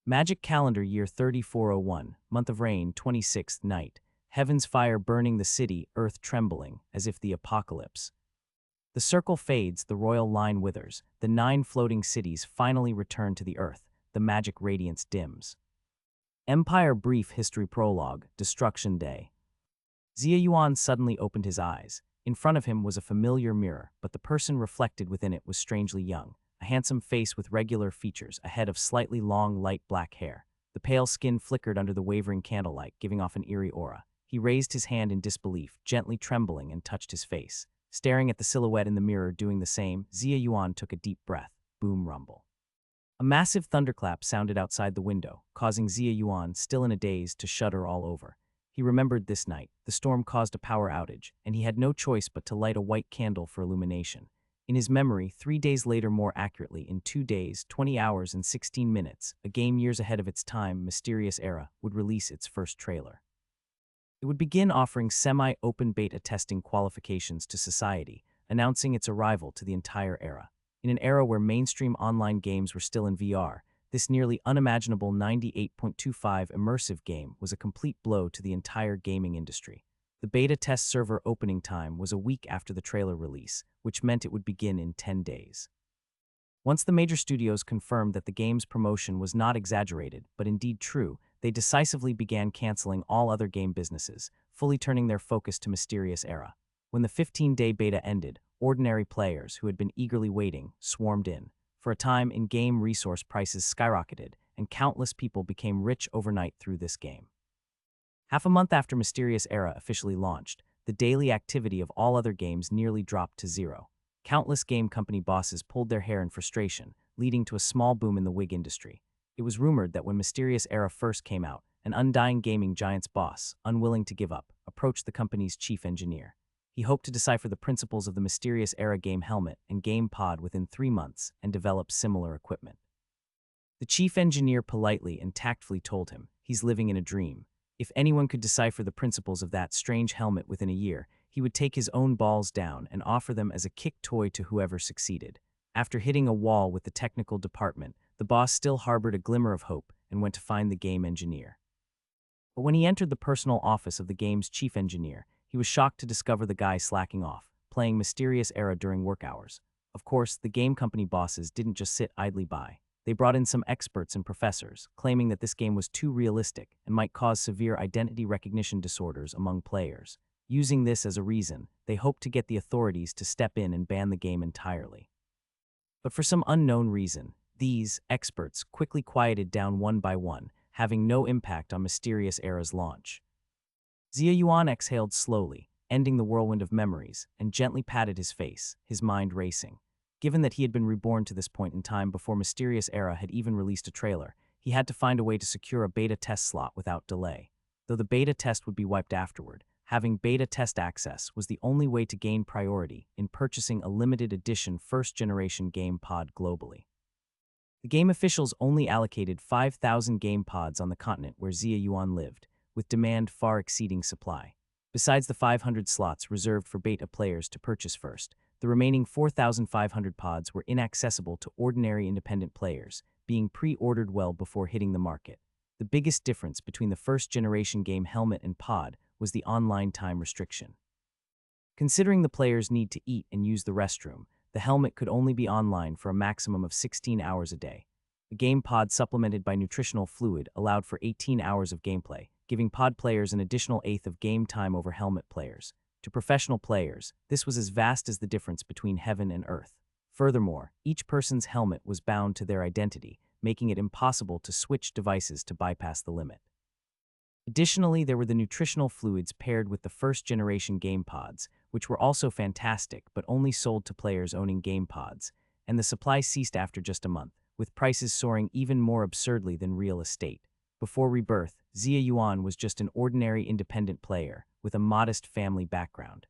Magic calendar year 3401, month of rain, 26th night. Heaven's fire burning the city, earth trembling, as if the apocalypse. The circle fades, the royal line withers, the 9 floating cities finally return to the earth, the magic radiance dims. Empire brief history prologue, Destruction Day. Xia Yuan suddenly opened his eyes. In front of him was a familiar mirror, but the person reflected within it was strangely young. A handsome face with regular features, a head of slightly long, light black hair. The pale skin flickered under the wavering candlelight, giving off an eerie aura. He raised his hand in disbelief, gently trembling, and touched his face. Staring at the silhouette in the mirror doing the same, Xia Yuan took a deep breath. Boom rumble. A massive thunderclap sounded outside the window, causing Xia Yuan, still in a daze, to shudder all over. He remembered this night. The storm caused a power outage, and he had no choice but to light a white candle for illumination. In his memory, 3 days later, more accurately, in 2 days, 20 hours and 16 minutes, a game years ahead of its time, Mysterious Era, would release its first trailer. It would begin offering semi-open beta testing qualifications to society, announcing its arrival to the entire era. In an era where mainstream online games were still in VR, this nearly unimaginable 98.25 immersive game was a complete blow to the entire gaming industry. The beta test server opening time was a week after the trailer release, which meant it would begin in 10 days. Once the major studios confirmed that the game's promotion was not exaggerated, but indeed true, they decisively began canceling all other game businesses, fully turning their focus to Mysterious Era. When the 15-day beta ended, ordinary players who had been eagerly waiting swarmed in. For a time, in-game resource prices skyrocketed, and countless people became rich overnight through this game. Half a month after Mysterious Era officially launched, the daily activity of all other games nearly dropped to zero. Countless game company bosses pulled their hair in frustration, leading to a small boom in the wig industry. It was rumored that when Mysterious Era first came out, an undying gaming giant's boss, unwilling to give up, approached the company's chief engineer. He hoped to decipher the principles of the Mysterious Era game helmet and game pod within 3 months and develop similar equipment. The chief engineer politely and tactfully told him he's living in a dream. If anyone could decipher the principles of that strange helmet within a year, he would take his own balls down and offer them as a kick toy to whoever succeeded. After hitting a wall with the technical department, the boss still harbored a glimmer of hope and went to find the game engineer. But when he entered the personal office of the game's chief engineer, he was shocked to discover the guy slacking off, playing Mysterious Era during work hours. Of course, the game company bosses didn't just sit idly by. They brought in some experts and professors, claiming that this game was too realistic and might cause severe identity recognition disorders among players. Using this as a reason, they hoped to get the authorities to step in and ban the game entirely. But for some unknown reason, these experts quickly quieted down one by one, having no impact on Mysterious Era's launch. Xia Yuan exhaled slowly, ending the whirlwind of memories, and gently patted his face, his mind racing. Given that he had been reborn to this point in time before Mysterious Era had even released a trailer, he had to find a way to secure a beta test slot without delay. Though the beta test would be wiped afterward, having beta test access was the only way to gain priority in purchasing a limited edition first-generation game pod globally. The game officials only allocated 5,000 game pods on the continent where Xia Yuan lived, with demand far exceeding supply. Besides the 500 slots reserved for beta players to purchase first, the remaining 4,500 pods were inaccessible to ordinary independent players, being pre-ordered well before hitting the market. The biggest difference between the first-generation game helmet and pod was the online time restriction. Considering the players need to eat and use the restroom, the helmet could only be online for a maximum of 16 hours a day. The game pod supplemented by nutritional fluid allowed for 18 hours of gameplay, giving pod players an additional eighth of game time over helmet players. To professional players, this was as vast as the difference between heaven and earth. Furthermore, each person's helmet was bound to their identity, making it impossible to switch devices to bypass the limit. Additionally, there were the nutritional fluids paired with the first-generation game pods, which were also fantastic but only sold to players owning game pods, and the supply ceased after just a month, with prices soaring even more absurdly than real estate. Before rebirth, Xia Yuan was just an ordinary independent player with a modest family background.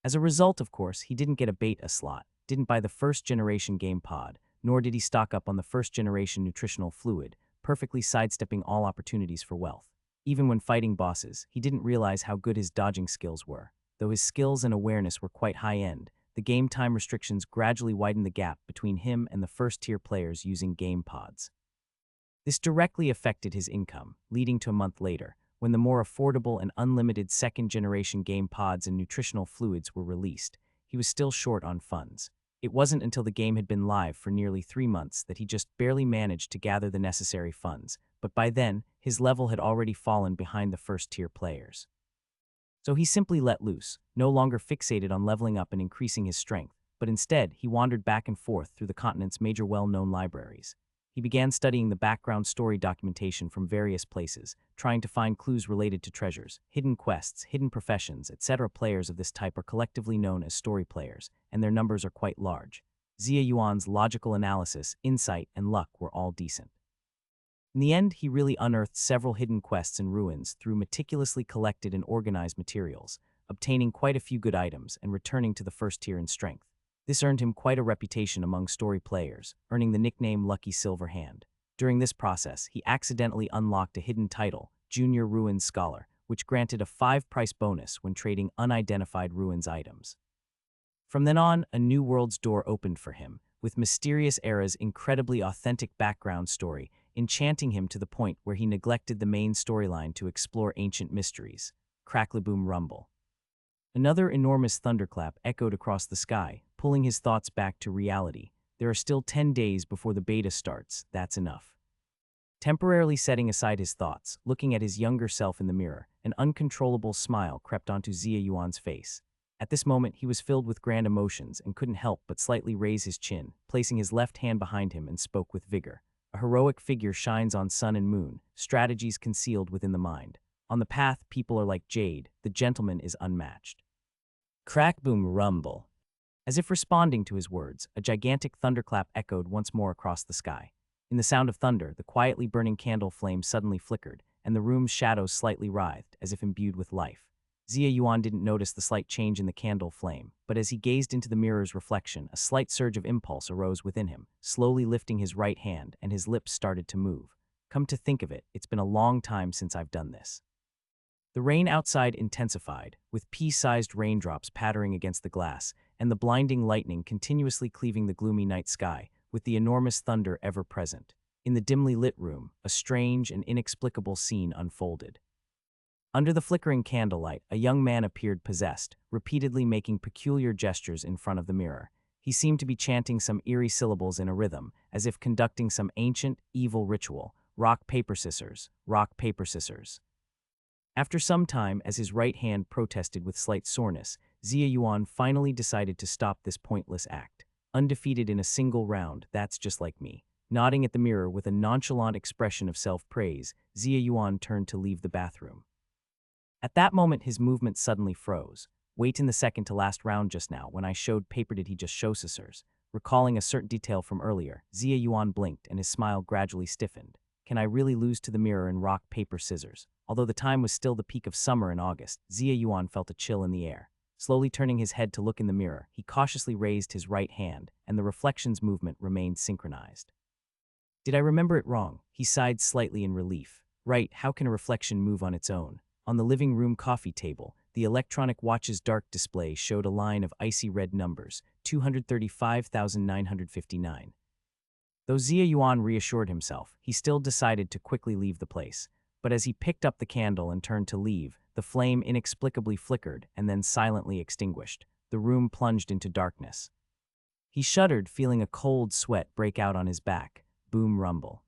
As a result, of course, he didn't get a beta slot, didn't buy the first-generation game pod, nor did he stock up on the first-generation nutritional fluid, perfectly sidestepping all opportunities for wealth. Even when fighting bosses, he didn't realize how good his dodging skills were. Though his skills and awareness were quite high-end, the game time restrictions gradually widened the gap between him and the first-tier players using game pods. This directly affected his income, leading to a month later, when the more affordable and unlimited second-generation game pods and nutritional fluids were released. He was still short on funds. It wasn't until the game had been live for nearly 3 months that he just barely managed to gather the necessary funds, but by then, his level had already fallen behind the first-tier players. So he simply let loose, no longer fixated on leveling up and increasing his strength, but instead he wandered back and forth through the continent's major well-known libraries. He began studying the background story documentation from various places, trying to find clues related to treasures, hidden quests, hidden professions, etc. Players of this type are collectively known as story players, and their numbers are quite large. Xia Yuan's logical analysis, insight, and luck were all decent. In the end, he really unearthed several hidden quests and ruins through meticulously collected and organized materials, obtaining quite a few good items and returning to the first tier in strength. This earned him quite a reputation among story players, earning the nickname Lucky Silver Hand. During this process, he accidentally unlocked a hidden title, Junior Ruins Scholar, which granted a 5-price bonus when trading unidentified ruins items. From then on, a new world's door opened for him, with Mysterious Era's incredibly authentic background story enchanting him to the point where he neglected the main storyline to explore ancient mysteries. Cracklaboom rumble. Another enormous thunderclap echoed across the sky, pulling his thoughts back to reality. There are still 10 days before the beta starts, that's enough. Temporarily setting aside his thoughts, looking at his younger self in the mirror, an uncontrollable smile crept onto Xia Yuan's face. At this moment, he was filled with grand emotions and couldn't help but slightly raise his chin, placing his left hand behind him and spoke with vigor. A heroic figure shines on sun and moon, strategies concealed within the mind. On the path, people are like jade, the gentleman is unmatched. Crack boom rumble. As if responding to his words, a gigantic thunderclap echoed once more across the sky. In the sound of thunder, the quietly burning candle flame suddenly flickered, and the room's shadows slightly writhed, as if imbued with life. Xia Yuan didn't notice the slight change in the candle flame, but as he gazed into the mirror's reflection, a slight surge of impulse arose within him, slowly lifting his right hand, and his lips started to move. Come to think of it, it's been a long time since I've done this. The rain outside intensified, with pea-sized raindrops pattering against the glass, and the blinding lightning continuously cleaving the gloomy night sky, with the enormous thunder ever present. In the dimly lit room, a strange and inexplicable scene unfolded. Under the flickering candlelight, a young man appeared possessed, repeatedly making peculiar gestures in front of the mirror. He seemed to be chanting some eerie syllables in a rhythm, as if conducting some ancient, evil ritual. Rock, paper, scissors. Rock, paper, scissors. After some time, as his right hand protested with slight soreness, Xia Yuan finally decided to stop this pointless act. Undefeated in a single round, that's just like me. Nodding at the mirror with a nonchalant expression of self-praise, Xia Yuan turned to leave the bathroom. At that moment, his movement suddenly froze. Wait in the second to last round just now, when I showed paper did he just show scissors? Recalling a certain detail from earlier, Xia Yuan blinked and his smile gradually stiffened. Can I really lose to the mirror in rock, paper, scissors? Although the time was still the peak of summer in August, Xia Yuan felt a chill in the air. Slowly turning his head to look in the mirror, he cautiously raised his right hand, and the reflection's movement remained synchronized. Did I remember it wrong? He sighed slightly in relief. Right, how can a reflection move on its own? On the living room coffee table, the electronic watch's dark display showed a line of icy red numbers, 235,959. Though Xia Yuan reassured himself, he still decided to quickly leave the place. But as he picked up the candle and turned to leave, the flame inexplicably flickered and then silently extinguished. The room plunged into darkness. He shuddered, feeling a cold sweat break out on his back. Boom rumble.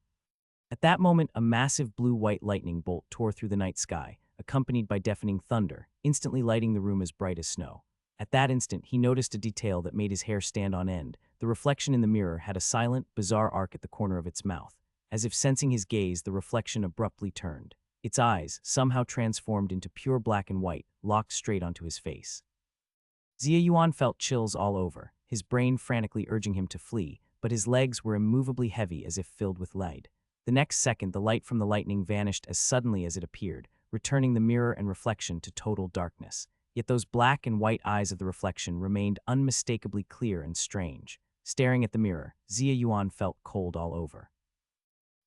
At that moment, a massive blue-white lightning bolt tore through the night sky, accompanied by deafening thunder, instantly lighting the room as bright as snow. At that instant, he noticed a detail that made his hair stand on end. The reflection in the mirror had a silent, bizarre arc at the corner of its mouth. As if sensing his gaze, the reflection abruptly turned. Its eyes, somehow transformed into pure black and white, locked straight onto his face. Xia Yuan felt chills all over, his brain frantically urging him to flee, but his legs were immovably heavy as if filled with lead. The next second, the light from the lightning vanished as suddenly as it appeared, returning the mirror and reflection to total darkness. Yet those black and white eyes of the reflection remained unmistakably clear and strange. Staring at the mirror, Xia Yuan felt cold all over.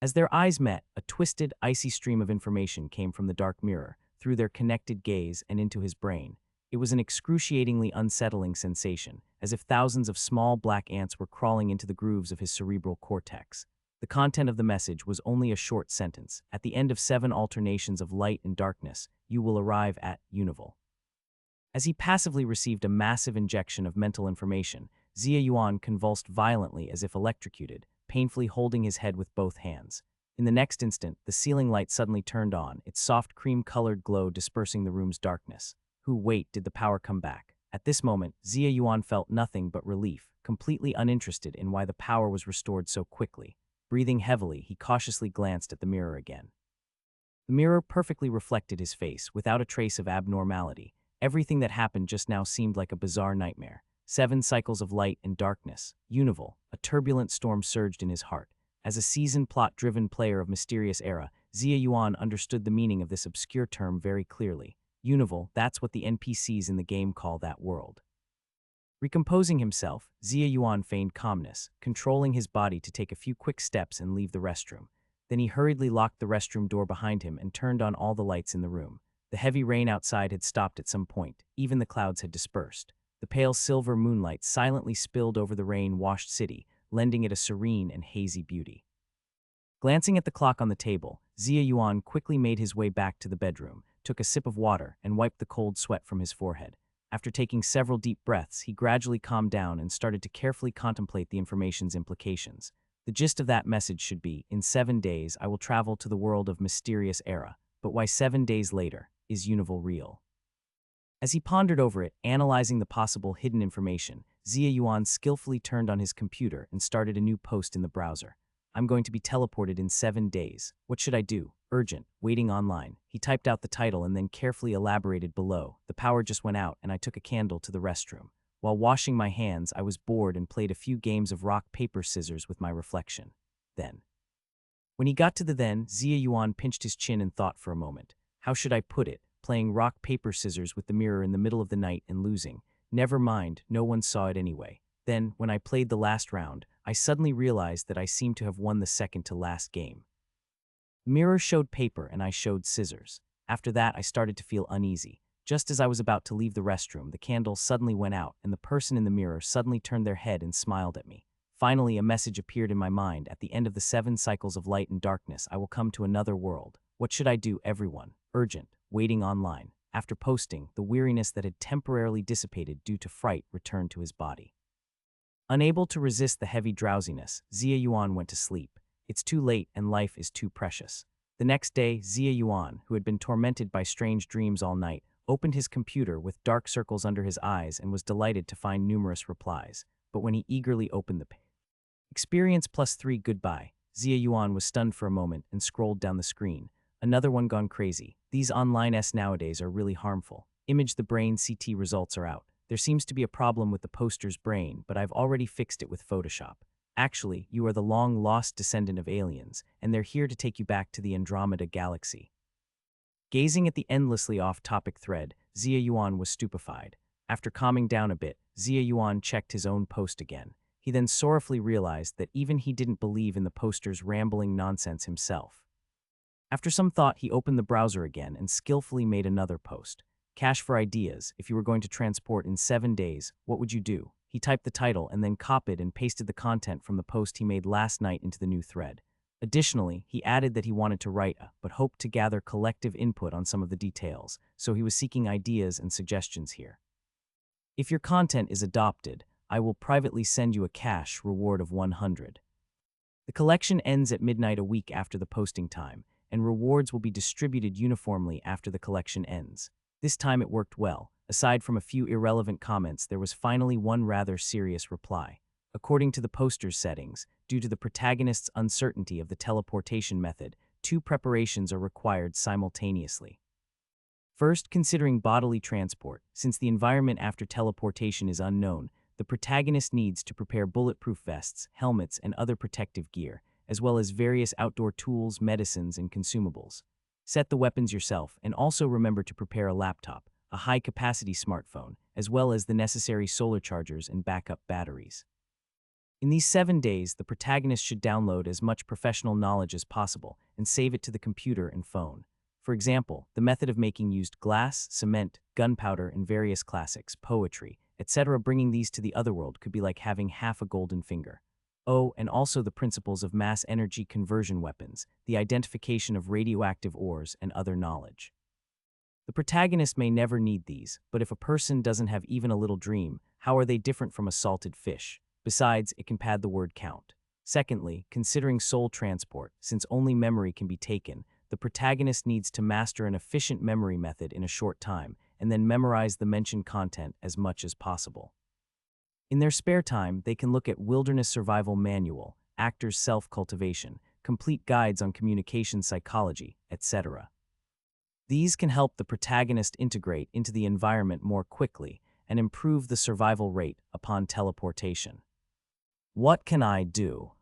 As their eyes met, a twisted, icy stream of information came from the dark mirror, through their connected gaze and into his brain. It was an excruciatingly unsettling sensation, as if thousands of small black ants were crawling into the grooves of his cerebral cortex. The content of the message was only a short sentence. At the end of 7 alternations of light and darkness, you will arrive at Unival. As he passively received a massive injection of mental information, Xia Yuan convulsed violently as if electrocuted, painfully holding his head with both hands. In the next instant, the ceiling light suddenly turned on, its soft cream-colored glow dispersing the room's darkness. Wait, did the power come back? At this moment, Xia Yuan felt nothing but relief, completely uninterested in why the power was restored so quickly. Breathing heavily, he cautiously glanced at the mirror again. The mirror perfectly reflected his face, without a trace of abnormality. Everything that happened just now seemed like a bizarre nightmare. 7 cycles of light and darkness. Unival. A turbulent storm surged in his heart. As a seasoned plot-driven player of Mysterious Era, Xia Yuan understood the meaning of this obscure term very clearly. Unival, that's what the NPCs in the game call that world. Recomposing himself, Xia Yuan feigned calmness, controlling his body to take a few quick steps and leave the restroom. Then he hurriedly locked the restroom door behind him and turned on all the lights in the room. The heavy rain outside had stopped at some point, even the clouds had dispersed. The pale silver moonlight silently spilled over the rain-washed city, lending it a serene and hazy beauty. Glancing at the clock on the table, Xia Yuan quickly made his way back to the bedroom, took a sip of water, and wiped the cold sweat from his forehead. After taking several deep breaths, he gradually calmed down and started to carefully contemplate the information's implications. The gist of that message should be, in 7 days I will travel to the world of Mysterious Era, but why 7 days later? Is Unival real? As he pondered over it, analyzing the possible hidden information, Xia Yuan skillfully turned on his computer and started a new post in the browser. I'm going to be teleported in 7 days. What should I do? Urgent. Waiting online. He typed out the title and then carefully elaborated below. The power just went out and I took a candle to the restroom. While washing my hands, I was bored and played a few games of rock, paper, scissors with my reflection. Then. When he got to the then, Xia Yuan pinched his chin and thought for a moment. How should I put it? Playing rock, paper, scissors with the mirror in the middle of the night and losing. Never mind, no one saw it anyway. Then, when I played the last round, I suddenly realized that I seemed to have won the second to last game. The mirror showed paper and I showed scissors. After that, I started to feel uneasy. Just as I was about to leave the restroom, the candle suddenly went out and the person in the mirror suddenly turned their head and smiled at me. Finally, a message appeared in my mind. At the end of the 7 cycles of light and darkness, I will come to another world. What should I do, everyone? Urgent. Waiting online. After posting, the weariness that had temporarily dissipated due to fright returned to his body. Unable to resist the heavy drowsiness, Xia Yuan went to sleep. It's too late and life is too precious. The next day, Xia Yuan, who had been tormented by strange dreams all night, opened his computer with dark circles under his eyes and was delighted to find numerous replies. But when he eagerly opened the page, Experience +3 goodbye, Xia Yuan was stunned for a moment and scrolled down the screen. Another one gone crazy. These online-s nowadays are really harmful. Image the brain CT results are out. There seems to be a problem with the poster's brain, but I've already fixed it with Photoshop. Actually, you are the long-lost descendant of aliens, and they're here to take you back to the Andromeda galaxy. Gazing at the endlessly off-topic thread, Xia Yuan was stupefied. After calming down a bit, Xia Yuan checked his own post again. He then sorrowfully realized that even he didn't believe in the poster's rambling nonsense himself. After some thought, he opened the browser again and skillfully made another post. Cache for ideas. If you were going to transport in 7 days, what would you do? He typed the title and then copied and pasted the content from the post he made last night into the new thread. Additionally, he added that he wanted to write but hoped to gather collective input on some of the details, so he was seeking ideas and suggestions here. If your content is adopted, I will privately send you a cash reward of 100. The collection ends at midnight a week after the posting time, and rewards will be distributed uniformly after the collection ends. This time it worked well. Aside from a few irrelevant comments, there was finally one rather serious reply. According to the poster's settings, due to the protagonist's uncertainty of the teleportation method, 2 preparations are required simultaneously. First, considering bodily transport, since the environment after teleportation is unknown, the protagonist needs to prepare bulletproof vests, helmets, and other protective gear, as well as various outdoor tools, medicines, and consumables. Set the weapons yourself, and also remember to prepare a laptop, a high-capacity smartphone, as well as the necessary solar chargers and backup batteries. In these 7 days, the protagonist should download as much professional knowledge as possible and save it to the computer and phone. For example, the method of making used glass, cement, gunpowder, and various classics, poetry, etc. Bringing these to the otherworld could be like having half a golden finger. Oh, and also the principles of mass energy conversion weapons, the identification of radioactive ores, and other knowledge. The protagonist may never need these, but if a person doesn't have even a little dream, how are they different from a salted fish? Besides, it can pad the word count. Secondly, considering soul transport, since only memory can be taken, the protagonist needs to master an efficient memory method in a short time, and then memorize the mentioned content as much as possible. In their spare time, they can look at Wilderness Survival Manual, Actors' Self-Cultivation, complete guides on communication psychology, etc. These can help the protagonist integrate into the environment more quickly and improve the survival rate upon teleportation. What can I do?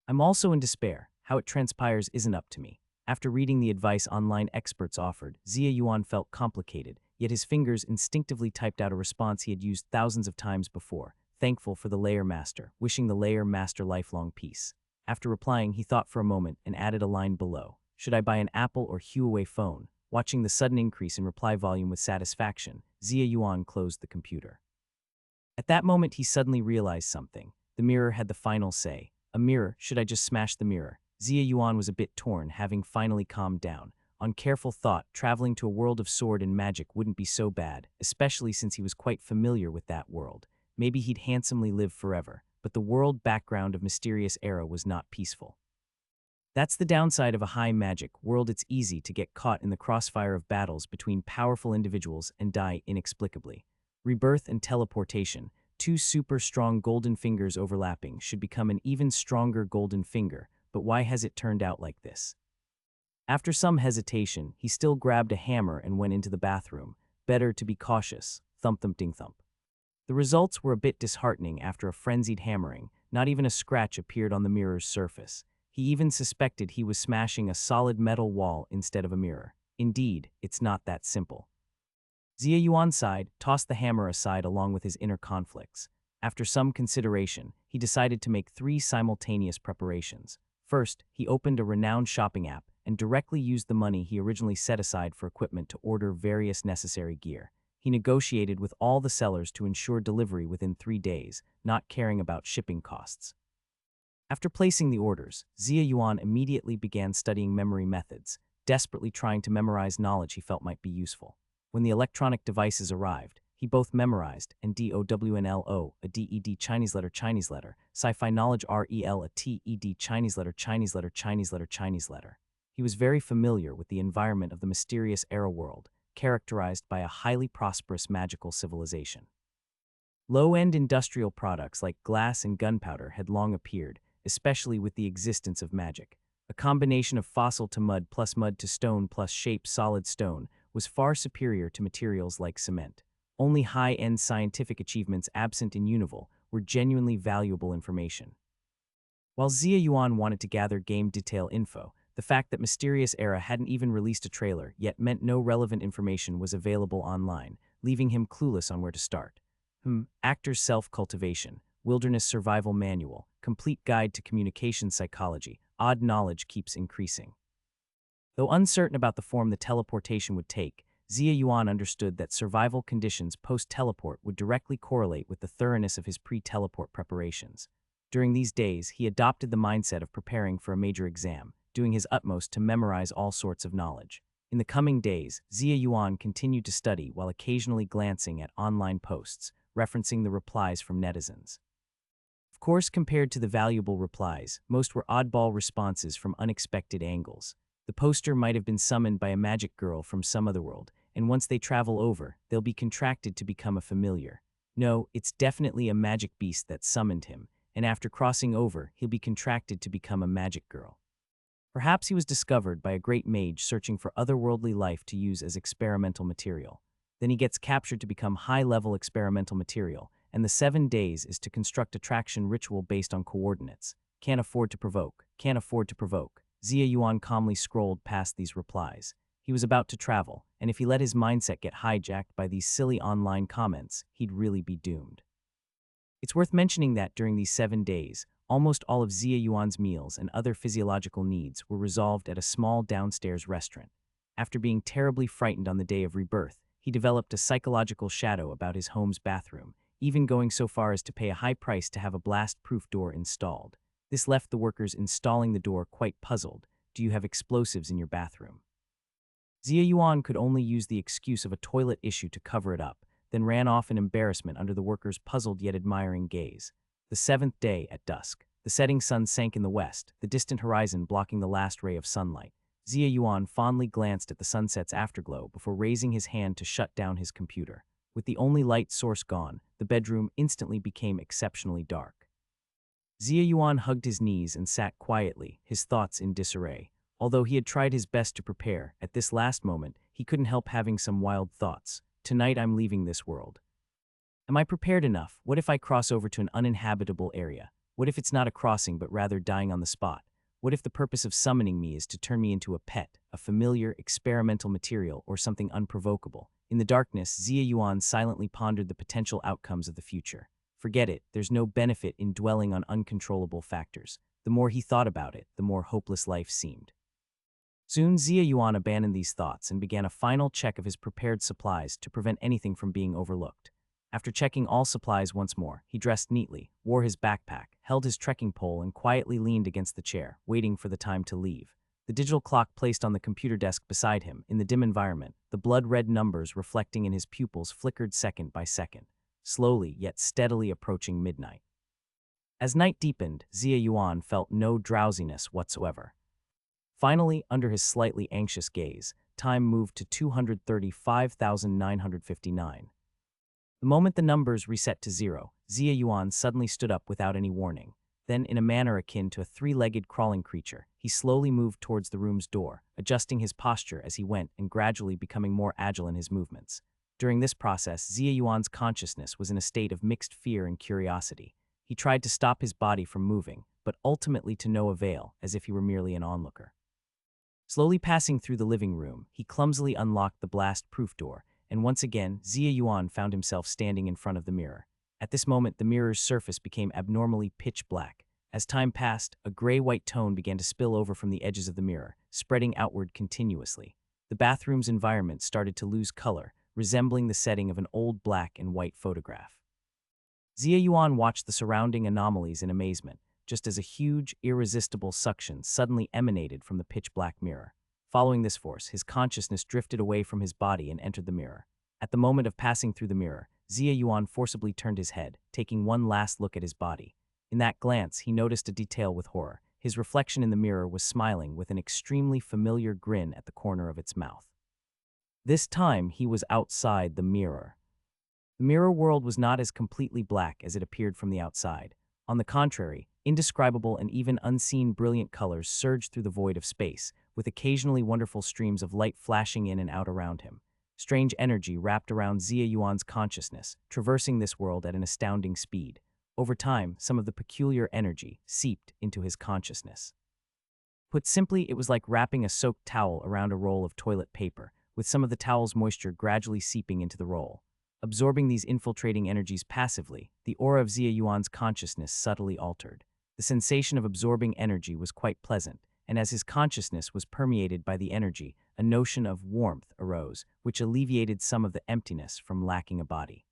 I'm also in despair. How it transpires isn't up to me. After reading the advice online experts offered, Zia Yuan felt complicated, yet his fingers instinctively typed out a response he had used thousands of times before, thankful for the Layer Master, wishing the Layer Master lifelong peace. After replying, he thought for a moment and added a line below. Should I buy an Apple or Huawei phone? Watching the sudden increase in reply volume with satisfaction, Zia Yuan closed the computer. At that moment, he suddenly realized something. The mirror had the final say. A mirror, should I just smash the mirror? Zia Yuan was a bit torn, having finally calmed down. On careful thought, traveling to a world of sword and magic wouldn't be so bad, especially since he was quite familiar with that world. Maybe he'd handsomely live forever, but the world background of Mysterious Era was not peaceful. That's the downside of a high magic world. It's easy to get caught in the crossfire of battles between powerful individuals and die inexplicably. Rebirth and teleportation, two super strong golden fingers overlapping, should become an even stronger golden finger, but why has it turned out like this? After some hesitation, he still grabbed a hammer and went into the bathroom. Better to be cautious. Thump thump ding thump. The results were a bit disheartening. After a frenzied hammering, not even a scratch appeared on the mirror's surface. He even suspected he was smashing a solid metal wall instead of a mirror. Indeed, it's not that simple. Zia Yuan sighed, tossed the hammer aside along with his inner conflicts. After some consideration, he decided to make 3 simultaneous preparations. First, he opened a renowned shopping app and directly used the money he originally set aside for equipment to order various necessary gear. He negotiated with all the sellers to ensure delivery within 3 days, not caring about shipping costs. After placing the orders, Zia Yuan immediately began studying memory methods, desperately trying to memorize knowledge he felt might be useful. When the electronic devices arrived, he both memorized and DOWNLO, a DED Chinese letter, sci-fi knowledge REL, a TED Chinese letter. He was very familiar with the environment of the Mysterious Era world, characterized by a highly prosperous magical civilization. Low-end industrial products like glass and gunpowder had long appeared, especially with the existence of magic. A combination of fossil to mud to stone plus shape solid stone was far superior to materials like cement. Only high-end scientific achievements absent in Unival were genuinely valuable information. While Zia Yuan wanted to gather game detail info, the fact that Mysterious Era hadn't even released a trailer yet meant no relevant information was available online, leaving him clueless on where to start. Actors' Self-Cultivation, Wilderness Survival Manual, Complete Guide to Communication Psychology, Odd Knowledge keeps increasing. Though uncertain about the form the teleportation would take, Zia Yuan understood that survival conditions post-teleport would directly correlate with the thoroughness of his pre-teleport preparations. During these days, he adopted the mindset of preparing for a major exam, doing his utmost to memorize all sorts of knowledge. In the coming days, Zia Yuan continued to study while occasionally glancing at online posts, referencing the replies from netizens. Of course, compared to the valuable replies, most were oddball responses from unexpected angles. The poster might have been summoned by a magic girl from some other world, and once they travel over, they'll be contracted to become a familiar. No, it's definitely a magic beast that summoned him, and after crossing over, he'll be contracted to become a magic girl. Perhaps he was discovered by a great mage searching for otherworldly life to use as experimental material. Then he gets captured to become high-level experimental material, and the 7 days is to construct attraction ritual based on coordinates. Can't afford to provoke. Zia Yuan calmly scrolled past these replies. He was about to travel, and if he let his mindset get hijacked by these silly online comments, he'd really be doomed. It's worth mentioning that during these 7 days, almost all of Zia Yuan's meals and other physiological needs were resolved at a small downstairs restaurant. After being terribly frightened on the day of rebirth, he developed a psychological shadow about his home's bathroom, even going so far as to pay a high price to have a blast-proof door installed. This left the workers installing the door quite puzzled. Do you have explosives in your bathroom? Zia Yuan could only use the excuse of a toilet issue to cover it up, then ran off in embarrassment under the workers' puzzled yet admiring gaze. The seventh day at dusk. The setting sun sank in the west, the distant horizon blocking the last ray of sunlight. Zia Yuan fondly glanced at the sunset's afterglow before raising his hand to shut down his computer. With the only light source gone, the bedroom instantly became exceptionally dark. Zia Yuan hugged his knees and sat quietly, his thoughts in disarray. Although he had tried his best to prepare, at this last moment, he couldn't help having some wild thoughts. Tonight I'm leaving this world. Am I prepared enough? What if I cross over to an uninhabitable area? What if it's not a crossing but rather dying on the spot? What if the purpose of summoning me is to turn me into a pet, a familiar, experimental material, or something unprovocable? In the darkness, Zia Yuan silently pondered the potential outcomes of the future. Forget it, there's no benefit in dwelling on uncontrollable factors. The more he thought about it, the more hopeless life seemed. Soon, Zia Yuan abandoned these thoughts and began a final check of his prepared supplies to prevent anything from being overlooked. After checking all supplies once more, he dressed neatly, wore his backpack, held his trekking pole, and quietly leaned against the chair, waiting for the time to leave. The digital clock placed on the computer desk beside him, in the dim environment, the blood-red numbers reflecting in his pupils flickered second by second, slowly yet steadily approaching midnight. As night deepened, Zia Yuan felt no drowsiness whatsoever. Finally, under his slightly anxious gaze, time moved to 235,959. The moment the numbers reset to zero, Zia Yuan suddenly stood up without any warning. Then, in a manner akin to a three-legged crawling creature, he slowly moved towards the room's door, adjusting his posture as he went and gradually becoming more agile in his movements. During this process, Zia Yuan's consciousness was in a state of mixed fear and curiosity. He tried to stop his body from moving, but ultimately to no avail, as if he were merely an onlooker. Slowly passing through the living room, he clumsily unlocked the blast-proof door, and once again, Zia Yuan found himself standing in front of the mirror. At this moment, the mirror's surface became abnormally pitch black. As time passed, a gray-white tone began to spill over from the edges of the mirror, spreading outward continuously. The bathroom's environment started to lose color, resembling the setting of an old black and white photograph. Zia Yuan watched the surrounding anomalies in amazement, just as a huge, irresistible suction suddenly emanated from the pitch-black mirror. Following this force, his consciousness drifted away from his body and entered the mirror. At the moment of passing through the mirror, Zia Yuan forcibly turned his head, taking one last look at his body. In that glance, he noticed a detail with horror. His reflection in the mirror was smiling with an extremely familiar grin at the corner of its mouth. This time, he was outside the mirror. The mirror world was not as completely black as it appeared from the outside. On the contrary, indescribable and even unseen brilliant colors surged through the void of space, with occasionally wonderful streams of light flashing in and out around him. Strange energy wrapped around Zia Yuan's consciousness, traversing this world at an astounding speed. Over time, some of the peculiar energy seeped into his consciousness. Put simply, it was like wrapping a soaked towel around a roll of toilet paper, with some of the towel's moisture gradually seeping into the roll. Absorbing these infiltrating energies passively, the aura of Zia Yuan's consciousness subtly altered. The sensation of absorbing energy was quite pleasant, and as his consciousness was permeated by the energy, a notion of warmth arose, which alleviated some of the emptiness from lacking a body.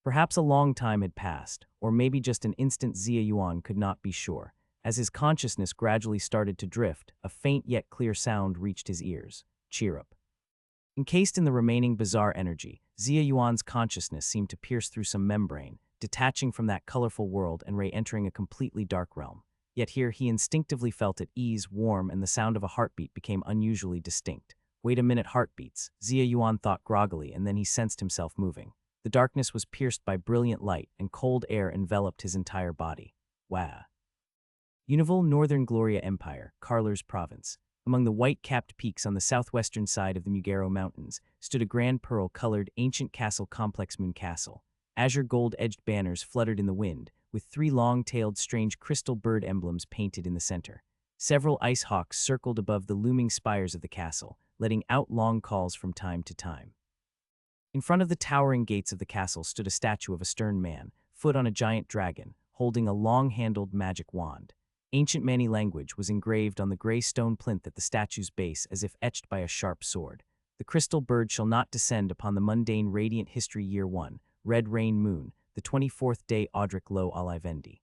Perhaps a long time had passed, or maybe just an instant. Zia Yuan could not be sure. As his consciousness gradually started to drift, a faint yet clear sound reached his ears. Cheer up. Encased in the remaining bizarre energy, Zia Yuan's consciousness seemed to pierce through some membrane, detaching from that colorful world and re-entering a completely dark realm. Yet here he instinctively felt at ease, warm, and the sound of a heartbeat became unusually distinct. Wait a minute, heartbeats, Zia Yuan thought groggily, and then he sensed himself moving. The darkness was pierced by brilliant light, and cold air enveloped his entire body. Wow. Unival, Northern Gloria Empire, Karlur's province. Among the white-capped peaks on the southwestern side of the Mugero Mountains stood a grand pearl-colored ancient castle complex, Moon Castle. Azure gold-edged banners fluttered in the wind, with three long-tailed strange crystal bird emblems painted in the center. Several ice hawks circled above the looming spires of the castle, letting out long calls from time to time. In front of the towering gates of the castle stood a statue of a stern man, foot on a giant dragon, holding a long-handled magic wand. Ancient Mani language was engraved on the gray stone plinth at the statue's base as if etched by a sharp sword. The crystal bird shall not descend upon the mundane radiant history year 1, red rain moon, the 24th day Audric lo Alivendi.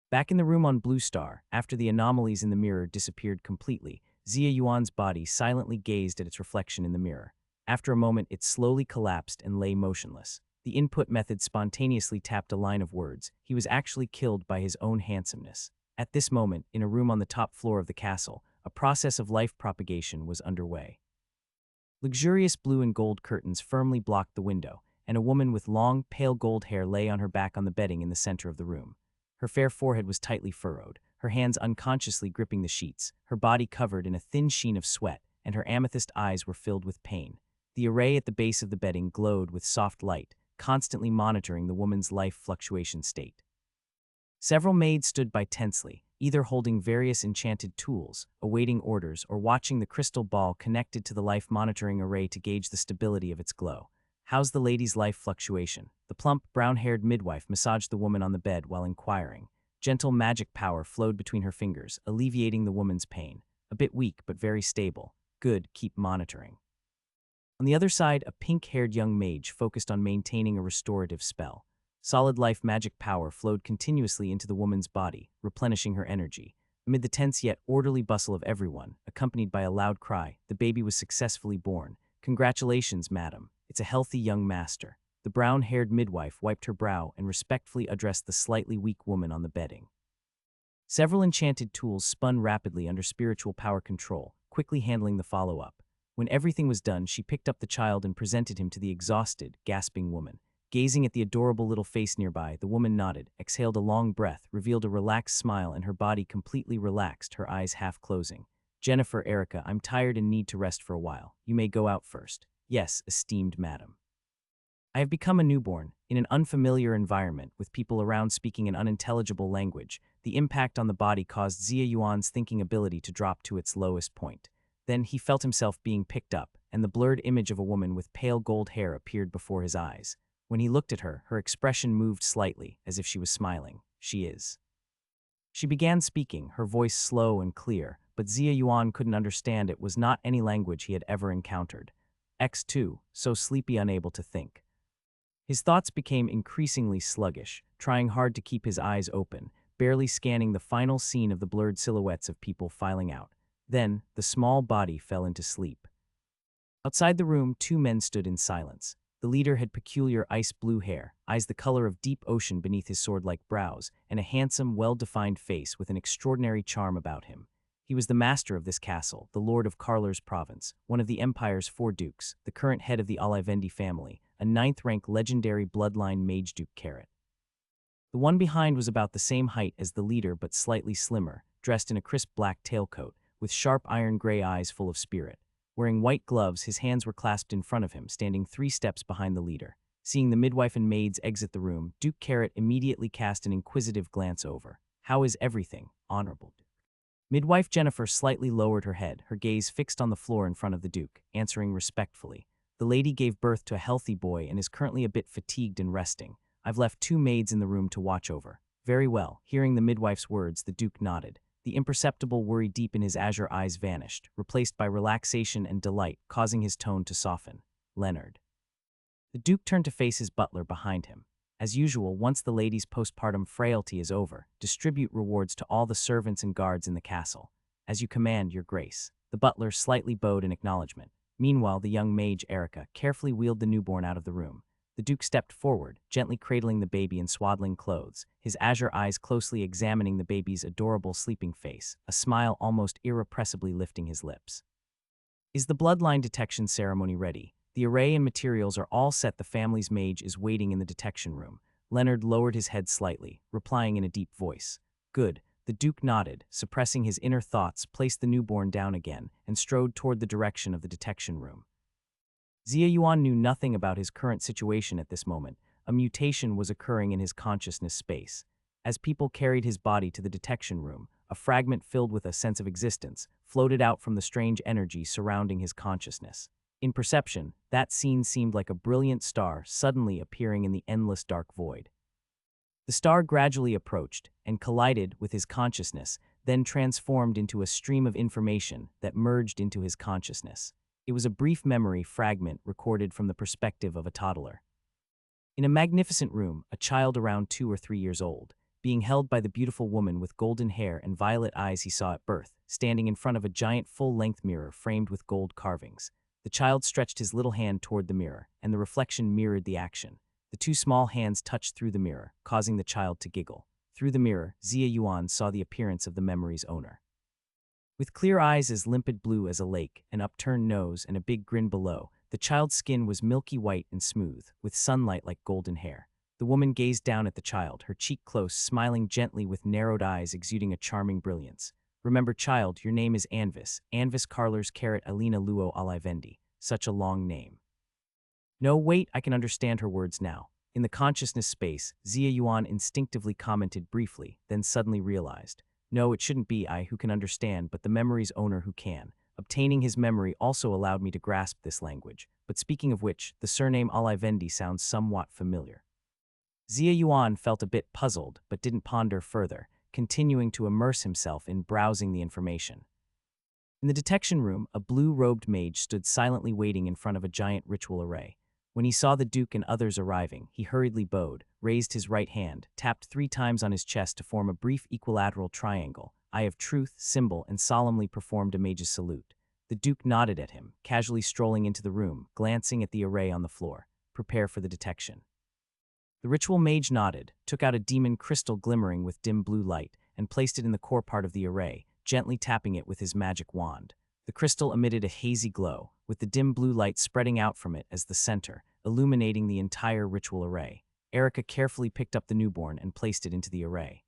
Back in the room on Blue Star, after the anomalies in the mirror disappeared completely, Zia Yuan's body silently gazed at its reflection in the mirror. After a moment, it slowly collapsed and lay motionless. The input method spontaneously tapped a line of words. He was actually killed by his own handsomeness. At this moment, in a room on the top floor of the castle, a process of life propagation was underway. Luxurious blue and gold curtains firmly blocked the window, and a woman with long, pale gold hair lay on her back on the bedding in the center of the room. Her fair forehead was tightly furrowed, her hands unconsciously gripping the sheets, her body covered in a thin sheen of sweat, and her amethyst eyes were filled with pain. The array at the base of the bedding glowed with soft light, constantly monitoring the woman's life fluctuation state. Several maids stood by tensely, either holding various enchanted tools, awaiting orders, or watching the crystal ball connected to the life monitoring array to gauge the stability of its glow. "How's the lady's life fluctuation?" The plump, brown-haired midwife massaged the woman on the bed while inquiring. Gentle magic power flowed between her fingers, alleviating the woman's pain. "A bit weak, but very stable. Good, keep monitoring." On the other side, a pink-haired young mage focused on maintaining a restorative spell. Solid life magic power flowed continuously into the woman's body, replenishing her energy. Amid the tense yet orderly bustle of everyone, accompanied by a loud cry, the baby was successfully born. "Congratulations, madam. It's a healthy young master." The brown-haired midwife wiped her brow and respectfully addressed the slightly weak woman on the bedding. Several enchanted tools spun rapidly under spiritual power control, quickly handling the follow-up. When everything was done, she picked up the child and presented him to the exhausted, gasping woman. Gazing at the adorable little face nearby, the woman nodded, exhaled a long breath, revealed a relaxed smile, and her body completely relaxed, her eyes half closing. "Jennifer, Erica, I'm tired and need to rest for a while. You may go out first." "Yes, esteemed madam." I have become a newborn, in an unfamiliar environment, with people around speaking an unintelligible language. The impact on the body caused Zia Yuan's thinking ability to drop to its lowest point. Then he felt himself being picked up, and the blurred image of a woman with pale gold hair appeared before his eyes. When he looked at her, her expression moved slightly, as if she was smiling. "She is." She began speaking, her voice slow and clear, but Zia Yuan couldn't understand. It was not any language he had ever encountered. X2, so sleepy, unable to think. His thoughts became increasingly sluggish, trying hard to keep his eyes open, barely scanning the final scene of the blurred silhouettes of people filing out. Then, the small body fell into sleep. Outside the room, two men stood in silence. The leader had peculiar ice-blue hair, eyes the color of deep ocean beneath his sword-like brows, and a handsome, well-defined face with an extraordinary charm about him. He was the master of this castle, the lord of Karler's province, one of the empire's 4 dukes, the current head of the Olivendi family, a 9th-rank legendary bloodline Mage Duke Carrot. The one behind was about the same height as the leader but slightly slimmer, dressed in a crisp black tailcoat, with sharp iron-gray eyes full of spirit. Wearing white gloves, his hands were clasped in front of him, standing 3 steps behind the leader. Seeing the midwife and maids exit the room, Duke Carrot immediately cast an inquisitive glance over. "How is everything, honorable Duke?" Midwife Jennifer slightly lowered her head, her gaze fixed on the floor in front of the Duke, answering respectfully. "The lady gave birth to a healthy boy and is currently a bit fatigued and resting. I've left 2 maids in the room to watch over." "Very well." Hearing the midwife's words, the Duke nodded. The imperceptible worry deep in his azure eyes vanished, replaced by relaxation and delight, causing his tone to soften. "Leonard." The Duke turned to face his butler behind him. "As usual, once the lady's postpartum frailty is over, distribute rewards to all the servants and guards in the castle." "As you command, your grace." The butler slightly bowed in acknowledgement. Meanwhile, the young mage, Erica, carefully wheeled the newborn out of the room. The Duke stepped forward, gently cradling the baby in swaddling clothes, his azure eyes closely examining the baby's adorable sleeping face, a smile almost irrepressibly lifting his lips. "Is the bloodline detection ceremony ready? The array and materials are all set. The family's mage is waiting in the detection room." Leonard lowered his head slightly, replying in a deep voice. "Good." The Duke nodded, suppressing his inner thoughts, placed the newborn down again, and strode toward the direction of the detection room. Zia Yuan knew nothing about his current situation at this moment. A mutation was occurring in his consciousness space. As people carried his body to the detection room, a fragment filled with a sense of existence floated out from the strange energy surrounding his consciousness. In perception, that scene seemed like a brilliant star suddenly appearing in the endless dark void. The star gradually approached and collided with his consciousness, then transformed into a stream of information that merged into his consciousness. It was a brief memory fragment recorded from the perspective of a toddler. In a magnificent room, a child around 2 or 3 years old, being held by the beautiful woman with golden hair and violet eyes he saw at birth, standing in front of a giant full-length mirror framed with gold carvings. The child stretched his little hand toward the mirror, and the reflection mirrored the action. The two small hands touched through the mirror, causing the child to giggle. Through the mirror, Zia Yuan saw the appearance of the memory's owner. With clear eyes as limpid blue as a lake, an upturned nose, and a big grin below, the child's skin was milky white and smooth, with sunlight like golden hair. The woman gazed down at the child, her cheek close, smiling gently with narrowed eyes exuding a charming brilliance. Remember, child, your name is Anvis Carlers Alina Luo Alivendi. Such a long name. No, wait, I can understand her words now. In the consciousness space, Zia Yuan instinctively commented briefly, then suddenly realized. No, it shouldn't be I who can understand, but the memory's owner who can. Obtaining his memory also allowed me to grasp this language. But speaking of which, the surname Alivendi sounds somewhat familiar. Zia Yuan felt a bit puzzled, but didn't ponder further, continuing to immerse himself in browsing the information. In the detection room, a blue-robed mage stood silently waiting in front of a giant ritual array. When he saw the Duke and others arriving, he hurriedly bowed, raised his right hand, tapped 3 times on his chest to form a brief equilateral triangle, eye of truth, symbol, and solemnly performed a mage's salute. The Duke nodded at him, casually strolling into the room, glancing at the array on the floor. Prepare for the detection. The ritual mage nodded, took out a demon crystal glimmering with dim blue light, and placed it in the core part of the array, gently tapping it with his magic wand. The crystal emitted a hazy glow, with the dim blue light spreading out from it as the center, illuminating the entire ritual array. Erica carefully picked up the newborn and placed it into the array.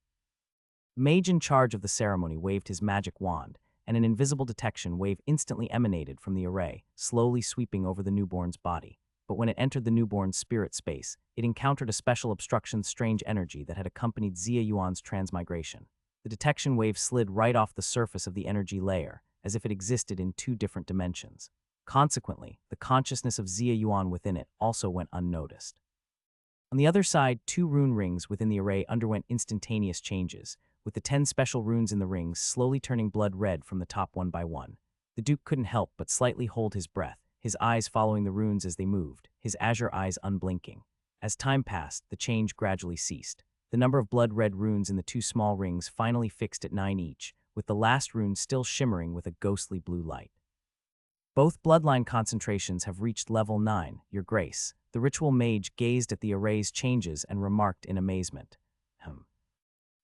The mage in charge of the ceremony waved his magic wand, and an invisible detection wave instantly emanated from the array, slowly sweeping over the newborn's body. But when it entered the newborn's spirit space, it encountered a special obstruction's strange energy that had accompanied Zia Yuan's transmigration. The detection wave slid right off the surface of the energy layer, as if it existed in 2 different dimensions. Consequently, the consciousness of Zia Yuan within it also went unnoticed. On the other side, 2 rune rings within the array underwent instantaneous changes, with the 10 special runes in the rings slowly turning blood red from the top one by one. The Duke couldn't help but slightly hold his breath, his eyes following the runes as they moved, his azure eyes unblinking. As time passed, the change gradually ceased. The number of blood-red runes in the 2 small rings finally fixed at 9 each, with the last rune still shimmering with a ghostly blue light. Both bloodline concentrations have reached level 9, Your Grace. The ritual mage gazed at the array's changes and remarked in amazement.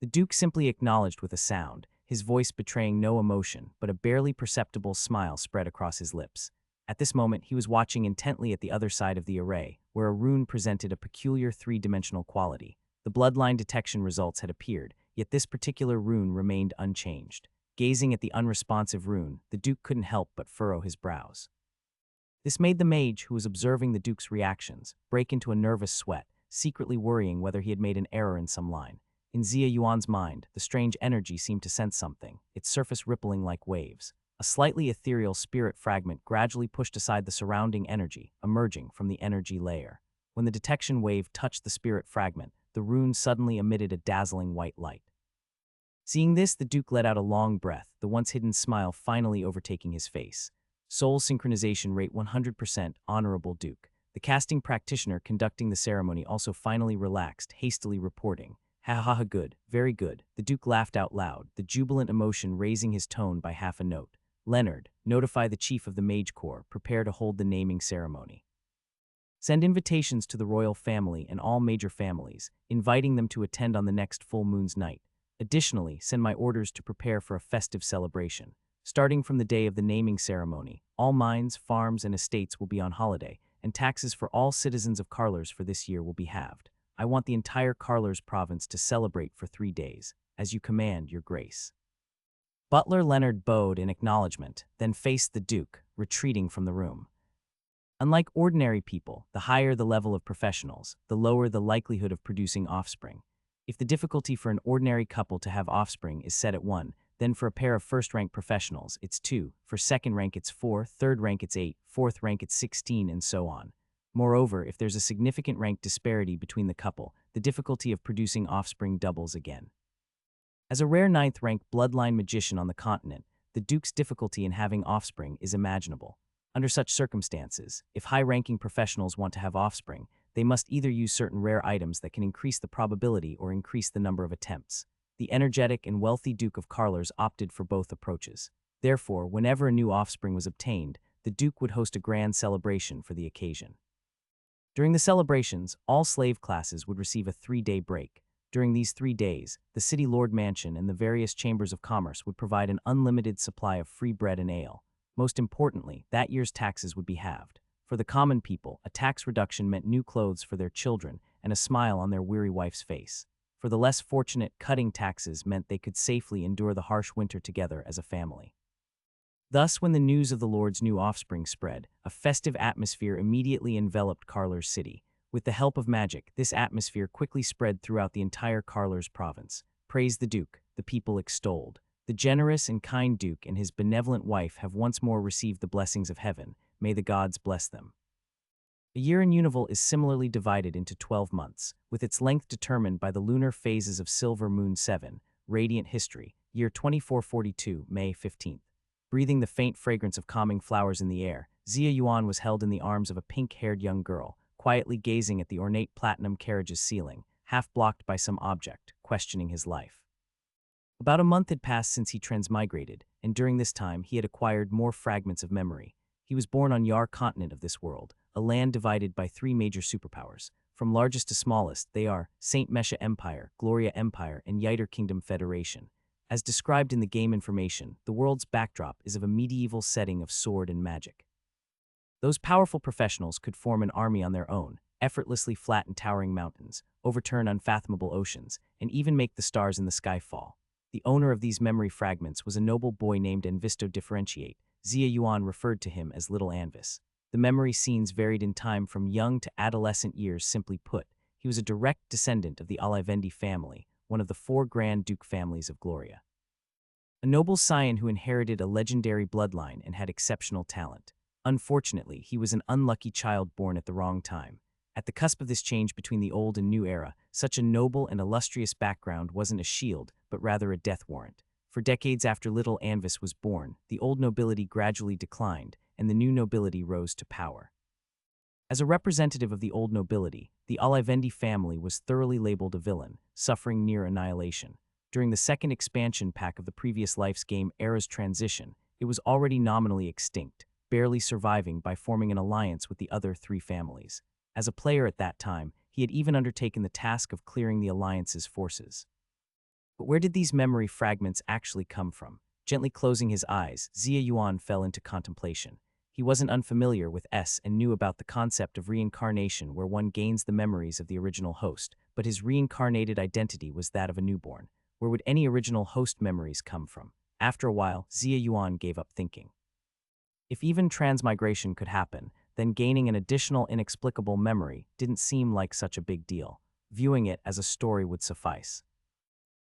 The Duke simply acknowledged with a sound, his voice betraying no emotion, but a barely perceptible smile spread across his lips. At this moment, he was watching intently at the other side of the array, where a rune presented a peculiar 3-dimensional quality. The bloodline detection results had appeared, yet this particular rune remained unchanged. Gazing at the unresponsive rune, the Duke couldn't help but furrow his brows. This made the mage, who was observing the Duke's reactions, break into a nervous sweat, secretly worrying whether he had made an error in some line. In Zia Yuan's mind, the strange energy seemed to sense something, its surface rippling like waves. A slightly ethereal spirit fragment gradually pushed aside the surrounding energy, emerging from the energy layer. When the detection wave touched the spirit fragment, the rune suddenly emitted a dazzling white light. Seeing this, the Duke let out a long breath, the once hidden smile finally overtaking his face. Soul synchronization rate 100%, Honorable Duke. The casting practitioner conducting the ceremony also finally relaxed, hastily reporting, "Ha ha ha, good, very good." The Duke laughed out loud, the jubilant emotion raising his tone by half a note. "Leonard, notify the chief of the Mage Corps, prepare to hold the naming ceremony. Send invitations to the royal family and all major families, inviting them to attend on the next full moon's night. Additionally, send my orders to prepare for a festive celebration. Starting from the day of the naming ceremony, all mines, farms, and estates will be on holiday, and taxes for all citizens of Carlers for this year will be halved. I want the entire Carlers province to celebrate for 3 days, as you command, Your Grace." Butler Leonard bowed in acknowledgement, then faced the Duke, retreating from the room. Unlike ordinary people, the higher the level of professionals, the lower the likelihood of producing offspring. If the difficulty for an ordinary couple to have offspring is set at 1, then for a pair of first-rank professionals, it's 2, for second rank it's 4, third rank it's 8, fourth rank it's 16, and so on. Moreover, if there's a significant rank disparity between the couple, the difficulty of producing offspring doubles again. As a rare 9th-rank bloodline magician on the continent, the Duke's difficulty in having offspring is imaginable. Under such circumstances, if high-ranking professionals want to have offspring, they must either use certain rare items that can increase the probability or increase the number of attempts. The energetic and wealthy Duke of Carlers opted for both approaches. Therefore, whenever a new offspring was obtained, the Duke would host a grand celebration for the occasion. During the celebrations, all slave classes would receive a 3-day break. During these 3 days, the city lord mansion and the various chambers of commerce would provide an unlimited supply of free bread and ale. Most importantly, that year's taxes would be halved. For the common people, a tax reduction meant new clothes for their children and a smile on their weary wife's face. For the less fortunate, cutting taxes meant they could safely endure the harsh winter together as a family. Thus, when the news of the Lord's new offspring spread, a festive atmosphere immediately enveloped Carler's city. With the help of magic, this atmosphere quickly spread throughout the entire Carler's province. Praise the Duke, the people extolled. The generous and kind Duke and his benevolent wife have once more received the blessings of heaven. May the gods bless them. A year in Unival is similarly divided into 12 months, with its length determined by the lunar phases of Silver Moon 7, Radiant History, year 2442, May 15th. Breathing the faint fragrance of calming flowers in the air, Xia Yuan was held in the arms of a pink-haired young girl, quietly gazing at the ornate platinum carriage's ceiling, half blocked by some object, questioning his life. About a month had passed since he transmigrated, and during this time he had acquired more fragments of memory. He was born on Yar continent of this world, a land divided by 3 major superpowers. From largest to smallest, they are Saint Mesha Empire, Gloria Empire, and Yiter Kingdom Federation. As described in the game information, the world's backdrop is of a medieval setting of sword and magic. Those powerful professionals could form an army on their own, effortlessly flatten towering mountains, overturn unfathomable oceans, and even make the stars in the sky fall. The owner of these memory fragments was a noble boy named Anvisto Differentiate. Xia Yuan referred to him as Little Anvis. The memory scenes varied in time from young to adolescent years. Simply put, he was a direct descendant of the Alivendi family, one of the 4 Grand Duke families of Gloria. A noble scion who inherited a legendary bloodline and had exceptional talent. Unfortunately, he was an unlucky child born at the wrong time. At the cusp of this change between the old and new era, such a noble and illustrious background wasn't a shield, but rather a death warrant. For decades after little Anvis was born, the old nobility gradually declined, and the new nobility rose to power. As a representative of the old nobility, the Alivendi family was thoroughly labeled a villain, suffering near annihilation. During the second expansion pack of the previous life's game Era's Transition, it was already nominally extinct, barely surviving by forming an alliance with the other 3 families. As a player at that time, he had even undertaken the task of clearing the alliance's forces. But where did these memory fragments actually come from? Gently closing his eyes, Xia Yuan fell into contemplation. He wasn't unfamiliar with S and knew about the concept of reincarnation, where one gains the memories of the original host, but his reincarnated identity was that of a newborn. Where would any original host memories come from? After a while, Xia Yuan gave up thinking. If even transmigration could happen, then gaining an additional inexplicable memory didn't seem like such a big deal. Viewing it as a story would suffice.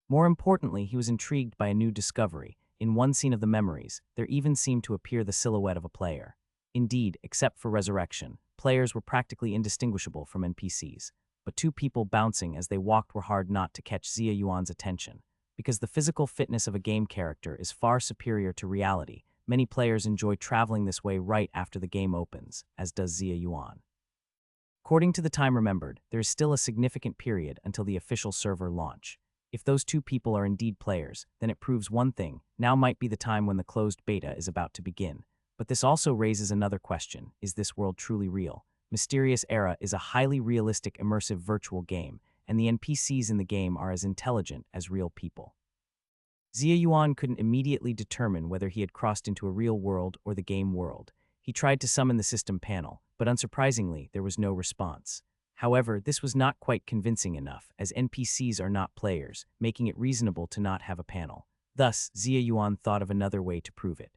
More importantly, he was intrigued by a new discovery. In one scene of the memories, there even seemed to appear the silhouette of a player. Indeed, except for resurrection, players were practically indistinguishable from NPCs. But 2 people bouncing as they walked were hard not to catch Xia Yuan's attention. Because the physical fitness of a game character is far superior to reality, many players enjoy traveling this way right after the game opens, as does Xia Yuan. According to the time remembered, there is still a significant period until the official server launch. If those 2 people are indeed players, then it proves one thing: now might be the time when the closed beta is about to begin. But this also raises another question: is this world truly real? Mysterious Era is a highly realistic immersive virtual game, and the NPCs in the game are as intelligent as real people. Xia Yuan couldn't immediately determine whether he had crossed into a real world or the game world. He tried to summon the system panel, but unsurprisingly, there was no response. However, this was not quite convincing enough, as NPCs are not players, making it reasonable to not have a panel. Thus, Xia Yuan thought of another way to prove it.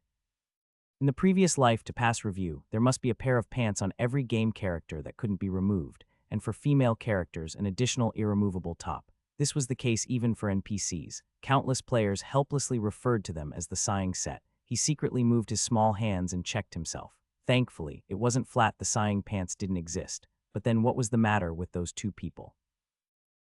In the previous life to pass review, there must be a pair of pants on every game character that couldn't be removed, and for female characters, an additional irremovable top. This was the case even for NPCs. Countless players helplessly referred to them as the sighing set. He secretly moved his small hands and checked himself. Thankfully, it wasn't flat. The sighing pants didn't exist. But then what was the matter with those 2 people?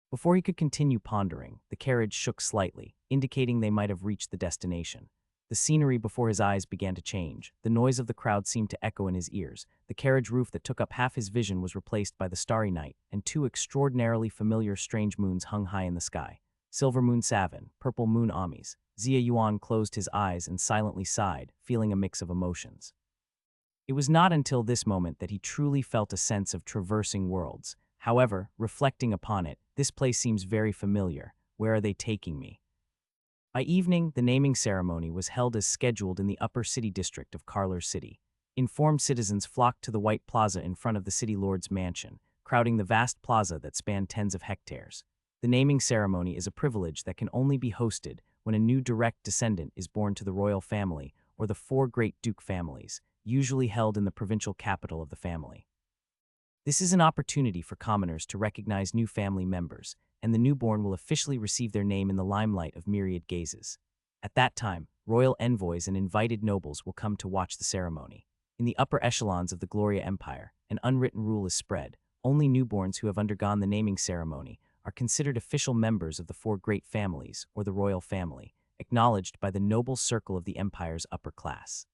Before he could continue pondering, the carriage shook slightly, indicating they might have reached the destination. The scenery before his eyes began to change. The noise of the crowd seemed to echo in his ears. The carriage roof that took up half his vision was replaced by the starry night, and two extraordinarily familiar strange moons hung high in the sky. Silver Moon Savin, Purple Moon Amis. Xia Yuan closed his eyes and silently sighed, feeling a mix of emotions. It was not until this moment that he truly felt a sense of traversing worlds. However, reflecting upon it, this place seems very familiar. Where are they taking me? By evening, the naming ceremony was held as scheduled in the upper city district of Carler City. Informed citizens flocked to the white plaza in front of the city lord's mansion, crowding the vast plaza that spanned tens of hectares. The naming ceremony is a privilege that can only be hosted when a new direct descendant is born to the royal family or the four great duke families, usually held in the provincial capital of the family. This is an opportunity for commoners to recognize new family members, and the newborn will officially receive their name in the limelight of myriad gazes. At that time, royal envoys and invited nobles will come to watch the ceremony. In the upper echelons of the Gloria Empire, an unwritten rule is spread. Only newborns who have undergone the naming ceremony are considered official members of the four great families or the royal family, acknowledged by the noble circle of the empire's upper class.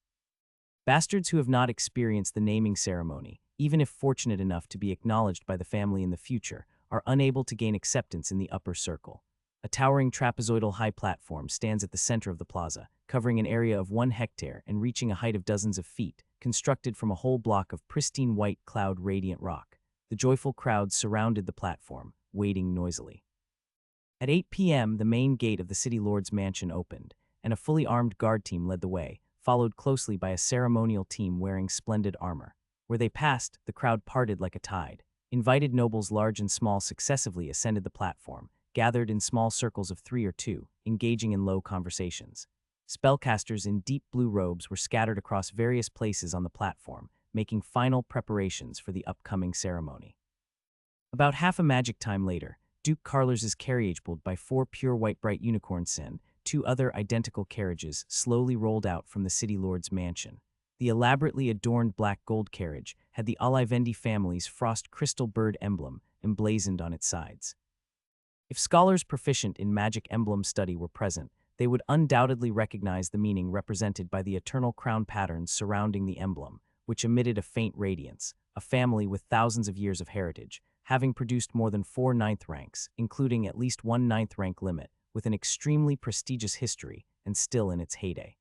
Bastards who have not experienced the naming ceremony, even if fortunate enough to be acknowledged by the family in the future, are unable to gain acceptance in the upper circle. A towering trapezoidal high platform stands at the center of the plaza, covering an area of 1 hectare and reaching a height of dozens of feet, constructed from a whole block of pristine white cloud radiant rock. The joyful crowd surrounded the platform, waiting noisily. At 8 p.m., the main gate of the city lord's mansion opened, and a fully armed guard team led the way, followed closely by a ceremonial team wearing splendid armor. Where they passed, the crowd parted like a tide. Invited nobles large and small successively ascended the platform, gathered in small circles of 3 or 2, engaging in low conversations. Spellcasters in deep blue robes were scattered across various places on the platform, making final preparations for the upcoming ceremony. About half a magic time later, Duke Carler's carriage pulled by 4 pure white bright unicorns and 2 other identical carriages slowly rolled out from the city lord's mansion. The elaborately adorned black gold carriage had the Alivendi family's frost crystal bird emblem emblazoned on its sides. If scholars proficient in magic emblem study were present, they would undoubtedly recognize the meaning represented by the eternal crown patterns surrounding the emblem, which emitted a faint radiance. A family with thousands of years of heritage, having produced more than 4 ninth ranks, including at least 1 ninth rank limit, with an extremely prestigious history and still in its heyday.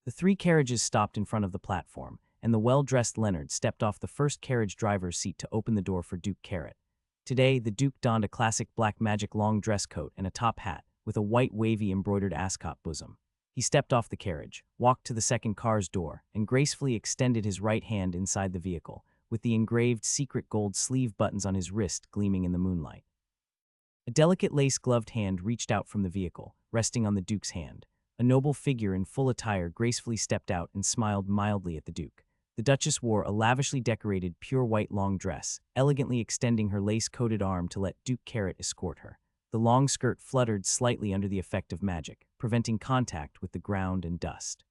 The 3 carriages stopped in front of the platform, and the well-dressed Leonard stepped off the first carriage driver's seat to open the door for Duke Carrot. Today, the Duke donned a classic black magic long dress coat and a top hat, with a white wavy embroidered ascot bosom. He stepped off the carriage, walked to the second car's door, and gracefully extended his right hand inside the vehicle, with the engraved secret gold sleeve buttons on his wrist gleaming in the moonlight. A delicate lace-gloved hand reached out from the vehicle, resting on the Duke's hand. A noble figure in full attire gracefully stepped out and smiled mildly at the Duke. The Duchess wore a lavishly decorated pure white long dress, elegantly extending her lace-coated arm to let Duke Carrot escort her. The long skirt fluttered slightly under the effect of magic, preventing contact with the ground and dust.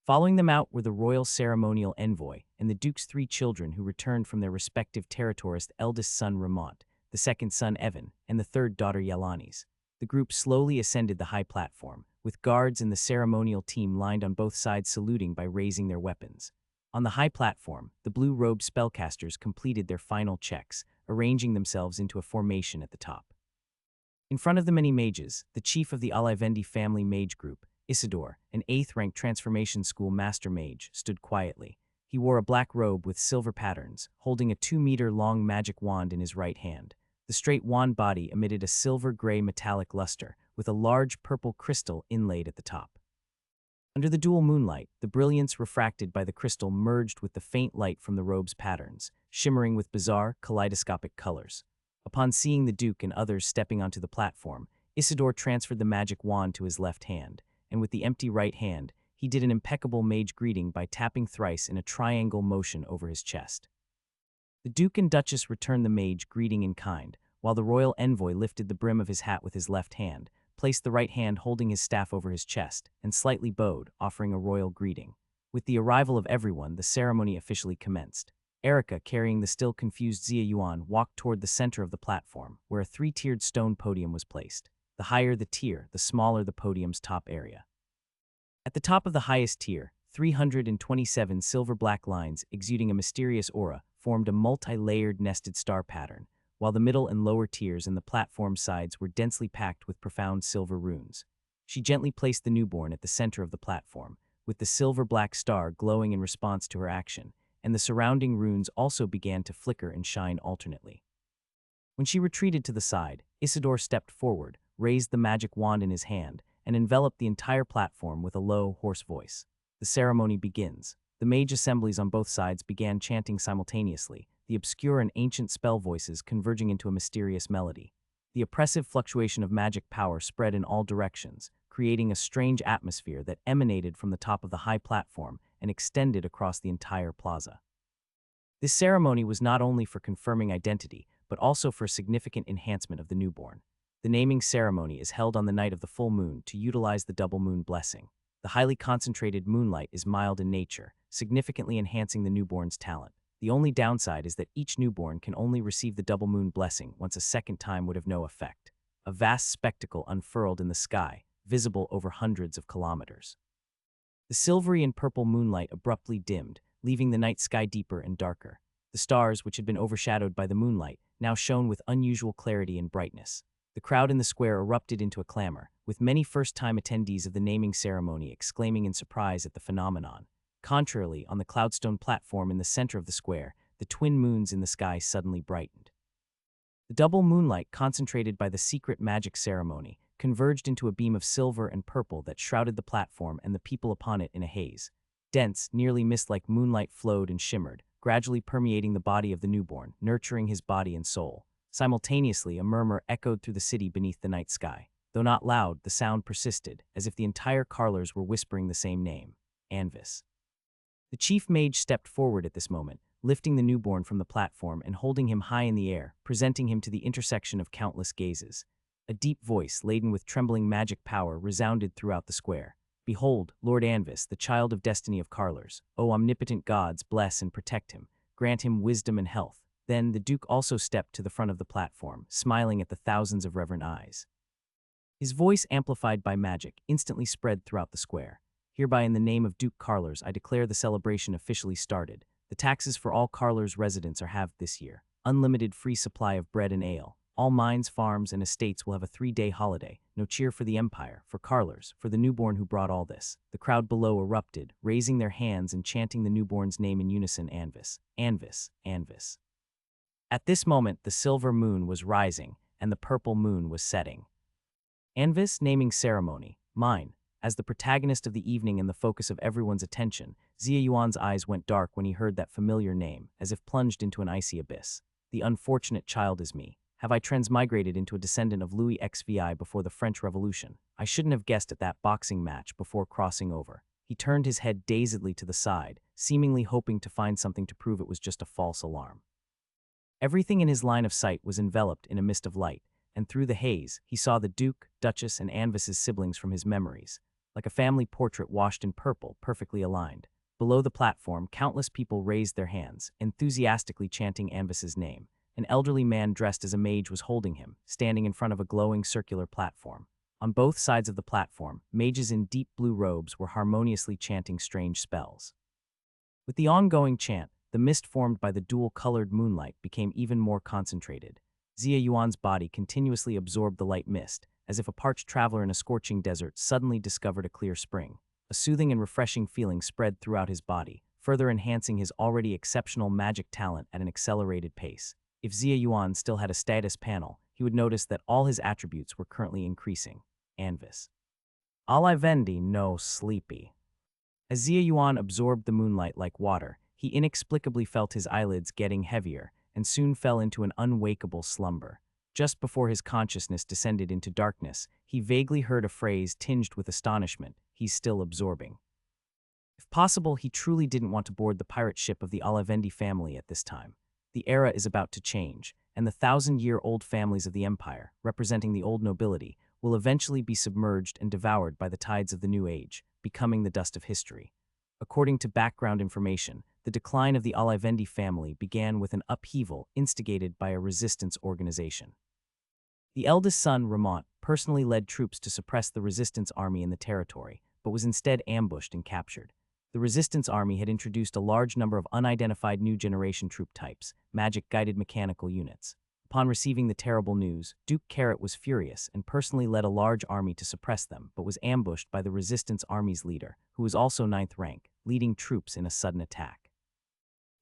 Following them out were the royal ceremonial envoy and the Duke's 3 children who returned from their respective territories: the eldest son Ramont, the second son Evan, and the third daughter Yelanis. The group slowly ascended the high platform, with guards and the ceremonial team lined on both sides saluting by raising their weapons. On the high platform, the blue-robed spellcasters completed their final checks, arranging themselves into a formation at the top. In front of the many mages, the chief of the Alivendi family mage group, Isidore, an 8th-rank transformation school master mage, stood quietly. He wore a black robe with silver patterns, holding a 2-meter-long magic wand in his right hand. The straight wand body emitted a silver-gray metallic luster, with a large purple crystal inlaid at the top. Under the dual moonlight, the brilliance refracted by the crystal merged with the faint light from the robe's patterns, shimmering with bizarre, kaleidoscopic colors. Upon seeing the Duke and others stepping onto the platform, Isidore transferred the magic wand to his left hand, and with the empty right hand, he did an impeccable mage greeting by tapping thrice in a triangle motion over his chest. The Duke and Duchess returned the mage greeting in kind, while the royal envoy lifted the brim of his hat with his left hand, placed the right hand holding his staff over his chest, and slightly bowed, offering a royal greeting. With the arrival of everyone, the ceremony officially commenced. Erica, carrying the still confused Xia Yuan, walked toward the center of the platform, where a 3-tiered stone podium was placed. The higher the tier, the smaller the podium's top area. At the top of the highest tier, 327 silver-black lines exuding a mysterious aura formed a multi-layered nested star pattern, while the middle and lower tiers and the platform sides were densely packed with profound silver runes. She gently placed the newborn at the center of the platform, with the silver-black star glowing in response to her action, and the surrounding runes also began to flicker and shine alternately. When she retreated to the side, Isidore stepped forward, raised the magic wand in his hand, and enveloped the entire platform with a low, hoarse voice. The ceremony begins. The mage assemblies on both sides began chanting simultaneously, the obscure and ancient spell voices converging into a mysterious melody. The oppressive fluctuation of magic power spread in all directions, creating a strange atmosphere that emanated from the top of the high platform and extended across the entire plaza. This ceremony was not only for confirming identity, but also for significant enhancement of the newborn. The naming ceremony is held on the night of the full moon to utilize the double moon blessing. The highly concentrated moonlight is mild in nature, significantly enhancing the newborn's talent. The only downside is that each newborn can only receive the double moon blessing once a second time would have no effect. A vast spectacle unfurled in the sky, visible over hundreds of kilometers. The silvery and purple moonlight abruptly dimmed, leaving the night sky deeper and darker. The stars, which had been overshadowed by the moonlight, now shone with unusual clarity and brightness. The crowd in the square erupted into a clamor, with many first-time attendees of the naming ceremony exclaiming in surprise at the phenomenon. Contrarily, on the cloudstone platform in the center of the square, the twin moons in the sky suddenly brightened. The double moonlight, concentrated by the secret magic ceremony, converged into a beam of silver and purple that shrouded the platform and the people upon it in a haze. Dense, nearly mist-like moonlight flowed and shimmered, gradually permeating the body of the newborn, nurturing his body and soul. Simultaneously, a murmur echoed through the city beneath the night sky. Though not loud, the sound persisted, as if the entire Carlers were whispering the same name, Anvis. The chief mage stepped forward at this moment, lifting the newborn from the platform and holding him high in the air, presenting him to the intersection of countless gazes. A deep voice, laden with trembling magic power, resounded throughout the square. "Behold, Lord Anvis, the child of destiny of Carlers. O omnipotent gods, bless and protect him. Grant him wisdom and health." Then the Duke also stepped to the front of the platform, smiling at the thousands of reverent eyes. His voice, amplified by magic, instantly spread throughout the square. "Hereby in the name of Duke Carlers, I declare the celebration officially started. The taxes for all Carlers residents are halved this year. Unlimited free supply of bread and ale. All mines, farms, and estates will have a 3-day holiday. No cheer for the Empire, for Carlers, for the newborn who brought all this." The crowd below erupted, raising their hands and chanting the newborn's name in unison: Anvis, Anvis, Anvis. At this moment, the silver moon was rising, and the purple moon was setting. Anvis naming ceremony, mine. As the protagonist of the evening and the focus of everyone's attention, Xia Yuan's eyes went dark when he heard that familiar name, as if plunged into an icy abyss. The unfortunate child is me. Have I transmigrated into a descendant of Louis XVI before the French Revolution? I shouldn't have guessed at that boxing match before crossing over. He turned his head dazedly to the side, seemingly hoping to find something to prove it was just a false alarm. Everything in his line of sight was enveloped in a mist of light, and through the haze, he saw the Duke, Duchess, and Anvis's siblings from his memories, like a family portrait washed in purple, perfectly aligned. Below the platform, countless people raised their hands, enthusiastically chanting Anvis's name. An elderly man dressed as a mage was holding him, standing in front of a glowing circular platform. On both sides of the platform, mages in deep blue robes were harmoniously chanting strange spells. With the ongoing chant, the mist formed by the dual-colored moonlight became even more concentrated. Xia Yuan's body continuously absorbed the light mist, as if a parched traveler in a scorching desert suddenly discovered a clear spring. A soothing and refreshing feeling spread throughout his body, further enhancing his already exceptional magic talent at an accelerated pace. If Xia Yuan still had a status panel, he would notice that all his attributes were currently increasing. Anvis. Alivendi no sleepy. As Xia Yuan absorbed the moonlight like water, he inexplicably felt his eyelids getting heavier and soon fell into an unwakeable slumber. Just before his consciousness descended into darkness, he vaguely heard a phrase tinged with astonishment: "He's still absorbing." If possible, he truly didn't want to board the pirate ship of the Alivendi family at this time. The era is about to change, and the 1,000-year-old families of the Empire, representing the old nobility, will eventually be submerged and devoured by the tides of the new age, becoming the dust of history. According to background information, the decline of the Alivendi family began with an upheaval instigated by a resistance organization. The eldest son, Ramont, personally led troops to suppress the resistance army in the territory, but was instead ambushed and captured. The resistance army had introduced a large number of unidentified new generation troop types, magic-guided mechanical units. Upon receiving the terrible news, Duke Carrot was furious and personally led a large army to suppress them, but was ambushed by the resistance army's leader, who was also 9th rank, leading troops in a sudden attack.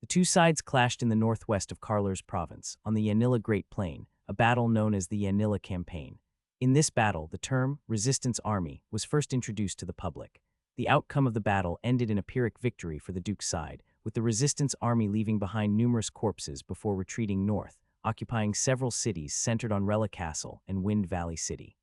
The two sides clashed in the northwest of Karlur's province, on the Yanilla Great Plain, a battle known as the Yanilla Campaign. In this battle, the term resistance army was first introduced to the public. The outcome of the battle ended in a Pyrrhic victory for the Duke's side, with the resistance army leaving behind numerous corpses before retreating north, occupying several cities centered on Rella Castle and Wind Valley City.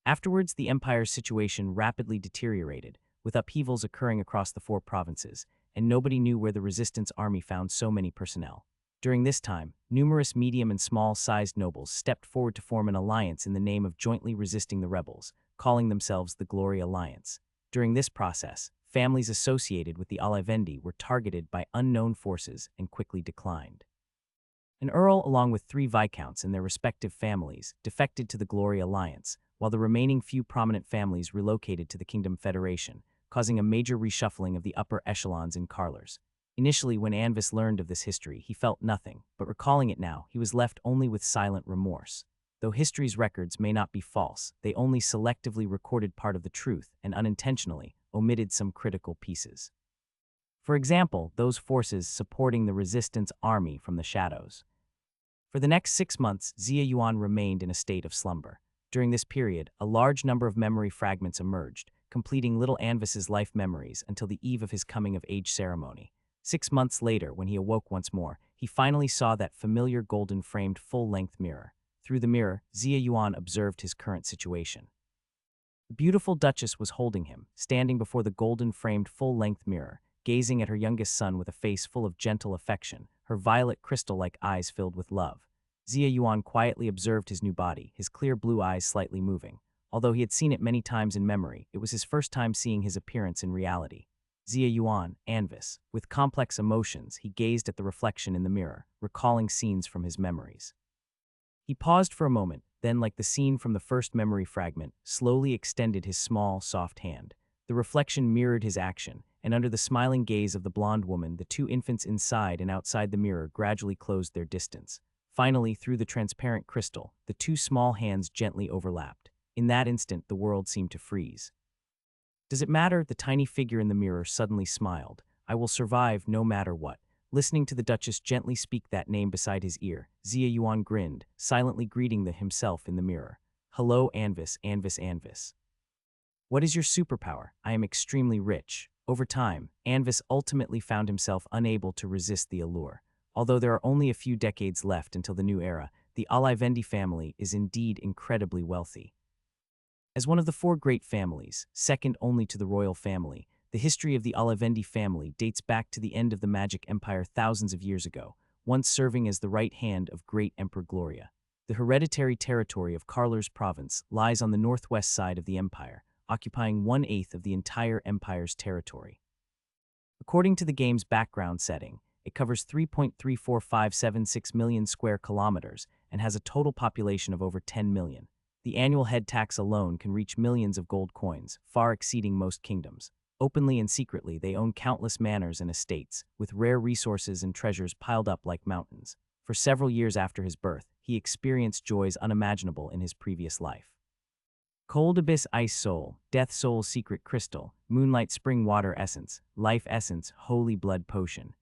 Afterwards, the Empire's situation rapidly deteriorated, with upheavals occurring across the 4 provinces, and nobody knew where the resistance army found so many personnel. During this time, numerous medium and small-sized nobles stepped forward to form an alliance in the name of jointly resisting the rebels, calling themselves the Glory Alliance. During this process, families associated with the Alivendi were targeted by unknown forces and quickly declined. An earl, along with 3 viscounts and their respective families, defected to the Glory Alliance, while the remaining few prominent families relocated to the Kingdom Federation, causing a major reshuffling of the upper echelons in Karlurs. Initially, when Anvis learned of this history, he felt nothing, but recalling it now, he was left only with silent remorse. Though history's records may not be false, they only selectively recorded part of the truth and unintentionally omitted some critical pieces. For example, those forces supporting the resistance army from the shadows. For the next 6 months, Xia Yuan remained in a state of slumber. During this period, a large number of memory fragments emerged, completing little Anvis's life memories until the eve of his coming-of-age ceremony. 6 months later, when he awoke once more, he finally saw that familiar golden-framed full-length mirror. Through the mirror, Xia Yuan observed his current situation. The beautiful Duchess was holding him, standing before the golden-framed full-length mirror, gazing at her youngest son with a face full of gentle affection, her violet crystal-like eyes filled with love. Xia Yuan quietly observed his new body, his clear blue eyes slightly moving. Although he had seen it many times in memory, it was his first time seeing his appearance in reality. Xia Yuan, Anvis, with complex emotions, he gazed at the reflection in the mirror, recalling scenes from his memories. He paused for a moment, then, like the scene from the first memory fragment, slowly extended his small, soft hand. The reflection mirrored his action, and under the smiling gaze of the blonde woman, the 2 infants inside and outside the mirror gradually closed their distance. Finally, through the transparent crystal, the 2 small hands gently overlapped. In that instant, the world seemed to freeze. "Does it matter?" The tiny figure in the mirror suddenly smiled. "I will survive no matter what." Listening to the Duchess gently speak that name beside his ear, Xia Yuan grinned, silently greeting himself in the mirror. "Hello, Anvis, Anvis, Anvis. What is your superpower?" "I am extremely rich." Over time, Anvis ultimately found himself unable to resist the allure. Although there are only a few decades left until the new era, the Alivendi family is indeed incredibly wealthy. As one of the 4 great families, second only to the royal family, the history of the Alivendi family dates back to the end of the Magic Empire thousands of years ago, once serving as the right hand of great Emperor Gloria. The hereditary territory of Karlur's province lies on the northwest side of the empire, occupying 1/8 of the entire empire's territory. According to the game's background setting, it covers 3.34576 million square kilometers and has a total population of over 10 million. The annual head tax alone can reach millions of gold coins, far exceeding most kingdoms. Openly and secretly, they own countless manors and estates, with rare resources and treasures piled up like mountains. For several years after his birth, he experienced joys unimaginable in his previous life. Cold Abyss Ice Soul, Death Soul Secret Crystal, Moonlight Spring Water Essence, Life Essence, Holy Blood Potion.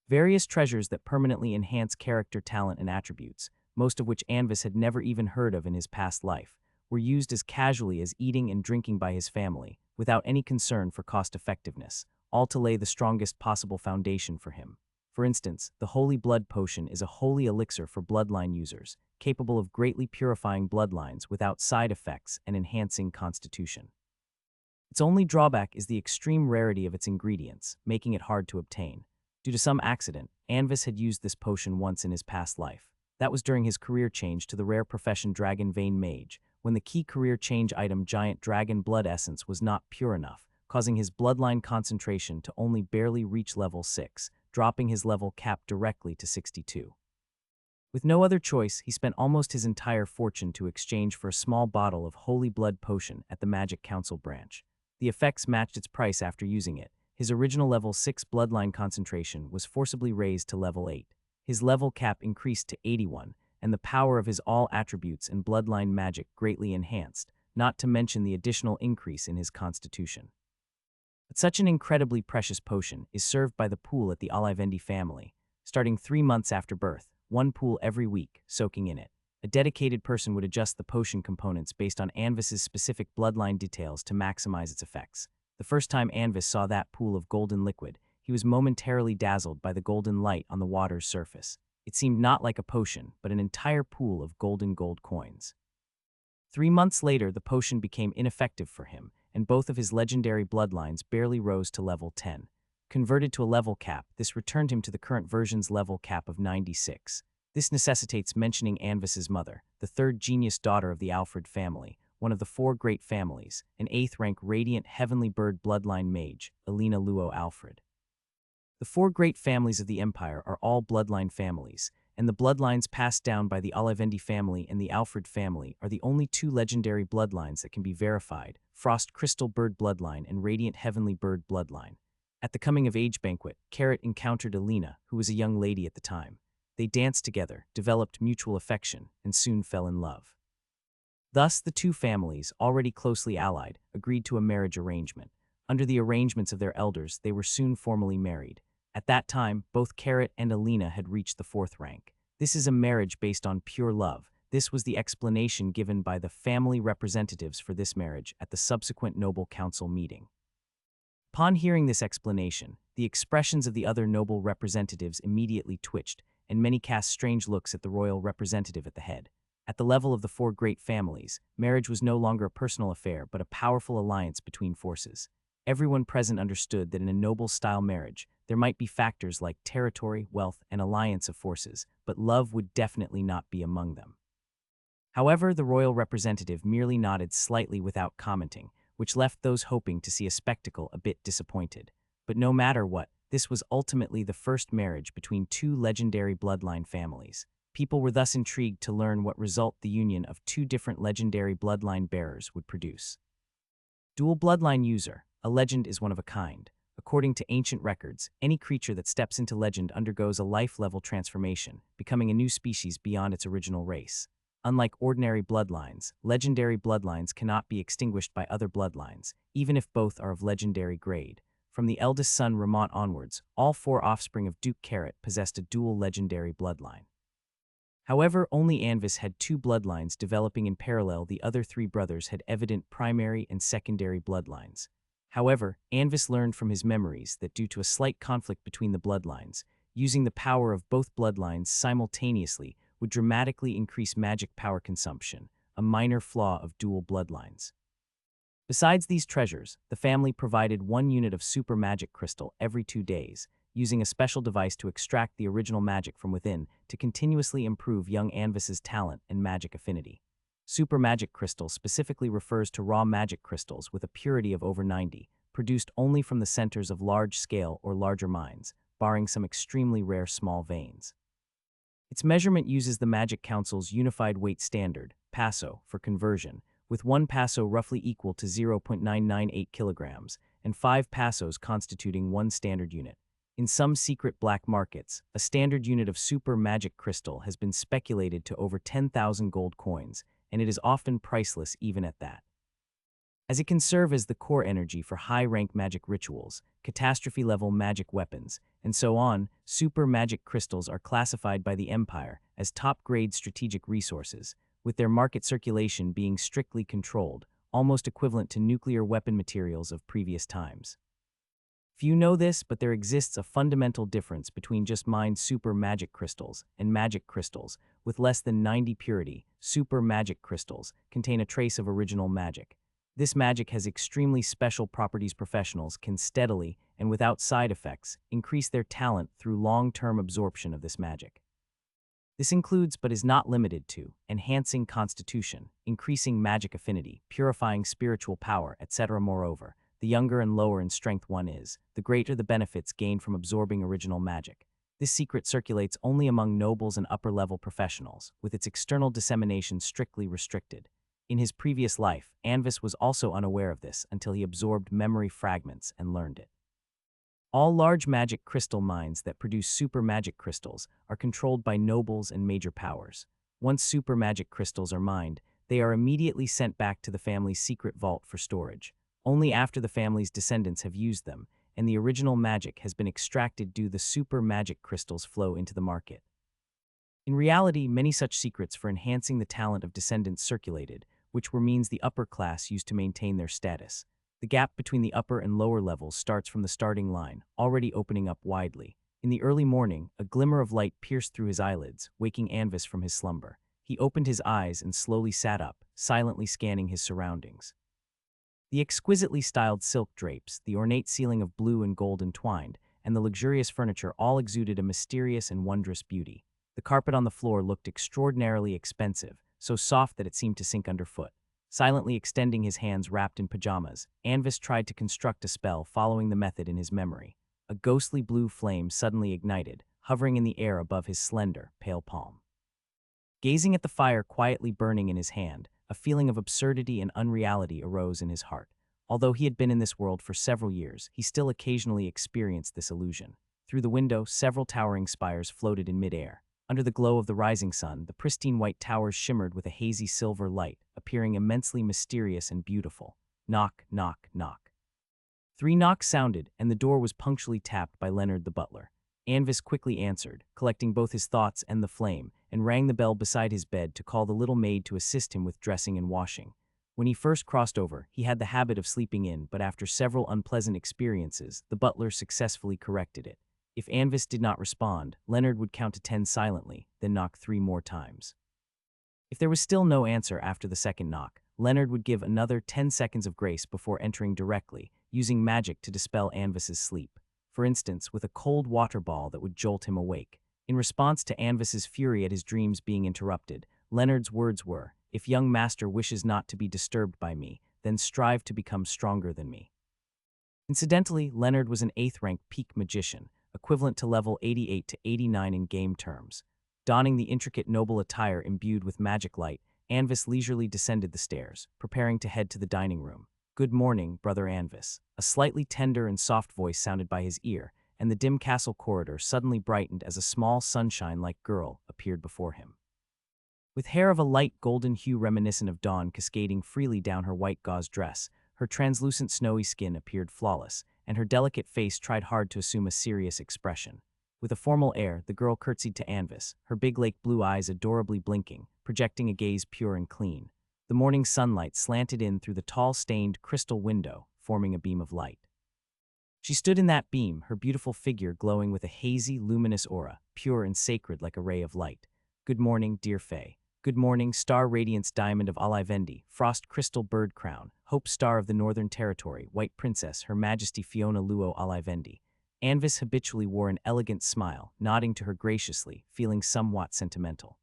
Various treasures that permanently enhance character, talent, and attributes, most of which Anvis had never even heard of in his past life, were used as casually as eating and drinking by his family, without any concern for cost-effectiveness, all to lay the strongest possible foundation for him. For instance, the Holy Blood Potion is a holy elixir for bloodline users, capable of greatly purifying bloodlines without side effects and enhancing constitution. Its only drawback is the extreme rarity of its ingredients, making it hard to obtain. Due to some accident, Anvis had used this potion once in his past life. That was during his career change to the rare profession Dragon Vein Mage, when the key career change item Giant Dragon Blood Essence was not pure enough, causing his bloodline concentration to only barely reach level 6, dropping his level cap directly to 62. With no other choice, he spent almost his entire fortune to exchange for a small bottle of Holy Blood Potion at the Magic Council branch. The effects matched its price after using it. His original level 6 bloodline concentration was forcibly raised to level 8. His level cap increased to 81, and the power of his all attributes and bloodline magic greatly enhanced, not to mention the additional increase in his constitution. But such an incredibly precious potion is served by the pool at the Olivendi family, starting 3 months after birth, one pool every week, soaking in it. A dedicated person would adjust the potion components based on Anvis's specific bloodline details to maximize its effects. The first time Anvis saw that pool of golden liquid, he was momentarily dazzled by the golden light on the water's surface. It seemed not like a potion, but an entire pool of golden gold coins. 3 months later, the potion became ineffective for him, and both of his legendary bloodlines barely rose to level 10. Converted to a level cap, this returned him to the current version's level cap of 96. This necessitates mentioning Anvis's mother, the third genius daughter of the Alfred family, one of the 4 great families, an 8th-rank radiant heavenly bird bloodline mage, Elena Luo Alfred. The 4 great families of the Empire are all bloodline families, and the bloodlines passed down by the Olivendi family and the Alfred family are the only 2 legendary bloodlines that can be verified, Frost Crystal Bird Bloodline and Radiant Heavenly Bird Bloodline. At the coming-of-age banquet, Carrot encountered Elena, who was a young lady at the time. They danced together, developed mutual affection, and soon fell in love. Thus, the 2 families, already closely allied, agreed to a marriage arrangement. Under the arrangements of their elders, they were soon formally married. At that time, both Carrot and Elena had reached the 4th rank. This is a marriage based on pure love. This was the explanation given by the family representatives for this marriage at the subsequent Noble Council meeting. Upon hearing this explanation, the expressions of the other noble representatives immediately twitched, and many cast strange looks at the royal representative at the head. At the level of the 4 great families, marriage was no longer a personal affair but a powerful alliance between forces. Everyone present understood that in a noble-style marriage, there might be factors like territory, wealth, and alliance of forces, but love would definitely not be among them. However, the royal representative merely nodded slightly without commenting, which left those hoping to see a spectacle a bit disappointed. But no matter what, this was ultimately the first marriage between 2 legendary bloodline families. People were thus intrigued to learn what result the union of 2 different legendary bloodline bearers would produce. Dual bloodline user. A legend is one of a kind. According to ancient records, any creature that steps into legend undergoes a life-level transformation, becoming a new species beyond its original race. Unlike ordinary bloodlines, legendary bloodlines cannot be extinguished by other bloodlines, even if both are of legendary grade. From the eldest son Ramont onwards, all 4 offspring of Duke Carrot possessed a dual legendary bloodline. However, only Anvis had 2 bloodlines developing in parallel. The other 3 brothers had evident primary and secondary bloodlines. However, Anvis learned from his memories that due to a slight conflict between the bloodlines, using the power of both bloodlines simultaneously would dramatically increase magic power consumption, a minor flaw of dual bloodlines. Besides these treasures, the family provided 1 unit of super magic crystal every 2 days, using a special device to extract the original magic from within to continuously improve young Anvis's talent and magic affinity. Super magic crystal specifically refers to raw magic crystals with a purity of over 90, produced only from the centers of large-scale or larger mines, barring some extremely rare small veins. Its measurement uses the Magic Council's Unified Weight Standard, PASO, for conversion, with 1 PASO roughly equal to 0.998 kilograms, and 5 PASOs constituting 1 standard unit. In some secret black markets, a standard unit of super magic crystal has been speculated to over 10,000 gold coins, and it is often priceless even at that. As it can serve as the core energy for high-rank magic rituals, catastrophe-level magic weapons, and so on, super magic crystals are classified by the Empire as top-grade strategic resources, with their market circulation being strictly controlled, almost equivalent to nuclear weapon materials of previous times. Few know this, but there exists a fundamental difference between just mined super magic crystals and magic crystals. With less than 90 purity, super magic crystals contain a trace of original magic. This magic has extremely special properties. Professionals can steadily, and without side effects, increase their talent through long-term absorption of this magic. This includes, but is not limited to, enhancing constitution, increasing magic affinity, purifying spiritual power, etc. Moreover, the younger and lower in strength one is, the greater the benefits gained from absorbing original magic. This secret circulates only among nobles and upper-level professionals, with its external dissemination strictly restricted. In his previous life, Anvis was also unaware of this until he absorbed memory fragments and learned it. All large magic crystal mines that produce super magic crystals are controlled by nobles and major powers. Once super magic crystals are mined, they are immediately sent back to the family's secret vault for storage. Only after the family's descendants have used them, and the original magic has been extracted, do the super magic crystals flow into the market. In reality, many such secrets for enhancing the talent of descendants circulated, which were means the upper class used to maintain their status. The gap between the upper and lower levels starts from the starting line, already opening up widely. In the early morning, a glimmer of light pierced through his eyelids, waking Anvis from his slumber. He opened his eyes and slowly sat up, silently scanning his surroundings. The exquisitely styled silk drapes, the ornate ceiling of blue and gold entwined, and the luxurious furniture all exuded a mysterious and wondrous beauty. The carpet on the floor looked extraordinarily expensive, so soft that it seemed to sink underfoot. Silently extending his hands wrapped in pajamas, Anvis tried to construct a spell following the method in his memory. A ghostly blue flame suddenly ignited, hovering in the air above his slender, pale palm. Gazing at the fire quietly burning in his hand, a feeling of absurdity and unreality arose in his heart. Although he had been in this world for several years, he still occasionally experienced this illusion. Through the window, several towering spires floated in midair. Under the glow of the rising sun, the pristine white towers shimmered with a hazy silver light, appearing immensely mysterious and beautiful. Knock, knock, knock. 3 knocks sounded, and the door was punctually tapped by Leonard the butler. Anvis quickly answered, collecting both his thoughts and the flame, and rang the bell beside his bed to call the little maid to assist him with dressing and washing. When he first crossed over, he had the habit of sleeping in, but after several unpleasant experiences, the butler successfully corrected it. If Anvis did not respond, Leonard would count to 10 silently, then knock 3 more times. If there was still no answer after the second knock, Leonard would give another 10 seconds of grace before entering directly, using magic to dispel Anvis's sleep. For instance, with a cold water ball that would jolt him awake. In response to Anvis's fury at his dreams being interrupted, Leonard's words were, "If young master wishes not to be disturbed by me, then strive to become stronger than me." Incidentally, Leonard was an 8th-ranked peak magician, equivalent to level 88 to 89 in game terms. Donning the intricate noble attire imbued with magic light, Anvis leisurely descended the stairs, preparing to head to the dining room. "Good morning, brother Anvis." A slightly tender and soft voice sounded by his ear, and the dim castle corridor suddenly brightened as a small sunshine-like girl appeared before him. With hair of a light golden hue reminiscent of dawn cascading freely down her white gauze dress, her translucent snowy skin appeared flawless, and her delicate face tried hard to assume a serious expression. With a formal air, the girl curtsied to Anvis, her big lake blue eyes adorably blinking, projecting a gaze pure and clean. The morning sunlight slanted in through the tall stained crystal window, forming a beam of light. She stood in that beam, her beautiful figure glowing with a hazy, luminous aura, pure and sacred like a ray of light. "Good morning, dear Fae." "Good morning, Star Radiance Diamond of Alivendi, Frost Crystal Bird Crown, Hope Star of the Northern Territory, White Princess, Her Majesty Fiona Luo Alivendi." Anvis habitually wore an elegant smile, nodding to her graciously, feeling somewhat sentimental.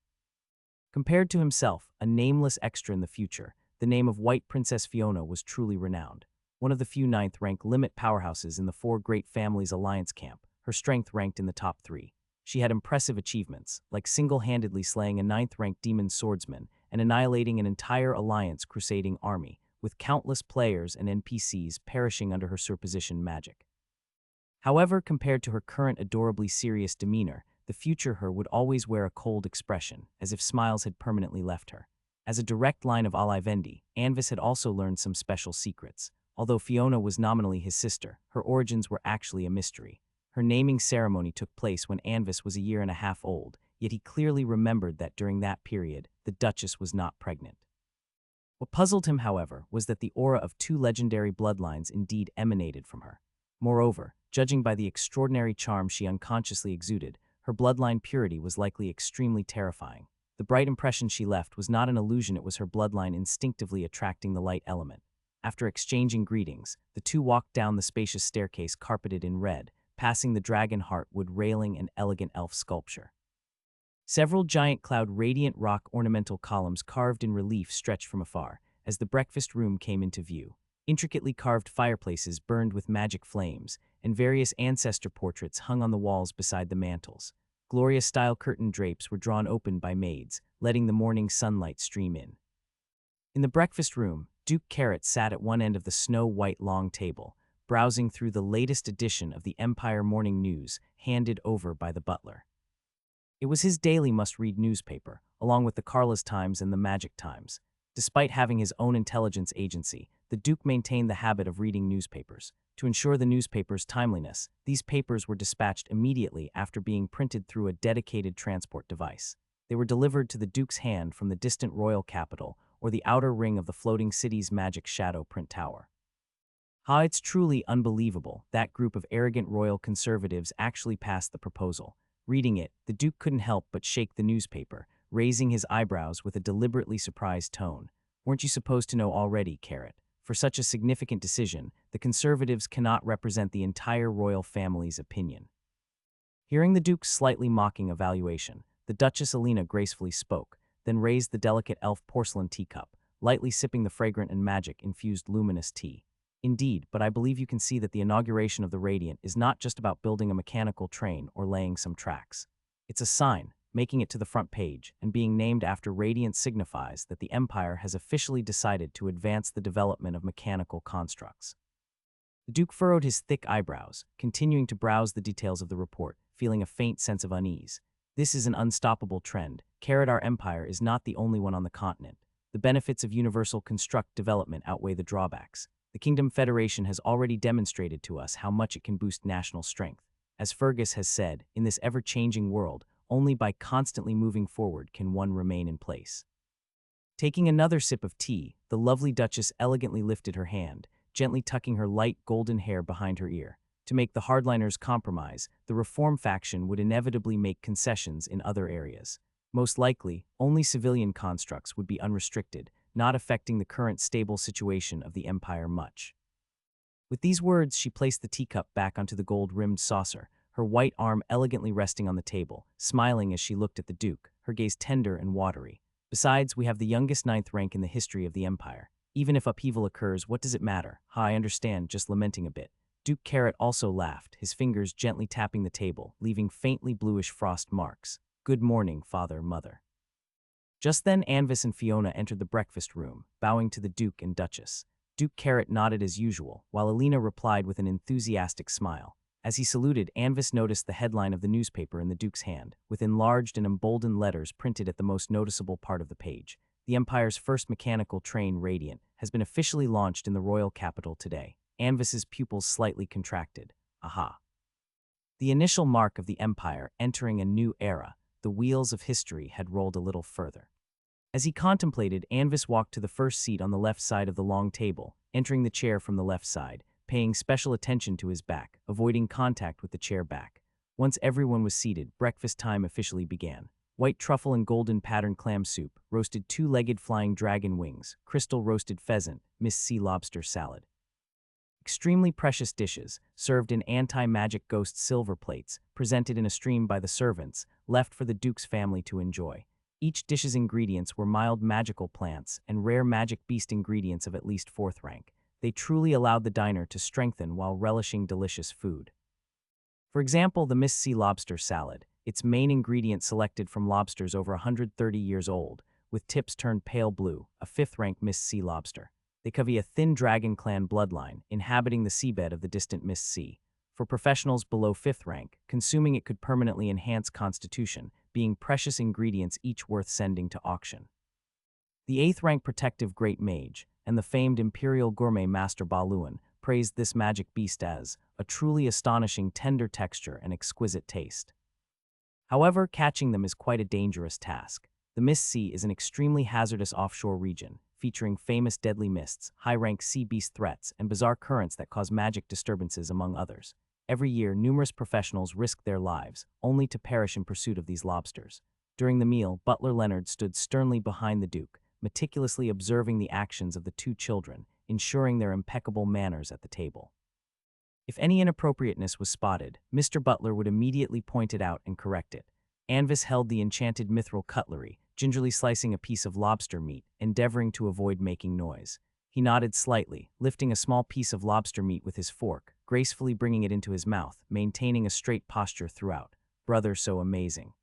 Compared to himself, a nameless extra in the future, the name of White Princess Fiona was truly renowned. One of the few 9th-rank limit powerhouses in the 4 Great Families Alliance camp, her strength ranked in the top 3. She had impressive achievements, like single-handedly slaying a 9th-ranked demon swordsman and annihilating an entire Alliance crusading army, with countless players and NPCs perishing under her superposition magic. However, compared to her current adorably serious demeanor, the future her would always wear a cold expression, as if smiles had permanently left her. As a direct line of Alivendi, Anvis had also learned some special secrets. Although Fiona was nominally his sister, her origins were actually a mystery. Her naming ceremony took place when Anvis was a year and a half old, yet he clearly remembered that during that period, the Duchess was not pregnant. What puzzled him, however, was that the aura of 2 legendary bloodlines indeed emanated from her. Moreover, judging by the extraordinary charm she unconsciously exuded, her bloodline purity was likely extremely terrifying. The bright impression she left was not an illusion, it was her bloodline instinctively attracting the light element. After exchanging greetings, the two walked down the spacious staircase carpeted in red, passing the dragon heartwood railing and elegant elf sculpture. Several giant cloud radiant rock ornamental columns carved in relief stretched from afar, as the breakfast room came into view. Intricately carved fireplaces burned with magic flames, and various ancestor portraits hung on the walls beside the mantels. Gloria-style curtain drapes were drawn open by maids, letting the morning sunlight stream in. In the breakfast room, Duke Carrot sat at one end of the snow-white long table, browsing through the latest edition of the Empire Morning News handed over by the butler. It was his daily must-read newspaper, along with the Carla's Times and the Magic Times. Despite having his own intelligence agency, the Duke maintained the habit of reading newspapers. To ensure the newspaper's timeliness, these papers were dispatched immediately after being printed through a dedicated transport device. They were delivered to the Duke's hand from the distant royal capital or the outer ring of the floating city's magic shadow print tower. It's truly unbelievable that group of arrogant royal conservatives actually passed the proposal. Reading it, the Duke couldn't help but shake the newspaper, raising his eyebrows with a deliberately surprised tone. Weren't you supposed to know already, Carrot? For such a significant decision, the conservatives cannot represent the entire royal family's opinion. Hearing the Duke's slightly mocking evaluation, the Duchess Alina gracefully spoke, then raised the delicate elf porcelain teacup, lightly sipping the fragrant and magic-infused luminous tea. Indeed, but I believe you can see that the inauguration of the Radiant is not just about building a mechanical train or laying some tracks. It's a sign, making it to the front page, and being named after Radiant signifies that the Empire has officially decided to advance the development of mechanical constructs. The Duke furrowed his thick eyebrows, continuing to browse the details of the report, feeling a faint sense of unease. This is an unstoppable trend. Our empire is not the only one on the continent. The benefits of universal construct development outweigh the drawbacks. The Kingdom Federation has already demonstrated to us how much it can boost national strength. As Fergus has said, in this ever-changing world, only by constantly moving forward can one remain in place. Taking another sip of tea, the lovely Duchess elegantly lifted her hand, gently tucking her light golden hair behind her ear. To make the hardliners compromise, the Reform faction would inevitably make concessions in other areas. Most likely, only civilian constructs would be unrestricted, not affecting the current stable situation of the Empire much. With these words, she placed the teacup back onto the gold-rimmed saucer, her white arm elegantly resting on the table, smiling as she looked at the Duke, her gaze tender and watery. Besides, we have the youngest 9th rank in the history of the Empire. Even if upheaval occurs, what does it matter? I understand, just lamenting a bit. Duke Carrot also laughed, his fingers gently tapping the table, leaving faintly bluish frost marks. Good morning, Father, Mother. Just then Anvis and Fiona entered the breakfast room, bowing to the Duke and Duchess. Duke Carrot nodded as usual, while Alina replied with an enthusiastic smile. As he saluted, Anvis noticed the headline of the newspaper in the Duke's hand, with enlarged and emboldened letters printed at the most noticeable part of the page. The Empire's first mechanical train, Radiant, has been officially launched in the royal capital today. Anvis's pupils slightly contracted. Aha. The initial mark of the Empire entering a new era, the wheels of history had rolled a little further. As he contemplated, Anvis walked to the first seat on the left side of the long table, entering the chair from the left side, paying special attention to his back, avoiding contact with the chair back. Once everyone was seated, breakfast time officially began. White truffle and golden patterned clam soup, roasted two-legged flying dragon wings, crystal roasted pheasant, missed sea lobster salad. Extremely precious dishes, served in anti-magic ghost silver plates, presented in a stream by the servants, left for the Duke's family to enjoy. Each dish's ingredients were mild magical plants and rare magic beast ingredients of at least 4th rank. They truly allowed the diner to strengthen while relishing delicious food. For example, the Miss Sea Lobster Salad, its main ingredient selected from lobsters over 130 years old, with tips turned pale blue, a 5th rank Miss Sea Lobster. They cover a thin dragon clan bloodline, inhabiting the seabed of the distant Mist Sea. For professionals below 5th rank, consuming it could permanently enhance constitution, being precious ingredients each worth sending to auction. The 8th rank protective Great Mage, and the famed Imperial Gourmet Master Baluan, praised this magic beast as a truly astonishing tender texture and exquisite taste. However, catching them is quite a dangerous task. The Mist Sea is an extremely hazardous offshore region, featuring famous deadly mists, high-rank sea beast threats, and bizarre currents that cause magic disturbances, among others. Every year, numerous professionals risk their lives, only to perish in pursuit of these lobsters. During the meal, Butler Leonard stood sternly behind the Duke, meticulously observing the actions of the two children, ensuring their impeccable manners at the table. If any inappropriateness was spotted, Mr. Butler would immediately point it out and correct it. Anvis held the enchanted mithril cutlery, gingerly slicing a piece of lobster meat, endeavoring to avoid making noise. He nodded slightly, lifting a small piece of lobster meat with his fork, gracefully bringing it into his mouth, maintaining a straight posture throughout. Brother, so amazing.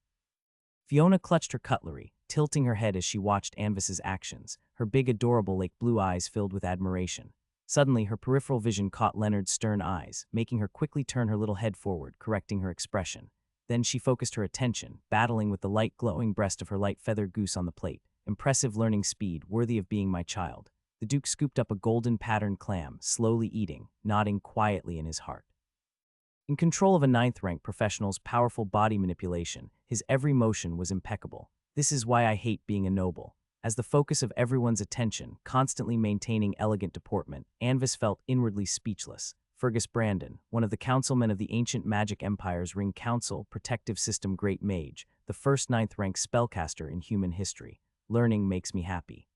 Fiona clutched her cutlery, tilting her head as she watched Anvis's actions, her big adorable lake blue eyes filled with admiration. Suddenly, her peripheral vision caught Leonard's stern eyes, making her quickly turn her little head forward, correcting her expression. Then she focused her attention, battling with the light glowing breast of her light feather goose on the plate. Impressive learning speed, worthy of being my child. The Duke scooped up a golden patterned clam, slowly eating, nodding quietly in his heart. In control of a ninth-rank professional's powerful body manipulation, his every motion was impeccable. This is why I hate being a noble. As the focus of everyone's attention, constantly maintaining elegant deportment, Anvis felt inwardly speechless. Fergus Brandon, one of the councilmen of the ancient magic empire's Ring Council Protective System Great Mage, the first ninth-rank spellcaster in human history. Learning makes me happy.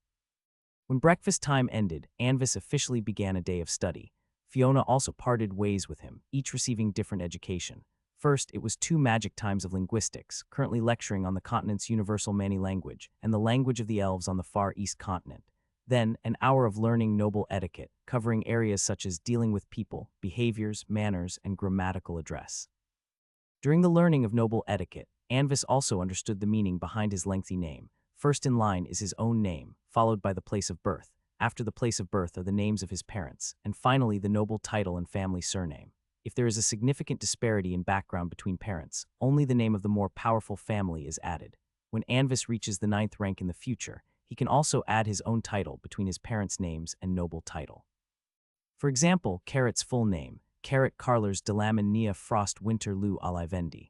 When breakfast time ended, Anvis officially began a day of study. Fiona also parted ways with him, each receiving different education. First, it was 2 magic times of linguistics, currently lecturing on the continent's universal Mani language and the language of the elves on the far east continent. Then, an hour of learning noble etiquette, covering areas such as dealing with people, behaviors, manners, and grammatical address. During the learning of noble etiquette, Anvis also understood the meaning behind his lengthy name. First in line is his own name, followed by the place of birth. After the place of birth are the names of his parents, and finally the noble title and family surname. If there is a significant disparity in background between parents, only the name of the more powerful family is added. When Anvis reaches the 9th rank in the future, he can also add his own title between his parents' names and noble title. For example, Carrot's full name, Carrot Carlers Delamin Nia Frost Winter Lu Alivendi.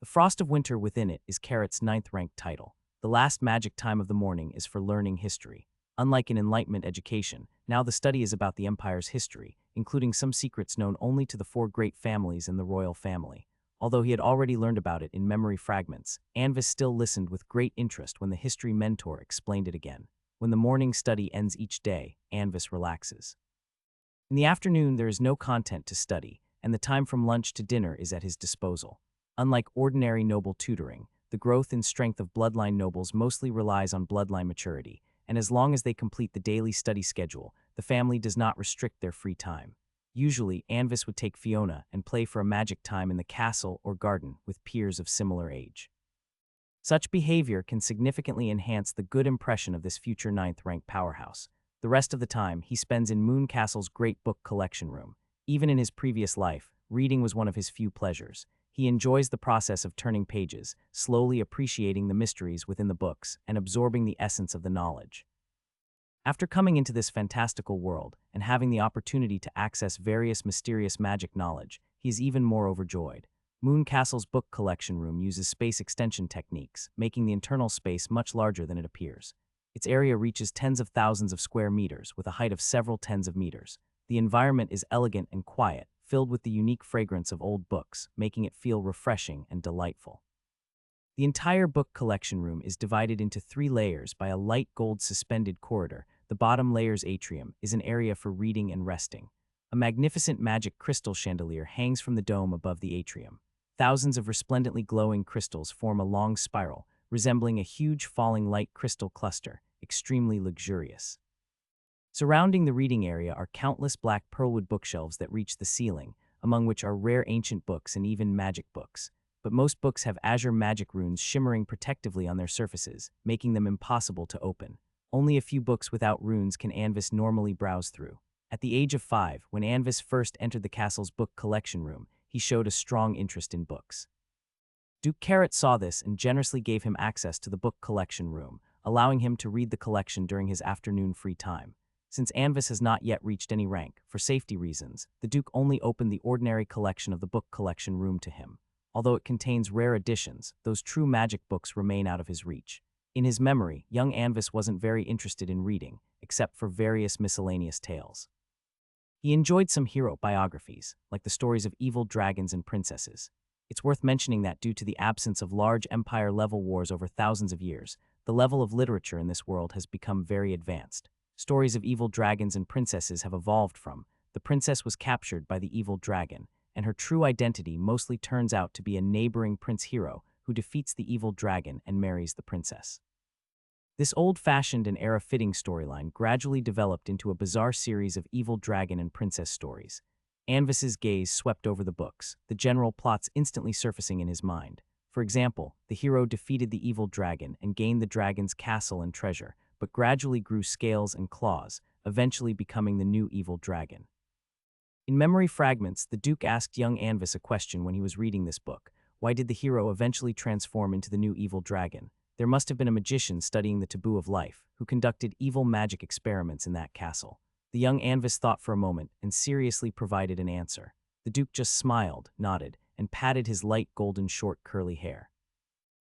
The Frost of Winter within it is Carrot's 9th rank title. The last magic time of the morning is for learning history. Unlike in Enlightenment education, now the study is about the Empire's history, including some secrets known only to the 4 great families in the royal family. Although he had already learned about it in memory fragments, Anvis still listened with great interest when the history mentor explained it again. When the morning study ends each day, Anvis relaxes. In the afternoon, there is no content to study, and the time from lunch to dinner is at his disposal. Unlike ordinary noble tutoring, the growth and strength of bloodline nobles mostly relies on bloodline maturity, and as long as they complete the daily study schedule, the family does not restrict their free time. Usually, Anvis would take Fiona and play for a magic time in the castle or garden with peers of similar age. Such behavior can significantly enhance the good impression of this future 9th rank powerhouse. The rest of the time, he spends in Moon Castle's great book collection room. Even in his previous life, reading was one of his few pleasures. He enjoys the process of turning pages, slowly appreciating the mysteries within the books and absorbing the essence of the knowledge. After coming into this fantastical world and having the opportunity to access various mysterious magic knowledge, he is even more overjoyed. Moon Castle's book collection room uses space extension techniques, making the internal space much larger than it appears. Its area reaches tens of thousands of square meters with a height of several tens of meters. The environment is elegant and quiet, filled with the unique fragrance of old books, making it feel refreshing and delightful. The entire book collection room is divided into 3 layers by a light gold suspended corridor. The bottom layer's atrium is an area for reading and resting. A magnificent magic crystal chandelier hangs from the dome above the atrium. Thousands of resplendently glowing crystals form a long spiral, resembling a huge falling light crystal cluster, extremely luxurious. Surrounding the reading area are countless black pearlwood bookshelves that reach the ceiling, among which are rare ancient books and even magic books. But most books have azure magic runes shimmering protectively on their surfaces, making them impossible to open. Only a few books without runes can Anvis normally browse through. At the age of 5, when Anvis first entered the castle's book collection room, he showed a strong interest in books. Duke Carrot saw this and generously gave him access to the book collection room, allowing him to read the collection during his afternoon free time. Since Anvis has not yet reached any rank, for safety reasons, the Duke only opened the ordinary collection of the book collection room to him. Although it contains rare editions, those true magic books remain out of his reach. In his memory, young Anvis wasn't very interested in reading, except for various miscellaneous tales. He enjoyed some hero biographies, like the stories of evil dragons and princesses. It's worth mentioning that due to the absence of large empire-level wars over thousands of years, the level of literature in this world has become very advanced. Stories of evil dragons and princesses have evolved from, the princess was captured by the evil dragon, and her true identity mostly turns out to be a neighboring prince hero who defeats the evil dragon and marries the princess. This old-fashioned and era-fitting storyline gradually developed into a bizarre series of evil dragon and princess stories. Anvis's gaze swept over the books, the general plots instantly surfacing in his mind. For example, the hero defeated the evil dragon and gained the dragon's castle and treasure, but gradually grew scales and claws, eventually becoming the new evil dragon. In Memory Fragments, the Duke asked young Anvis a question when he was reading this book. Why did the hero eventually transform into the new evil dragon? There must have been a magician studying the taboo of life, who conducted evil magic experiments in that castle. The young Anvis thought for a moment and seriously provided an answer. The Duke just smiled, nodded, and patted his light golden short curly hair.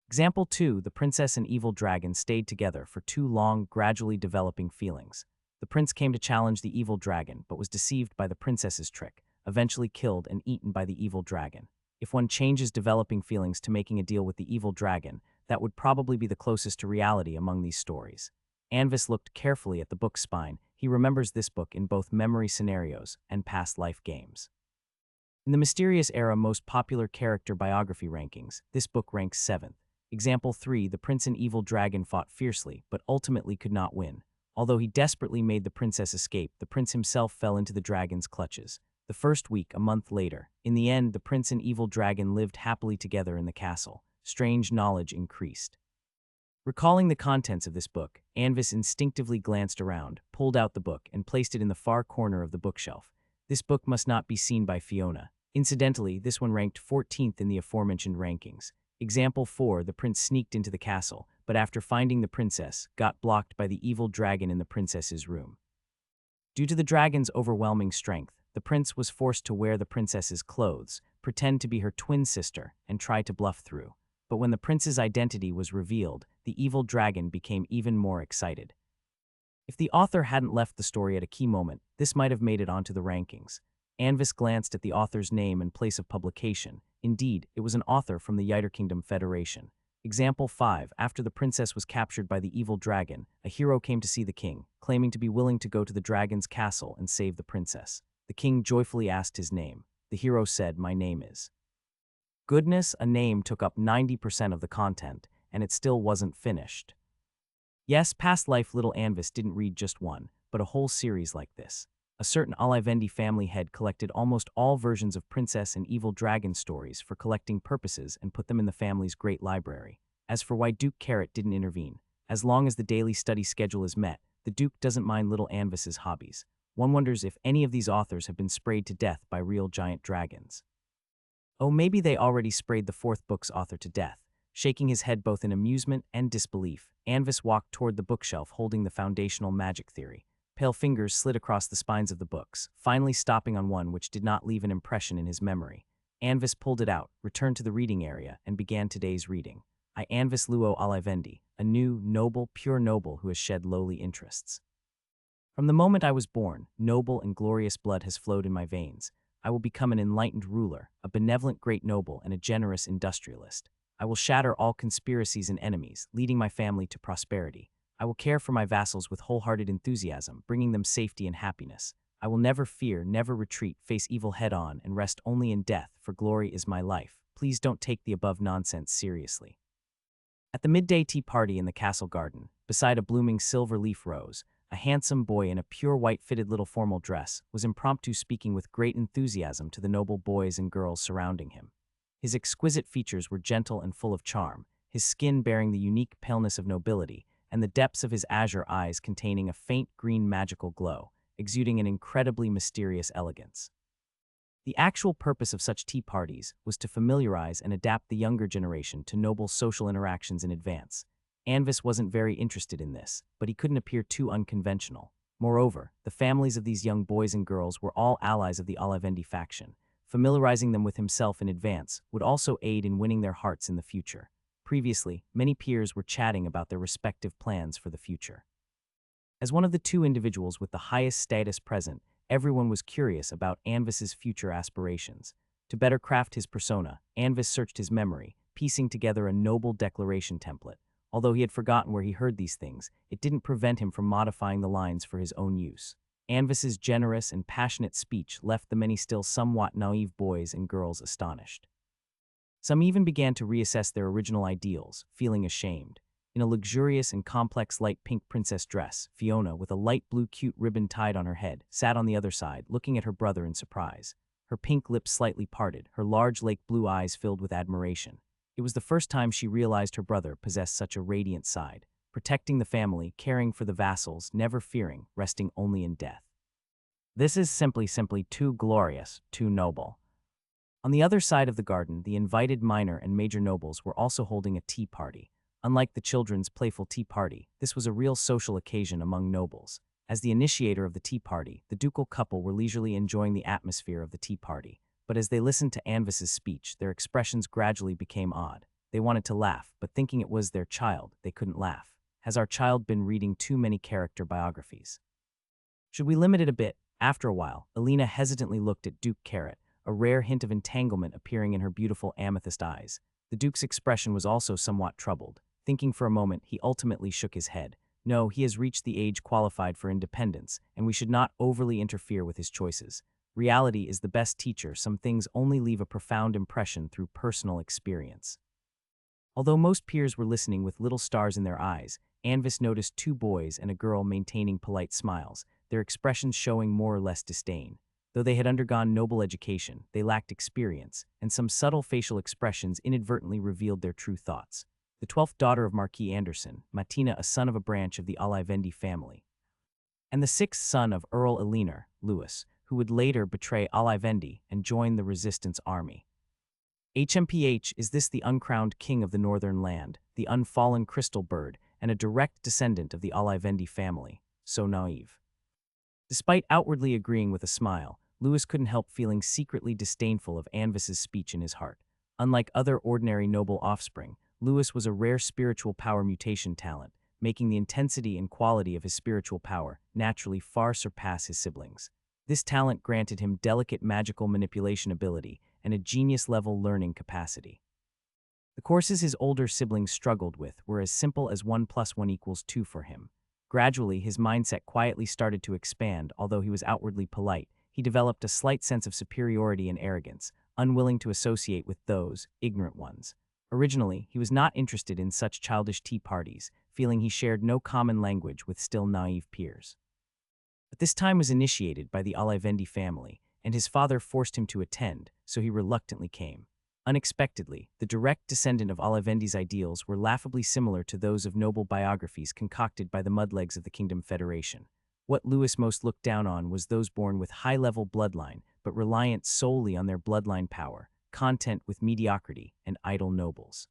Example 2. The princess and evil dragon stayed together for 2 long, gradually developing feelings. The prince came to challenge the evil dragon, but was deceived by the princess's trick, eventually killed and eaten by the evil dragon. If one changes developing feelings to making a deal with the evil dragon, that would probably be the closest to reality among these stories. Anvis looked carefully at the book's spine. He remembers this book in both memory scenarios and past life games. In the Mysterious Era Most Popular Character Biography Rankings, this book ranks 7th. Example 3. The prince and evil dragon fought fiercely, but ultimately could not win. Although he desperately made the princess escape, the prince himself fell into the dragon's clutches. The first week, a month later. In the end, the prince and evil dragon lived happily together in the castle. Strange knowledge increased. Recalling the contents of this book, Anvis instinctively glanced around, pulled out the book, and placed it in the far corner of the bookshelf. This book must not be seen by Fiona. Incidentally, this one ranked 14th in the aforementioned rankings. Example 4. The prince sneaked into the castle, but after finding the princess, got blocked by the evil dragon in the princess's room. Due to the dragon's overwhelming strength, the prince was forced to wear the princess's clothes, pretend to be her twin sister, and try to bluff through. But when the prince's identity was revealed, the evil dragon became even more excited. If the author hadn't left the story at a key moment, this might have made it onto the rankings. Anvis glanced at the author's name and place of publication. Indeed, it was an author from the Yider Kingdom Federation. Example 5. After the princess was captured by the evil dragon, a hero came to see the king, claiming to be willing to go to the dragon's castle and save the princess. The king joyfully asked his name. The hero said, "My name is." Goodness, a name took up 90% of the content, and it still wasn't finished. Yes, past life little Anvis didn't read just one, but a whole series like this. A certain Alivendi family head collected almost all versions of princess and evil dragon stories for collecting purposes and put them in the family's great library. As for why Duke Carrot didn't intervene, as long as the daily study schedule is met, the Duke doesn't mind little Anvis's hobbies. One wonders if any of these authors have been sprayed to death by real giant dragons. Oh, maybe they already sprayed the 4th book's author to death. Shaking his head both in amusement and disbelief, Anvis walked toward the bookshelf holding the foundational magic theory. Pale fingers slid across the spines of the books, finally stopping on one which did not leave an impression in his memory. Anvis pulled it out, returned to the reading area, and began today's reading. I Anvis Luo Alivendi, a new, noble, pure noble who has shed lowly interests. From the moment I was born, noble and glorious blood has flowed in my veins. I will become an enlightened ruler, a benevolent great noble, and a generous industrialist. I will shatter all conspiracies and enemies, leading my family to prosperity. I will care for my vassals with wholehearted enthusiasm, bringing them safety and happiness. I will never fear, never retreat, face evil head-on, and rest only in death, for glory is my life. Please don't take the above nonsense seriously. At the midday tea party in the castle garden, beside a blooming silver leaf rose, a handsome boy in a pure white fitted little formal dress was impromptu speaking with great enthusiasm to the noble boys and girls surrounding him. His exquisite features were gentle and full of charm, his skin bearing the unique paleness of nobility, and the depths of his azure eyes containing a faint green magical glow, exuding an incredibly mysterious elegance. The actual purpose of such tea parties was to familiarize and adapt the younger generation to noble social interactions in advance. Anvis wasn't very interested in this, but he couldn't appear too unconventional. Moreover, the families of these young boys and girls were all allies of the Alivendi faction. Familiarizing them with himself in advance would also aid in winning their hearts in the future. Previously, many peers were chatting about their respective plans for the future. As one of the 2 individuals with the highest status present, everyone was curious about Anvis's future aspirations. To better craft his persona, Anvis searched his memory, piecing together a noble declaration template. Although he had forgotten where he heard these things, it didn't prevent him from modifying the lines for his own use. Anvis's generous and passionate speech left the many still somewhat naive boys and girls astonished. Some even began to reassess their original ideals, feeling ashamed. In a luxurious and complex light pink princess dress, Fiona, with a light blue cute ribbon tied on her head, sat on the other side, looking at her brother in surprise. Her pink lips slightly parted, her large lake blue eyes filled with admiration. It was the first time she realized her brother possessed such a radiant side, protecting the family, caring for the vassals, never fearing, resting only in death. This is simply too glorious, too noble. On the other side of the garden, the invited minor and major nobles were also holding a tea party. Unlike the children's playful tea party, this was a real social occasion among nobles. As the initiator of the tea party, the ducal couple were leisurely enjoying the atmosphere of the tea party. But as they listened to Anvis's speech, their expressions gradually became odd. They wanted to laugh, but thinking it was their child, they couldn't laugh. Has our child been reading too many character biographies? Should we limit it a bit? After a while, Alina hesitantly looked at Duke Carrot, a rare hint of entanglement appearing in her beautiful amethyst eyes. The Duke's expression was also somewhat troubled. Thinking for a moment, he ultimately shook his head. No, he has reached the age qualified for independence, and we should not overly interfere with his choices. Reality is the best teacher. Some things only leave a profound impression through personal experience. Although most peers were listening with little stars in their eyes, Anvis noticed two boys and a girl maintaining polite smiles, their expressions showing more or less disdain. Though they had undergone noble education, they lacked experience, and some subtle facial expressions inadvertently revealed their true thoughts. The 12th daughter of Marquis Anderson, Martina, a son of a branch of the Olivendi family, and the 6th son of Earl Eleanor, Louis, who would later betray Olivendi and join the resistance army. HMPH, is this the uncrowned king of the northern land, the unfallen crystal bird, and a direct descendant of the Olivendi family? So naive. Despite outwardly agreeing with a smile, Louis couldn't help feeling secretly disdainful of Anvis's speech in his heart. Unlike other ordinary noble offspring, Louis was a rare spiritual power mutation talent, making the intensity and quality of his spiritual power naturally far surpass his siblings. This talent granted him delicate magical manipulation ability and a genius-level learning capacity. The courses his older siblings struggled with were as simple as 1 + 1 = 2 for him. Gradually, his mindset quietly started to expand. Although he was outwardly polite, he developed a slight sense of superiority and arrogance, unwilling to associate with those ignorant ones. Originally, he was not interested in such childish tea parties, feeling he shared no common language with still naive peers. But this time was initiated by the Olivendi family, and his father forced him to attend, so he reluctantly came. Unexpectedly, the direct descendant of Olivendi's ideals were laughably similar to those of noble biographies concocted by the mudlegs of the Kingdom Federation. What Louis most looked down on was those born with high-level bloodline, but reliant solely on their bloodline power, content with mediocrity, and idle nobles.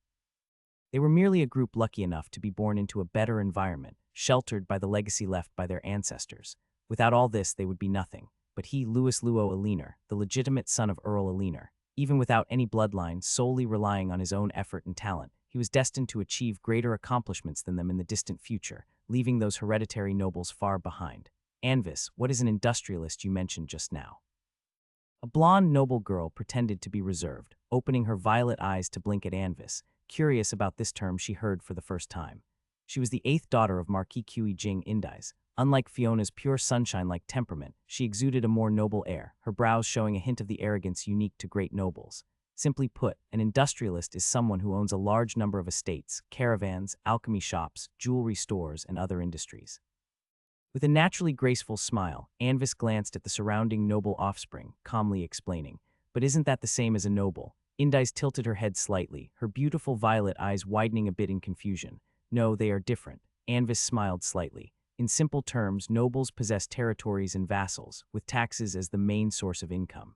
They were merely a group lucky enough to be born into a better environment, sheltered by the legacy left by their ancestors. Without all this, they would be nothing. But he, Louis Luo Eleanor, the legitimate son of Earl Eleanor, even without any bloodline, solely relying on his own effort and talent, he was destined to achieve greater accomplishments than them in the distant future, leaving those hereditary nobles far behind. Anvis, what is an industrialist you mentioned just now? A blonde noble girl pretended to be reserved, opening her violet eyes to blink at Anvis, curious about this term she heard for the first time. She was the 8th daughter of Marquis Kui Jing Indais. Unlike Fiona's pure sunshine-like temperament, she exuded a more noble air, her brows showing a hint of the arrogance unique to great nobles. Simply put, an industrialist is someone who owns a large number of estates, caravans, alchemy shops, jewelry stores, and other industries. With a naturally graceful smile, Anvis glanced at the surrounding noble offspring, calmly explaining, "But isn't that the same as a noble?" Indais tilted her head slightly, her beautiful violet eyes widening a bit in confusion. "No, they are different." Anvis smiled slightly. In simple terms, nobles possess territories and vassals, with taxes as the main source of income.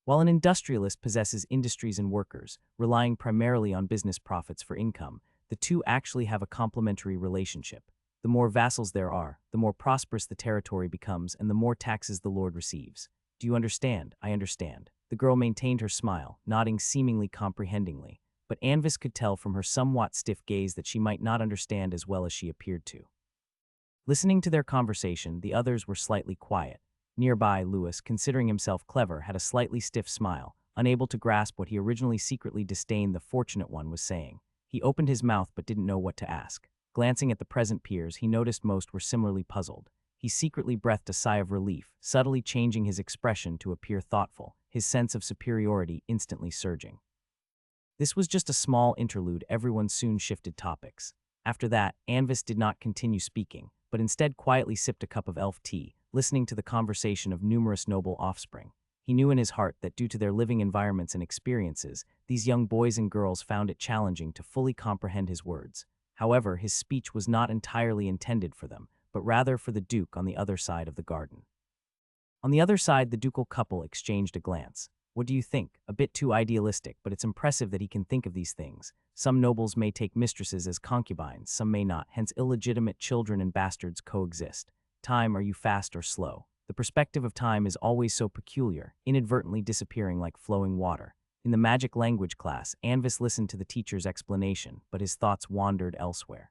While an industrialist possesses industries and workers, relying primarily on business profits for income, the two actually have a complementary relationship. The more vassals there are, the more prosperous the territory becomes and the more taxes the lord receives. Do you understand? I understand. The girl maintained her smile, nodding seemingly comprehendingly, but Anvis could tell from her somewhat stiff gaze that she might not understand as well as she appeared to. Listening to their conversation, the others were slightly quiet. Nearby, Louis, considering himself clever, had a slightly stiff smile, unable to grasp what he originally secretly disdained the fortunate one was saying. He opened his mouth but didn't know what to ask. Glancing at the present peers, he noticed most were similarly puzzled. He secretly breathed a sigh of relief, subtly changing his expression to appear thoughtful, his sense of superiority instantly surging. This was just a small interlude. Everyone soon shifted topics. After that, Anvis did not continue speaking, but instead quietly sipped a cup of elf tea, listening to the conversation of numerous noble offspring. He knew in his heart that due to their living environments and experiences, these young boys and girls found it challenging to fully comprehend his words. However, his speech was not entirely intended for them, but rather for the Duke on the other side of the garden. On the other side, the ducal couple exchanged a glance. What do you think? A bit too idealistic, but it's impressive that he can think of these things. Some nobles may take mistresses as concubines, some may not, hence illegitimate children and bastards coexist. Time, are you fast or slow? The perspective of time is always so peculiar, inadvertently disappearing like flowing water. In the magic language class, Anvis listened to the teacher's explanation, but his thoughts wandered elsewhere.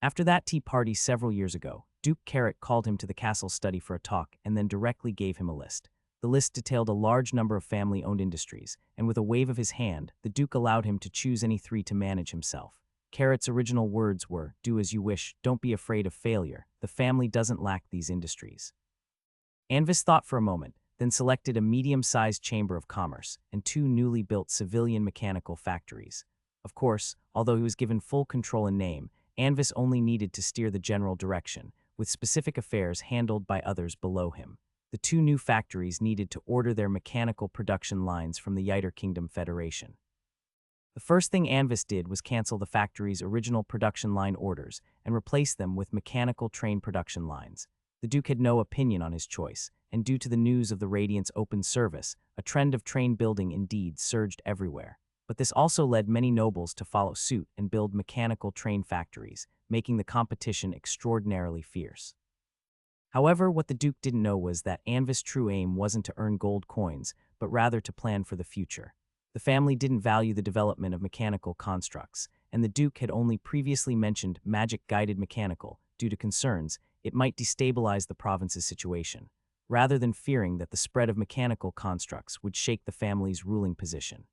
After that tea party several years ago, Duke Carrot called him to the castle study for a talk and then directly gave him a list. The list detailed a large number of family-owned industries, and with a wave of his hand, the Duke allowed him to choose any three to manage himself. Carrot's original words were, "Do as you wish, don't be afraid of failure. The family doesn't lack these industries." Anvis thought for a moment, then selected a medium-sized chamber of commerce and two newly built civilian mechanical factories. Of course, although he was given full control in name, Anvis only needed to steer the general direction, with specific affairs handled by others below him. The two new factories needed to order their mechanical production lines from the Yiter Kingdom Federation. The first thing Anvis did was cancel the factory's original production line orders and replace them with mechanical train production lines. The Duke had no opinion on his choice, and due to the news of the Radiant's open service, a trend of train building indeed surged everywhere. But this also led many nobles to follow suit and build mechanical train factories, making the competition extraordinarily fierce. However, what the Duke didn't know was that Anvis' true aim wasn't to earn gold coins, but rather to plan for the future. The family didn't value the development of mechanical constructs, and the Duke had only previously mentioned magic-guided mechanical due to concerns it might destabilize the province's situation, rather than fearing that the spread of mechanical constructs would shake the family's ruling position.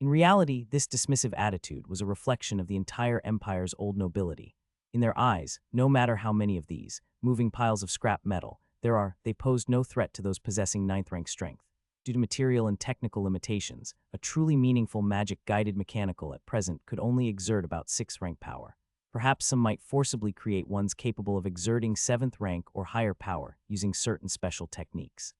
In reality, this dismissive attitude was a reflection of the entire empire's old nobility. In their eyes, no matter how many of these moving piles of scrap metal there are, they posed no threat to those possessing 9th rank strength. Due to material and technical limitations, a truly meaningful magic-guided mechanical at present could only exert about 6th rank power. Perhaps some might forcibly create ones capable of exerting 7th rank or higher power using certain special techniques.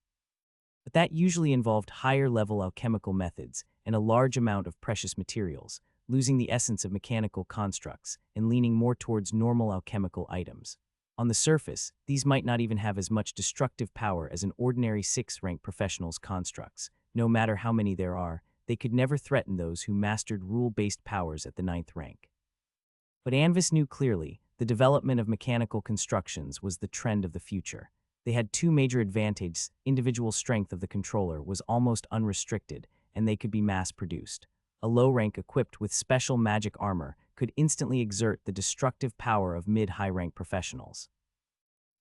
But that usually involved higher-level alchemical methods and a large amount of precious materials, losing the essence of mechanical constructs and leaning more towards normal alchemical items. On the surface, these might not even have as much destructive power as an ordinary 6th rank professional's constructs. No matter how many there are, they could never threaten those who mastered rule-based powers at the 9th rank. But Anvis knew clearly, the development of mechanical constructions was the trend of the future. They had two major advantages. Individual strength of the controller was almost unrestricted, and they could be mass-produced. A low rank equipped with special magic armor could instantly exert the destructive power of mid-high rank professionals.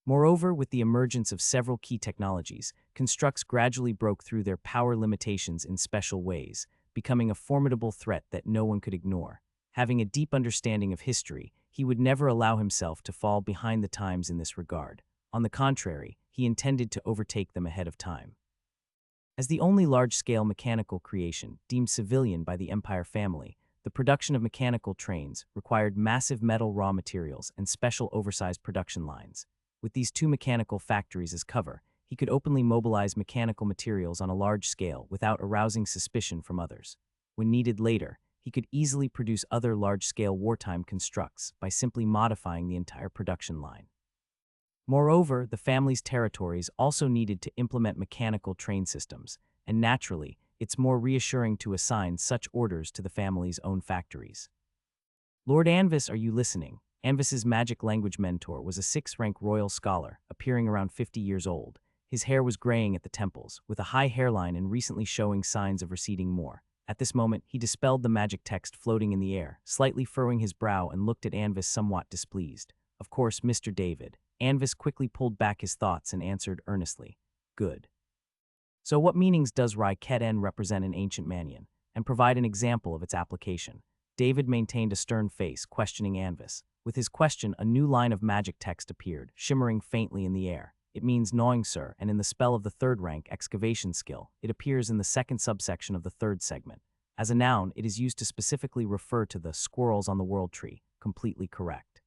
Moreover, with the emergence of several key technologies, constructs gradually broke through their power limitations in special ways, becoming a formidable threat that no one could ignore. Having a deep understanding of history, he would never allow himself to fall behind the times in this regard. On the contrary, he intended to overtake them ahead of time. As the only large-scale mechanical creation deemed civilian by the Empire family, the production of mechanical trains required massive metal raw materials and special oversized production lines. With these two mechanical factories as cover, he could openly mobilize mechanical materials on a large scale without arousing suspicion from others. When needed later, he could easily produce other large-scale wartime constructs by simply modifying the entire production line. Moreover, the family's territories also needed to implement mechanical train systems, and naturally, it's more reassuring to assign such orders to the family's own factories. Lord Anvis, are you listening? Anvis's magic language mentor was a 6th rank royal scholar, appearing around 50 years old. His hair was graying at the temples, with a high hairline and recently showing signs of receding more. At this moment, he dispelled the magic text floating in the air, slightly furrowing his brow and looked at Anvis somewhat displeased. Of course, Mr. David. Anvis quickly pulled back his thoughts and answered earnestly, "Good. So what meanings does Reincarnates represent in ancient Mannion, and provide an example of its application?" David maintained a stern face, questioning Anvis. With his question, a new line of magic text appeared, shimmering faintly in the air. "It means gnawing, sir, and in the spell of the 3rd rank excavation skill, it appears in the 2nd subsection of the 3rd segment. As a noun, it is used to specifically refer to the squirrels on the world tree." Completely correct.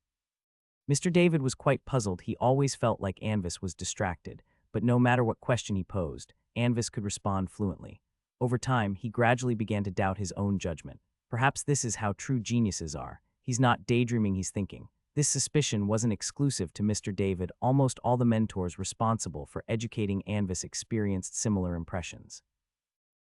Mr. David was quite puzzled. He always felt like Anvis was distracted, but no matter what question he posed, Anvis could respond fluently. Over time, he gradually began to doubt his own judgment. Perhaps this is how true geniuses are. He's not daydreaming, he's thinking. This suspicion wasn't exclusive to Mr. David. Almost all the mentors responsible for educating Anvis experienced similar impressions.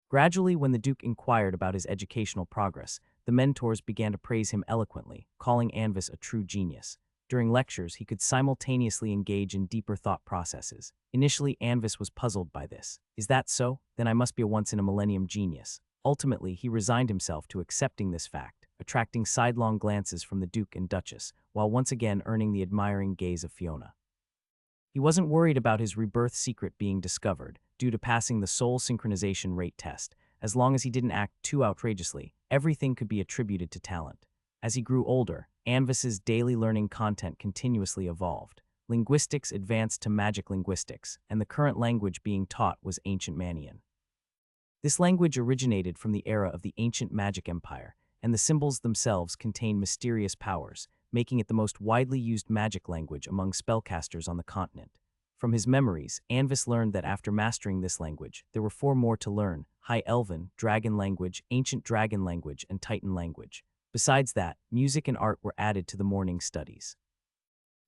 Gradually, when the Duke inquired about his educational progress, the mentors began to praise him eloquently, calling Anvis a true genius. During lectures, he could simultaneously engage in deeper thought processes. Initially, Anvis was puzzled by this. Is that so? Then I must be a once-in-a-millennium genius. Ultimately, he resigned himself to accepting this fact, attracting sidelong glances from the Duke and Duchess, while once again earning the admiring gaze of Fiona. He wasn't worried about his rebirth secret being discovered, due to passing the soul synchronization rate test. As long as he didn't act too outrageously, everything could be attributed to talent. As he grew older, Anvis's daily learning content continuously evolved. Linguistics advanced to magic linguistics, and the current language being taught was Ancient Manian. This language originated from the era of the ancient magic empire, and the symbols themselves contain mysterious powers, making it the most widely used magic language among spellcasters on the continent. From his memories, Anvis learned that after mastering this language, there were 4 more to learn: High Elven, Dragon Language, Ancient Dragon Language, and Titan Language. Besides that, music and art were added to the morning studies.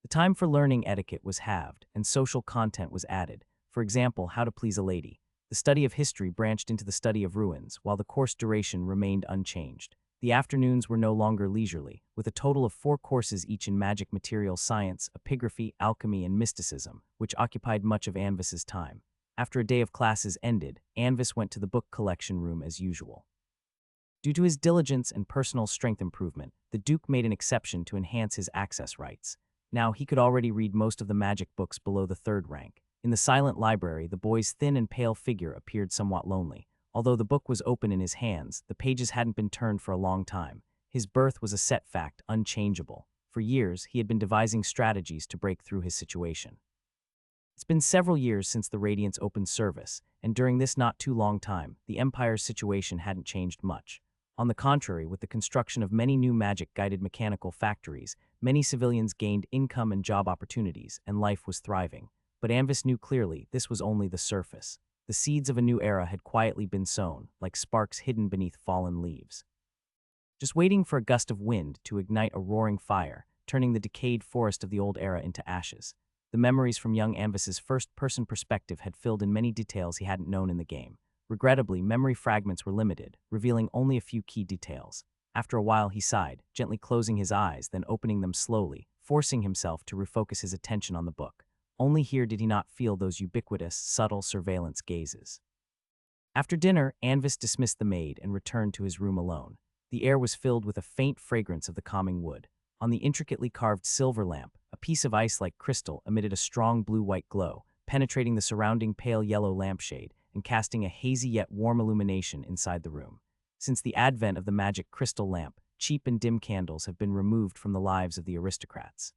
The time for learning etiquette was halved, and social content was added. For example, how to please a lady. The study of history branched into the study of ruins, while the course duration remained unchanged. The afternoons were no longer leisurely, with a total of 4 courses each in magic material science, epigraphy, alchemy, and mysticism, which occupied much of Anvis's time. After a day of classes ended, Anvis went to the book collection room as usual. Due to his diligence and personal strength improvement, the Duke made an exception to enhance his access rights. Now he could already read most of the magic books below the 3rd rank. In the silent library, the boy's thin and pale figure appeared somewhat lonely. Although the book was open in his hands, the pages hadn't been turned for a long time. His birth was a set fact, unchangeable. For years, he had been devising strategies to break through his situation. It's been several years since the Radiant's opened service, and during this not too long time, the Empire's situation hadn't changed much. On the contrary, with the construction of many new magic-guided mechanical factories, many civilians gained income and job opportunities, and life was thriving. But Anvis knew clearly this was only the surface. The seeds of a new era had quietly been sown, like sparks hidden beneath fallen leaves. Just waiting for a gust of wind to ignite a roaring fire, turning the decayed forest of the old era into ashes. The memories from young Anvis's first-person perspective had filled in many details he hadn't known in the game. Regrettably, memory fragments were limited, revealing only a few key details. After a while, he sighed, gently closing his eyes, then opening them slowly, forcing himself to refocus his attention on the book. Only here did he not feel those ubiquitous, subtle surveillance gazes. After dinner, Anvis dismissed the maid and returned to his room alone. The air was filled with a faint fragrance of the calming wood. On the intricately carved silver lamp, a piece of ice-like crystal emitted a strong blue-white glow, penetrating the surrounding pale yellow lampshade and casting a hazy yet warm illumination inside the room. Since the advent of the magic crystal lamp, cheap and dim candles have been removed from the lives of the aristocrats.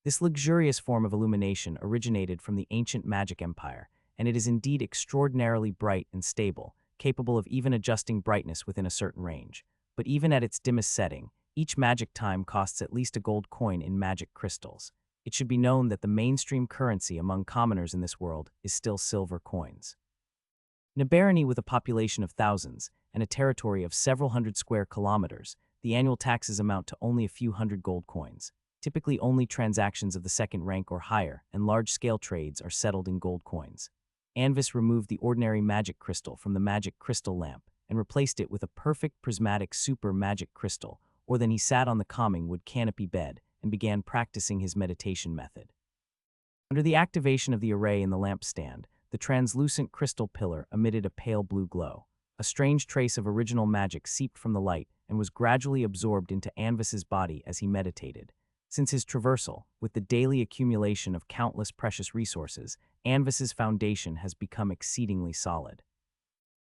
This luxurious form of illumination originated from the ancient magic empire, and it is indeed extraordinarily bright and stable, capable of even adjusting brightness within a certain range. But even at its dimmest setting, each magic time costs at least a gold coin in magic crystals. It should be known that the mainstream currency among commoners in this world is still silver coins. In a barony with a population of thousands and a territory of several hundred square kilometers, the annual taxes amount to only a few hundred gold coins. Typically, only transactions of the 2nd rank or higher and large-scale trades are settled in gold coins. Anvis removed the ordinary magic crystal from the magic crystal lamp and replaced it with a perfect prismatic super magic crystal, or then he sat on the calming wood canopy bed and began practicing his meditation method. Under the activation of the array in the lampstand, the translucent crystal pillar emitted a pale blue glow. A strange trace of original magic seeped from the light and was gradually absorbed into Anvis's body as he meditated. Since his traversal, with the daily accumulation of countless precious resources, Anvis's foundation has become exceedingly solid.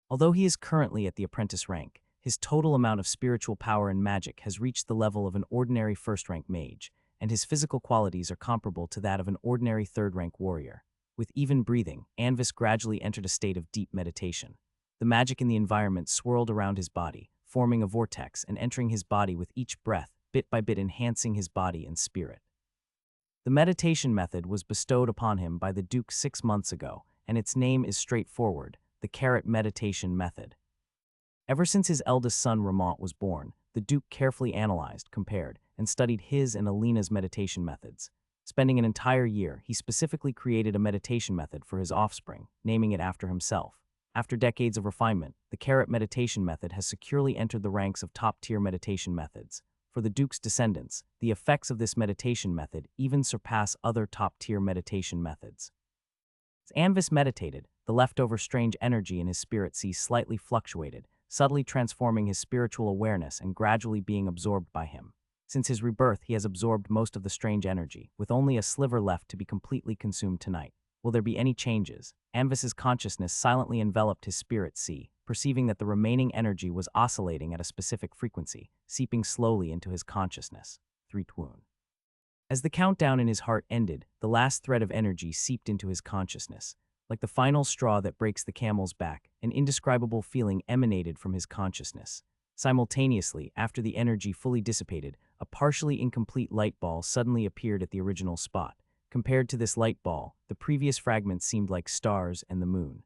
Although he is currently at the apprentice rank, his total amount of spiritual power and magic has reached the level of an ordinary 1st-rank mage, and his physical qualities are comparable to that of an ordinary 3rd-rank warrior. With even breathing, Anvis gradually entered a state of deep meditation. The magic in the environment swirled around his body, forming a vortex and entering his body with each breath, bit by bit enhancing his body and spirit. The meditation method was bestowed upon him by the Duke 6 months ago, and its name is straightforward: the carrot meditation method. Ever since his eldest son Ramont was born, the Duke carefully analyzed, compared, and studied his and Alina's meditation methods. Spending an entire year, he specifically created a meditation method for his offspring, naming it after himself. After decades of refinement, the carrot meditation method has securely entered the ranks of top-tier meditation methods. For the Duke's descendants, the effects of this meditation method even surpass other top-tier meditation methods. As Anvis meditated, the leftover strange energy in his spirit sea slightly fluctuated, subtly transforming his spiritual awareness and gradually being absorbed by him. Since his rebirth, he has absorbed most of the strange energy, with only a sliver left to be completely consumed tonight. Will there be any changes? Anvis's consciousness silently enveloped his spirit sea, perceiving that the remaining energy was oscillating at a specific frequency, seeping slowly into his consciousness. 3 Twoon. As the countdown in his heart ended, the last thread of energy seeped into his consciousness. Like the final straw that breaks the camel's back, an indescribable feeling emanated from his consciousness. Simultaneously, after the energy fully dissipated, a partially incomplete light ball suddenly appeared at the original spot. Compared to this light ball, the previous fragments seemed like stars and the moon.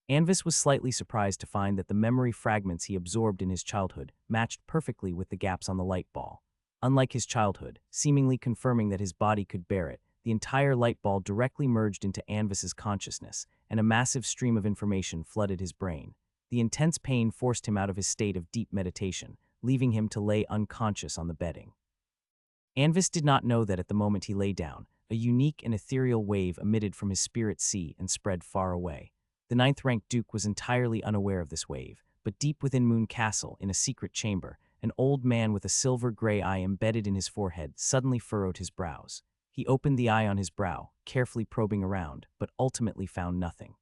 Anvis was slightly surprised to find that the memory fragments he absorbed in his childhood matched perfectly with the gaps on the light ball. Unlike his childhood, seemingly confirming that his body could bear it, the entire light ball directly merged into Anvis's consciousness, and a massive stream of information flooded his brain. The intense pain forced him out of his state of deep meditation, leaving him to lay unconscious on the bedding. Anvis did not know that at the moment he lay down, a unique and ethereal wave emitted from his spirit sea and spread far away. The ninth-ranked Duke was entirely unaware of this wave, but deep within Moon Castle, in a secret chamber, an old man with a silver-gray eye embedded in his forehead suddenly furrowed his brows. He opened the eye on his brow, carefully probing around, but ultimately found nothing.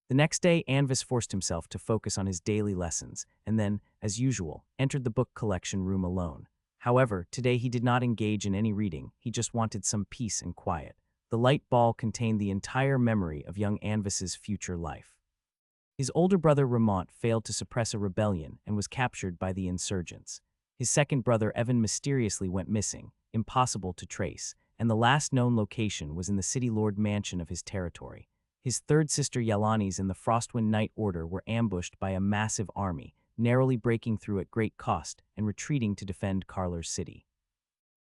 The next day, Anvis forced himself to focus on his daily lessons, and then, as usual, entered the book collection room alone. However, today he did not engage in any reading, he just wanted some peace and quiet. The light ball contained the entire memory of young Anvis's future life. His older brother Ramont failed to suppress a rebellion and was captured by the insurgents. His second brother Evan mysteriously went missing, impossible to trace, and the last known location was in the city lord mansion of his territory. His third sister Yelanis and the Frostwind Knight Order were ambushed by a massive army, narrowly breaking through at great cost and retreating to defend Carler's city.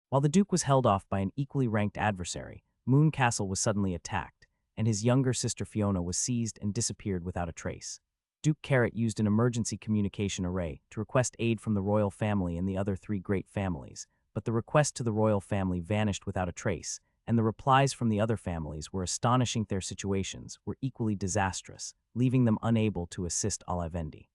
While the Duke was held off by an equally ranked adversary, Moon Castle was suddenly attacked, and his younger sister Fiona was seized and disappeared without a trace. Duke Carrot used an emergency communication array to request aid from the royal family and the other 3 great families, but the request to the royal family vanished without a trace, and the replies from the other families were astonishing. Their situations were equally disastrous, leaving them unable to assist Olivendi.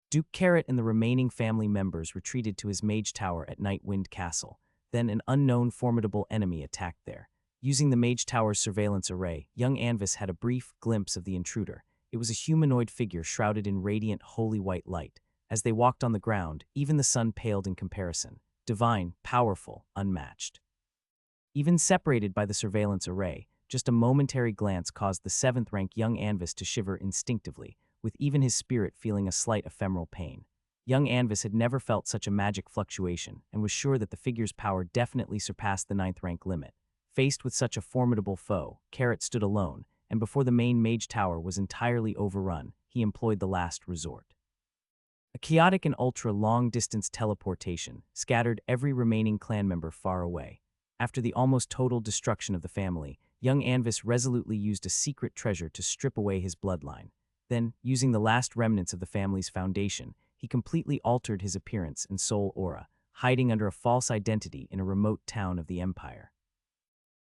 Duke Carrot and the remaining family members retreated to his mage tower at Nightwind Castle. Then an unknown formidable enemy attacked there. Using the mage tower's surveillance array, young Anvis had a brief glimpse of the intruder. It was a humanoid figure shrouded in radiant, holy white light. As they walked on the ground, even the sun paled in comparison. Divine, powerful, unmatched. Even separated by the surveillance array, just a momentary glance caused the 7th-ranked young Anvis to shiver instinctively, with even his spirit feeling a slight ephemeral pain. Young Anvis had never felt such a magic fluctuation and was sure that the figure's power definitely surpassed the 9th-rank limit. Faced with such a formidable foe, Carrot stood alone, and before the main mage tower was entirely overrun, he employed the last resort. A chaotic and ultra-long-distance teleportation scattered every remaining clan member far away. After the almost total destruction of the family, young Anvis resolutely used a secret treasure to strip away his bloodline. Then, using the last remnants of the family's foundation, he completely altered his appearance and soul aura, hiding under a false identity in a remote town of the Empire.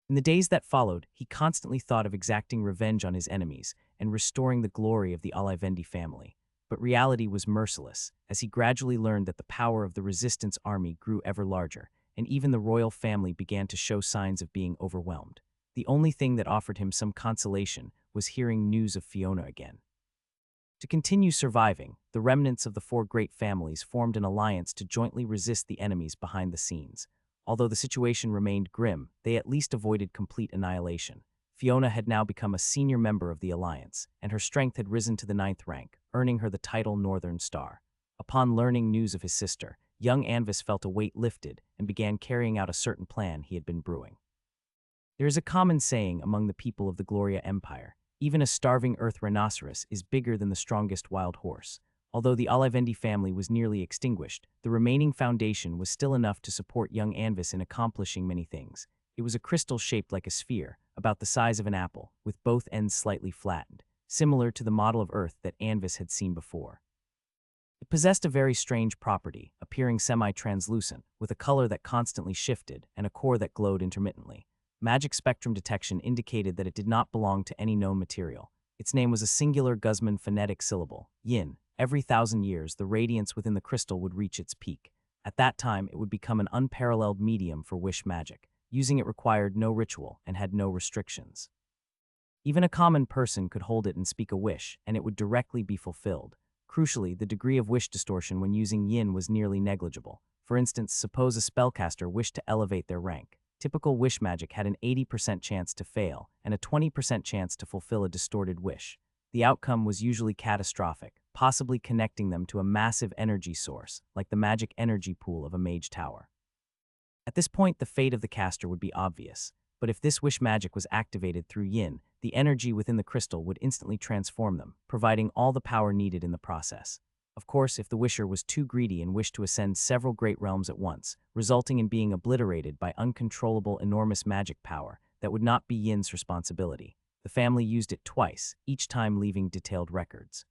In the days that followed, he constantly thought of exacting revenge on his enemies and restoring the glory of the Olivendi family. But reality was merciless, as he gradually learned that the power of the resistance army grew ever larger, and even the royal family began to show signs of being overwhelmed. The only thing that offered him some consolation was hearing news of Fiona again. To continue surviving, the remnants of the 4 great families formed an alliance to jointly resist the enemies behind the scenes. Although the situation remained grim, they at least avoided complete annihilation. Fiona had now become a senior member of the alliance, and her strength had risen to the 9th rank, earning her the title Northern Star. Upon learning news of his sister, young Anvis felt a weight lifted and began carrying out a certain plan he had been brewing. There is a common saying among the people of the Gloria Empire: Even a starving earth rhinoceros is bigger than the strongest wild horse. Although the Olivendi family was nearly extinguished, the remaining foundation was still enough to support young Anvis in accomplishing many things. It was a crystal shaped like a sphere, about the size of an apple, with both ends slightly flattened, similar to the model of Earth that Anvis had seen before. It possessed a very strange property, appearing semi-translucent, with a color that constantly shifted and a core that glowed intermittently. Magic spectrum detection indicated that it did not belong to any known material. Its name was a singular Guzman phonetic syllable, yin. Every 1,000 years, the radiance within the crystal would reach its peak. At that time, it would become an unparalleled medium for wish magic. Using it required no ritual and had no restrictions. Even a common person could hold it and speak a wish, and it would directly be fulfilled. Crucially, the degree of wish distortion when using yin was nearly negligible. For instance, suppose a spellcaster wished to elevate their rank. Typical wish magic had an 80% chance to fail and a 20% chance to fulfill a distorted wish. The outcome was usually catastrophic, possibly connecting them to a massive energy source, like the magic energy pool of a mage tower. At this point, the fate of the caster would be obvious, but if this wish magic was activated through yin, the energy within the crystal would instantly transform them, providing all the power needed in the process. Of course, if the wisher was too greedy and wished to ascend several great realms at once, resulting in being obliterated by uncontrollable enormous magic power, that would not be Yin's responsibility. The family used it twice, each time leaving detailed records.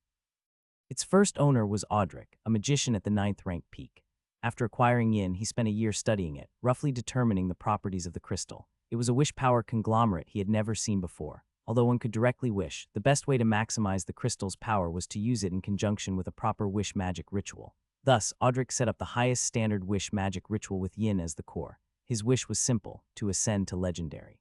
Its first owner was Audric, a magician at the 9th rank peak. After acquiring Yin, he spent a year studying it, roughly determining the properties of the crystal. It was a wish power conglomerate he had never seen before. Although one could directly wish, the best way to maximize the crystal's power was to use it in conjunction with a proper wish magic ritual. Thus, Audric set up the highest standard wish magic ritual with Yin as the core. His wish was simple, to ascend to legendary.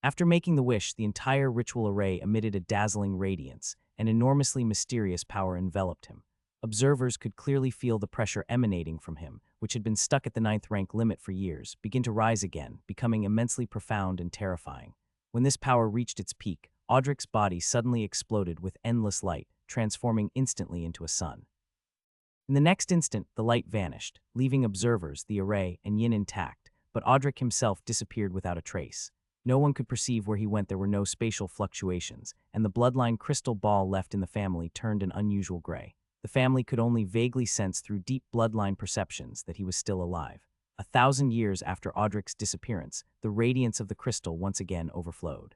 After making the wish, the entire ritual array emitted a dazzling radiance. An enormously mysterious power enveloped him. Observers could clearly feel the pressure emanating from him, which had been stuck at the 9th rank limit for years, begin to rise again, becoming immensely profound and terrifying. When this power reached its peak, Audric's body suddenly exploded with endless light, transforming instantly into a sun. In the next instant, the light vanished, leaving observers, the array, and Yin intact, but Audric himself disappeared without a trace. No one could perceive where he went. There were no spatial fluctuations, and the bloodline crystal ball left in the family turned an unusual gray. The family could only vaguely sense through deep bloodline perceptions that he was still alive. 1,000 years after Audric's disappearance, the radiance of the crystal once again overflowed.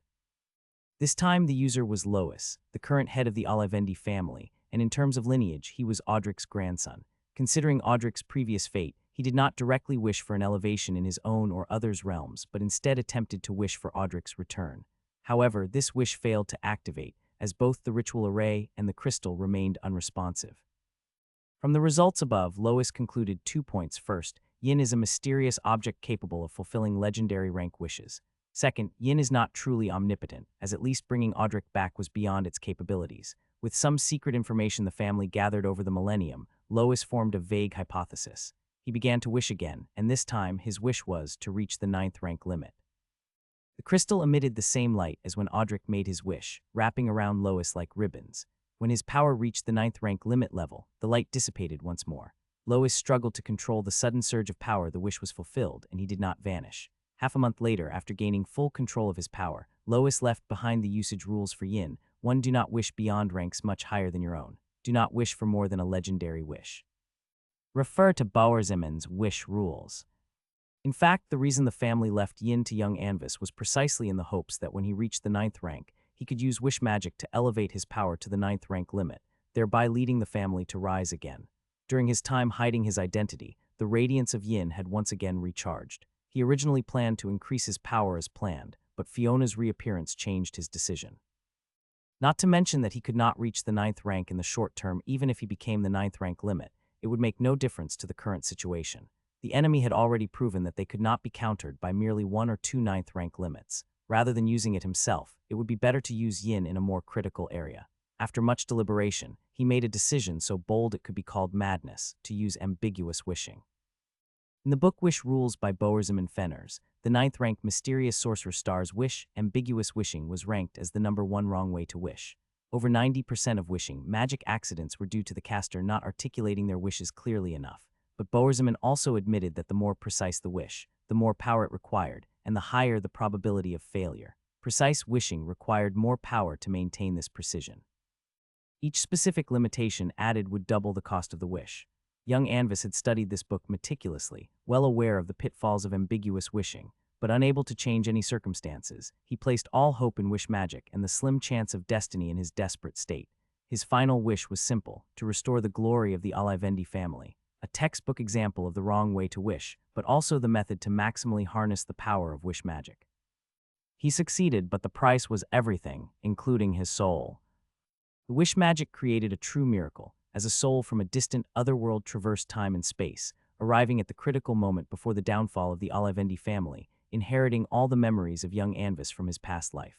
This time the user was Lois, the current head of the Olivendi family, and in terms of lineage, he was Audric's grandson. Considering Audric's previous fate, he did not directly wish for an elevation in his own or others' realms, but instead attempted to wish for Audric's return. However, this wish failed to activate, as both the ritual array and the crystal remained unresponsive. From the results above, Lois concluded 2 points. First, Yin is a mysterious object capable of fulfilling legendary rank wishes. Second, Yin is not truly omnipotent, as at least bringing Audric back was beyond its capabilities. With some secret information the family gathered over the millennium, Lois formed a vague hypothesis. He began to wish again, and this time his wish was to reach the 9th rank limit. The crystal emitted the same light as when Audric made his wish, wrapping around Lois like ribbons. When his power reached the 9th rank limit level, the light dissipated once more. Lois struggled to control the sudden surge of power. The wish was fulfilled, and he did not vanish. Half a month later, after gaining full control of his power, Lois left behind the usage rules for Yin. 1. Do not wish beyond ranks much higher than your own. Do not wish for more than a legendary wish. Refer to Bauerzimmann's wish rules. In fact, the reason the family left Yin to young Anvis was precisely in the hopes that when he reached the 9th rank, he could use wish magic to elevate his power to the 9th rank limit, thereby leading the family to rise again. During his time hiding his identity, the radiance of Yin had once again recharged. He originally planned to increase his power as planned, but Fiona's reappearance changed his decision. Not to mention that he could not reach the 9th rank in the short term. Even if he became the 9th rank limit, it would make no difference to the current situation. The enemy had already proven that they could not be countered by merely 1 or 2 9th rank limits. Rather than using it himself, it would be better to use Yin in a more critical area. After much deliberation, he made a decision so bold it could be called madness, to use ambiguous wishing. In the book Wish Rules by Bauerzimmann Fenners, the 9th rank mysterious sorcerer star's wish, ambiguous wishing, was ranked as the number 1 wrong way to wish. Over 90% of wishing magic accidents were due to the caster not articulating their wishes clearly enough. But Bauerzimmann also admitted that the more precise the wish, the more power it required, and the higher the probability of failure. Precise wishing required more power to maintain this precision. Each specific limitation added would double the cost of the wish. Young Anvis had studied this book meticulously, well aware of the pitfalls of ambiguous wishing, but unable to change any circumstances. He placed all hope in wish magic and the slim chance of destiny in his desperate state. His final wish was simple: to restore the glory of the Alivendi family, a textbook example of the wrong way to wish, but also the method to maximally harness the power of wish magic. He succeeded, but the price was everything, including his soul. The wish magic created a true miracle, as a soul from a distant otherworld traversed time and space, arriving at the critical moment before the downfall of the Alivendi family, inheriting all the memories of young Anvis from his past life.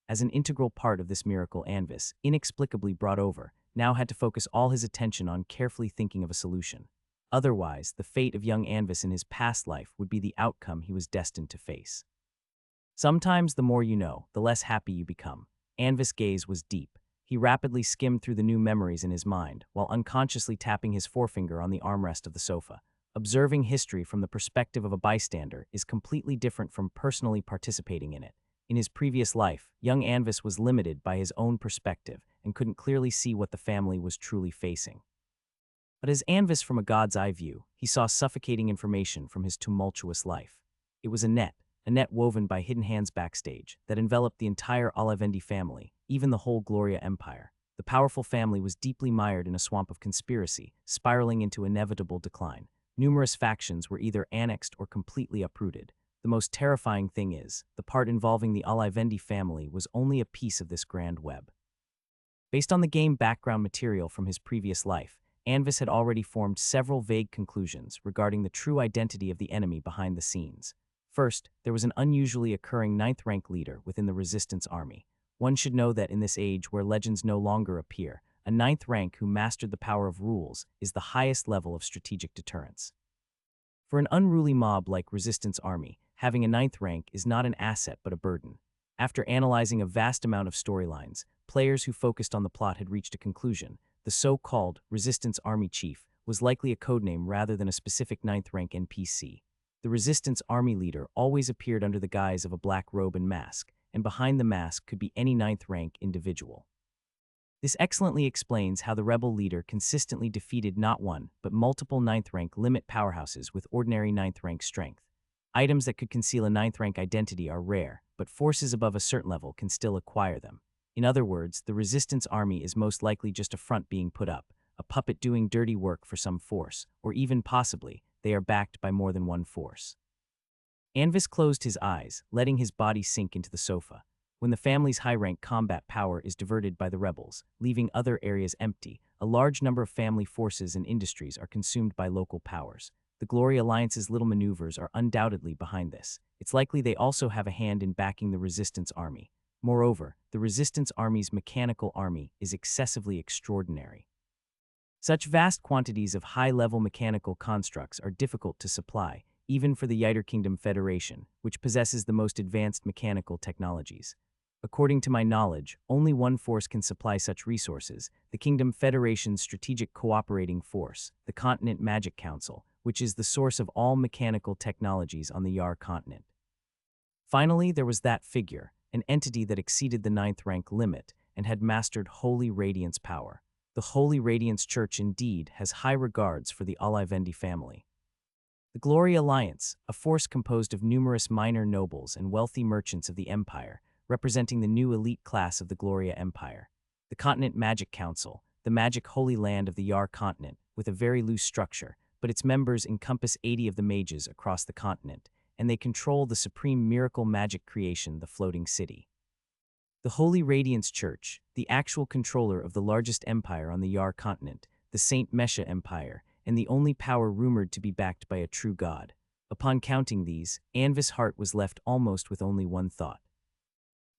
As an integral part of this miracle, Anvis, inexplicably brought over, now had to focus all his attention on carefully thinking of a solution. Otherwise, the fate of young Anvis in his past life would be the outcome he was destined to face. Sometimes the more you know, the less happy you become. Anvis' gaze was deep. He rapidly skimmed through the new memories in his mind, while unconsciously tapping his forefinger on the armrest of the sofa. Observing history from the perspective of a bystander is completely different from personally participating in it. In his previous life, young Anvis was limited by his own perspective and couldn't clearly see what the family was truly facing. But as Anvis from a god's eye view, he saw suffocating information from his tumultuous life. It was a net woven by hidden hands backstage, that enveloped the entire Alivendi family, even the whole Gloria Empire. The powerful family was deeply mired in a swamp of conspiracy, spiraling into inevitable decline. Numerous factions were either annexed or completely uprooted. The most terrifying thing is, the part involving the Alivendi family was only a piece of this grand web. Based on the game background material from his previous life, Anvis had already formed several vague conclusions regarding the true identity of the enemy behind the scenes. First, there was an unusually occurring 9th rank leader within the resistance army. One should know that in this age where legends no longer appear, a 9th rank who mastered the power of rules is the highest level of strategic deterrence. For an unruly mob like Resistance Army, having a 9th rank is not an asset but a burden. After analyzing a vast amount of storylines, players who focused on the plot had reached a conclusion. The so-called Resistance Army Chief was likely a codename rather than a specific 9th rank NPC. The Resistance Army leader always appeared under the guise of a black robe and mask, and behind the mask could be any 9th rank individual. This excellently explains how the rebel leader consistently defeated not one, but multiple 9th rank limit powerhouses with ordinary 9th rank strength. Items that could conceal a 9th rank identity are rare, but forces above a certain level can still acquire them. In other words, the Resistance Army is most likely just a front being put up, a puppet doing dirty work for some force, or even possibly, they are backed by more than one force. Anvis closed his eyes, letting his body sink into the sofa. When the family's high-rank combat power is diverted by the rebels, leaving other areas empty, a large number of family forces and industries are consumed by local powers. The Glory Alliance's little maneuvers are undoubtedly behind this. It's likely they also have a hand in backing the Resistance Army. Moreover, the Resistance Army's mechanical army is excessively extraordinary. Such vast quantities of high-level mechanical constructs are difficult to supply, even for the Yider Kingdom Federation, which possesses the most advanced mechanical technologies. According to my knowledge, only one force can supply such resources: the Kingdom Federation's strategic cooperating force, the Continent Magic Council, which is the source of all mechanical technologies on the Yar continent. Finally, there was that figure, an entity that exceeded the 9th rank limit and had mastered Holy Radiance power. The Holy Radiance Church indeed has high regards for the Alivendi family. The Glory Alliance, a force composed of numerous minor nobles and wealthy merchants of the Empire, representing the new elite class of the Gloria Empire. The Continent Magic Council, the magic holy land of the Yar continent, with a very loose structure, but its members encompass 80 of the mages across the continent, and they control the supreme miracle magic creation, the Floating City. The Holy Radiance Church, the actual controller of the largest empire on the Yar continent, the Saint Mesha Empire, and the only power rumored to be backed by a true god. Upon counting these, Anvis' heart was left almost with only one thought.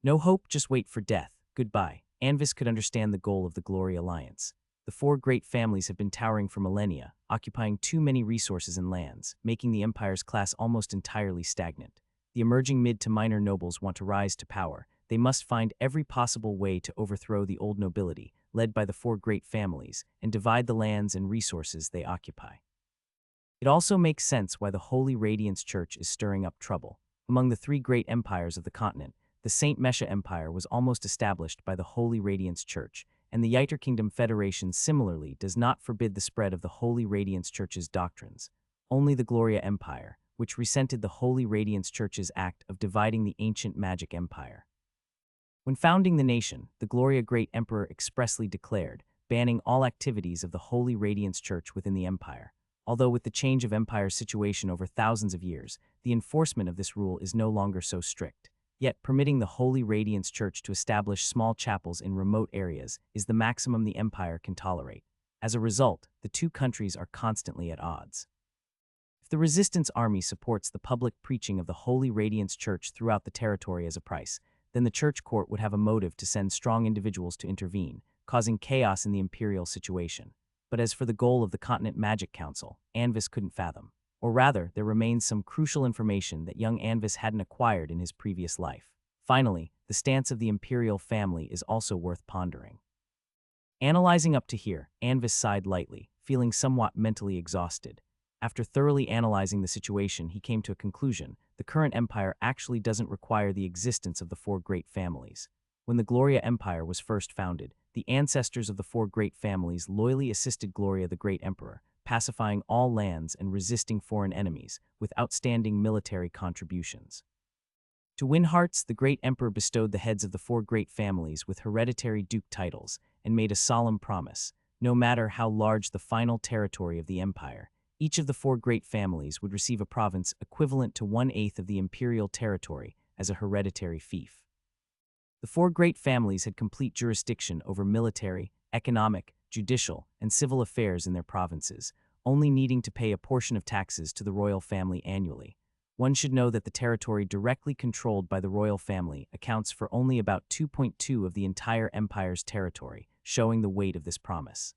No hope, just wait for death. Goodbye. Anvis could understand the goal of the Glory Alliance. The four great families have been towering for millennia, occupying too many resources and lands, making the empire's class almost entirely stagnant. The emerging mid to minor nobles want to rise to power. They must find every possible way to overthrow the old nobility, led by the four great families, and divide the lands and resources they occupy. It also makes sense why the Holy Radiance Church is stirring up trouble. Among the three great empires of the continent, the the Saint Mesha Empire was almost established by the Holy Radiance Church, and the Yiter Kingdom Federation similarly does not forbid the spread of the Holy Radiance Church's doctrines. Only the Gloria Empire, which resented the Holy Radiance Church's act of dividing the ancient magic empire. When founding the nation, the Gloria Great Emperor expressly declared, banning all activities of the Holy Radiance Church within the empire. Although with the change of empire's situation over thousands of years, the enforcement of this rule is no longer so strict. Yet permitting the Holy Radiance Church to establish small chapels in remote areas is the maximum the empire can tolerate. As a result, the two countries are constantly at odds. If the resistance army supports the public preaching of the Holy Radiance Church throughout the territory as a price, then the church court would have a motive to send strong individuals to intervene, causing chaos in the imperial situation. But as for the goal of the Continent Magic Council, Anvis couldn't fathom. Or rather, there remains some crucial information that young Anvis hadn't acquired in his previous life. Finally, the stance of the imperial family is also worth pondering. Analyzing up to here, Anvis sighed lightly, feeling somewhat mentally exhausted. After thoroughly analyzing the situation, he came to a conclusion: the current empire actually doesn't require the existence of the four great families. When the Gloria Empire was first founded, the ancestors of the four great families loyally assisted Gloria the Great Emperor, pacifying all lands and resisting foreign enemies, with outstanding military contributions. To win hearts, the Great Emperor bestowed the heads of the four great families with hereditary duke titles and made a solemn promise: no matter how large the final territory of the empire, each of the four great families would receive a province equivalent to 1/8 of the imperial territory as a hereditary fief. The four great families had complete jurisdiction over military, economic, judicial, and civil affairs in their provinces, only needing to pay a portion of taxes to the royal family annually. One should know that the territory directly controlled by the royal family accounts for only about 2.2 of the entire empire's territory, showing the weight of this promise.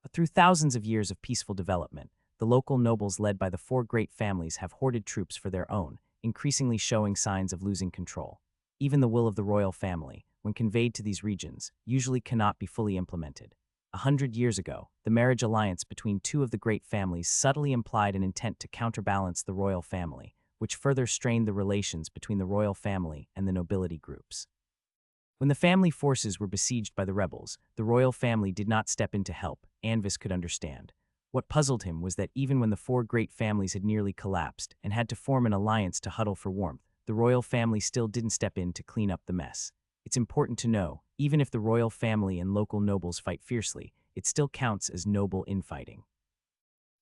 But through thousands of years of peaceful development, the local nobles led by the four great families have hoarded troops for their own, increasingly showing signs of losing control. Even the will of the royal family, when conveyed to these regions, usually cannot be fully implemented. 100 years ago, the marriage alliance between two of the great families subtly implied an intent to counterbalance the royal family, which further strained the relations between the royal family and the nobility groups. When the family forces were besieged by the rebels, the royal family did not step in to help. Anvis could understand. What puzzled him was that even when the four great families had nearly collapsed and had to form an alliance to huddle for warmth, the royal family still didn't step in to clean up the mess. It's important to know, even if the royal family and local nobles fight fiercely, it still counts as noble infighting.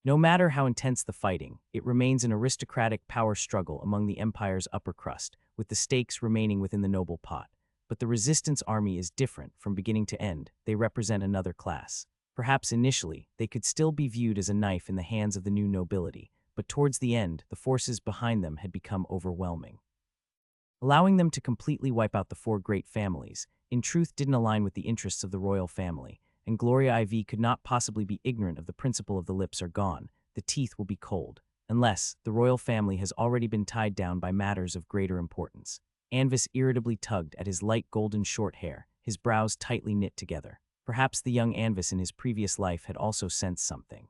No matter how intense the fighting, it remains an aristocratic power struggle among the empire's upper crust, with the stakes remaining within the noble pot. But the resistance army is different from beginning to end. They represent another class. Perhaps initially, they could still be viewed as a knife in the hands of the new nobility, but towards the end, the forces behind them had become overwhelming. Allowing them to completely wipe out the four great families, in truth didn't align with the interests of the royal family, and Gloria IV could not possibly be ignorant of the principle of the lips are gone, the teeth will be cold, unless the royal family has already been tied down by matters of greater importance. Anvis irritably tugged at his light golden short hair, his brows tightly knit together. Perhaps the young Anvis in his previous life had also sensed something.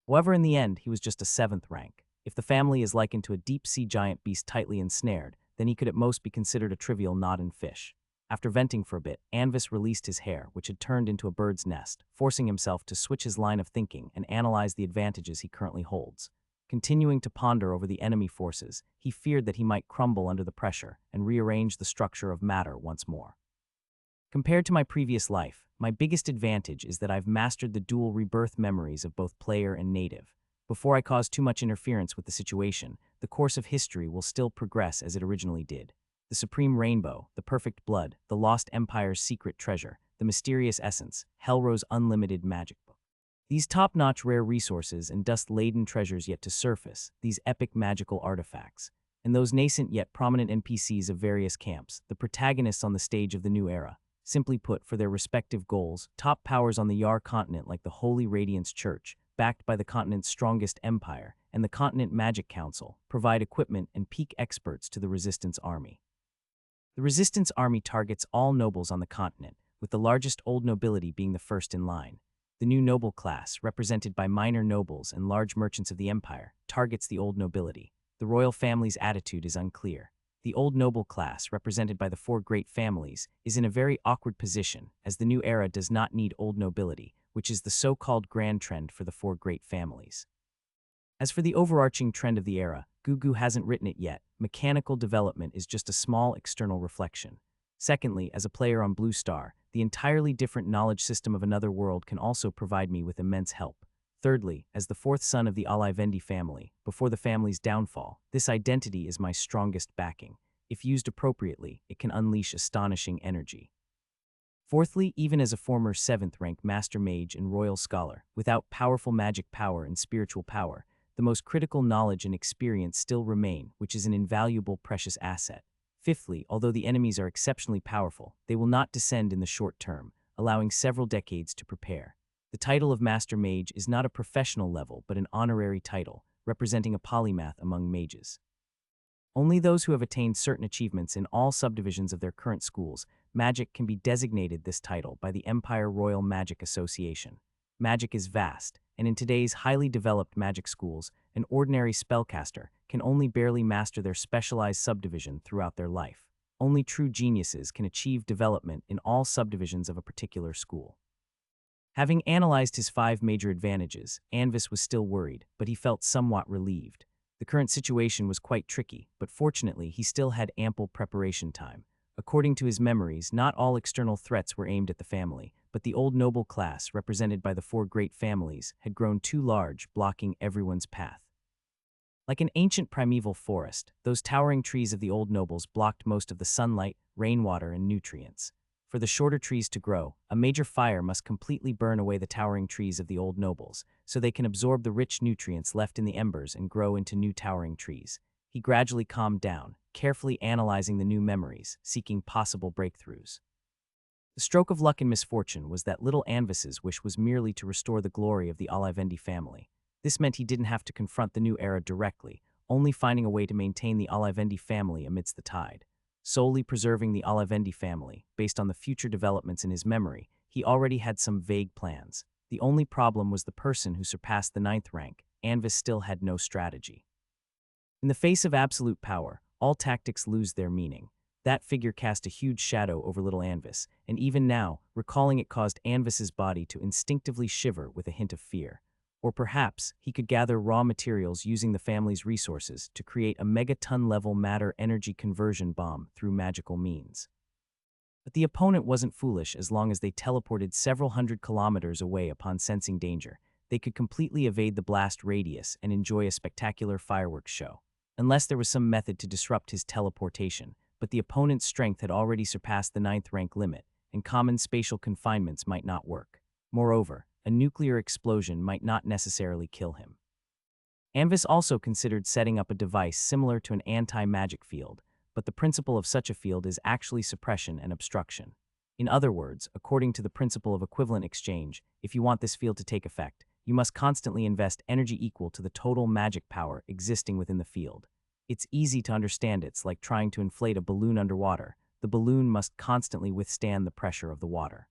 However, in the end, he was just a 7th rank. If the family is likened to a deep-sea giant beast tightly ensnared, then he could at most be considered a trivial knot in fish. After venting for a bit, Anvis released his hair, which had turned into a bird's nest, forcing himself to switch his line of thinking and analyze the advantages he currently holds. Continuing to ponder over the enemy forces, he feared that he might crumble under the pressure and rearrange the structure of matter once more. Compared to my previous life, my biggest advantage is that I've mastered the dual rebirth memories of both player and native. Before I cause too much interference with the situation, the course of history will still progress as it originally did. The supreme rainbow, the perfect blood, the lost empire's secret treasure, the mysterious essence, Helro's unlimited magic book. These top-notch rare resources and dust-laden treasures yet to surface, these epic magical artifacts, and those nascent yet prominent NPCs of various camps, the protagonists on the stage of the new era. Simply put, for their respective goals, top powers on the Yar continent like the Holy Radiance Church, backed by the continent's strongest empire, and the Continent Magic Council, provide equipment and peak experts to the Resistance Army. The Resistance Army targets all nobles on the continent, with the largest old nobility being the first in line. The new noble class, represented by minor nobles and large merchants of the empire, targets the old nobility. The royal family's attitude is unclear. the old noble class, represented by the four great families, is in a very awkward position, as the new era does not need old nobility, which is the so-called grand trend for the four great families. As for the overarching trend of the era, Gugu hasn't written it yet. Mechanical development is just a small external reflection. Secondly, as a player on Blue Star, the entirely different knowledge system of another world can also provide me with immense help. Thirdly, as the fourth son of the Alivendi family, before the family's downfall, this identity is my strongest backing. If used appropriately, it can unleash astonishing energy. Fourthly, even as a former 7th rank Master Mage and Royal Scholar, without powerful magic power and spiritual power, the most critical knowledge and experience still remain, which is an invaluable precious asset. Fifthly, although the enemies are exceptionally powerful, they will not descend in the short term, allowing several decades to prepare. The title of Master Mage is not a professional level but an honorary title, representing a polymath among mages. Only those who have attained certain achievements in all subdivisions of their current schools, magic, can be designated this title by the Empire Royal Magic Association. Magic is vast, and in today's highly developed magic schools, an ordinary spellcaster can only barely master their specialized subdivision throughout their life. Only true geniuses can achieve development in all subdivisions of a particular school. Having analyzed his 5 major advantages, Anvis was still worried, but he felt somewhat relieved. The current situation was quite tricky, but fortunately he still had ample preparation time. According to his memories, not all external threats were aimed at the family, but the old noble class, represented by the 4 great families, had grown too large, blocking everyone's path. Like an ancient primeval forest, those towering trees of the old nobles blocked most of the sunlight, rainwater, and nutrients. For the shorter trees to grow, a major fire must completely burn away the towering trees of the old nobles, so they can absorb the rich nutrients left in the embers and grow into new towering trees. He gradually calmed down, carefully analyzing the new memories, seeking possible breakthroughs. The stroke of luck and misfortune was that little Anvis's wish was merely to restore the glory of the Alivendi family. This meant he didn't have to confront the new era directly, only finding a way to maintain the Alivendi family amidst the tide. Solely preserving the Alivendi family, based on the future developments in his memory, he already had some vague plans. The only problem was the person who surpassed the 9th rank. Anvis still had no strategy. In the face of absolute power, all tactics lose their meaning. That figure cast a huge shadow over little Anvis, and even now, recalling it caused Anvis's body to instinctively shiver with a hint of fear. Or perhaps he could gather raw materials using the family's resources to create a megaton-level matter-energy conversion bomb through magical means. But the opponent wasn't foolish. As long as they teleported several hundred kilometers away upon sensing danger, they could completely evade the blast radius and enjoy a spectacular fireworks show. Unless there was some method to disrupt his teleportation, but the opponent's strength had already surpassed the 9th rank limit, and common spatial confinements might not work. Moreover, a nuclear explosion might not necessarily kill him. Anvis also considered setting up a device similar to an anti-magic field, but the principle of such a field is actually suppression and obstruction. In other words, according to the principle of equivalent exchange, if you want this field to take effect, you must constantly invest energy equal to the total magic power existing within the field. It's easy to understand. It's like trying to inflate a balloon underwater. The balloon must constantly withstand the pressure of the water.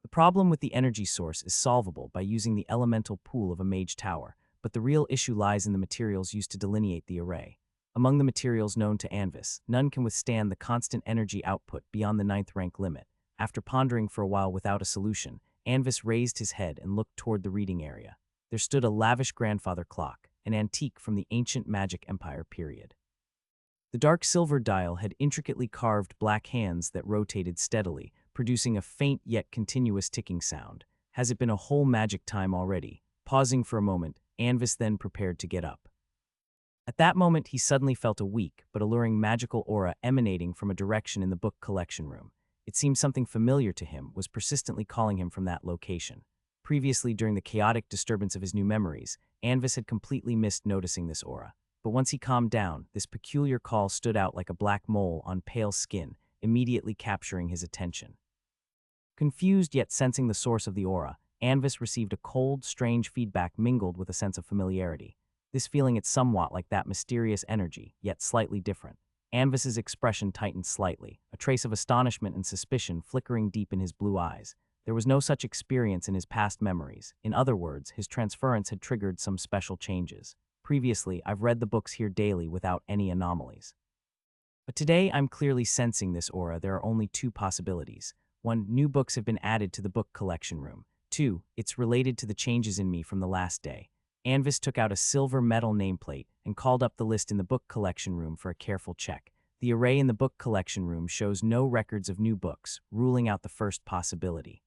The problem with the energy source is solvable by using the elemental pool of a mage tower, but the real issue lies in the materials used to delineate the array. Among the materials known to Anvis, none can withstand the constant energy output beyond the 9th rank limit. After pondering for a while without a solution, Anvis raised his head and looked toward the reading area. There stood a lavish grandfather clock, an antique from the ancient magic empire period. The dark silver dial had intricately carved black hands that rotated steadily, producing a faint yet continuous ticking sound. Has it been a whole magic time already? Pausing for a moment, Anvis then prepared to get up. At that moment, he suddenly felt a weak but alluring magical aura emanating from a direction in the book collection room. It seemed something familiar to him was persistently calling him from that location. Previously, during the chaotic disturbance of his new memories, Anvis had completely missed noticing this aura. But once he calmed down, this peculiar call stood out like a black mole on pale skin, immediately capturing his attention. Confused yet sensing the source of the aura, Anvis received a cold, strange feedback mingled with a sense of familiarity. This feeling is somewhat like that mysterious energy, yet slightly different. Anvis's expression tightened slightly, a trace of astonishment and suspicion flickering deep in his blue eyes. There was no such experience in his past memories. In other words, his transference had triggered some special changes. Previously, I've read the books here daily without any anomalies. But today I'm clearly sensing this aura. There are only two possibilities. One, new books have been added to the book collection room. Two, it's related to the changes in me from the last day. Anvis took out a silver metal nameplate and called up the list in the book collection room for a careful check. The array in the book collection room shows no records of new books, ruling out the first possibility.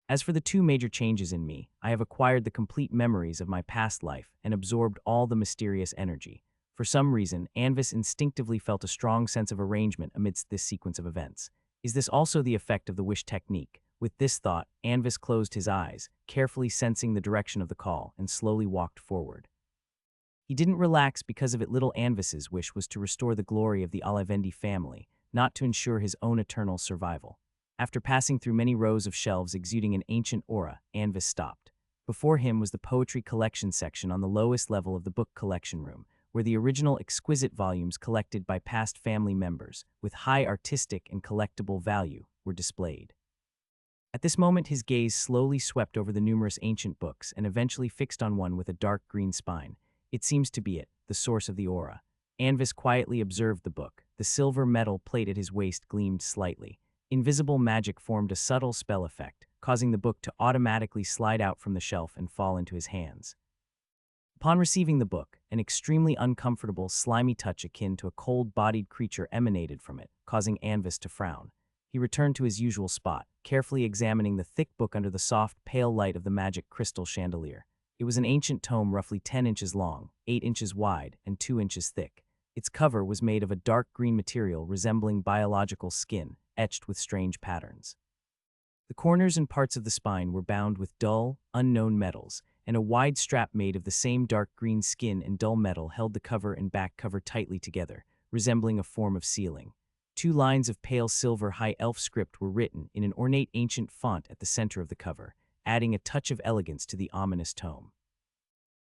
As for the two major changes in me, I have acquired the complete memories of my past life and absorbed all the mysterious energy. For some reason, Anvis instinctively felt a strong sense of arrangement amidst this sequence of events. Is this also the effect of the wish technique? With this thought, Anvis closed his eyes, carefully sensing the direction of the call, and slowly walked forward. He didn't relax because of it. Little Anvis's wish was to restore the glory of the Olivendi family, not to ensure his own eternal survival. After passing through many rows of shelves exuding an ancient aura, Anvis stopped. Before him was the poetry collection section on the lowest level of the book collection room, where the original exquisite volumes collected by past family members, with high artistic and collectible value, were displayed. At this moment, his gaze slowly swept over the numerous ancient books and eventually fixed on one with a dark green spine. It seems to be it, the source of the aura. Anvis quietly observed the book. The silver metal plate at his waist gleamed slightly. Invisible magic formed a subtle spell effect, causing the book to automatically slide out from the shelf and fall into his hands. Upon receiving the book, an extremely uncomfortable, slimy touch akin to a cold-bodied creature emanated from it, causing Anvis to frown. He returned to his usual spot, carefully examining the thick book under the soft, pale light of the magic crystal chandelier. It was an ancient tome roughly 10 inches long, 8 inches wide, and 2 inches thick. Its cover was made of a dark green material resembling biological skin, etched with strange patterns. The corners and parts of the spine were bound with dull, unknown metals, and a wide strap made of the same dark green skin and dull metal held the cover and back cover tightly together, resembling a form of sealing. 2 lines of pale silver high elf script were written in an ornate ancient font at the center of the cover, adding a touch of elegance to the ominous tome.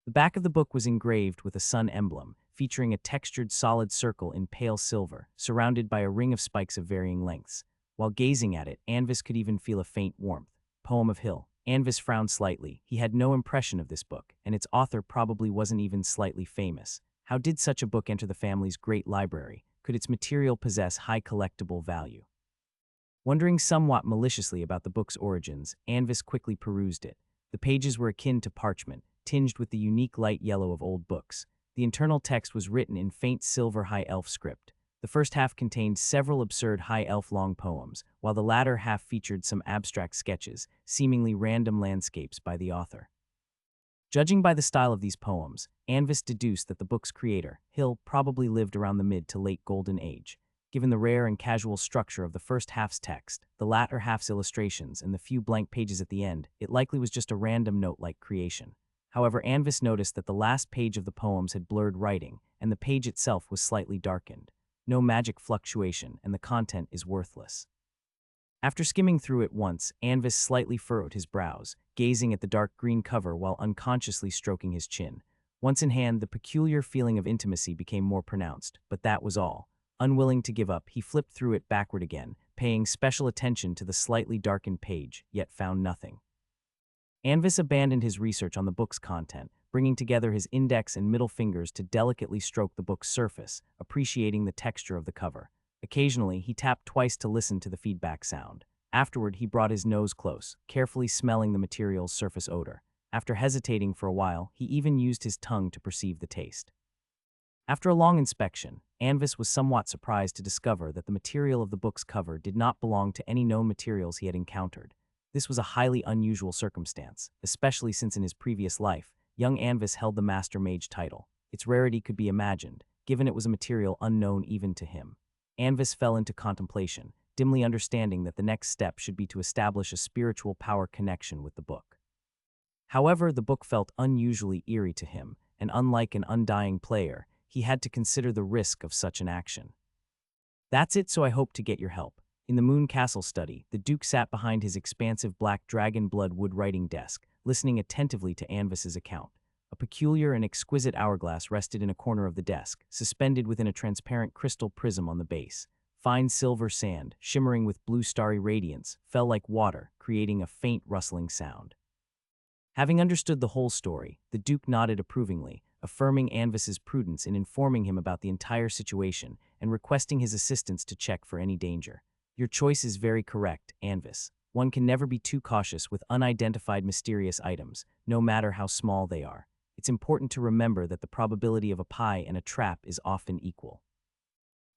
The back of the book was engraved with a sun emblem, featuring a textured solid circle in pale silver, surrounded by a ring of spikes of varying lengths. While gazing at it, Anvis could even feel a faint warmth. Poem of Hill. Anvis frowned slightly. He had no impression of this book, and its author probably wasn't even slightly famous. How did such a book enter the family's great library? Could its material possess high collectible value? Wondering somewhat maliciously about the book's origins, Anvis quickly perused it. The pages were akin to parchment, tinged with the unique light yellow of old books. The internal text was written in faint silver high elf script. The first half contained several absurd high elf long poems, while the latter half featured some abstract sketches, seemingly random landscapes by the author. Judging by the style of these poems, Anvis deduced that the book's creator, Hill, probably lived around the mid to late Golden Age. Given the rare and casual structure of the first half's text, the latter half's illustrations, and the few blank pages at the end, it likely was just a random note-like creation. However, Anvis noticed that the last page of the poems had blurred writing, and the page itself was slightly darkened. No magic fluctuation, and the content is worthless. After skimming through it once, Anvis slightly furrowed his brows, gazing at the dark green cover while unconsciously stroking his chin. Once in hand, the peculiar feeling of intimacy became more pronounced, but that was all. Unwilling to give up, he flipped through it backward again, paying special attention to the slightly darkened page, yet found nothing. Anvis abandoned his research on the book's content, bringing together his index and middle fingers to delicately stroke the book's surface, appreciating the texture of the cover. Occasionally, he tapped twice to listen to the feedback sound. Afterward, he brought his nose close, carefully smelling the material's surface odor. After hesitating for a while, he even used his tongue to perceive the taste. After a long inspection, Anvis was somewhat surprised to discover that the material of the book's cover did not belong to any known materials he had encountered. This was a highly unusual circumstance, especially since in his previous life, young Anvis held the Master Mage title. Its rarity could be imagined, given it was a material unknown even to him. Anvis fell into contemplation, dimly understanding that the next step should be to establish a spiritual power connection with the book. However, the book felt unusually eerie to him, and unlike an undying player, he had to consider the risk of such an action. That's it, so I hope to get your help. In the Moon Castle study, the Duke sat behind his expansive black dragon blood wood writing desk, listening attentively to Anvis's account. A peculiar and exquisite hourglass rested in a corner of the desk, suspended within a transparent crystal prism on the base. Fine silver sand, shimmering with blue starry radiance, fell like water, creating a faint rustling sound. Having understood the whole story, the Duke nodded approvingly, affirming Anvis's prudence in informing him about the entire situation and requesting his assistance to check for any danger. Your choice is very correct, Anvis. One can never be too cautious with unidentified mysterious items, no matter how small they are. It's important to remember that the probability of a pie and a trap is often equal.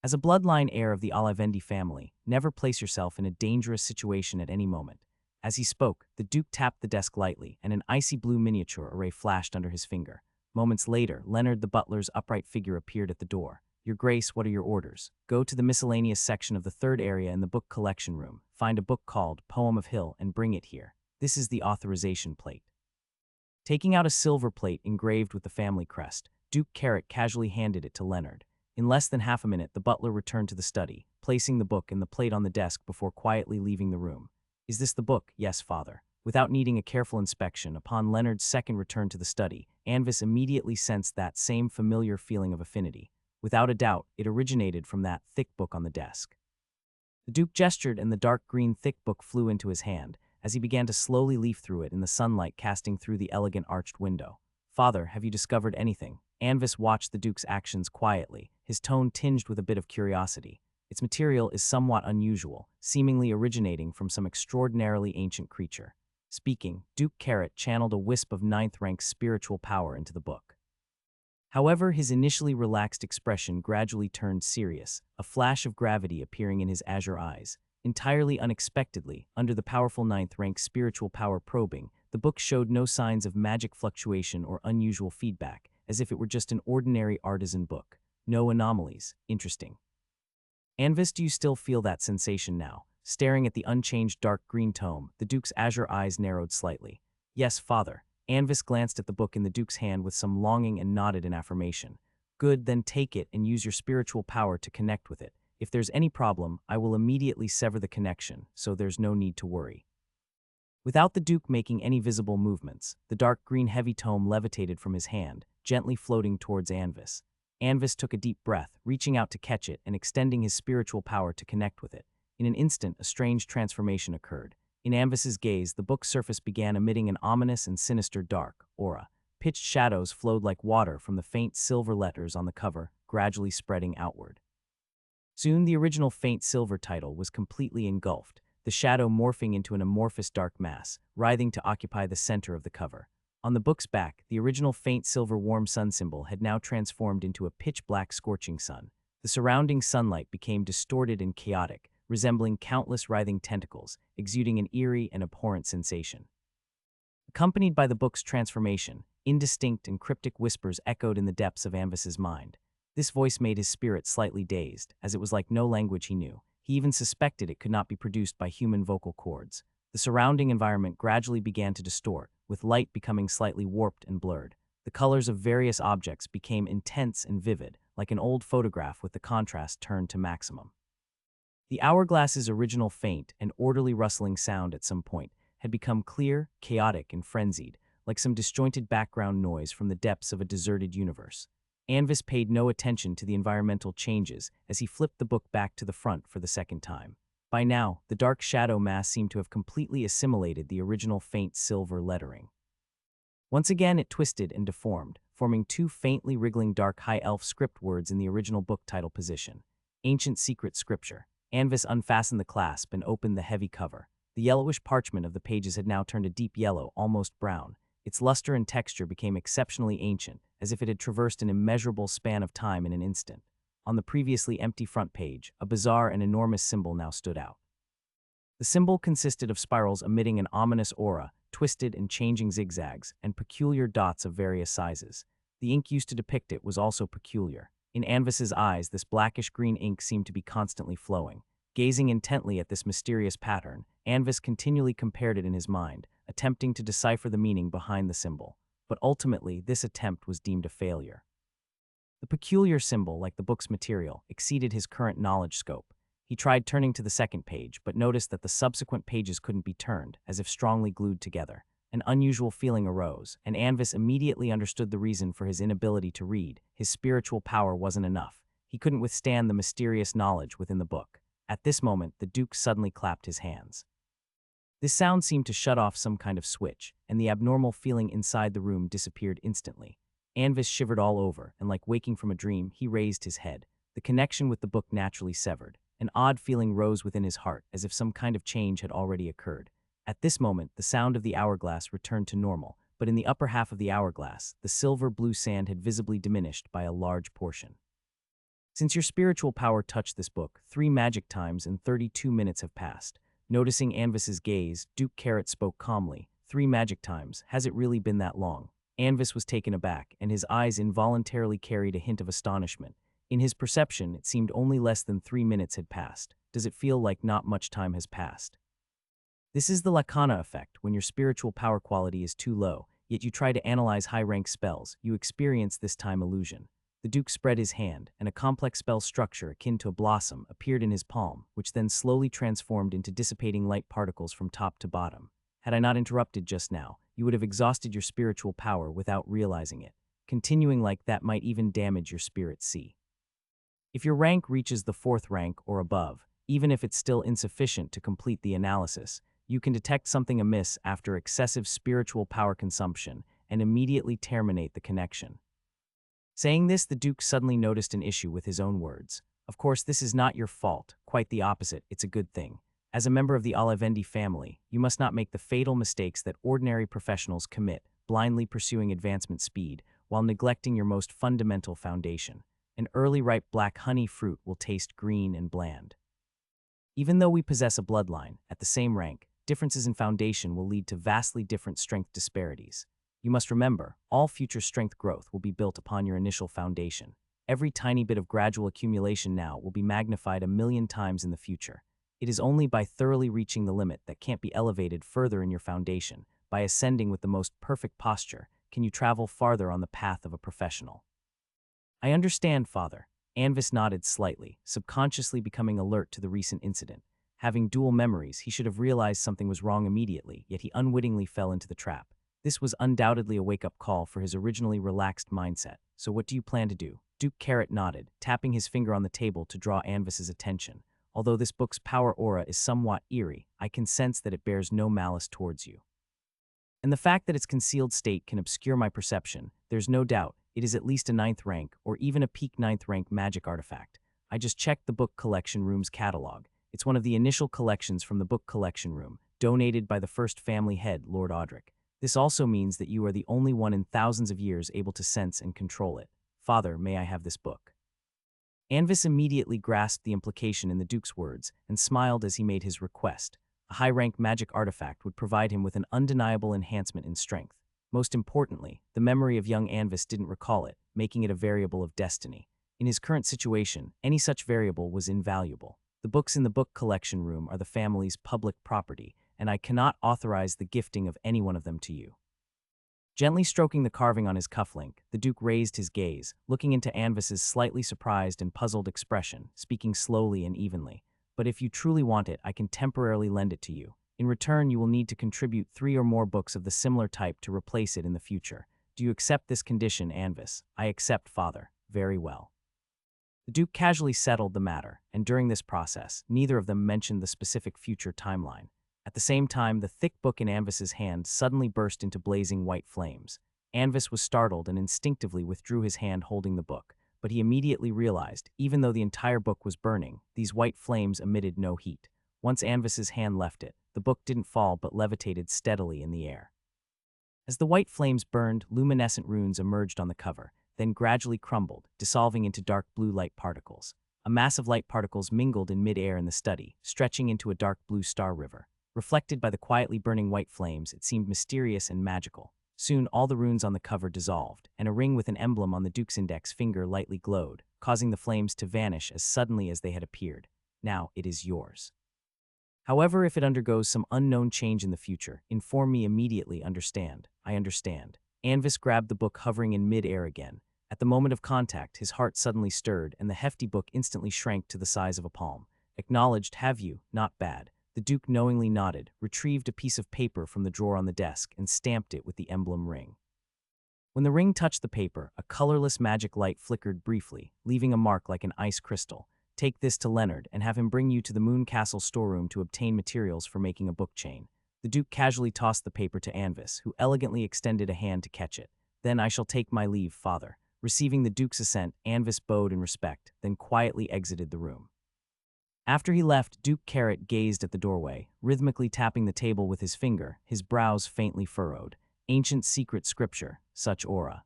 As a bloodline heir of the Olivendi family, never place yourself in a dangerous situation at any moment. As he spoke, the Duke tapped the desk lightly, and an icy blue miniature array flashed under his finger. Moments later, Leonard the butler's upright figure appeared at the door. Your Grace, what are your orders? Go to the miscellaneous section of the third area in the book collection room, find a book called Poem of Hill, and bring it here. This is the authorization plate. Taking out a silver plate engraved with the family crest, Duke Carrot casually handed it to Leonard. In less than half a minute, the butler returned to the study, placing the book and the plate on the desk before quietly leaving the room. Is this the book? Yes, father. Without needing a careful inspection, upon Leonard's second return to the study, Anvis immediately sensed that same familiar feeling of affinity. Without a doubt, it originated from that thick book on the desk. The Duke gestured and the dark green thick book flew into his hand, as he began to slowly leaf through it in the sunlight casting through the elegant arched window. Father, have you discovered anything? Anvis watched the Duke's actions quietly, his tone tinged with a bit of curiosity. Its material is somewhat unusual, seemingly originating from some extraordinarily ancient creature. Speaking, Duke Carrot channeled a wisp of ninth-rank spiritual power into the book. However, his initially relaxed expression gradually turned serious, a flash of gravity appearing in his azure eyes. Entirely unexpectedly, under the powerful ninth-rank spiritual power probing, the book showed no signs of magic fluctuation or unusual feedback, as if it were just an ordinary artisan book. No anomalies. Interesting. Anvis, do you still feel that sensation now? Staring at the unchanged dark green tome, the Duke's azure eyes narrowed slightly. Yes, father. Anvis glanced at the book in the Duke's hand with some longing and nodded in affirmation. Good, then take it and use your spiritual power to connect with it. If there's any problem, I will immediately sever the connection, so there's no need to worry. Without the Duke making any visible movements, the dark green heavy tome levitated from his hand, gently floating towards Anvis. Anvis took a deep breath, reaching out to catch it and extending his spiritual power to connect with it. In an instant, a strange transformation occurred. In Anvis's gaze, the book's surface began emitting an ominous and sinister dark aura. Pitched shadows flowed like water from the faint silver letters on the cover, gradually spreading outward. Soon, the original faint silver title was completely engulfed, the shadow morphing into an amorphous dark mass, writhing to occupy the center of the cover. On the book's back, the original faint silver warm sun symbol had now transformed into a pitch-black scorching sun. The surrounding sunlight became distorted and chaotic, resembling countless writhing tentacles, exuding an eerie and abhorrent sensation. Accompanied by the book's transformation, indistinct and cryptic whispers echoed in the depths of Anvis's mind. This voice made his spirit slightly dazed, as it was like no language he knew. He even suspected it could not be produced by human vocal cords. The surrounding environment gradually began to distort, with light becoming slightly warped and blurred. The colors of various objects became intense and vivid, like an old photograph with the contrast turned to maximum. The hourglass's original faint and orderly rustling sound at some point had become clear, chaotic, and frenzied, like some disjointed background noise from the depths of a deserted universe. Anvis paid no attention to the environmental changes as he flipped the book back to the front for the second time. By now, the dark shadow mass seemed to have completely assimilated the original faint silver lettering. Once again, it twisted and deformed, forming two faintly wriggling dark high elf script words in the original book title position. Ancient Secret Scripture. Anvis unfastened the clasp and opened the heavy cover. The yellowish parchment of the pages had now turned a deep yellow, almost brown. Its luster and texture became exceptionally ancient, as if it had traversed an immeasurable span of time in an instant. On the previously empty front page, a bizarre and enormous symbol now stood out. The symbol consisted of spirals emitting an ominous aura, twisted and changing zigzags, and peculiar dots of various sizes. The ink used to depict it was also peculiar. In Anvis's eyes, this blackish-green ink seemed to be constantly flowing. Gazing intently at this mysterious pattern, Anvis continually compared it in his mind, attempting to decipher the meaning behind the symbol. But ultimately, this attempt was deemed a failure. The peculiar symbol, like the book's material, exceeded his current knowledge scope. He tried turning to the second page, but noticed that the subsequent pages couldn't be turned, as if strongly glued together. An unusual feeling arose, and Anvis immediately understood the reason for his inability to read. His spiritual power wasn't enough. He couldn't withstand the mysterious knowledge within the book. At this moment, the Duke suddenly clapped his hands. This sound seemed to shut off some kind of switch, and the abnormal feeling inside the room disappeared instantly. Anvis shivered all over, and like waking from a dream, he raised his head. The connection with the book naturally severed. An odd feeling rose within his heart, as if some kind of change had already occurred. At this moment, the sound of the hourglass returned to normal, but in the upper half of the hourglass, the silver-blue sand had visibly diminished by a large portion. Since your spiritual power touched this book, 3 magic times and 32 minutes have passed. Noticing Anvis's gaze, Duke Carrot spoke calmly. 3 magic times, has it really been that long? Anvis was taken aback, and his eyes involuntarily carried a hint of astonishment. In his perception, it seemed only less than 3 minutes had passed. Does it feel like not much time has passed? This is the Lacana effect. When your spiritual power quality is too low, yet you try to analyze high-rank spells, you experience this time illusion. The Duke spread his hand, and a complex spell structure akin to a blossom appeared in his palm, which then slowly transformed into dissipating light particles from top to bottom. Had I not interrupted just now, you would have exhausted your spiritual power without realizing it. Continuing like that might even damage your spirit C. If your rank reaches the 4th rank or above, even if it's still insufficient to complete the analysis, you can detect something amiss after excessive spiritual power consumption and immediately terminate the connection. Saying this, the Duke suddenly noticed an issue with his own words. Of course, this is not your fault. Quite the opposite, it's a good thing. As a member of the Olivendi family, you must not make the fatal mistakes that ordinary professionals commit, blindly pursuing advancement speed while neglecting your most fundamental foundation. An early ripe black honey fruit will taste green and bland. Even though we possess a bloodline, at the same rank, differences in foundation will lead to vastly different strength disparities. You must remember, all future strength growth will be built upon your initial foundation. Every tiny bit of gradual accumulation now will be magnified 1,000,000 times in the future. It is only by thoroughly reaching the limit that can't be elevated further in your foundation, by ascending with the most perfect posture, can you travel farther on the path of a professional. I understand, Father. Anvis nodded slightly, subconsciously becoming alert to the recent incident. Having dual memories, he should have realized something was wrong immediately, yet he unwittingly fell into the trap. This was undoubtedly a wake-up call for his originally relaxed mindset. So what do you plan to do? Duke Carrot nodded, tapping his finger on the table to draw Anvis's attention. Although this book's power aura is somewhat eerie, I can sense that it bears no malice towards you. And the fact that its concealed state can obscure my perception, there's no doubt, it is at least a 9th rank or even a peak 9th rank magic artifact. I just checked the book collection room's catalog. It's one of the initial collections from the book collection room, donated by the first family head, Lord Audric. This also means that you are the only one in thousands of years able to sense and control it. Father, may I have this book? Anvis immediately grasped the implication in the Duke's words and smiled as he made his request. A high-rank magic artifact would provide him with an undeniable enhancement in strength. Most importantly, the memory of young Anvis didn't recall it, making it a variable of destiny. In his current situation, any such variable was invaluable. The books in the book collection room are the family's public property, and I cannot authorize the gifting of any one of them to you. Gently stroking the carving on his cufflink, the Duke raised his gaze, looking into Anvis's slightly surprised and puzzled expression, speaking slowly and evenly. But if you truly want it, I can temporarily lend it to you. In return, you will need to contribute 3 or more books of the similar type to replace it in the future. Do you accept this condition, Anvis? I accept, Father. Very well. The Duke casually settled the matter, and during this process, neither of them mentioned the specific future timeline. At the same time, the thick book in Anvis's hand suddenly burst into blazing white flames. Anvis was startled and instinctively withdrew his hand holding the book, but he immediately realized, even though the entire book was burning, these white flames emitted no heat. Once Anvis's hand left it, the book didn't fall but levitated steadily in the air. As the white flames burned, luminescent runes emerged on the cover, then gradually crumbled, dissolving into dark blue light particles. A mass of light particles mingled in mid-air in the study, stretching into a dark blue star river. Reflected by the quietly burning white flames, it seemed mysterious and magical. Soon, all the runes on the cover dissolved, and a ring with an emblem on the Duke's index finger lightly glowed, causing the flames to vanish as suddenly as they had appeared. Now it is yours. However, if it undergoes some unknown change in the future, inform me immediately. Understand? I understand. Anvis grabbed the book hovering in mid-air again. At the moment of contact, his heart suddenly stirred, and the hefty book instantly shrank to the size of a palm. Acknowledged, have you? Not bad. The Duke knowingly nodded, retrieved a piece of paper from the drawer on the desk, and stamped it with the emblem ring. When the ring touched the paper, a colorless magic light flickered briefly, leaving a mark like an ice crystal. Take this to Leonard and have him bring you to the Moon Castle storeroom to obtain materials for making a book chain. The Duke casually tossed the paper to Anvis, who elegantly extended a hand to catch it. "Then I shall take my leave, father." Receiving the Duke's assent, Anvis bowed in respect, then quietly exited the room. After he left, Duke Carrot gazed at the doorway, rhythmically tapping the table with his finger, his brows faintly furrowed. Ancient secret scripture, such aura.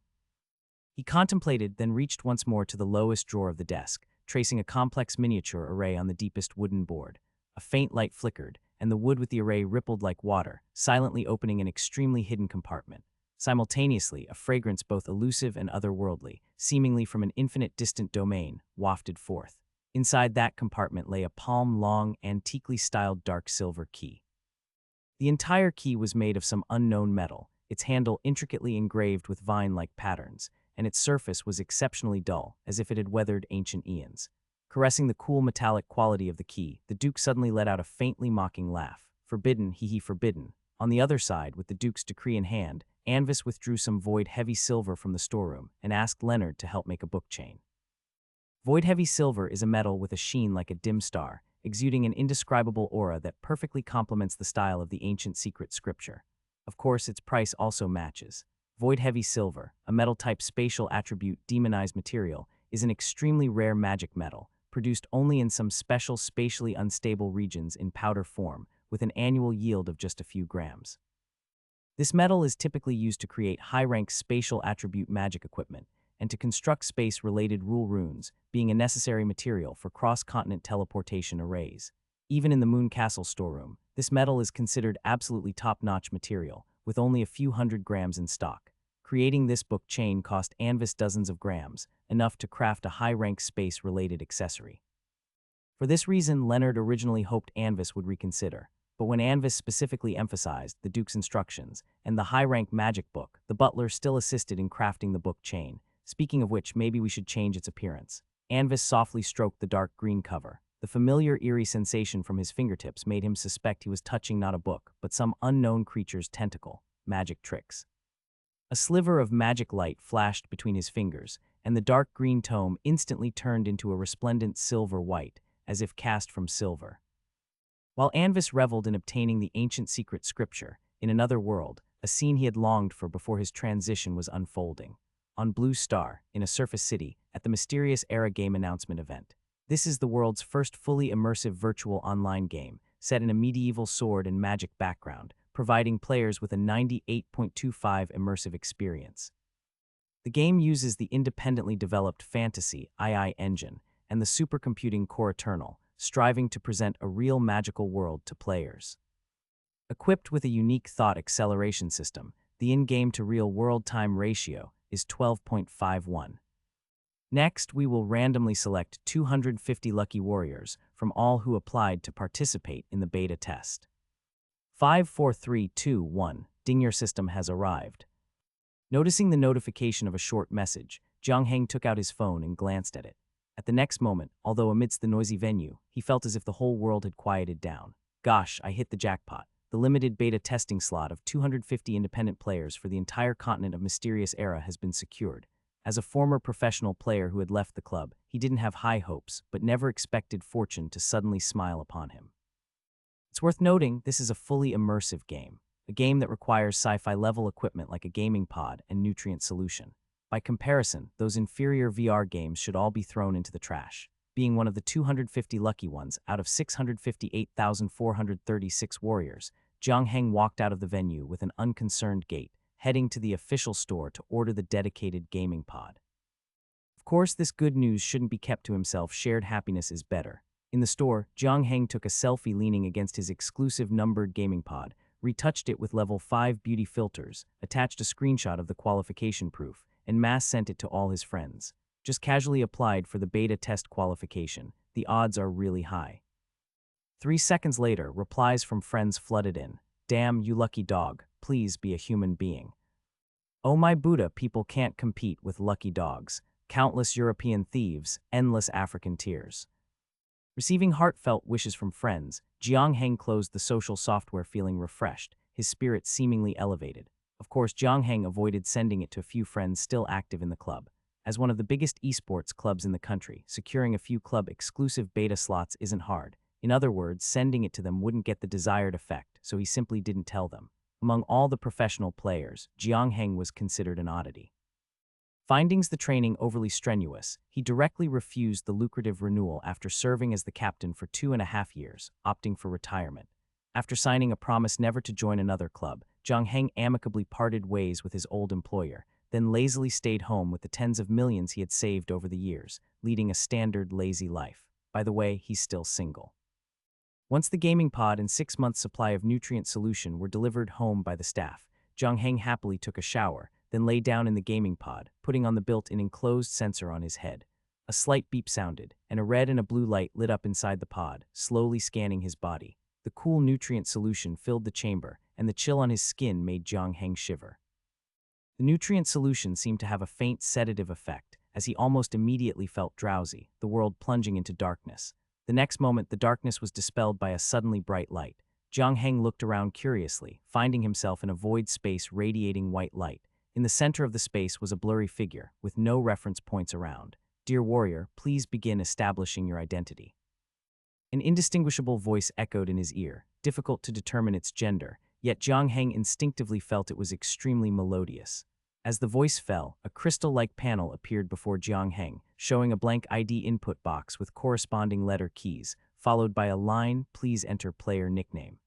He contemplated, then reached once more to the lowest drawer of the desk, tracing a complex miniature array on the deepest wooden board. A faint light flickered, and the wood with the array rippled like water, silently opening an extremely hidden compartment. Simultaneously, a fragrance both elusive and otherworldly, seemingly from an infinite distant domain, wafted forth. Inside that compartment lay a palm-long, antiquely styled dark silver key. The entire key was made of some unknown metal, its handle intricately engraved with vine-like patterns, and its surface was exceptionally dull, as if it had weathered ancient eons. Caressing the cool metallic quality of the key, the Duke suddenly let out a faintly mocking laugh. Forbidden, hee forbidden. On the other side, with the Duke's decree in hand, Anvis withdrew some void-heavy silver from the storeroom and asked Leonard to help make a book chain. Void-heavy silver is a metal with a sheen like a dim star, exuding an indescribable aura that perfectly complements the style of the ancient secret scripture. Of course, its price also matches. Void-heavy silver, a metal-type spatial attribute demonized material, is an extremely rare magic metal, produced only in some special spatially unstable regions in powder form, with an annual yield of just a few grams. This metal is typically used to create high-rank spatial attribute magic equipment, and to construct space-related rule runes, being a necessary material for cross-continent teleportation arrays. Even in the Moon Castle storeroom, this metal is considered absolutely top-notch material, with only a few hundred grams in stock. Creating this book chain cost Anvis dozens of grams, enough to craft a high-rank space-related accessory. For this reason, Leonard originally hoped Anvis would reconsider, but when Anvis specifically emphasized the Duke's instructions and the high-rank magic book, the butler still assisted in crafting the book chain. Speaking of which, maybe we should change its appearance. Anvis softly stroked the dark green cover. The familiar eerie sensation from his fingertips made him suspect he was touching not a book, but some unknown creature's tentacle. Magic tricks. A sliver of magic light flashed between his fingers, and the dark green tome instantly turned into a resplendent silver white, as if cast from silver. While Anvis reveled in obtaining the ancient secret scripture, in another world, a scene he had longed for before his transition was unfolding. On Blue Star, in a surface city, at the Mysterious Era game announcement event. This is the world's first fully immersive virtual online game, set in a medieval sword and magic background, providing players with a 98.25 immersive experience. The game uses the independently developed Fantasy II engine and the supercomputing Core Eternal, striving to present a real magical world to players. Equipped with a unique thought acceleration system, the in-game to real-world time ratio is 12.51. Next, we will randomly select 250 lucky warriors from all who applied to participate in the beta test. 54321, ding, your system has arrived. Noticing the notification of a short message, Jiang Heng took out his phone and glanced at it. At the next moment, although amidst the noisy venue, he felt as if the whole world had quieted down. Gosh, I hit the jackpot. The limited beta testing slot of 250 independent players for the entire continent of Mysterious Era has been secured. As a former professional player who had left the club, he didn't have high hopes, but never expected fortune to suddenly smile upon him. It's worth noting, this is a fully immersive game, a game that requires sci-fi level equipment like a gaming pod and nutrient solution. By comparison, those inferior VR games should all be thrown into the trash. Being one of the 250 lucky ones out of 658,436 warriors, Jiang Heng walked out of the venue with an unconcerned gait, heading to the official store to order the dedicated gaming pod. Of course, this good news shouldn't be kept to himself. Shared happiness is better. In the store, Jiang Heng took a selfie leaning against his exclusive numbered gaming pod, retouched it with level 5 beauty filters, attached a screenshot of the qualification proof, and mass sent it to all his friends. Just casually applied for the beta test qualification. The odds are really high. 3 seconds later, replies from friends flooded in. Damn, you lucky dog. Please be a human being. Oh my Buddha, people can't compete with lucky dogs. Countless European thieves, endless African tears. Receiving heartfelt wishes from friends, Jiang Heng closed the social software feeling refreshed, his spirit seemingly elevated. Of course, Jiang Heng avoided sending it to a few friends still active in the club. As one of the biggest esports clubs in the country, securing a few club-exclusive beta slots isn't hard. In other words, sending it to them wouldn't get the desired effect, so he simply didn't tell them. Among all the professional players, Jiang Heng was considered an oddity. Finding the training overly strenuous, he directly refused the lucrative renewal after serving as the captain for 2.5 years, opting for retirement. After signing a promise never to join another club, Jiang Heng amicably parted ways with his old employer, then lazily stayed home with the tens of millions he had saved over the years, leading a standard lazy life. By the way, he's still single. Once the gaming pod and 6 months' supply of nutrient solution were delivered home by the staff, Jiang Heng happily took a shower, then lay down in the gaming pod, putting on the built-in enclosed sensor on his head. A slight beep sounded, and a red and a blue light lit up inside the pod, slowly scanning his body. The cool nutrient solution filled the chamber, and the chill on his skin made Jiang Heng shiver. The nutrient solution seemed to have a faint sedative effect, as he almost immediately felt drowsy, the world plunging into darkness. The next moment, the darkness was dispelled by a suddenly bright light. Jiang Heng looked around curiously, finding himself in a void space radiating white light. In the center of the space was a blurry figure, with no reference points around. "Dear warrior, please begin establishing your identity." An indistinguishable voice echoed in his ear, difficult to determine its gender, yet Jiang Heng instinctively felt it was extremely melodious. As the voice fell, a crystal-like panel appeared before Jiang Heng, showing a blank ID input box with corresponding letter keys, followed by a line, "Please enter player nickname."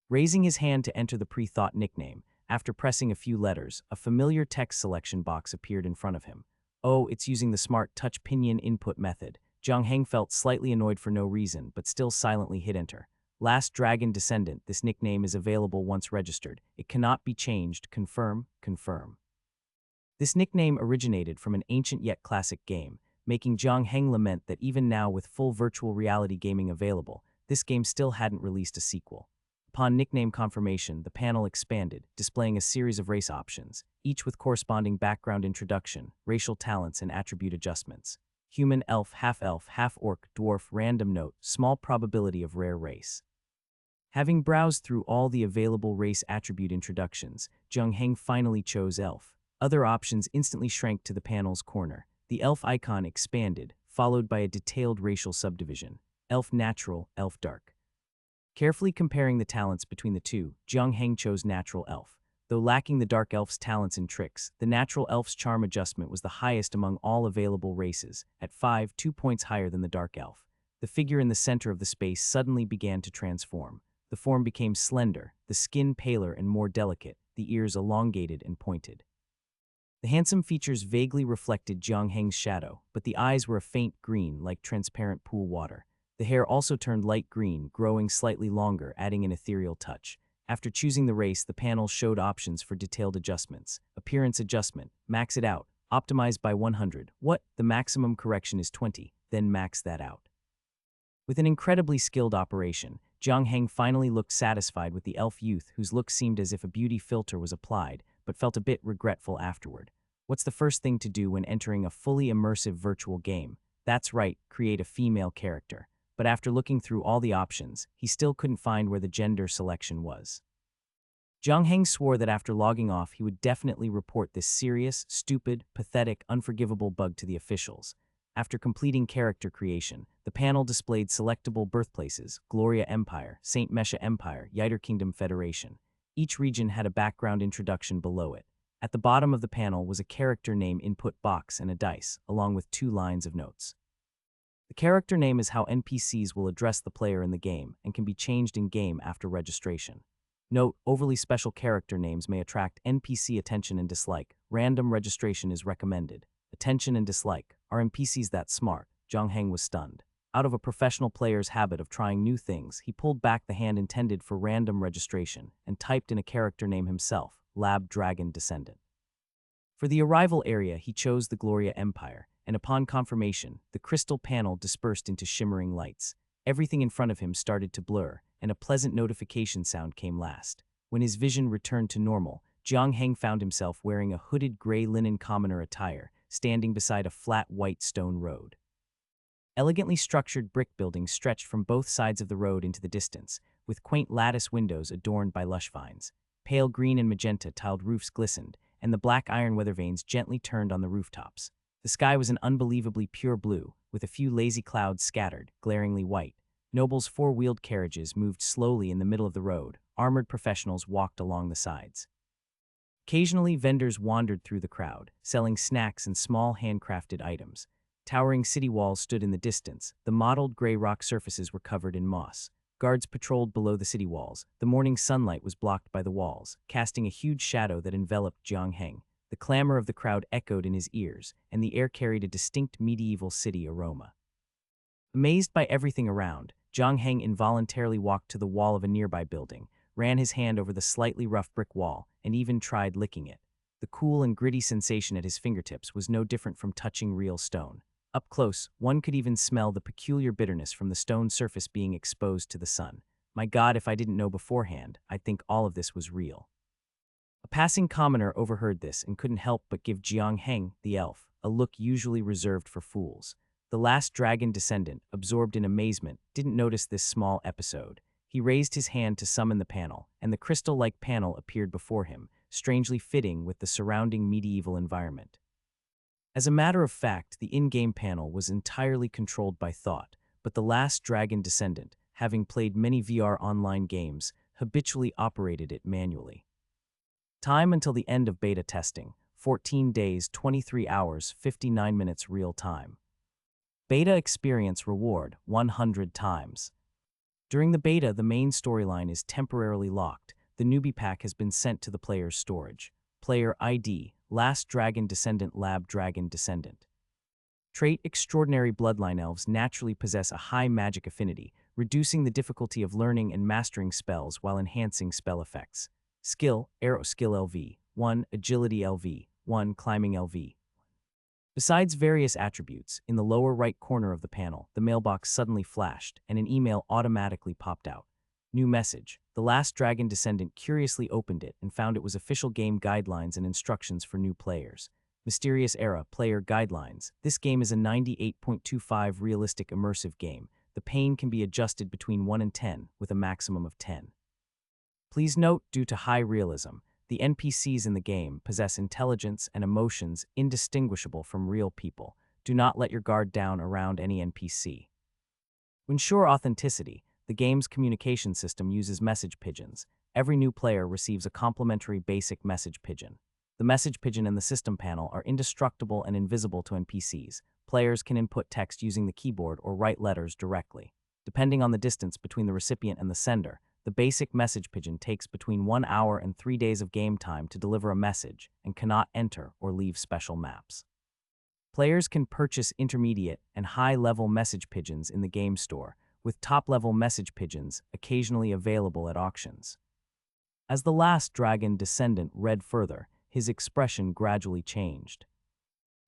Raising his hand to enter the pre-thought nickname, after pressing a few letters, a familiar text selection box appeared in front of him. Oh, it's using the smart touch pinyin input method. Jiang Heng felt slightly annoyed for no reason, but still silently hit enter. "Last Dragon Descendant, this nickname is available once registered. It cannot be changed. Confirm, confirm." This nickname originated from an ancient yet classic game, making Jiang Heng lament that even now with full virtual reality gaming available, this game still hadn't released a sequel. Upon nickname confirmation, the panel expanded, displaying a series of race options, each with corresponding background introduction, racial talents, and attribute adjustments. Human, elf, half-orc, dwarf, random note, small probability of rare race. Having browsed through all the available race attribute introductions, Jiang Heng finally chose elf. Other options instantly shrank to the panel's corner. The elf icon expanded, followed by a detailed racial subdivision: elf natural, elf dark. Carefully comparing the talents between the two, Jiang Heng chose natural elf. Though lacking the dark elf's talents and tricks, the natural elf's charm adjustment was the highest among all available races, at 2 points higher than the dark elf. The figure in the center of the space suddenly began to transform. The form became slender, the skin paler and more delicate, the ears elongated and pointed. The handsome features vaguely reflected Jiang Heng's shadow, but the eyes were a faint green, like transparent pool water. The hair also turned light green, growing slightly longer, adding an ethereal touch. After choosing the race, the panel showed options for detailed adjustments. Appearance adjustment, max it out, optimized by 100. What? The maximum correction is 20, then max that out. With an incredibly skilled operation, Jiang Heng finally looked satisfied with the elf youth whose look seemed as if a beauty filter was applied, but felt a bit regretful afterward. What's the first thing to do when entering a fully immersive virtual game? That's right, create a female character. But after looking through all the options, he still couldn't find where the gender selection was. Jiang Heng swore that after logging off, he would definitely report this serious, stupid, pathetic, unforgivable bug to the officials. After completing character creation, the panel displayed selectable birthplaces: Gloria Empire, Saint Mesha Empire, Yiter Kingdom Federation. Each region had a background introduction below it. At the bottom of the panel was a character name input box and a dice, along with 2 lines of notes. The character name is how NPCs will address the player in the game and can be changed in-game after registration. Note, overly special character names may attract NPC attention and dislike. Random registration is recommended. Attention and dislike. Are NPCs that smart? Jiang Heng was stunned. Out of a professional player's habit of trying new things, he pulled back the hand intended for random registration and typed in a character name himself: Lab Dragon Descendant. For the arrival area, he chose the Gloria Empire, and upon confirmation, the crystal panel dispersed into shimmering lights. Everything in front of him started to blur, and a pleasant notification sound came last. When his vision returned to normal, Jiang Heng found himself wearing a hooded gray linen commoner attire, standing beside a flat white stone road. Elegantly structured brick buildings stretched from both sides of the road into the distance, with quaint lattice windows adorned by lush vines. Pale green and magenta tiled roofs glistened, and the black iron weather vanes gently turned on the rooftops. The sky was an unbelievably pure blue, with a few lazy clouds scattered, glaringly white. Nobles' 4-wheeled carriages moved slowly in the middle of the road, armored professionals walked along the sides. Occasionally, vendors wandered through the crowd, selling snacks and small handcrafted items. Towering city walls stood in the distance. The mottled gray rock surfaces were covered in moss. Guards patrolled below the city walls. The morning sunlight was blocked by the walls, casting a huge shadow that enveloped Jiang Heng. The clamor of the crowd echoed in his ears, and the air carried a distinct medieval city aroma. Amazed by everything around, Jiang Heng involuntarily walked to the wall of a nearby building, ran his hand over the slightly rough brick wall, and even tried licking it. The cool and gritty sensation at his fingertips was no different from touching real stone. Up close, one could even smell the peculiar bitterness from the stone surface being exposed to the sun. My God, if I didn't know beforehand, I'd think all of this was real. A passing commoner overheard this and couldn't help but give Jiang Heng, the elf, a look usually reserved for fools. The last dragon descendant, absorbed in amazement, didn't notice this small episode. He raised his hand to summon the panel, and the crystal-like panel appeared before him, strangely fitting with the surrounding medieval environment. As a matter of fact, the in-game panel was entirely controlled by thought, but the last dragon descendant, having played many VR online games, habitually operated it manually. Time until the end of beta testing, 14 days, 23 hours, 59 minutes real time. Beta experience reward, 100 times. During the beta, the main storyline is temporarily locked. The newbie pack has been sent to the player's storage. Player ID, Last Dragon Descendant Lab Dragon Descendant. Trait: Extraordinary Bloodline Elves naturally possess a high magic affinity, reducing the difficulty of learning and mastering spells while enhancing spell effects. Skill: Arrow Skill LV, 1, Agility LV, 1, Climbing LV. Besides various attributes, in the lower right corner of the panel, the mailbox suddenly flashed, and an email automatically popped out. New message. The Last Dragon Descendant curiously opened it and found it was official game guidelines and instructions for new players. Mysterious Era Player Guidelines. This game is a 98.25 realistic immersive game. The pain can be adjusted between 1 and 10, with a maximum of 10. Please note, due to high realism, the NPCs in the game possess intelligence and emotions indistinguishable from real people. Do not let your guard down around any NPC. To ensure authenticity, the game's communication system uses message pigeons. Every new player receives a complimentary basic message pigeon. The message pigeon and the system panel are indestructible and invisible to NPCs. Players can input text using the keyboard or write letters directly. Depending on the distance between the recipient and the sender, the basic message pigeon takes between 1 hour and 3 days of game time to deliver a message and cannot enter or leave special maps. Players can purchase intermediate and high-level message pigeons in the game store, with top-level message pigeons occasionally available at auctions. As the Last Dragon Descendant read further, his expression gradually changed.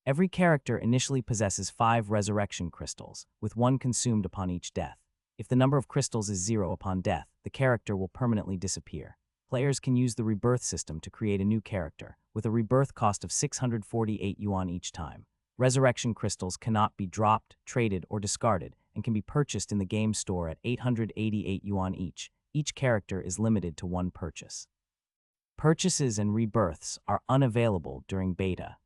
Every character initially possesses 5 resurrection crystals, with 1 consumed upon each death. If the number of crystals is 0 upon death, the character will permanently disappear. Players can use the rebirth system to create a new character, with a rebirth cost of 648 yuan each time. Resurrection crystals cannot be dropped, traded, or discarded, and can be purchased in the game store at 888 yuan each. Each character is limited to 1 purchase. Purchases and rebirths are unavailable during beta.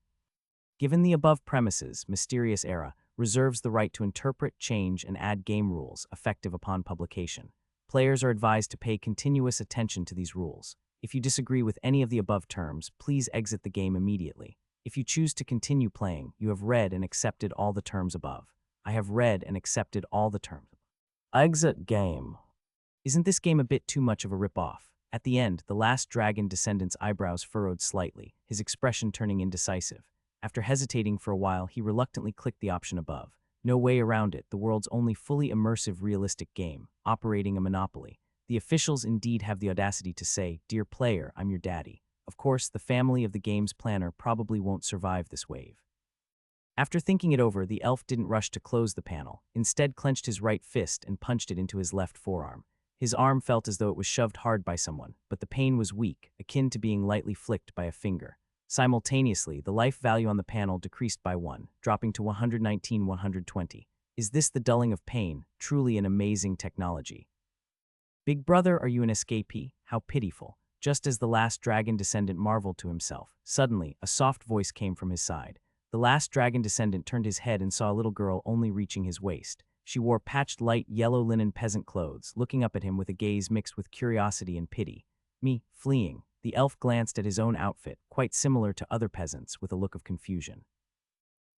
Given the above premises, Mysterious Era reserves the right to interpret, change, and add game rules effective upon publication. Players are advised to pay continuous attention to these rules. If you disagree with any of the above terms, please exit the game immediately. If you choose to continue playing, you have read and accepted all the terms above. I have read and accepted all the terms. Exit game. Isn't this game a bit too much of a rip-off? At the end, the Last Dragon Descendant's eyebrows furrowed slightly, his expression turning indecisive. After hesitating for a while, he reluctantly clicked the option above. No way around it, the world's only fully immersive realistic game, operating a monopoly. The officials indeed have the audacity to say, "Dear player, I'm your daddy." Of course, the family of the game's planner probably won't survive this wave. After thinking it over, the elf didn't rush to close the panel, instead clenched his right fist and punched it into his left forearm. His arm felt as though it was shoved hard by someone, but the pain was weak, akin to being lightly flicked by a finger. Simultaneously, the life value on the panel decreased by 1, dropping to 119/120. Is this the dulling of pain? Truly an amazing technology. Big brother, are you an escapee? How pitiful. Just as the Last Dragon Descendant marveled to himself, suddenly, a soft voice came from his side. The Last Dragon Descendant turned his head and saw a little girl only reaching his waist. She wore patched light yellow linen peasant clothes, looking up at him with a gaze mixed with curiosity and pity. Me, fleeing. The elf glanced at his own outfit, quite similar to other peasants, with a look of confusion.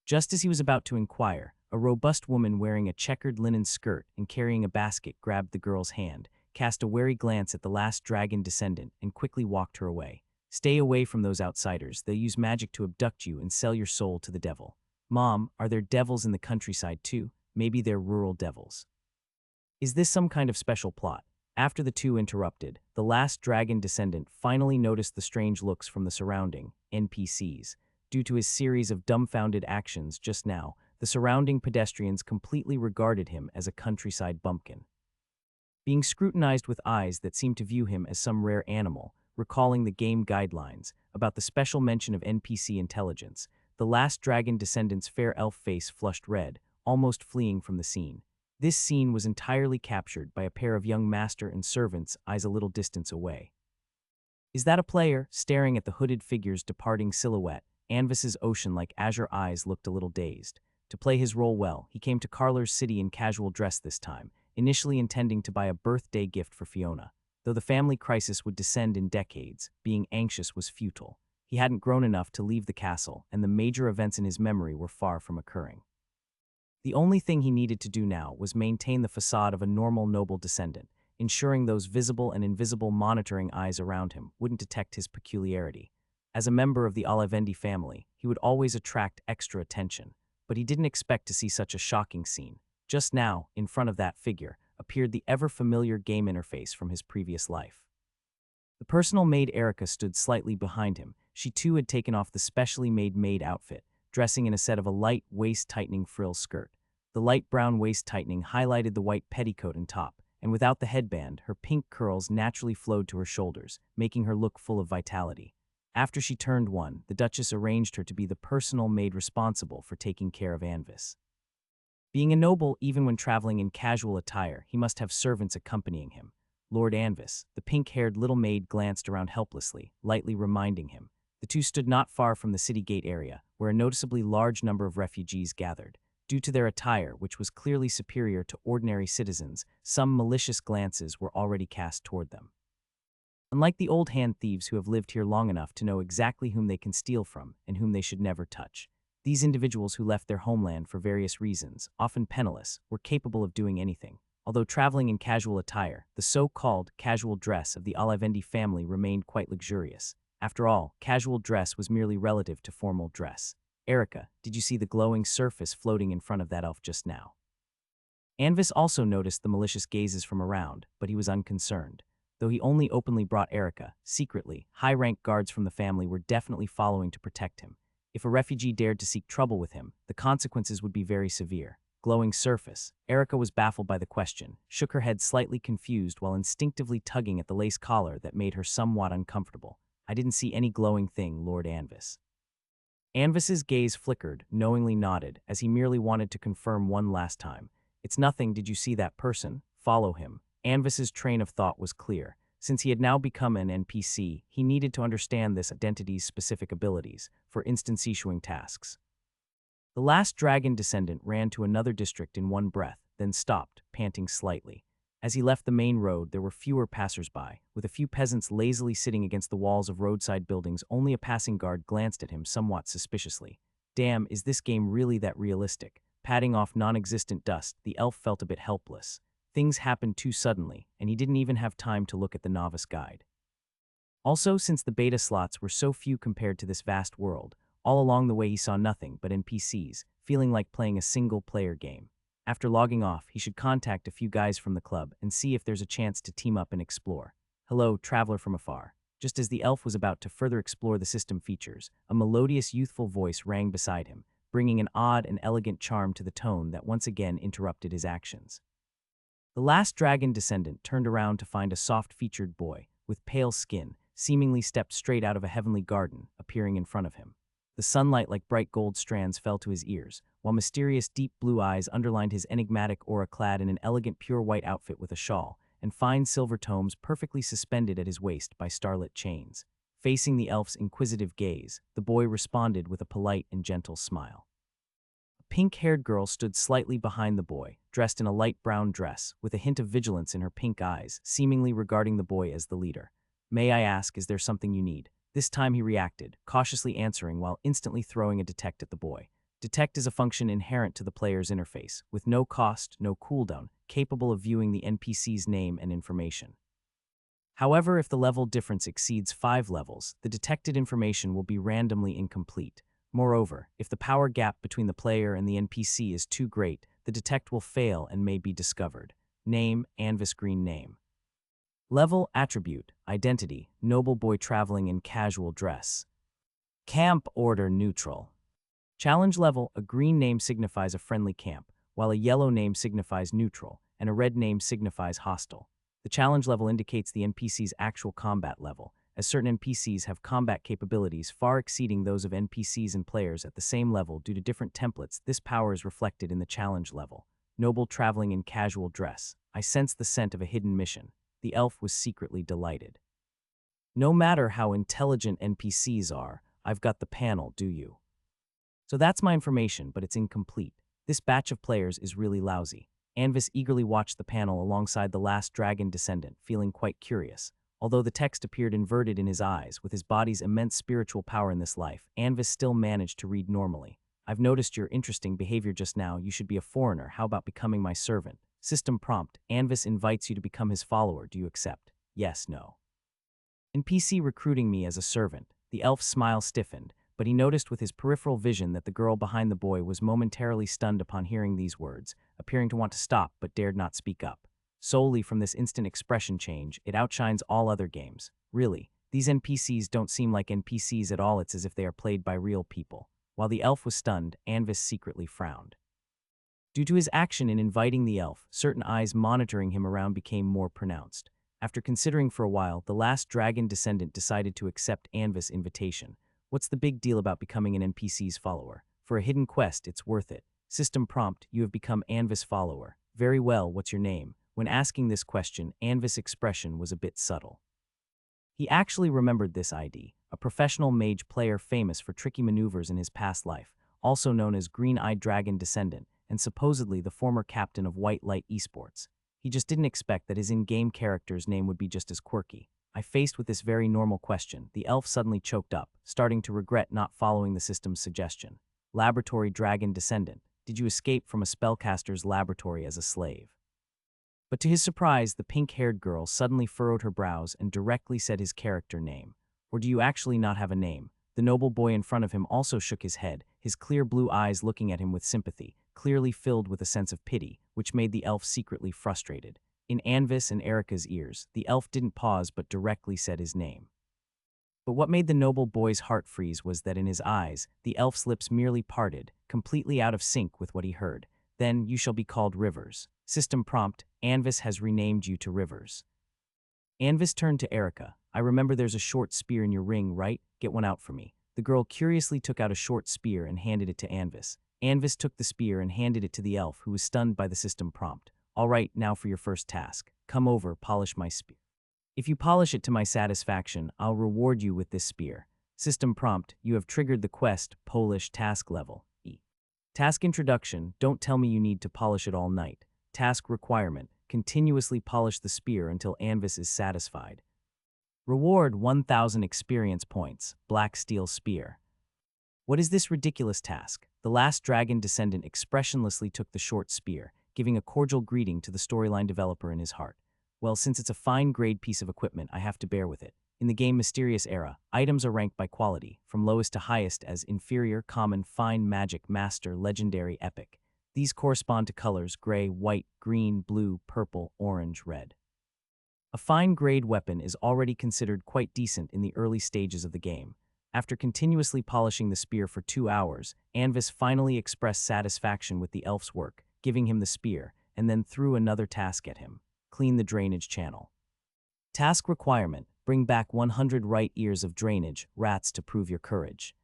Just as he was about to inquire, a robust woman wearing a checkered linen skirt and carrying a basket grabbed the girl's hand, cast a wary glance at the last dragon descendant, and quickly walked her away. Stay away from those outsiders. They'll use magic to abduct you and sell your soul to the devil. Mom, are there devils in the countryside too? Maybe they're rural devils. Is this some kind of special plot? After the two interrupted, the last dragon descendant finally noticed the strange looks from the surrounding NPCs. Due to his series of dumbfounded actions just now, the surrounding pedestrians completely regarded him as a countryside bumpkin. Being scrutinized with eyes that seemed to view him as some rare animal, recalling the game guidelines about the special mention of NPC intelligence, the last dragon descendant's fair elf face flushed red, almost fleeing from the scene. This scene was entirely captured by a pair of young master and servants' eyes a little distance away. Is that a player? Staring at the hooded figure's departing silhouette, Anvis's ocean-like azure eyes looked a little dazed. To play his role well, he came to Carler's city in casual dress this time, initially intending to buy a birthday gift for Fiona. Though the family crisis would descend in decades, being anxious was futile. He hadn't grown enough to leave the castle, and the major events in his memory were far from occurring. The only thing he needed to do now was maintain the facade of a normal noble descendant, ensuring those visible and invisible monitoring eyes around him wouldn't detect his peculiarity. As a member of the Olivendi family, he would always attract extra attention, but he didn't expect to see such a shocking scene. Just now, in front of that figure, appeared the ever-familiar game interface from his previous life. The personal maid Erica stood slightly behind him. She too had taken off the specially made maid outfit, dressing in a set of a light waist-tightening frill skirt. The light brown waist tightening highlighted the white petticoat and top, and without the headband, her pink curls naturally flowed to her shoulders, making her look full of vitality. After she turned one, the Duchess arranged her to be the personal maid responsible for taking care of Anvis. Being a noble, even when traveling in casual attire, he must have servants accompanying him. Lord Anvis, the pink-haired little maid, glanced around helplessly, lightly reminding him. The two stood not far from the city gate area, where a noticeably large number of refugees gathered. Due to their attire, which was clearly superior to ordinary citizens, some malicious glances were already cast toward them. Unlike the old hand thieves who have lived here long enough to know exactly whom they can steal from and whom they should never touch, these individuals who left their homeland for various reasons, often penniless, were capable of doing anything. Although traveling in casual attire, the so-called casual dress of the Olivendi family remained quite luxurious. After all, casual dress was merely relative to formal dress. Erica, did you see the glowing surface floating in front of that elf just now? Anvis also noticed the malicious gazes from around, but he was unconcerned. Though he only openly brought Erica, secretly, high-ranked guards from the family were definitely following to protect him. If a refugee dared to seek trouble with him, the consequences would be very severe. Glowing surface. Erica was baffled by the question, shook her head slightly confused while instinctively tugging at the lace collar that made her somewhat uncomfortable. I didn't see any glowing thing, Lord Anvis. Anvis's gaze flickered, knowingly nodded, as he merely wanted to confirm one last time. It's nothing. Did you see that person? Follow him. Anvis's train of thought was clear. Since he had now become an NPC, he needed to understand this identity's specific abilities, for instance issuing tasks. The last dragon descendant ran to another district in one breath, then stopped, panting slightly. As he left the main road, there were fewer passers-by, with a few peasants lazily sitting against the walls of roadside buildings. Only a passing guard glanced at him somewhat suspiciously. Damn, is this game really that realistic? Patting off non-existent dust, the elf felt a bit helpless. Things happened too suddenly, and he didn't even have time to look at the novice guide. Also, since the beta slots were so few compared to this vast world, all along the way he saw nothing but NPCs, feeling like playing a single-player game. After logging off, he should contact a few guys from the club and see if there's a chance to team up and explore. Hello, traveler from afar. Just as the elf was about to further explore the system features, a melodious youthful voice rang beside him, bringing an odd and elegant charm to the tone that once again interrupted his actions. The last dragon descendant turned around to find a soft-featured boy, with pale skin, seemingly stepped straight out of a heavenly garden, appearing in front of him. The sunlight like bright gold strands fell to his ears, while mysterious deep blue eyes underlined his enigmatic aura, clad in an elegant pure white outfit with a shawl, and fine silver tomes perfectly suspended at his waist by starlit chains. Facing the elf's inquisitive gaze, the boy responded with a polite and gentle smile. A pink-haired girl stood slightly behind the boy, dressed in a light brown dress, with a hint of vigilance in her pink eyes, seemingly regarding the boy as the leader. "May I ask, is there something you need?" This time he reacted, cautiously answering while instantly throwing a detect at the boy. Detect is a function inherent to the player's interface, with no cost, no cooldown, capable of viewing the NPC's name and information. However, if the level difference exceeds 5 levels, the detected information will be randomly incomplete. Moreover, if the power gap between the player and the NPC is too great, the detect will fail and may be discovered. Name, Anvis Green name. Level, attribute, identity, noble boy traveling in casual dress. Camp order neutral. Challenge level, a green name signifies a friendly camp, while a yellow name signifies neutral, and a red name signifies hostile. The challenge level indicates the NPC's actual combat level, as certain NPCs have combat capabilities far exceeding those of NPCs and players at the same level due to different templates. This power is reflected in the challenge level. Noble traveling in casual dress. I sensed the scent of a hidden mission. The elf was secretly delighted. No matter how intelligent NPCs are, I've got the panel, do you? So that's my information, but it's incomplete. This batch of players is really lousy. Anvis eagerly watched the panel alongside the last dragon descendant, feeling quite curious. Although the text appeared inverted in his eyes, with his body's immense spiritual power in this life, Anvis still managed to read normally. "I've noticed your interesting behavior just now. You should be a foreigner. How about becoming my servant?" System prompt. Anvis invites you to become his follower. Do you accept? Yes, no. NPC recruiting me as a servant. The elf's smile stiffened, but he noticed with his peripheral vision that the girl behind the boy was momentarily stunned upon hearing these words, appearing to want to stop but dared not speak up. Solely from this instant expression change, it outshines all other games. Really, these NPCs don't seem like NPCs at all. It's as if they are played by real people. While the elf was stunned, Anvis secretly frowned. Due to his action in inviting the elf, certain eyes monitoring him around became more pronounced. After considering for a while, the last dragon descendant decided to accept Anvis' invitation. What's the big deal about becoming an NPC's follower? For a hidden quest, it's worth it. System prompt, you have become Anvis' follower. Very well, what's your name? When asking this question, Anvis' expression was a bit subtle. He actually remembered this ID, a professional mage player famous for tricky maneuvers in his past life, also known as Green-Eyed Dragon Descendant, and supposedly the former captain of White Light Esports. He just didn't expect that his in-game character's name would be just as quirky. Faced with this very normal question, the elf suddenly choked up, starting to regret not following the system's suggestion. Laboratory Dragon Descendant. Did you escape from a spellcaster's laboratory as a slave? But to his surprise, the pink-haired girl suddenly furrowed her brows and directly said his character name. Or do you actually not have a name? The noble boy in front of him also shook his head, his clear blue eyes looking at him with sympathy, clearly filled with a sense of pity, which made the elf secretly frustrated. In Anvis and Erica's ears, the elf didn't pause but directly said his name. But what made the noble boy's heart freeze was that in his eyes, the elf's lips merely parted, completely out of sync with what he heard. Then you shall be called Rivers. System prompt, Anvis has renamed you to Rivers. Anvis turned to Erica. I remember there's a short spear in your ring, right? Get one out for me. The girl curiously took out a short spear and handed it to Anvis. Anvis took the spear and handed it to the elf, who was stunned by the system prompt. All right, now for your first task. Come over, polish my spear. If you polish it to my satisfaction, I'll reward you with this spear. System prompt, you have triggered the quest, Polish task level, E. Task introduction, don't tell me you need to polish it all night. Task requirement, continuously polish the spear until Anvis is satisfied. Reward 1,000 experience points, Black Steel Spear. What is this ridiculous task? The last dragon descendant expressionlessly took the short spear, giving a cordial greeting to the storyline developer in his heart. Well, since it's a fine-grade piece of equipment, I have to bear with it. In the game Mysterious Era, items are ranked by quality, from lowest to highest as inferior, common, fine, magic, master, legendary, epic. These correspond to colors gray, white, green, blue, purple, orange, red. A fine-grade weapon is already considered quite decent in the early stages of the game. After continuously polishing the spear for 2 hours, Anvis finally expressed satisfaction with the elf's work, giving him the spear, and then threw another task at him. Clean the drainage channel. Task requirement, bring back 100 right ears of drainage, rats to prove your courage.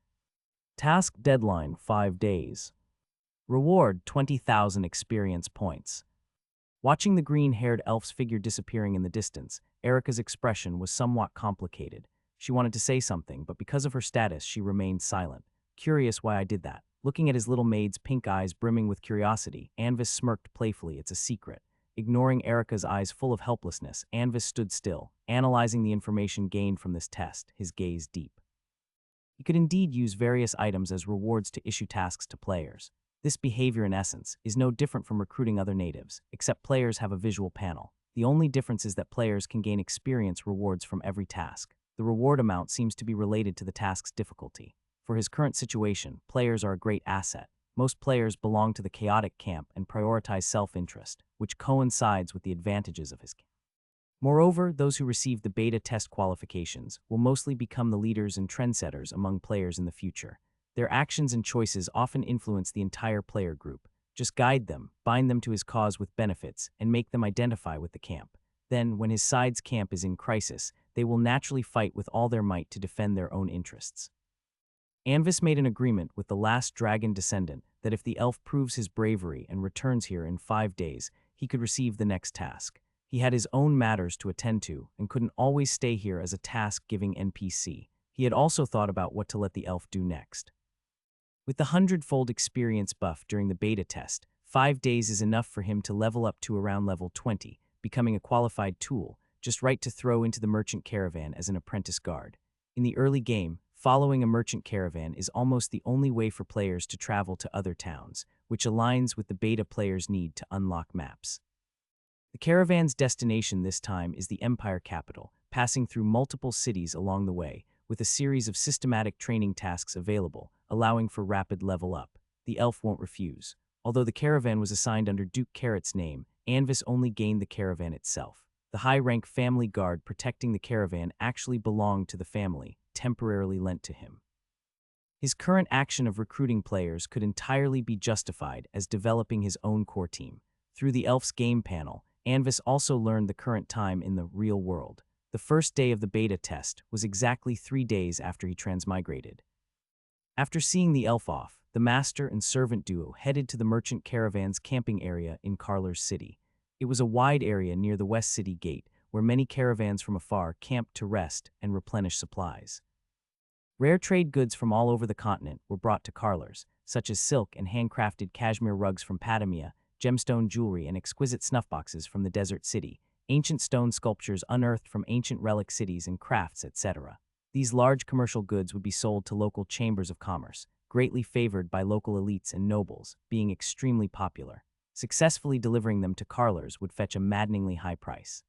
Task deadline, 5 days. Reward, 20,000 experience points. Watching the green-haired elf's figure disappearing in the distance, Erica's expression was somewhat complicated. She wanted to say something, but because of her status, she remained silent. Curious why I did that. Looking at his little maid's pink eyes brimming with curiosity, Anvis smirked playfully. It's a secret. Ignoring Erica's eyes full of helplessness, Anvis stood still, analyzing the information gained from this test, his gaze deep. He could indeed use various items as rewards to issue tasks to players. This behavior, in essence, is no different from recruiting other natives, except players have a visual panel. The only difference is that players can gain experience rewards from every task. The reward amount seems to be related to the task's difficulty. For his current situation, players are a great asset. Most players belong to the chaotic camp and prioritize self-interest, which coincides with the advantages of his camp. Moreover, those who receive the beta test qualifications will mostly become the leaders and trendsetters among players in the future. Their actions and choices often influence the entire player group. Just guide them, bind them to his cause with benefits, and make them identify with the camp. Then, when his side's camp is in crisis, they will naturally fight with all their might to defend their own interests. Anvis made an agreement with the last dragon descendant that if the elf proves his bravery and returns here in 5 days, he could receive the next task. He had his own matters to attend to and couldn't always stay here as a task-giving NPC. He had also thought about what to let the elf do next. With the 100-fold experience buff during the beta test, 5 days is enough for him to level up to around level 20, becoming a qualified tool, just right to throw into the merchant caravan as an apprentice guard. In the early game, following a merchant caravan is almost the only way for players to travel to other towns, which aligns with the beta players' need to unlock maps. The caravan's destination this time is the Empire capital, passing through multiple cities along the way, with a series of systematic training tasks available, allowing for rapid level up. The elf won't refuse. Although the caravan was assigned under Duke Carrot's name, Anvis only gained the caravan itself. The high-rank family guard protecting the caravan actually belonged to the family, temporarily lent to him. His current action of recruiting players could entirely be justified as developing his own core team. Through the elf's game panel, Anvis also learned the current time in the real world. The first day of the beta test was exactly 3 days after he transmigrated. After seeing the elf off, the master and servant duo headed to the merchant caravan's camping area in Carler's city. It was a wide area near the West City Gate, where many caravans from afar camped to rest and replenish supplies. Rare trade goods from all over the continent were brought to Carler's, such as silk and handcrafted cashmere rugs from Patamia, gemstone jewelry and exquisite snuff boxes from the desert city, ancient stone sculptures unearthed from ancient relic cities and crafts, etc. These large commercial goods would be sold to local chambers of commerce, greatly favored by local elites and nobles, being extremely popular. Successfully delivering them to Carler's would fetch a maddeningly high price.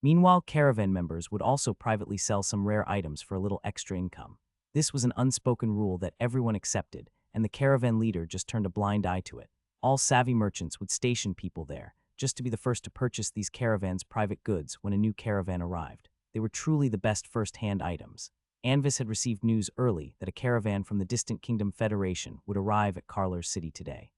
Meanwhile, caravan members would also privately sell some rare items for a little extra income. This was an unspoken rule that everyone accepted, and the caravan leader just turned a blind eye to it. All savvy merchants would station people there, just to be the first to purchase these caravans' private goods when a new caravan arrived. They were truly the best first-hand items. Anvis had received news early that a caravan from the distant Kingdom Federation would arrive at Carler's city today.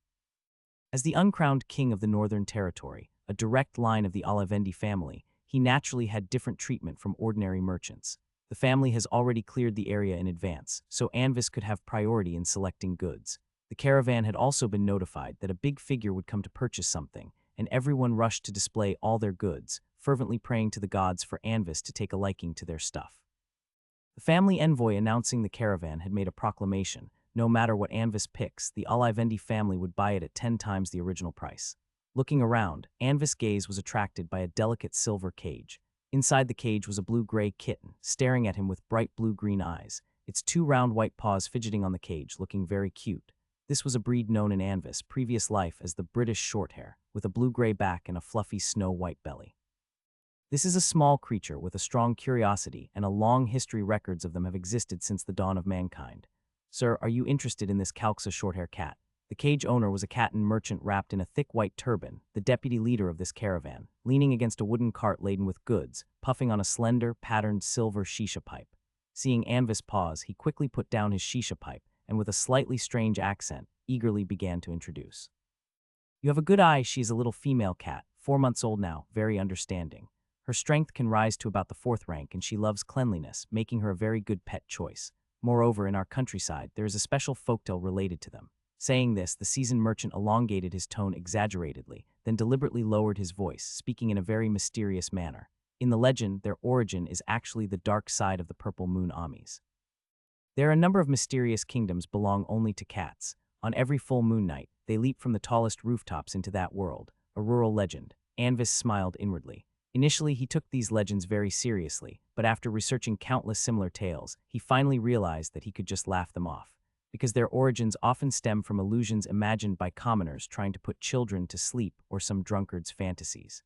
As the uncrowned king of the Northern Territory, a direct line of the Olivendi family, he naturally had different treatment from ordinary merchants. The family has already cleared the area in advance, so Anvis could have priority in selecting goods. The caravan had also been notified that a big figure would come to purchase something, and everyone rushed to display all their goods, fervently praying to the gods for Anvis to take a liking to their stuff. The family envoy announcing the caravan had made a proclamation. No matter what Anvis picks, the Olivendi family would buy it at 10 times the original price. Looking around, Anvis' gaze was attracted by a delicate silver cage. Inside the cage was a blue-gray kitten, staring at him with bright blue-green eyes, its 2 round white paws fidgeting on the cage, looking very cute. This was a breed known in Anvis' previous life as the British Shorthair, with a blue-gray back and a fluffy snow-white belly. This is a small creature with a strong curiosity, and a long history. Records of them have existed since the dawn of mankind. Sir, are you interested in this Kalksa Shorthair cat? The cage owner was a Katan merchant wrapped in a thick white turban, the deputy leader of this caravan, leaning against a wooden cart laden with goods, puffing on a slender, patterned silver shisha pipe. Seeing Anvis pause, he quickly put down his shisha pipe, and with a slightly strange accent, eagerly began to introduce. You have a good eye. She is a little female cat, 4 months old now, very understanding. Her strength can rise to about the 4th rank, and she loves cleanliness, making her a very good pet choice. Moreover, in our countryside, there is a special folktale related to them. Saying this, the seasoned merchant elongated his tone exaggeratedly, then deliberately lowered his voice, speaking in a very mysterious manner. In the legend, their origin is actually the dark side of the purple moon Amis. There are a number of mysterious kingdoms belong only to cats. On every full moon night, they leap from the tallest rooftops into that world, a rural legend. Anvis smiled inwardly. Initially, he took these legends very seriously, but after researching countless similar tales, he finally realized that he could just laugh them off, because their origins often stem from illusions imagined by commoners trying to put children to sleep or some drunkard's fantasies.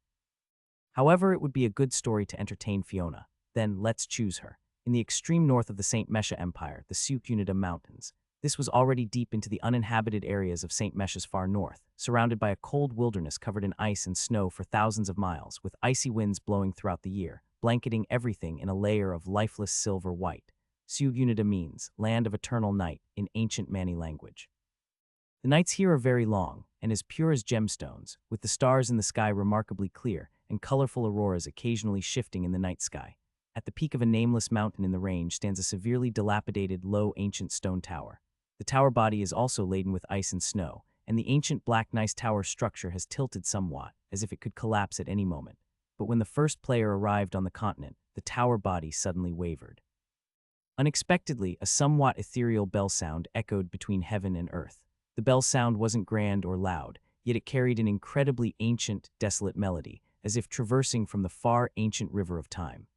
However, it would be a good story to entertain Fiona. Then, let's choose her. In the extreme north of the St. Mesha Empire, the Sukunida Mountains. This was already deep into the uninhabited areas of St. Mesha's far north, surrounded by a cold wilderness covered in ice and snow for thousands of miles, with icy winds blowing throughout the year, blanketing everything in a layer of lifeless silver white. Sugunida means land of eternal night in ancient Mani language. The nights here are very long and as pure as gemstones, with the stars in the sky remarkably clear and colorful auroras occasionally shifting in the night sky. At the peak of a nameless mountain in the range stands a severely dilapidated, low, ancient stone tower. The tower body is also laden with ice and snow, and the ancient black gneiss tower structure has tilted somewhat, as if it could collapse at any moment. But when the first player arrived on the continent, the tower body suddenly wavered. Unexpectedly, a somewhat ethereal bell sound echoed between heaven and earth. The bell sound wasn't grand or loud, yet it carried an incredibly ancient, desolate melody, as if traversing from the far ancient river of time.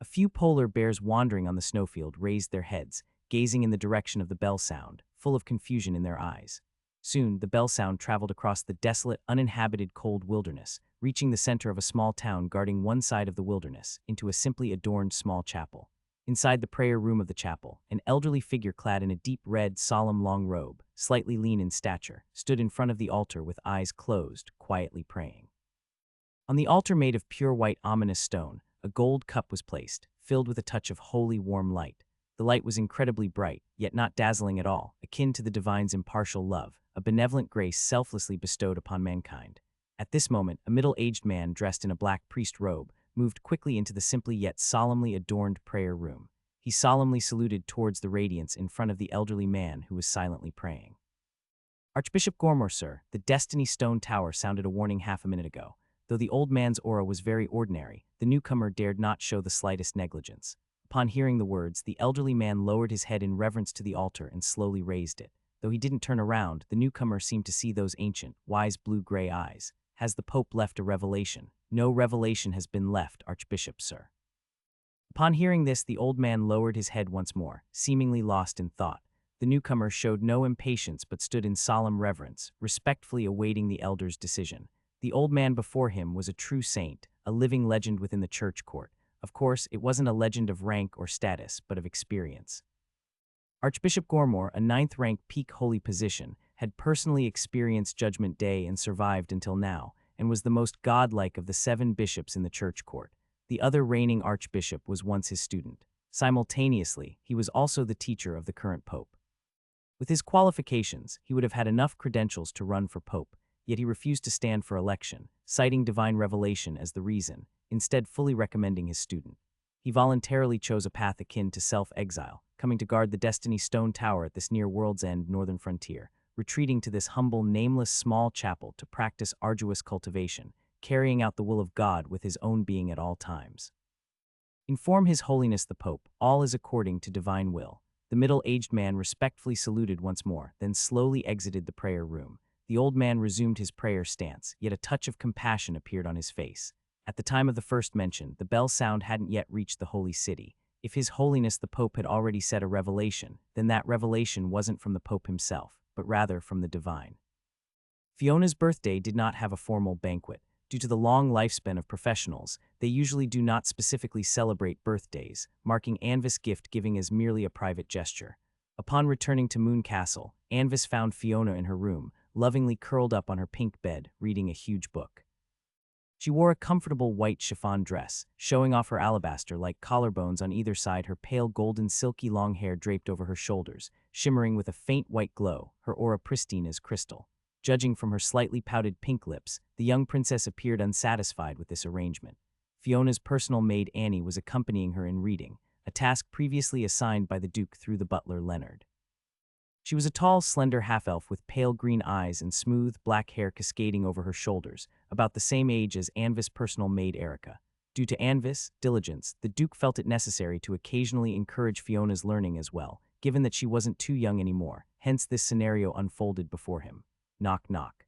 A few polar bears wandering on the snowfield raised their heads, gazing in the direction of the bell sound, full of confusion in their eyes. Soon, the bell sound traveled across the desolate, uninhabited cold wilderness, reaching the center of a small town guarding one side of the wilderness, into a simply adorned small chapel. Inside the prayer room of the chapel, an elderly figure clad in a deep red, solemn long robe, slightly lean in stature, stood in front of the altar with eyes closed, quietly praying. On the altar made of pure white ominous stone, a gold cup was placed, filled with a touch of holy warm light. The light was incredibly bright, yet not dazzling at all, akin to the divine's impartial love, a benevolent grace selflessly bestowed upon mankind. At this moment, a middle-aged man dressed in a black priest robe moved quickly into the simply yet solemnly adorned prayer room. He solemnly saluted towards the radiance in front of the elderly man who was silently praying. Archbishop Gormor, sir, the Destiny Stone Tower sounded a warning half a minute ago. Though the old man's aura was very ordinary, the newcomer dared not show the slightest negligence. Upon hearing the words, the elderly man lowered his head in reverence to the altar and slowly raised it. Though he didn't turn around, the newcomer seemed to see those ancient, wise blue-gray eyes. Has the Pope left a revelation? No revelation has been left, Archbishop, sir. Upon hearing this, the old man lowered his head once more, seemingly lost in thought. The newcomer showed no impatience but stood in solemn reverence, respectfully awaiting the elder's decision. The old man before him was a true saint, a living legend within the church court. Of course, it wasn't a legend of rank or status, but of experience. Archbishop Gormor, a ninth-rank peak holy position, had personally experienced Judgment Day and survived until now, and was the most godlike of the 7 bishops in the church court. The other reigning archbishop was once his student. Simultaneously, he was also the teacher of the current pope. With his qualifications, he would have had enough credentials to run for pope, yet he refused to stand for election, citing divine revelation as the reason, instead fully recommending his student. He voluntarily chose a path akin to self-exile, coming to guard the Destiny Stone Tower at this near world's end northern frontier, retreating to this humble, nameless small chapel to practice arduous cultivation, carrying out the will of God with his own being at all times. Inform His Holiness the Pope, all is according to divine will. The middle-aged man respectfully saluted once more, then slowly exited the prayer room. The old man resumed his prayer stance, yet a touch of compassion appeared on his face. At the time of the first mention, the bell sound hadn't yet reached the holy city. If His Holiness the Pope had already said a revelation, then that revelation wasn't from the Pope himself, but rather from the divine. Fiona's birthday did not have a formal banquet. Due to the long lifespan of professionals, they usually do not specifically celebrate birthdays, marking Anvis' gift-giving as merely a private gesture. Upon returning to Moon Castle, Anvis found Fiona in her room, lovingly curled up on her pink bed, reading a huge book. She wore a comfortable white chiffon dress, showing off her alabaster-like collarbones on either side, her pale golden silky long hair draped over her shoulders, shimmering with a faint white glow, her aura pristine as crystal. Judging from her slightly pouted pink lips, the young princess appeared unsatisfied with this arrangement. Fiona's personal maid Annie was accompanying her in reading, a task previously assigned by the Duke through the butler Leonard. She was a tall, slender half-elf with pale green eyes and smooth, black hair cascading over her shoulders, about the same age as Anvis' personal maid Erica. Due to Anvis' diligence, the Duke felt it necessary to occasionally encourage Fiona's learning as well, given that she wasn't too young anymore. Hence, this scenario unfolded before him. Knock, knock.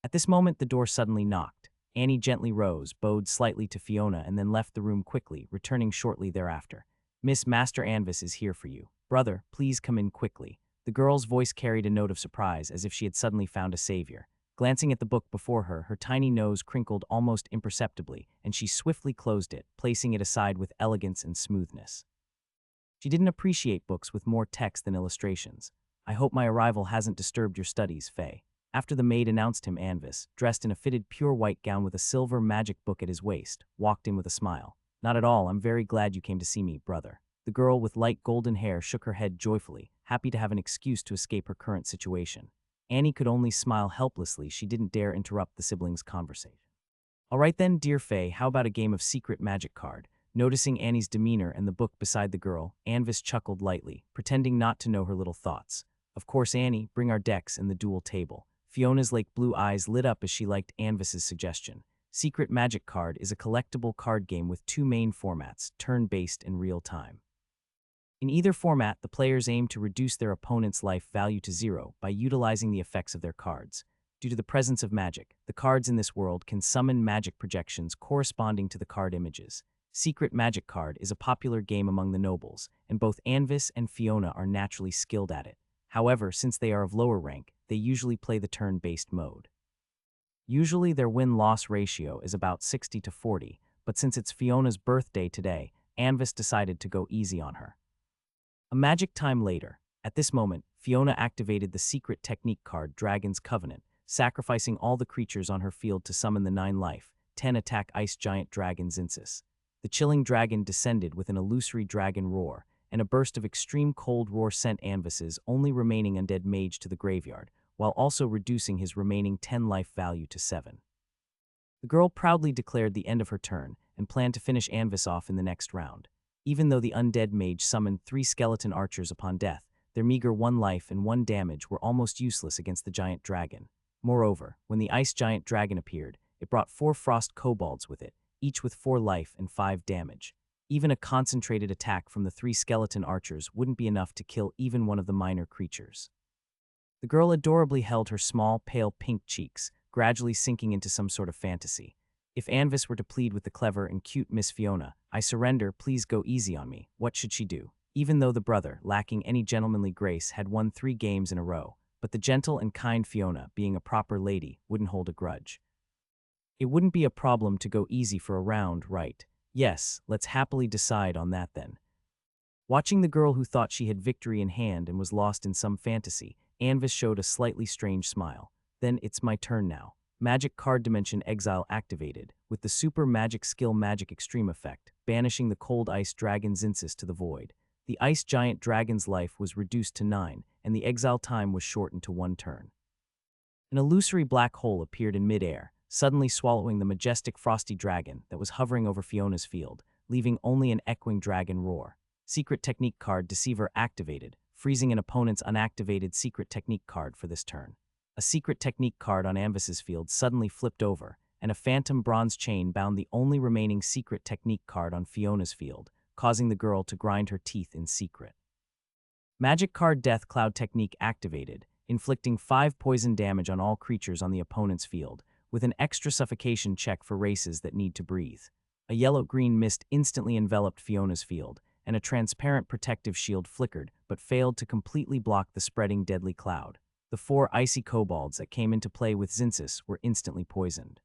At this moment, the door suddenly knocked. Annie gently rose, bowed slightly to Fiona, and then left the room quickly, returning shortly thereafter. Miss Master Anvis is here for you. Brother, please come in quickly. The girl's voice carried a note of surprise, as if she had suddenly found a savior. Glancing at the book before her, her tiny nose crinkled almost imperceptibly, and she swiftly closed it, placing it aside with elegance and smoothness. She didn't appreciate books with more text than illustrations. I hope my arrival hasn't disturbed your studies, Faye. After the maid announced him, Anvis, dressed in a fitted pure white gown with a silver magic book at his waist, walked in with a smile. Not at all, I'm very glad you came to see me, brother. The girl with light golden hair shook her head joyfully, happy to have an excuse to escape her current situation. Annie could only smile helplessly. She didn't dare interrupt the siblings' conversation. All right then, dear Faye, how about a game of secret magic card? Noticing Annie's demeanor and the book beside the girl, Anvis chuckled lightly, pretending not to know her little thoughts. Of course, Annie, bring our decks and the dual table. Fiona's lake blue eyes lit up as she liked Anvis's suggestion. Secret Magic Card is a collectible card game with two main formats, turn-based and real-time. In either format, the players aim to reduce their opponent's life value to 0 by utilizing the effects of their cards. Due to the presence of magic, the cards in this world can summon magic projections corresponding to the card images. Secret Magic Card is a popular game among the nobles, and both Anvis and Fiona are naturally skilled at it. However, since they are of lower rank, they usually play the turn-based mode. Usually their win-loss ratio is about 60-40, but since it's Fiona's birthday today, Anvis decided to go easy on her. A magic time later. At this moment, Fiona activated the secret technique card Dragon's Covenant, sacrificing all the creatures on her field to summon the 9-life, 10-attack ice giant dragon Zinsis. The chilling dragon descended with an illusory dragon roar, and a burst of extreme cold roar sent Anvis's only remaining undead mage to the graveyard, while also reducing his remaining 10-life value to 7. The girl proudly declared the end of her turn and planned to finish Anvis off in the next round. Even though the undead mage summoned 3 skeleton archers upon death, their meager 1 life and 1 damage were almost useless against the giant dragon. Moreover, when the ice giant dragon appeared, it brought 4 frost kobolds with it, each with 4 life and 5 damage. Even a concentrated attack from the 3 skeleton archers wouldn't be enough to kill even one of the minor creatures. The girl adorably held her small, pale pink cheeks, gradually sinking into some sort of fantasy. If Anvis were to plead with the clever and cute Miss Fiona, "I surrender, please go easy on me," what should she do? Even though the brother, lacking any gentlemanly grace, had won 3 games in a row, but the gentle and kind Fiona, being a proper lady, wouldn't hold a grudge. It wouldn't be a problem to go easy for a round, right? Yes, let's happily decide on that then. Watching the girl who thought she had victory in hand and was lost in some fantasy, Anvis showed a slightly strange smile. Then it's my turn now. Magic Card Dimension Exile activated, with the Super Magic Skill Magic Extreme effect, banishing the Cold Ice Dragon Zinsis to the void. The Ice Giant Dragon's life was reduced to 9, and the exile time was shortened to 1 turn. An illusory black hole appeared in midair, suddenly swallowing the majestic frosty dragon that was hovering over Fiona's field, leaving only an echoing dragon roar. Secret Technique card Deceiver activated, freezing an opponent's unactivated Secret Technique card for this turn. A Secret Technique card on Anvis's field suddenly flipped over, and a phantom bronze chain bound the only remaining Secret Technique card on Fiona's field, causing the girl to grind her teeth in secret. Magic Card Death Cloud Technique activated, inflicting 5 poison damage on all creatures on the opponent's field, with an extra suffocation check for races that need to breathe. A yellow-green mist instantly enveloped Fiona's field, and a transparent protective shield flickered but failed to completely block the spreading deadly cloud. The 4 icy kobolds that came into play with Zinsis were instantly poisoned.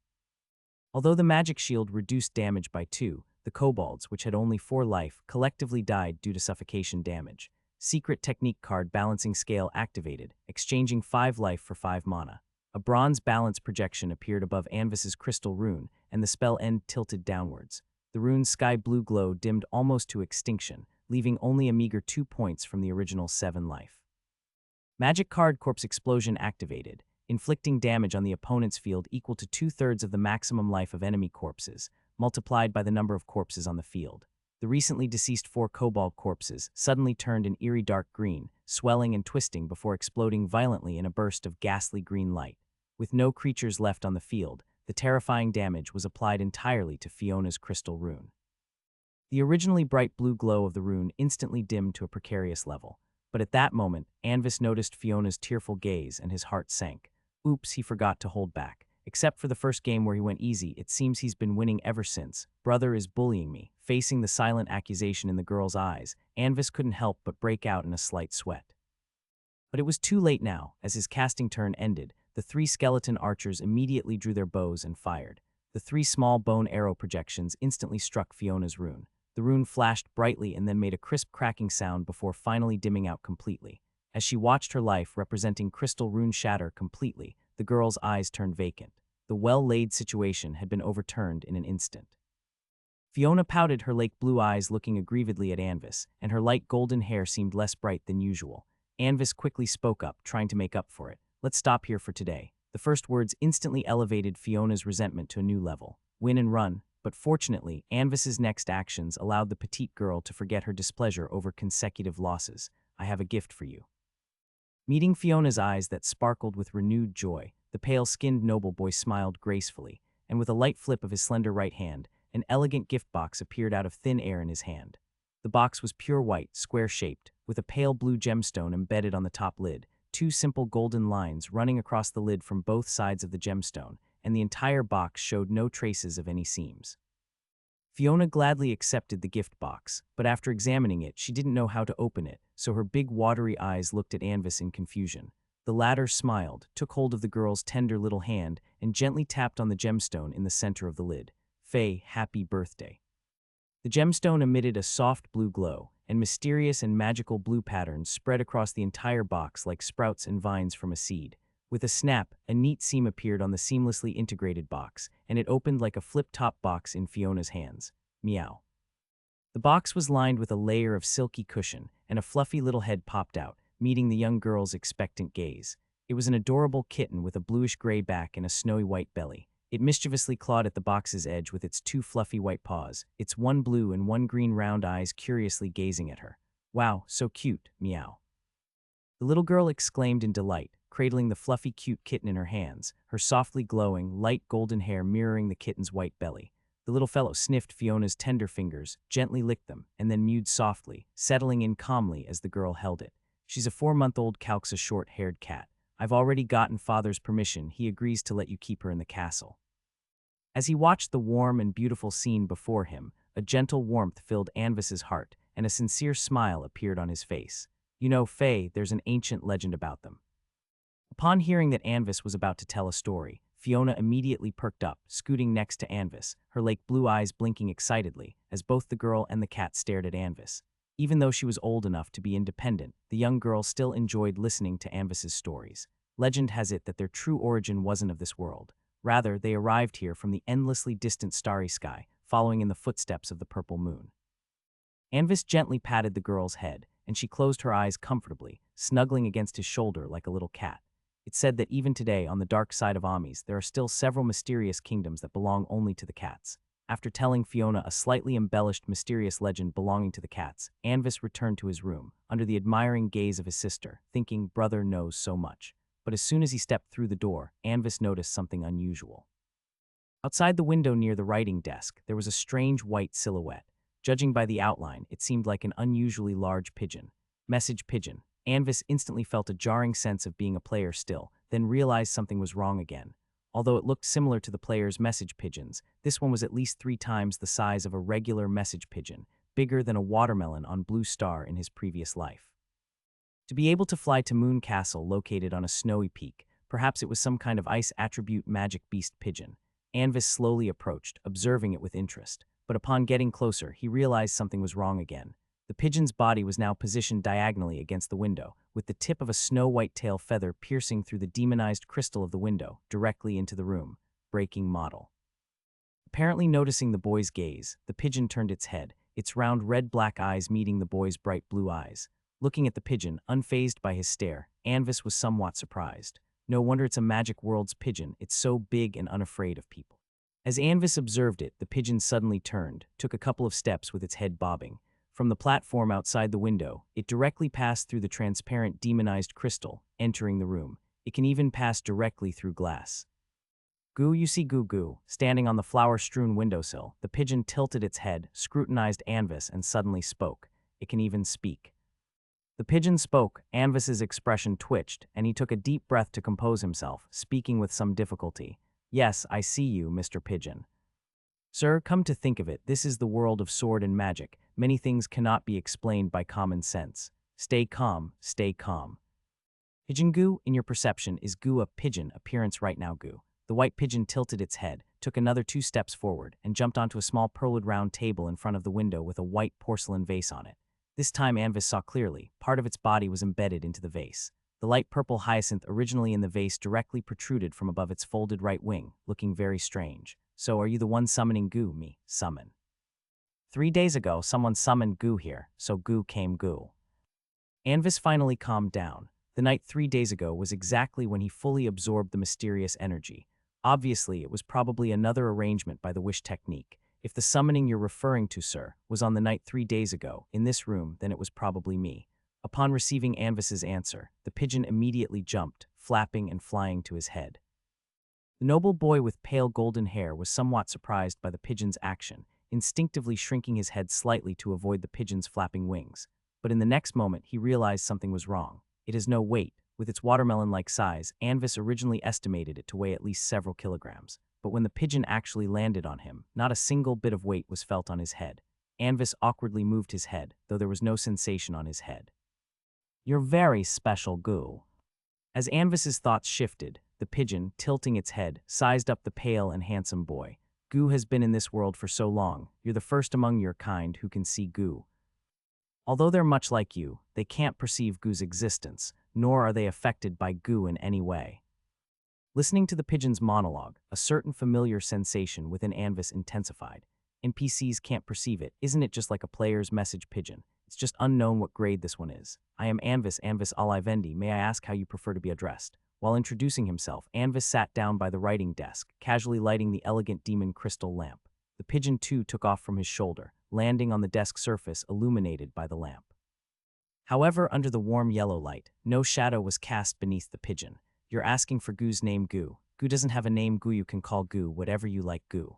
Although the magic shield reduced damage by 2, the kobolds, which had only 4 life, collectively died due to suffocation damage. Secret Technique card Balancing Scale activated, exchanging 5 life for 5 mana. A bronze balance projection appeared above Anvis's crystal rune, and the spell end tilted downwards. The rune's sky blue glow dimmed almost to extinction, leaving only a meager 2 points from the original 7 life. Magic Card Corpse Explosion activated, inflicting damage on the opponent's field equal to 2/3 of the maximum life of enemy corpses, multiplied by the number of corpses on the field. The recently deceased 4 kobold corpses suddenly turned an eerie dark green, swelling and twisting before exploding violently in a burst of ghastly green light. With no creatures left on the field, the terrifying damage was applied entirely to Fiona's crystal rune. The originally bright blue glow of the rune instantly dimmed to a precarious level. But at that moment, Anvis noticed Fiona's tearful gaze and his heart sank. Oops, he forgot to hold back. Except for the first game where he went easy, it seems he's been winning ever since. Brother is bullying me. Facing the silent accusation in the girl's eyes, Anvis couldn't help but break out in a slight sweat. But it was too late now. As his casting turn ended, the 3 skeleton archers immediately drew their bows and fired. The 3 small bone arrow projections instantly struck Fiona's rune. The rune flashed brightly and then made a crisp cracking sound before finally dimming out completely. As she watched her life representing crystal rune shatter completely, the girl's eyes turned vacant. The well-laid situation had been overturned in an instant. Fiona pouted her lake blue eyes, looking aggrievedly at Anvis, and her light golden hair seemed less bright than usual. Anvis quickly spoke up, trying to make up for it. Let's stop here for today. The first words instantly elevated Fiona's resentment to a new level. Win and run. But fortunately, Anvis's next actions allowed the petite girl to forget her displeasure over consecutive losses. I have a gift for you. Meeting Fiona's eyes that sparkled with renewed joy, the pale-skinned noble boy smiled gracefully, and with a light flip of his slender right hand, an elegant gift box appeared out of thin air in his hand. The box was pure white, square-shaped, with a pale blue gemstone embedded on the top lid, 2 simple golden lines running across the lid from both sides of the gemstone, and the entire box showed no traces of any seams. Fiona gladly accepted the gift box, but after examining it, she didn't know how to open it, so her big watery eyes looked at Anvis in confusion. The latter smiled, took hold of the girl's tender little hand, and gently tapped on the gemstone in the center of the lid. Faye, happy birthday. The gemstone emitted a soft blue glow, and mysterious and magical blue patterns spread across the entire box like sprouts and vines from a seed. With a snap, a neat seam appeared on the seamlessly integrated box, and it opened like a flip-top box in Fiona's hands. Meow. The box was lined with a layer of silky cushion, and a fluffy little head popped out, meeting the young girl's expectant gaze. It was an adorable kitten with a bluish-gray back and a snowy white belly. It mischievously clawed at the box's edge with its 2 fluffy white paws, its 1 blue and 1 green round eyes curiously gazing at her. Wow, so cute, meow. The little girl exclaimed in delight, cradling the fluffy cute kitten in her hands, her softly glowing, light golden hair mirroring the kitten's white belly. The little fellow sniffed Fiona's tender fingers, gently licked them, and then mewed softly, settling in calmly as the girl held it. She's a 4-month-old Kalxa short-haired cat. I've already gotten Father's permission. He agrees to let you keep her in the castle. As he watched the warm and beautiful scene before him, a gentle warmth filled Anvis's heart, and a sincere smile appeared on his face. You know, Faye, there's an ancient legend about them. Upon hearing that Anvis was about to tell a story, Fiona immediately perked up, scooting next to Anvis, her lake blue eyes blinking excitedly, as both the girl and the cat stared at Anvis. Even though she was old enough to be independent, the young girl still enjoyed listening to Anvis's stories. Legend has it that their true origin wasn't of this world. Rather, they arrived here from the endlessly distant starry sky, following in the footsteps of the purple moon. Anvis gently patted the girl's head, and she closed her eyes comfortably, snuggling against his shoulder like a little cat. It's said that even today, on the dark side of Amis, there are still several mysterious kingdoms that belong only to the cats. After telling Fiona a slightly embellished mysterious legend belonging to the cats, Anvis returned to his room, under the admiring gaze of his sister, thinking brother knows so much. But as soon as he stepped through the door, Anvis noticed something unusual. Outside the window near the writing desk, there was a strange white silhouette. Judging by the outline, it seemed like an unusually large pigeon. Message pigeon. Anvis instantly felt a jarring sense of being a player still, then realized something was wrong again. Although it looked similar to the player's message pigeons, this one was at least 3 times the size of a regular message pigeon, bigger than a watermelon on Blue Star in his previous life. To be able to fly to Moon Castle located on a snowy peak, perhaps it was some kind of ice attribute magic beast pigeon. Anvis slowly approached, observing it with interest. But upon getting closer, he realized something was wrong again. The pigeon's body was now positioned diagonally against the window, with the tip of a snow-white tail feather piercing through the demonized crystal of the window, directly into the room. Breaking model. Apparently noticing the boy's gaze, the pigeon turned its head, its round red-black eyes meeting the boy's bright blue eyes. Looking at the pigeon, unfazed by his stare, Anvis was somewhat surprised. No wonder it's a magic world's pigeon, it's so big and unafraid of people. As Anvis observed it, the pigeon suddenly turned, took a couple of steps with its head bobbing. From the platform outside the window, it directly passed through the transparent demonized crystal, entering the room. It can even pass directly through glass. Goo, you see Goo Goo, standing on the flower-strewn windowsill. The pigeon tilted its head, scrutinized Anvis, and suddenly spoke. It can even speak. The pigeon spoke, Anvis's expression twitched, and he took a deep breath to compose himself, speaking with some difficulty. Yes, I see you, Mr. Pigeon. Sir, come to think of it, this is the world of sword and magic. Many things cannot be explained by common sense. Stay calm, stay calm. Pigeon Goo, in your perception, is Goo a pigeon appearance right now, Goo? The white pigeon tilted its head, took another 2 steps forward, and jumped onto a small pearled round table in front of the window with a white porcelain vase on it. This time Anvis saw clearly, part of its body was embedded into the vase. The light purple hyacinth originally in the vase directly protruded from above its folded right wing, looking very strange. So are you the one summoning Goo? Me, summon. 3 days ago, someone summoned Goo here, so Goo came Goo. Anvis finally calmed down. The night 3 days ago was exactly when he fully absorbed the mysterious energy. Obviously, it was probably another arrangement by the wish technique. If the summoning you're referring to, sir, was on the night 3 days ago, in this room, then it was probably me. Upon receiving Anvis's answer, the pigeon immediately jumped, flapping and flying to his head. The noble boy with pale golden hair was somewhat surprised by the pigeon's action, instinctively shrinking his head slightly to avoid the pigeon's flapping wings. But in the next moment, he realized something was wrong. It has no weight. With its watermelon-like size, Anvis originally estimated it to weigh at least several kilograms. But when the pigeon actually landed on him, not a single bit of weight was felt on his head. Anvis awkwardly moved his head, though there was no sensation on his head. You're very special, Goo. As Anvis's thoughts shifted, the pigeon, tilting its head, sized up the pale and handsome boy. Goo has been in this world for so long, you're the first among your kind who can see Goo. Although they're much like you, they can't perceive Goo's existence, nor are they affected by Goo in any way. Listening to the pigeon's monologue, a certain familiar sensation within Anvis intensified. NPCs can't perceive it. Isn't it just like a player's message pigeon? It's just unknown what grade this one is. I am Anvis Alivendi. May I ask how you prefer to be addressed? While introducing himself, Anvis sat down by the writing desk, casually lighting the elegant demon crystal lamp. The pigeon too took off from his shoulder, landing on the desk surface illuminated by the lamp. However, under the warm yellow light, no shadow was cast beneath the pigeon. You're asking for Goo's name, Goo. Goo doesn't have a name, Goo. You can call Goo whatever you like, Goo.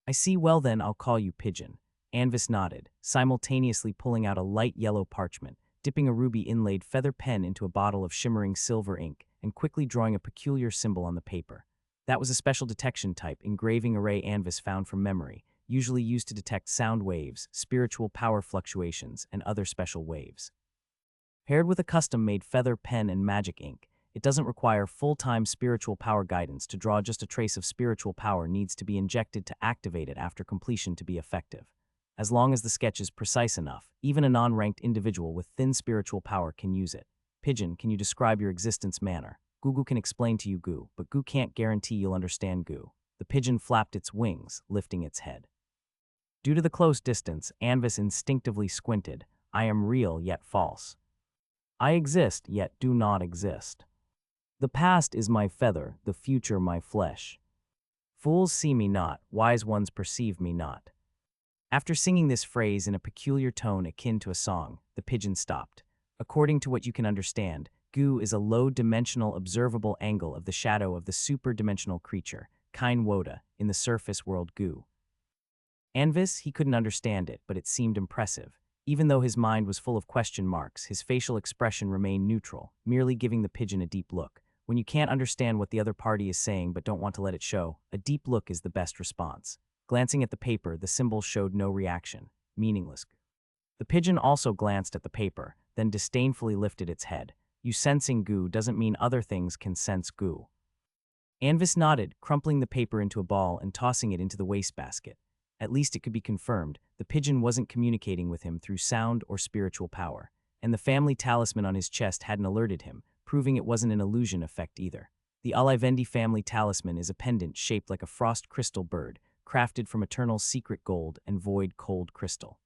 I see, well then, I'll call you Pigeon. Anvis nodded, simultaneously pulling out a light yellow parchment, dipping a ruby-inlaid feather pen into a bottle of shimmering silver ink, and quickly drawing a peculiar symbol on the paper. That was a special detection type engraving array Anvis found from memory, usually used to detect sound waves, spiritual power fluctuations, and other special waves. Paired with a custom-made feather pen and magic ink, it doesn't require full-time spiritual power guidance to draw. Just a trace of spiritual power needs to be injected to activate it after completion to be effective. As long as the sketch is precise enough, even a non-ranked individual with thin spiritual power can use it. Pigeon, can you describe your existence manner? Goo can explain to you, Goo, but Goo can't guarantee you'll understand, Goo. The pigeon flapped its wings, lifting its head. Due to the close distance, Anvis instinctively squinted. I am real yet false. I exist yet do not exist. The past is my feather, the future my flesh. Fools see me not, wise ones perceive me not. After singing this phrase in a peculiar tone akin to a song, the pigeon stopped. According to what you can understand, Goo is a low-dimensional observable angle of the shadow of the super-dimensional creature, Kine Woda, in the surface world Goo. Anvis, he couldn't understand it, but it seemed impressive. Even though his mind was full of question marks, his facial expression remained neutral, merely giving the pigeon a deep look. When you can't understand what the other party is saying but don't want to let it show, a deep look is the best response. Glancing at the paper, the symbol showed no reaction. Meaningless. The pigeon also glanced at the paper, then disdainfully lifted its head. You sensing Goo doesn't mean other things can sense Goo. Anvis nodded, crumpling the paper into a ball and tossing it into the wastebasket. At least it could be confirmed, the pigeon wasn't communicating with him through sound or spiritual power, and the family talisman on his chest hadn't alerted him, proving it wasn't an illusion effect either. The Alivendi family talisman is a pendant shaped like a frost crystal bird, crafted from eternal secret gold and void cold crystal.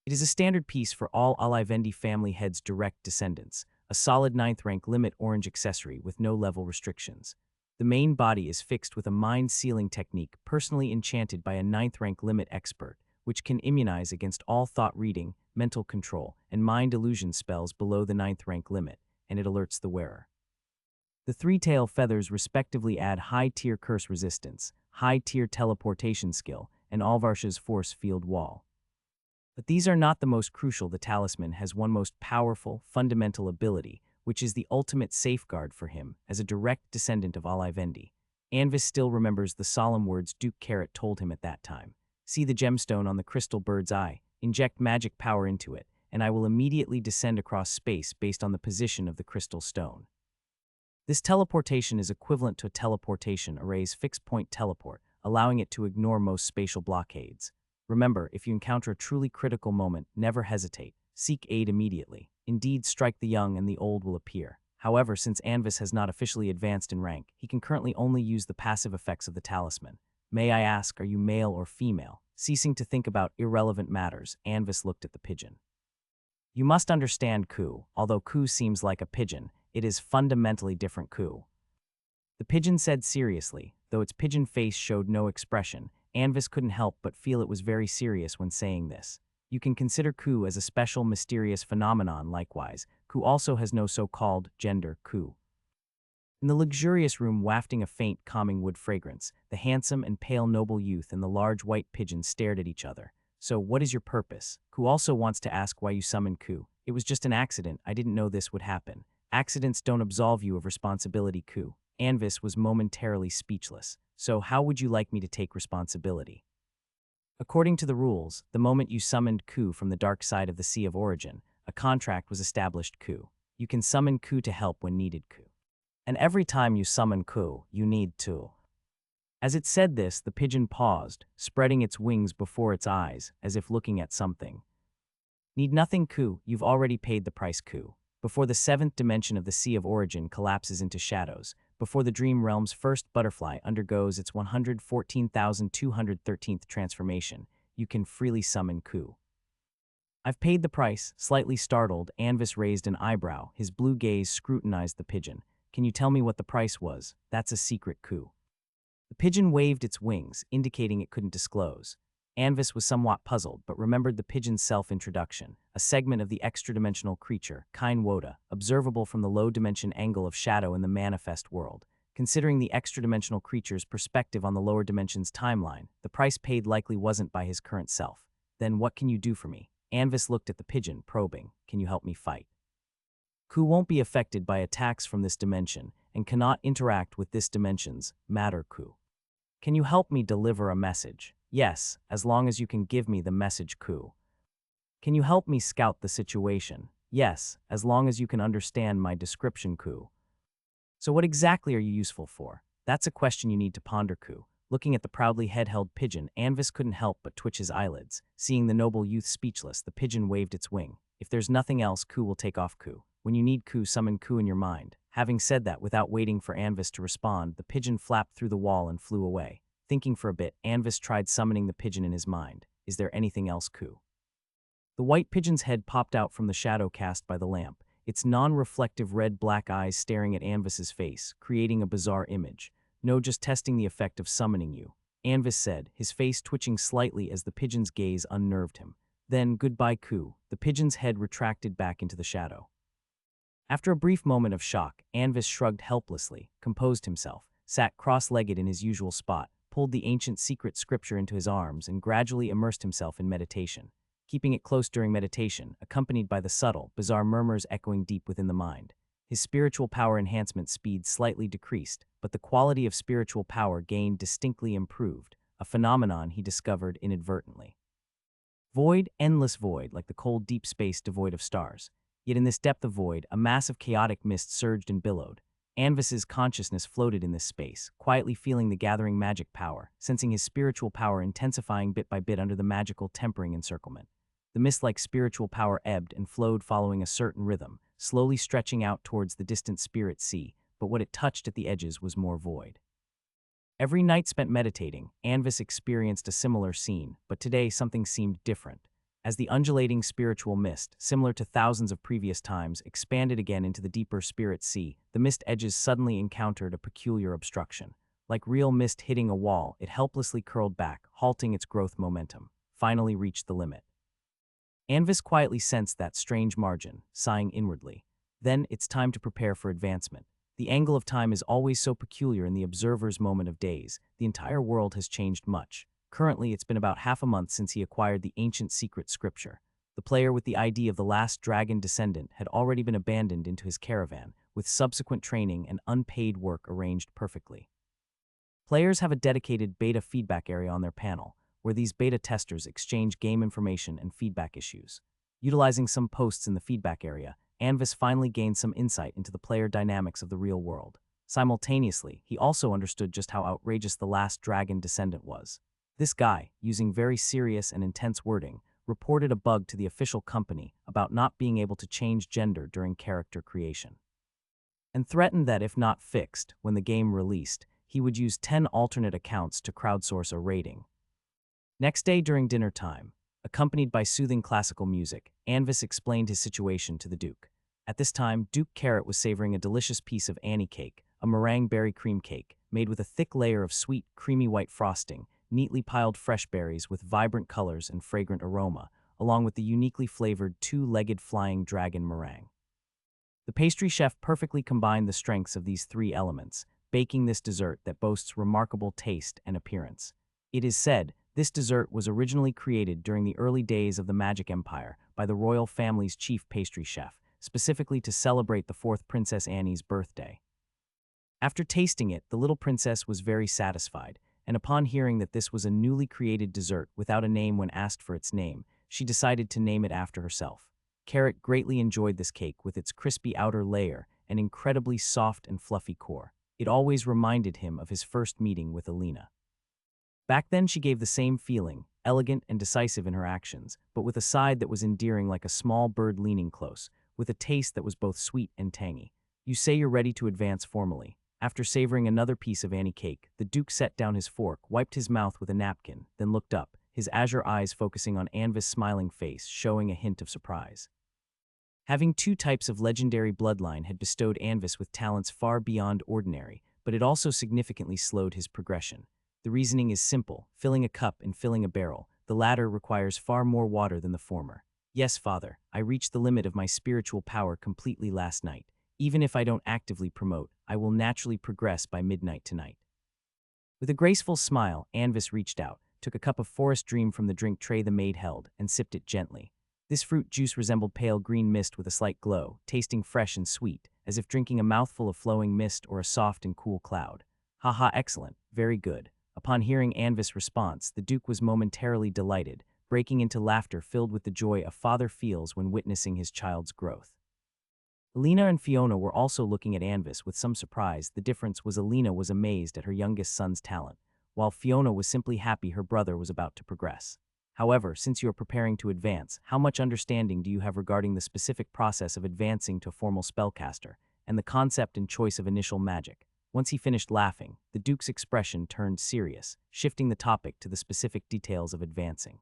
It is a standard piece for all Alivendi family heads' direct descendants, a solid 9th rank limit orange accessory with no level restrictions. The main body is fixed with a mind-sealing technique personally enchanted by a 9th rank limit expert, which can immunize against all thought reading, mental control, and mind illusion spells below the 9th rank limit, and it alerts the wearer. The three-tail feathers respectively add high-tier curse resistance, high-tier teleportation skill, and Alvarsha's force field wall. But these are not the most crucial. The talisman has one most powerful, fundamental ability, which is the ultimate safeguard for him as a direct descendant of Alivendi. Anvis still remembers the solemn words Duke Carrot told him at that time. See the gemstone on the crystal bird's eye, inject magic power into it, and I will immediately descend across space based on the position of the crystal stone. This teleportation is equivalent to a teleportation array's fixed-point teleport, allowing it to ignore most spatial blockades. Remember, if you encounter a truly critical moment, never hesitate. Seek aid immediately. Indeed, strike the young and the old will appear. However, since Anvis has not officially advanced in rank, he can currently only use the passive effects of the talisman. May I ask, are you male or female? Ceasing to think about irrelevant matters, Anvis looked at the pigeon. You must understand Ku. Although Ku seems like a pigeon, it is fundamentally different Ku. The pigeon said seriously, though its pigeon face showed no expression. Anvis couldn't help but feel it was very serious when saying this. You can consider Ku as a special mysterious phenomenon. Likewise, Ku also has no so-called gender Ku. In the luxurious room wafting a faint, calming wood fragrance, the handsome and pale noble youth and the large white pigeon stared at each other. So, what is your purpose? Ku also wants to ask why you summoned Ku. It was just an accident. I didn't know this would happen. Accidents don't absolve you of responsibility, Ku. Anvis was momentarily speechless. So, how would you like me to take responsibility? According to the rules, the moment you summoned Ku from the dark side of the Sea of Origin, a contract was established, Ku. You can summon Ku to help when needed, Ku. And every time you summon Ku, you need to. As it said this, the pigeon paused, spreading its wings before its eyes, as if looking at something. Need nothing, Ku. You've already paid the price, Ku. Before the seventh dimension of the Sea of Origin collapses into shadows, before the dream realm's first butterfly undergoes its 114,213th transformation, you can freely summon Ku. I've paid the price. Slightly startled, Anvis raised an eyebrow. His blue gaze scrutinized the pigeon. Can you tell me what the price was? That's a secret, Ku. The pigeon waved its wings, indicating it couldn't disclose. Anvis was somewhat puzzled, but remembered the pigeon's self-introduction, a segment of the extra-dimensional creature, Kain Woda, observable from the low-dimension angle of shadow in the manifest world. Considering the extra-dimensional creature's perspective on the lower dimension's timeline, the price paid likely wasn't by his current self. Then what can you do for me? Anvis looked at the pigeon, probing. Can you help me fight? Ku won't be affected by attacks from this dimension, and cannot interact with this dimension's matter, Ku. Can you help me deliver a message? Yes, as long as you can give me the message, Ku. Can you help me scout the situation? Yes, as long as you can understand my description, Ku. So what exactly are you useful for? That's a question you need to ponder, Ku. Looking at the proudly head-held pigeon, Anvis couldn't help but twitch his eyelids. Seeing the noble youth speechless, the pigeon waved its wing. If there's nothing else, Ku will take off, Ku. When you need Ku, summon Ku in your mind. Having said that, without waiting for Anvis to respond, the pigeon flapped through the wall and flew away. Thinking for a bit, Anvis tried summoning the pigeon in his mind. Is there anything else, Ku? The white pigeon's head popped out from the shadow cast by the lamp, its non-reflective red-black eyes staring at Anvis's face, creating a bizarre image. No, just testing the effect of summoning you, Anvis said, his face twitching slightly as the pigeon's gaze unnerved him. Then, goodbye, Ku. The pigeon's head retracted back into the shadow. After a brief moment of shock, Anvis shrugged helplessly, composed himself, sat cross-legged in his usual spot, pulled the ancient secret scripture into his arms, and gradually immersed himself in meditation. Keeping it close during meditation, accompanied by the subtle, bizarre murmurs echoing deep within the mind. His spiritual power enhancement speed slightly decreased, but the quality of spiritual power gained distinctly improved, a phenomenon he discovered inadvertently. Void, endless void, like the cold deep space devoid of stars. Yet in this depth of void, a mass of chaotic mist surged and billowed. Anvis's consciousness floated in this space, quietly feeling the gathering magic power, sensing his spiritual power intensifying bit by bit under the magical tempering encirclement. The mist-like spiritual power ebbed and flowed following a certain rhythm, slowly stretching out towards the distant spirit sea, but what it touched at the edges was more void. Every night spent meditating, Anvis experienced a similar scene, but today something seemed different. As the undulating spiritual mist, similar to thousands of previous times, expanded again into the deeper spirit sea, the mist edges suddenly encountered a peculiar obstruction. Like real mist hitting a wall, it helplessly curled back, halting its growth momentum, finally reached the limit. Anvis quietly sensed that strange margin, sighing inwardly. Then, it's time to prepare for advancement. The angle of time is always so peculiar in the observer's moment of days. The entire world has changed much. Currently, it's been about half a month since he acquired the ancient secret scripture. The player with the ID of the last dragon descendant had already been abandoned into his caravan, with subsequent training and unpaid work arranged perfectly. Players have a dedicated beta feedback area on their panel, where these beta testers exchange game information and feedback issues. Utilizing some posts in the feedback area, Anvis finally gained some insight into the player dynamics of the real world. Simultaneously, he also understood just how outrageous the last dragon descendant was. This guy, using very serious and intense wording, reported a bug to the official company about not being able to change gender during character creation, and threatened that if not fixed, when the game released, he would use 10 alternate accounts to crowdsource a rating. Next day during dinner time, accompanied by soothing classical music, Anvis explained his situation to the Duke. At this time, Duke Carrot was savoring a delicious piece of Annie cake, a meringue berry cream cake, made with a thick layer of sweet, creamy white frosting, neatly piled fresh berries with vibrant colors and fragrant aroma, along with the uniquely flavored two-legged flying dragon meringue. The pastry chef perfectly combined the strengths of these three elements, baking this dessert that boasts remarkable taste and appearance. It is said, this dessert was originally created during the early days of the Magic Empire by the royal family's chief pastry chef, specifically to celebrate the fourth Princess Annie's birthday. After tasting it, the little princess was very satisfied, and upon hearing that this was a newly created dessert without a name when asked for its name, she decided to name it after herself. Carrot greatly enjoyed this cake with its crispy outer layer and incredibly soft and fluffy core. It always reminded him of his first meeting with Alina. Back then she gave the same feeling, elegant and decisive in her actions, but with a side that was endearing like a small bird leaning close, with a taste that was both sweet and tangy. You say you're ready to advance formally. After savoring another piece of Annie cake, the Duke set down his fork, wiped his mouth with a napkin, then looked up, his azure eyes focusing on Anvis' smiling face, showing a hint of surprise. Having two types of legendary bloodline had bestowed Anvis with talents far beyond ordinary, but it also significantly slowed his progression. The reasoning is simple: filling a cup and filling a barrel. The latter requires far more water than the former. Yes, Father, I reached the limit of my spiritual power completely last night. Even if I don't actively promote, I will naturally progress by midnight tonight. With a graceful smile, Anvis reached out, took a cup of forest dream from the drink tray the maid held, and sipped it gently. This fruit juice resembled pale green mist with a slight glow, tasting fresh and sweet, as if drinking a mouthful of flowing mist or a soft and cool cloud. Haha, excellent, very good. Upon hearing Anvis' response, the Duke was momentarily delighted, breaking into laughter filled with the joy a father feels when witnessing his child's growth. Alina and Fiona were also looking at Anvis with some surprise. The difference was Alina was amazed at her youngest son's talent, while Fiona was simply happy her brother was about to progress. However, since you are preparing to advance, how much understanding do you have regarding the specific process of advancing to formal spellcaster, and the concept and choice of initial magic? Once he finished laughing, the Duke's expression turned serious, shifting the topic to the specific details of advancing.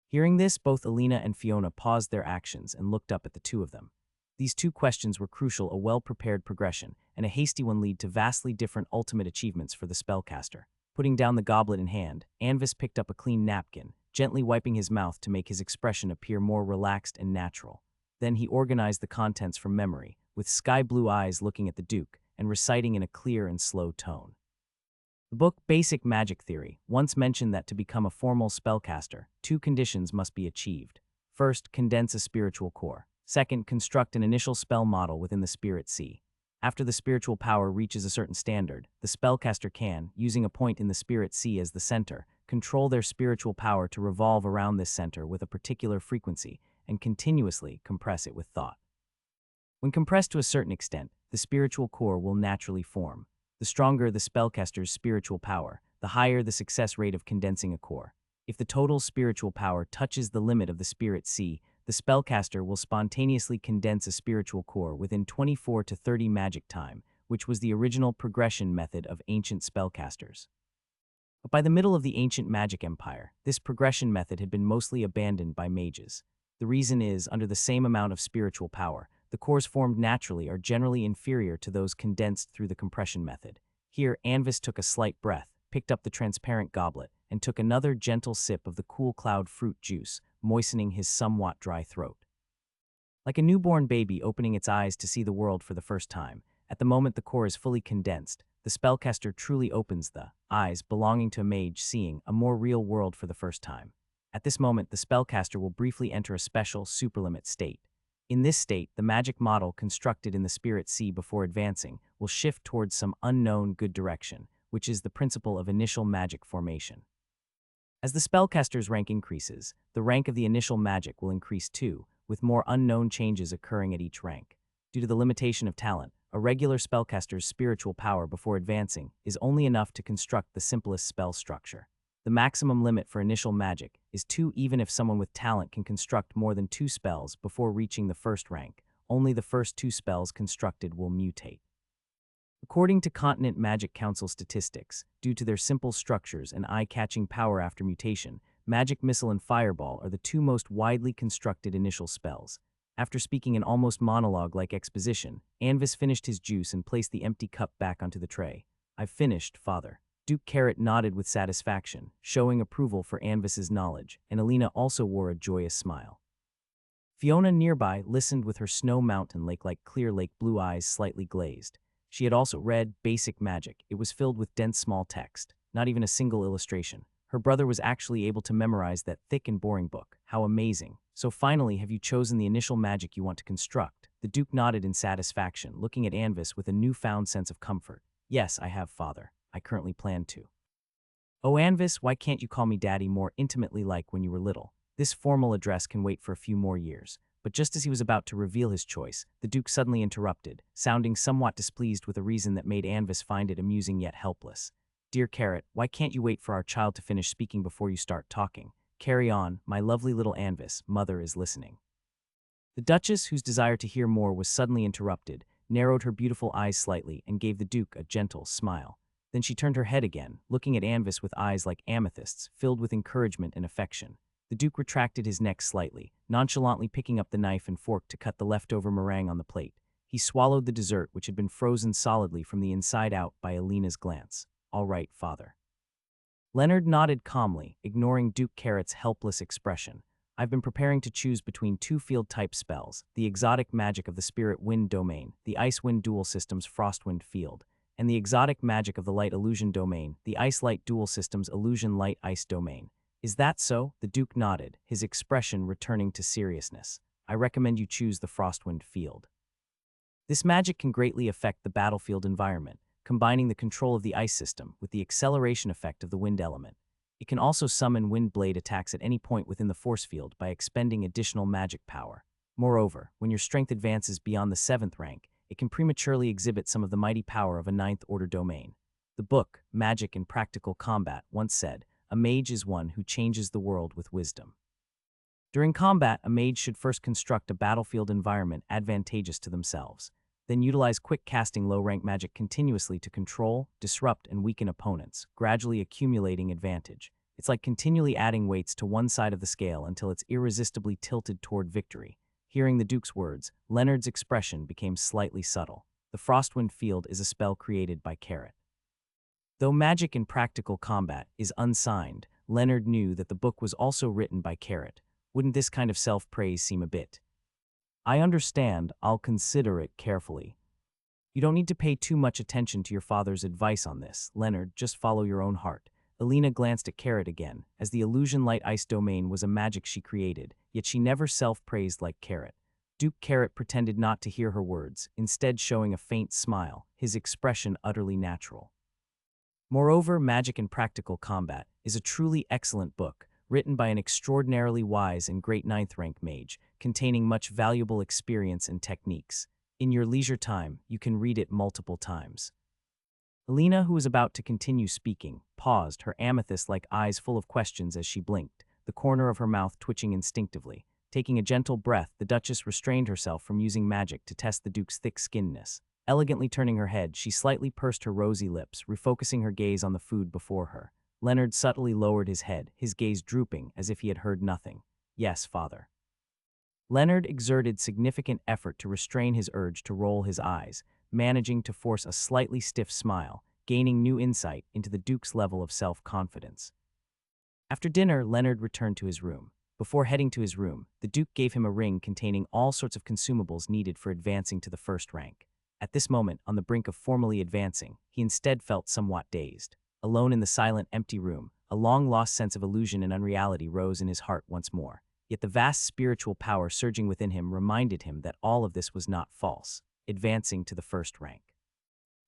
Hearing this, both Alina and Fiona paused their actions and looked up at the two of them. These two questions were crucial: a well-prepared progression, and a hasty one lead to vastly different ultimate achievements for the spellcaster. Putting down the goblet in hand, Anvis picked up a clean napkin, gently wiping his mouth to make his expression appear more relaxed and natural. Then he organized the contents from memory, with sky-blue eyes looking at the Duke, and reciting in a clear and slow tone. The book Basic Magic Theory once mentioned that to become a formal spellcaster, two conditions must be achieved. First, condense a spiritual core. Second, construct an initial spell model within the Spirit Sea. After the spiritual power reaches a certain standard, the spellcaster can, using a point in the Spirit Sea as the center, control their spiritual power to revolve around this center with a particular frequency and continuously compress it with thought. When compressed to a certain extent, the spiritual core will naturally form. The stronger the spellcaster's spiritual power, the higher the success rate of condensing a core. If the total spiritual power touches the limit of the Spirit Sea, the spellcaster will spontaneously condense a spiritual core within 24 to 30 magic time, which was the original progression method of ancient spellcasters. But by the middle of the ancient magic empire, this progression method had been mostly abandoned by mages. The reason is, under the same amount of spiritual power, the cores formed naturally are generally inferior to those condensed through the compression method. Here, Anvis took a slight breath, picked up the transparent goblet, and took another gentle sip of the cool cloud fruit juice, moistening his somewhat dry throat. Like a newborn baby opening its eyes to see the world for the first time, At the moment the core is fully condensed, the spellcaster truly opens the eyes belonging to a mage seeing a more real world for the first time. At this moment, the spellcaster will briefly enter a special superlimit state. In this state, the magic model constructed in the spirit sea before advancing will shift towards some unknown good direction, which is the principle of initial magic formation. As the spellcaster's rank increases, the rank of the initial magic will increase too, with more unknown changes occurring at each rank. Due to the limitation of talent, a regular spellcaster's spiritual power before advancing is only enough to construct the simplest spell structure. The maximum limit for initial magic is 2 even if someone with talent can construct more than 2 spells before reaching the first rank. Only the first 2 spells constructed will mutate. According to Continent Magic Council statistics, due to their simple structures and eye-catching power after mutation, Magic Missile and Fireball are the 2 most widely constructed initial spells. After speaking an almost monologue-like exposition, Anvis finished his juice and placed the empty cup back onto the tray. "I've finished, Father." Duke Carrot nodded with satisfaction, showing approval for Anvis's knowledge, and Alina also wore a joyous smile. Fiona nearby listened with her Snow Mountain Lake-like clear lake blue eyes slightly glazed. She had also read Basic Magic. It was filled with dense small text, not even a single illustration. Her brother was actually able to memorize that thick and boring book. How amazing. "So finally, have you chosen the initial magic you want to construct?" The Duke nodded in satisfaction, looking at Anvis with a newfound sense of comfort. "Yes, I have, Father. I currently plan to." "Oh, Anvis, why can't you call me Daddy more intimately like when you were little? This formal address can wait for a few more years." But just as he was about to reveal his choice, the Duke suddenly interrupted, sounding somewhat displeased with a reason that made Anvis find it amusing yet helpless. "Dear Carrot, why can't you wait for our child to finish speaking before you start talking? Carry on, my lovely little Anvis, Mother is listening." The Duchess, whose desire to hear more was suddenly interrupted, narrowed her beautiful eyes slightly and gave the Duke a gentle smile. Then she turned her head again, looking at Anvis with eyes like amethysts, filled with encouragement and affection. The Duke retracted his neck slightly, nonchalantly picking up the knife and fork to cut the leftover meringue on the plate. He swallowed the dessert, which had been frozen solidly from the inside out by Alina's glance. "All right, Father." Leonard nodded calmly, ignoring Duke Carrot's helpless expression. "I've been preparing to choose between 2 field-type spells, the exotic magic of the Spirit Wind domain, the Ice-Wind Dual System's Frostwind field, and the exotic magic of the Light Illusion domain, the Ice-Light Dual System's Illusion Light Ice domain." "Is that so?" The Duke nodded, his expression returning to seriousness. "I recommend you choose the Frostwind field. This magic can greatly affect the battlefield environment, combining the control of the ice system with the acceleration effect of the wind element. It can also summon wind blade attacks at any point within the force field by expending additional magic power. Moreover, when your strength advances beyond the 7th rank, it can prematurely exhibit some of the mighty power of a 9th order domain. The book, Magic in Practical Combat, once said, "A mage is one who changes the world with wisdom." During combat, a mage should first construct a battlefield environment advantageous to themselves, then utilize quick casting low-rank magic continuously to control, disrupt, and weaken opponents, gradually accumulating advantage. It's like continually adding weights to one side of the scale until it's irresistibly tilted toward victory. Hearing the Duke's words, Leonard's expression became slightly subtle. The Frostwind field is a spell created by Carrot. Though Magic in Practical Combat is unsigned, Leonard knew that the book was also written by Carrot. Wouldn't this kind of self-praise seem a bit? "I understand, I'll consider it carefully." "You don't need to pay too much attention to your father's advice on this, Leonard, just follow your own heart." Alina glanced at Carrot again, as the Illusion Light Ice domain was a magic she created, yet she never self-praised like Carrot. Duke Carrot pretended not to hear her words, instead showing a faint smile, his expression utterly natural. Moreover, Magic in Practical Combat is a truly excellent book, written by an extraordinarily wise and great 9th rank mage, containing much valuable experience and techniques. In your leisure time, you can read it multiple times. Alina, who was about to continue speaking, paused, her amethyst-like eyes full of questions as she blinked, the corner of her mouth twitching instinctively. Taking a gentle breath, the Duchess restrained herself from using magic to test the Duke's thick-skinnedness. Elegantly turning her head, she slightly pursed her rosy lips, refocusing her gaze on the food before her. Leonard subtly lowered his head, his gaze drooping as if he had heard nothing. "Yes, Father." Leonard exerted significant effort to restrain his urge to roll his eyes, managing to force a slightly stiff smile, gaining new insight into the Duke's level of self-confidence. After dinner, Leonard returned to his room. Before heading to his room, the Duke gave him a ring containing all sorts of consumables needed for advancing to the 1st rank. At this moment, on the brink of formally advancing, he instead felt somewhat dazed. Alone in the silent, empty room, a long-lost sense of illusion and unreality rose in his heart once more. Yet the vast spiritual power surging within him reminded him that all of this was not false, advancing to the first rank.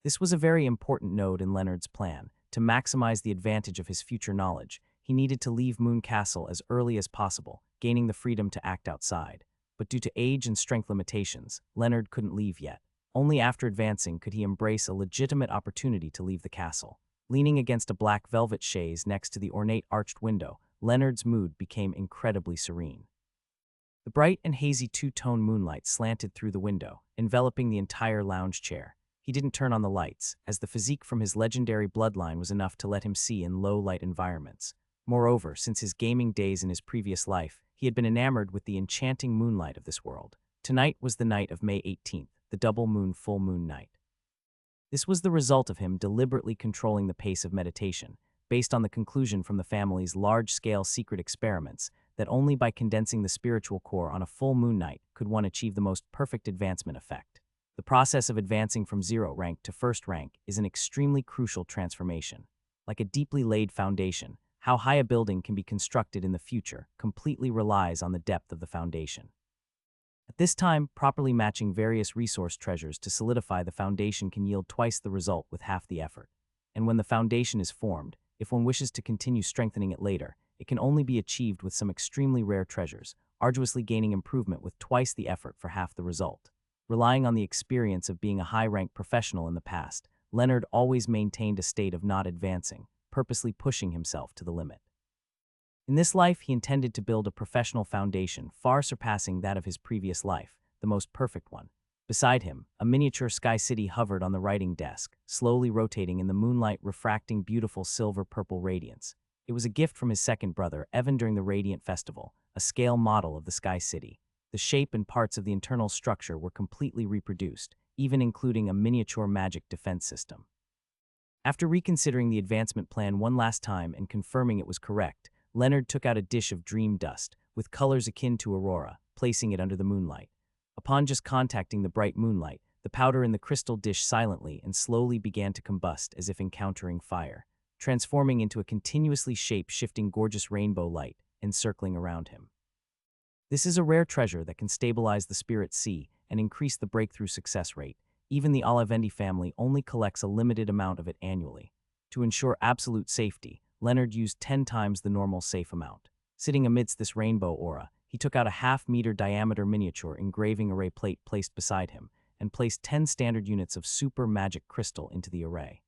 This was a very important node in Leonard's plan. To maximize the advantage of his future knowledge, he needed to leave Moon Castle as early as possible, gaining the freedom to act outside. But due to age and strength limitations, Leonard couldn't leave yet. Only after advancing could he embrace a legitimate opportunity to leave the castle. Leaning against a black velvet chaise next to the ornate arched window, Leonard's mood became incredibly serene. The bright and hazy two-tone moonlight slanted through the window, enveloping the entire lounge chair. He didn't turn on the lights, as the physique from his legendary bloodline was enough to let him see in low-light environments. Moreover, since his gaming days in his previous life, he had been enamored with the enchanting moonlight of this world. Tonight was the night of May 18th, the double moon full moon night. This was the result of him deliberately controlling the pace of meditation, based on the conclusion from the family's large-scale secret experiments that only by condensing the spiritual core on a full moon night could one achieve the most perfect advancement effect. The process of advancing from 0 rank to first rank is an extremely crucial transformation. Like a deeply laid foundation, how high a building can be constructed in the future completely relies on the depth of the foundation. At this time, properly matching various resource treasures to solidify the foundation can yield twice the result with half the effort. And when the foundation is formed, if one wishes to continue strengthening it later, it can only be achieved with some extremely rare treasures, arduously gaining improvement with twice the effort for half the result. Relying on the experience of being a high-ranked professional in the past, Leonard always maintained a state of not advancing, purposely pushing himself to the limit. In this life, he intended to build a professional foundation far surpassing that of his previous life, the most perfect one. Beside him, a miniature sky city hovered on the writing desk, slowly rotating in the moonlight, refracting beautiful silver-purple radiance. It was a gift from his second brother, Evan, during the Radiant Festival, a scale model of the sky city. The shape and parts of the internal structure were completely reproduced, even including a miniature magic defense system. After reconsidering the advancement plan one last time and confirming it was correct, Leonard took out a dish of dream dust, with colors akin to aurora, placing it under the moonlight. Upon just contacting the bright moonlight, the powder in the crystal dish silently and slowly began to combust as if encountering fire, transforming into a continuously shape-shifting gorgeous rainbow light, encircling around him. This is a rare treasure that can stabilize the spirit sea and increase the breakthrough success rate. Even the Olivendi family only collects a limited amount of it annually. To ensure absolute safety, Leonard used 10 times the normal safe amount. Sitting amidst this rainbow aura, he took out a half-meter diameter miniature engraving array plate placed beside him and placed 10 standard units of super magic crystal into the array.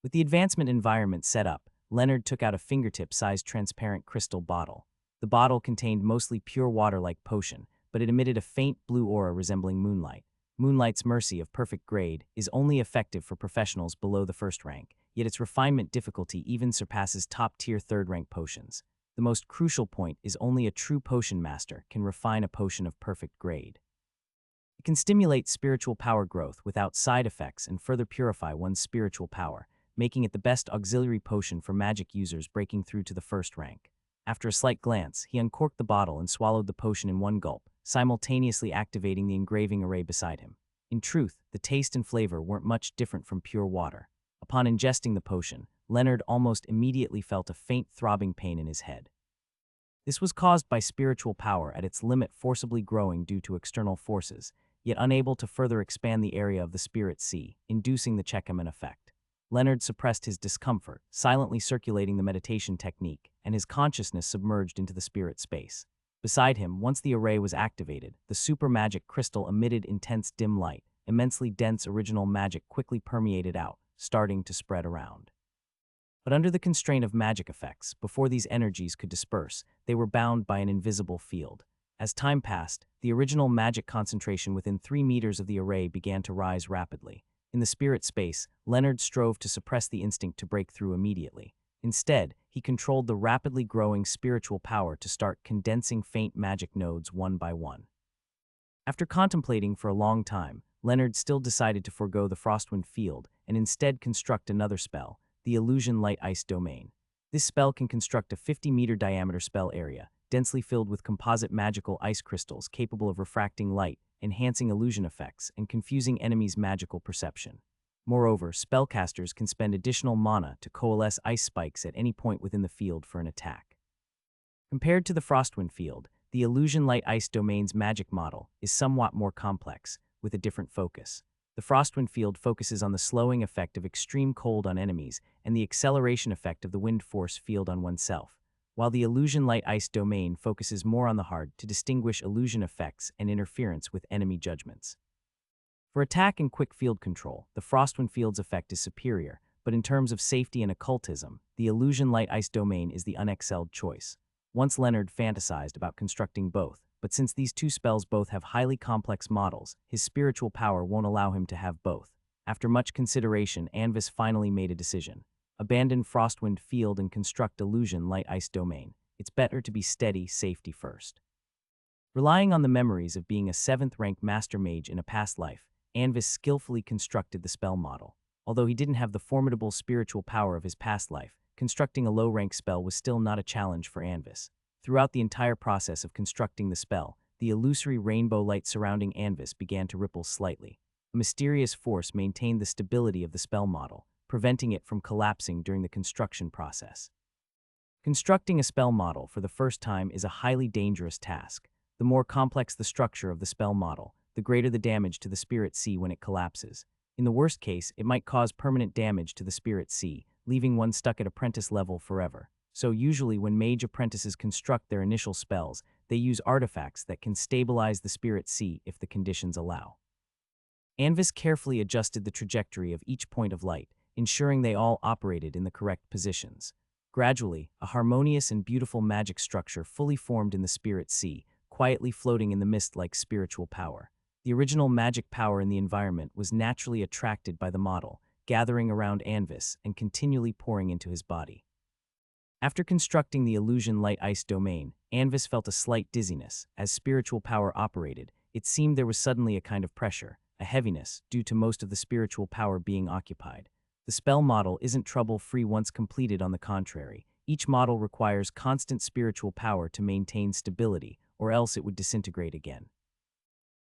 With the advancement environment set up, Leonard took out a fingertip-sized transparent crystal bottle. The bottle contained mostly pure water-like potion, but it emitted a faint blue aura resembling moonlight. Moonlight's mercy of perfect grade is only effective for professionals below the first rank, yet its refinement difficulty even surpasses top-tier third-rank potions. The most crucial point is only a true potion master can refine a potion of perfect grade. It can stimulate spiritual power growth without side effects and further purify one's spiritual power, making it the best auxiliary potion for magic users breaking through to the first rank. After a slight glance, he uncorked the bottle and swallowed the potion in one gulp, simultaneously activating the engraving array beside him. In truth, the taste and flavor weren't much different from pure water. Upon ingesting the potion, Leonard almost immediately felt a faint throbbing pain in his head. This was caused by spiritual power at its limit forcibly growing due to external forces, yet unable to further expand the area of the spirit sea, inducing the Checkman effect. Leonard suppressed his discomfort, silently circulating the meditation technique, and his consciousness submerged into the spirit space. Beside him, once the array was activated, the super magic crystal emitted intense dim light. Immensely dense original magic quickly permeated out, starting to spread around. But under the constraint of magic effects, before these energies could disperse, they were bound by an invisible field. As time passed, the original magic concentration within 3 meters of the array began to rise rapidly. In the spirit space, Leonard strove to suppress the instinct to break through immediately. Instead, he controlled the rapidly growing spiritual power to start condensing faint magic nodes one by one. After contemplating for a long time, Leonard still decided to forego the Frostwind field and instead construct another spell, the Illusion Light Ice Domain. This spell can construct a 50-meter diameter spell area, densely filled with composite magical ice crystals capable of refracting light enhancing illusion effects and confusing enemies' magical perception. Moreover, spellcasters can spend additional mana to coalesce ice spikes at any point within the field for an attack. Compared to the Frostwind field, the Illusion Light Ice domain's magic model is somewhat more complex, with a different focus. The Frostwind field focuses on the slowing effect of extreme cold on enemies and the acceleration effect of the Wind Force field on oneself, while the Illusion Light Ice domain focuses more on the hard to distinguish illusion effects and interference with enemy judgments. For attack and quick field control, the Frostwind field's effect is superior, but in terms of safety and occultism, the Illusion Light Ice domain is the unexcelled choice. Once Leonard fantasized about constructing both, but since these two spells both have highly complex models, his spiritual power won't allow him to have both. After much consideration, Anvis finally made a decision. Abandon Frostwind field and construct Illusion Light Ice domain. It's better to be steady, safety first. Relying on the memories of being a 7th rank Master Mage in a past life, Anvis skillfully constructed the spell model. Although he didn't have the formidable spiritual power of his past life, constructing a low-rank spell was still not a challenge for Anvis. Throughout the entire process of constructing the spell, the illusory rainbow light surrounding Anvis began to ripple slightly. A mysterious force maintained the stability of the spell model, preventing it from collapsing during the construction process. Constructing a spell model for the first time is a highly dangerous task. The more complex the structure of the spell model, the greater the damage to the Spirit Sea when it collapses. In the worst case, it might cause permanent damage to the Spirit Sea, leaving one stuck at apprentice level forever. So usually when mage apprentices construct their initial spells, they use artifacts that can stabilize the Spirit Sea if the conditions allow. Anvis carefully adjusted the trajectory of each point of light, ensuring they all operated in the correct positions. Gradually, a harmonious and beautiful magic structure fully formed in the Spirit Sea, quietly floating in the mist like spiritual power. The original magic power in the environment was naturally attracted by the model, gathering around Anvis and continually pouring into his body. After constructing the Illusion Light Ice domain, Anvis felt a slight dizziness. As spiritual power operated, it seemed there was suddenly a kind of pressure, a heaviness, due to most of the spiritual power being occupied. The spell model isn't trouble-free once completed. On the contrary, each model requires constant spiritual power to maintain stability, or else it would disintegrate again.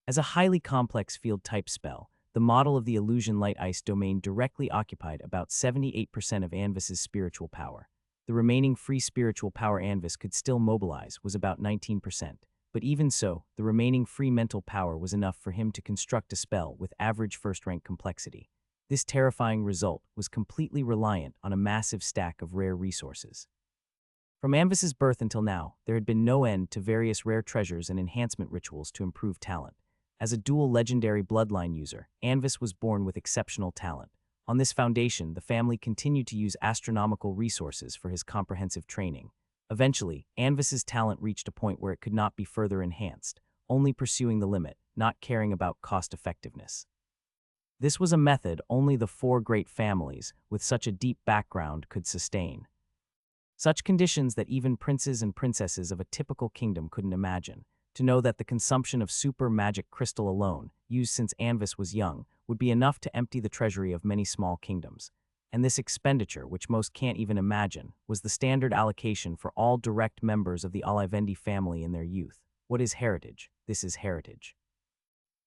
As a highly complex field-type spell, the model of the Illusion Light Ice domain directly occupied about 78% of Anvis's spiritual power. The remaining free spiritual power Anvis could still mobilize was about 19%, but even so, the remaining free mental power was enough for him to construct a spell with average first-rank complexity. This terrifying result was completely reliant on a massive stack of rare resources. From Anvis's birth until now, there had been no end to various rare treasures and enhancement rituals to improve talent. As a dual legendary bloodline user, Anvis was born with exceptional talent. On this foundation, the family continued to use astronomical resources for his comprehensive training. Eventually, Anvis's talent reached a point where it could not be further enhanced, only pursuing the limit, not caring about cost-effectiveness. This was a method only the 4 great families with such a deep background could sustain. Such conditions that even princes and princesses of a typical kingdom couldn't imagine. To know that the consumption of super magic crystal alone, used since Anvis was young, would be enough to empty the treasury of many small kingdoms. And this expenditure, which most can't even imagine, was the standard allocation for all direct members of the Olivendi family in their youth. What is heritage? This is heritage.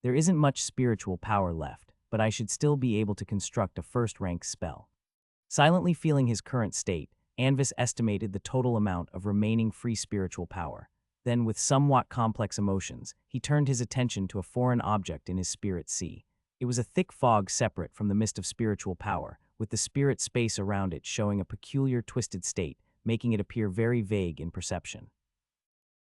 There isn't much spiritual power left, but I should still be able to construct a first-rank spell. Silently feeling his current state, Anvis estimated the total amount of remaining free spiritual power. Then, with somewhat complex emotions, he turned his attention to a foreign object in his Spirit Sea. It was a thick fog separate from the mist of spiritual power, with the spirit space around it showing a peculiar twisted state, making it appear very vague in perception.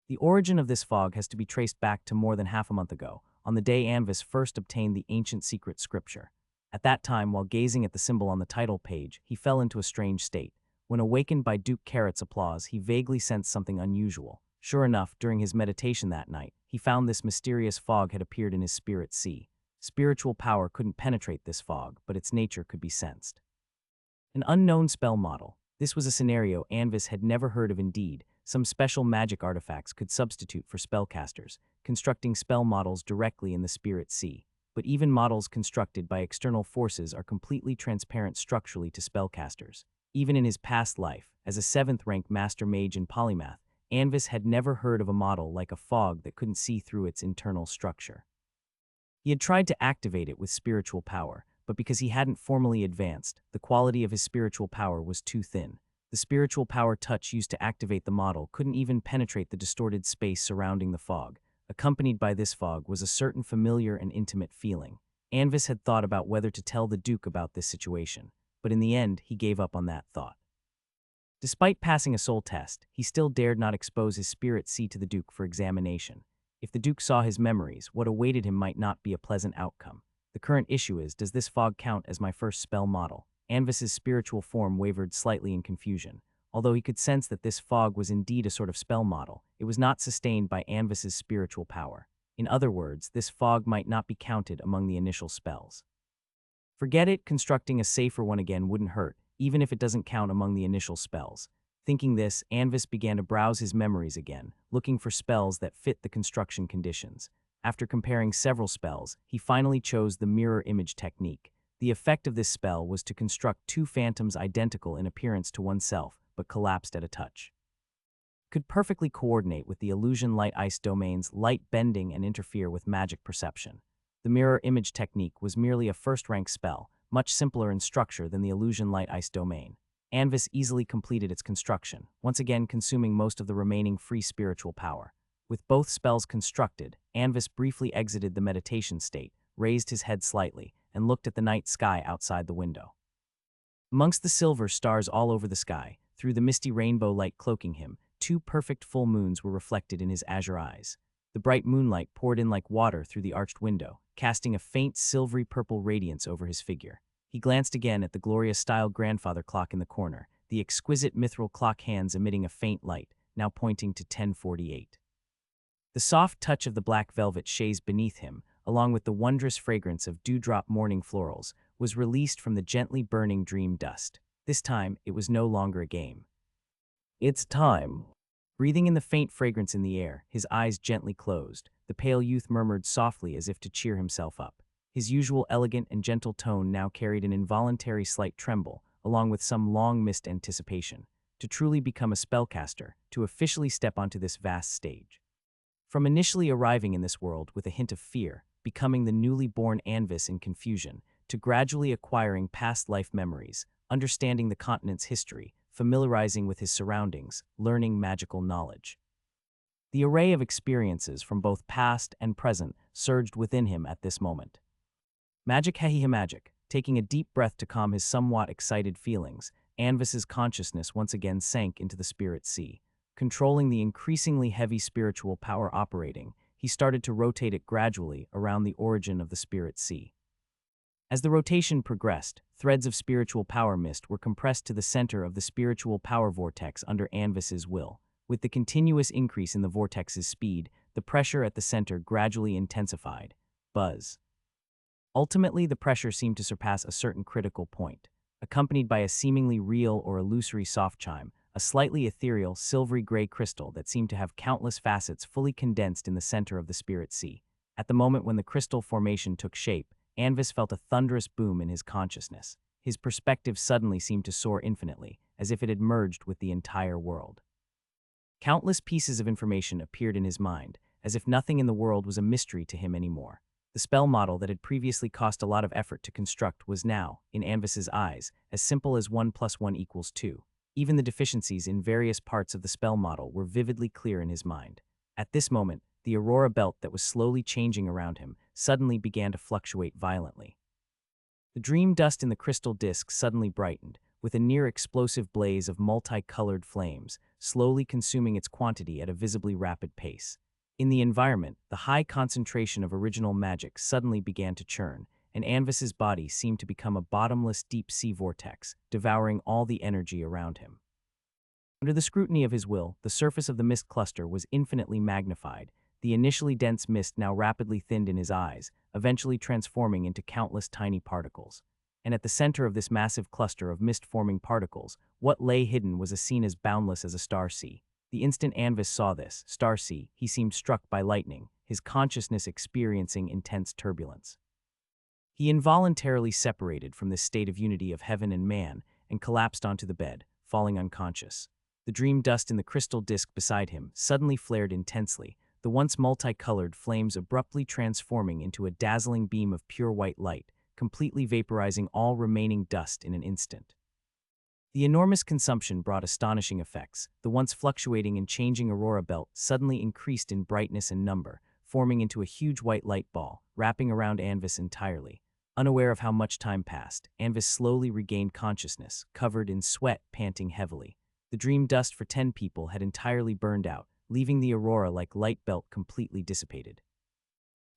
The origin of this fog has to be traced back to more than half a month ago, on the day Anvis first obtained the ancient secret scripture. At that time, while gazing at the symbol on the title page, he fell into a strange state. When awakened by Duke Carrot's applause, he vaguely sensed something unusual. Sure enough, during his meditation that night, he found this mysterious fog had appeared in his Spirit Sea. Spiritual power couldn't penetrate this fog, but its nature could be sensed. An unknown spell model. This was a scenario Anvis had never heard of. Indeed, some special magic artifacts could substitute for spellcasters, constructing spell models directly in the Spirit Sea. But even models constructed by external forces are completely transparent structurally to spellcasters. Even in his past life, as a 7th-rank Master Mage in Polymath, Anvis had never heard of a model like a fog that couldn't see through its internal structure. He had tried to activate it with spiritual power, but because he hadn't formally advanced, the quality of his spiritual power was too thin. The spiritual power touch used to activate the model couldn't even penetrate the distorted space surrounding the fog. Accompanied by this fog was a certain familiar and intimate feeling. Anvis had thought about whether to tell the Duke about this situation, but in the end, he gave up on that thought. Despite passing a soul test, he still dared not expose his spirit seed to the Duke for examination. If the Duke saw his memories, what awaited him might not be a pleasant outcome. The current issue is, does this fog count as my first spell model? Anvis's spiritual form wavered slightly in confusion. Although he could sense that this fog was indeed a sort of spell model, it was not sustained by Anvis's spiritual power. In other words, this fog might not be counted among the initial spells. Forget it, constructing a safer one again wouldn't hurt, even if it doesn't count among the initial spells. Thinking this, Anvis began to browse his memories again, looking for spells that fit the construction conditions. After comparing several spells, he finally chose the mirror image technique. The effect of this spell was to construct two phantoms identical in appearance to oneself, but collapsed at a touch. Could perfectly coordinate with the illusion light ice domain's light bending and interfere with magic perception. The mirror image technique was merely a first-rank spell, much simpler in structure than the illusion light ice domain. Anvis easily completed its construction, once again consuming most of the remaining free spiritual power. With both spells constructed, Anvis briefly exited the meditation state, raised his head slightly, and looked at the night sky outside the window. Amongst the silver stars all over the sky, through the misty rainbow light cloaking him, two perfect full moons were reflected in his azure eyes. The bright moonlight poured in like water through the arched window, casting a faint silvery purple radiance over his figure. He glanced again at the glorious-style grandfather clock in the corner, the exquisite mithril clock hands emitting a faint light, now pointing to 10:48. The soft touch of the black velvet chaise beneath him, along with the wondrous fragrance of dewdrop morning florals, was released from the gently burning dream dust. This time, it was no longer a game. It's time. Breathing in the faint fragrance in the air, his eyes gently closed, the pale youth murmured softly as if to cheer himself up. His usual elegant and gentle tone now carried an involuntary slight tremble, along with some long-missed anticipation. To truly become a spellcaster, to officially step onto this vast stage. From initially arriving in this world with a hint of fear, becoming the newly born Anvis in confusion, to gradually acquiring past life memories, understanding the continent's history, familiarizing with his surroundings, learning magical knowledge. The array of experiences from both past and present surged within him at this moment. Magic, taking a deep breath to calm his somewhat excited feelings, Anvis's consciousness once again sank into the spirit sea. Controlling the increasingly heavy spiritual power operating, he started to rotate it gradually around the origin of the spirit sea. As the rotation progressed, threads of spiritual power mist were compressed to the center of the spiritual power vortex under Anvis's will. With the continuous increase in the vortex's speed, the pressure at the center gradually intensified. Buzz. Ultimately, the pressure seemed to surpass a certain critical point, accompanied by a seemingly real or illusory soft chime, a slightly ethereal, silvery gray crystal that seemed to have countless facets fully condensed in the center of the spirit sea. At the moment when the crystal formation took shape, Anvis felt a thunderous boom in his consciousness. His perspective suddenly seemed to soar infinitely, as if it had merged with the entire world. Countless pieces of information appeared in his mind, as if nothing in the world was a mystery to him anymore. The spell model that had previously cost a lot of effort to construct was now, in Anvis's eyes, as simple as 1 + 1 = 2. Even the deficiencies in various parts of the spell model were vividly clear in his mind. At this moment, the aurora belt that was slowly changing around him suddenly began to fluctuate violently. The dream dust in the crystal disk suddenly brightened, with a near-explosive blaze of multicolored flames, slowly consuming its quantity at a visibly rapid pace. In the environment, the high concentration of original magic suddenly began to churn, and Anvis's body seemed to become a bottomless deep-sea vortex, devouring all the energy around him. Under the scrutiny of his will, the surface of the mist cluster was infinitely magnified. The initially dense mist now rapidly thinned in his eyes, eventually transforming into countless tiny particles. And at the center of this massive cluster of mist-forming particles, what lay hidden was a scene as boundless as a star sea. The instant Anvis saw this star sea, he seemed struck by lightning, his consciousness experiencing intense turbulence. He involuntarily separated from this state of unity of heaven and man and collapsed onto the bed, falling unconscious. The dream dust in the crystal disk beside him suddenly flared intensely, the once multicolored flames abruptly transforming into a dazzling beam of pure white light, completely vaporizing all remaining dust in an instant. The enormous consumption brought astonishing effects. The once fluctuating and changing aurora belt suddenly increased in brightness and number, forming into a huge white light ball, wrapping around Anvis entirely. Unaware of how much time passed, Anvis slowly regained consciousness, covered in sweat, panting heavily. The dream dust for 10 people had entirely burned out, leaving the aurora like light belt completely dissipated.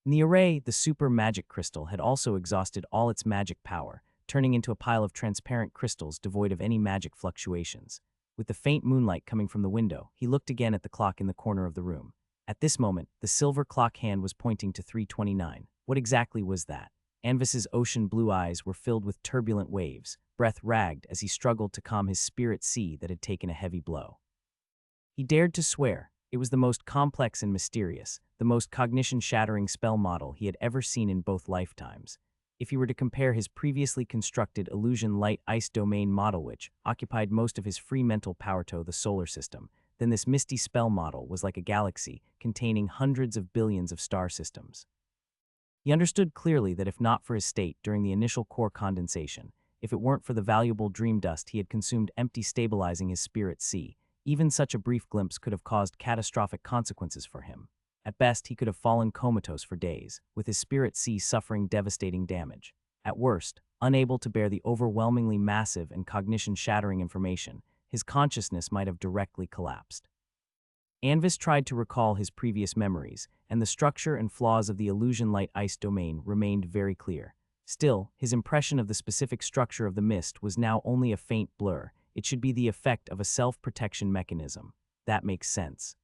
In the array, the super magic crystal had also exhausted all its magic power, turning into a pile of transparent crystals devoid of any magic fluctuations. With the faint moonlight coming from the window, he looked again at the clock in the corner of the room. At this moment, the silver clock hand was pointing to 3:29. What exactly was that? Anvis's ocean blue eyes were filled with turbulent waves, breath ragged as he struggled to calm his spirit sea that had taken a heavy blow. He dared to swear it was the most complex and mysterious, the most cognition-shattering spell model he had ever seen in both lifetimes. If he were to compare his previously constructed illusion light ice domain model, which occupied most of his free mental power to the solar system, then this misty spell model was like a galaxy containing hundreds of billions of star systems. He understood clearly that if not for his state during the initial core condensation, if it weren't for the valuable dream dust he had consumed empty stabilizing his spirit sea, even such a brief glimpse could have caused catastrophic consequences for him. At best, he could have fallen comatose for days, with his spirit sea suffering devastating damage. At worst, unable to bear the overwhelmingly massive and cognition-shattering information, his consciousness might have directly collapsed. Anvis tried to recall his previous memories, and the structure and flaws of the illusion light ice domain remained very clear. Still, his impression of the specific structure of the mist was now only a faint blur. It should be the effect of a self-protection mechanism. That makes sense.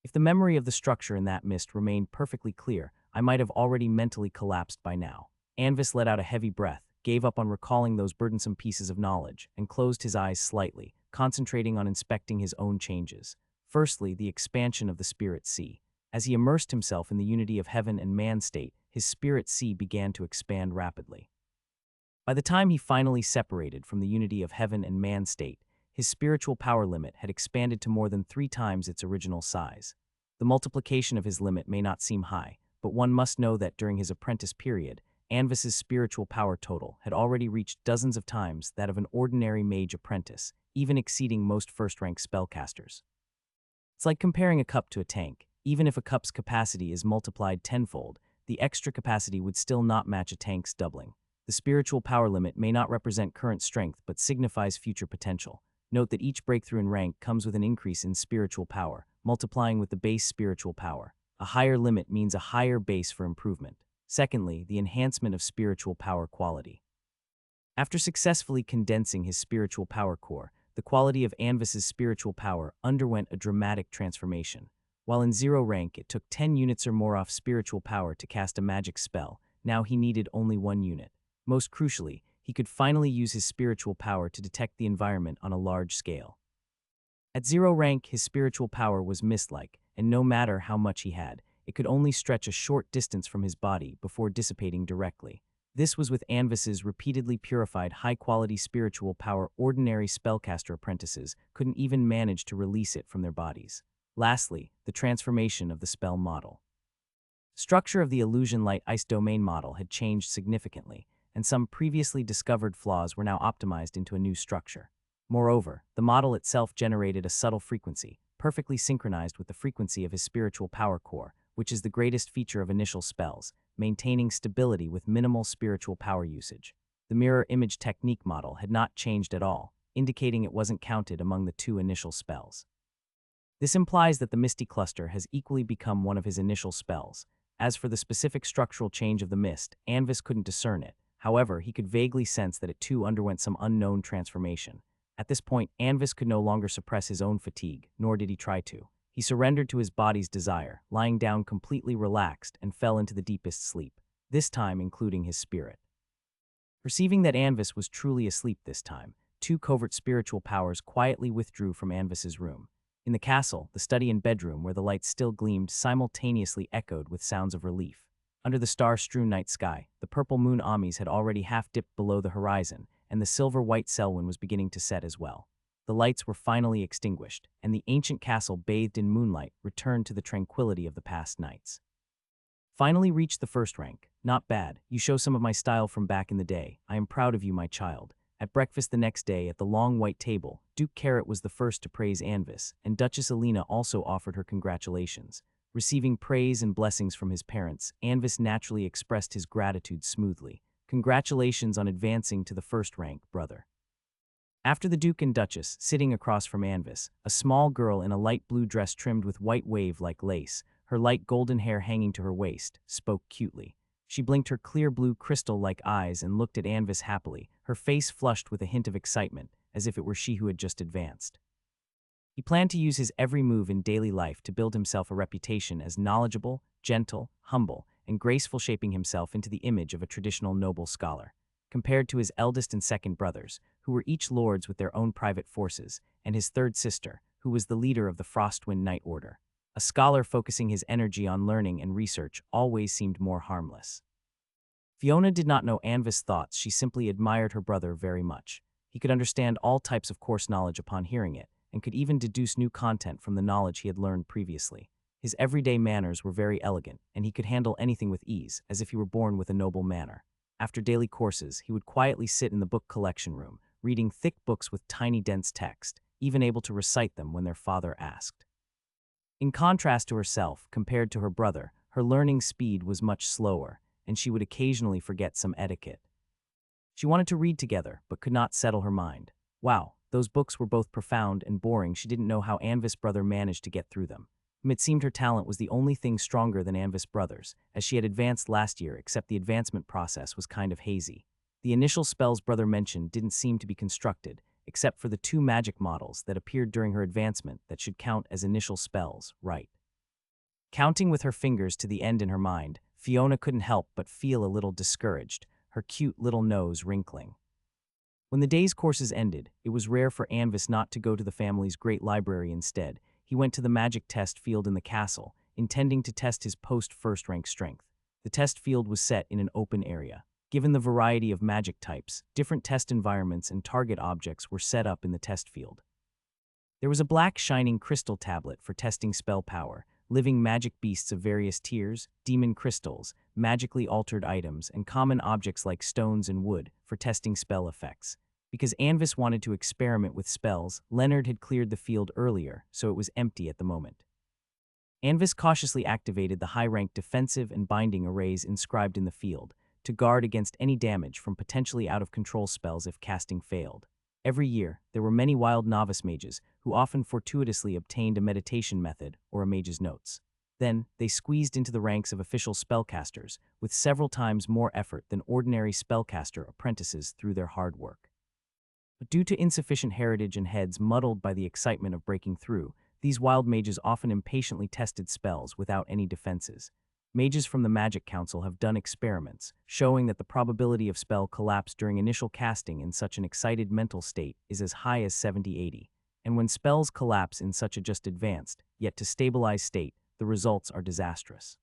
If the memory of the structure in that mist remained perfectly clear, I might have already mentally collapsed by now. Anvis let out a heavy breath, gave up on recalling those burdensome pieces of knowledge, and closed his eyes slightly, concentrating on inspecting his own changes. Firstly, the expansion of the spirit sea. As he immersed himself in the unity of heaven and man state, his spirit sea began to expand rapidly. By the time he finally separated from the unity of heaven and man state, his spiritual power limit had expanded to more than 3 times its original size. The multiplication of his limit may not seem high, but one must know that during his apprentice period, Anvis's spiritual power total had already reached dozens of times that of an ordinary mage apprentice, even exceeding most first-rank spellcasters. It's like comparing a cup to a tank. Even if a cup's capacity is multiplied tenfold, the extra capacity would still not match a tank's doubling. The spiritual power limit may not represent current strength but signifies future potential. Note that each breakthrough in rank comes with an increase in spiritual power, multiplying with the base spiritual power. A higher limit means a higher base for improvement. Secondly, the enhancement of spiritual power quality. After successfully condensing his spiritual power core, the quality of Anvis's spiritual power underwent a dramatic transformation. While in 0 rank it took 10 units or more off spiritual power to cast a magic spell, now he needed only 1 unit. Most crucially, he could finally use his spiritual power to detect the environment on a large scale. At 0 rank, his spiritual power was mist-like, and no matter how much he had, it could only stretch a short distance from his body before dissipating directly. This was with Anvis's repeatedly purified high-quality spiritual power. Ordinary spellcaster apprentices couldn't even manage to release it from their bodies. Lastly, the transformation of the spell model. Structure of the illusion light ice domain model had changed significantly, and some previously discovered flaws were now optimized into a new structure. Moreover, the model itself generated a subtle frequency, perfectly synchronized with the frequency of his spiritual power core, which is the greatest feature of initial spells, maintaining stability with minimal spiritual power usage. The mirror image technique model had not changed at all, indicating it wasn't counted among the 2 initial spells. This implies that the Misty Cluster has equally become one of his initial spells. As for the specific structural change of the mist, Anvis couldn't discern it. However, he could vaguely sense that it too underwent some unknown transformation. At this point, Anvis could no longer suppress his own fatigue, nor did he try to. He surrendered to his body's desire, lying down completely relaxed and fell into the deepest sleep, this time including his spirit. Perceiving that Anvis was truly asleep this time, 2 covert spiritual powers quietly withdrew from Anvis's room. In the castle, the study and bedroom where the lights still gleamed simultaneously echoed with sounds of relief. Under the star-strewn night sky, the purple moon Amis had already half-dipped below the horizon, and the silver-white Selwyn was beginning to set as well. the lights were finally extinguished, and the ancient castle bathed in moonlight returned to the tranquility of the past nights. Finally reached the first rank. Not bad. You show some of my style from back in the day. I am proud of you, my child. At breakfast the next day at the long white table, Duke Carrot was the first to praise Anvis, and Duchess Alina also offered her congratulations. Receiving praise and blessings from his parents, Anvis naturally expressed his gratitude smoothly. Congratulations on advancing to the first rank, brother. After the Duke and Duchess, sitting across from Anvis, a small girl in a light blue dress trimmed with white wave-like lace, her light golden hair hanging to her waist, spoke cutely. She blinked her clear blue crystal-like eyes and looked at Anvis happily, her face flushed with a hint of excitement, as if it were she who had just advanced. He planned to use his every move in daily life to build himself a reputation as knowledgeable, gentle, humble, and graceful, shaping himself into the image of a traditional noble scholar. Compared to his eldest and second brothers, who were each lords with their own private forces, and his third sister, who was the leader of the Frostwind Knight Order. A scholar focusing his energy on learning and research always seemed more harmless. Fiona did not know Anvis' thoughts, she simply admired her brother very much. He could understand all types of course knowledge upon hearing it, and could even deduce new content from the knowledge he had learned previously. His everyday manners were very elegant, and he could handle anything with ease, as if he were born with a noble manner. After daily courses, he would quietly sit in the book collection room, reading thick books with tiny dense text, even able to recite them when their father asked. In contrast to herself, compared to her brother, her learning speed was much slower, and she would occasionally forget some etiquette. She wanted to read together, but could not settle her mind. Wow, those books were both profound and boring. She didn't know how Anvis' brother managed to get through them. It seemed her talent was the only thing stronger than Anvis' brother's, as she had advanced last year, except the advancement process was kind of hazy. The initial spells brother mentioned didn't seem to be constructed, except for the 2 magic models that appeared during her advancement that should count as initial spells, right? Counting with her fingers to the end in her mind, Fiona couldn't help but feel a little discouraged, her cute little nose wrinkling. When the day's courses ended, it was rare for Anvis not to go to the family's great library instead. He went to the magic test field in the castle, intending to test his post-first rank strength. The test field was set in an open area. Given the variety of magic types, different test environments and target objects were set up in the test field. There was a black shining crystal tablet for testing spell power, living magic beasts of various tiers, demon crystals, magically altered items, and common objects like stones and wood for testing spell effects. Because Anvis wanted to experiment with spells, Leonard had cleared the field earlier, so it was empty at the moment. Anvis cautiously activated the high-ranked defensive and binding arrays inscribed in the field, to guard against any damage from potentially out-of-control spells if casting failed. Every year, there were many wild novice mages who often fortuitously obtained a meditation method or a mage's notes. Then, they squeezed into the ranks of official spellcasters with several times more effort than ordinary spellcaster apprentices through their hard work. But due to insufficient heritage and heads muddled by the excitement of breaking through, these wild mages often impatiently tested spells without any defenses. Mages from the Magic Council have done experiments, showing that the probability of spell collapse during initial casting in such an excited mental state is as high as 70-80, and when spells collapse in such a just advanced, yet to stabilize state, the results are disastrous.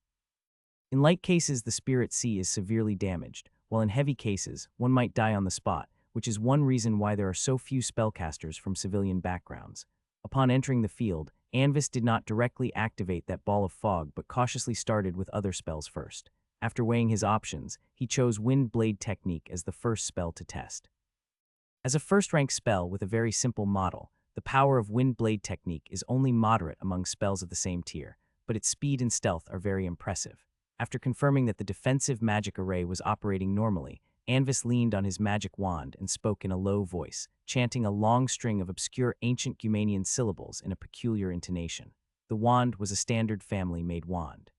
In light cases, the spirit sea is severely damaged, while in heavy cases, one might die on the spot, which is one reason why there are so few spellcasters from civilian backgrounds. Upon entering the field, Anvis did not directly activate that ball of fog but cautiously started with other spells first. After weighing his options, he chose Wind Blade Technique as the first spell to test. As a first-rank spell with a very simple model, the power of Wind Blade Technique is only moderate among spells of the same tier, but its speed and stealth are very impressive. After confirming that the defensive magic array was operating normally, Anvis leaned on his magic wand and spoke in a low voice, chanting a long string of obscure ancient Gumanian syllables in a peculiar intonation. The wand was a standard family-made wand.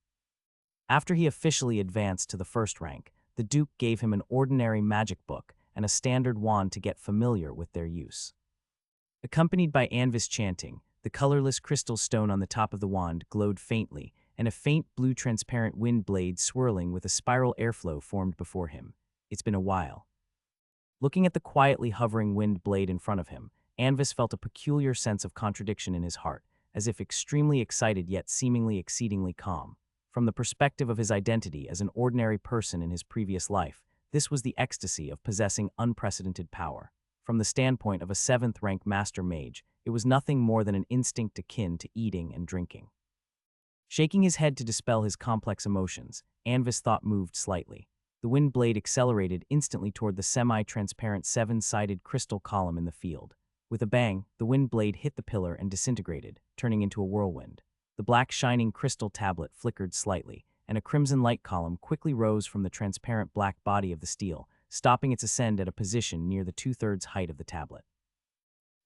After he officially advanced to the first rank, the Duke gave him an ordinary magic book and a standard wand to get familiar with their use. Accompanied by Anvis chanting, the colorless crystal stone on the top of the wand glowed faintly, and a faint blue transparent wind blade swirling with a spiral airflow formed before him. It's been a while. Looking at the quietly hovering wind blade in front of him, Anvis felt a peculiar sense of contradiction in his heart, as if extremely excited yet seemingly exceedingly calm. From the perspective of his identity as an ordinary person in his previous life, this was the ecstasy of possessing unprecedented power. from the standpoint of a 7th rank master mage, it was nothing more than an instinct akin to eating and drinking. Shaking his head to dispel his complex emotions, Anvis' thought moved slightly. The wind blade accelerated instantly toward the semi-transparent 7-sided crystal column in the field. With a bang, the wind blade hit the pillar and disintegrated, turning into a whirlwind. The black shining crystal tablet flickered slightly, and a crimson light column quickly rose from the transparent black body of the steel, stopping its ascent at a position near the 2/3 height of the tablet.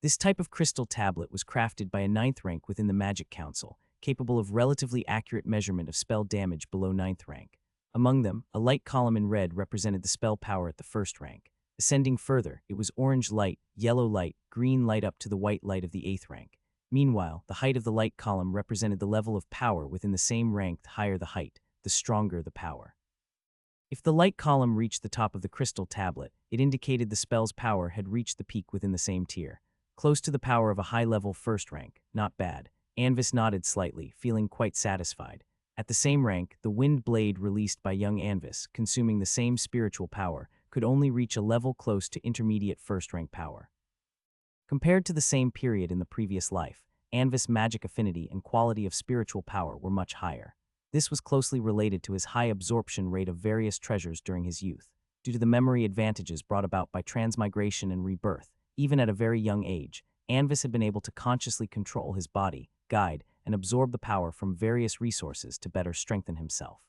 This type of crystal tablet was crafted by a 9th rank within the Magic Council, capable of relatively accurate measurement of spell damage below 9th rank. Among them, a light column in red represented the spell power at the 1st rank. Ascending further, it was orange light, yellow light, green light up to the white light of the 8th rank. Meanwhile, the height of the light column represented the level of power within the same rank. The higher the height, the stronger the power. If the light column reached the top of the crystal tablet, it indicated the spell's power had reached the peak within the same tier. Close to the power of a high-level 1st rank, not bad. Anvis nodded slightly, feeling quite satisfied. At the same rank, the wind blade released by young Anvis, consuming the same spiritual power, could only reach a level close to intermediate 1st rank power. Compared to the same period in the previous life, Anvis' magic affinity and quality of spiritual power were much higher. This was closely related to his high absorption rate of various treasures during his youth, due to the memory advantages brought about by transmigration and rebirth. Even at a very young age, Anvis had been able to consciously control his body, guide, and absorb the power from various resources to better strengthen himself.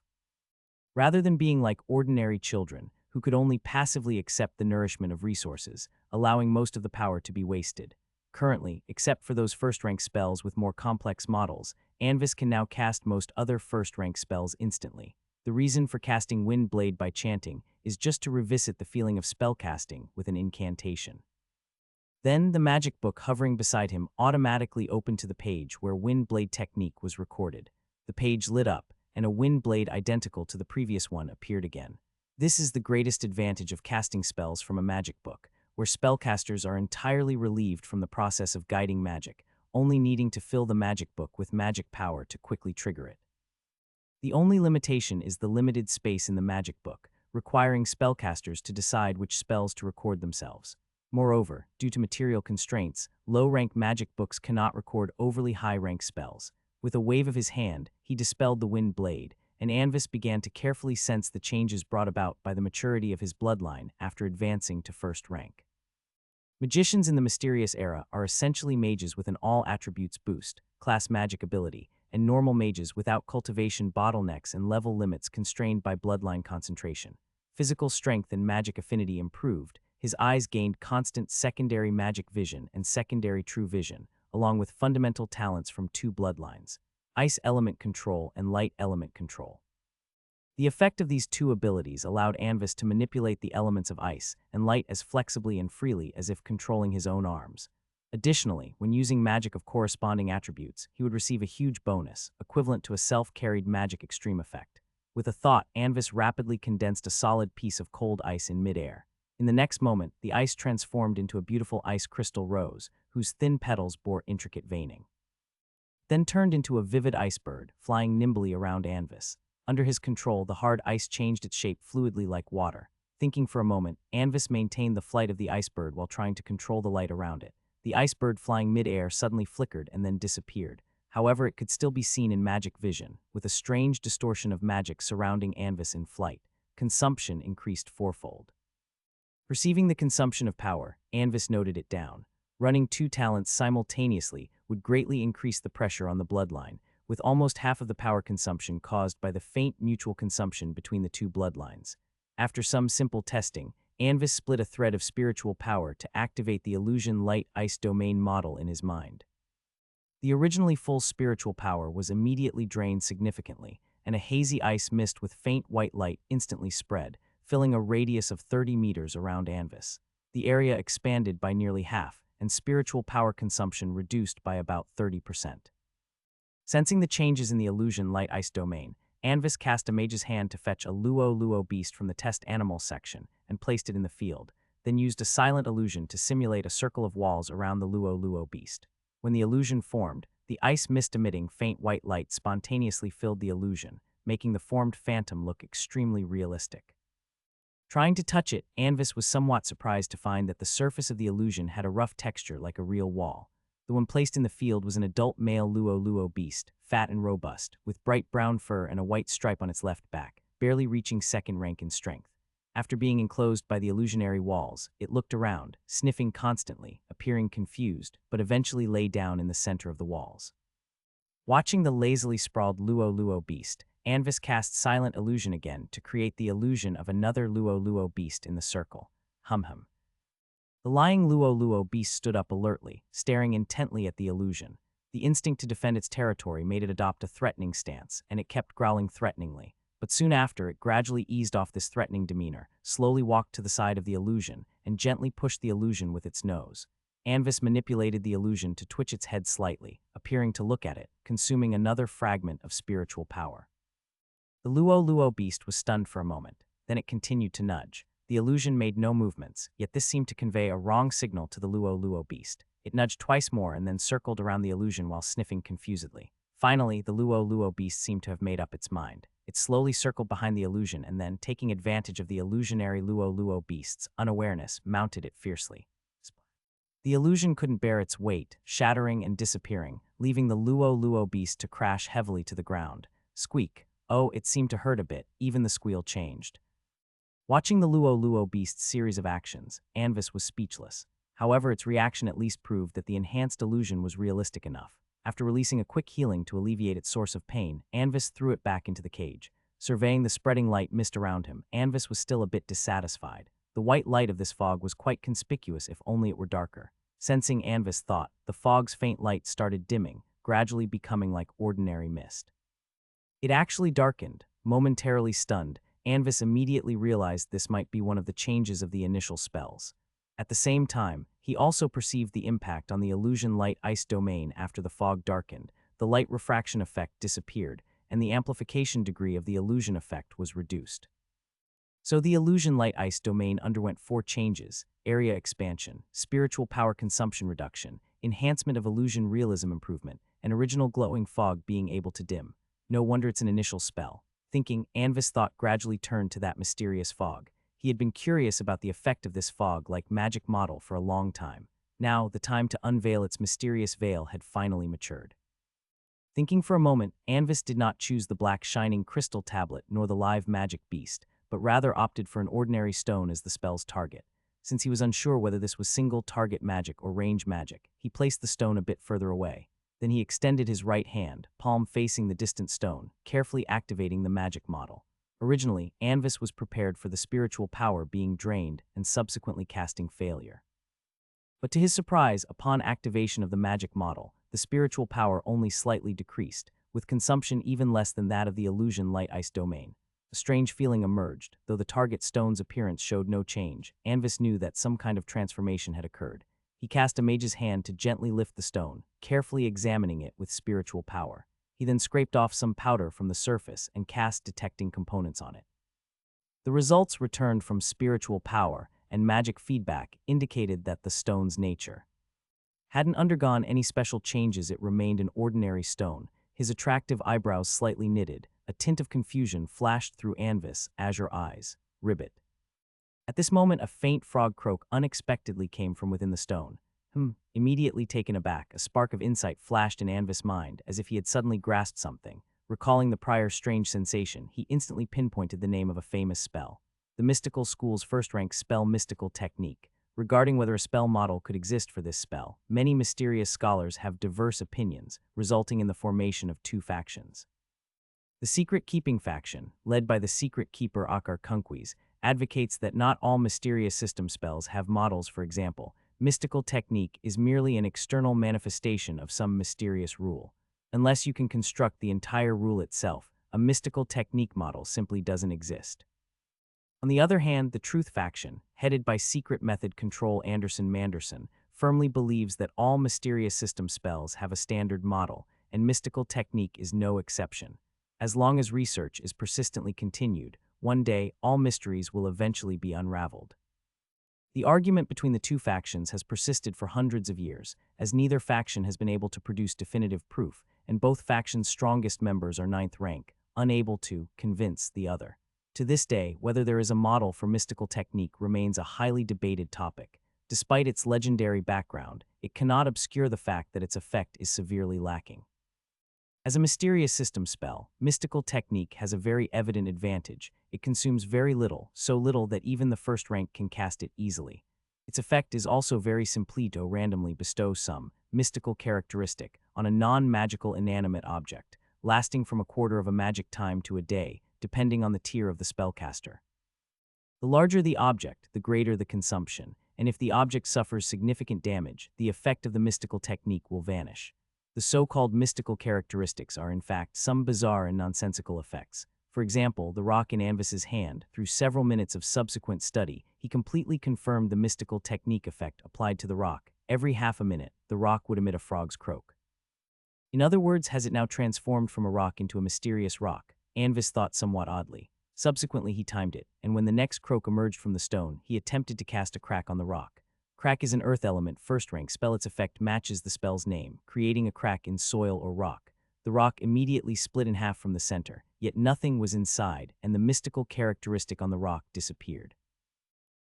Rather than being like ordinary children, who could only passively accept the nourishment of resources, allowing most of the power to be wasted. Currently, except for those 1st-rank spells with more complex models, Anvis can now cast most other 1st-rank spells instantly. The reason for casting Wind Blade by chanting is just to revisit the feeling of spellcasting with an incantation. Then, the magic book hovering beside him automatically opened to the page where Wind Blade technique was recorded. The page lit up, and a wind blade identical to the previous one appeared again. This is the greatest advantage of casting spells from a magic book, where spellcasters are entirely relieved from the process of guiding magic, only needing to fill the magic book with magic power to quickly trigger it. The only limitation is the limited space in the magic book, requiring spellcasters to decide which spells to record themselves. Moreover, due to material constraints, low-rank magic books cannot record overly high-rank spells. With a wave of his hand, he dispelled the wind blade, and Anvis began to carefully sense the changes brought about by the maturity of his bloodline after advancing to 1st rank. Magicians in the Mysterious Era are essentially mages with an all-attributes boost, class magic ability, and normal mages without cultivation bottlenecks and level limits constrained by bloodline concentration. Physical strength and magic affinity improved. His eyes gained constant secondary magic vision and secondary true vision, along with fundamental talents from 2 bloodlines, ice element control and light element control. The effect of these 2 abilities allowed Anvis to manipulate the elements of ice and light as flexibly and freely as if controlling his own arms. Additionally, when using magic of corresponding attributes, he would receive a huge bonus, equivalent to a self-carried magic extreme effect. With a thought, Anvis rapidly condensed a solid piece of cold ice in midair. In the next moment, the ice transformed into a beautiful ice crystal rose, whose thin petals bore intricate veining. Then turned into a vivid ice bird, flying nimbly around Anvis. Under his control, the hard ice changed its shape fluidly like water. Thinking for a moment, Anvis maintained the flight of the ice bird while trying to control the light around it. The ice bird flying mid-air suddenly flickered and then disappeared. However, it could still be seen in magic vision, with a strange distortion of magic surrounding Anvis in flight. Consumption increased 4-fold. Perceiving the consumption of power, Anvis noted it down. Running 2 talents simultaneously would greatly increase the pressure on the bloodline, with almost half of the power consumption caused by the faint mutual consumption between the 2 bloodlines. After some simple testing, Anvis split a thread of spiritual power to activate the illusion light ice domain model in his mind. The originally full spiritual power was immediately drained significantly, and a hazy ice mist with faint white light instantly spread, filling a radius of 30 meters around Anvis. The area expanded by nearly half, and spiritual power consumption reduced by about 30%. Sensing the changes in the illusion light ice domain, Anvis cast a mage's hand to fetch a Luo beast from the test animal section and placed it in the field, then used a silent illusion to simulate a circle of walls around the Luo beast. When the illusion formed, the ice mist emitting faint white light spontaneously filled the illusion, making the formed phantom look extremely realistic. Trying to touch it, Anvis was somewhat surprised to find that the surface of the illusion had a rough texture like a real wall. The one placed in the field was an adult male luo beast, fat and robust, with bright brown fur and a white stripe on its left back, barely reaching second rank in strength. After being enclosed by the illusionary walls, it looked around, sniffing constantly, appearing confused, but eventually lay down in the center of the walls. Watching the lazily sprawled luo beast, Anvis cast Silent Illusion again to create the illusion of another luo beast in the circle. Hum. The lying luo beast stood up alertly, staring intently at the illusion. The instinct to defend its territory made it adopt a threatening stance, and it kept growling threateningly. But soon after, it gradually eased off this threatening demeanor, slowly walked to the side of the illusion, and gently pushed the illusion with its nose. Anvis manipulated the illusion to twitch its head slightly, appearing to look at it, consuming another fragment of spiritual power. The luo beast was stunned for a moment. Then it continued to nudge. The illusion made no movements, yet this seemed to convey a wrong signal to the luo beast. It nudged twice more and then circled around the illusion while sniffing confusedly. Finally, the luo beast seemed to have made up its mind. It slowly circled behind the illusion and then, taking advantage of the illusionary luo beast's unawareness, mounted it fiercely. The illusion couldn't bear its weight, shattering and disappearing, leaving the luo beast to crash heavily to the ground. Squeak. Oh, it seemed to hurt a bit, even the squeal changed. Watching the luo beast's series of actions, Anvis was speechless. However, its reaction at least proved that the enhanced illusion was realistic enough. After releasing a quick healing to alleviate its source of pain, Anvis threw it back into the cage. Surveying the spreading light mist around him, Anvis was still a bit dissatisfied. The white light of this fog was quite conspicuous if only it were darker. Sensing Anvis' thought, the fog's faint light started dimming, gradually becoming like ordinary mist. It actually darkened. Momentarily stunned, Anvis immediately realized this might be one of the changes of the initial spells. At the same time, he also perceived the impact on the illusion light ice domain after the fog darkened. The light refraction effect disappeared, and the amplification degree of the illusion effect was reduced. So the illusion light ice domain underwent 4 changes: area expansion, spiritual power consumption reduction, enhancement of illusion realism improvement, and original glowing fog being able to dim. No wonder it's an initial spell. Thinking, Anvis' thought gradually turned to that mysterious fog. He had been curious about the effect of this fog like magic model for a long time. Now, the time to unveil its mysterious veil had finally matured. Thinking for a moment, Anvis did not choose the black shining crystal tablet nor the live magic beast, but rather opted for an ordinary stone as the spell's target. Since he was unsure whether this was single target magic or range magic, he placed the stone a bit further away. Then he extended his right hand, palm facing the distant stone, carefully activating the magic model. Originally, Anvis was prepared for the spiritual power being drained and subsequently casting failure. But to his surprise, upon activation of the magic model, the spiritual power only slightly decreased, with consumption even less than that of the illusion light ice domain. A strange feeling emerged. Though the target stone's appearance showed no change, Anvis knew that some kind of transformation had occurred. He cast a mage's hand to gently lift the stone, carefully examining it with spiritual power. He then scraped off some powder from the surface and cast detecting components on it. The results returned from spiritual power, and magic feedback indicated that the stone's nature hadn't undergone any special changes. It remained an ordinary stone. His attractive eyebrows slightly knitted. A tint of confusion flashed through Anvis' azure eyes. Ribbit. At this moment, a faint frog croak unexpectedly came from within the stone. Immediately taken aback, a spark of insight flashed in Anvis' mind, as if he had suddenly grasped something. Recalling the prior strange sensation, he instantly pinpointed the name of a famous spell. The mystical school's first-rank spell mystical technique. Regarding whether a spell model could exist for this spell, many mysterious scholars have diverse opinions, resulting in the formation of 2 factions. The Secret Keeping faction, led by the secret keeper Akar Kunquis, advocates that not all mysterious system spells have models. For example, mystical technique is merely an external manifestation of some mysterious rule. Unless you can construct the entire rule itself, a mystical technique model simply doesn't exist. On the other hand, the Truth faction, headed by secret method control Anderson Manderson, firmly believes that all mysterious system spells have a standard model, and mystical technique is no exception. As long as research is persistently continued, one day all mysteries will eventually be unraveled. The argument between the 2 factions has persisted for hundreds of years, as neither faction has been able to produce definitive proof, and both factions' strongest members are 9th rank, unable to convince the other. To this day, whether there is a model for mystical technique remains a highly debated topic. Despite its legendary background, it cannot obscure the fact that its effect is severely lacking. As a mysterious system spell, mystical technique has a very evident advantage. It consumes very little, so little that even the first rank can cast it easily. Its effect is also very simply to randomly bestow some mystical characteristic on a non-magical inanimate object, lasting from a quarter of a magic time to a day, depending on the tier of the spellcaster. The larger the object, the greater the consumption, and if the object suffers significant damage, the effect of the mystical technique will vanish. The so-called mystical characteristics are in fact some bizarre and nonsensical effects. For example, the rock in Anvis's hand, through several minutes of subsequent study, he completely confirmed the mystical technique effect applied to the rock. Every half a minute, the rock would emit a frog's croak. In other words, has it now transformed from a rock into a mysterious rock? Anvis thought somewhat oddly. Subsequently, he timed it, and when the next croak emerged from the stone, he attempted to cast a crack on the rock. Crack is an earth element first rank spell. Its effect matches the spell's name, creating a crack in soil or rock. The rock immediately split in half from the center, yet nothing was inside, and the mystical characteristic on the rock disappeared.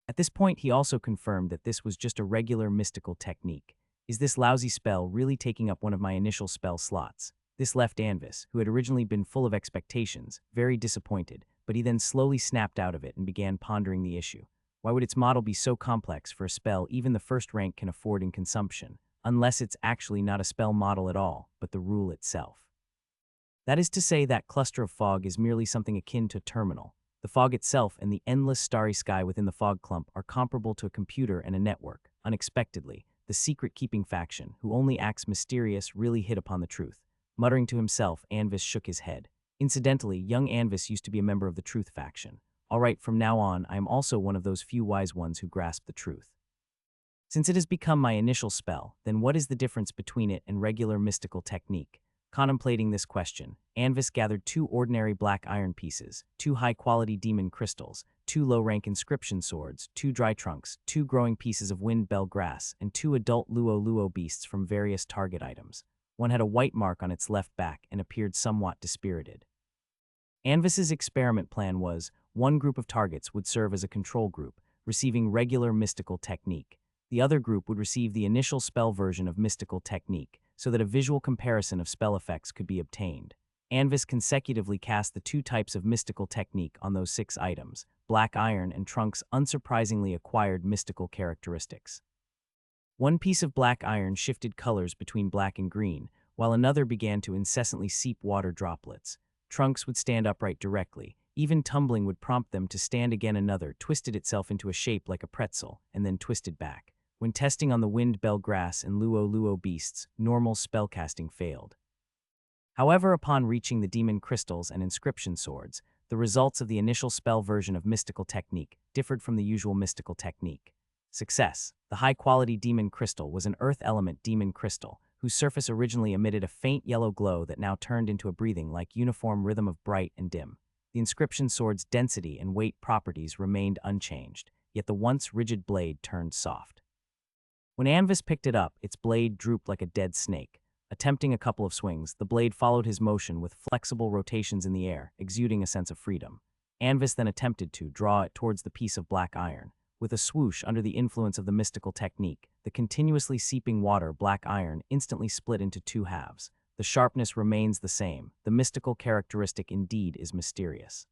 At this point, he also confirmed that this was just a regular mystical technique. Is this lousy spell really taking up one of my initial spell slots? This left Anvis, who had originally been full of expectations, very disappointed, but he then slowly snapped out of it and began pondering the issue. Why would its model be so complex for a spell even the first rank can afford in consumption, unless it's actually not a spell model at all, but the rule itself? That is to say, that cluster of fog is merely something akin to a terminal. The fog itself and the endless starry sky within the fog clump are comparable to a computer and a network. Unexpectedly, the secret-keeping faction, who only acts mysterious, really hit upon the truth. Muttering to himself, Anvis shook his head. Incidentally, young Anvis used to be a member of the Truth faction. All right, from now on, I am also one of those few wise ones who grasp the truth. Since it has become my initial spell, then what is the difference between it and regular mystical technique? Contemplating this question, Anvis gathered 2 ordinary black iron pieces, 2 high-quality demon crystals, 2 low-rank inscription swords, 2 dry trunks, 2 growing pieces of wind bell grass, and 2 adult luo-luo beasts from various target items. One had a white mark on its left back and appeared somewhat dispirited. Anvis's experiment plan was, one group of targets would serve as a control group, receiving regular mystical technique. The other group would receive the initial spell version of mystical technique, so that a visual comparison of spell effects could be obtained. Anvis consecutively cast the 2 types of mystical technique on those 6 items. Black iron and trunks unsurprisingly acquired mystical characteristics. One piece of black iron shifted colors between black and green, while another began to incessantly seep water droplets. Trunks would stand upright directly. Even tumbling would prompt them to stand again. Another twisted itself into a shape like a pretzel, and then twisted back. When testing on the wind bell grass and luo-luo beasts, normal spellcasting failed. However, upon reaching the demon crystals and inscription swords, the results of the initial spell version of mystical technique differed from the usual mystical technique. Success. The high-quality demon crystal was an earth element demon crystal, whose surface originally emitted a faint yellow glow that now turned into a breathing-like uniform rhythm of bright and dim. The inscription sword's density and weight properties remained unchanged, yet the once rigid blade turned soft. When Anvis picked it up, its blade drooped like a dead snake. Attempting a couple of swings, the blade followed his motion with flexible rotations in the air, exuding a sense of freedom. Anvis then attempted to draw it towards the piece of black iron. With a swoosh under the influence of the mystical technique, the continuously seeping water black iron instantly split into 2 halves. The sharpness remains the same. The mystical characteristic indeed is mysterious.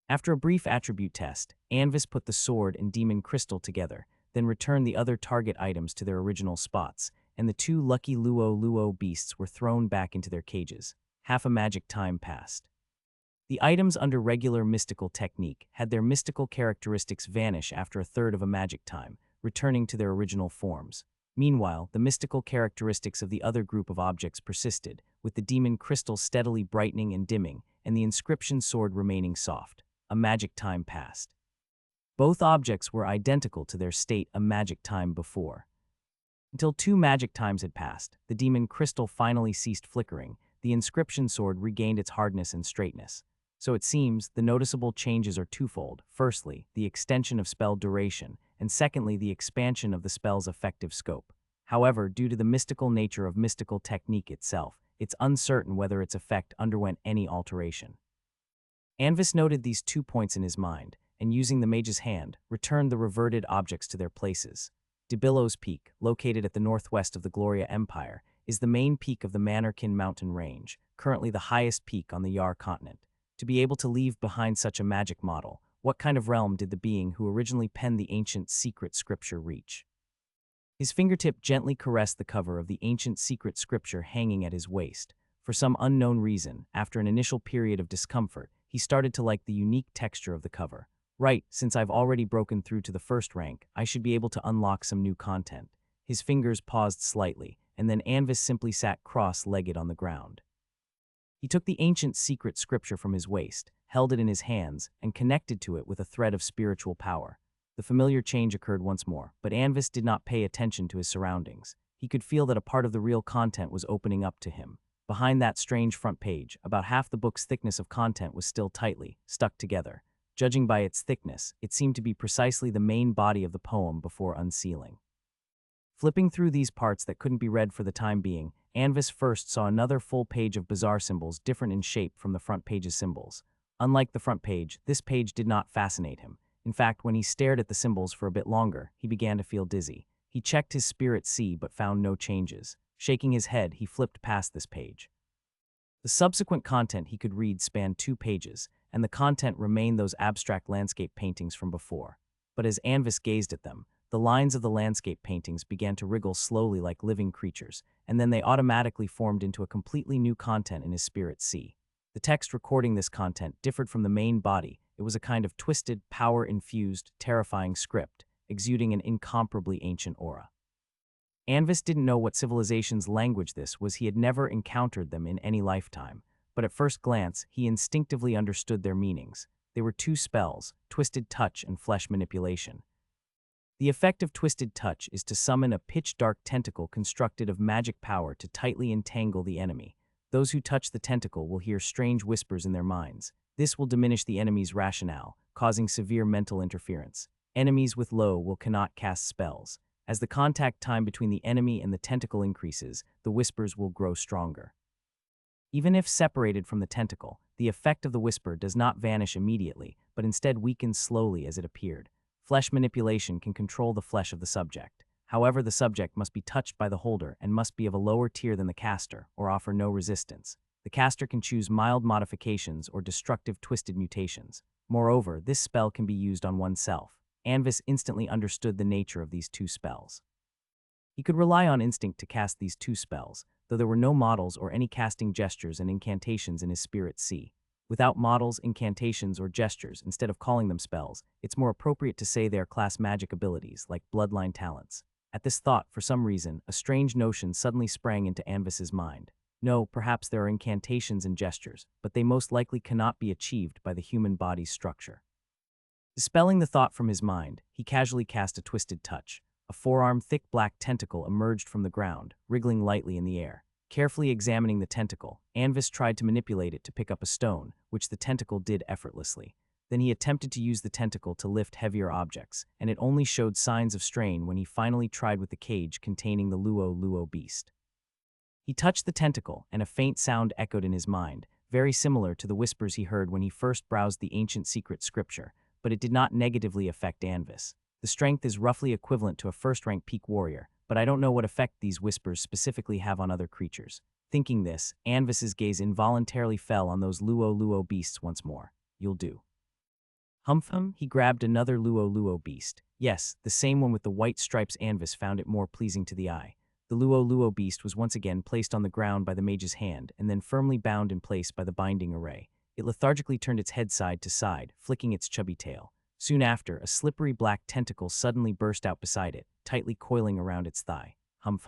After a brief attribute test, Anvis put the sword and demon crystal together, then returned the other target items to their original spots, and the 2 lucky luo-luo beasts were thrown back into their cages. Half a magic time passed. The items under regular mystical technique had their mystical characteristics vanish after a third of a magic time, returning to their original forms. Meanwhile, the mystical characteristics of the other group of objects persisted, with the demon crystal steadily brightening and dimming, and the inscription sword remaining soft. A magic time passed. Both objects were identical to their state a magic time before. Until 2 magic times had passed, the demon crystal finally ceased flickering, the inscription sword regained its hardness and straightness. So it seems, the noticeable changes are twofold. Firstly, the extension of spell duration, and secondly, the expansion of the spell's effective scope. However, due to the mystical nature of mystical technique itself, it's uncertain whether its effect underwent any alteration. Anvis noted these 2 points in his mind, and using the mage's hand, returned the reverted objects to their places. Debillo's Peak, located at the northwest of the Gloria Empire, is the main peak of the Manarkin mountain range, currently the highest peak on the Yar continent. To be able to leave behind such a magic model, what kind of realm did the being who originally penned the ancient secret scripture reach? His fingertip gently caressed the cover of the ancient secret scripture hanging at his waist. For some unknown reason, after an initial period of discomfort, he started to like the unique texture of the cover. Right, since I've already broken through to the first rank, I should be able to unlock some new content. His fingers paused slightly, and then Anvis simply sat cross-legged on the ground. He took the ancient secret scripture from his waist, held it in his hands, and connected to it with a thread of spiritual power. The familiar change occurred once more, but Anvis did not pay attention to his surroundings. He could feel that a part of the real content was opening up to him. Behind that strange front page, about half the book's thickness of content was still tightly stuck together. Judging by its thickness, it seemed to be precisely the main body of the poem before unsealing. Flipping through these parts that couldn't be read for the time being, Anvis first saw another full page of bizarre symbols different in shape from the front page's symbols. Unlike the front page, this page did not fascinate him. In fact, when he stared at the symbols for a bit longer, he began to feel dizzy. He checked his spirit sea but found no changes. Shaking his head, he flipped past this page. The subsequent content he could read spanned 2 pages, and the content remained those abstract landscape paintings from before. But as Anvis gazed at them, the lines of the landscape paintings began to wriggle slowly like living creatures, and then they automatically formed into a completely new content in his spirit sea. The text recording this content differed from the main body. It was a kind of twisted, power-infused, terrifying script, exuding an incomparably ancient aura. Anvis didn't know what civilization's language this was. He had never encountered them in any lifetime, but at first glance, he instinctively understood their meanings. They were 2 spells, Twisted Touch and Flesh Manipulation. The effect of Twisted Touch is to summon a pitch-dark tentacle constructed of magic power to tightly entangle the enemy. Those who touch the tentacle will hear strange whispers in their minds. This will diminish the enemy's rationale, causing severe mental interference. Enemies with low will cannot cast spells. As the contact time between the enemy and the tentacle increases, the whispers will grow stronger. Even if separated from the tentacle, the effect of the whisper does not vanish immediately, but instead weakens slowly as it appeared. Flesh manipulation can control the flesh of the subject. However, the subject must be touched by the holder and must be of a lower tier than the caster, or offer no resistance. The caster can choose mild modifications or destructive twisted mutations. Moreover, this spell can be used on oneself. Anvis instantly understood the nature of these 2 spells. He could rely on instinct to cast these 2 spells, though there were no models or any casting gestures and incantations in his spirit sea. Without models, incantations, or gestures, instead of calling them spells, it's more appropriate to say they are class magic abilities, like bloodline talents. At this thought, for some reason, a strange notion suddenly sprang into Anvis's mind. No, perhaps there are incantations and gestures, but they most likely cannot be achieved by the human body's structure. Dispelling the thought from his mind, he casually cast a Twisted Touch. A 4-arm thick black tentacle emerged from the ground, wriggling lightly in the air. Carefully examining the tentacle, Anvis tried to manipulate it to pick up a stone, which the tentacle did effortlessly. Then he attempted to use the tentacle to lift heavier objects, and it only showed signs of strain when he finally tried with the cage containing the Luo beast. He touched the tentacle, and a faint sound echoed in his mind, very similar to the whispers he heard when he first browsed the ancient secret scripture, but it did not negatively affect Anvis. The strength is roughly equivalent to a first-rank peak warrior, but I don't know what effect these whispers specifically have on other creatures. Thinking this, Anvis's gaze involuntarily fell on those Luo beasts once more. You'll do. Humph, he grabbed another Luo beast. Yes, the same one with the white stripes. Anvis found it more pleasing to the eye. The Luo beast was once again placed on the ground by the mage's hand and then firmly bound in place by the binding array. It lethargically turned its head side to side, flicking its chubby tail. Soon after, a slippery black tentacle suddenly burst out beside it, tightly coiling around its thigh. Humph.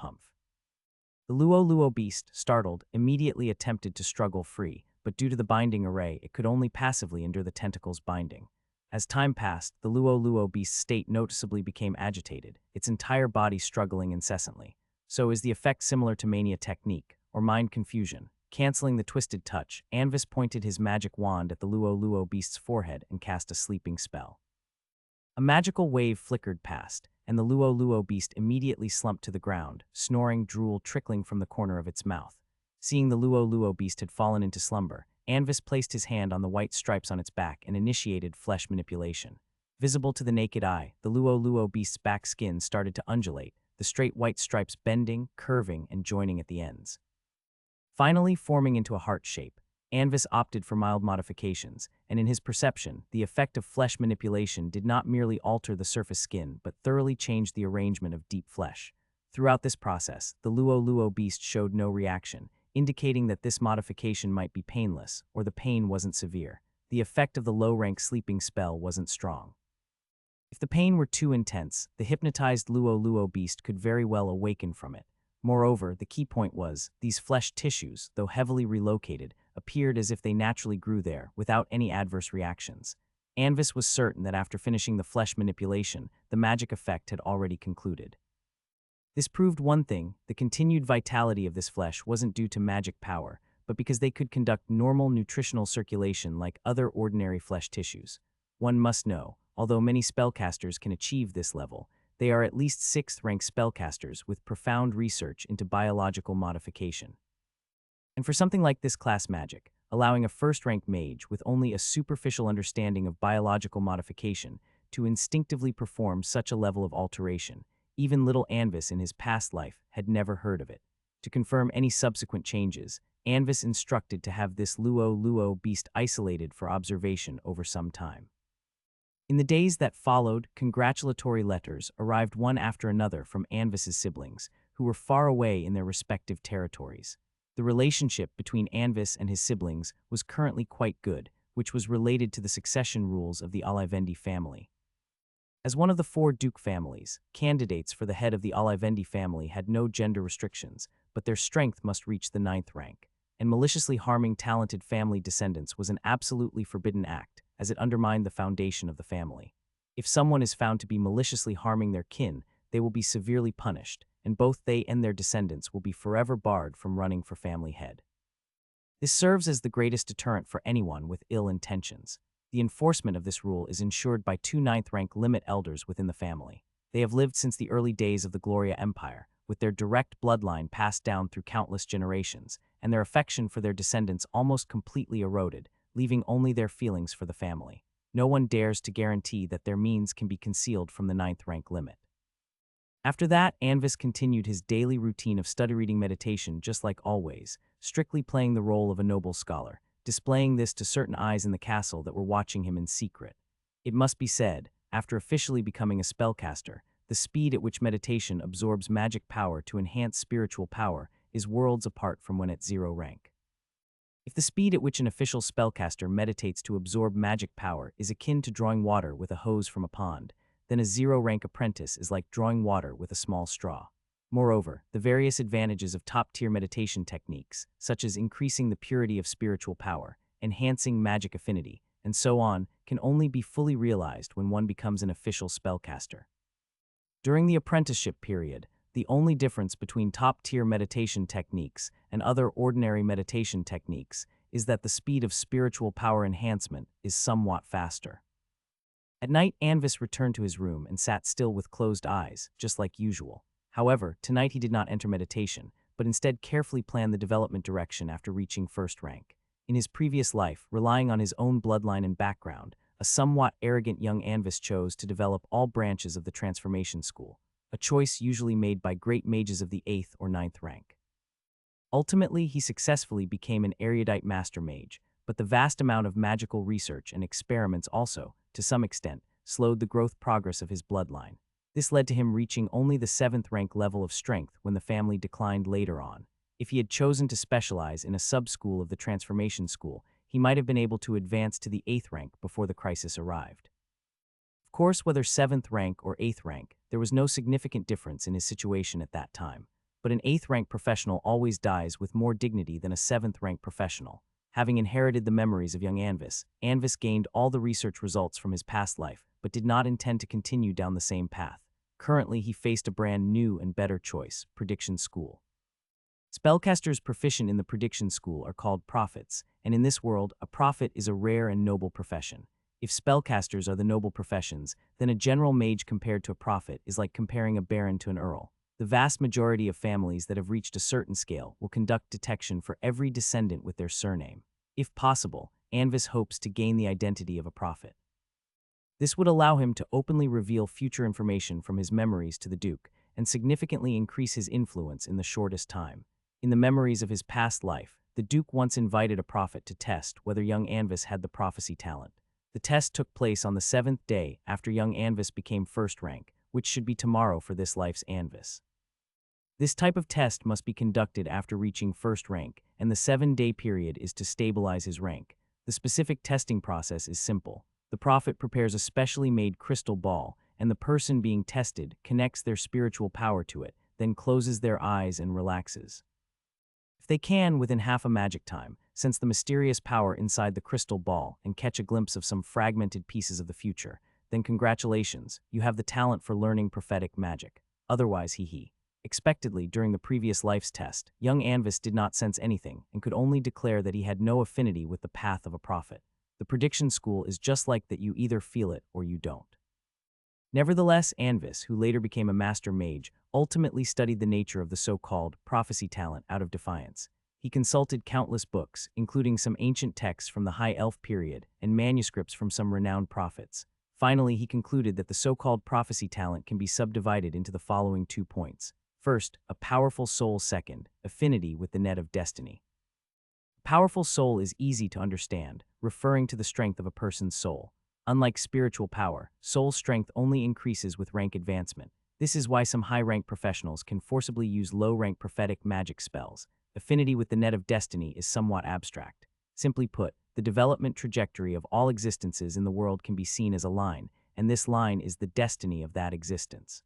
The Luo beast, startled, immediately attempted to struggle free, but due to the binding array, it could only passively endure the tentacle's binding. As time passed, the Luo beast's state noticeably became agitated, its entire body struggling incessantly. So is the effect similar to mania technique, or mind confusion? Canceling the Twisted Touch, Anvis pointed his magic wand at the Luo beast's forehead and cast a sleeping spell. A magical wave flickered past, and the Luo beast immediately slumped to the ground, snoring drool trickling from the corner of its mouth. Seeing the Luo beast had fallen into slumber, Anvis placed his hand on the white stripes on its back and initiated flesh manipulation. Visible to the naked eye, the Luo beast's back skin started to undulate, the straight white stripes bending, curving, and joining at the ends. Finally forming into a heart shape, Anvis opted for mild modifications, and in his perception, the effect of flesh manipulation did not merely alter the surface skin but thoroughly changed the arrangement of deep flesh. Throughout this process, the Luo beast showed no reaction, indicating that this modification might be painless, or the pain wasn't severe. The effect of the low-rank sleeping spell wasn't strong. If the pain were too intense, the hypnotized Luo beast could very well awaken from it. Moreover, the key point was, these flesh tissues, though heavily relocated, appeared as if they naturally grew there, without any adverse reactions. Anvis was certain that after finishing the flesh manipulation, the magic effect had already concluded. This proved one thing: the continued vitality of this flesh wasn't due to magic power, but because they could conduct normal nutritional circulation like other ordinary flesh tissues. One must know, although many spellcasters can achieve this level, they are at least 6th-rank spellcasters with profound research into biological modification. And for something like this class magic, allowing a 1st-rank mage with only a superficial understanding of biological modification to instinctively perform such a level of alteration, even little Anvis in his past life had never heard of it. To confirm any subsequent changes, Anvis instructed to have this Luo beast isolated for observation over some time. In the days that followed, congratulatory letters arrived one after another from Anvis's siblings, who were far away in their respective territories. The relationship between Anvis and his siblings was currently quite good, which was related to the succession rules of the Olivendi family. As one of the 4 Duke families, candidates for the head of the Olivendi family had no gender restrictions, but their strength must reach the 9th rank, and maliciously harming talented family descendants was an absolutely forbidden act, as it undermined the foundation of the family. If someone is found to be maliciously harming their kin, they will be severely punished, and both they and their descendants will be forever barred from running for family head. This serves as the greatest deterrent for anyone with ill intentions. The enforcement of this rule is ensured by 2 9th-rank limit elders within the family. They have lived since the early days of the Gloria Empire, with their direct bloodline passed down through countless generations, and their affection for their descendants almost completely eroded, leaving only their feelings for the family. No one dares to guarantee that their means can be concealed from the 9th-rank limit. After that, Anvis continued his daily routine of study-reading meditation just like always, strictly playing the role of a noble scholar, displaying this to certain eyes in the castle that were watching him in secret. It must be said, after officially becoming a spellcaster, the speed at which meditation absorbs magic power to enhance spiritual power is worlds apart from when at 0 rank. If the speed at which an official spellcaster meditates to absorb magic power is akin to drawing water with a hose from a pond, then a 0-rank apprentice is like drawing water with a small straw. Moreover, the various advantages of top-tier meditation techniques, such as increasing the purity of spiritual power, enhancing magic affinity, and so on, can only be fully realized when one becomes an official spellcaster. During the apprenticeship period, the only difference between top-tier meditation techniques and other ordinary meditation techniques is that the speed of spiritual power enhancement is somewhat faster. At night, Anvis returned to his room and sat still with closed eyes, just like usual. However, tonight he did not enter meditation, but instead carefully planned the development direction after reaching 1st rank. In his previous life, relying on his own bloodline and background, a somewhat arrogant young Anvis chose to develop all branches of the transformation school, a choice usually made by great mages of the 8th or 9th rank. Ultimately, he successfully became an erudite master mage, but the vast amount of magical research and experiments also, to some extent, slowed the growth progress of his bloodline. This led to him reaching only the 7th rank level of strength when the family declined later on. If he had chosen to specialize in a sub-school of the transformation school, he might have been able to advance to the 8th rank before the crisis arrived. Of course, whether 7th rank or 8th rank, there was no significant difference in his situation at that time. But an 8th rank professional always dies with more dignity than a 7th rank professional. Having inherited the memories of young Anvis, Anvis gained all the research results from his past life, but did not intend to continue down the same path. Currently, he faced a brand new and better choice: Prediction School. Spellcasters proficient in the Prediction School are called prophets, and in this world, a prophet is a rare and noble profession. If spellcasters are the noble professions, then a general mage compared to a prophet is like comparing a baron to an earl. The vast majority of families that have reached a certain scale will conduct detection for every descendant with their surname. If possible, Anvis hopes to gain the identity of a prophet. This would allow him to openly reveal future information from his memories to the Duke and significantly increase his influence in the shortest time. In the memories of his past life, the Duke once invited a prophet to test whether young Anvis had the prophecy talent. The test took place on the 7th day after young Anvis became first rank, which should be tomorrow for this life's Anvis. This type of test must be conducted after reaching first rank, and the 7-day period is to stabilize his rank. The specific testing process is simple. The prophet prepares a specially made crystal ball, and the person being tested connects their spiritual power to it, then closes their eyes and relaxes. If they can, within half a magic time, sense the mysterious power inside the crystal ball and catch a glimpse of some fragmented pieces of the future, then congratulations, you have the talent for learning prophetic magic. Otherwise, Expectedly, during the previous life's test, young Anvis did not sense anything and could only declare that he had no affinity with the path of a prophet. The prediction school is just like that: you either feel it or you don't. Nevertheless, Anvis, who later became a master mage, ultimately studied the nature of the so-called prophecy talent out of defiance. He consulted countless books, including some ancient texts from the High Elf period and manuscripts from some renowned prophets. Finally, he concluded that the so-called prophecy talent can be subdivided into the following 2 points. First, a powerful soul. Second, affinity with the net of destiny. A powerful soul is easy to understand, referring to the strength of a person's soul. Unlike spiritual power, soul strength only increases with rank advancement. This is why some high-rank professionals can forcibly use low-rank prophetic magic spells. Affinity with the net of destiny is somewhat abstract. Simply put, the development trajectory of all existences in the world can be seen as a line, and this line is the destiny of that existence.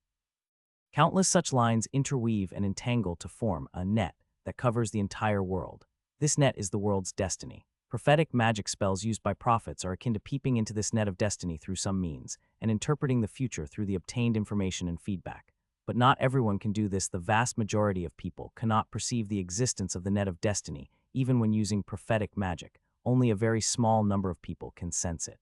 Countless such lines interweave and entangle to form a net that covers the entire world. This net is the world's destiny. Prophetic magic spells used by prophets are akin to peeping into this net of destiny through some means and interpreting the future through the obtained information and feedback. But not everyone can do this. The vast majority of people cannot perceive the existence of the net of destiny, even when using prophetic magic. Only a very small number of people can sense it.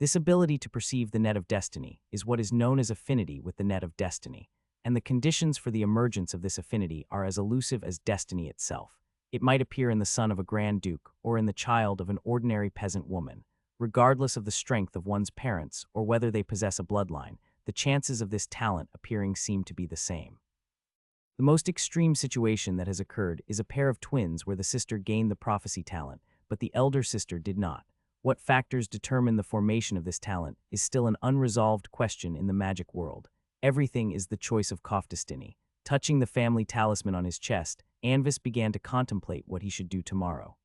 This ability to perceive the net of destiny is what is known as affinity with the net of destiny, and the conditions for the emergence of this affinity are as elusive as destiny itself. It might appear in the son of a grand duke or in the child of an ordinary peasant woman. Regardless of the strength of one's parents or whether they possess a bloodline, the chances of this talent appearing seem to be the same. The most extreme situation that has occurred is a pair of twins where the sister gained the prophecy talent, but the elder sister did not. What factors determine the formation of this talent is still an unresolved question in the magic world. Everything is the choice of destiny. Touching the family talisman on his chest, Anvis began to contemplate what he should do tomorrow.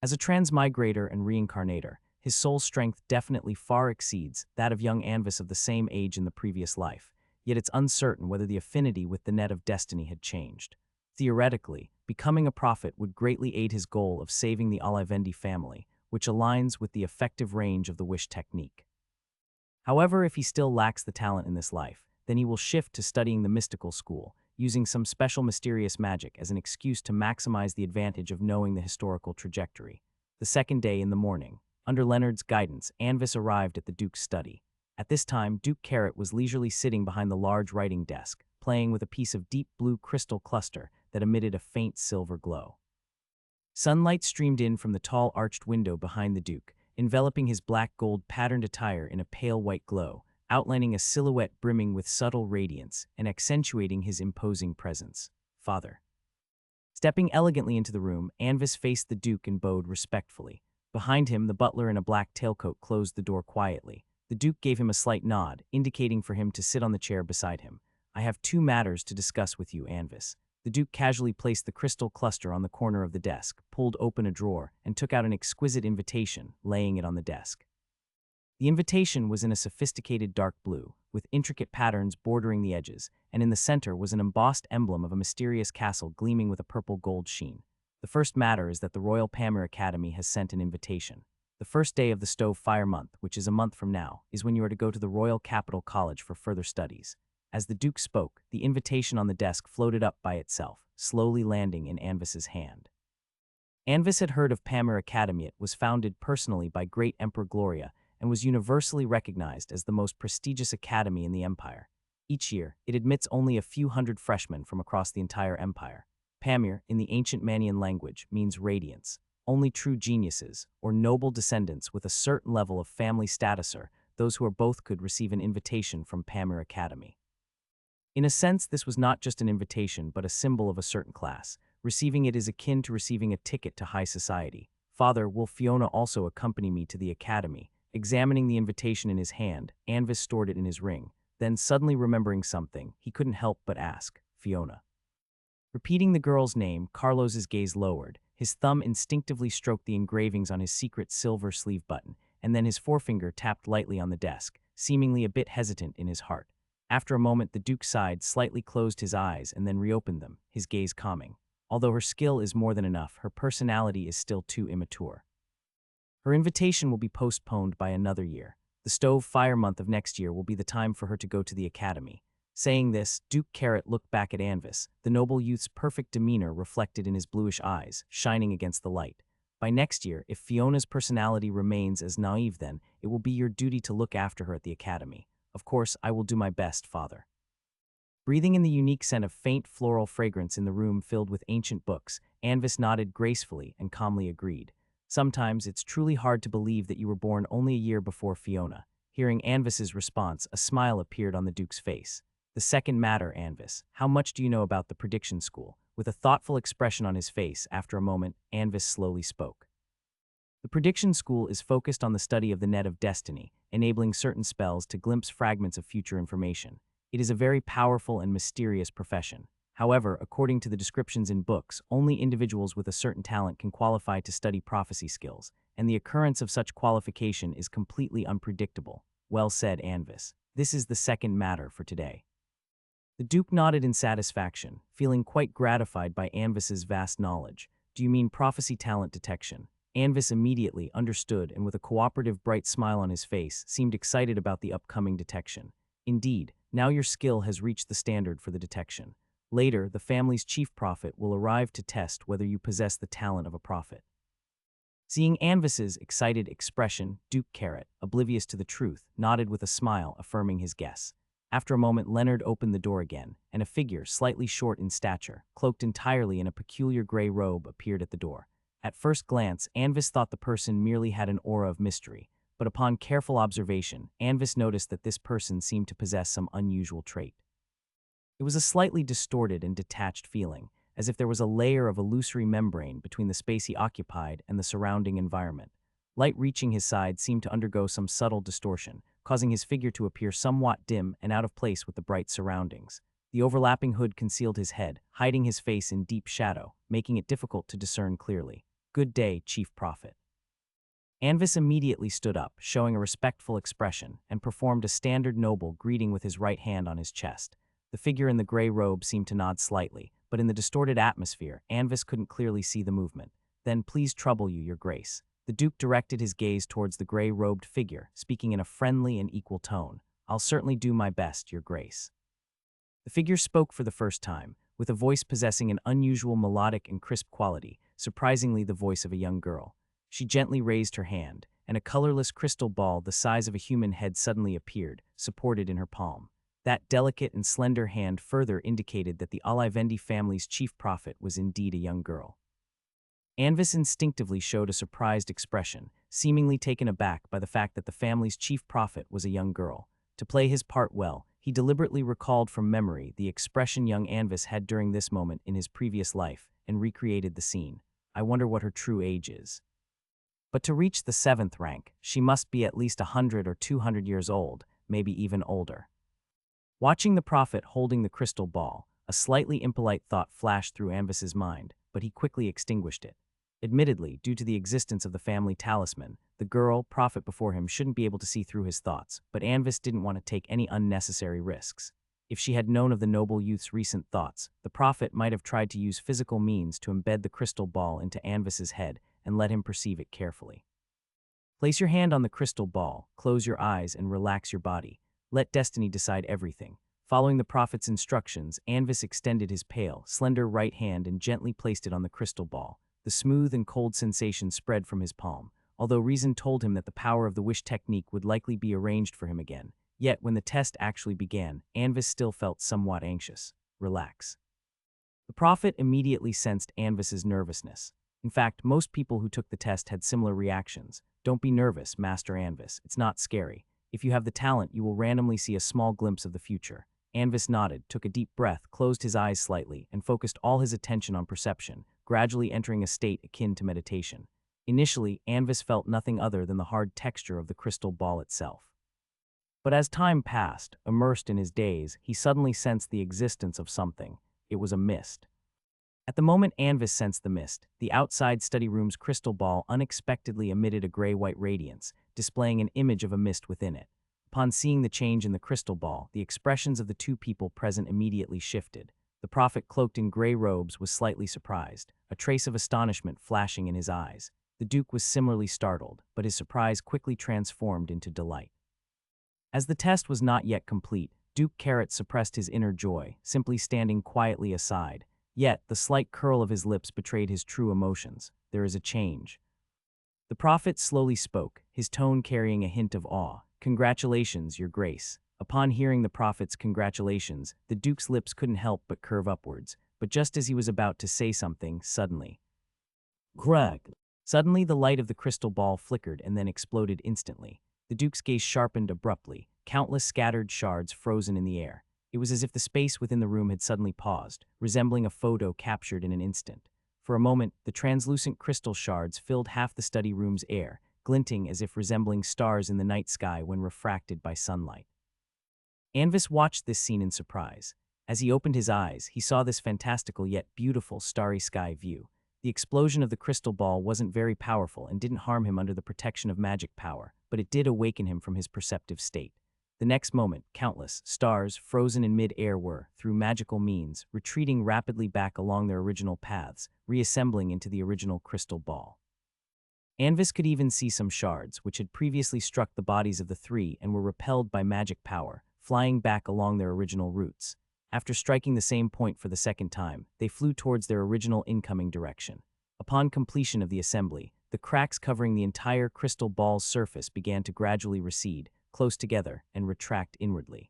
As a transmigrator and reincarnator, his soul strength definitely far exceeds that of young Anvis of the same age in the previous life, yet it's uncertain whether the affinity with the net of destiny had changed. Theoretically, becoming a prophet would greatly aid his goal of saving the Olivendi family, which aligns with the effective range of the wish technique. However, if he still lacks the talent in this life, then he will shift to studying the mystical school, using some special mysterious magic as an excuse to maximize the advantage of knowing the historical trajectory. The second day in the morning, under Leonard's guidance, Anvis arrived at the Duke's study. At this time, Duke Carrot was leisurely sitting behind the large writing desk, playing with a piece of deep blue crystal cluster that emitted a faint silver glow. Sunlight streamed in from the tall arched window behind the Duke, enveloping his black gold patterned attire in a pale white glow, outlining a silhouette brimming with subtle radiance and accentuating his imposing presence. Father. Stepping elegantly into the room, Anvis faced the Duke and bowed respectfully. Behind him, the butler in a black tailcoat closed the door quietly. The Duke gave him a slight nod, indicating for him to sit on the chair beside him. I have 2 matters to discuss with you, Anvis. The Duke casually placed the crystal cluster on the corner of the desk, pulled open a drawer, and took out an exquisite invitation, laying it on the desk. The invitation was in a sophisticated dark blue, with intricate patterns bordering the edges, and in the center was an embossed emblem of a mysterious castle gleaming with a purple gold sheen. The first matter is that the Royal Pamir Academy has sent an invitation. The first day of the Stove Fire Month, which is a month from now, is when you are to go to the Royal Capital College for further studies. As the Duke spoke, the invitation on the desk floated up by itself, slowly landing in Anvis's hand. Anvis had heard of Pamir Academy. It was founded personally by great Emperor Gloria and was universally recognized as the most prestigious academy in the empire. Each year, it admits only a few hundred freshmen from across the entire empire. Pamir, in the ancient Manian language, means radiance. only true geniuses, or noble descendants with a certain level of family status, or those who are both could receive an invitation from Pamir Academy. In a sense, this was not just an invitation, but a symbol of a certain class. Receiving it is akin to receiving a ticket to high society. Father, will Fiona also accompany me to the academy? Examining the invitation in his hand, Anvis stored it in his ring. Then, suddenly remembering something, he couldn't help but ask, Fiona. Repeating the girl's name, Carlos's gaze lowered. His thumb instinctively stroked the engravings on his secret silver sleeve button, and then his forefinger tapped lightly on the desk, seemingly a bit hesitant in his heart. After a moment, the Duke sighed, slightly closed his eyes, and then reopened them, his gaze calming. Although her skill is more than enough, her personality is still too immature. Her invitation will be postponed by another year. The stove fire month of next year will be the time for her to go to the academy. Saying this, Duke Carrot looked back at Anvis, the noble youth's perfect demeanor reflected in his bluish eyes, shining against the light. By next year, if Fiona's personality remains as naive, then it will be your duty to look after her at the academy. Of course, I will do my best, Father. Breathing in the unique scent of faint floral fragrance in the room filled with ancient books, Anvis nodded gracefully and calmly agreed. Sometimes it's truly hard to believe that you were born only a year before Fiona. Hearing Anvis's response, a smile appeared on the Duke's face. The second matter, Anvis. How much do you know about the prediction school? With a thoughtful expression on his face, after a moment, Anvis slowly spoke. The prediction school is focused on the study of the net of destiny, enabling certain spells to glimpse fragments of future information. It is a very powerful and mysterious profession. However, according to the descriptions in books, only individuals with a certain talent can qualify to study prophecy skills, and the occurrence of such qualification is completely unpredictable. Well said, Anvis. This is the second matter for today. The Duke nodded in satisfaction, feeling quite gratified by Anvis's vast knowledge. Do you mean prophecy talent detection? Anvis immediately understood and with a cooperative bright smile on his face, seemed excited about the upcoming detection. Indeed, now your skill has reached the standard for the detection. Later, the family's chief prophet will arrive to test whether you possess the talent of a prophet. Seeing Anvis's excited expression, Duke Carrot, oblivious to the truth, nodded with a smile, affirming his guess. After a moment, Leonard opened the door again, and a figure, slightly short in stature, cloaked entirely in a peculiar gray robe, appeared at the door. At first glance, Anvis thought the person merely had an aura of mystery, but upon careful observation, Anvis noticed that this person seemed to possess some unusual trait. It was a slightly distorted and detached feeling, as if there was a layer of illusory membrane between the space he occupied and the surrounding environment. Light reaching his side seemed to undergo some subtle distortion, causing his figure to appear somewhat dim and out of place with the bright surroundings. The overlapping hood concealed his head, hiding his face in deep shadow, making it difficult to discern clearly. Good day, Chief Prophet. Anvis immediately stood up, showing a respectful expression, and performed a standard noble greeting with his right hand on his chest. The figure in the gray robe seemed to nod slightly, but in the distorted atmosphere, Anvis couldn't clearly see the movement. Then, please trouble you, your grace. The Duke directed his gaze towards the gray-robed figure, speaking in a friendly and equal tone. I'll certainly do my best, your grace. The figure spoke for the first time, with a voice possessing an unusual melodic and crisp quality, surprisingly the voice of a young girl. She gently raised her hand, and a colorless crystal ball the size of a human head suddenly appeared, supported in her palm. That delicate and slender hand further indicated that the Alivendi family's chief prophet was indeed a young girl. Anvis instinctively showed a surprised expression, seemingly taken aback by the fact that the family's chief prophet was a young girl. To play his part well, he deliberately recalled from memory the expression young Anvis had during this moment in his previous life and recreated the scene. I wonder what her true age is. But to reach the 7th rank, she must be at least 100 or 200 years old, maybe even older. Watching the prophet holding the crystal ball, a slightly impolite thought flashed through Anvis's mind, but he quickly extinguished it. Admittedly, due to the existence of the family talisman, the girl, prophet before him, shouldn't be able to see through his thoughts, but Anvis didn't want to take any unnecessary risks. If she had known of the noble youth's recent thoughts, the prophet might have tried to use physical means to embed the crystal ball into Anvis's head and let him perceive it carefully. Place your hand on the crystal ball, close your eyes, and relax your body. Let destiny decide everything. Following the prophet's instructions, Anvis extended his pale, slender right hand and gently placed it on the crystal ball. The smooth and cold sensation spread from his palm, although reason told him that the power of the wish technique would likely be arranged for him again. Yet, when the test actually began, Anvis still felt somewhat anxious. Relax. The prophet immediately sensed Anvis's nervousness. In fact, most people who took the test had similar reactions. Don't be nervous, Master Anvis. It's not scary. If you have the talent, you will randomly see a small glimpse of the future. Anvis nodded, took a deep breath, closed his eyes slightly, and focused all his attention on perception, gradually entering a state akin to meditation. Initially, Anvis felt nothing other than the hard texture of the crystal ball itself. But as time passed, immersed in his daze, he suddenly sensed the existence of something. It was a mist. At the moment Anvis sensed the mist, the outside study room's crystal ball unexpectedly emitted a gray-white radiance, displaying an image of a mist within it. Upon seeing the change in the crystal ball, the expressions of the two people present immediately shifted. The prophet cloaked in gray robes was slightly surprised, a trace of astonishment flashing in his eyes. The Duke was similarly startled, but his surprise quickly transformed into delight. As the test was not yet complete, Duke Carrot suppressed his inner joy, simply standing quietly aside. Yet, the slight curl of his lips betrayed his true emotions. There is a change. The prophet slowly spoke, his tone carrying a hint of awe. Congratulations, Your Grace. Upon hearing the prophet's congratulations, the Duke's lips couldn't help but curve upwards. But just as he was about to say something, suddenly, Greg! Suddenly, the light of the crystal ball flickered and then exploded instantly. The Duke's gaze sharpened abruptly, countless scattered shards frozen in the air. It was as if the space within the room had suddenly paused, resembling a photo captured in an instant. For a moment, the translucent crystal shards filled half the study room's air, glinting as if resembling stars in the night sky when refracted by sunlight. Anvis watched this scene in surprise. As he opened his eyes, he saw this fantastical yet beautiful starry sky view. The explosion of the crystal ball wasn't very powerful and didn't harm him under the protection of magic power, but it did awaken him from his perceptive state. The next moment, countless stars frozen in mid-air were, through magical means, retreating rapidly back along their original paths, reassembling into the original crystal ball. Anvis could even see some shards, which had previously struck the bodies of the three and were repelled by magic power, flying back along their original routes. After striking the same point for the second time, they flew towards their original incoming direction. Upon completion of the assembly, the cracks covering the entire crystal ball's surface began to gradually recede, close together, and retract inwardly.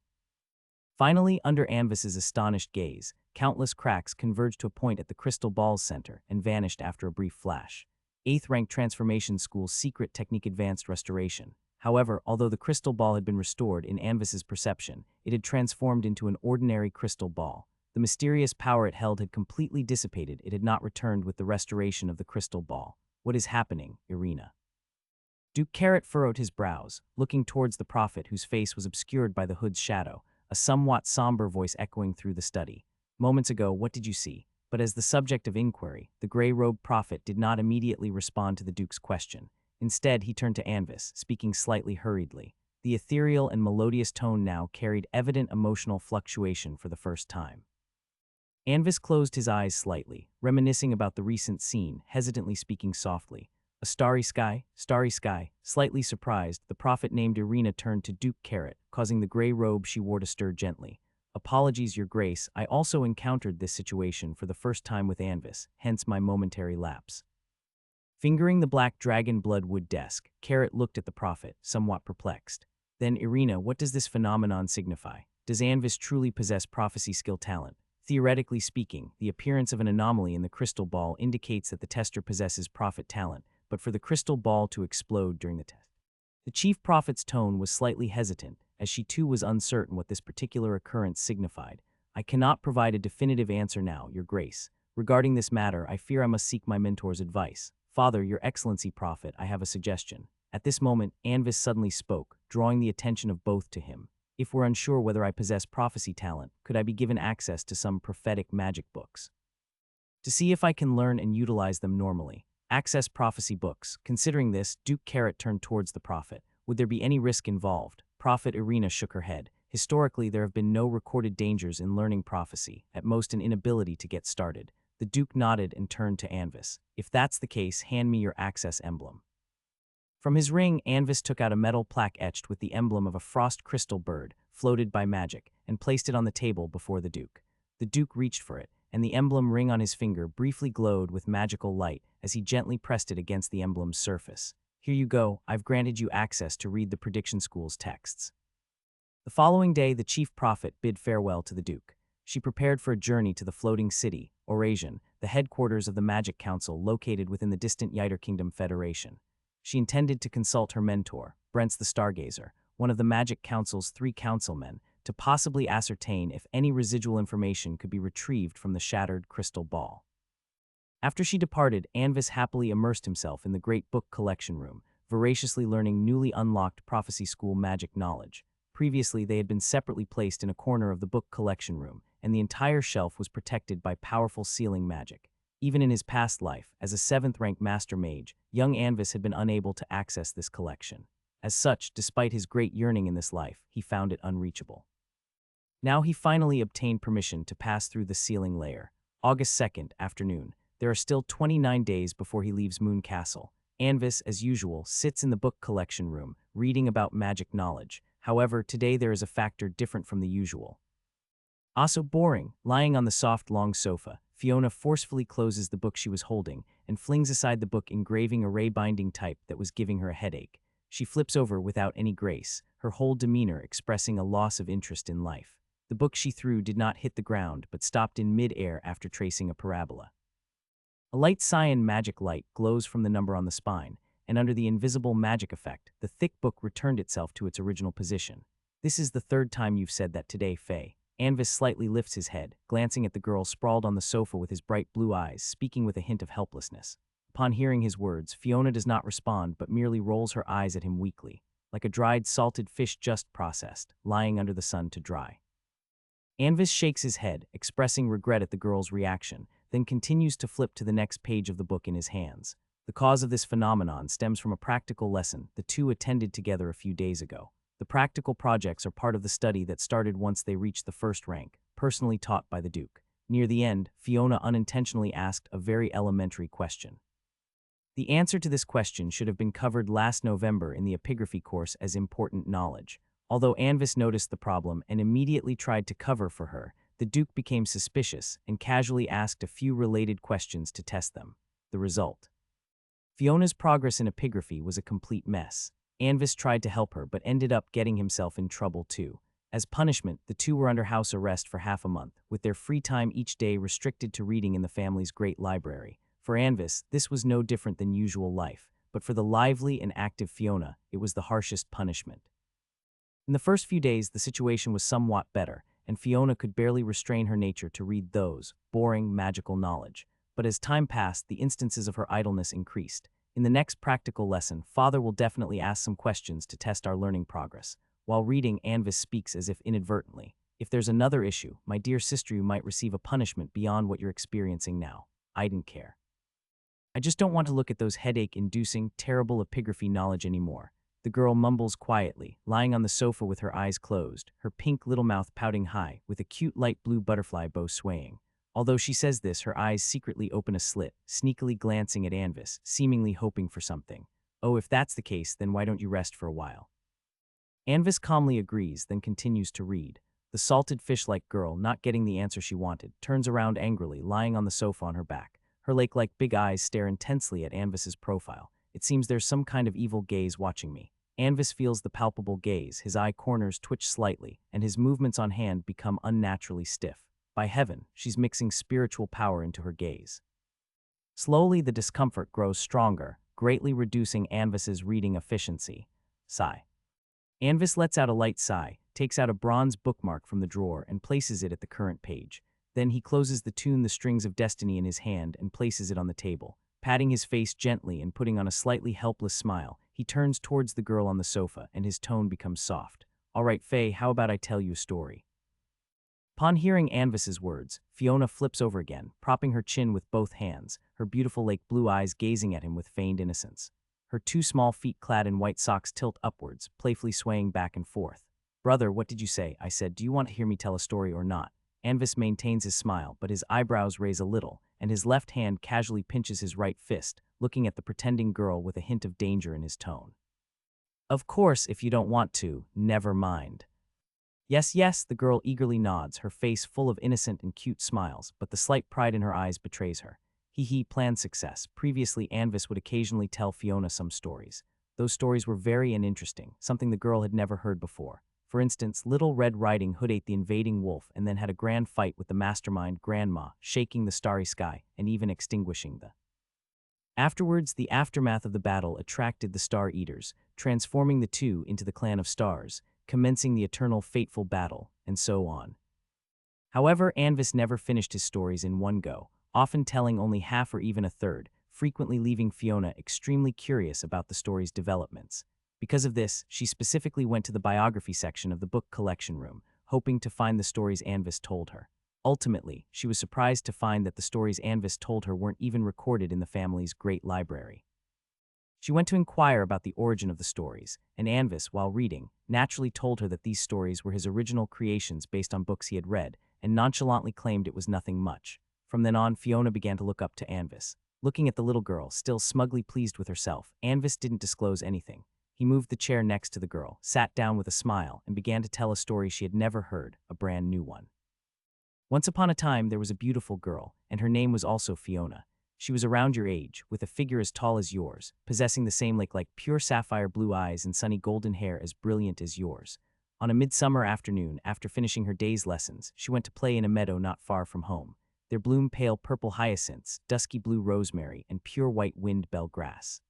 Finally, under Anvis's astonished gaze, countless cracks converged to a point at the crystal ball's center and vanished after a brief flash. 8th Rank Transformation School's secret technique Advanced Restoration. However, although the crystal ball had been restored in Anvis's perception, it had transformed into an ordinary crystal ball. The mysterious power it held had completely dissipated. It had not returned with the restoration of the crystal ball. What is happening, Irina? Duke Carrot furrowed his brows, looking towards the prophet whose face was obscured by the hood's shadow, a somewhat somber voice echoing through the study. Moments ago, what did you see? But as the subject of inquiry, the gray-robed prophet did not immediately respond to the Duke's question. Instead, he turned to Anvis, speaking slightly hurriedly. The ethereal and melodious tone now carried evident emotional fluctuation for the first time. Anvis closed his eyes slightly, reminiscing about the recent scene, hesitantly speaking softly. A starry sky, slightly surprised, the prophet named Irina turned to Duke Carrot, causing the gray robe she wore to stir gently. Apologies, Your Grace, I also encountered this situation for the first time with Anvis, hence my momentary lapse. Fingering the black dragon bloodwood desk, Carrot looked at the prophet, somewhat perplexed. Then, Irina, what does this phenomenon signify? Does Anvis truly possess prophecy skill talent? Theoretically speaking, the appearance of an anomaly in the crystal ball indicates that the tester possesses prophet talent, but for the crystal ball to explode during the test. The chief prophet's tone was slightly hesitant, as she too was uncertain what this particular occurrence signified. I cannot provide a definitive answer now, Your Grace. Regarding this matter, I fear I must seek my mentor's advice. Father, Your Excellency Prophet, I have a suggestion. At this moment, Anvis suddenly spoke, drawing the attention of both to him. If we're unsure whether I possess prophecy talent, could I be given access to some prophetic magic books? To see if I can learn and utilize them normally. Access prophecy books. Considering this, Duke Carrot turned towards the prophet. Would there be any risk involved? Prophet Irina shook her head. Historically, there have been no recorded dangers in learning prophecy, at most an inability to get started. The Duke nodded and turned to Anvis. If that's the case, hand me your access emblem. From his ring, Anvis took out a metal plaque etched with the emblem of a frost crystal bird, floated by magic, and placed it on the table before the Duke. The Duke reached for it, and the emblem ring on his finger briefly glowed with magical light as he gently pressed it against the emblem's surface. Here you go, I've granted you access to read the Prediction School's texts. The following day, the chief prophet bid farewell to the Duke. She prepared for a journey to the floating city, Eurasian, the headquarters of the Magic Council located within the distant Yider Kingdom Federation. She intended to consult her mentor, Brent's the Stargazer, one of the Magic Council's 3 councilmen, to possibly ascertain if any residual information could be retrieved from the shattered crystal ball. After she departed, Anvis happily immersed himself in the great book collection room, voraciously learning newly unlocked prophecy school magic knowledge. Previously, they had been separately placed in a corner of the book collection room, and the entire shelf was protected by powerful sealing magic. Even in his past life, as a 7th-rank master mage, young Anvis had been unable to access this collection. As such, despite his great yearning in this life, he found it unreachable. Now he finally obtained permission to pass through the sealing layer. August 2nd, afternoon. There are still 29 days before he leaves Moon Castle. Anvis, as usual, sits in the book collection room, reading about magic knowledge. However, today there is a factor different from the usual. Also boring, lying on the soft, long sofa, Fiona forcefully closes the book she was holding and flings aside the book engraving array binding type that was giving her a headache. She flips over without any grace, her whole demeanor expressing a loss of interest in life. The book she threw did not hit the ground but stopped in mid-air after tracing a parabola. A light cyan magic light glows from the number on the spine, and under the invisible magic effect, the thick book returned itself to its original position. This is the 3rd time you've said that today, Faye. Anvis slightly lifts his head, glancing at the girl sprawled on the sofa with his bright blue eyes, speaking with a hint of helplessness. Upon hearing his words, Fiona does not respond but merely rolls her eyes at him weakly, like a dried salted fish just processed, lying under the sun to dry. Anvis shakes his head, expressing regret at the girl's reaction, then continues to flip to the next page of the book in his hands. The cause of this phenomenon stems from a practical lesson the two attended together a few days ago. The practical projects are part of the study that started once they reached the 1st rank, personally taught by the Duke. Near the end, Fiona unintentionally asked a very elementary question. The answer to this question should have been covered last November in the epigraphy course as important knowledge. Although Anvis noticed the problem and immediately tried to cover for her, the Duke became suspicious and casually asked a few related questions to test them. The result: Fiona's progress in epigraphy was a complete mess. Anvis tried to help her but ended up getting himself in trouble too. As punishment, the two were under house arrest for half a month, with their free time each day restricted to reading in the family's great library. For Anvis, this was no different than usual life, but for the lively and active Fiona, it was the harshest punishment. In the first few days, the situation was somewhat better, and Fiona could barely restrain her nature to read those boring, magical knowledge. But as time passed, the instances of her idleness increased. In the next practical lesson, Father will definitely ask some questions to test our learning progress. While reading, Anvis speaks as if inadvertently. If there's another issue, my dear sister, you might receive a punishment beyond what you're experiencing now. I didn't care. I just don't want to look at those headache-inducing, terrible epigraphy knowledge anymore. The girl mumbles quietly, lying on the sofa with her eyes closed, her pink little mouth pouting high, with a cute light blue butterfly bow swaying. Although she says this, her eyes secretly open a slit, sneakily glancing at Anvis, seemingly hoping for something. Oh, if that's the case, then why don't you rest for a while? Anvis calmly agrees, then continues to read. The salted fish-like girl, not getting the answer she wanted, turns around angrily, lying on the sofa on her back. Her lake-like big eyes stare intensely at Anvis's profile. It seems there's some kind of evil gaze watching me. Anvis feels the palpable gaze, his eye corners twitch slightly, and his movements on hand become unnaturally stiff. By heaven, she's mixing spiritual power into her gaze. Slowly, the discomfort grows stronger, greatly reducing Anvis's reading efficiency. Sigh. Anvis lets out a light sigh, takes out a bronze bookmark from the drawer and places it at the current page. Then he closes the tune The Strings of Destiny in his hand and places it on the table. Patting his face gently and putting on a slightly helpless smile, he turns towards the girl on the sofa and his tone becomes soft. All right, Faye, how about I tell you a story? Upon hearing Anvis's words, Fiona flips over again, propping her chin with both hands, her beautiful lake blue eyes gazing at him with feigned innocence. Her 2 small feet clad in white socks tilt upwards, playfully swaying back and forth. Brother, what did you say? I said, do you want to hear me tell a story or not? Anvis maintains his smile, but his eyebrows raise a little, and his left hand casually pinches his right fist, looking at the pretending girl with a hint of danger in his tone. Of course, if you don't want to, never mind. Yes, yes, the girl eagerly nods, her face full of innocent and cute smiles, but the slight pride in her eyes betrays her. Planned success. Previously, Anvis would occasionally tell Fiona some stories. Those stories were very interesting, something the girl had never heard before. For instance, Little Red Riding Hood ate the invading wolf and then had a grand fight with the mastermind Grandma, shaking the starry sky and even extinguishing the. Afterwards, the aftermath of the battle attracted the Star Eaters, transforming the two into the Clan of Stars, commencing the eternal fateful battle, and so on. However, Anvis never finished his stories in one go, often telling only half or even a third, frequently leaving Fiona extremely curious about the story's developments. Because of this, she specifically went to the biography section of the book collection room, hoping to find the stories Anvis told her. Ultimately, she was surprised to find that the stories Anvis told her weren't even recorded in the family's great library. She went to inquire about the origin of the stories, and Anvis, while reading, naturally told her that these stories were his original creations based on books he had read, and nonchalantly claimed it was nothing much. From then on, Fiona began to look up to Anvis. Looking at the little girl, still smugly pleased with herself, Anvis didn't disclose anything. He moved the chair next to the girl, sat down with a smile, and began to tell a story she had never heard, a brand new one. Once upon a time, there was a beautiful girl, and her name was also Fiona. She was around your age, with a figure as tall as yours, possessing the same lake-like pure sapphire blue eyes and sunny golden hair as brilliant as yours. On a midsummer afternoon, after finishing her day's lessons, she went to play in a meadow not far from home. There bloomed pale purple hyacinths, dusky blue rosemary, and pure white wind-bell grass.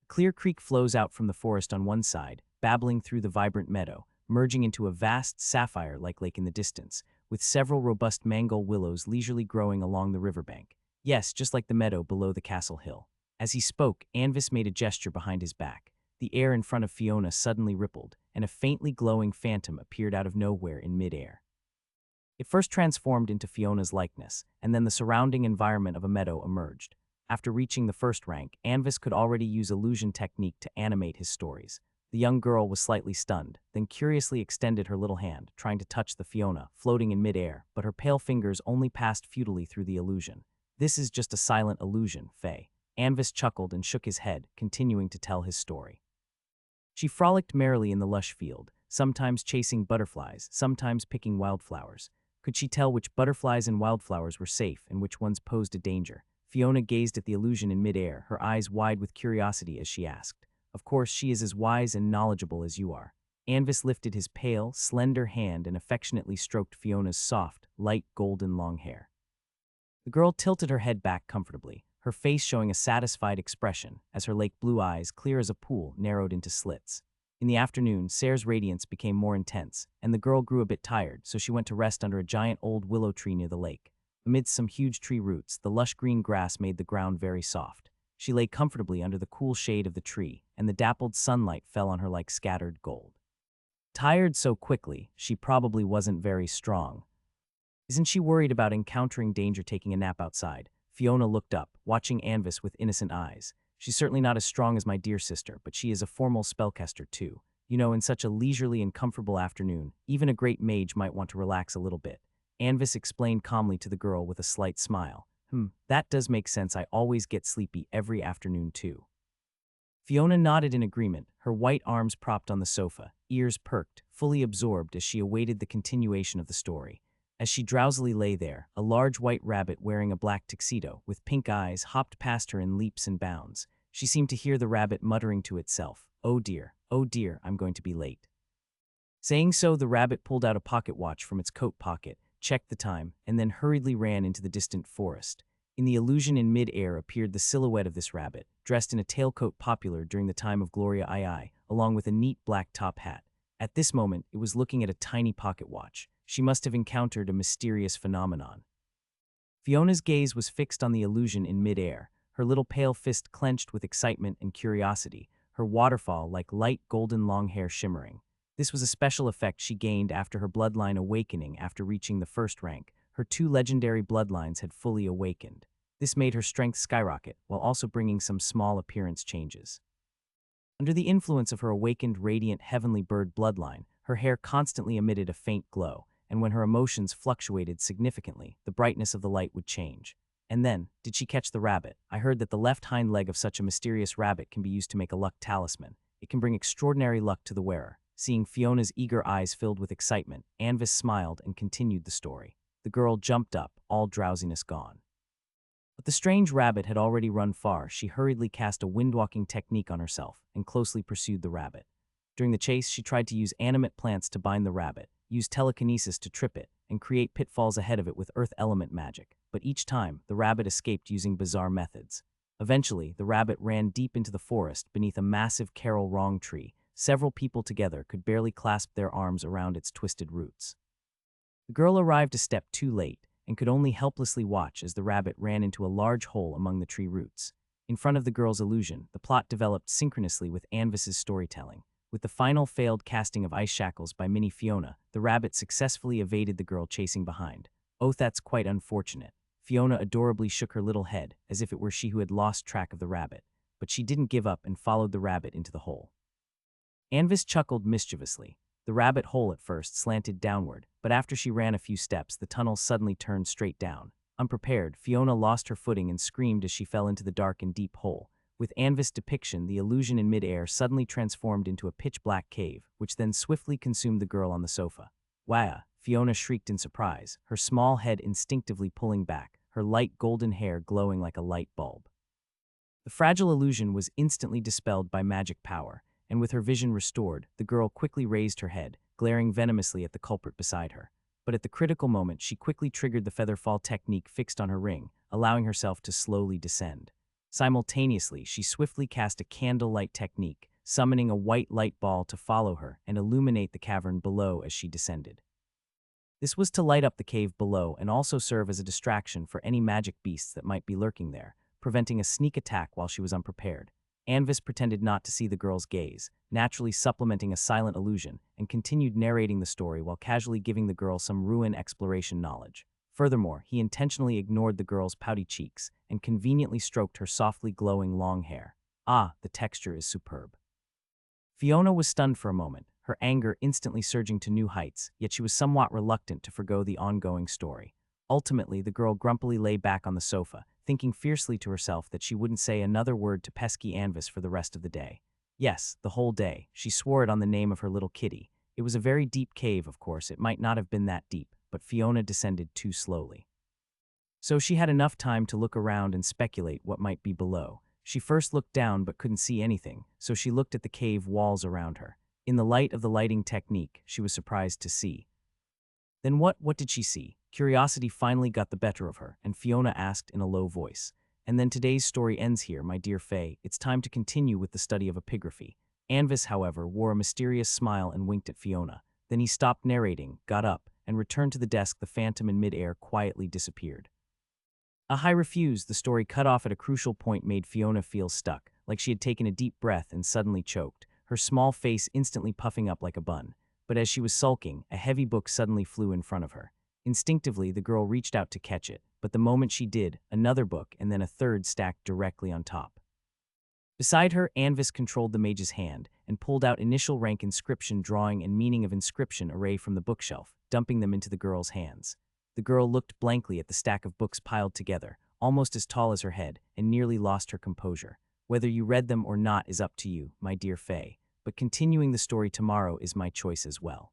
A clear creek flows out from the forest on one side, babbling through the vibrant meadow, merging into a vast sapphire-like lake in the distance, with several robust mango willows leisurely growing along the riverbank. Yes, just like the meadow below the castle hill. As he spoke, Anvis made a gesture behind his back. The air in front of Fiona suddenly rippled, and a faintly glowing phantom appeared out of nowhere in midair. It first transformed into Fiona's likeness, and then the surrounding environment of a meadow emerged. After reaching the first rank, Anvis could already use illusion technique to animate his stories. The young girl was slightly stunned, then curiously extended her little hand, trying to touch the Fiona, floating in midair, but her pale fingers only passed futilely through the illusion. This is just a silent illusion, Faye. Anvis chuckled and shook his head, continuing to tell his story. She frolicked merrily in the lush field, sometimes chasing butterflies, sometimes picking wildflowers. Could she tell which butterflies and wildflowers were safe and which ones posed a danger? Fiona gazed at the illusion in midair, her eyes wide with curiosity as she asked. Of course, she is as wise and knowledgeable as you are. Anvis lifted his pale, slender hand and affectionately stroked Fiona's soft, light golden long hair. The girl tilted her head back comfortably, her face showing a satisfied expression as her lake blue eyes, clear as a pool, narrowed into slits. In the afternoon, Sarah's radiance became more intense, and the girl grew a bit tired, so she went to rest under a giant old willow tree near the lake. Amidst some huge tree roots, the lush green grass made the ground very soft. She lay comfortably under the cool shade of the tree, and the dappled sunlight fell on her like scattered gold. Tired so quickly, she probably wasn't very strong. Isn't she worried about encountering danger taking a nap outside? Fiona looked up, watching Anvis with innocent eyes. She's certainly not as strong as my dear sister, but she is a formal spellcaster too. You know, in such a leisurely and comfortable afternoon, even a great mage might want to relax a little bit. Anvis explained calmly to the girl with a slight smile. That does make sense. I always get sleepy every afternoon too. Fiona nodded in agreement, her white arms propped on the sofa, ears perked, fully absorbed as she awaited the continuation of the story. As she drowsily lay there, a large white rabbit wearing a black tuxedo, with pink eyes, hopped past her in leaps and bounds. She seemed to hear the rabbit muttering to itself, oh dear, I'm going to be late." Saying so, the rabbit pulled out a pocket watch from its coat pocket, checked the time, and then hurriedly ran into the distant forest. In the illusion in mid-air appeared the silhouette of this rabbit, dressed in a tailcoat popular during the time of Gloria II, along with a neat black top hat. At this moment, it was looking at a tiny pocket watch. She must have encountered a mysterious phenomenon. Fiona's gaze was fixed on the illusion in mid-air, her little pale fist clenched with excitement and curiosity, her waterfall like light golden long hair shimmering. This was a special effect she gained after her bloodline awakening after reaching the first rank. Her two legendary bloodlines had fully awakened. This made her strength skyrocket, while also bringing some small appearance changes. Under the influence of her awakened radiant heavenly bird bloodline, her hair constantly emitted a faint glow, and when her emotions fluctuated significantly, the brightness of the light would change. And then, did she catch the rabbit? I heard that the left hind leg of such a mysterious rabbit can be used to make a luck talisman. It can bring extraordinary luck to the wearer. Seeing Fiona's eager eyes filled with excitement, Anvis smiled and continued the story. The girl jumped up, all drowsiness gone. But the strange rabbit had already run far. She hurriedly cast a windwalking technique on herself and closely pursued the rabbit. During the chase, she tried to use animate plants to bind the rabbit, use telekinesis to trip it, and create pitfalls ahead of it with earth element magic. But each time, the rabbit escaped using bizarre methods. Eventually, the rabbit ran deep into the forest beneath a massive Carol Wrong tree. Several people together could barely clasp their arms around its twisted roots. The girl arrived a step too late and could only helplessly watch as the rabbit ran into a large hole among the tree roots. In front of the girl's illusion, the plot developed synchronously with Anvis's storytelling. With the final failed casting of ice shackles by Mini Fiona, the rabbit successfully evaded the girl chasing behind. Oh, that's quite unfortunate. Fiona adorably shook her little head, as if it were she who had lost track of the rabbit, but she didn't give up and followed the rabbit into the hole. Anvis chuckled mischievously. The rabbit hole at first slanted downward, but after she ran a few steps, the tunnel suddenly turned straight down. Unprepared, Fiona lost her footing and screamed as she fell into the dark and deep hole. With Anvis' depiction, the illusion in midair suddenly transformed into a pitch-black cave, which then swiftly consumed the girl on the sofa. Wah! Fiona shrieked in surprise, her small head instinctively pulling back, her light golden hair glowing like a light bulb. The fragile illusion was instantly dispelled by magic power, and with her vision restored, the girl quickly raised her head, glaring venomously at the culprit beside her. But at the critical moment, she quickly triggered the featherfall technique fixed on her ring, allowing herself to slowly descend. Simultaneously, she swiftly cast a candlelight technique, summoning a white light ball to follow her and illuminate the cavern below as she descended. This was to light up the cave below and also serve as a distraction for any magic beasts that might be lurking there, preventing a sneak attack while she was unprepared. Anvis pretended not to see the girl's gaze, naturally supplementing a silent illusion, and continued narrating the story while casually giving the girl some ruin exploration knowledge. Furthermore, he intentionally ignored the girl's pouty cheeks and conveniently stroked her softly glowing long hair. Ah, the texture is superb. Fiona was stunned for a moment, her anger instantly surging to new heights, yet she was somewhat reluctant to forgo the ongoing story. Ultimately, the girl grumpily lay back on the sofa, thinking fiercely to herself that she wouldn't say another word to pesky Anvis for the rest of the day. Yes, the whole day. She swore it on the name of her little kitty. It was a very deep cave, of course. It might not have been that deep, but Fiona descended too slowly. So she had enough time to look around and speculate what might be below. She first looked down but couldn't see anything, so she looked at the cave walls around her. In the light of the lighting technique, she was surprised to see. Then what did she see? Curiosity finally got the better of her, and Fiona asked in a low voice. And then today's story ends here, my dear Faye. It's time to continue with the study of epigraphy. Anvis, however, wore a mysterious smile and winked at Fiona. Then he stopped narrating, got up, and returned to the desk. The phantom in midair quietly disappeared. I refused. The story cut off at a crucial point made Fiona feel stuck, like she had taken a deep breath and suddenly choked, her small face instantly puffing up like a bun. But as she was sulking, a heavy book suddenly flew in front of her. Instinctively, the girl reached out to catch it, but the moment she did, another book and then a third stacked directly on top. Beside her, Anvis controlled the mage's hand and pulled out initial rank inscription drawing and meaning of inscription array from the bookshelf, dumping them into the girl's hands. The girl looked blankly at the stack of books piled together, almost as tall as her head, and nearly lost her composure. Whether you read them or not is up to you, my dear Faye, but continuing the story tomorrow is my choice as well.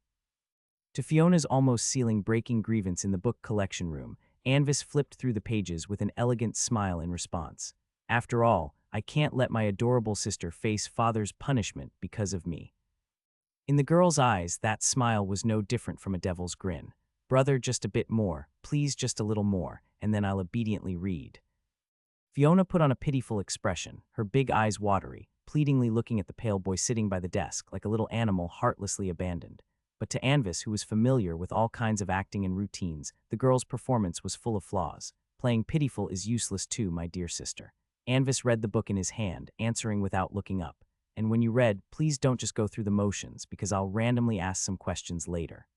To Fiona's almost ceiling-breaking grievance in the book collection room, Anvis flipped through the pages with an elegant smile in response. After all, I can't let my adorable sister face father's punishment because of me. In the girl's eyes, that smile was no different from a devil's grin. Brother, just a bit more, please, just a little more, and then I'll obediently read. Fiona put on a pitiful expression, her big eyes watery, pleadingly looking at the pale boy sitting by the desk like a little animal heartlessly abandoned. But to Anvis, who was familiar with all kinds of acting and routines, the girl's performance was full of flaws. Playing pitiful is useless too, my dear sister. Anvis read the book in his hand, answering without looking up. And when you read, please don't just go through the motions, because I'll randomly ask some questions later.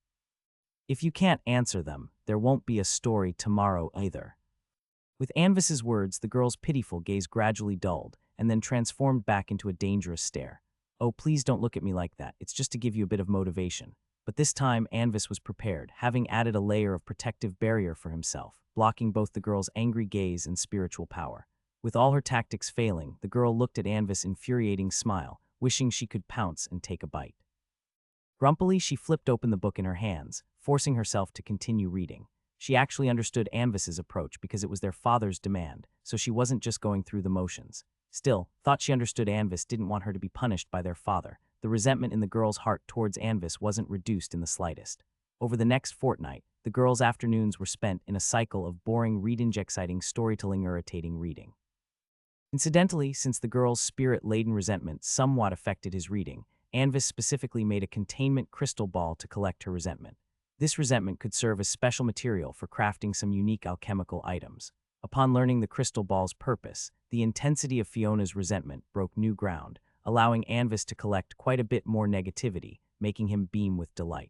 If you can't answer them, there won't be a story tomorrow either. With Anvis's words, the girl's pitiful gaze gradually dulled, and then transformed back into a dangerous stare. Oh, please don't look at me like that. It's just to give you a bit of motivation. But this time, Anvis was prepared, having added a layer of protective barrier for himself, blocking both the girl's angry gaze and spiritual power. With all her tactics failing, the girl looked at Anvis' infuriating smile, wishing she could pounce and take a bite. Grumpily, she flipped open the book in her hands, forcing herself to continue reading. She actually understood Anvis's approach because it was their father's demand, so she wasn't just going through the motions. Still, thought she understood Anvis didn't want her to be punished by their father. the resentment in the girl's heart towards Anvis wasn't reduced in the slightest. Over the next fortnight, the girl's afternoons were spent in a cycle of boring read-exciting storytelling irritating reading. Incidentally, since the girl's spirit-laden resentment somewhat affected his reading, Anvis specifically made a containment crystal ball to collect her resentment. This resentment could serve as special material for crafting some unique alchemical items. Upon learning the crystal ball's purpose, the intensity of Fiona's resentment broke new ground, allowing Anvis to collect quite a bit more negativity, making him beam with delight.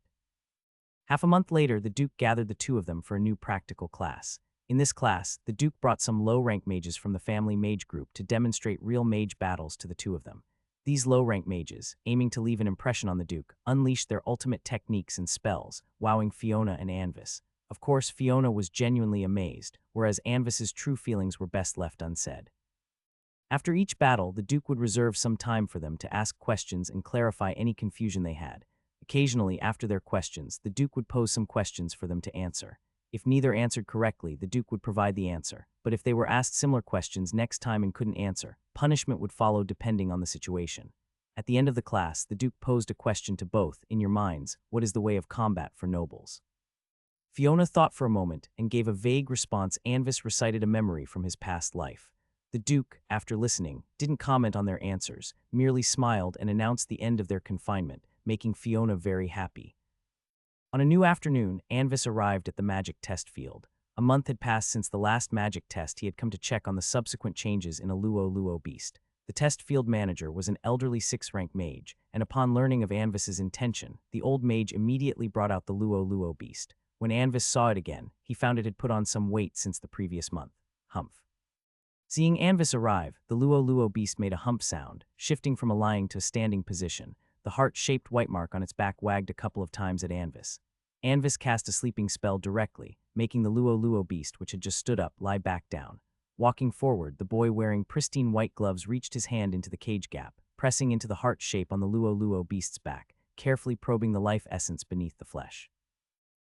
Half a month later, the Duke gathered the two of them for a new practical class. In this class, the Duke brought some low-rank mages from the family mage group to demonstrate real mage battles to the two of them. These low-rank mages, aiming to leave an impression on the Duke, unleashed their ultimate techniques and spells, wowing Fiona and Anvis. Of course, Fiona was genuinely amazed, whereas Anvis's true feelings were best left unsaid. After each battle, the Duke would reserve some time for them to ask questions and clarify any confusion they had. Occasionally, after their questions, the Duke would pose some questions for them to answer. If neither answered correctly, the Duke would provide the answer, but if they were asked similar questions next time and couldn't answer, punishment would follow depending on the situation. At the end of the class, the Duke posed a question to both, in your minds, what is the way of combat for nobles? Fiona thought for a moment and gave a vague response. Anvis recited a memory from his past life. The Duke, after listening, didn't comment on their answers, merely smiled and announced the end of their confinement, making Fiona very happy. On a new afternoon, Anvis arrived at the magic test field. A month had passed since the last magic test. He had come to check on the subsequent changes in a Luo beast. The test field manager was an elderly 6th-rank mage, and upon learning of Anvis's intention, the old mage immediately brought out the Luo beast. When Anvis saw it again, he found it had put on some weight since the previous month. Humph. Seeing Anvis arrive, the Luo beast made a hump sound, shifting from a lying to a standing position. The heart-shaped white mark on its back wagged a couple of times at Anvis. Anvis cast a sleeping spell directly, making the Luo beast, which had just stood up, lie back down. Walking forward, the boy wearing pristine white gloves reached his hand into the cage gap, pressing into the heart shape on the Luo beast's back, carefully probing the life essence beneath the flesh.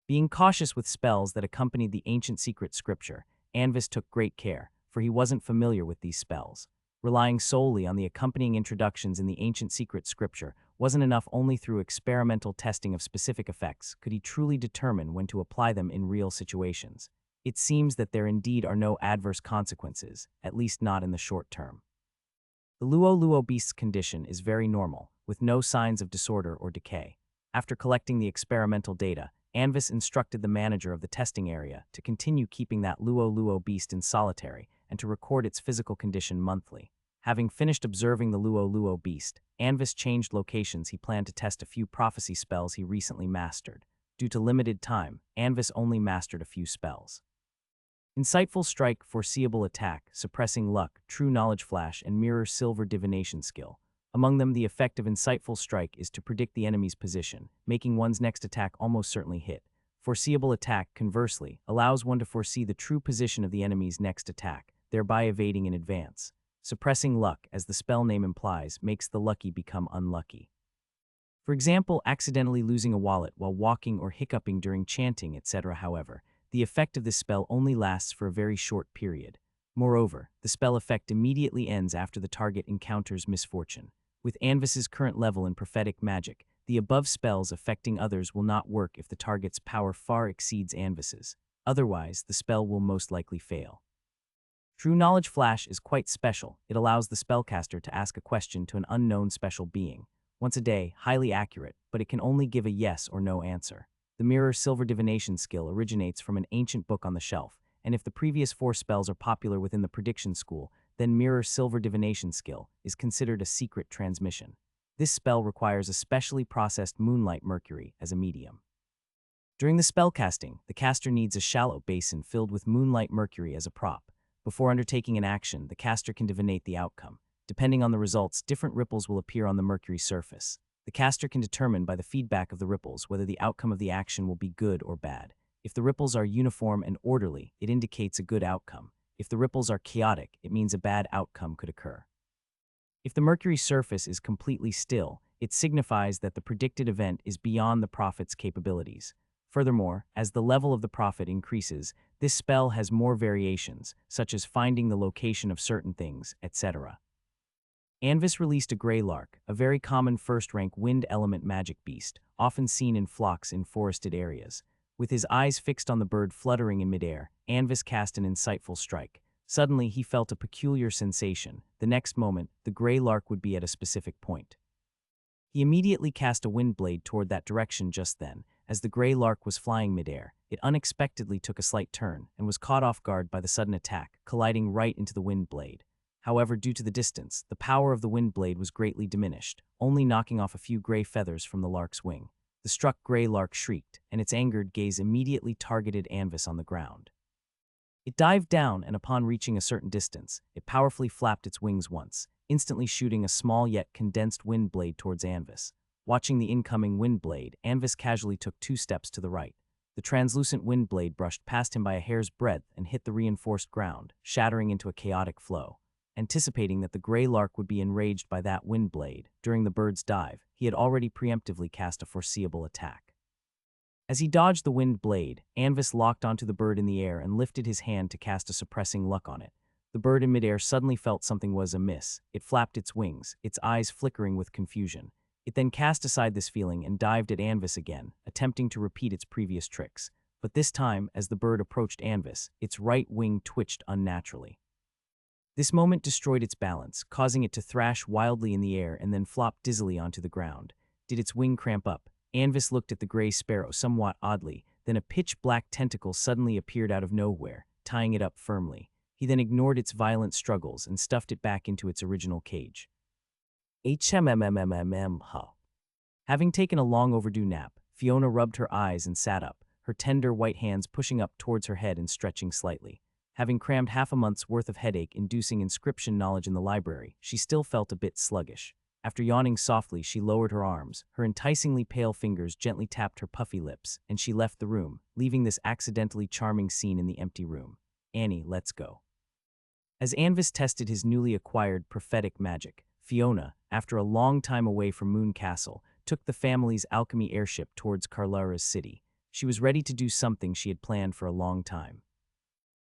Being cautious with spells that accompanied the ancient secret scripture, Anvis took great care, for he wasn't familiar with these spells. Relying solely on the accompanying introductions in the ancient secret scripture wasn't enough. Only through experimental testing of specific effects could he truly determine when to apply them in real situations. It seems that there indeed are no adverse consequences, at least not in the short term. The Luo beast's condition is very normal, with no signs of disorder or decay. After collecting the experimental data, Anvis instructed the manager of the testing area to continue keeping that Luo beast in solitary and to record its physical condition monthly. Having finished observing the Luo beast, Anvis changed locations. He planned to test a few prophecy spells he recently mastered. Due to limited time, Anvis only mastered a few spells. Insightful Strike, Foreseeable Attack, Suppressing Luck, True Knowledge Flash, and Mirror Silver Divination Skill. Among them, the effect of Insightful Strike is to predict the enemy's position, making one's next attack almost certainly hit. Foreseeable Attack, conversely, allows one to foresee the true position of the enemy's next attack, thereby evading in advance. Suppressing Luck, as the spell name implies, makes the lucky become unlucky. For example, accidentally losing a wallet while walking or hiccuping during chanting, etc. However, the effect of this spell only lasts for a very short period. Moreover, the spell effect immediately ends after the target encounters misfortune. With Anvis's current level in prophetic magic, the above spells affecting others will not work if the target's power far exceeds Anvis's. Otherwise, the spell will most likely fail. True Knowledge Flash is quite special. It allows the spellcaster to ask a question to an unknown special being. Once a day, highly accurate, but it can only give a yes or no answer. The Mirror Silver Divination skill originates from an ancient book on the shelf, and if the previous 4 spells are popular within the prediction school, then Mirror Silver Divination skill is considered a secret transmission. This spell requires a specially processed moonlight mercury as a medium. During the spellcasting, the caster needs a shallow basin filled with moonlight mercury as a prop. Before undertaking an action, the caster can divinate the outcome. Depending on the results, different ripples will appear on the mercury surface. The caster can determine by the feedback of the ripples whether the outcome of the action will be good or bad. If the ripples are uniform and orderly, it indicates a good outcome. If the ripples are chaotic, it means a bad outcome could occur. If the mercury surface is completely still, it signifies that the predicted event is beyond the prophet's capabilities. Furthermore, as the level of the prophet increases, this spell has more variations, such as finding the location of certain things, etc. Anvis released a gray lark, a very common first-rank wind element magic beast, often seen in flocks in forested areas. With his eyes fixed on the bird fluttering in midair, Anvis cast an insightful strike. Suddenly, he felt a peculiar sensation. The next moment, the gray lark would be at a specific point. He immediately cast a wind blade toward that direction just then. As the gray lark was flying midair, it unexpectedly took a slight turn and was caught off guard by the sudden attack, colliding right into the wind blade. However, due to the distance, the power of the wind blade was greatly diminished, only knocking off a few gray feathers from the lark's wing. The struck gray lark shrieked, and its angered gaze immediately targeted Anvis on the ground. It dived down, and upon reaching a certain distance, it powerfully flapped its wings once, instantly shooting a small yet condensed wind blade towards Anvis. Watching the incoming wind blade, Anvis casually took 2 steps to the right. The translucent wind blade brushed past him by a hair's breadth and hit the reinforced ground, shattering into a chaotic flow. Anticipating that the gray lark would be enraged by that wind blade, during the bird's dive, he had already preemptively cast a foreseeable attack. As he dodged the wind blade, Anvis locked onto the bird in the air and lifted his hand to cast a suppressing luck on it. The bird in midair suddenly felt something was amiss. It flapped its wings, its eyes flickering with confusion. It then cast aside this feeling and dived at Anvis again, attempting to repeat its previous tricks. But this time, as the bird approached Anvis, its right wing twitched unnaturally. This moment destroyed its balance, causing it to thrash wildly in the air and then flop dizzily onto the ground. Did its wing cramp up? Anvis looked at the gray sparrow somewhat oddly, then a pitch-black tentacle suddenly appeared out of nowhere, tying it up firmly. He then ignored its violent struggles and stuffed it back into its original cage. HMMMMMM. Having taken a long overdue nap, Fiona rubbed her eyes and sat up, her tender white hands pushing up towards her head and stretching slightly. Having crammed half a month's worth of headache-inducing inscription knowledge in the library, she still felt a bit sluggish. After yawning softly, she lowered her arms, her enticingly pale fingers gently tapped her puffy lips, and she left the room, leaving this accidentally charming scene in the empty room. Annie, let's go. As Anvis tested his newly acquired prophetic magic, Fiona, after a long time away from Moon Castle, took the family's alchemy airship towards Carlara's city. She was ready to do something she had planned for a long time.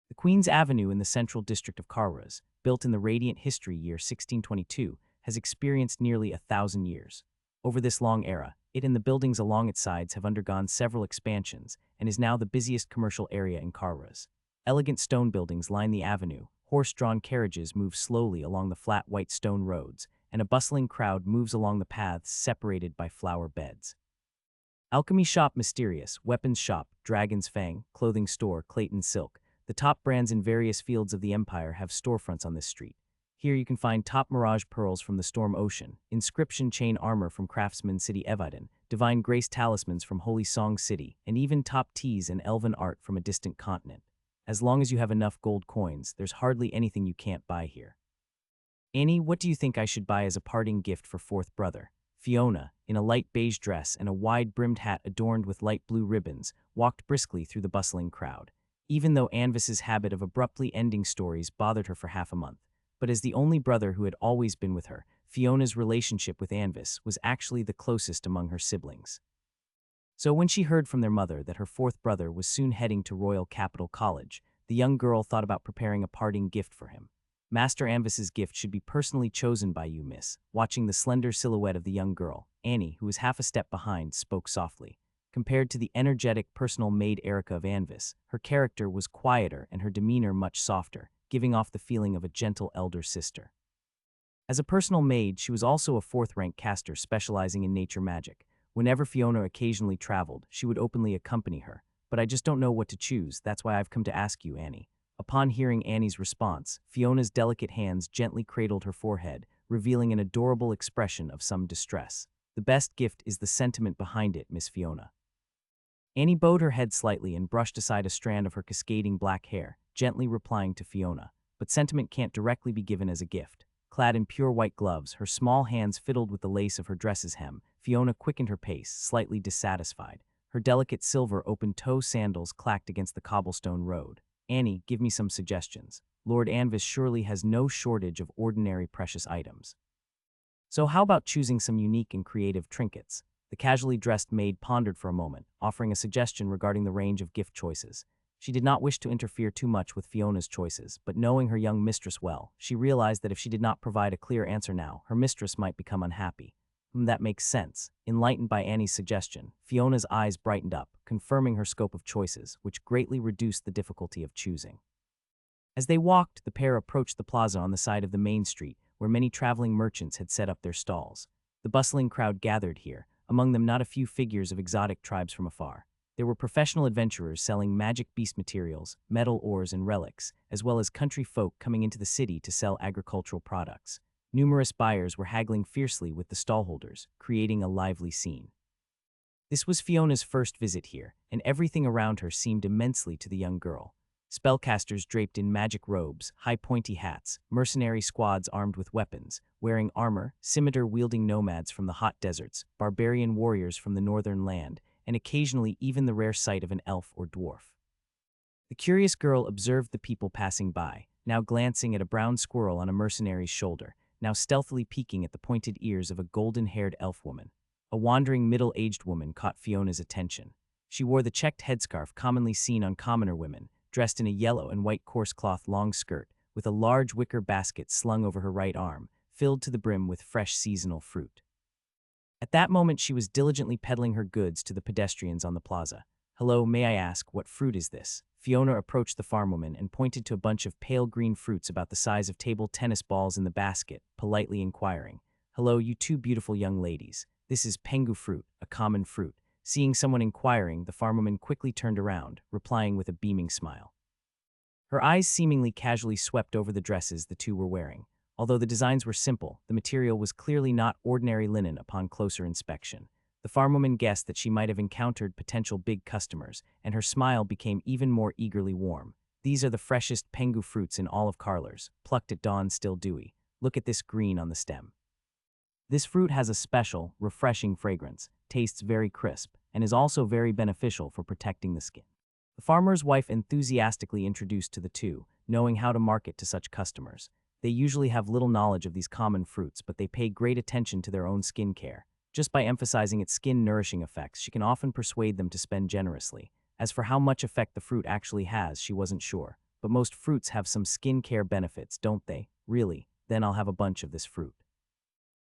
The Queen's Avenue in the central district of Carras, built in the radiant history year 1622, has experienced nearly 1,000 years. Over this long era, it and the buildings along its sides have undergone several expansions and is now the busiest commercial area in Carras. Elegant stone buildings line the avenue, horse-drawn carriages move slowly along the flat white stone roads, and a bustling crowd moves along the paths separated by flower beds. Alchemy Shop Mysterious, Weapons Shop, Dragon's Fang, Clothing Store, Clayton Silk. The top brands in various fields of the empire have storefronts on this street. Here you can find top Mirage Pearls from the Storm Ocean, Inscription Chain Armor from Craftsman City Eviden, Divine Grace Talismans from Holy Song City, and even top teas and elven art from a distant continent. As long as you have enough gold coins, there's hardly anything you can't buy here. Annie, what do you think I should buy as a parting gift for fourth brother? Fiona, in a light beige dress and a wide-brimmed hat adorned with light blue ribbons, walked briskly through the bustling crowd. Even though Anvis's habit of abruptly ending stories bothered her for half a month, but as the only brother who had always been with her, Fiona's relationship with Anvis was actually the closest among her siblings. So when she heard from their mother that her fourth brother was soon heading to Royal Capital College, the young girl thought about preparing a parting gift for him. Master Anvis's gift should be personally chosen by you, miss. Watching the slender silhouette of the young girl, Annie, who was half a step behind, spoke softly. Compared to the energetic personal maid Erica of Anvis, her character was quieter and her demeanor much softer, giving off the feeling of a gentle elder sister. As a personal maid, she was also a fourth-rank caster specializing in nature magic. Whenever Fiona occasionally traveled, she would openly accompany her. But I just don't know what to choose, that's why I've come to ask you, Annie. Upon hearing Annie's response, Fiona's delicate hands gently cradled her forehead, revealing an adorable expression of some distress. The best gift is the sentiment behind it, Miss Fiona. Annie bowed her head slightly and brushed aside a strand of her cascading black hair, gently replying to Fiona. But sentiment can't directly be given as a gift. Clad in pure white gloves, her small hands fiddled with the lace of her dress's hem, Fiona quickened her pace, slightly dissatisfied. Her delicate silver open-toe sandals clacked against the cobblestone road. Annie, give me some suggestions. Lord Anvis surely has no shortage of ordinary precious items. So how about choosing some unique and creative trinkets? The casually dressed maid pondered for a moment, offering a suggestion regarding the range of gift choices. She did not wish to interfere too much with Fiona's choices, but knowing her young mistress well, she realized that if she did not provide a clear answer now, her mistress might become unhappy. That makes sense. Enlightened by Annie's suggestion, Fiona's eyes brightened up, confirming her scope of choices, which greatly reduced the difficulty of choosing. As they walked, the pair approached the plaza on the side of the main street, where many traveling merchants had set up their stalls. The bustling crowd gathered here, among them not a few figures of exotic tribes from afar. There were professional adventurers selling magic beast materials, metal ores, and relics, as well as country folk coming into the city to sell agricultural products. Numerous buyers were haggling fiercely with the stallholders, creating a lively scene. This was Fiona's first visit here, and everything around her seemed immensely to the young girl. Spellcasters draped in magic robes, high pointy hats, mercenary squads armed with weapons, wearing armor, scimitar-wielding nomads from the hot deserts, barbarian warriors from the northern land, and occasionally even the rare sight of an elf or dwarf. The curious girl observed the people passing by, now glancing at a brown squirrel on a mercenary's shoulder, now stealthily peeking at the pointed ears of a golden-haired elf woman. A wandering middle-aged woman caught Fiona's attention. She wore the checked headscarf commonly seen on commoner women, dressed in a yellow and white coarse cloth long skirt, with a large wicker basket slung over her right arm, filled to the brim with fresh seasonal fruit. At that moment she was diligently peddling her goods to the pedestrians on the plaza. "Hello, may I ask, what fruit is this?" Fiona approached the farmwoman and pointed to a bunch of pale green fruits about the size of table tennis balls in the basket, politely inquiring, "Hello, you two beautiful young ladies. This is pengu fruit, a common fruit." Seeing someone inquiring, the farmwoman quickly turned around, replying with a beaming smile. Her eyes seemingly casually swept over the dresses the two were wearing. Although the designs were simple, the material was clearly not ordinary linen upon closer inspection. The farmwoman guessed that she might have encountered potential big customers, and her smile became even more eagerly warm. "These are the freshest pengu fruits in all of Carlers, plucked at dawn still dewy. Look at this green on the stem. This fruit has a special, refreshing fragrance, tastes very crisp, and is also very beneficial for protecting the skin." The farmer's wife enthusiastically introduced to the two, knowing how to market to such customers. They usually have little knowledge of these common fruits, but they pay great attention to their own skin care. Just by emphasizing its skin-nourishing effects, she can often persuade them to spend generously. As for how much effect the fruit actually has, she wasn't sure. But most fruits have some skin care benefits, don't they? Really? Then I'll have a bunch of this fruit.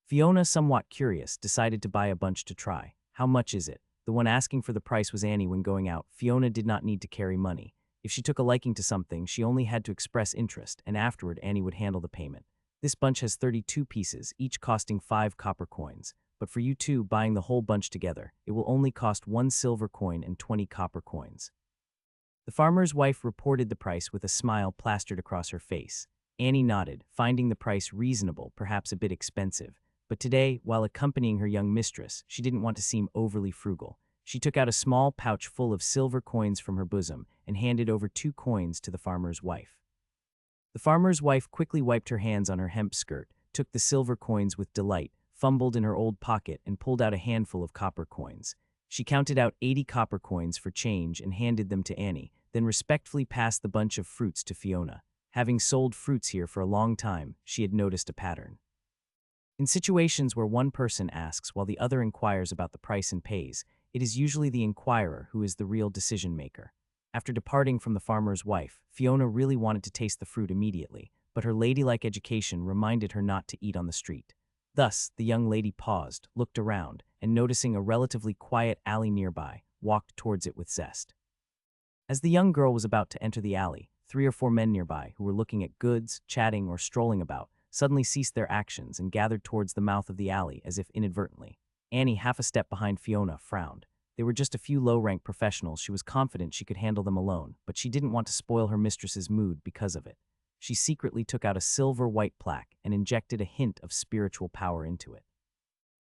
Fiona, somewhat curious, decided to buy a bunch to try. "How much is it?" The one asking for the price was Annie. When going out, Fiona did not need to carry money. If she took a liking to something, she only had to express interest, and afterward Annie would handle the payment. "This bunch has 32 pieces, each costing 5 copper coins. But for you two buying the whole bunch together, it will only cost 1 silver coin and 20 copper coins." The farmer's wife reported the price with a smile plastered across her face. Annie nodded, finding the price reasonable, perhaps a bit expensive. But today, while accompanying her young mistress, she didn't want to seem overly frugal. She took out a small pouch full of silver coins from her bosom and handed over 2 coins to the farmer's wife. The farmer's wife quickly wiped her hands on her hemp skirt, took the silver coins with delight, fumbled in her old pocket, and pulled out a handful of copper coins. She counted out 80 copper coins for change and handed them to Annie, then respectfully passed the bunch of fruits to Fiona. Having sold fruits here for a long time, she had noticed a pattern. In situations where one person asks while the other inquires about the price and pays, it is usually the inquirer who is the real decision-maker. After departing from the farmer's wife, Fiona really wanted to taste the fruit immediately, but her ladylike education reminded her not to eat on the street. Thus, the young lady paused, looked around, and noticing a relatively quiet alley nearby, walked towards it with zest. As the young girl was about to enter the alley, 3 or 4 men nearby, who were looking at goods, chatting, or strolling about, suddenly ceased their actions and gathered towards the mouth of the alley as if inadvertently. Annie, half a step behind Fiona, frowned. They were just a few low-ranked professionals. She was confident she could handle them alone, but she didn't want to spoil her mistress's mood because of it. She secretly took out a silver-white plaque and injected a hint of spiritual power into it.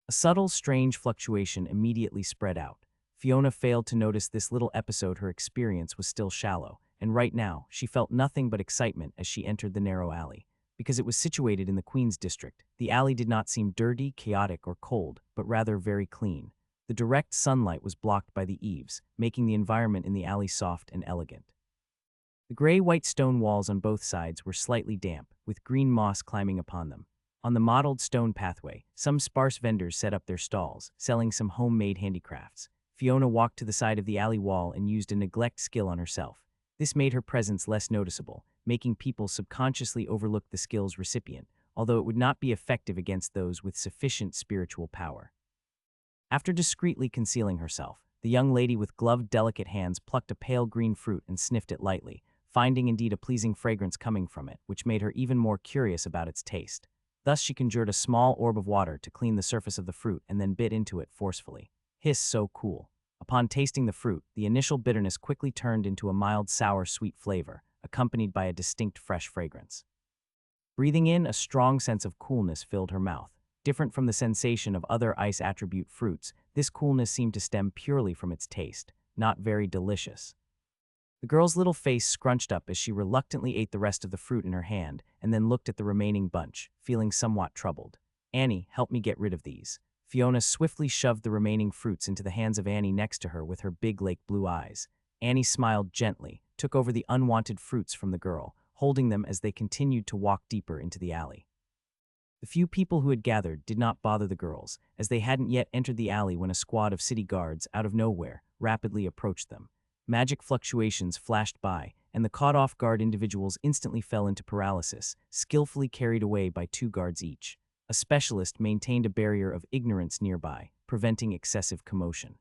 A subtle, strange fluctuation immediately spread out. Fiona failed to notice this little episode. Her experience was still shallow, and right now, she felt nothing but excitement as she entered the narrow alley. Because it was situated in the Queen's district, the alley did not seem dirty, chaotic, or cold, but rather very clean. The direct sunlight was blocked by the eaves, making the environment in the alley soft and elegant. The gray-white stone walls on both sides were slightly damp, with green moss climbing upon them. On the mottled stone pathway, some sparse vendors set up their stalls, selling some homemade handicrafts. Fiona walked to the side of the alley wall and used a neglect skill on herself. This made her presence less noticeable, making people subconsciously overlook the skill's recipient, although it would not be effective against those with sufficient spiritual power. After discreetly concealing herself, the young lady with gloved, delicate hands plucked a pale green fruit and sniffed it lightly, finding indeed a pleasing fragrance coming from it, which made her even more curious about its taste. Thus she conjured a small orb of water to clean the surface of the fruit and then bit into it forcefully. Hiss, so cool. Upon tasting the fruit, the initial bitterness quickly turned into a mild sour-sweet flavor, accompanied by a distinct fresh fragrance. Breathing in, a strong sense of coolness filled her mouth. Different from the sensation of other ice attribute fruits, this coolness seemed to stem purely from its taste, not very delicious. The girl's little face scrunched up as she reluctantly ate the rest of the fruit in her hand and then looked at the remaining bunch, feeling somewhat troubled. Annie, help me get rid of these. Fiona swiftly shoved the remaining fruits into the hands of Annie next to her with her big lake blue eyes. Annie smiled gently, took over the unwanted fruits from the girl, holding them as they continued to walk deeper into the alley. The few people who had gathered did not bother the girls, as they hadn't yet entered the alley when a squad of city guards, out of nowhere, rapidly approached them. Magic fluctuations flashed by, and the caught-off-guard individuals instantly fell into paralysis, skillfully carried away by 2 guards each. A specialist maintained a barrier of ignorance nearby, preventing excessive commotion.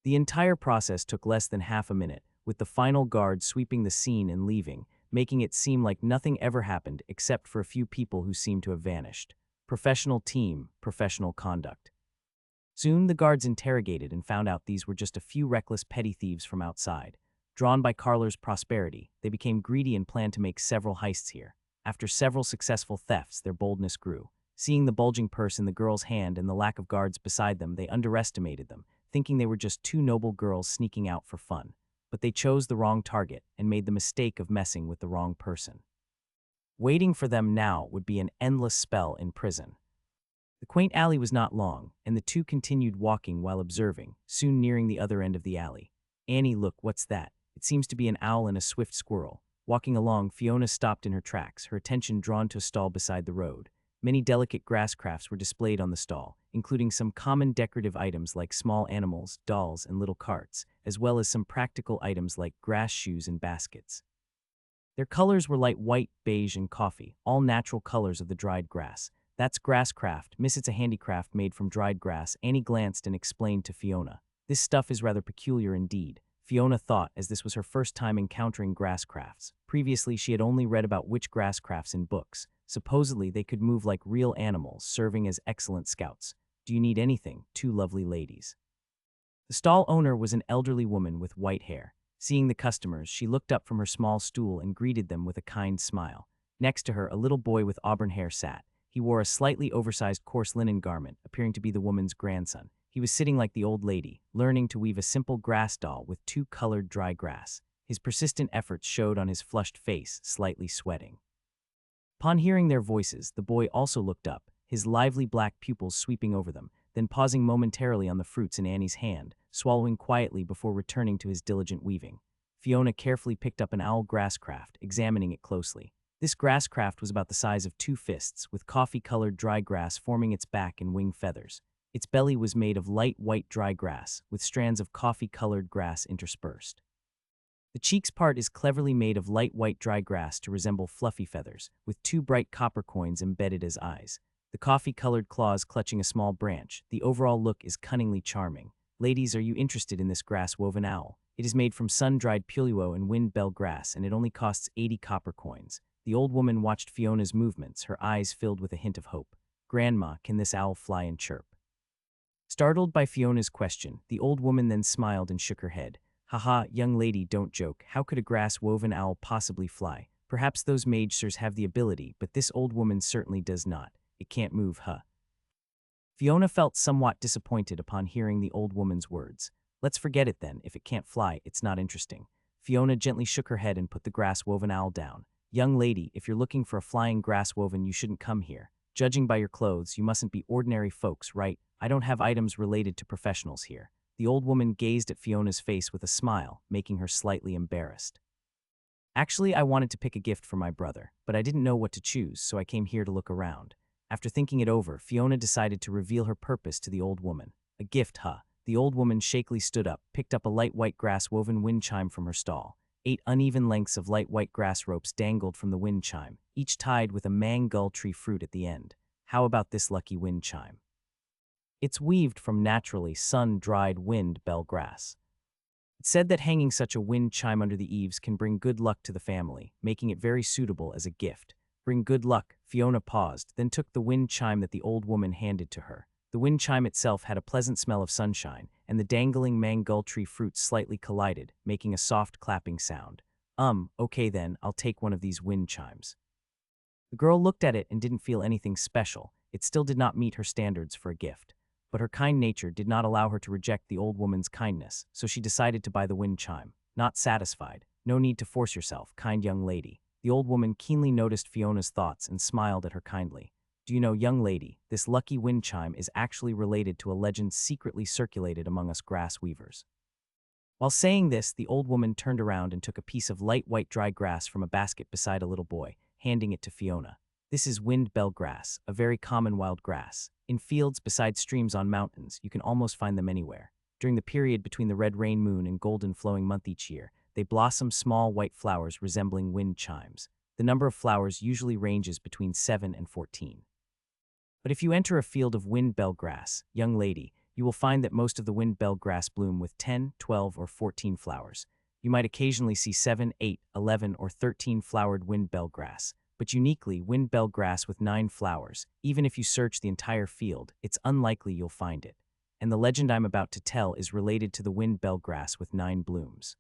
The entire process took less than half a minute, with the final guard sweeping the scene and leaving, making it seem like nothing ever happened except for a few people who seemed to have vanished. Professional team, professional conduct. Soon the guards interrogated and found out these were just a few reckless petty thieves from outside. Drawn by Carler's prosperity, they became greedy and planned to make several heists here. After several successful thefts, their boldness grew. Seeing the bulging purse in the girl's hand and the lack of guards beside them, they underestimated them, thinking they were just 2 noble girls sneaking out for fun. But they chose the wrong target and made the mistake of messing with the wrong person. Waiting for them now would be an endless spell in prison. The quaint alley was not long, and the 2 continued walking while observing, soon nearing the other end of the alley. Annie, look, what's that? It seems to be an owl and a swift squirrel. Walking along, Fiona stopped in her tracks, her attention drawn to a stall beside the road. Many delicate grass crafts were displayed on the stall, including some common decorative items like small animals, dolls, and little carts, as well as some practical items like grass shoes and baskets. Their colors were light white, beige, and coffee, all natural colors of the dried grass. That's grass craft, miss, it's a handicraft made from dried grass. Annie glanced and explained to Fiona. This stuff is rather peculiar indeed, Fiona thought, as this was her first time encountering grass crafts. Previously, she had only read about witch grass crafts in books. Supposedly, they could move like real animals, serving as excellent scouts. Do you need anything, 2 lovely ladies? The stall owner was an elderly woman with white hair. Seeing the customers, she looked up from her small stool and greeted them with a kind smile. Next to her, a little boy with auburn hair sat. He wore a slightly oversized coarse linen garment, appearing to be the woman's grandson. He was sitting like the old lady, learning to weave a simple grass doll with 2 colored dry grass. His persistent efforts showed on his flushed face, slightly sweating. Upon hearing their voices, the boy also looked up, his lively black pupils sweeping over them, then pausing momentarily on the fruits in Annie's hand, swallowing quietly before returning to his diligent weaving. Fiona carefully picked up an owl grass craft, examining it closely. This grass craft was about the size of 2 fists, with coffee-colored dry grass forming its back and wing feathers. Its belly was made of light white dry grass, with strands of coffee-colored grass interspersed. The cheeks part is cleverly made of light white dry grass to resemble fluffy feathers, with 2 bright copper coins embedded as eyes. The coffee-colored claws clutching a small branch, the overall look is cunningly charming. Ladies, are you interested in this grass-woven owl? It is made from sun-dried puluo and wind bell grass, and it only costs 80 copper coins. The old woman watched Fiona's movements, her eyes filled with a hint of hope. Grandma, can this owl fly and chirp? Startled by Fiona's question, the old woman then smiled and shook her head. Haha, young lady, don't joke. How could a grass-woven owl possibly fly? Perhaps those magesters have the ability, but this old woman certainly does not. It can't move, huh? Fiona felt somewhat disappointed upon hearing the old woman's words. Let's forget it then. If it can't fly, it's not interesting. Fiona gently shook her head and put the grass-woven owl down. Young lady, if you're looking for a flying grass-woven, you shouldn't come here. Judging by your clothes, you mustn't be ordinary folks, right? I don't have items related to professionals here. The old woman gazed at Fiona's face with a smile, making her slightly embarrassed. Actually, I wanted to pick a gift for my brother, but I didn't know what to choose, so I came here to look around. After thinking it over, Fiona decided to reveal her purpose to the old woman. A gift, huh? The old woman shakily stood up, picked up a light white grass-woven wind chime from her stall. 8 uneven lengths of light white grass ropes dangled from the wind chime, each tied with a mango tree fruit at the end. How about this lucky wind chime? It's weaved from naturally sun-dried wind bell grass. It's said that hanging such a wind chime under the eaves can bring good luck to the family, making it very suitable as a gift. Bring good luck, Fiona paused, then took the wind chime that the old woman handed to her. The wind chime itself had a pleasant smell of sunshine, and the dangling mango tree fruits slightly collided, making a soft clapping sound. Okay then, I'll take one of these wind chimes. The girl looked at it and didn't feel anything special. It still did not meet her standards for a gift. But her kind nature did not allow her to reject the old woman's kindness, so she decided to buy the wind chime. Not satisfied. No need to force yourself, kind young lady. The old woman keenly noticed Fiona's thoughts and smiled at her kindly. Do you know, young lady, this lucky wind chime is actually related to a legend secretly circulated among us grass weavers. While saying this, the old woman turned around and took a piece of light white dry grass from a basket beside a little boy, handing it to Fiona. This is wind bell grass, a very common wild grass. In fields beside streams on mountains, you can almost find them anywhere. During the period between the red rain moon and golden flowing month each year, they blossom small white flowers resembling wind chimes. The number of flowers usually ranges between 7 and 14. But if you enter a field of wind bell grass, young lady, you will find that most of the wind bell grass bloom with 10, 12, or 14 flowers. You might occasionally see 7, 8, 11, or 13 flowered wind bell grass, but uniquely, wind bell grass with 9 flowers. Even if you search the entire field, it's unlikely you'll find it. And the legend I'm about to tell is related to the wind bell grass with 9 blooms.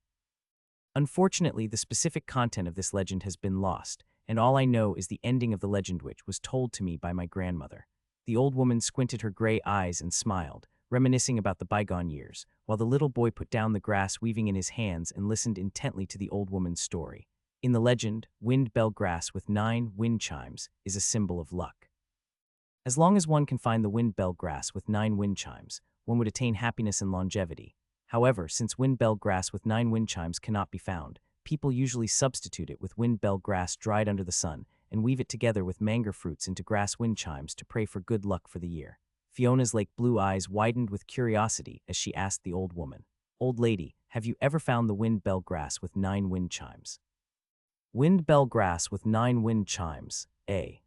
Unfortunately, the specific content of this legend has been lost, and all I know is the ending of the legend, which was told to me by my grandmother. The old woman squinted her gray eyes and smiled, reminiscing about the bygone years, while the little boy put down the grass weaving in his hands and listened intently to the old woman's story. In the legend, wind bell grass with 9 wind chimes is a symbol of luck. As long as one can find the wind bell grass with 9 wind chimes, one would attain happiness and longevity. However, since wind bell grass with 9 wind chimes cannot be found, people usually substitute it with wind bell grass dried under the sun and weave it together with manga fruits into grass wind chimes to pray for good luck for the year. Fiona's lake blue eyes widened with curiosity as she asked the old woman, "Old lady, have you ever found the wind bell grass with 9 wind chimes?" Wind bell grass with 9 wind chimes, A.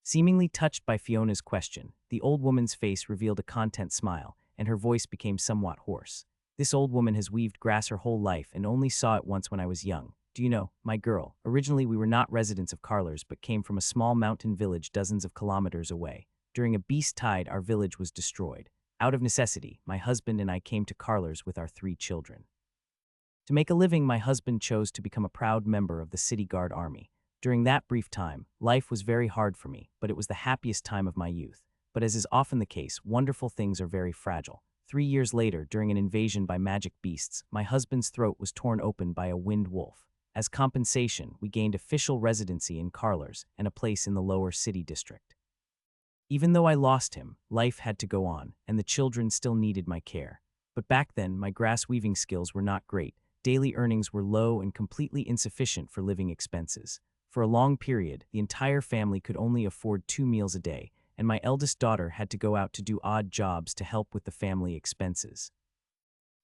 Seemingly touched by Fiona's question, the old woman's face revealed a content smile, and her voice became somewhat hoarse. This old woman has weaved grass her whole life and only saw it once when I was young. Do you know, my girl, originally we were not residents of Carlers but came from a small mountain village dozens of kilometers away. During a beast tide, our village was destroyed. Out of necessity, my husband and I came to Carlers with our 3 children. To make a living, my husband chose to become a proud member of the City Guard Army. During that brief time, life was very hard for me, but it was the happiest time of my youth. But as is often the case, wonderful things are very fragile. 3 years later, during an invasion by magic beasts, my husband's throat was torn open by a wind wolf. As compensation, we gained official residency in Carlers and a place in the lower city district. Even though I lost him, life had to go on, and the children still needed my care. But back then, my grass weaving skills were not great. Daily earnings were low and completely insufficient for living expenses. For a long period, the entire family could only afford 2 meals a day, and my eldest daughter had to go out to do odd jobs to help with the family expenses.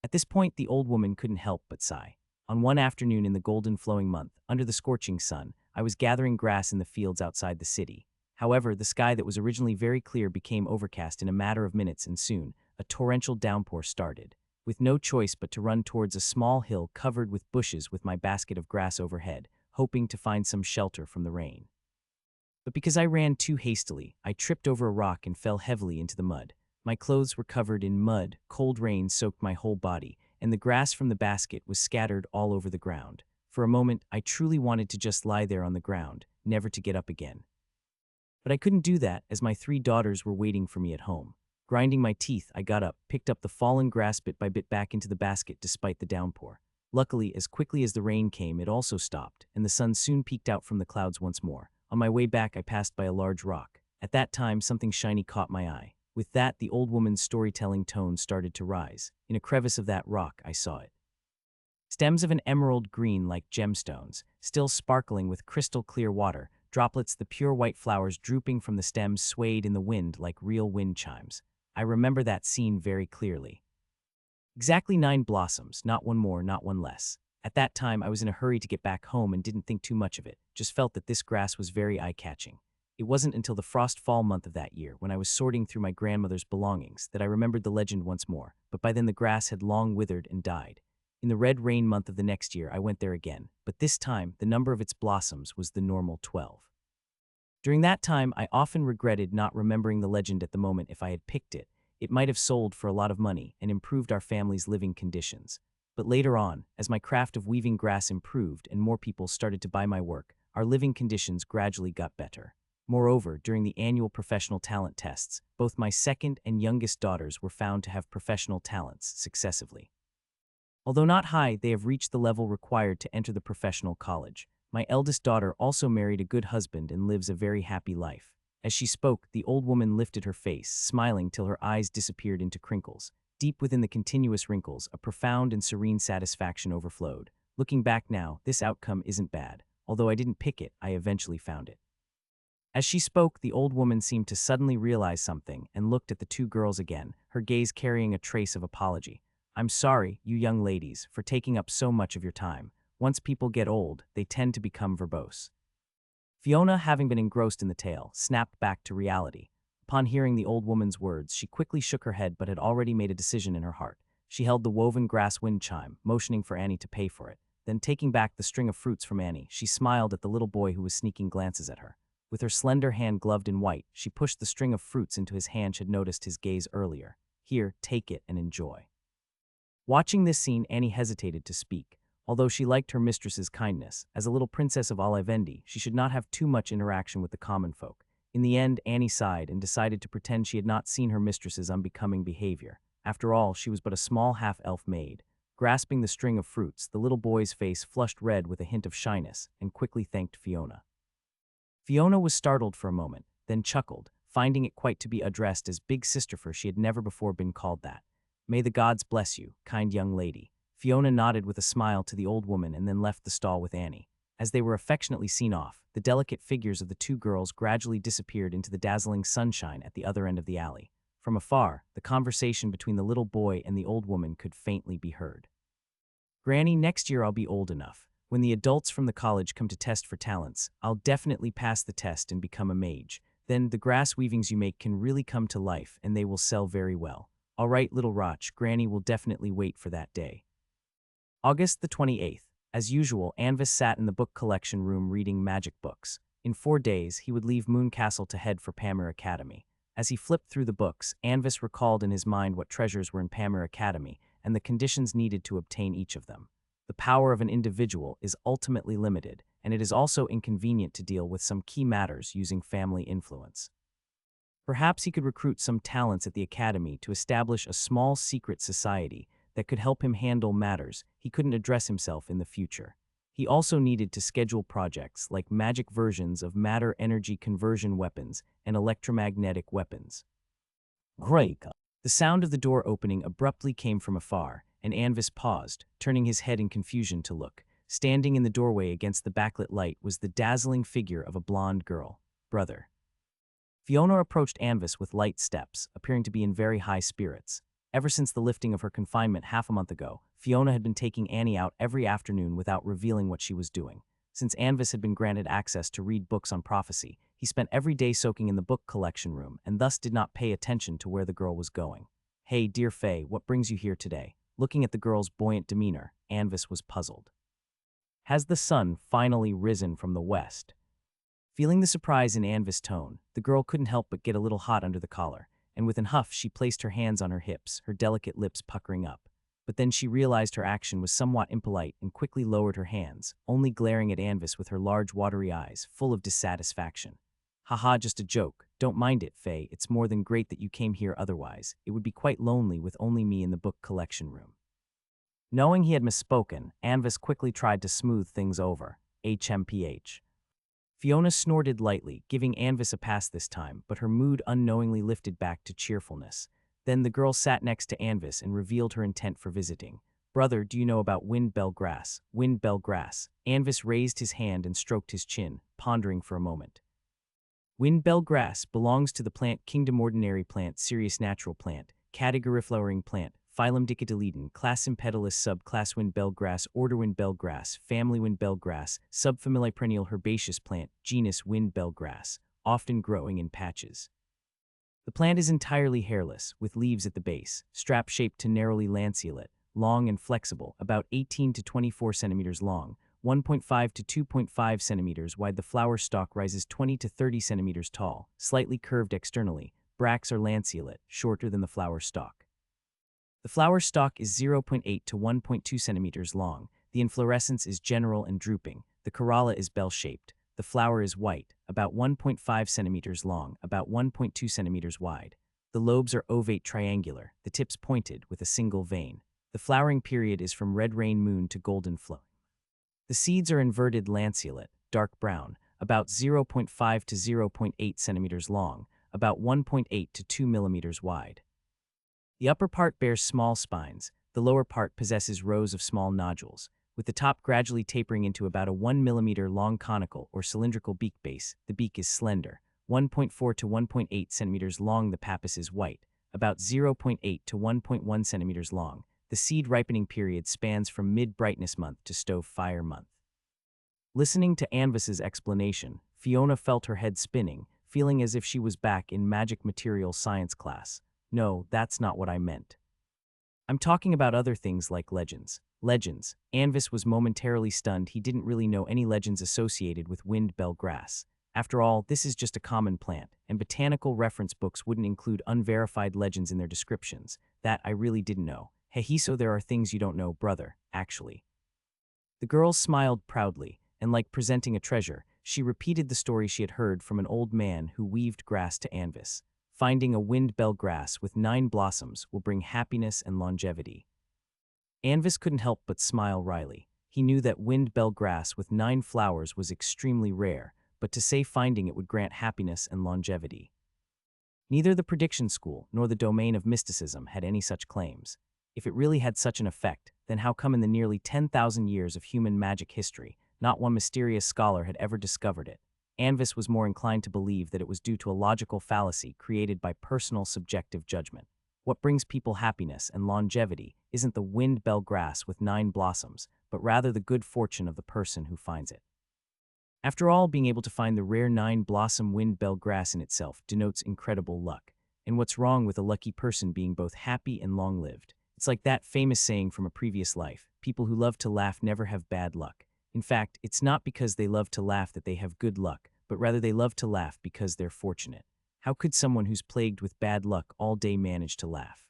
At this point, the old woman couldn't help but sigh. On one afternoon in the golden flowing month, under the scorching sun, I was gathering grass in the fields outside the city. However, the sky that was originally very clear became overcast in a matter of minutes, and soon, a torrential downpour started. With no choice but to run towards a small hill covered with bushes with my basket of grass overhead, hoping to find some shelter from the rain. But because I ran too hastily, I tripped over a rock and fell heavily into the mud. My clothes were covered in mud, cold rain soaked my whole body, and the grass from the basket was scattered all over the ground. For a moment, I truly wanted to just lie there on the ground, never to get up again. But I couldn't do that, as my 3 daughters were waiting for me at home. Grinding my teeth, I got up, picked up the fallen grass bit by bit back into the basket despite the downpour. Luckily, as quickly as the rain came, it also stopped, and the sun soon peeked out from the clouds once more. On my way back, I passed by a large rock. At that time, something shiny caught my eye. With that, the old woman's storytelling tone started to rise. In a crevice of that rock, I saw it. Stems of an emerald green like gemstones, still sparkling with crystal clear water, droplets the pure white flowers drooping from the stems swayed in the wind like real wind chimes. I remember that scene very clearly. Exactly 9 blossoms, not one more, not one less. At that time, I was in a hurry to get back home and didn't think too much of it, just felt that this grass was very eye-catching. It wasn't until the frost fall month of that year, when I was sorting through my grandmother's belongings, that I remembered the legend once more, but by then the grass had long withered and died. In the red rain month of the next year, I went there again, but this time, the number of its blossoms was the normal 12. During that time, I often regretted not remembering the legend at the moment. If I had picked it, it might have sold for a lot of money and improved our family's living conditions. But later on, as my craft of weaving grass improved and more people started to buy my work, our living conditions gradually got better. Moreover, during the annual professional talent tests, both my second and youngest daughters were found to have professional talents successively. Although not high, they have reached the level required to enter the professional college. My eldest daughter also married a good husband and lives a very happy life. As she spoke, the old woman lifted her face, smiling till her eyes disappeared into crinkles. Deep within the continuous wrinkles, a profound and serene satisfaction overflowed. Looking back now, this outcome isn't bad. Although I didn't pick it, I eventually found it. As she spoke, the old woman seemed to suddenly realize something and looked at the two girls again, her gaze carrying a trace of apology. I'm sorry, you young ladies, for taking up so much of your time. Once people get old, they tend to become verbose. Fiona, having been engrossed in the tale, snapped back to reality. Upon hearing the old woman's words, she quickly shook her head but had already made a decision in her heart. She held the woven grass wind chime, motioning for Annie to pay for it. Then, taking back the string of fruits from Annie, she smiled at the little boy who was sneaking glances at her. With her slender hand gloved in white, she pushed the string of fruits into his hand. She had noticed his gaze earlier. Here, take it and enjoy. Watching this scene, Annie hesitated to speak. Although she liked her mistress's kindness, as a little princess of Olivendi, she should not have too much interaction with the common folk. In the end, Annie sighed and decided to pretend she had not seen her mistress's unbecoming behavior. After all, she was but a small half-elf maid. Grasping the string of fruits, the little boy's face flushed red with a hint of shyness, and quickly thanked Fiona. Fiona was startled for a moment, then chuckled, finding it quite to be addressed as Big Sister, for she had never before been called that. May the gods bless you, kind young lady. Fiona nodded with a smile to the old woman and then left the stall with Annie. As they were affectionately seen off, the delicate figures of the two girls gradually disappeared into the dazzling sunshine at the other end of the alley. From afar, the conversation between the little boy and the old woman could faintly be heard. Granny, next year I'll be old enough. When the adults from the college come to test for talents, I'll definitely pass the test and become a mage. Then the grass weavings you make can really come to life and they will sell very well. All right, little Roch, Granny will definitely wait for that day. August the 28th. As usual, Anvis sat in the book collection room reading magic books. In 4 days, he would leave Moon Castle to head for Pamir Academy. As he flipped through the books, Anvis recalled in his mind what treasures were in Pamir Academy and the conditions needed to obtain each of them. The power of an individual is ultimately limited, and it is also inconvenient to deal with some key matters using family influence. Perhaps he could recruit some talents at the academy to establish a small secret society that could help him handle matters he couldn't address himself in the future. He also needed to schedule projects like magic versions of matter-energy conversion weapons and electromagnetic weapons. Great! The sound of the door opening abruptly came from afar, and Anvis paused, turning his head in confusion to look. Standing in the doorway against the backlit light was the dazzling figure of a blonde girl. Brother. Fiona approached Anvis with light steps, appearing to be in very high spirits. Ever since the lifting of her confinement half a month ago, Fiona had been taking Annie out every afternoon without revealing what she was doing. Since Anvis had been granted access to read books on prophecy, he spent every day soaking in the book collection room and thus did not pay attention to where the girl was going. Hey, dear Faye, what brings you here today? Looking at the girl's buoyant demeanor, Anvis was puzzled. Has the sun finally risen from the west? Feeling the surprise in Anvis' tone, the girl couldn't help but get a little hot under the collar, and with an huff she placed her hands on her hips, her delicate lips puckering up. But then she realized her action was somewhat impolite and quickly lowered her hands, only glaring at Anvis with her large watery eyes, full of dissatisfaction. Haha, just a joke. Don't mind it, Faye. It's more than great that you came here otherwise. It would be quite lonely with only me in the book collection room. Knowing he had misspoken, Anvis quickly tried to smooth things over. HMPH. Fiona snorted lightly, giving Anvis a pass this time, but her mood unknowingly lifted back to cheerfulness. Then the girl sat next to Anvis and revealed her intent for visiting. Brother, do you know about wind-bell grass? Wind-bell grass. Anvis raised his hand and stroked his chin, pondering for a moment. Wind-bell grass belongs to the plant kingdom ordinary plant, serious natural plant, category flowering plant, phylum Dicotyledon, class Impedilus, subclass Windbellgrass, order Windbellgrass, family Windbellgrass, subfamily perennial herbaceous plant, genus Windbellgrass, often growing in patches. The plant is entirely hairless, with leaves at the base, strap-shaped to narrowly lanceolate, long and flexible, about 18 to 24 centimeters long, 1.5 to 2.5 centimeters wide. The flower stalk rises 20 to 30 centimeters tall, slightly curved externally. Bracts are lanceolate, shorter than the flower stalk. The flower stalk is 0.8 to 1.2 centimeters long. The inflorescence is general and drooping. The corolla is bell-shaped. The flower is white, about 1.5 centimeters long, about 1.2 centimeters wide. The lobes are ovate triangular, the tips pointed with a single vein. The flowering period is from red rain moon to golden flow. The seeds are inverted lanceolate, dark brown, about 0.5 to 0.8 centimeters long, about 1.8 to 2 millimeters wide. The upper part bears small spines. The lower part possesses rows of small nodules, with the top gradually tapering into about a 1 millimeter long conical or cylindrical beak base. The beak is slender, 1.4 to 1.8 centimeters long. The pappus is white, about 0.8 to 1.1 centimeters long. The seed ripening period spans from mid-brightness month to stove fire month. Listening to Anvis's explanation, Fiona felt her head spinning, feeling as if she was back in magic material science class. No, that's not what I meant. I'm talking about other things like legends. Legends. Anvis was momentarily stunned. He didn't really know any legends associated with wind-bell grass. After all, this is just a common plant, and botanical reference books wouldn't include unverified legends in their descriptions. That I really didn't know. Hey, so there are things you don't know, brother, actually. The girl smiled proudly, and like presenting a treasure, she repeated the story she had heard from an old man who weaved grass to Anvis. Finding a wind-bell grass with 9 blossoms will bring happiness and longevity. Anvis couldn't help but smile wryly. He knew that wind-bell grass with 9 flowers was extremely rare, but to say finding it would grant happiness and longevity. Neither the prediction school nor the domain of mysticism had any such claims. If it really had such an effect, then how come in the nearly 10,000 years of human magic history, not one mysterious scholar had ever discovered it? Anvis was more inclined to believe that it was due to a logical fallacy created by personal subjective judgment. What brings people happiness and longevity isn't the wind-bell grass with 9 blossoms, but rather the good fortune of the person who finds it. After all, being able to find the rare 9-blossom wind-bell grass in itself denotes incredible luck. And what's wrong with a lucky person being both happy and long-lived? It's like that famous saying from a previous life, people who love to laugh never have bad luck. In fact, it's not because they love to laugh that they have good luck, but rather they love to laugh because they're fortunate. How could someone who's plagued with bad luck all day manage to laugh?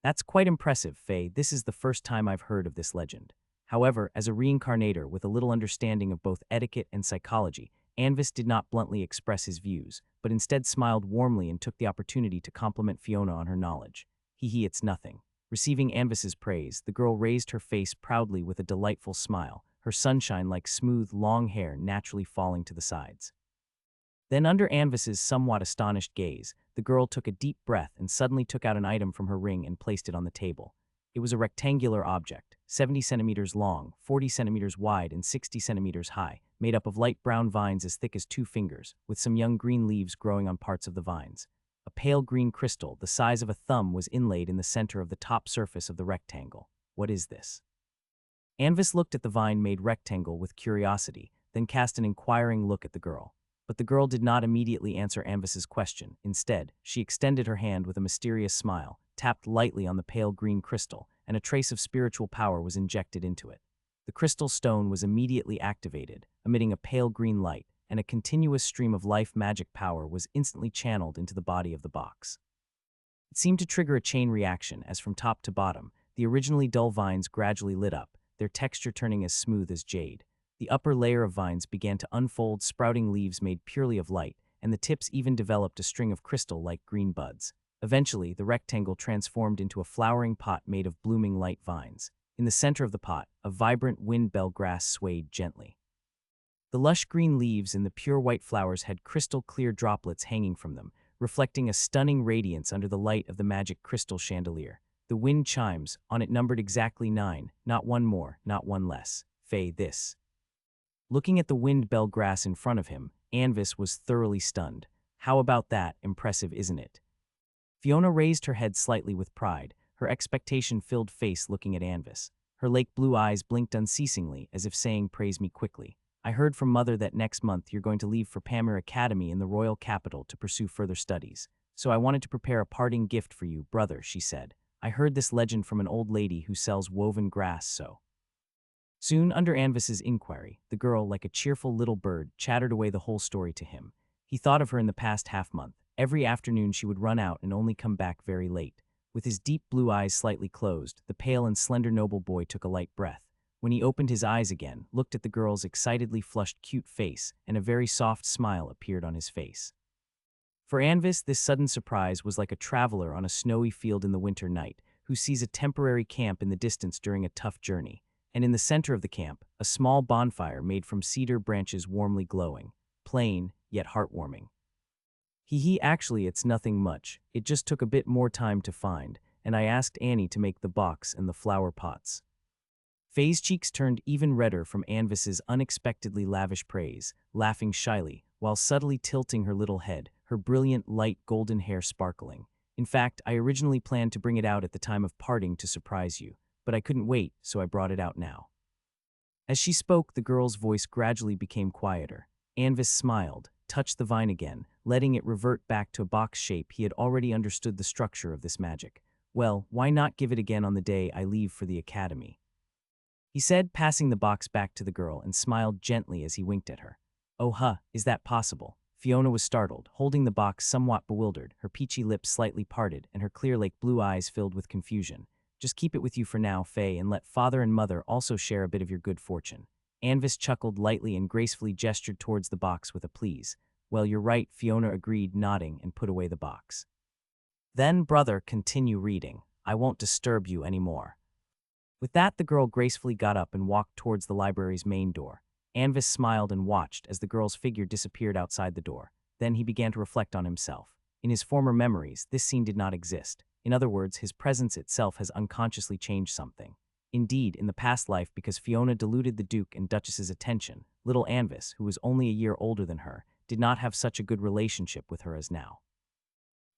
That's quite impressive, Faye. This is the first time I've heard of this legend. However, as a reincarnator with a little understanding of both etiquette and psychology, Anvis did not bluntly express his views, but instead smiled warmly and took the opportunity to compliment Fiona on her knowledge. It's nothing. Receiving Anvis's praise, the girl raised her face proudly with a delightful smile, her sunshine like smooth, long hair naturally falling to the sides. Then under Anvis's somewhat astonished gaze, the girl took a deep breath and suddenly took out an item from her ring and placed it on the table. It was a rectangular object, 70 centimeters long, 40 centimeters wide, and 60 centimeters high, made up of light brown vines as thick as 2 fingers, with some young green leaves growing on parts of the vines. A pale green crystal the size of a thumb was inlaid in the center of the top surface of the rectangle. What is this? Anvis looked at the vine-made rectangle with curiosity, then cast an inquiring look at the girl. But the girl did not immediately answer Anvis's question. Instead, she extended her hand with a mysterious smile, tapped lightly on the pale green crystal, and a trace of spiritual power was injected into it. The crystal stone was immediately activated, emitting a pale green light, and a continuous stream of life magic power was instantly channeled into the body of the box. It seemed to trigger a chain reaction as from top to bottom, the originally dull vines gradually lit up, their texture turning as smooth as jade. The upper layer of vines began to unfold sprouting leaves made purely of light, and the tips even developed a string of crystal-like green buds. Eventually, the rectangle transformed into a flowering pot made of blooming light vines. In the center of the pot, a vibrant wind-bell grass swayed gently. The lush green leaves and the pure white flowers had crystal-clear droplets hanging from them, reflecting a stunning radiance under the light of the magic crystal chandelier. The wind chimes, on it numbered exactly 9, not one more, not one less. Faye, this. Looking at the wind-bell grass in front of him, Anvis was thoroughly stunned. How about that? Impressive, isn't it? Fiona raised her head slightly with pride, her expectation-filled face looking at Anvis. Her lake blue eyes blinked unceasingly, as if saying, "Praise me quickly. I heard from Mother that next month you're going to leave for Pamir Academy in the royal capital to pursue further studies. So I wanted to prepare a parting gift for you, brother," she said. "I heard this legend from an old lady who sells woven grass, so." Soon, under Anvis's inquiry, the girl, like a cheerful little bird, chattered away the whole story to him. He thought of her in the past half-month. Every afternoon she would run out and only come back very late. With his deep blue eyes slightly closed, the pale and slender noble boy took a light breath. When he opened his eyes again, looked at the girl's excitedly flushed cute face, and a very soft smile appeared on his face. For Anvis, this sudden surprise was like a traveler on a snowy field in the winter night, who sees a temporary camp in the distance during a tough journey. And in the center of the camp, a small bonfire made from cedar branches warmly glowing. Plain, yet heartwarming. Actually, it's nothing much. It just took a bit more time to find, and I asked Annie to make the box and the flower pots. Faye's cheeks turned even redder from Anvis's unexpectedly lavish praise, laughing shyly, while subtly tilting her little head, her brilliant light golden hair sparkling. "In fact, I originally planned to bring it out at the time of parting to surprise you, but I couldn't wait, so I brought it out now." As she spoke, the girl's voice gradually became quieter. Anvis smiled, touched the vine again, letting it revert back to a box shape. He had already understood the structure of this magic. "Well, why not give it again on the day I leave for the academy?" he said, passing the box back to the girl, and smiled gently as he winked at her. "Oh huh, is that possible?" Fiona was startled, holding the box somewhat bewildered, her peachy lips slightly parted and her clear lake blue eyes filled with confusion. "Just keep it with you for now, Faye, and let Father and Mother also share a bit of your good fortune." Anvis chuckled lightly and gracefully gestured towards the box with a please. "Well, you're right," Fiona agreed, nodding, and put away the box. "Then, brother, continue reading. I won't disturb you anymore." With that, the girl gracefully got up and walked towards the library's main door. Anvis smiled and watched as the girl's figure disappeared outside the door. Then he began to reflect on himself. In his former memories, this scene did not exist. In other words, his presence itself has unconsciously changed something. Indeed, in the past life, because Fiona deluded the Duke and Duchess's attention, little Anvis, who was only a year older than her, did not have such a good relationship with her as now.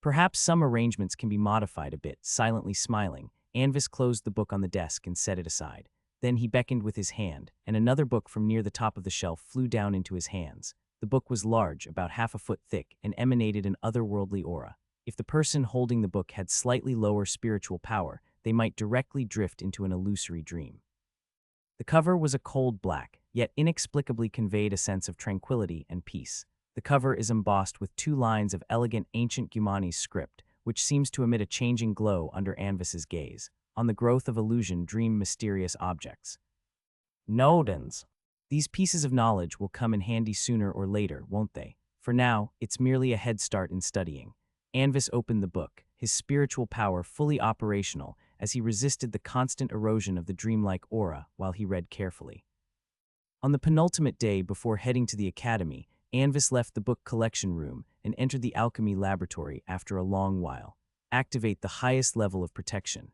Perhaps some arrangements can be modified a bit. Silently smiling, Anvis closed the book on the desk and set it aside. Then he beckoned with his hand, and another book from near the top of the shelf flew down into his hands. The book was large, about half a foot thick, and emanated an otherworldly aura. If the person holding the book had slightly lower spiritual power, they might directly drift into an illusory dream. The cover was a cold black, yet inexplicably conveyed a sense of tranquility and peace. The cover is embossed with 2 lines of elegant ancient Gumanese script, which seems to emit a changing glow under Anvis's gaze. On the growth of illusion, dream mysterious objects. Nodens. These pieces of knowledge will come in handy sooner or later, won't they? For now, it's merely a head start in studying. Anvis opened the book, his spiritual power fully operational as he resisted the constant erosion of the dreamlike aura while he read carefully. On the penultimate day before heading to the academy, Anvis left the book collection room and entered the alchemy laboratory after a long while. Activate the highest level of protection.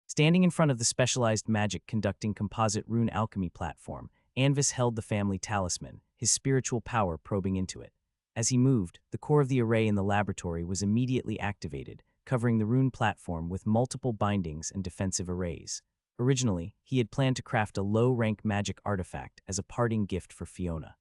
Standing in front of the specialized magic conducting composite rune alchemy platform, Anvis held the family talisman, his spiritual power probing into it. As he moved, the core of the array in the laboratory was immediately activated, covering the rune platform with multiple bindings and defensive arrays. Originally, he had planned to craft a low-rank magic artifact as a parting gift for Fiona.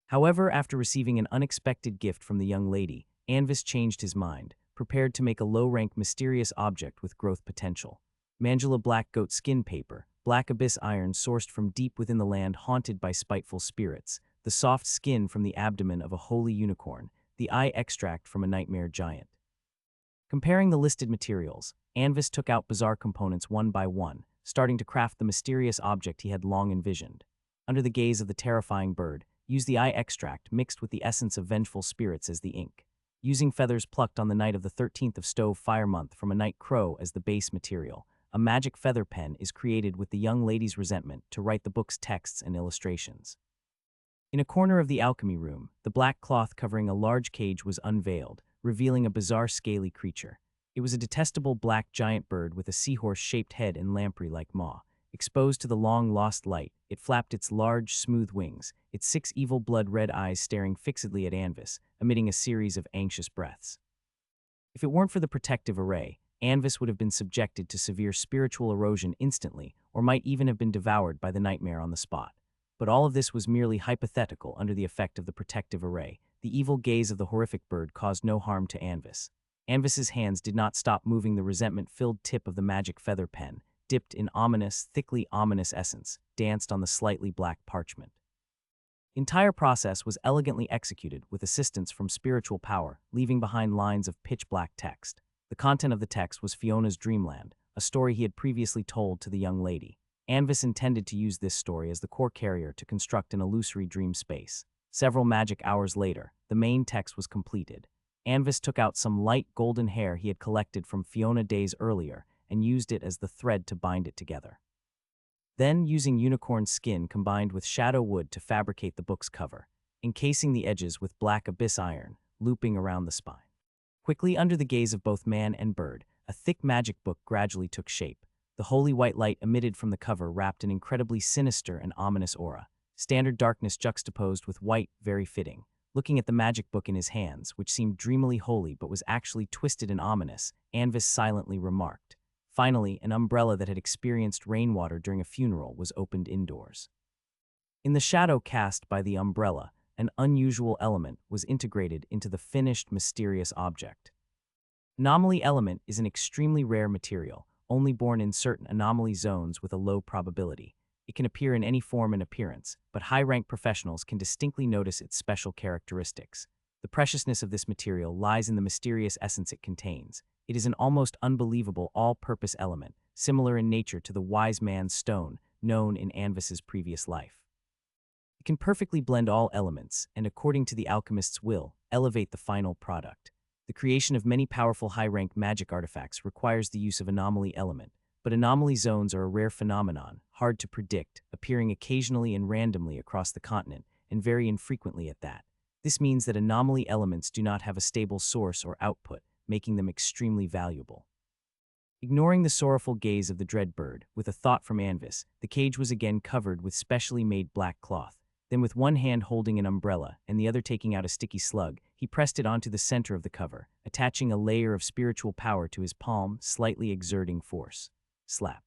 However, after receiving an unexpected gift from the young lady, Anvis changed his mind, prepared to make a low-rank mysterious object with growth potential. Mandula black goat skin paper, black abyss iron sourced from deep within the land haunted by spiteful spirits, the soft skin from the abdomen of a holy unicorn, the eye extract from a nightmare giant. Comparing the listed materials, Anvis took out bizarre components one by one, starting to craft the mysterious object he had long envisioned. Under the gaze of the terrifying bird, use the eye extract mixed with the essence of vengeful spirits as the ink. Using feathers plucked on the night of the 13th of Stove Fire Month from a night crow as the base material, a magic feather pen is created with the young lady's resentment to write the book's texts and illustrations. In a corner of the alchemy room, the black cloth covering a large cage was unveiled, revealing a bizarre scaly creature. It was a detestable black giant bird with a seahorse-shaped head and lamprey-like maw. Exposed to the long-lost light, it flapped its large, smooth wings, its 6 evil blood-red eyes staring fixedly at Anvis, emitting a series of anxious breaths. If it weren't for the protective array, Anvis would have been subjected to severe spiritual erosion instantly, or might even have been devoured by the nightmare on the spot. But all of this was merely hypothetical under the effect of the protective array. The evil gaze of the horrific bird caused no harm to Anvis. Anvis's hands did not stop moving the resentment-filled tip of the magic feather pen, dipped in ominous, thickly ominous essence, danced on the slightly black parchment. The entire process was elegantly executed with assistance from spiritual power, leaving behind lines of pitch-black text. The content of the text was Fiona's dreamland, a story he had previously told to the young lady. Anvis intended to use this story as the core carrier to construct an illusory dream space. Several magic hours later, the main text was completed. Anvis took out some light golden hair he had collected from Fiona days earlier and used it as the thread to bind it together. Then, using unicorn skin combined with shadow wood to fabricate the book's cover, encasing the edges with black abyss iron, looping around the spine. Quickly, under the gaze of both man and bird, a thick magic book gradually took shape. The holy white light emitted from the cover wrapped an incredibly sinister and ominous aura. Standard darkness juxtaposed with white, very fitting. Looking at the magic book in his hands, which seemed dreamily holy but was actually twisted and ominous, Anvis silently remarked. Finally, an umbrella that had experienced rainwater during a funeral was opened indoors. In the shadow cast by the umbrella, an unusual element was integrated into the finished, mysterious object. Anomaly element is an extremely rare material, only born in certain anomaly zones with a low probability. It can appear in any form and appearance, but high-ranked professionals can distinctly notice its special characteristics. The preciousness of this material lies in the mysterious essence it contains. It is an almost unbelievable all-purpose element, similar in nature to the wise man's stone, known in Anvis's previous life. It can perfectly blend all elements and, according to the alchemist's will, elevate the final product. The creation of many powerful high-ranked magic artifacts requires the use of anomaly element, but anomaly zones are a rare phenomenon, hard to predict, appearing occasionally and randomly across the continent, and very infrequently at that. This means that anomaly elements do not have a stable source or output, making them extremely valuable. Ignoring the sorrowful gaze of the dread bird, with a thought from Anvis, the cage was again covered with specially made black cloth. Then, with one hand holding an umbrella and the other taking out a sticky slug, he pressed it onto the center of the cover, attaching a layer of spiritual power to his palm, slightly exerting force. Slap.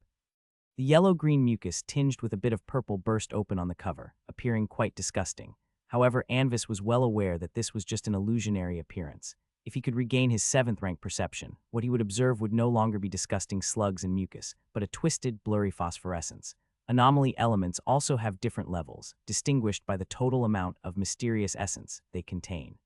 The yellow-green mucus tinged with a bit of purple burst open on the cover, appearing quite disgusting. However, Anvis was well aware that this was just an illusionary appearance. If he could regain his 7th rank perception, what he would observe would no longer be disgusting slugs and mucus, but a twisted, blurry phosphorescence. Anomaly elements also have different levels, distinguished by the total amount of mysterious essence they contain.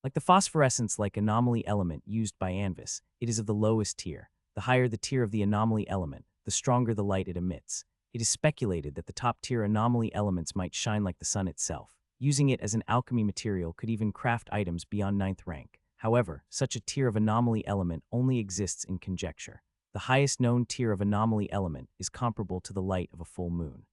Like the phosphorescence-like anomaly element used by Anvis, it is of the lowest tier. The higher the tier of the anomaly element, the stronger the light it emits. It is speculated that the top-tier anomaly elements might shine like the sun itself. Using it as an alchemy material could even craft items beyond 9th rank. However, such a tier of anomaly element only exists in conjecture. The highest known tier of anomaly element is comparable to the light of a full moon.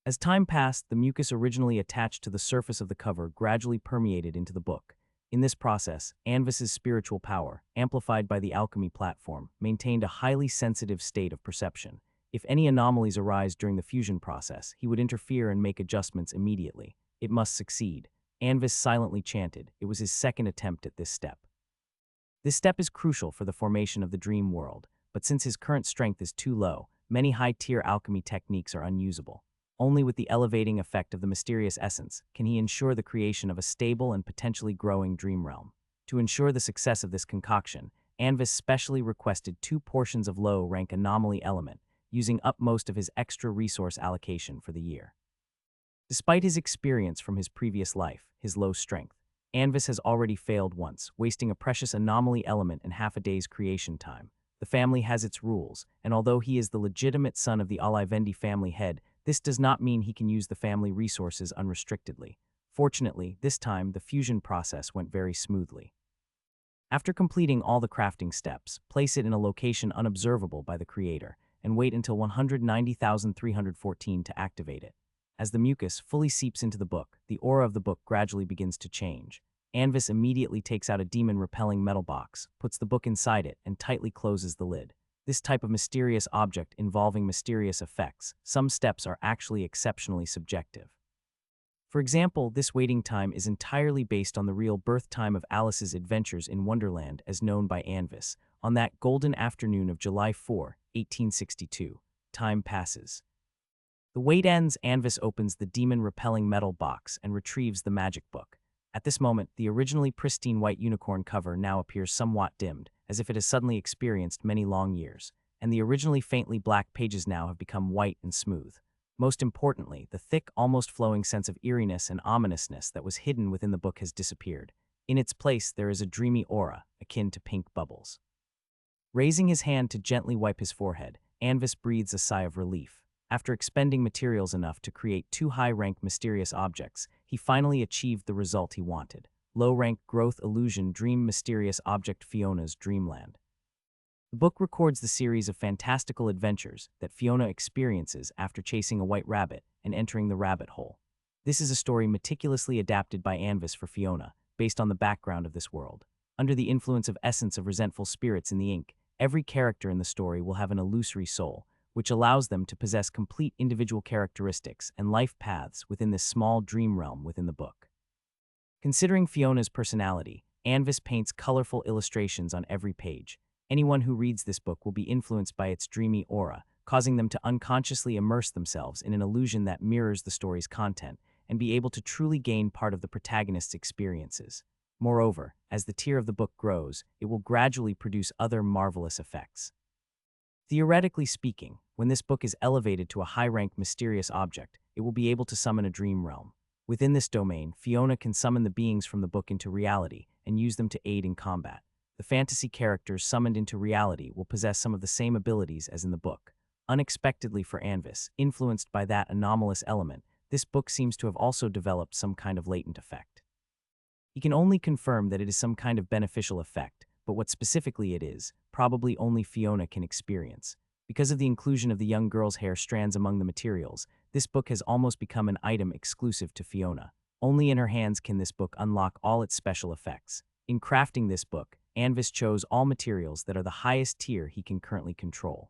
As time passed, the mucus originally attached to the surface of the cover gradually permeated into the book. In this process, Anvis's spiritual power, amplified by the alchemy platform, maintained a highly sensitive state of perception. If any anomalies arise during the fusion process, he would interfere and make adjustments immediately. It must succeed. Anvis silently chanted. It was his 2nd attempt at this step. This step is crucial for the formation of the dream world, but since his current strength is too low, many high-tier alchemy techniques are unusable. Only with the elevating effect of the mysterious essence can he ensure the creation of a stable and potentially growing dream realm. To ensure the success of this concoction, Anvis specially requested 2 portions of low-rank anomaly element, using up most of his extra resource allocation for the year. Despite his experience from his previous life, his low strength, Anvis has already failed once, wasting a precious anomaly element and half a day's creation time. The family has its rules, and although he is the legitimate son of the Olivendi family head, this does not mean he can use the family resources unrestrictedly. Fortunately, this time the fusion process went very smoothly. After completing all the crafting steps, place it in a location unobservable by the creator, and wait until 190,314 to activate it. As the mucus fully seeps into the book, the aura of the book gradually begins to change. Anvis immediately takes out a demon-repelling metal box, puts the book inside it, and tightly closes the lid. This type of mysterious object involving mysterious effects, some steps are actually exceptionally subjective. For example, this waiting time is entirely based on the real birth time of Alice's adventures in Wonderland as known by Anvis, On that golden afternoon of July 4, 1862, time passes. The wait ends. Anvis opens the demon-repelling metal box and retrieves the magic book. At this moment, the originally pristine white unicorn cover now appears somewhat dimmed, as if it has suddenly experienced many long years, and the originally faintly black pages now have become white and smooth. Most importantly, the thick, almost flowing sense of eeriness and ominousness that was hidden within the book has disappeared. In its place, there is a dreamy aura, akin to pink bubbles. Raising his hand to gently wipe his forehead, Anvis breathes a sigh of relief. After expending materials enough to create 2 high-rank mysterious objects, he finally achieved the result he wanted. Low-rank growth illusion dream mysterious object Fiona's Dreamland. The book records the series of fantastical adventures that Fiona experiences after chasing a white rabbit and entering the rabbit hole. This is a story meticulously adapted by Anvis for Fiona, based on the background of this world. Under the influence of essence of resentful spirits in the ink, every character in the story will have an illusory soul, which allows them to possess complete individual characteristics and life paths within this small dream realm within the book. Considering Fiona's personality, Anvis paints colorful illustrations on every page. Anyone who reads this book will be influenced by its dreamy aura, causing them to unconsciously immerse themselves in an illusion that mirrors the story's content and be able to truly gain part of the protagonist's experiences. Moreover, as the tier of the book grows, it will gradually produce other marvelous effects. Theoretically speaking, when this book is elevated to a high-rank mysterious object, it will be able to summon a dream realm. Within this domain, Fiona can summon the beings from the book into reality and use them to aid in combat. The fantasy characters summoned into reality will possess some of the same abilities as in the book. Unexpectedly for Anvis, influenced by that anomalous element, this book seems to have also developed some kind of latent effect. He can only confirm that it is some kind of beneficial effect, but what specifically it is, probably only Fiona can experience. Because of the inclusion of the young girl's hair strands among the materials, this book has almost become an item exclusive to Fiona. Only in her hands can this book unlock all its special effects. In crafting this book, Anvis chose all materials that are the highest tier he can currently control.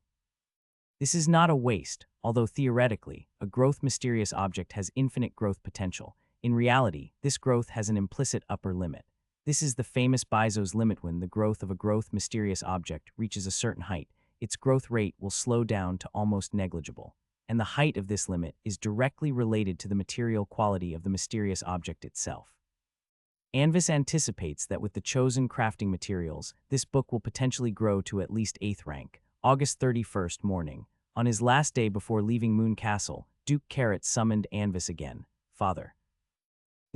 This is not a waste, although theoretically, a growth mysterious object has infinite growth potential. In reality, this growth has an implicit upper limit. This is the famous Bezos limit. When the growth of a growth mysterious object reaches a certain height, its growth rate will slow down to almost negligible. And the height of this limit is directly related to the material quality of the mysterious object itself. Anvis anticipates that with the chosen crafting materials, this book will potentially grow to at least 8th rank. August 31st morning. On his last day before leaving Moon Castle, Duke Carrot summoned Anvis again. Father.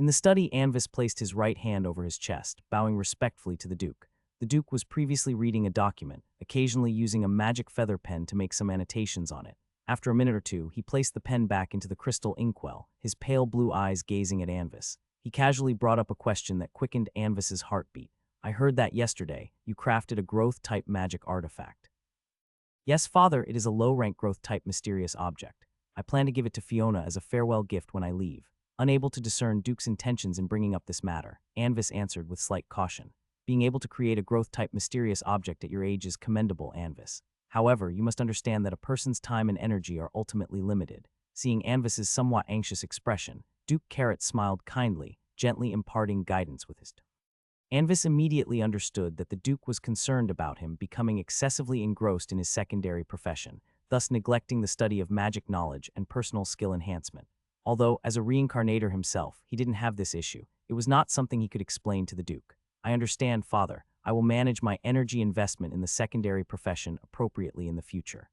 In the study, Anvis placed his right hand over his chest, bowing respectfully to the Duke. The Duke was previously reading a document, occasionally using a magic feather pen to make some annotations on it. After a minute or two, he placed the pen back into the crystal inkwell, his pale blue eyes gazing at Anvis. He casually brought up a question that quickened Anvis's heartbeat. I heard that yesterday, you crafted a growth-type magic artifact. Yes, Father, it is a low-rank growth-type mysterious object. I plan to give it to Fiona as a farewell gift when I leave. Unable to discern Duke's intentions in bringing up this matter, Anvis answered with slight caution. Being able to create a growth-type mysterious object at your age is commendable, Anvis. However, you must understand that a person's time and energy are ultimately limited. Seeing Anvis's somewhat anxious expression, Duke Carrot smiled kindly, gently imparting guidance with his tone. Anvis immediately understood that the Duke was concerned about him becoming excessively engrossed in his secondary profession, thus neglecting the study of magic knowledge and personal skill enhancement. Although, as a reincarnator himself, he didn't have this issue, it was not something he could explain to the Duke. I understand, Father. I will manage my energy investment in the secondary profession appropriately in the future.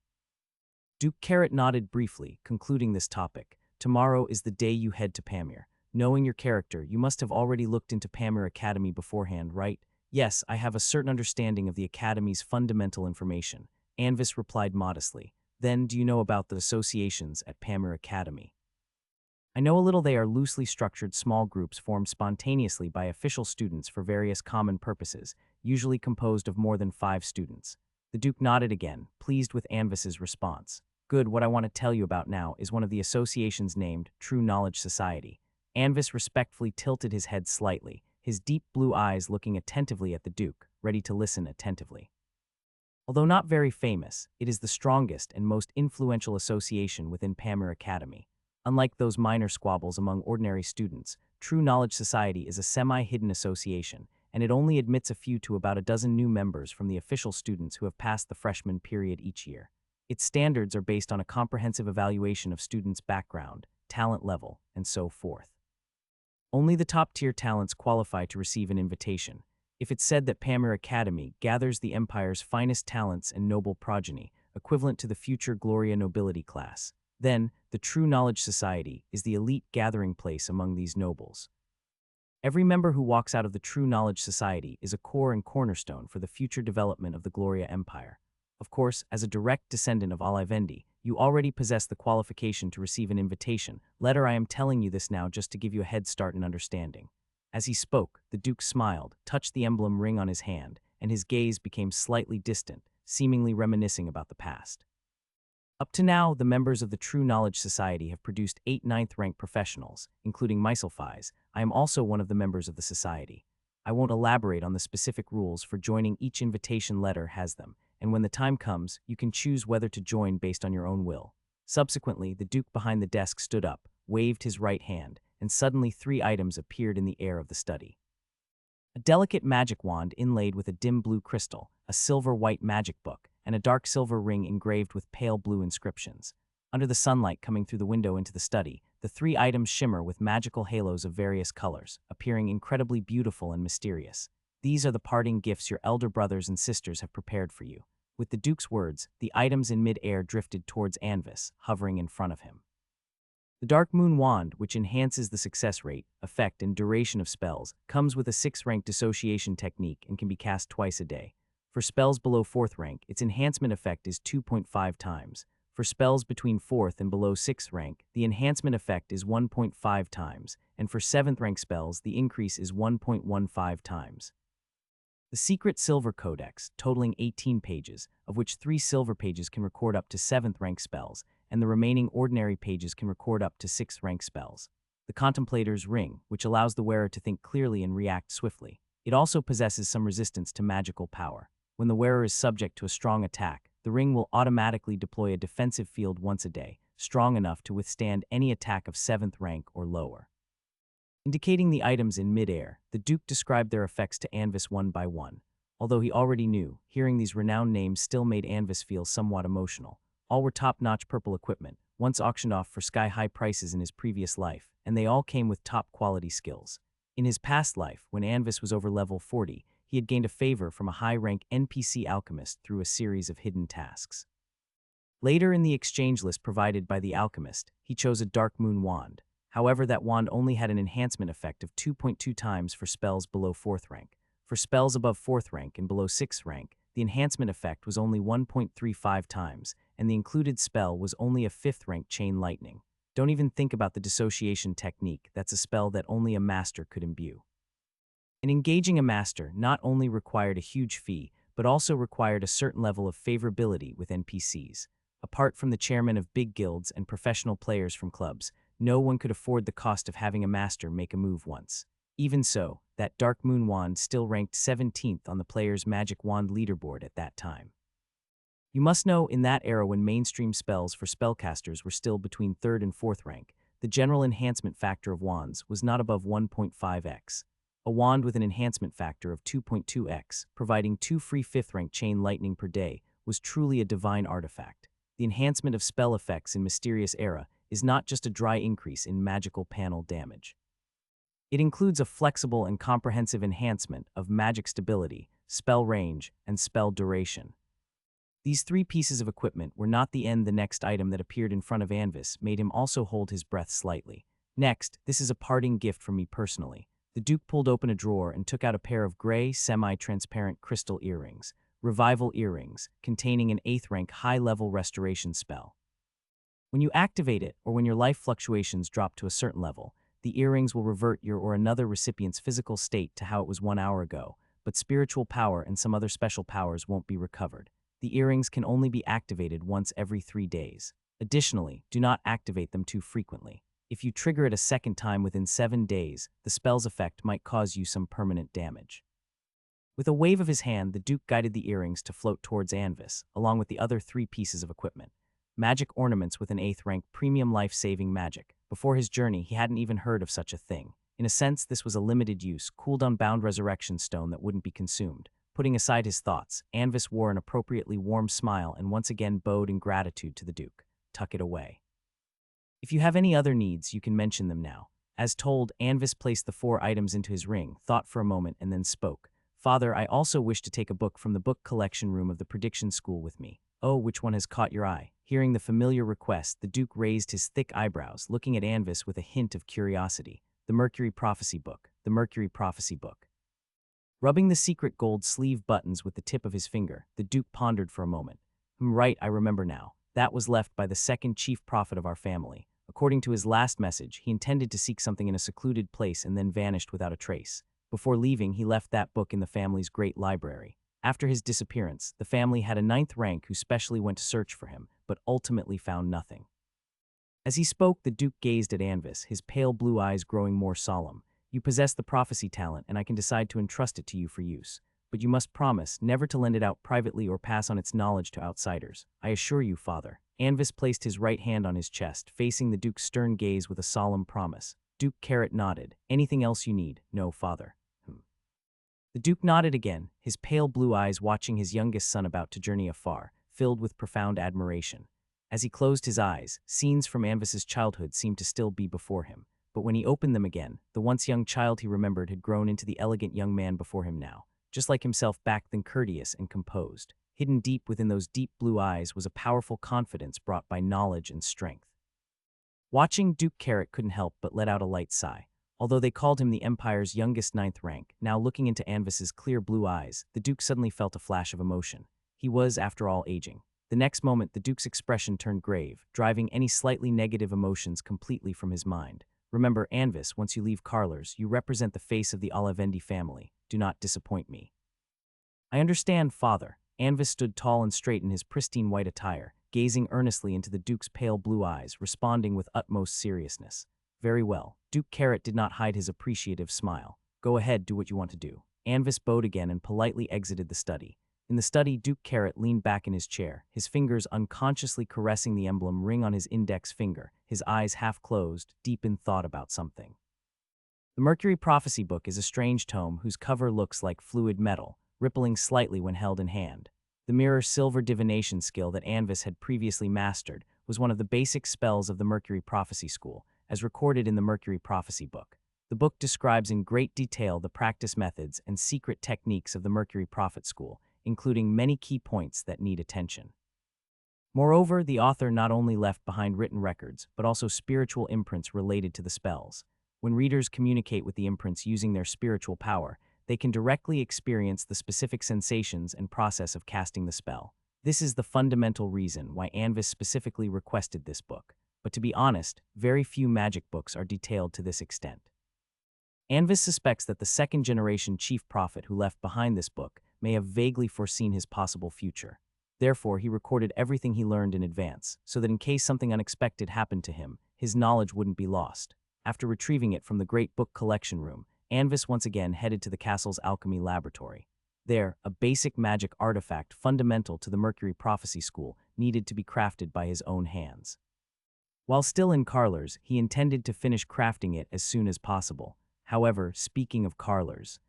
Duke Carrot nodded briefly, concluding this topic. Tomorrow is the day you head to Pamir. Knowing your character, you must have already looked into Pamir Academy beforehand, right? Yes, I have a certain understanding of the Academy's fundamental information, Anvis replied modestly. Then, do you know about the associations at Pamir Academy? I know a little. They are loosely structured small groups formed spontaneously by official students for various common purposes, usually composed of more than 5 students. The Duke nodded again, pleased with Anvis's response. Good, what I want to tell you about now is one of the associations named True Knowledge Society. Anvis respectfully tilted his head slightly, his deep blue eyes looking attentively at the Duke, ready to listen attentively. Although not very famous, it is the strongest and most influential association within Pamir Academy. Unlike those minor squabbles among ordinary students, True Knowledge Society is a semi-hidden association, and it only admits a few to about a dozen new members from the official students who have passed the freshman period each year. Its standards are based on a comprehensive evaluation of students' background, talent level, and so forth. Only the top-tier talents qualify to receive an invitation. If it's said that Pamir Academy gathers the Empire's finest talents and noble progeny, equivalent to the future Gloria nobility class, then the True Knowledge Society is the elite gathering place among these nobles. Every member who walks out of the True Knowledge Society is a core and cornerstone for the future development of the Gloria Empire. Of course, as a direct descendant of Alivendi, you already possess the qualification to receive an invitation. Letter, I am telling you this now just to give you a head start in understanding. As he spoke, the Duke smiled, touched the emblem ring on his hand, and his gaze became slightly distant, seemingly reminiscing about the past. Up to now, the members of the True Knowledge Society have produced 8 ninth-rank professionals, including myself. I am also one of the members of the society. I won't elaborate on the specific rules for joining. Each invitation letter has them, and when the time comes, you can choose whether to join based on your own will. Subsequently, the Duke behind the desk stood up, waved his right hand, and suddenly 3 items appeared in the air of the study. A delicate magic wand inlaid with a dim blue crystal, a silver-white magic book, and a dark silver ring engraved with pale blue inscriptions. Under the sunlight coming through the window into the study, the 3 items shimmer with magical halos of various colors, appearing incredibly beautiful and mysterious. These are the parting gifts your elder brothers and sisters have prepared for you. With the Duke's words, the items in mid-air drifted towards Anvis, hovering in front of him. The Dark Moon Wand, which enhances the success rate, effect, and duration of spells, comes with a 6th-rank dissociation technique and can be cast twice a day. For spells below 4th rank, its enhancement effect is 2.5 times. For spells between 4th and below 6th rank, the enhancement effect is 1.5 times, and for 7th rank spells, the increase is 1.15 times. The Secret Silver Codex, totaling 18 pages, of which 3 silver pages can record up to 7th rank spells, and the remaining ordinary pages can record up to 6th rank spells. The Contemplator's Ring, which allows the wearer to think clearly and react swiftly. It also possesses some resistance to magical power. When the wearer is subject to a strong attack, the ring will automatically deploy a defensive field once a day, strong enough to withstand any attack of 7th rank or lower. Indicating the items in mid-air, the Duke described their effects to Anvis one by one. Although he already knew, hearing these renowned names still made Anvis feel somewhat emotional. All were top-notch purple equipment, once auctioned off for sky-high prices in his previous life, and they all came with top-quality skills. In his past life, when Anvis was over level 40, he had gained a favor from a high-rank NPC alchemist through a series of hidden tasks. Later in the exchange list provided by the alchemist, he chose a Dark Moon Wand. However, that wand only had an enhancement effect of 2.2 times for spells below 4th rank. For spells above 4th rank and below 6th rank, the enhancement effect was only 1.35 times, and the included spell was only a 5th rank Chain Lightning. Don't even think about the dissociation technique, that's a spell that only a master could imbue. And engaging a master not only required a huge fee, but also required a certain level of favorability with NPCs. Apart from the chairman of big guilds and professional players from clubs, no one could afford the cost of having a master make a move once. Even so, that Dark Moon Wand still ranked 17th on the player's magic wand leaderboard at that time. You must know, in that era when mainstream spells for spellcasters were still between 3rd and 4th rank, the general enhancement factor of wands was not above 1.5x. A wand with an enhancement factor of 2.2x, providing 2 free 5th rank Chain Lightning per day, was truly a divine artifact. The enhancement of spell effects in Mysterious Era is not just a dry increase in magical panel damage. It includes a flexible and comprehensive enhancement of magic stability, spell range, and spell duration. These 3 pieces of equipment were not the end. The next item that appeared in front of Anvis made him also hold his breath slightly. Next, this is a parting gift from me personally. The Duke pulled open a drawer and took out a pair of gray, semi-transparent crystal earrings, revival earrings, containing an 8th rank high-level restoration spell. When you activate it, or when your life fluctuations drop to a certain level, the earrings will revert your or another recipient's physical state to how it was 1 hour ago, but spiritual power and some other special powers won't be recovered. The earrings can only be activated once every 3 days. Additionally, do not activate them too frequently. If you trigger it a second time within 7 days, the spell's effect might cause you some permanent damage. With a wave of his hand, the Duke guided the earrings to float towards Anvis, along with the other 3 pieces of equipment. Magic ornaments with an 8th rank premium life-saving magic. Before his journey, he hadn't even heard of such a thing. In a sense, this was a limited-use, cooldown-bound resurrection stone that wouldn't be consumed. Putting aside his thoughts, Anvis wore an appropriately warm smile and once again bowed in gratitude to the Duke. Tuck it away. If you have any other needs, you can mention them now. As told, Anvis placed the 4 items into his ring, thought for a moment, and then spoke. Father, I also wish to take a book from the book collection room of the prediction school with me. Oh, which one has caught your eye? Hearing the familiar request, the Duke raised his thick eyebrows, looking at Anvis with a hint of curiosity. The Mercury Prophecy Book. The Mercury Prophecy Book. Rubbing the secret gold sleeve buttons with the tip of his finger, the Duke pondered for a moment. Right, I remember now. That was left by the second chief prophet of our family. According to his last message, he intended to seek something in a secluded place and then vanished without a trace. Before leaving, he left that book in the family's great library. After his disappearance, the family had a 9th rank who specially went to search for him, but ultimately found nothing. As he spoke, the Duke gazed at Anvis, his pale blue eyes growing more solemn. You possess the prophecy talent, and I can decide to entrust it to you for use. But you must promise never to lend it out privately or pass on its knowledge to outsiders. I assure you, Father. Anvis placed his right hand on his chest, facing the Duke's stern gaze with a solemn promise. Duke Carrot nodded. Anything else you need? No, Father. The Duke nodded again, his pale blue eyes watching his youngest son about to journey afar, filled with profound admiration. As he closed his eyes, scenes from Anvis's childhood seemed to still be before him. But when he opened them again, the once young child he remembered had grown into the elegant young man before him now, just like himself back then, courteous and composed. Hidden deep within those deep blue eyes was a powerful confidence brought by knowledge and strength. Watching, Duke Carrot couldn't help but let out a light sigh. Although they called him the Empire's youngest 9th rank, now looking into Anvis's clear blue eyes, the Duke suddenly felt a flash of emotion. He was, after all, aging. The next moment, the Duke's expression turned grave, driving any slightly negative emotions completely from his mind. Remember, Anvis, once you leave Carler's, you represent the face of the Olivendi family. Do not disappoint me. I understand, Father. Anvis stood tall and straight in his pristine white attire, gazing earnestly into the Duke's pale blue eyes, responding with utmost seriousness. Very well. Duke Carrot did not hide his appreciative smile. Go ahead, do what you want to do. Anvis bowed again and politely exited the study. In the study, Duke Carrot leaned back in his chair, his fingers unconsciously caressing the emblem ring on his index finger, his eyes half closed, deep in thought about something. The Mercury Prophecy Book is a strange tome whose cover looks like fluid metal, rippling slightly when held in hand. The mirror silver divination skill that Anvis had previously mastered was one of the basic spells of the Mercury Prophecy School, as recorded in the Mercury Prophecy Book. The book describes in great detail the practice methods and secret techniques of the Mercury Prophet School, including many key points that need attention. Moreover, the author not only left behind written records, but also spiritual imprints related to the spells. When readers communicate with the imprints using their spiritual power, they can directly experience the specific sensations and process of casting the spell. This is the fundamental reason why Anvis specifically requested this book. But to be honest, very few magic books are detailed to this extent. Anvis suspects that the second-generation chief prophet who left behind this book may have vaguely foreseen his possible future. Therefore, he recorded everything he learned in advance, so that in case something unexpected happened to him, his knowledge wouldn't be lost. After retrieving it from the great book collection room, Anvis once again headed to the castle's alchemy laboratory. There, a basic magic artifact fundamental to the Mercury Prophecy School needed to be crafted by his own hands. While still in Carler's, he intended to finish crafting it as soon as possible. However, speaking of Carler's,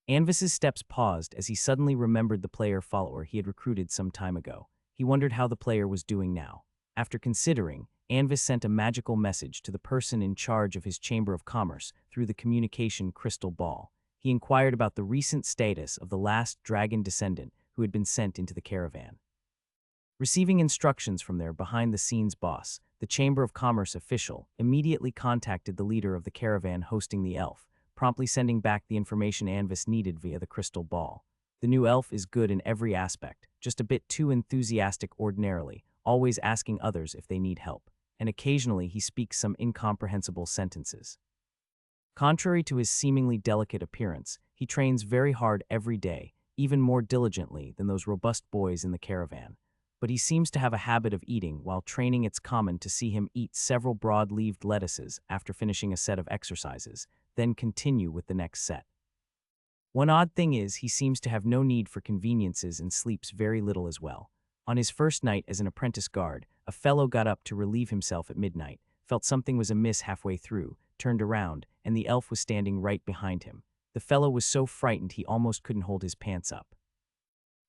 Anvis's steps paused as he suddenly remembered the player-follower he had recruited some time ago. He wondered how the player was doing now. After considering, Anvis sent a magical message to the person in charge of his Chamber of Commerce through the communication crystal ball. He inquired about the recent status of the last dragon descendant who had been sent into the caravan. Receiving instructions from their behind-the-scenes boss, the Chamber of Commerce official immediately contacted the leader of the caravan hosting the elf, promptly sending back the information Anvis needed via the crystal ball. The new elf is good in every aspect, just a bit too enthusiastic ordinarily, always asking others if they need help, and occasionally he speaks some incomprehensible sentences. Contrary to his seemingly delicate appearance, he trains very hard every day, even more diligently than those robust boys in the caravan. But he seems to have a habit of eating while training. It's common to see him eat several broad-leaved lettuces after finishing a set of exercises, then continue with the next set. One odd thing is he seems to have no need for conveniences and sleeps very little as well. On his first night as an apprentice guard, a fellow got up to relieve himself at midnight, felt something was amiss halfway through, turned around, and the elf was standing right behind him. The fellow was so frightened he almost couldn't hold his pants up.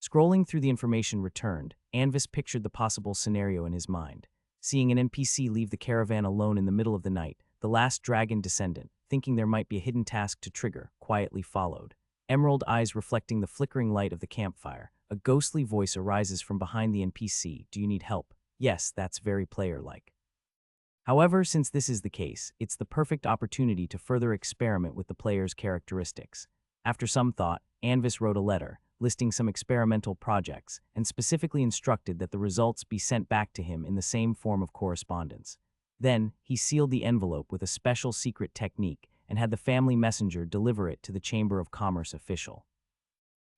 Scrolling through the information returned, Anvis pictured the possible scenario in his mind. Seeing an NPC leave the caravan alone in the middle of the night, the last dragon descendant, thinking there might be a hidden task to trigger, quietly followed. Emerald eyes reflecting the flickering light of the campfire, a ghostly voice arises from behind the NPC. Do you need help? Yes, that's very player-like. However, since this is the case, it's the perfect opportunity to further experiment with the player's characteristics. After some thought, Anvis wrote a letter, listing some experimental projects, and specifically instructed that the results be sent back to him in the same form of correspondence. Then, he sealed the envelope with a special secret technique and had the family messenger deliver it to the Chamber of Commerce official.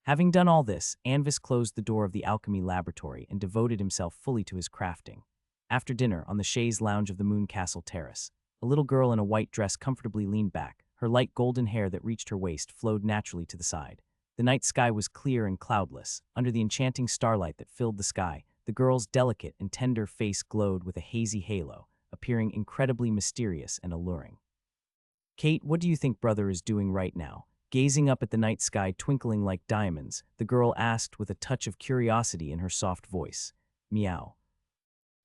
Having done all this, Anvis closed the door of the alchemy laboratory and devoted himself fully to his crafting. After dinner, on the chaise lounge of the Moon Castle Terrace, a little girl in a white dress comfortably leaned back. Her light golden hair that reached her waist flowed naturally to the side. The night sky was clear and cloudless. Under the enchanting starlight that filled the sky, the girl's delicate and tender face glowed with a hazy halo, appearing incredibly mysterious and alluring. Kate, what do you think brother is doing right now? Gazing up at the night sky twinkling like diamonds, the girl asked with a touch of curiosity in her soft voice. Meow.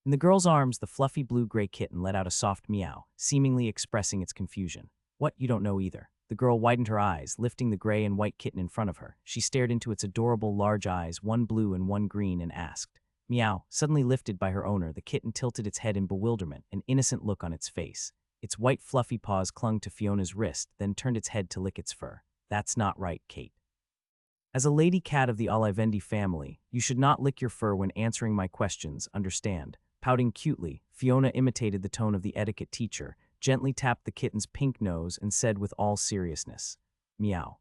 In the girl's arms, the fluffy blue-gray kitten let out a soft meow, seemingly expressing its confusion. What, you don't know either? The girl widened her eyes, lifting the gray and white kitten in front of her. She stared into its adorable large eyes, one blue and one green, and asked, Meow. Suddenly lifted by her owner, the kitten tilted its head in bewilderment, an innocent look on its face. Its white fluffy paws clung to Fiona's wrist, then turned its head to lick its fur. That's not right, Kate. As a lady cat of the Olivendi family, you should not lick your fur when answering my questions, understand? Pouting cutely, Fiona imitated the tone of the etiquette teacher, gently tapped the kitten's pink nose, and said with all seriousness, Meow.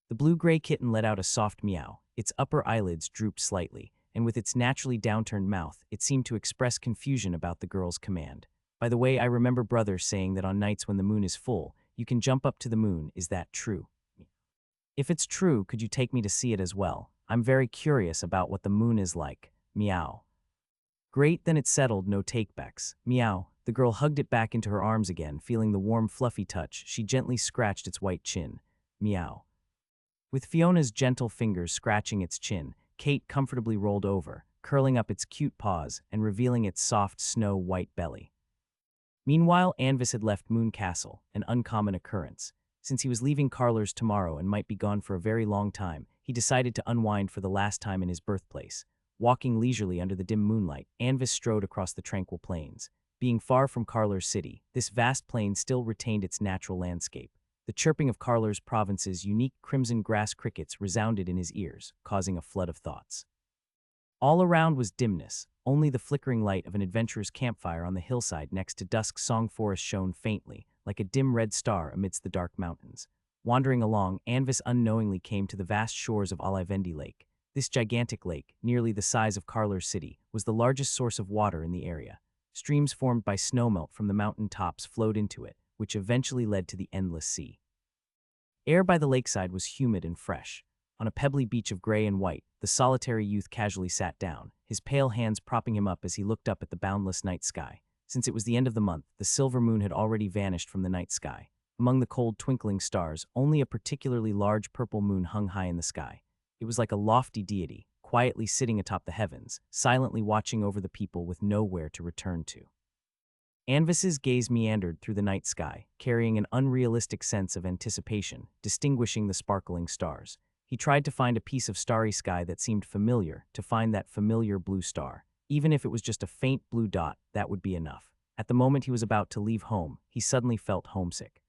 The blue-gray kitten let out a soft meow. Its upper eyelids drooped slightly, and with its naturally downturned mouth, it seemed to express confusion about the girl's command. By the way, I remember brother saying that on nights when the moon is full, you can jump up to the moon. Is that true? If it's true, could you take me to see it as well? I'm very curious about what the moon is like. Meow. Great, then it's settled, no takebacks. Meow. The girl hugged it back into her arms again, feeling the warm, fluffy touch. She gently scratched its white chin. Meow. With Fiona's gentle fingers scratching its chin, Kate comfortably rolled over, curling up its cute paws and revealing its soft, snow-white belly. Meanwhile, Anvis had left Moon Castle, an uncommon occurrence. Since he was leaving Carler's tomorrow and might be gone for a very long time, he decided to unwind for the last time in his birthplace. Walking leisurely under the dim moonlight, Anvis strode across the tranquil plains. Being far from Carler's city, this vast plain still retained its natural landscape. The chirping of Carler's province's unique crimson grass crickets resounded in his ears, causing a flood of thoughts. All around was dimness. Only the flickering light of an adventurer's campfire on the hillside next to Dusk Song Forest shone faintly, like a dim red star amidst the dark mountains. Wandering along, Anvis unknowingly came to the vast shores of Olivendi Lake. This gigantic lake, nearly the size of Carler's city, was the largest source of water in the area. Streams formed by snowmelt from the mountain tops flowed into it, which eventually led to the endless sea. Air by the lakeside was humid and fresh. On a pebbly beach of gray and white, the solitary youth casually sat down, his pale hands propping him up as he looked up at the boundless night sky. Since it was the end of the month, the silver moon had already vanished from the night sky. Among the cold twinkling stars, only a particularly large purple moon hung high in the sky. It was like a lofty deity, quietly sitting atop the heavens, silently watching over the people with nowhere to return to. Anvis's gaze meandered through the night sky, carrying an unrealistic sense of anticipation, distinguishing the sparkling stars. He tried to find a piece of starry sky that seemed familiar, to find that familiar blue star. Even if it was just a faint blue dot, that would be enough. At the moment he was about to leave home, he suddenly felt homesick.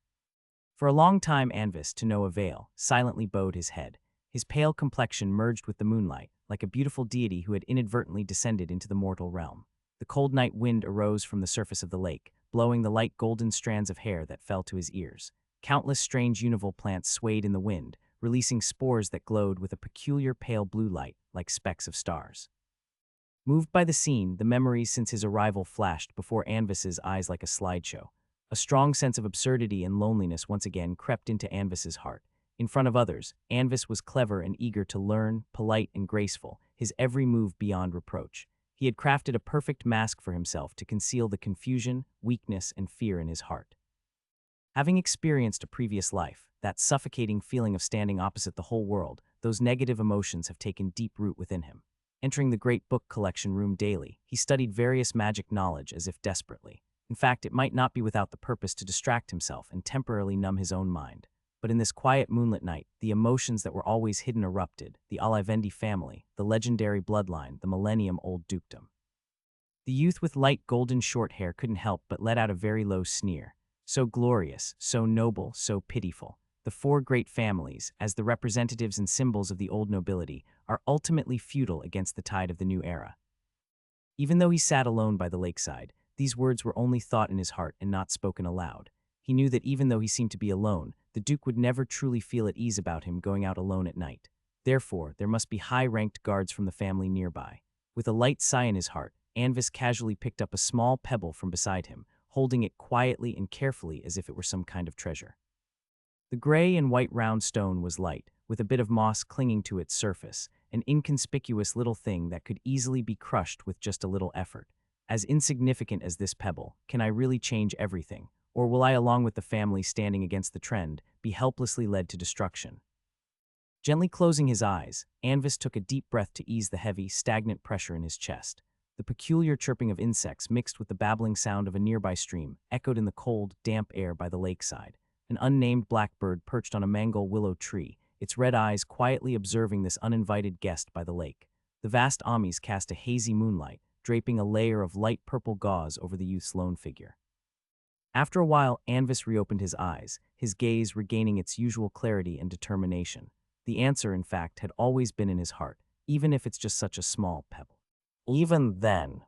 For a long time Anvis, to no avail, silently bowed his head. His pale complexion merged with the moonlight, like a beautiful deity who had inadvertently descended into the mortal realm. The cold night wind arose from the surface of the lake, blowing the light golden strands of hair that fell to his ears. Countless strange unival plants swayed in the wind, releasing spores that glowed with a peculiar pale blue light, like specks of stars. Moved by the scene, the memories since his arrival flashed before Anvis's eyes like a slideshow. A strong sense of absurdity and loneliness once again crept into Anvis's heart. In front of others, Anvis was clever and eager to learn, polite and graceful, his every move beyond reproach. He had crafted a perfect mask for himself to conceal the confusion, weakness, and fear in his heart. Having experienced a previous life, that suffocating feeling of standing opposite the whole world, those negative emotions have taken deep root within him. Entering the great book collection room daily, he studied various magic knowledge as if desperately. In fact, it might not be without the purpose to distract himself and temporarily numb his own mind. But in this quiet moonlit night, the emotions that were always hidden erupted: the Olivendi family, the legendary bloodline, the millennium-old dukedom. The youth with light golden short hair couldn't help but let out a very low sneer. So glorious, so noble, so pitiful. The four great families, as the representatives and symbols of the old nobility, are ultimately feudal against the tide of the new era. Even though he sat alone by the lakeside, these words were only thought in his heart and not spoken aloud. He knew that even though he seemed to be alone, the Duke would never truly feel at ease about him going out alone at night. Therefore, there must be high-ranked guards from the family nearby. With a light sigh in his heart, Anvis casually picked up a small pebble from beside him, holding it quietly and carefully as if it were some kind of treasure. The gray and white round stone was light, with a bit of moss clinging to its surface, an inconspicuous little thing that could easily be crushed with just a little effort. As insignificant as this pebble, can I really change everything? Or will I, along with the family standing against the trend, be helplessly led to destruction? Gently closing his eyes, Anvis took a deep breath to ease the heavy, stagnant pressure in his chest. The peculiar chirping of insects mixed with the babbling sound of a nearby stream echoed in the cold, damp air by the lakeside. An unnamed blackbird perched on a mango willow tree, its red eyes quietly observing this uninvited guest by the lake. The vast amis cast a hazy moonlight, draping a layer of light purple gauze over the youth's lone figure. After a while, Anvis reopened his eyes, his gaze regaining its usual clarity and determination. The answer, in fact, had always been in his heart, even if it's just such a small pebble. Even then,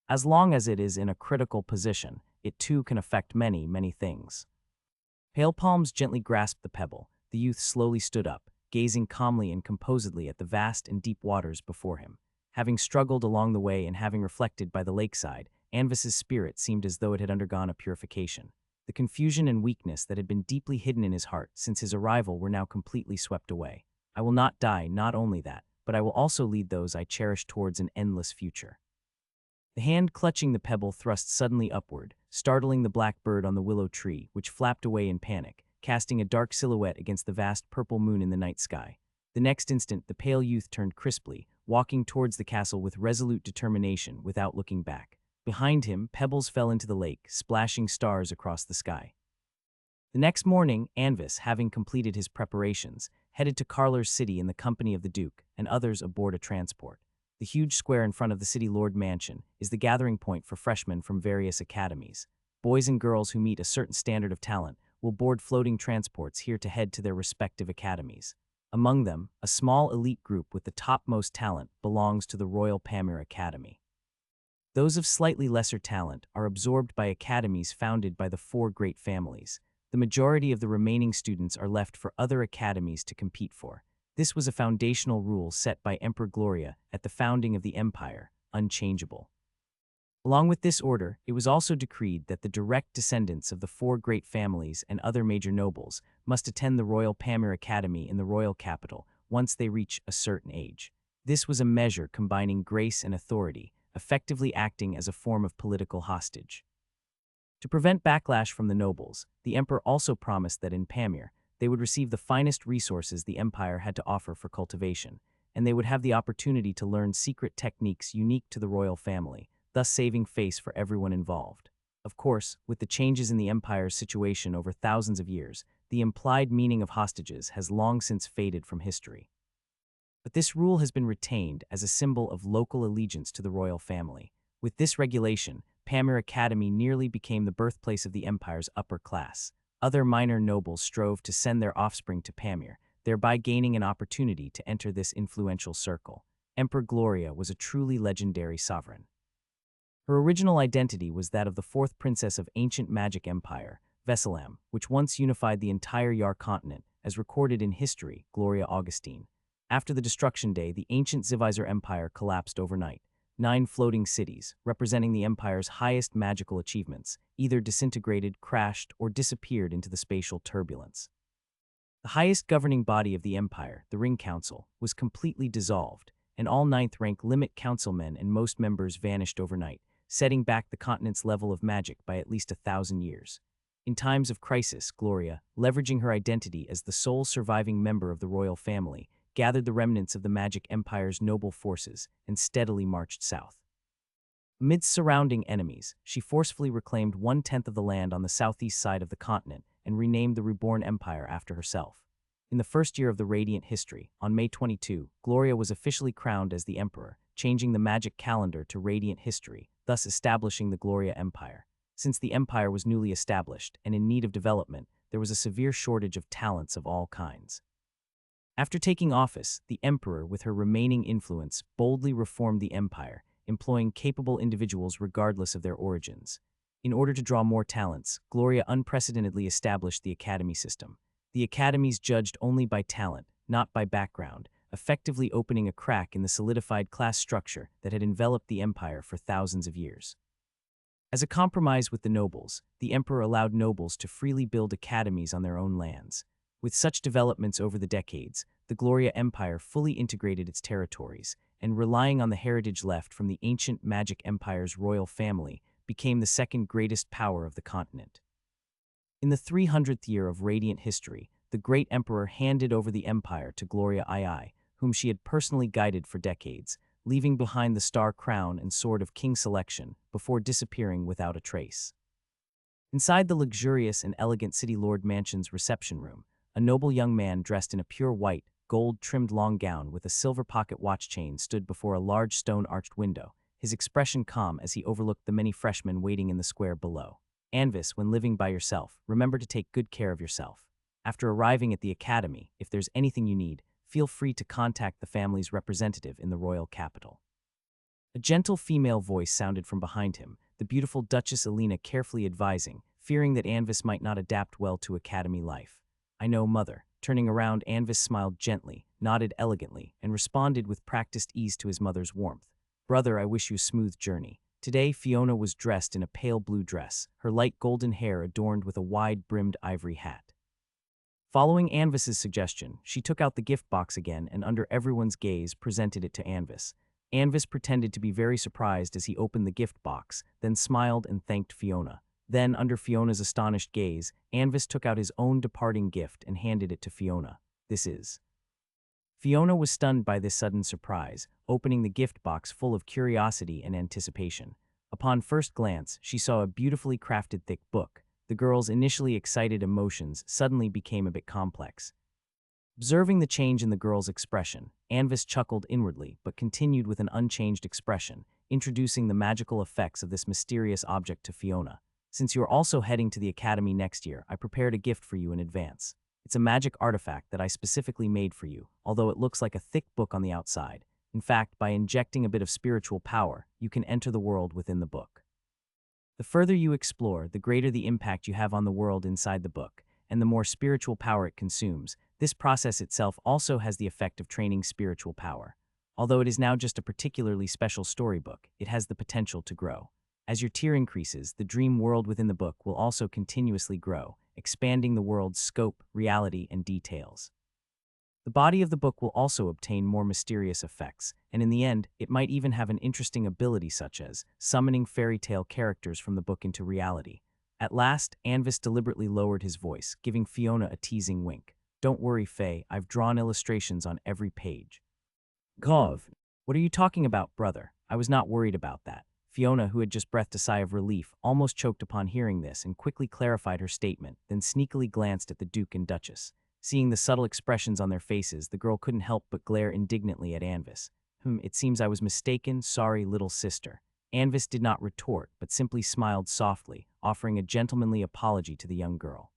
as long as it is in a critical position, it too can affect many, many things. Pale palms gently grasped the pebble. The youth slowly stood up, gazing calmly and composedly at the vast and deep waters before him. Having struggled along the way and having reflected by the lakeside, Anvis's spirit seemed as though it had undergone a purification. The confusion and weakness that had been deeply hidden in his heart since his arrival were now completely swept away. I will not die, not only that, but I will also lead those I cherish towards an endless future. The hand clutching the pebble thrust suddenly upward, startling the black bird on the willow tree, which flapped away in panic, casting a dark silhouette against the vast purple moon in the night sky. The next instant, the pale youth turned crisply, walking towards the castle with resolute determination without looking back. Behind him, pebbles fell into the lake, splashing stars across the sky. The next morning, Anvis, having completed his preparations, headed to Carler's city in the company of the Duke and others aboard a transport. The huge square in front of the city lord mansion is the gathering point for freshmen from various academies. Boys and girls who meet a certain standard of talent will board floating transports here to head to their respective academies. Among them, a small elite group with the topmost talent belongs to the Royal Pamir Academy. Those of slightly lesser talent are absorbed by academies founded by the four great families. The majority of the remaining students are left for other academies to compete for. This was a foundational rule set by Emperor Gloria at the founding of the empire, unchangeable. Along with this order, it was also decreed that the direct descendants of the four great families and other major nobles must attend the Royal Pamir Academy in the royal capital once they reach a certain age. This was a measure combining grace and authority, effectively acting as a form of political hostage. To prevent backlash from the nobles, the emperor also promised that in Pamir, they would receive the finest resources the empire had to offer for cultivation, and they would have the opportunity to learn secret techniques unique to the royal family, thus saving face for everyone involved. Of course, with the changes in the empire's situation over thousands of years, the implied meaning of hostages has long since faded from history. But this rule has been retained as a symbol of local allegiance to the royal family. With this regulation, Pamir Academy nearly became the birthplace of the empire's upper class. Other minor nobles strove to send their offspring to Pamir, thereby gaining an opportunity to enter this influential circle. Emperor Gloria was a truly legendary sovereign. Her original identity was that of the fourth princess of ancient magic empire, Veselam, which once unified the entire Yar continent, as recorded in history, Gloria Augustine. After the Destruction Day, the ancient Zivizar Empire collapsed overnight. 9 floating cities, representing the Empire's highest magical achievements, either disintegrated, crashed, or disappeared into the spatial turbulence. The highest governing body of the Empire, the Ring Council, was completely dissolved, and all 9th-rank limit councilmen and most members vanished overnight, setting back the continent's level of magic by at least 1,000 years. In times of crisis, Gloria, leveraging her identity as the sole surviving member of the royal family, gathered the remnants of the Magic Empire's noble forces and steadily marched south. Amidst surrounding enemies, she forcefully reclaimed 1/10 of the land on the southeast side of the continent and renamed the Reborn Empire after herself. In the first year of the Radiant history, on May 22, Gloria was officially crowned as the Emperor, changing the magic calendar to Radiant history, thus establishing the Gloria Empire. Since the empire was newly established and in need of development, there was a severe shortage of talents of all kinds. After taking office, the emperor, with her remaining influence, boldly reformed the empire, employing capable individuals regardless of their origins. In order to draw more talents, Gloria unprecedentedly established the academy system. The academies judged only by talent, not by background, effectively opening a crack in the solidified class structure that had enveloped the empire for thousands of years. As a compromise with the nobles, the emperor allowed nobles to freely build academies on their own lands. With such developments over the decades, the Gloria Empire fully integrated its territories, and relying on the heritage left from the ancient Magic Empire's royal family, became the second greatest power of the continent. In the 300th year of Radiant history, the great emperor handed over the empire to Gloria II, whom she had personally guided for decades, leaving behind the star crown and sword of King Selection before disappearing without a trace. Inside the luxurious and elegant City Lord Mansion's reception room, a noble young man dressed in a pure white, gold-trimmed long gown with a silver pocket watch chain stood before a large stone-arched window, his expression calm as he overlooked the many freshmen waiting in the square below. Anvis, when living by yourself, remember to take good care of yourself. After arriving at the academy, if there's anything you need, feel free to contact the family's representative in the royal capital. A gentle female voice sounded from behind him, the beautiful Duchess Elena carefully advising, fearing that Anvis might not adapt well to academy life. I know, mother. Turning around, Anvis smiled gently, nodded elegantly, and responded with practiced ease to his mother's warmth. Brother, I wish you a smooth journey. Today, Fiona was dressed in a pale blue dress, her light golden hair adorned with a wide-brimmed ivory hat. Following Anvis's suggestion, she took out the gift box again and under everyone's gaze presented it to Anvis. Anvis pretended to be very surprised as he opened the gift box, then smiled and thanked Fiona. Then, under Fiona's astonished gaze, Anvis took out his own departing gift and handed it to Fiona. This is. Fiona was stunned by this sudden surprise, opening the gift box full of curiosity and anticipation. Upon first glance, she saw a beautifully crafted thick book. The girl's initially excited emotions suddenly became a bit complex. Observing the change in the girl's expression, Anvis chuckled inwardly but continued with an unchanged expression, introducing the magical effects of this mysterious object to Fiona. Since you are also heading to the academy next year, I prepared a gift for you in advance. It's a magic artifact that I specifically made for you, although it looks like a thick book on the outside. In fact, by injecting a bit of spiritual power, you can enter the world within the book. The further you explore, the greater the impact you have on the world inside the book, and the more spiritual power it consumes. This process itself also has the effect of training spiritual power. Although it is now just a particularly special storybook, it has the potential to grow. As your tier increases, the dream world within the book will also continuously grow, expanding the world's scope, reality, and details. The body of the book will also obtain more mysterious effects, and in the end, it might even have an interesting ability such as summoning fairy tale characters from the book into reality. At last, Anvis deliberately lowered his voice, giving Fiona a teasing wink. Don't worry, Faye, I've drawn illustrations on every page. Gov, what are you talking about, brother? I was not worried about that. Fiona, who had just breathed a sigh of relief, almost choked upon hearing this and quickly clarified her statement, then sneakily glanced at the Duke and Duchess. Seeing the subtle expressions on their faces, the girl couldn't help but glare indignantly at Anvis. It seems I was mistaken, sorry, little sister. Anvis did not retort, but simply smiled softly, offering a gentlemanly apology to the young girl.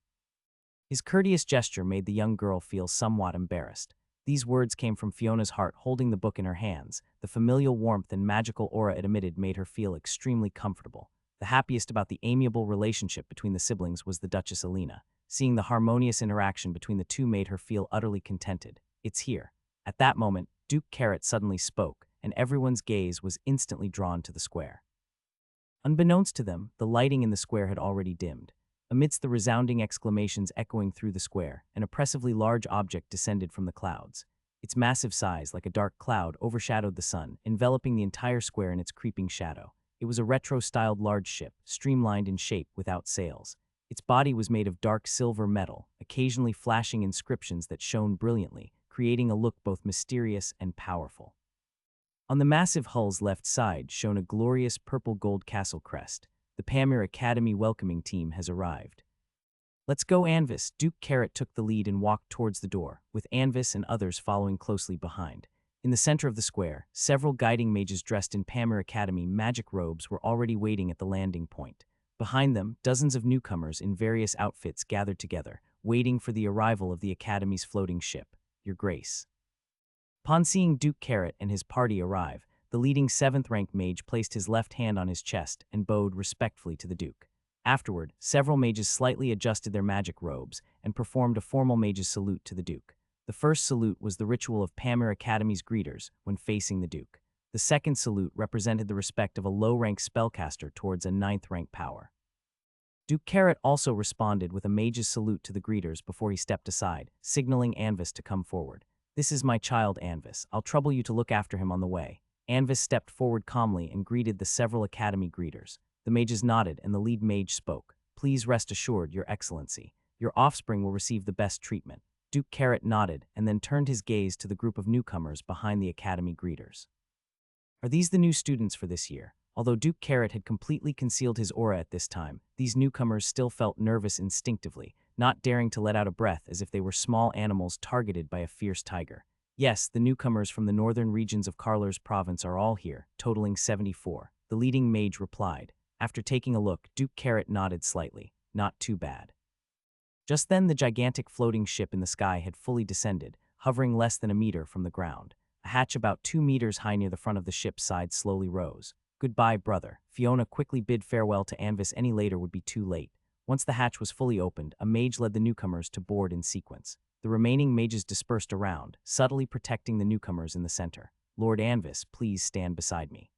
His courteous gesture made the young girl feel somewhat embarrassed. These words came from Fiona's heart holding the book in her hands. The familial warmth and magical aura it emitted made her feel extremely comfortable. The happiest about the amiable relationship between the siblings was the Duchess Elena. Seeing the harmonious interaction between the two made her feel utterly contented. It's here. At that moment, Duke Carrot suddenly spoke, and everyone's gaze was instantly drawn to the square. Unbeknownst to them, the lighting in the square had already dimmed. Amidst the resounding exclamations echoing through the square, an oppressively large object descended from the clouds. Its massive size, like a dark cloud, overshadowed the sun, enveloping the entire square in its creeping shadow. It was a retro-styled large ship, streamlined in shape without sails. Its body was made of dark silver metal, occasionally flashing inscriptions that shone brilliantly, creating a look both mysterious and powerful. On the massive hull's left side shone a glorious purple-gold castle crest. The Pamir Academy welcoming team has arrived. Let's go, Anvis. Duke Carrot took the lead and walked towards the door, with Anvis and others following closely behind. In the center of the square, several guiding mages dressed in Pamir Academy magic robes were already waiting at the landing point. Behind them, dozens of newcomers in various outfits gathered together, waiting for the arrival of the Academy's floating ship, Your Grace. Upon seeing Duke Carrot and his party arrive, the leading 7th-ranked mage placed his left hand on his chest and bowed respectfully to the Duke. Afterward, several mages slightly adjusted their magic robes and performed a formal mage's salute to the Duke. The first salute was the ritual of Pamir Academy's greeters when facing the Duke. The second salute represented the respect of a low-rank spellcaster towards a 9th-rank power. Duke Carrot also responded with a mage's salute to the greeters before he stepped aside, signaling Anvis to come forward. "This is my child, Anvis. I'll trouble you to look after him on the way." Anvis stepped forward calmly and greeted the several Academy greeters. The mages nodded and the lead mage spoke. "Please rest assured, Your Excellency. Your offspring will receive the best treatment." Duke Carrot nodded and then turned his gaze to the group of newcomers behind the Academy greeters. Are these the new students for this year? Although Duke Carrot had completely concealed his aura at this time, these newcomers still felt nervous instinctively, not daring to let out a breath as if they were small animals targeted by a fierce tiger. Yes, the newcomers from the northern regions of Karlur's province are all here, totaling 74. The leading mage replied. After taking a look, Duke Carrot nodded slightly. Not too bad. Just then, the gigantic floating ship in the sky had fully descended, hovering less than a meter from the ground. A hatch about 2 meters high near the front of the ship's side slowly rose. "Goodbye, brother." Fiona quickly bid farewell to Anvis. Any later would be too late. Once the hatch was fully opened, a mage led the newcomers to board in sequence. The remaining mages dispersed around, subtly protecting the newcomers in the center. "Lord Anvis, please stand beside me."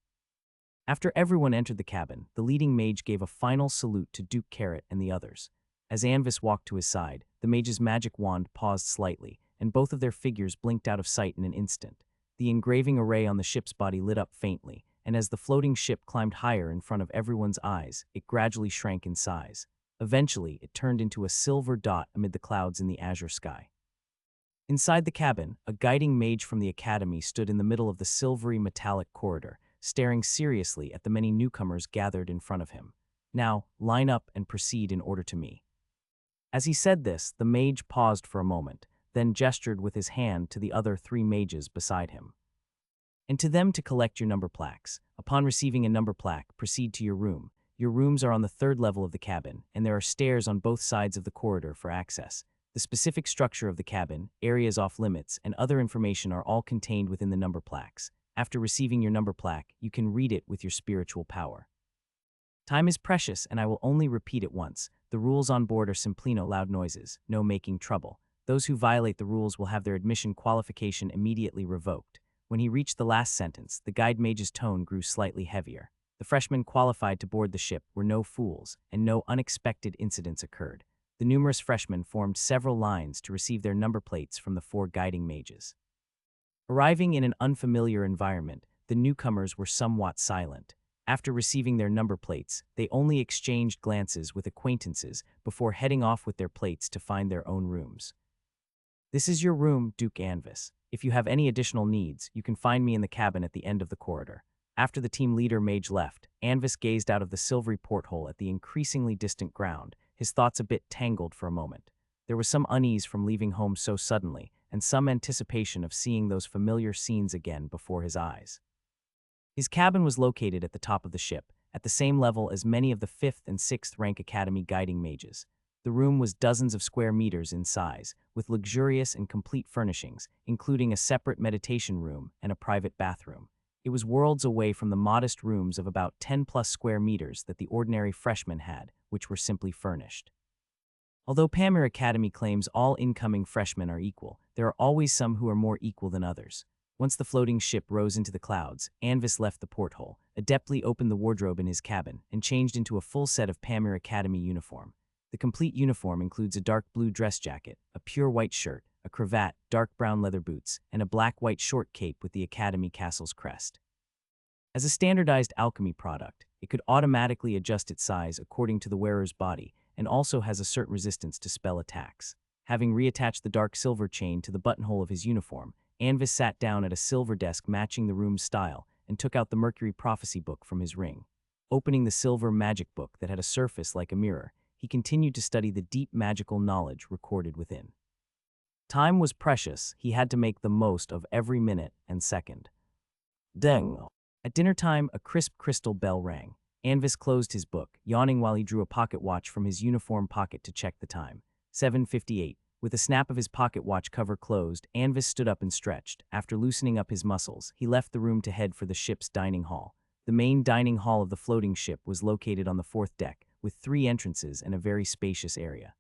After everyone entered the cabin, the leading mage gave a final salute to Duke Carrot and the others. As Anvis walked to his side, the mage's magic wand paused slightly, and both of their figures blinked out of sight in an instant. The engraving array on the ship's body lit up faintly, and as the floating ship climbed higher in front of everyone's eyes, it gradually shrank in size. Eventually, it turned into a silver dot amid the clouds in the azure sky. Inside the cabin, a guiding mage from the Academy stood in the middle of the silvery metallic corridor, staring seriously at the many newcomers gathered in front of him. "Now, line up and proceed in order to me." As he said this, the mage paused for a moment, then gestured with his hand to the other 3 mages beside him. "And to them to collect your number plaques. Upon receiving a number plaque, proceed to your room. Your rooms are on the 3rd level of the cabin, and there are stairs on both sides of the corridor for access. The specific structure of the cabin, areas off limits, and other information are all contained within the number plaques. After receiving your number plaque, you can read it with your spiritual power. Time is precious, and I will only repeat it once. The rules on board are simply no loud noises, no making trouble. Those who violate the rules will have their admission qualification immediately revoked." When he reached the last sentence, the guide mage's tone grew slightly heavier. The freshmen qualified to board the ship were no fools, and no unexpected incidents occurred. The numerous freshmen formed several lines to receive their number plates from the 4 guiding mages. Arriving in an unfamiliar environment, the newcomers were somewhat silent. After receiving their number plates, they only exchanged glances with acquaintances before heading off with their plates to find their own rooms. "This is your room, Duke Anvis. If you have any additional needs, you can find me in the cabin at the end of the corridor." After the team leader mage left, Anvis gazed out of the silvery porthole at the increasingly distant ground, his thoughts a bit tangled for a moment. There was some unease from leaving home so suddenly, and some anticipation of seeing those familiar scenes again before his eyes. His cabin was located at the top of the ship, at the same level as many of the 5th and 6th rank Academy guiding mages. The room was dozens of square meters in size, with luxurious and complete furnishings, including a separate meditation room and a private bathroom. It was worlds away from the modest rooms of about 10+ square meters that the ordinary freshmen had, which were simply furnished. Although Pamir Academy claims all incoming freshmen are equal, there are always some who are more equal than others. Once the floating ship rose into the clouds, Anvis left the porthole, adeptly opened the wardrobe in his cabin, and changed into a full set of Pamir Academy uniform. The complete uniform includes a dark blue dress jacket, a pure white shirt, a cravat, dark brown leather boots, and a black-white short cape with the Academy Castle's crest. As a standardized alchemy product, it could automatically adjust its size according to the wearer's body, and also has a certain resistance to spell attacks. Having reattached the dark silver chain to the buttonhole of his uniform, Anvis sat down at a silver desk matching the room's style and took out the Mercury Prophecy book from his ring. Opening the silver magic book that had a surface like a mirror, he continued to study the deep magical knowledge recorded within. Time was precious. He had to make the most of every minute and second. Deng! At dinner time, a crisp crystal bell rang. Anvis closed his book, yawning while he drew a pocket watch from his uniform pocket to check the time. 7:58. With a snap of his pocket watch cover closed, Anvis stood up and stretched. After loosening up his muscles, he left the room to head for the ship's dining hall. The main dining hall of the floating ship was located on the fourth deck, with 3 entrances and a very spacious area.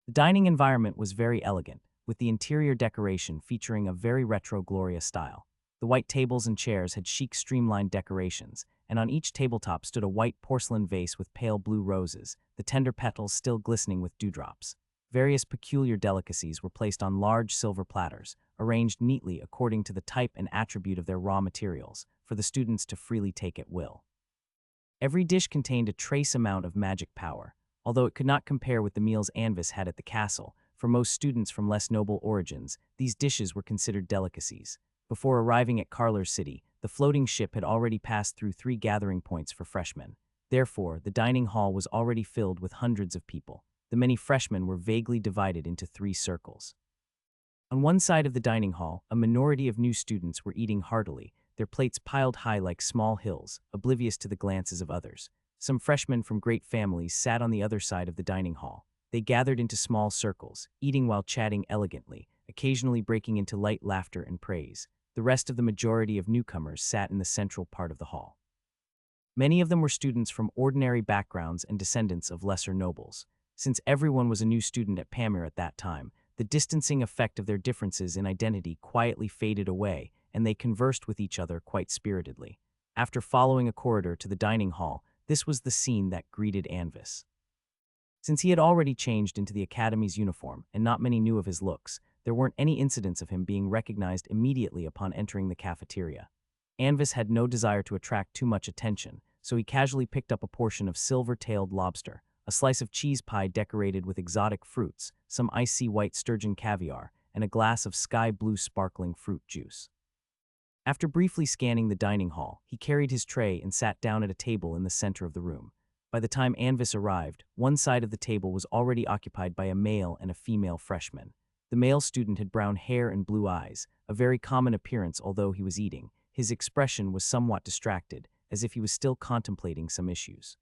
The dining environment was very elegant, with the interior decoration featuring a very retro Gloria style. The white tables and chairs had chic streamlined decorations, and on each tabletop stood a white porcelain vase with pale blue roses, the tender petals still glistening with dewdrops. Various peculiar delicacies were placed on large silver platters, arranged neatly according to the type and attribute of their raw materials, for the students to freely take at will. Every dish contained a trace amount of magic power, although it could not compare with the meals Anvis had at the castle. For most students from less noble origins, these dishes were considered delicacies. Before arriving at Carler's City, the floating ship had already passed through 3 gathering points for freshmen. Therefore, the dining hall was already filled with hundreds of people. The many freshmen were vaguely divided into 3 circles. On one side of the dining hall, a minority of new students were eating heartily, their plates piled high like small hills, oblivious to the glances of others. Some freshmen from great families sat on the other side of the dining hall. They gathered into small circles, eating while chatting elegantly, occasionally breaking into light laughter and praise. The rest of the majority of newcomers sat in the central part of the hall. Many of them were students from ordinary backgrounds and descendants of lesser nobles. Since everyone was a new student at Pamir at that time, the distancing effect of their differences in identity quietly faded away, and they conversed with each other quite spiritedly. After following a corridor to the dining hall, this was the scene that greeted Anvis. Since he had already changed into the academy's uniform, and not many knew of his looks, there weren't any incidents of him being recognized immediately upon entering the cafeteria. Anvis had no desire to attract too much attention, so he casually picked up a portion of silver-tailed lobster, a slice of cheese pie decorated with exotic fruits, some icy white sturgeon caviar, and a glass of sky-blue sparkling fruit juice. After briefly scanning the dining hall, he carried his tray and sat down at a table in the center of the room. By the time Anvis arrived, one side of the table was already occupied by a male and a female freshman. The male student had brown hair and blue eyes, a very common appearance although he was eating. His expression was somewhat distracted, as if he was still contemplating some issues.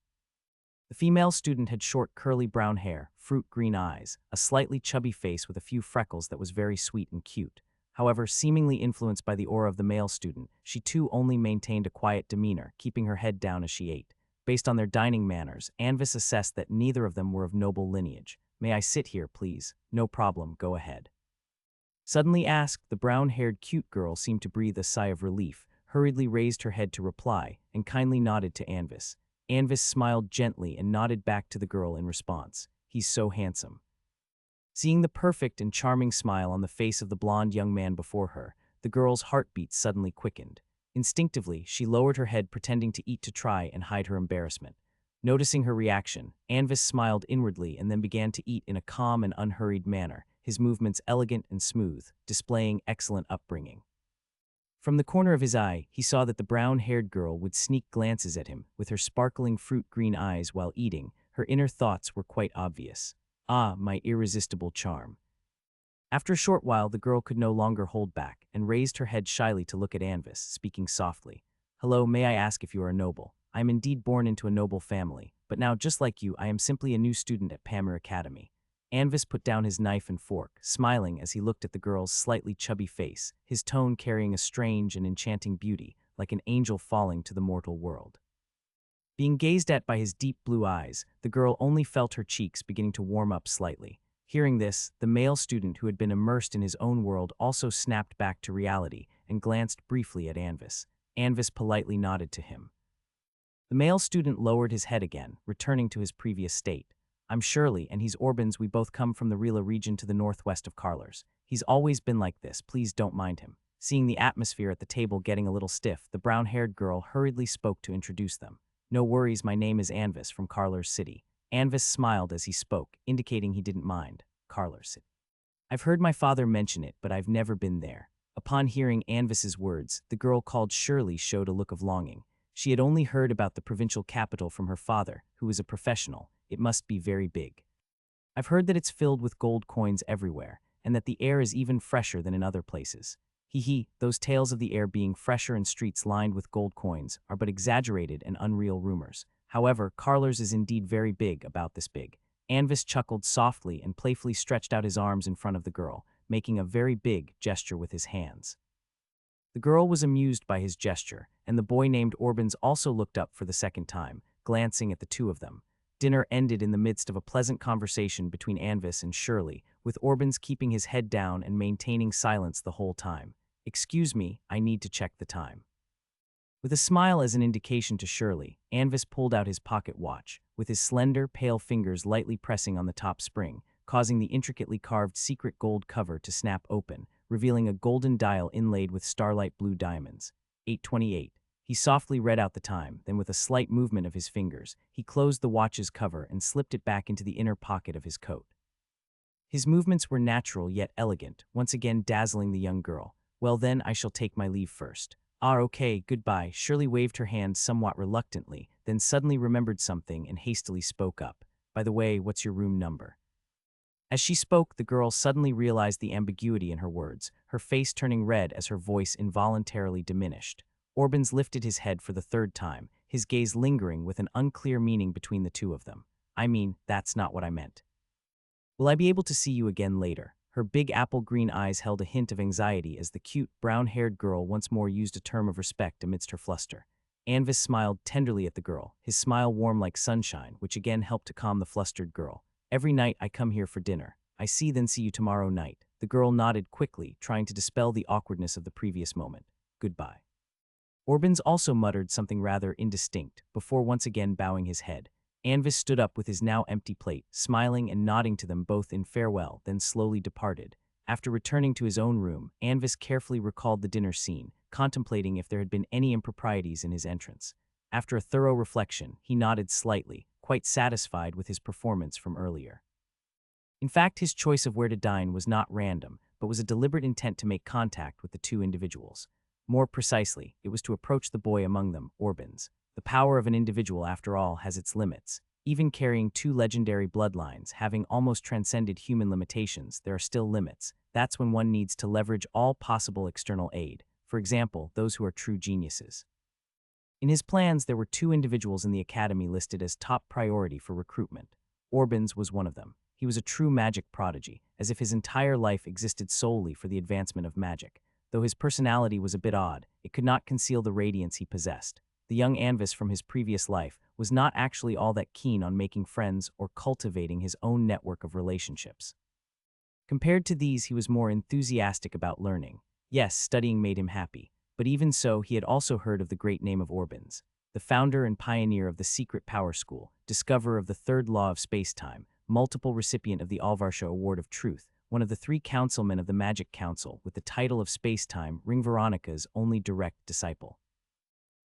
The female student had short curly brown hair, fruit-green eyes, a slightly chubby face with a few freckles that was very sweet and cute. However, seemingly influenced by the aura of the male student, she too only maintained a quiet demeanor, keeping her head down as she ate. Based on their dining manners, Anvis assessed that neither of them were of noble lineage. "May I sit here, please?" "No problem, go ahead." Suddenly asked, the brown-haired cute girl seemed to breathe a sigh of relief, hurriedly raised her head to reply, and kindly nodded to Anvis. Anvis smiled gently and nodded back to the girl in response. "He's so handsome." Seeing the perfect and charming smile on the face of the blonde young man before her, the girl's heartbeat suddenly quickened. Instinctively, she lowered her head, pretending to eat to try and hide her embarrassment. Noticing her reaction, Anvis smiled inwardly and then began to eat in a calm and unhurried manner, his movements elegant and smooth, displaying excellent upbringing. From the corner of his eye, he saw that the brown-haired girl would sneak glances at him with her sparkling fruit-green eyes while eating. Her inner thoughts were quite obvious. "Ah, my irresistible charm." After a short while, the girl could no longer hold back and raised her head shyly to look at Anvis, speaking softly. "Hello, may I ask if you are a noble? I am indeed born into a noble family, but now, just like you, I am simply a new student at Pamir Academy." Anvis put down his knife and fork, smiling as he looked at the girl's slightly chubby face, his tone carrying a strange and enchanting beauty, like an angel falling to the mortal world. Being gazed at by his deep blue eyes, the girl only felt her cheeks beginning to warm up slightly. Hearing this, the male student who had been immersed in his own world also snapped back to reality and glanced briefly at Anvis. Anvis politely nodded to him. The male student lowered his head again, returning to his previous state. "I'm Shirley, and he's Orbans. We both come from the Rila region to the northwest of Carlers. He's always been like this. Please don't mind him." Seeing the atmosphere at the table getting a little stiff, the brown-haired girl hurriedly spoke to introduce them. "No worries, my name is Anvis from Carlers City." Anvis smiled as he spoke, indicating he didn't mind. Carler said, "I've heard my father mention it, but I've never been there." Upon hearing Anvis's words, the girl called Shirley showed a look of longing. She had only heard about the provincial capital from her father, who was a professional. It must be very big. "I've heard that it's filled with gold coins everywhere, and that the air is even fresher than in other places." Those tales of the air being fresher and streets lined with gold coins are but exaggerated and unreal rumors. However, Carler's is indeed very big, about this big. Anvis chuckled softly and playfully stretched out his arms in front of the girl, making a very big gesture with his hands. The girl was amused by his gesture, and the boy named Orbans also looked up for the second time, glancing at the two of them. Dinner ended in the midst of a pleasant conversation between Anvis and Shirley, with Orbans keeping his head down and maintaining silence the whole time. "Excuse me, I need to check the time." With a smile as an indication to Shirley, Anvis pulled out his pocket watch, with his slender, pale fingers lightly pressing on the top spring, causing the intricately carved secret gold cover to snap open, revealing a golden dial inlaid with starlight blue diamonds. 8:28. He softly read out the time, then with a slight movement of his fingers, he closed the watch's cover and slipped it back into the inner pocket of his coat. His movements were natural yet elegant, once again dazzling the young girl. "Well then, I shall take my leave first." "Ah, okay, goodbye." Shirley waved her hand somewhat reluctantly, then suddenly remembered something and hastily spoke up. "By the way, what's your room number?" As she spoke, the girl suddenly realized the ambiguity in her words, her face turning red as her voice involuntarily diminished. Orbans lifted his head for the third time, his gaze lingering with an unclear meaning between the two of them. "I mean, that's not what I meant." "Will I be able to see you again later?" Her big apple-green eyes held a hint of anxiety as the cute, brown-haired girl once more used a term of respect amidst her fluster. Anvis smiled tenderly at the girl, his smile warm like sunshine, which again helped to calm the flustered girl. "Every night I come here for dinner. I see you tomorrow night." The girl nodded quickly, trying to dispel the awkwardness of the previous moment. "Goodbye." Orbans also muttered something rather indistinct, before once again bowing his head. Anvis stood up with his now empty plate, smiling and nodding to them both in farewell, then slowly departed. After returning to his own room, Anvis carefully recalled the dinner scene, contemplating if there had been any improprieties in his entrance. After a thorough reflection, he nodded slightly, quite satisfied with his performance from earlier. In fact, his choice of where to dine was not random, but was a deliberate intent to make contact with the two individuals. More precisely, it was to approach the boy among them, Orbans. The power of an individual, after all, has its limits. Even carrying two legendary bloodlines, having almost transcended human limitations, there are still limits. That's when one needs to leverage all possible external aid, for example, those who are true geniuses. In his plans, there were two individuals in the academy listed as top priority for recruitment. Orbans was one of them. He was a true magic prodigy, as if his entire life existed solely for the advancement of magic. Though his personality was a bit odd, it could not conceal the radiance he possessed. The young Anvis from his previous life was not actually all that keen on making friends or cultivating his own network of relationships. Compared to these, he was more enthusiastic about learning. Yes, studying made him happy, but even so, he had also heard of the great name of Orbans, the founder and pioneer of the secret power school, discoverer of the third law of space-time, multiple recipient of the Alvarsha Award of Truth, one of the three councilmen of the Magic Council with the title of Space-Time, Ring Veronica's only direct disciple.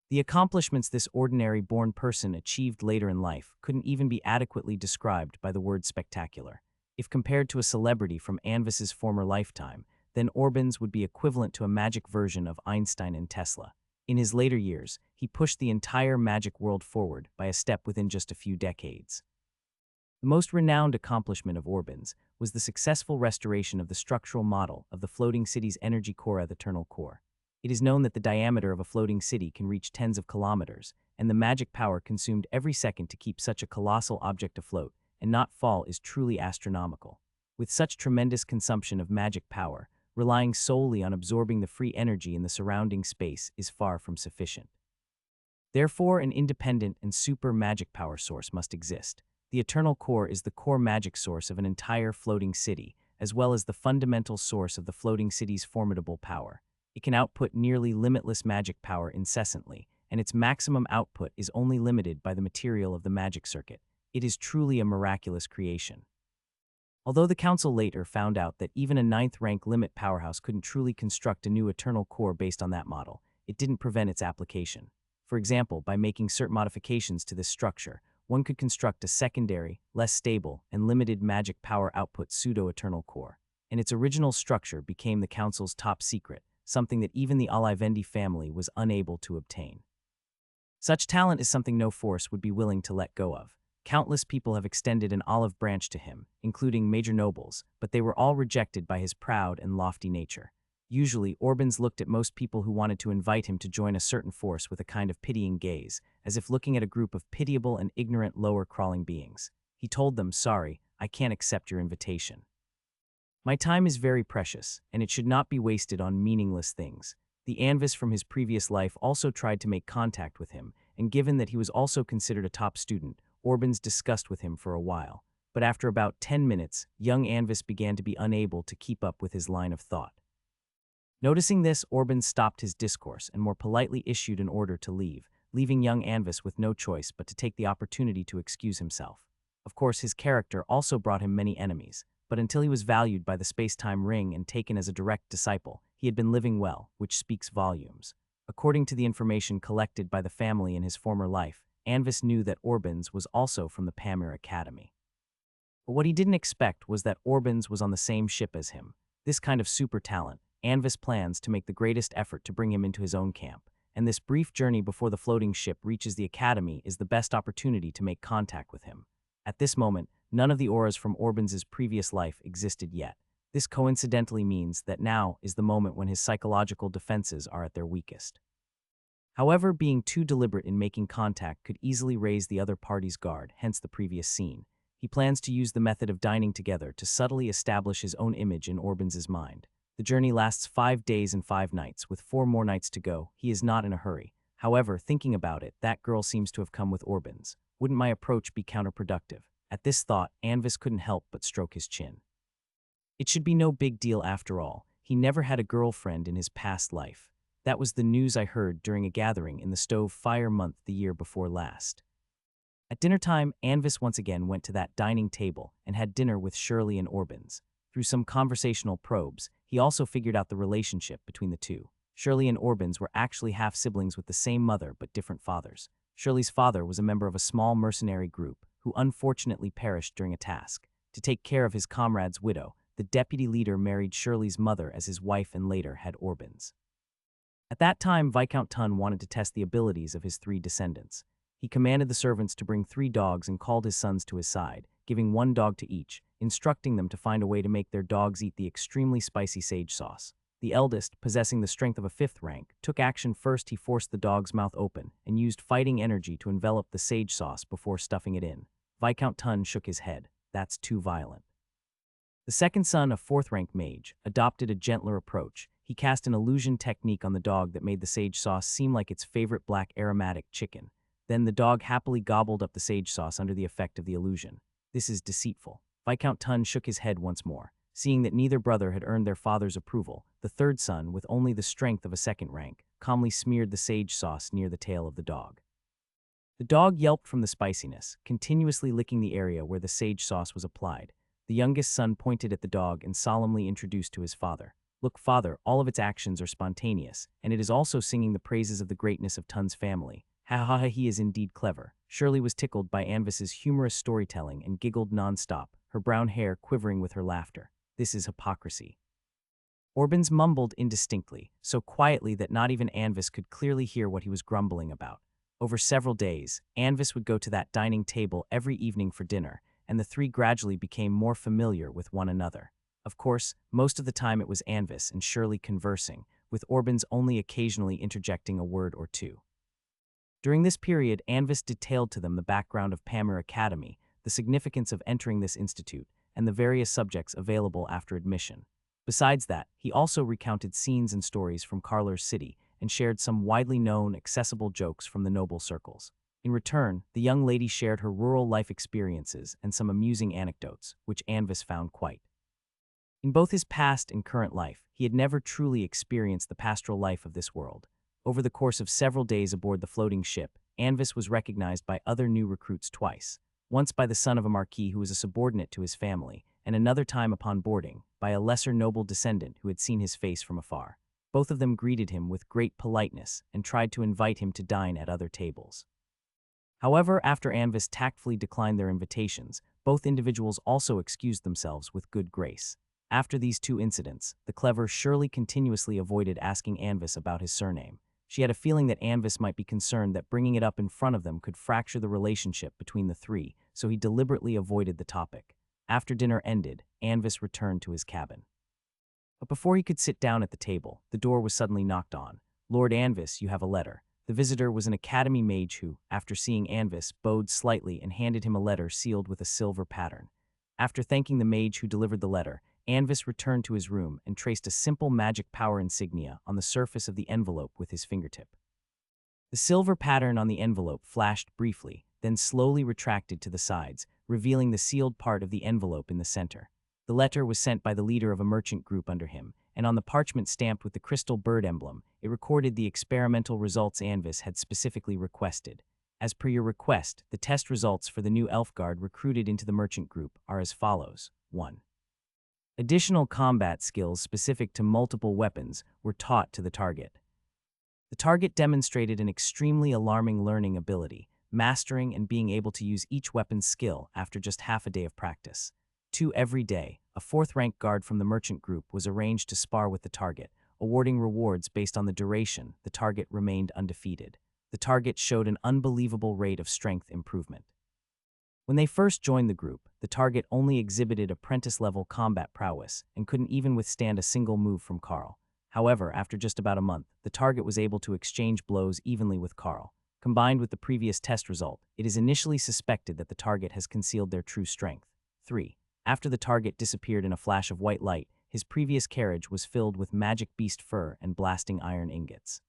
The accomplishments this ordinary-born person achieved later in life couldn't even be adequately described by the word spectacular. If compared to a celebrity from Anvis's former lifetime, then Orbans would be equivalent to a magic version of Einstein and Tesla. In his later years, he pushed the entire magic world forward by a step within just a few decades. The most renowned accomplishment of Orbans was the successful restoration of the structural model of the floating city's energy core, the eternal core. It is known that the diameter of a floating city can reach tens of kilometers, and the magic power consumed every second to keep such a colossal object afloat and not fall is truly astronomical. With such tremendous consumption of magic power, relying solely on absorbing the free energy in the surrounding space is far from sufficient. Therefore, an independent and super magic power source must exist. The eternal core is the core magic source of an entire floating city, as well as the fundamental source of the floating city's formidable power. It can output nearly limitless magic power incessantly, and its maximum output is only limited by the material of the magic circuit. It is truly a miraculous creation. Although the council later found out that even a 9th-rank limit powerhouse couldn't truly construct a new eternal core based on that model, it didn't prevent its application. For example, by making certain modifications to this structure, one could construct a secondary, less stable, and limited magic power output pseudo-eternal core. And its original structure became the Council's top secret, something that even the Alivendi family was unable to obtain. Such talent is something no force would be willing to let go of. Countless people have extended an olive branch to him, including major nobles, but they were all rejected by his proud and lofty nature. Usually, Orbans looked at most people who wanted to invite him to join a certain force with a kind of pitying gaze, as if looking at a group of pitiable and ignorant lower-crawling beings. He told them, "Sorry, I can't accept your invitation. My time is very precious, and it should not be wasted on meaningless things." The Anvis from his previous life also tried to make contact with him, and given that he was also considered a top student, Orbans discussed with him for a while. But after about 10 minutes, young Anvis began to be unable to keep up with his line of thought. Noticing this, Orbans stopped his discourse and more politely issued an order to leave, leaving young Anvis with no choice but to take the opportunity to excuse himself. Of course, his character also brought him many enemies, but until he was valued by the space-time ring and taken as a direct disciple, he had been living well, which speaks volumes. According to the information collected by the family in his former life, Anvis knew that Orbans was also from the Pamir Academy. But what he didn't expect was that Orbans was on the same ship as him. This kind of super talent, Anvis plans to make the greatest effort to bring him into his own camp, and this brief journey before the floating ship reaches the Academy is the best opportunity to make contact with him. At this moment, none of the auras from Orbans's previous life existed yet. This coincidentally means that now is the moment when his psychological defenses are at their weakest. However, being too deliberate in making contact could easily raise the other party's guard, hence the previous scene. He plans to use the method of dining together to subtly establish his own image in Orbans's mind. The journey lasts 5 days and 5 nights, with 4 more nights to go. He is not in a hurry. However, thinking about it, that girl seems to have come with Orbans. Wouldn't my approach be counterproductive? At this thought, Anvis couldn't help but stroke his chin. It should be no big deal after all. He never had a girlfriend in his past life. That was the news I heard during a gathering in the Stove Fire month the year before last. At dinner time, Anvis once again went to that dining table and had dinner with Shirley and Orbans. Through some conversational probes, he also figured out the relationship between the two. Shirley and Orbans were actually half-siblings with the same mother but different fathers. Shirley's father was a member of a small mercenary group who unfortunately perished during a task. To take care of his comrade's widow, the deputy leader married Shirley's mother as his wife and later had Orbans. At that time, Viscount Tun wanted to test the abilities of his 3 descendants. He commanded the servants to bring 3 dogs and called his sons to his side, giving 1 dog to each, instructing them to find a way to make their dogs eat the extremely spicy sage sauce. The eldest, possessing the strength of a 5th rank, took action first. He forced the dog's mouth open and used fighting energy to envelop the sage sauce before stuffing it in. Viscount Tun shook his head. That's too violent. The second son, a 4th rank mage, adopted a gentler approach. He cast an illusion technique on the dog that made the sage sauce seem like its favorite black aromatic chicken. Then the dog happily gobbled up the sage sauce under the effect of the illusion. This is deceitful. Viscount Tun shook his head once more. Seeing that neither brother had earned their father's approval, the third son, with only the strength of a 2nd rank, calmly smeared the sage sauce near the tail of the dog. The dog yelped from the spiciness, continuously licking the area where the sage sauce was applied. The youngest son pointed at the dog and solemnly introduced to his father. "Look, father, all of its actions are spontaneous, and it is also singing the praises of the greatness of Tun's family. Ha ha ha, he is indeed clever." Shirley was tickled by Anvis's humorous storytelling and giggled non-stop, her brown hair quivering with her laughter. This is hypocrisy. Orbans mumbled indistinctly, so quietly that not even Anvis could clearly hear what he was grumbling about. Over several days, Anvis would go to that dining table every evening for dinner, and the 3 gradually became more familiar with one another. Of course, most of the time it was Anvis and Shirley conversing, with Orbans only occasionally interjecting a word or two. During this period, Anvis detailed to them the background of Pamir Academy, the significance of entering this institute, and the various subjects available after admission. Besides that, he also recounted scenes and stories from Carler's city and shared some widely known, accessible jokes from the noble circles. In return, the young lady shared her rural life experiences and some amusing anecdotes, which Anvis found quite. In both his past and current life, he had never truly experienced the pastoral life of this world. Over the course of several days aboard the floating ship, Anvis was recognized by other new recruits twice, once by the son of a marquis who was a subordinate to his family, and another time upon boarding, by a lesser noble descendant who had seen his face from afar. Both of them greeted him with great politeness and tried to invite him to dine at other tables. However, after Anvis tactfully declined their invitations, both individuals also excused themselves with good grace. After these two incidents, the clever Shirley continuously avoided asking Anvis about his surname. She had a feeling that Anvis might be concerned that bringing it up in front of them could fracture the relationship between the three, so he deliberately avoided the topic. After dinner ended, Anvis returned to his cabin. But before he could sit down at the table, the door was suddenly knocked on. "Lord Anvis, you have a letter." The visitor was an academy mage who, after seeing Anvis, bowed slightly and handed him a letter sealed with a silver pattern. After thanking the mage who delivered the letter, Anvis returned to his room and traced a simple magic power insignia on the surface of the envelope with his fingertip. The silver pattern on the envelope flashed briefly, then slowly retracted to the sides, revealing the sealed part of the envelope in the center. The letter was sent by the leader of a merchant group under him, and on the parchment stamped with the crystal bird emblem, it recorded the experimental results Anvis had specifically requested. As per your request, the test results for the new elf guard recruited into the merchant group are as follows. 1. Additional combat skills specific to multiple weapons were taught to the target. The target demonstrated an extremely alarming learning ability, mastering and being able to use each weapon's skill after just half a day of practice. 2. Every day, a 4th-rank guard from the merchant group was arranged to spar with the target, awarding rewards based on the duration the target remained undefeated. The target showed an unbelievable rate of strength improvement. When they first joined the group, the target only exhibited apprentice-level combat prowess and couldn't even withstand a single move from Carl. However, after just about a month, the target was able to exchange blows evenly with Carl. Combined with the previous test result, it is initially suspected that the target has concealed their true strength. 3. After the target disappeared in a flash of white light, his previous carriage was filled with magic beast fur and blasting iron ingots.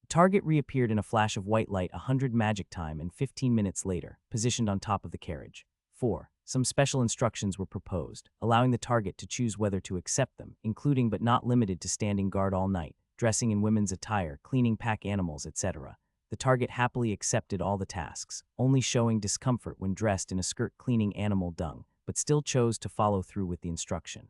The target reappeared in a flash of white light 100 magic time and 15 minutes later, positioned on top of the carriage. 4. Some special instructions were proposed, allowing the target to choose whether to accept them, including but not limited to standing guard all night, dressing in women's attire, cleaning pack animals, etc. The target happily accepted all the tasks, only showing discomfort when dressed in a skirt cleaning animal dung, but still chose to follow through with the instruction.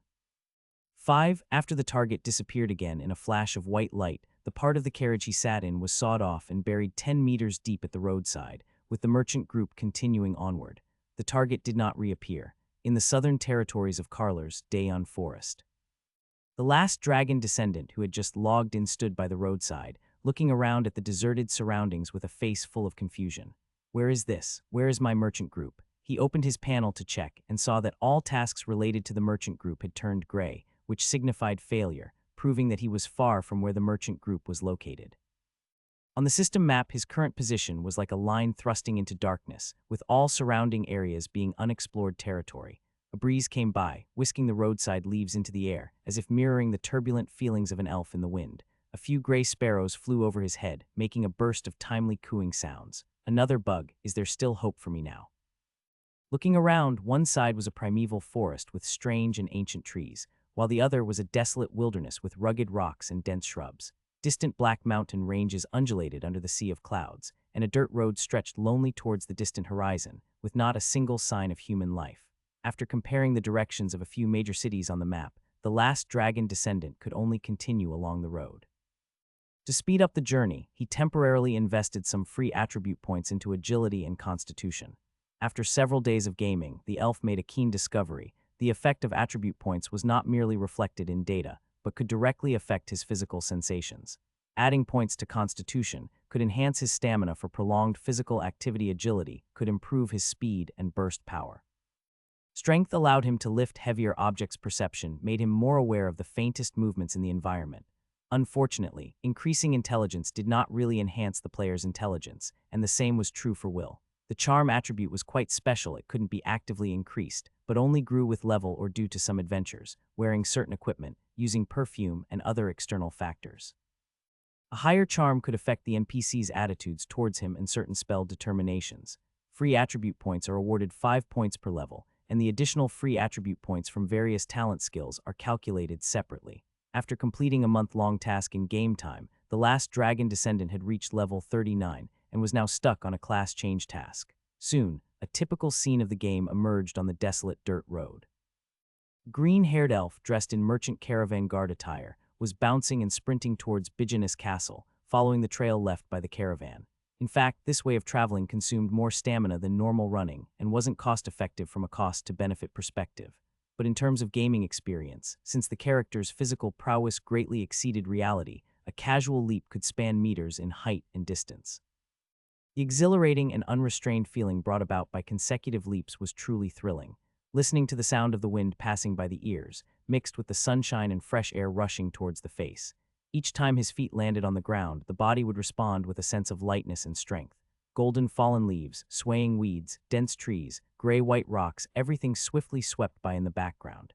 5. After the target disappeared again in a flash of white light, the part of the carriage he sat in was sawed off and buried 10 meters deep at the roadside, with the merchant group continuing onward. The target did not reappear. In the southern territories of Carler's Dayon Forest. The last dragon descendant who had just logged in stood by the roadside, looking around at the deserted surroundings with a face full of confusion. Where is this? Where is my merchant group? He opened his panel to check and saw that all tasks related to the merchant group had turned gray, which signified failure, proving that he was far from where the merchant group was located. On the system map, his current position was like a line thrusting into darkness, with all surrounding areas being unexplored territory. A breeze came by, whisking the roadside leaves into the air, as if mirroring the turbulent feelings of an elf in the wind. A few gray sparrows flew over his head, making a burst of timely cooing sounds. Another bug. Is there still hope for me now? Looking around, one side was a primeval forest with strange and ancient trees, while the other was a desolate wilderness with rugged rocks and dense shrubs. Distant black mountain ranges undulated under the sea of clouds, and a dirt road stretched lonely towards the distant horizon, with not a single sign of human life. After comparing the directions of a few major cities on the map, the last dragon descendant could only continue along the road. To speed up the journey, he temporarily invested some free attribute points into agility and constitution. After several days of gaming, the elf made a keen discovery. The effect of attribute points was not merely reflected in data, but could directly affect his physical sensations. Adding points to constitution could enhance his stamina for prolonged physical activity. Agility could improve his speed and burst power. Strength allowed him to lift heavier objects. Perception made him more aware of the faintest movements in the environment. Unfortunately, increasing intelligence did not really enhance the player's intelligence, and the same was true for will. The charm attribute was quite special. It couldn't be actively increased, but only grew with level or due to some adventures, wearing certain equipment, using perfume, and other external factors. A higher charm could affect the NPC's attitudes towards him and certain spell determinations. Free attribute points are awarded 5 points per level, and the additional free attribute points from various talent skills are calculated separately. After completing a month-long task in game time, the last dragon descendant had reached level 39 and was now stuck on a class change task. Soon, a typical scene of the game emerged on the desolate dirt road. Green-haired elf dressed in merchant caravan guard attire was bouncing and sprinting towards Bijanus Castle, following the trail left by the caravan. In fact, this way of traveling consumed more stamina than normal running and wasn't cost-effective from a cost-to-benefit perspective. But in terms of gaming experience, since the character's physical prowess greatly exceeded reality, a casual leap could span meters in height and distance. The exhilarating and unrestrained feeling brought about by consecutive leaps was truly thrilling. Listening to the sound of the wind passing by the ears, mixed with the sunshine and fresh air rushing towards the face. Each time his feet landed on the ground, the body would respond with a sense of lightness and strength. Golden fallen leaves, swaying weeds, dense trees, gray-white rocks, everything swiftly swept by in the background.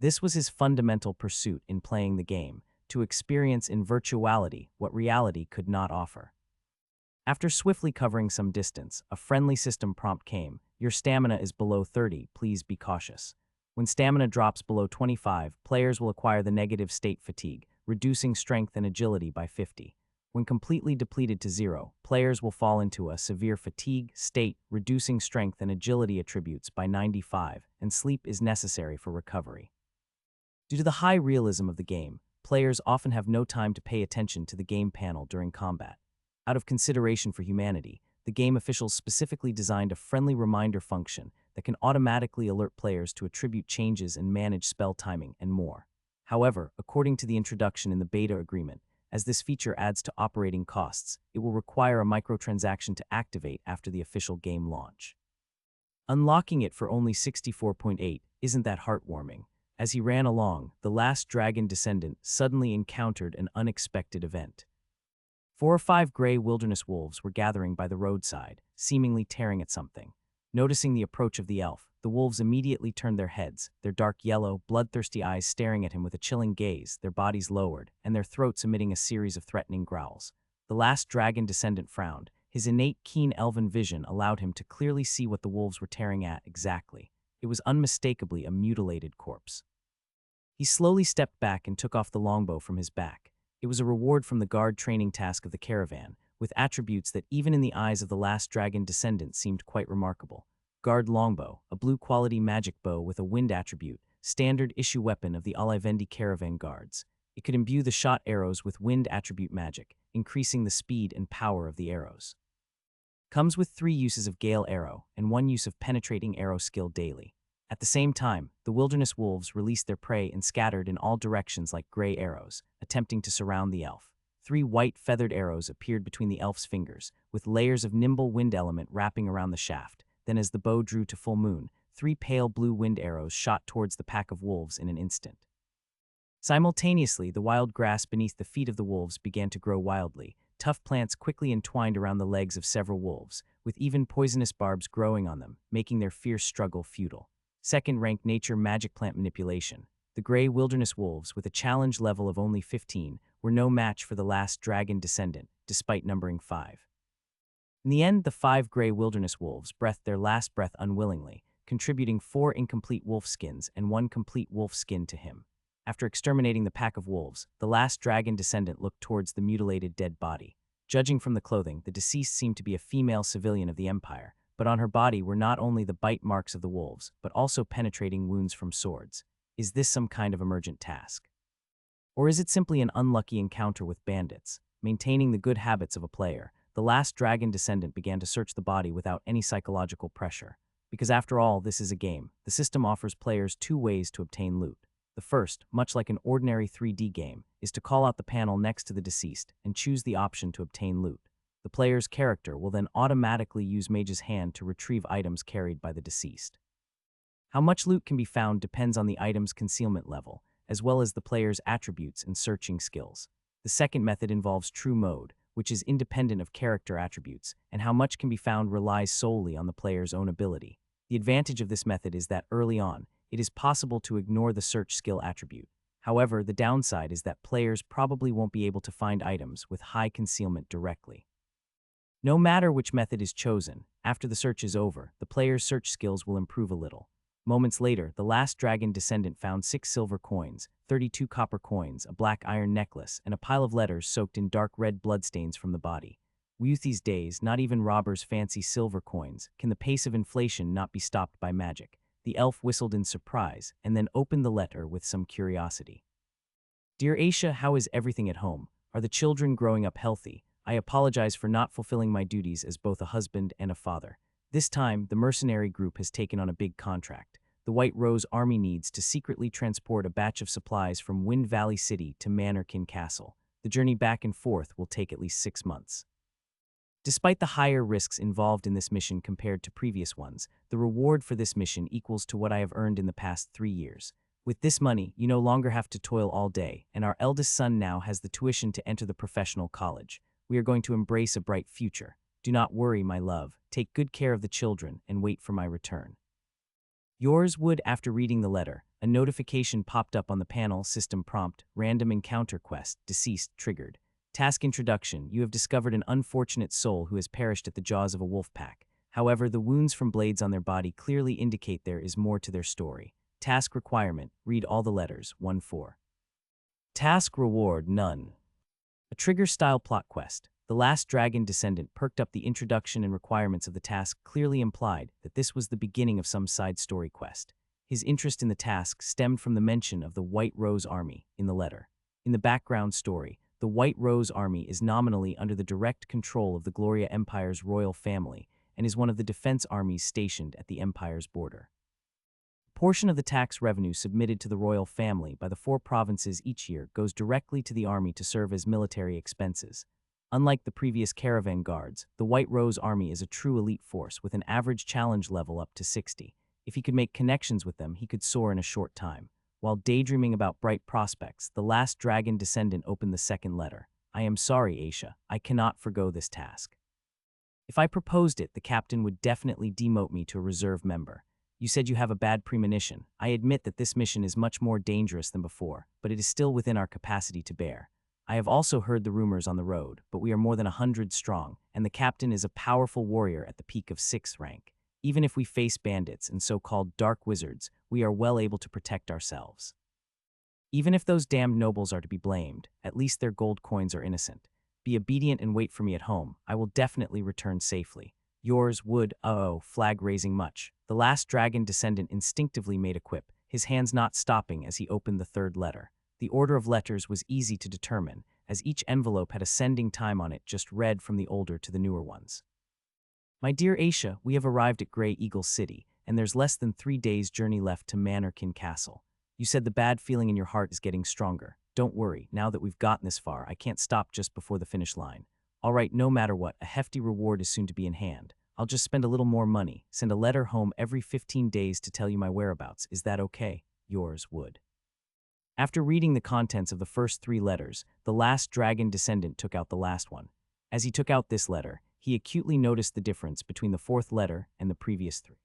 This was his fundamental pursuit in playing the game, to experience in virtuality what reality could not offer. After swiftly covering some distance, a friendly system prompt came. Your stamina is below 30, please be cautious. When stamina drops below 25, players will acquire the negative state fatigue, reducing strength and agility by 50. When completely depleted to 0, players will fall into a severe fatigue state, reducing strength and agility attributes by 95, and sleep is necessary for recovery. Due to the high realism of the game, players often have no time to pay attention to the game panel during combat. Out of consideration for humanity, the game officials specifically designed a friendly reminder function that can automatically alert players to attribute changes and manage spell timing and more. However, according to the introduction in the beta agreement, as this feature adds to operating costs, it will require a microtransaction to activate after the official game launch. Unlocking it for only 64.8 isn't that heartwarming. As he ran along, the last dragon descendant suddenly encountered an unexpected event. 4 or 5 gray wilderness wolves were gathering by the roadside, seemingly tearing at something. Noticing the approach of the elf, the wolves immediately turned their heads, their dark yellow, bloodthirsty eyes staring at him with a chilling gaze, their bodies lowered, and their throats emitting a series of threatening growls. The last dragon descendant frowned. His innate keen elven vision allowed him to clearly see what the wolves were tearing at exactly. It was unmistakably a mutilated corpse. He slowly stepped back and took off the longbow from his back. It was a reward from the guard training task of the caravan, with attributes that even in the eyes of the last dragon descendant seemed quite remarkable. Guard longbow, a blue-quality magic bow with a wind attribute, standard issue weapon of the Alivendi caravan guards. It could imbue the shot arrows with wind attribute magic, increasing the speed and power of the arrows. Comes with 3 uses of gale arrow and 1 use of penetrating arrow skill daily. At the same time, the wilderness wolves released their prey and scattered in all directions like gray arrows, attempting to surround the elf. 3 white feathered arrows appeared between the elf's fingers, with layers of nimble wind element wrapping around the shaft. Then as the bow drew to full moon, 3 pale blue wind arrows shot towards the pack of wolves in an instant. Simultaneously, the wild grass beneath the feet of the wolves began to grow wildly. Tough plants quickly entwined around the legs of several wolves, with even poisonous barbs growing on them, making their fierce struggle futile. Second-ranked nature magic plant manipulation. The gray wilderness wolves, with a challenge level of only 15, were no match for the last dragon descendant, despite numbering 5. In the end, the 5 gray wilderness wolves breathed their last breath unwillingly, contributing 4 incomplete wolf skins and 1 complete wolf skin to him. After exterminating the pack of wolves, the last dragon descendant looked towards the mutilated dead body. Judging from the clothing, the deceased seemed to be a female civilian of the Empire, but on her body were not only the bite marks of the wolves, but also penetrating wounds from swords. Is this some kind of emergent task? Or is it simply an unlucky encounter with bandits? Maintaining the good habits of a player, the last dragon descendant began to search the body without any psychological pressure. Because after all, this is a game, the system offers players 2 ways to obtain loot. The first, much like an ordinary 3D game, is to call out the panel next to the deceased and choose the option to obtain loot. The player's character will then automatically use Mage's hand to retrieve items carried by the deceased. How much loot can be found depends on the item's concealment level, as well as the player's attributes and searching skills. The second method involves true mode, which is independent of character attributes, and how much can be found relies solely on the player's own ability. The advantage of this method is that early on, it is possible to ignore the search skill attribute. However, the downside is that players probably won't be able to find items with high concealment directly. No matter which method is chosen, after the search is over, the player's search skills will improve a little. Moments later, the last dragon descendant found 6 silver coins, 32 copper coins, a black iron necklace, and a pile of letters soaked in dark red bloodstains from the body. With these days, not even robbers fancy silver coins. Can the pace of inflation not be stopped by magic? The elf whistled in surprise, and then opened the letter with some curiosity. Dear Aisha, how is everything at home? Are the children growing up healthy? I apologize for not fulfilling my duties as both a husband and a father. This time, the mercenary group has taken on a big contract. The White Rose Army needs to secretly transport a batch of supplies from Wind Valley City to Manhwarecan Castle. The journey back and forth will take at least 6 months. Despite the higher risks involved in this mission compared to previous ones, the reward for this mission equals to what I have earned in the past 3 years. With this money, you no longer have to toil all day, and our eldest son now has the tuition to enter the professional college. We are going to embrace a bright future. Do not worry, my love. Take good care of the children and wait for my return. Yours would. After reading the letter, a notification popped up on the panel. System prompt, random encounter quest, deceased, triggered. Task introduction, you have discovered an unfortunate soul who has perished at the jaws of a wolf pack. However, the wounds from blades on their body clearly indicate there is more to their story. Task requirement, read all the letters, 1-4. Task reward, none. A trigger-style plot quest. The last dragon descendant perked up the introduction and requirements of the task clearly implied that this was the beginning of some side story quest. His interest in the task stemmed from the mention of the White Rose Army in the letter. In the background story, the White Rose Army is nominally under the direct control of the Gloria Empire's royal family and is one of the defense armies stationed at the empire's border. A portion of the tax revenue submitted to the royal family by the 4 provinces each year goes directly to the army to serve as military expenses. Unlike the previous caravan guards, the White Rose Army is a true elite force with an average challenge level up to 60. If he could make connections with them, he could soar in a short time. While daydreaming about bright prospects, the last dragon descendant opened the second letter. I am sorry, Aisha. I cannot forgo this task. If I proposed it, the captain would definitely demote me to a reserve member. You said you have a bad premonition. I admit that this mission is much more dangerous than before, but it is still within our capacity to bear. I have also heard the rumors on the road, but we are more than 100 strong, and the captain is a powerful warrior at the peak of 6th rank. Even if we face bandits and so-called dark wizards, we are well able to protect ourselves. Even if those damned nobles are to be blamed, at least their gold coins are innocent. Be obedient and wait for me at home. I will definitely return safely. Yours would. Flag raising much. The last dragon descendant instinctively made a quip, his hands not stopping as he opened the third letter. The order of letters was easy to determine, as each envelope had a sending time on it just read from the older to the newer ones. My dear Aisha, we have arrived at Grey Eagle City, and there's less than 3 days' journey left to Manhwarecan Castle. You said the bad feeling in your heart is getting stronger. Don't worry, now that we've gotten this far, I can't stop just before the finish line. All right, no matter what, a hefty reward is soon to be in hand. I'll just spend a little more money, send a letter home every 15 days to tell you my whereabouts. Is that okay? Yours would. After reading the contents of the first 3 letters, the last dragon descendant took out the last one. As he took out this letter, he acutely noticed the difference between the 4th letter and the previous 3.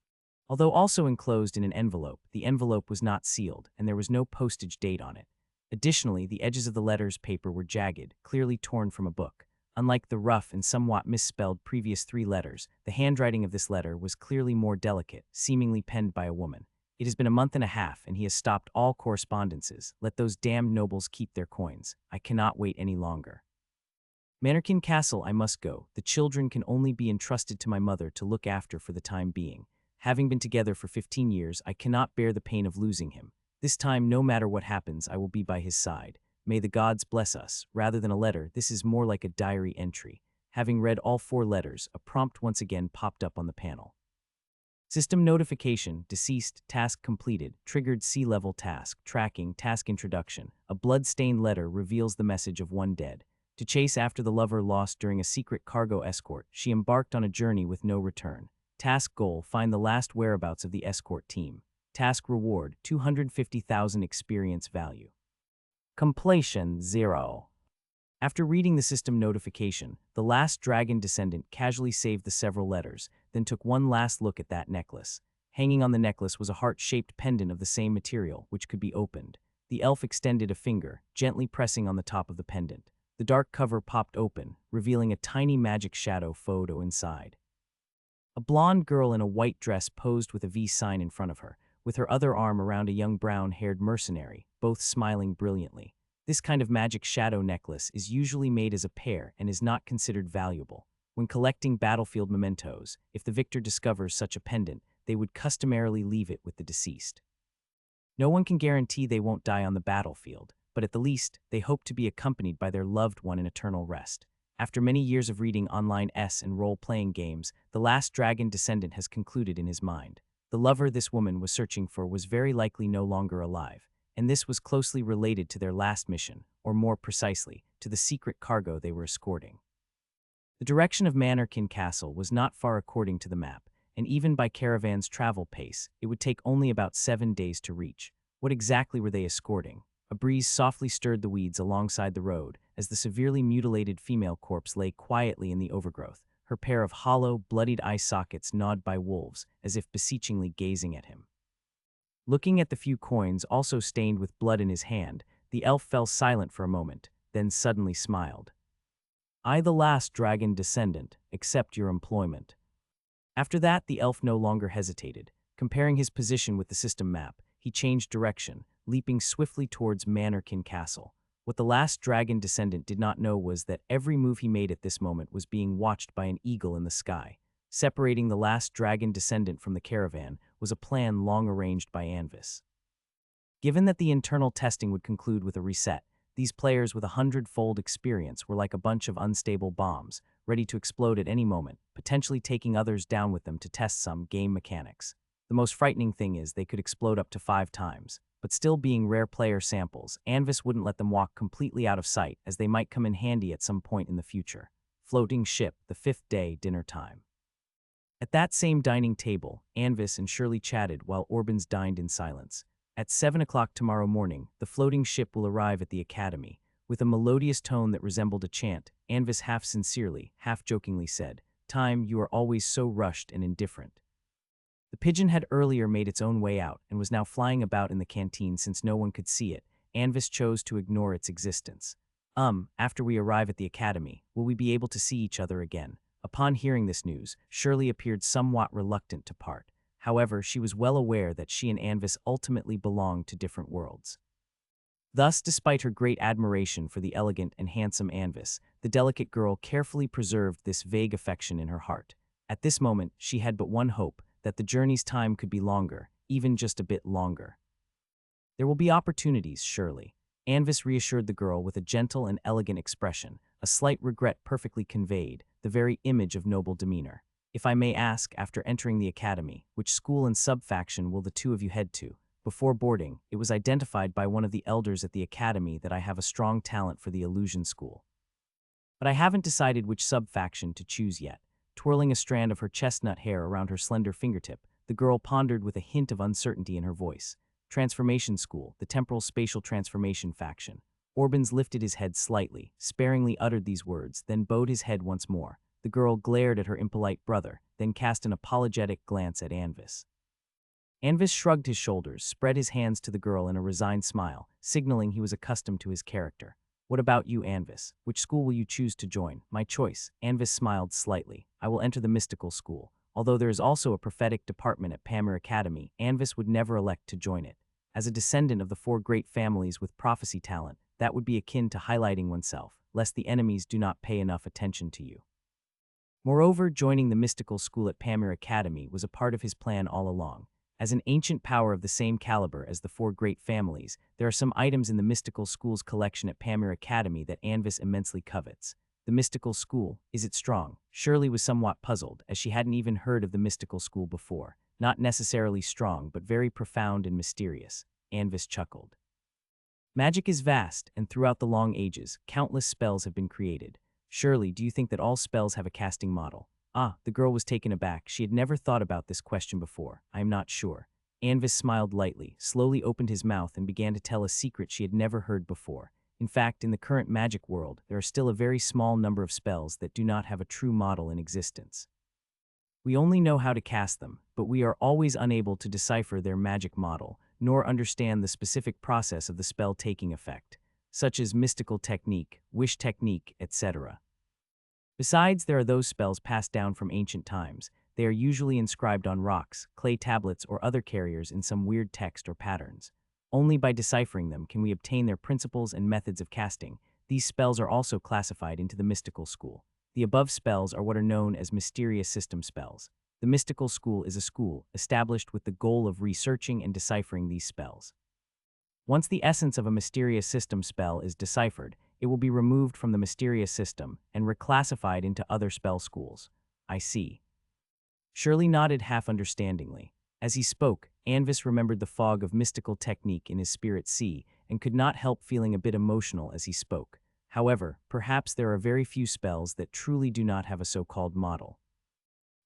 Although also enclosed in an envelope, the envelope was not sealed, and there was no postage date on it. Additionally, the edges of the letter's paper were jagged, clearly torn from a book. Unlike the rough and somewhat misspelled previous 3 letters, the handwriting of this letter was clearly more delicate, seemingly penned by a woman. It has been a month and a half, and he has stopped all correspondences. Let those damned nobles keep their coins. I cannot wait any longer. Manhwarecan Castle, I must go. The children can only be entrusted to my mother to look after for the time being. Having been together for 15 years, I cannot bear the pain of losing him. This time, no matter what happens, I will be by his side. May the gods bless us. Rather than a letter, this is more like a diary entry. Having read all 4 letters, a prompt once again popped up on the panel. System notification, deceased, task completed, triggered sea-level task, tracking, task introduction. A blood-stained letter reveals the message of one dead. To chase after the lover lost during a secret cargo escort, she embarked on a journey with no return. Task goal, find the last whereabouts of the escort team. Task reward, 250,000 experience value. Completion, 0. After reading the system notification, the last dragon descendant casually saved the several letters, then took one last look at that necklace. Hanging on the necklace was a heart-shaped pendant of the same material, which could be opened. The elf extended a finger, gently pressing on the top of the pendant. The dark cover popped open, revealing a tiny magic shadow photo inside. A blonde girl in a white dress posed with a V sign in front of her, with her other arm around a young brown-haired mercenary, both smiling brilliantly. This kind of magic shadow necklace is usually made as a pair and is not considered valuable. When collecting battlefield mementos, if the victor discovers such a pendant, they would customarily leave it with the deceased. No one can guarantee they won't die on the battlefield, but at the least, they hope to be accompanied by their loved one in eternal rest. After many years of reading online and role-playing games, the last dragon descendant has concluded in his mind. The lover this woman was searching for was very likely no longer alive, and this was closely related to their last mission, or more precisely, to the secret cargo they were escorting. The direction of Manhwarecaps Castle was not far according to the map, and even by caravan's travel pace, it would take only about 7 days to reach. What exactly were they escorting? A breeze softly stirred the weeds alongside the road as the severely mutilated female corpse lay quietly in the overgrowth, her pair of hollow, bloodied eye sockets gnawed by wolves, as if beseechingly gazing at him. Looking at the few coins also stained with blood in his hand, the elf fell silent for a moment, then suddenly smiled. "I, the last dragon descendant, accept your employment." After that, the elf no longer hesitated. Comparing his position with the system map, he changed direction, leaping swiftly towards Manhwarecaps Castle. What the last dragon descendant did not know was that every move he made at this moment was being watched by an eagle in the sky. Separating the last dragon descendant from the caravan was a plan long arranged by Anvis. Given that the internal testing would conclude with a reset, these players with 100-fold experience were like a bunch of unstable bombs, ready to explode at any moment, potentially taking others down with them to test some game mechanics. The most frightening thing is they could explode up to 5 times, but still being rare player samples, Anvis wouldn't let them walk completely out of sight as they might come in handy at some point in the future. Floating ship, the 5th day, dinner time. At that same dining table, Anvis and Shirley chatted while Orbans dined in silence. At 7 o'clock tomorrow morning, the floating ship will arrive at the academy. With a melodious tone that resembled a chant, Anvis half sincerely, half jokingly said, "Time, you are always so rushed and indifferent." The pigeon had earlier made its own way out and was now flying about in the canteen since no one could see it. Anvis chose to ignore its existence. After we arrive at the academy, will we be able to see each other again?" Upon hearing this news, Shirley appeared somewhat reluctant to part. However, she was well aware that she and Anvis ultimately belonged to different worlds. Thus, despite her great admiration for the elegant and handsome Anvis, the delicate girl carefully preserved this vague affection in her heart. At this moment, she had but one hope, that the journey's time could be longer, even just a bit longer. "There will be opportunities, surely," Anvis reassured the girl with a gentle and elegant expression, a slight regret perfectly conveyed, the very image of noble demeanor. "If I may ask, after entering the academy, which school and sub-faction will the two of you head to?" Before boarding, it was identified by one of the elders at the academy that I have a strong talent for the illusion school. But I haven't decided which sub-faction to choose yet. Twirling a strand of her chestnut hair around her slender fingertip, the girl pondered with a hint of uncertainty in her voice. "Transformation School, the temporal spatial transformation faction." Orbans lifted his head slightly, sparingly uttered these words, then bowed his head once more. The girl glared at her impolite brother, then cast an apologetic glance at Anvis. Anvis shrugged his shoulders, spread his hands to the girl in a resigned smile, signaling he was accustomed to his character. "What about you, Anvis? Which school will you choose to join?" "My choice." Anvis smiled slightly. "I will enter the mystical school. Although there is also a prophetic department at Pamir Academy, Anvis would never elect to join it. As a descendant of the 4 great families with prophecy talent, that would be akin to highlighting oneself, lest the enemies do not pay enough attention to you. Moreover, joining the mystical school at Pamir Academy was a part of his plan all along. As an ancient power of the same caliber as the 4 great families, there are some items in the mystical school's collection at Pamir Academy that Anvis immensely covets. The mystical school, is it strong? Shirley was somewhat puzzled, as she hadn't even heard of the mystical school before. Not necessarily strong, but very profound and mysterious. Anvis chuckled. Magic is vast, and throughout the long ages, countless spells have been created. Shirley, do you think that all spells have a casting model? The girl was taken aback. She had never thought about this question before. "I am not sure." Anvis smiled lightly, slowly opened his mouth and began to tell a secret she had never heard before. In fact, in the current magic world, there are still a very small number of spells that do not have a true model in existence. We only know how to cast them, but we are always unable to decipher their magic model, nor understand the specific process of the spell taking effect, such as mystical technique, wish technique, etc. Besides, there are those spells passed down from ancient times. They are usually inscribed on rocks, clay tablets, or other carriers in some weird text or patterns. Only by deciphering them can we obtain their principles and methods of casting. These spells are also classified into the mystical school. The above spells are what are known as mysterious system spells. The mystical school is a school established with the goal of researching and deciphering these spells. Once the essence of a mysterious system spell is deciphered, It will be removed from the mysterious system and reclassified into other spell schools. I see. Shirley nodded half-understandingly. As he spoke, Anvis remembered the fog of mystical technique in his spirit sea and could not help feeling a bit emotional as he spoke. However, perhaps there are very few spells that truly do not have a so-called model.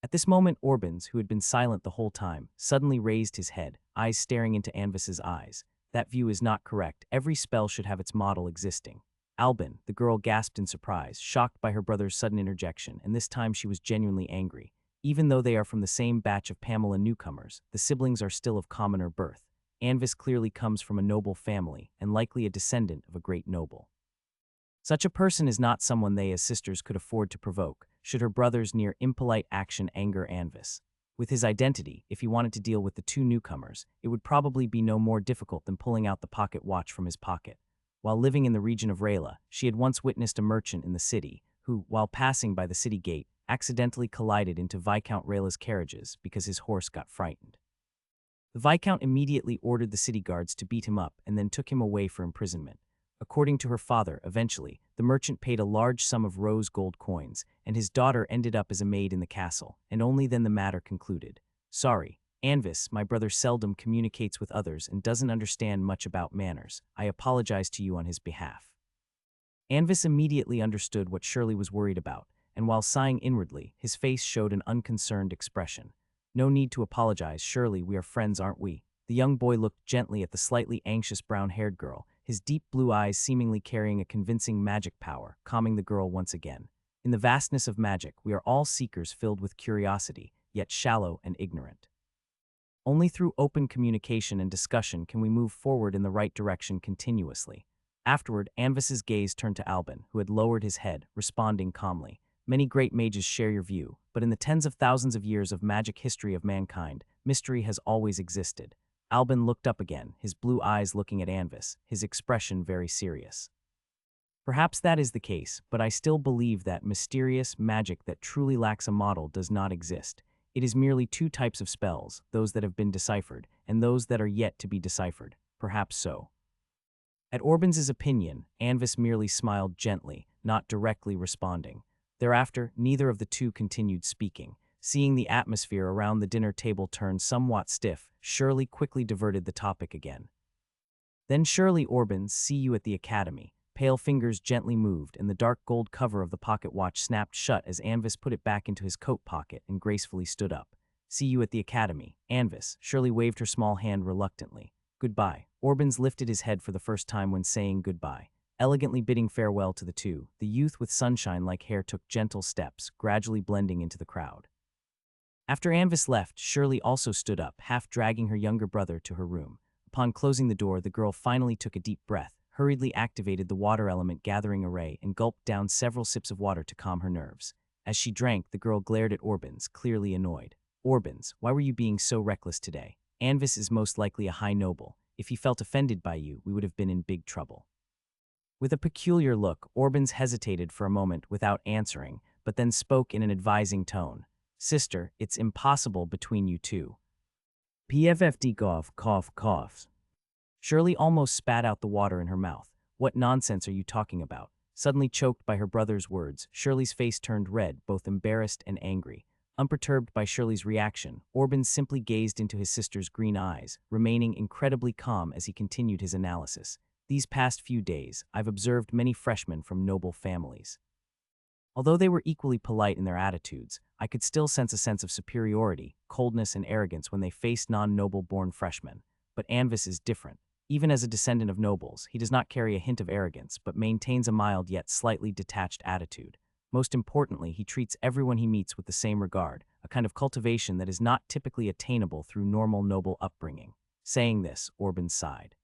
At this moment, Orbans, who had been silent the whole time, suddenly raised his head, eyes staring into Anvis's eyes. That view is not correct. Every spell should have its model existing. Albin, the girl gasped in surprise, shocked by her brother's sudden interjection, and this time she was genuinely angry. Even though they are from the same batch of Pamela newcomers, the siblings are still of commoner birth. Anvis clearly comes from a noble family, and likely a descendant of a great noble. Such a person is not someone they as sisters could afford to provoke, should her brother's near impolite action anger Anvis. With his identity, if he wanted to deal with the two newcomers, it would probably be no more difficult than pulling out the pocket watch from his pocket. While living in the region of Rayla, she had once witnessed a merchant in the city, who, while passing by the city gate, accidentally collided into Viscount Rayla's carriages because his horse got frightened. The Viscount immediately ordered the city guards to beat him up and then took him away for imprisonment. According to her father, eventually, the merchant paid a large sum of rose gold coins, and his daughter ended up as a maid in the castle, and only then the matter concluded. Sorry, Anvis, my brother seldom communicates with others and doesn't understand much about manners. I apologize to you on his behalf. Anvis immediately understood what Shirley was worried about, and while sighing inwardly, his face showed an unconcerned expression. No need to apologize, Shirley, we are friends, aren't we? The young boy looked gently at the slightly anxious brown-haired girl, his deep blue eyes seemingly carrying a convincing magic power, calming the girl once again. In the vastness of magic, we are all seekers filled with curiosity, yet shallow and ignorant. Only through open communication and discussion can we move forward in the right direction continuously. Afterward, Anvis's gaze turned to Albin, who had lowered his head, responding calmly. Many great mages share your view, but in the tens of thousands of years of magic history of mankind, mystery has always existed. Albin looked up again, his blue eyes looking at Anvis, his expression very serious. Perhaps that is the case, but I still believe that mysterious magic that truly lacks a model does not exist. It is merely two types of spells, those that have been deciphered, and those that are yet to be deciphered. Perhaps so. At Orbans's opinion, Anvis merely smiled gently, not directly responding. Thereafter, neither of the two continued speaking. Seeing the atmosphere around the dinner table turn somewhat stiff, Shirley quickly diverted the topic again. Then Shirley, Orbans, see you at the academy. Pale fingers gently moved, and the dark gold cover of the pocket watch snapped shut as Anvis put it back into his coat pocket and gracefully stood up. See you at the academy. Anvis, Shirley waved her small hand reluctantly. Goodbye. Orbans lifted his head for the first time when saying goodbye. Elegantly bidding farewell to the two, the youth with sunshine-like hair took gentle steps, gradually blending into the crowd. After Anvis left, Shirley also stood up, half dragging her younger brother to her room. Upon closing the door, the girl finally took a deep breath, hurriedly activated the water element gathering array, and gulped down several sips of water to calm her nerves. As she drank, the girl glared at Orbans, clearly annoyed. Orbans, why were you being so reckless today? Anvis is most likely a high noble. If he felt offended by you, we would have been in big trouble. With a peculiar look, Orbans hesitated for a moment without answering, but then spoke in an advising tone. Sister, it's impossible between you two. PFFD cough. Shirley almost spat out the water in her mouth. What nonsense are you talking about? Suddenly choked by her brother's words, Shirley's face turned red, both embarrassed and angry. Unperturbed by Shirley's reaction, Orbans simply gazed into his sister's green eyes, remaining incredibly calm as he continued his analysis. These past few days, I've observed many freshmen from noble families. Although they were equally polite in their attitudes, I could still sense a sense of superiority, coldness, and arrogance when they faced non-noble-born freshmen. But Anvis is different. Even as a descendant of nobles, he does not carry a hint of arrogance, but maintains a mild yet slightly detached attitude. Most importantly, he treats everyone he meets with the same regard, a kind of cultivation that is not typically attainable through normal noble upbringing. Saying this, Orban sighed.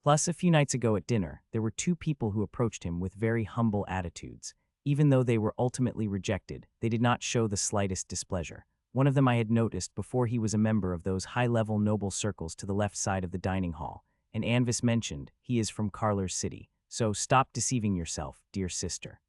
Plus, a few nights ago at dinner, there were two people who approached him with very humble attitudes. Even though they were ultimately rejected, they did not show the slightest displeasure. One of them I had noticed before he was a member of those high-level noble circles to the left side of the dining hall, and Anvis mentioned he is from Carler's city, so stop deceiving yourself, dear sister.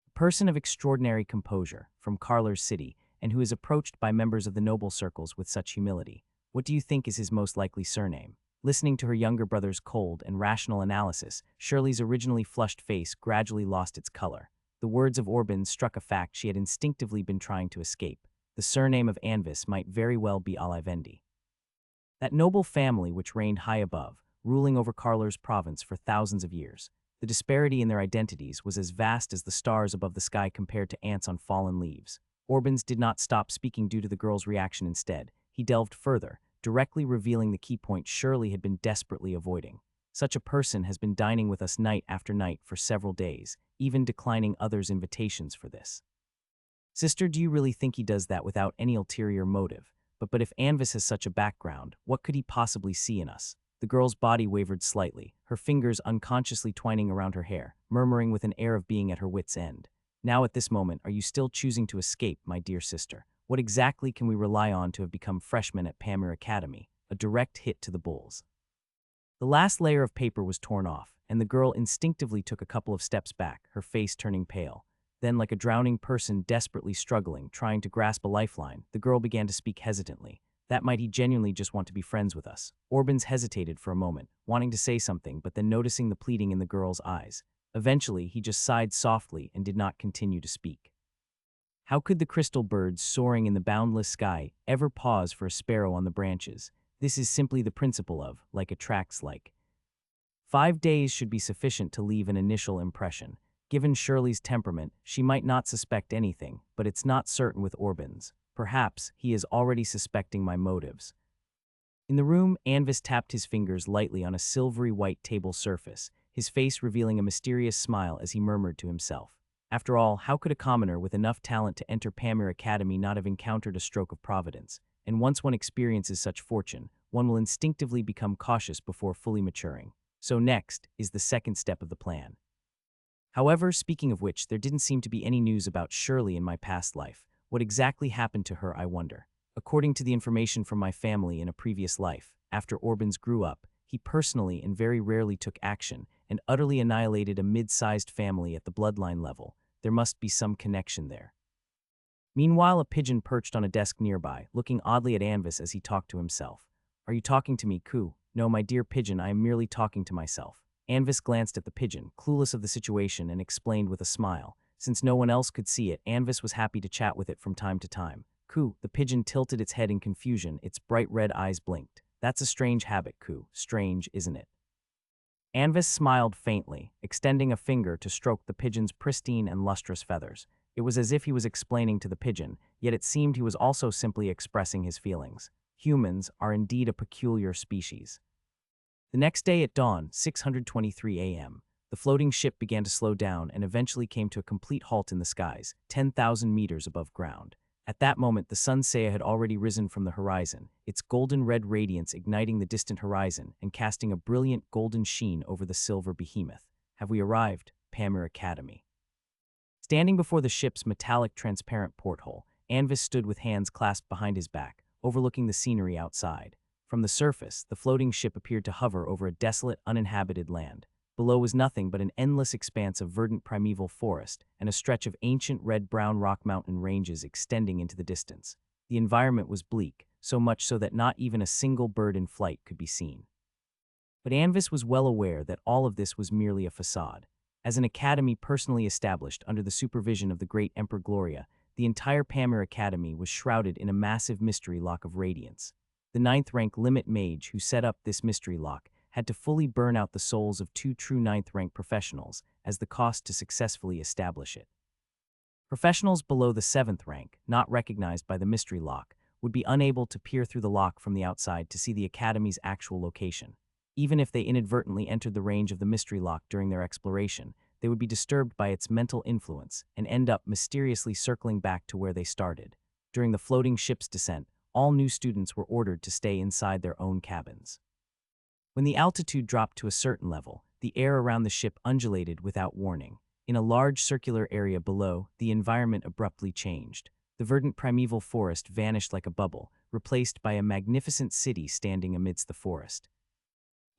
A person of extraordinary composure, from Carler's city, and who is approached by members of the noble circles with such humility. What do you think is his most likely surname? Listening to her younger brother's cold and rational analysis, Shirley's originally flushed face gradually lost its color. The words of Orban struck a fact she had instinctively been trying to escape. The surname of Anvis might very well be Alivendi. That noble family which reigned high above, ruling over Karlar's province for thousands of years. The disparity in their identities was as vast as the stars above the sky compared to ants on fallen leaves. Orbans did not stop speaking due to the girl's reaction instead. He delved further, directly revealing the key point Shirley had been desperately avoiding. Such a person has been dining with us night after night for several days, even declining others' invitations for this. Sister, do you really think he does that without any ulterior motive? But if Anvis has such a background, what could he possibly see in us? The girl's body wavered slightly, her fingers unconsciously twining around her hair, murmuring with an air of being at her wit's end. Now at this moment, are you still choosing to escape, my dear sister? What exactly can we rely on to have become freshmen at Pamir Academy? A direct hit to the bulls. The last layer of paper was torn off, and the girl instinctively took a couple of steps back, her face turning pale. Then, like a drowning person desperately struggling, trying to grasp a lifeline, the girl began to speak hesitantly. That might he genuinely just want to be friends with us. Orbans hesitated for a moment, wanting to say something, but then noticing the pleading in the girl's eyes. Eventually, he just sighed softly and did not continue to speak. How could the crystal birds soaring in the boundless sky ever pause for a sparrow on the branches? This is simply the principle of, like attracts like. 5 days should be sufficient to leave an initial impression. Given Shirley's temperament, she might not suspect anything, but it's not certain with Orbans. Perhaps he is already suspecting my motives. In the room, Anvis tapped his fingers lightly on a silvery white table surface, his face revealing a mysterious smile as he murmured to himself. After all, how could a commoner with enough talent to enter Pamir Academy not have encountered a stroke of providence? And once one experiences such fortune, one will instinctively become cautious before fully maturing. So next is the second step of the plan. However, speaking of which, there didn't seem to be any news about Shirley in my past life. What exactly happened to her, I wonder? According to the information from my family in a previous life, after Orbans grew up, he personally and very rarely took action and utterly annihilated a mid-sized family at the bloodline level. There must be some connection there. Meanwhile, a pigeon perched on a desk nearby, looking oddly at Anvis as he talked to himself. Are you talking to me, Ku? No, my dear pigeon, I am merely talking to myself. Anvis glanced at the pigeon, clueless of the situation, and explained with a smile. Since no one else could see it, Anvis was happy to chat with it from time to time. Ku, the pigeon tilted its head in confusion, its bright red eyes blinked. That's a strange habit, Ku. Strange, isn't it? Anvis smiled faintly, extending a finger to stroke the pigeon's pristine and lustrous feathers. It was as if he was explaining to the pigeon, yet it seemed he was also simply expressing his feelings. Humans are indeed a peculiar species. The next day at dawn, 6:23 a.m., the floating ship began to slow down and eventually came to a complete halt in the skies, 10,000 meters above ground. At that moment, the sun Seiya had already risen from the horizon, its golden red radiance igniting the distant horizon and casting a brilliant golden sheen over the silver behemoth. Have we arrived? Pamir Academy. Standing before the ship's metallic transparent porthole, Anvis stood with hands clasped behind his back, overlooking the scenery outside. From the surface, the floating ship appeared to hover over a desolate, uninhabited land. Below was nothing but an endless expanse of verdant primeval forest and a stretch of ancient red-brown rock mountain ranges extending into the distance. The environment was bleak, so much so that not even a single bird in flight could be seen. But Anvis was well aware that all of this was merely a facade. As an academy personally established under the supervision of the great Emperor Gloria, the entire Pamir Academy was shrouded in a massive mystery lock of radiance. The 9th-rank limit mage who set up this mystery lock had to fully burn out the souls of 2 true 9th-rank professionals as the cost to successfully establish it. Professionals below the 7th rank, not recognized by the mystery lock, would be unable to peer through the lock from the outside to see the Academy's actual location. Even if they inadvertently entered the range of the mystery lock during their exploration, they would be disturbed by its mental influence and end up mysteriously circling back to where they started. During the floating ship's descent, all new students were ordered to stay inside their own cabins. When the altitude dropped to a certain level, the air around the ship undulated without warning. In a large circular area below, the environment abruptly changed. The verdant primeval forest vanished like a bubble, replaced by a magnificent city standing amidst the forest.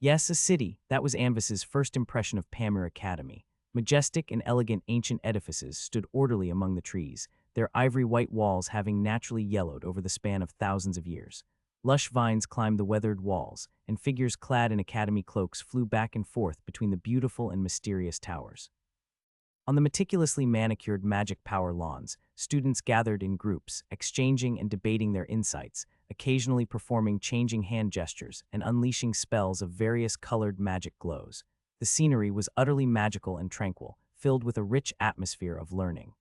Yes, a city. That was Anvis's first impression of Pamir Academy. Majestic and elegant ancient edifices stood orderly among the trees, their ivory-white walls having naturally yellowed over the span of thousands of years. Lush vines climbed the weathered walls, and figures clad in academy cloaks flew back and forth between the beautiful and mysterious towers. On the meticulously manicured magic power lawns, students gathered in groups, exchanging and debating their insights, occasionally performing changing hand gestures and unleashing spells of various colored magic glows. The scenery was utterly magical and tranquil, filled with a rich atmosphere of learning.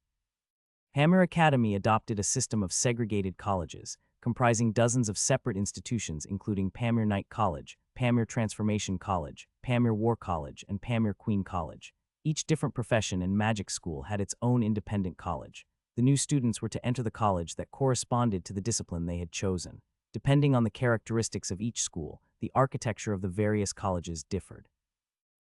Hammer Academy adopted a system of segregated colleges, comprising dozens of separate institutions including Pamir Knight College, Pamir Transformation College, Pamir War College, and Pamir Queen College. Each different profession and magic school had its own independent college. The new students were to enter the college that corresponded to the discipline they had chosen. Depending on the characteristics of each school, the architecture of the various colleges differed.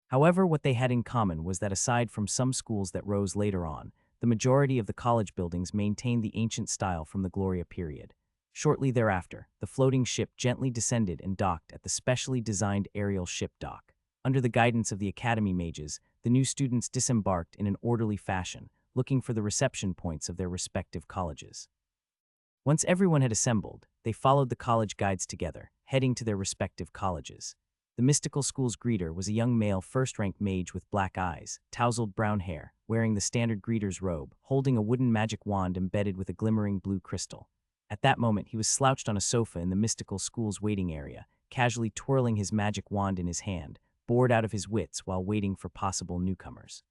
However, what they had in common was that aside from some schools that rose later on, the majority of the college buildings maintained the ancient style from the Gloria period. Shortly thereafter, the floating ship gently descended and docked at the specially designed aerial ship dock. Under the guidance of the Academy mages, the new students disembarked in an orderly fashion, looking for the reception points of their respective colleges. Once everyone had assembled, they followed the college guides together, heading to their respective colleges. The mystical school's greeter was a young male first-rank mage with black eyes, tousled brown hair, wearing the standard greeter's robe, holding a wooden magic wand embedded with a glimmering blue crystal. At that moment, he was slouched on a sofa in the mystical school's waiting area, casually twirling his magic wand in his hand, bored out of his wits while waiting for possible newcomers.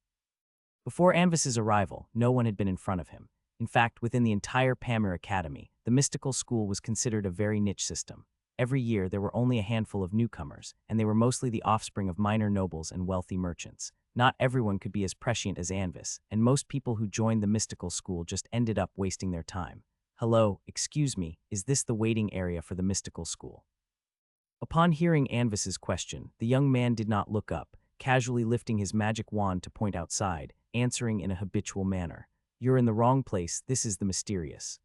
Before Anvis's arrival, no one had been in front of him. In fact, within the entire Pamir Academy, the mystical school was considered a very niche system. Every year, there were only a handful of newcomers, and they were mostly the offspring of minor nobles and wealthy merchants. Not everyone could be as prescient as Anvis, and most people who joined the mystical school just ended up wasting their time. "Hello, excuse me, is this the waiting area for the mystical school?" Upon hearing Anvis's question, the young man did not look up, casually lifting his magic wand to point outside, answering in a habitual manner. "You're in the wrong place, this is the mysterious."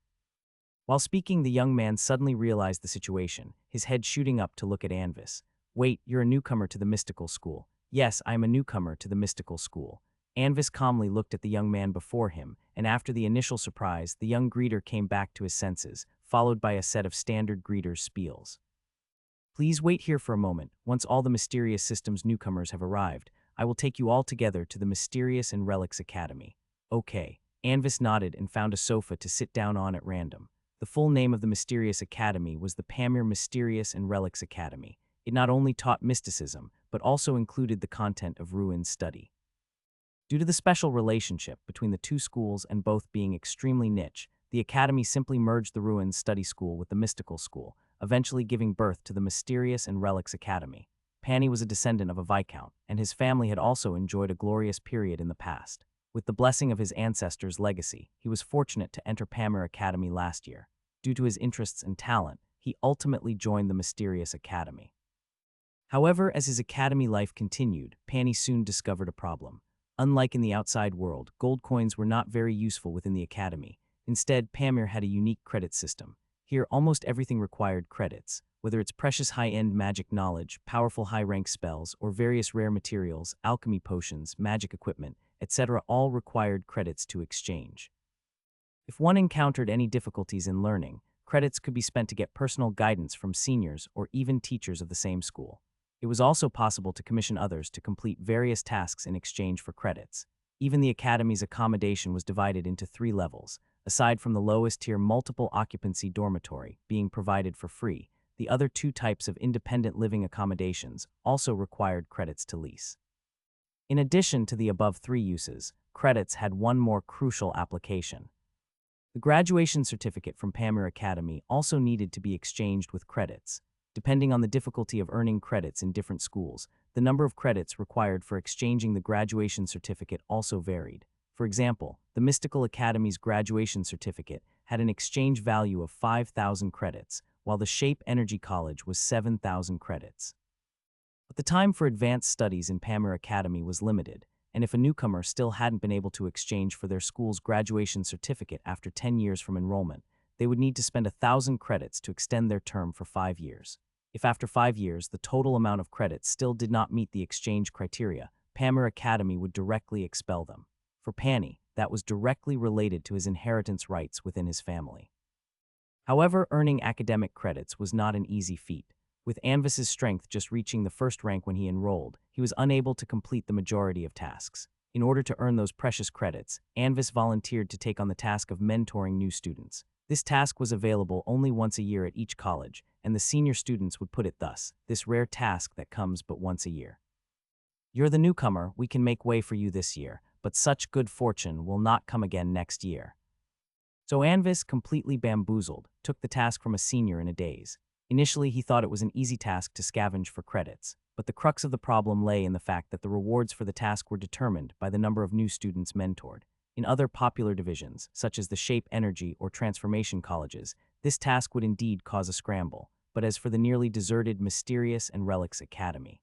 While speaking, the young man suddenly realized the situation, his head shooting up to look at Anvis. "Wait, you're a newcomer to the mystical school." "Yes, I am a newcomer to the mystical school." Anvis calmly looked at the young man before him, and after the initial surprise, the young greeter came back to his senses, followed by a set of standard greeter's spiels. "Please wait here for a moment. Once all the mysterious systems newcomers have arrived, I will take you all together to the Mysterious and Relics Academy." "Okay." Anvis nodded and found a sofa to sit down on at random. The full name of the Mysterious Academy was the Pamir Mysterious and Relics Academy. It not only taught mysticism, but also included the content of ruin study. Due to the special relationship between the two schools and both being extremely niche, the Academy simply merged the ruins study school with the mystical school, eventually giving birth to the Mysterious and Relics Academy. Pani was a descendant of a viscount, and his family had also enjoyed a glorious period in the past. With the blessing of his ancestors' legacy, he was fortunate to enter Pamir Academy last year. Due to his interests and talent, he ultimately joined the Mysterious Academy. However, as his academy life continued, Pani soon discovered a problem. Unlike in the outside world, gold coins were not very useful within the academy. Instead, Pamir had a unique credit system. Here, almost everything required credits, whether it's precious high-end magic knowledge, powerful high-rank spells, or various rare materials, alchemy potions, magic equipment, etc. all required credits to exchange. If one encountered any difficulties in learning, credits could be spent to get personal guidance from seniors or even teachers of the same school. It was also possible to commission others to complete various tasks in exchange for credits. Even the academy's accommodation was divided into 3 levels. Aside from the lowest tier multiple occupancy dormitory being provided for free, the other 2 types of independent living accommodations also required credits to lease. In addition to the above 3 uses, credits had one more crucial application. The graduation certificate from Pamir Academy also needed to be exchanged with credits. Depending on the difficulty of earning credits in different schools, the number of credits required for exchanging the graduation certificate also varied. For example, the Mystical Academy's graduation certificate had an exchange value of 5,000 credits, while the Shape Energy College was 7,000 credits. But the time for advanced studies in Pamir Academy was limited, and if a newcomer still hadn't been able to exchange for their school's graduation certificate after 10 years from enrollment, they would need to spend 1,000 credits to extend their term for 5 years. If after 5 years the total amount of credits still did not meet the exchange criteria, Pamir Academy would directly expel them. For Pani, that was directly related to his inheritance rights within his family. However, earning academic credits was not an easy feat. With Anvis's strength just reaching the first rank when he enrolled, he was unable to complete the majority of tasks. In order to earn those precious credits, Anvis volunteered to take on the task of mentoring new students. This task was available only once a year at each college, and the senior students would put it thus: this rare task that comes but once a year. You're the newcomer, we can make way for you this year, but such good fortune will not come again next year. So Anvis, completely bamboozled, took the task from a senior in a daze. Initially, he thought it was an easy task to scavenge for credits, but the crux of the problem lay in the fact that the rewards for the task were determined by the number of new students mentored. In other popular divisions, such as the Shape, Energy, or Transformation colleges, this task would indeed cause a scramble, but as for the nearly deserted Mysterious and Relics Academy,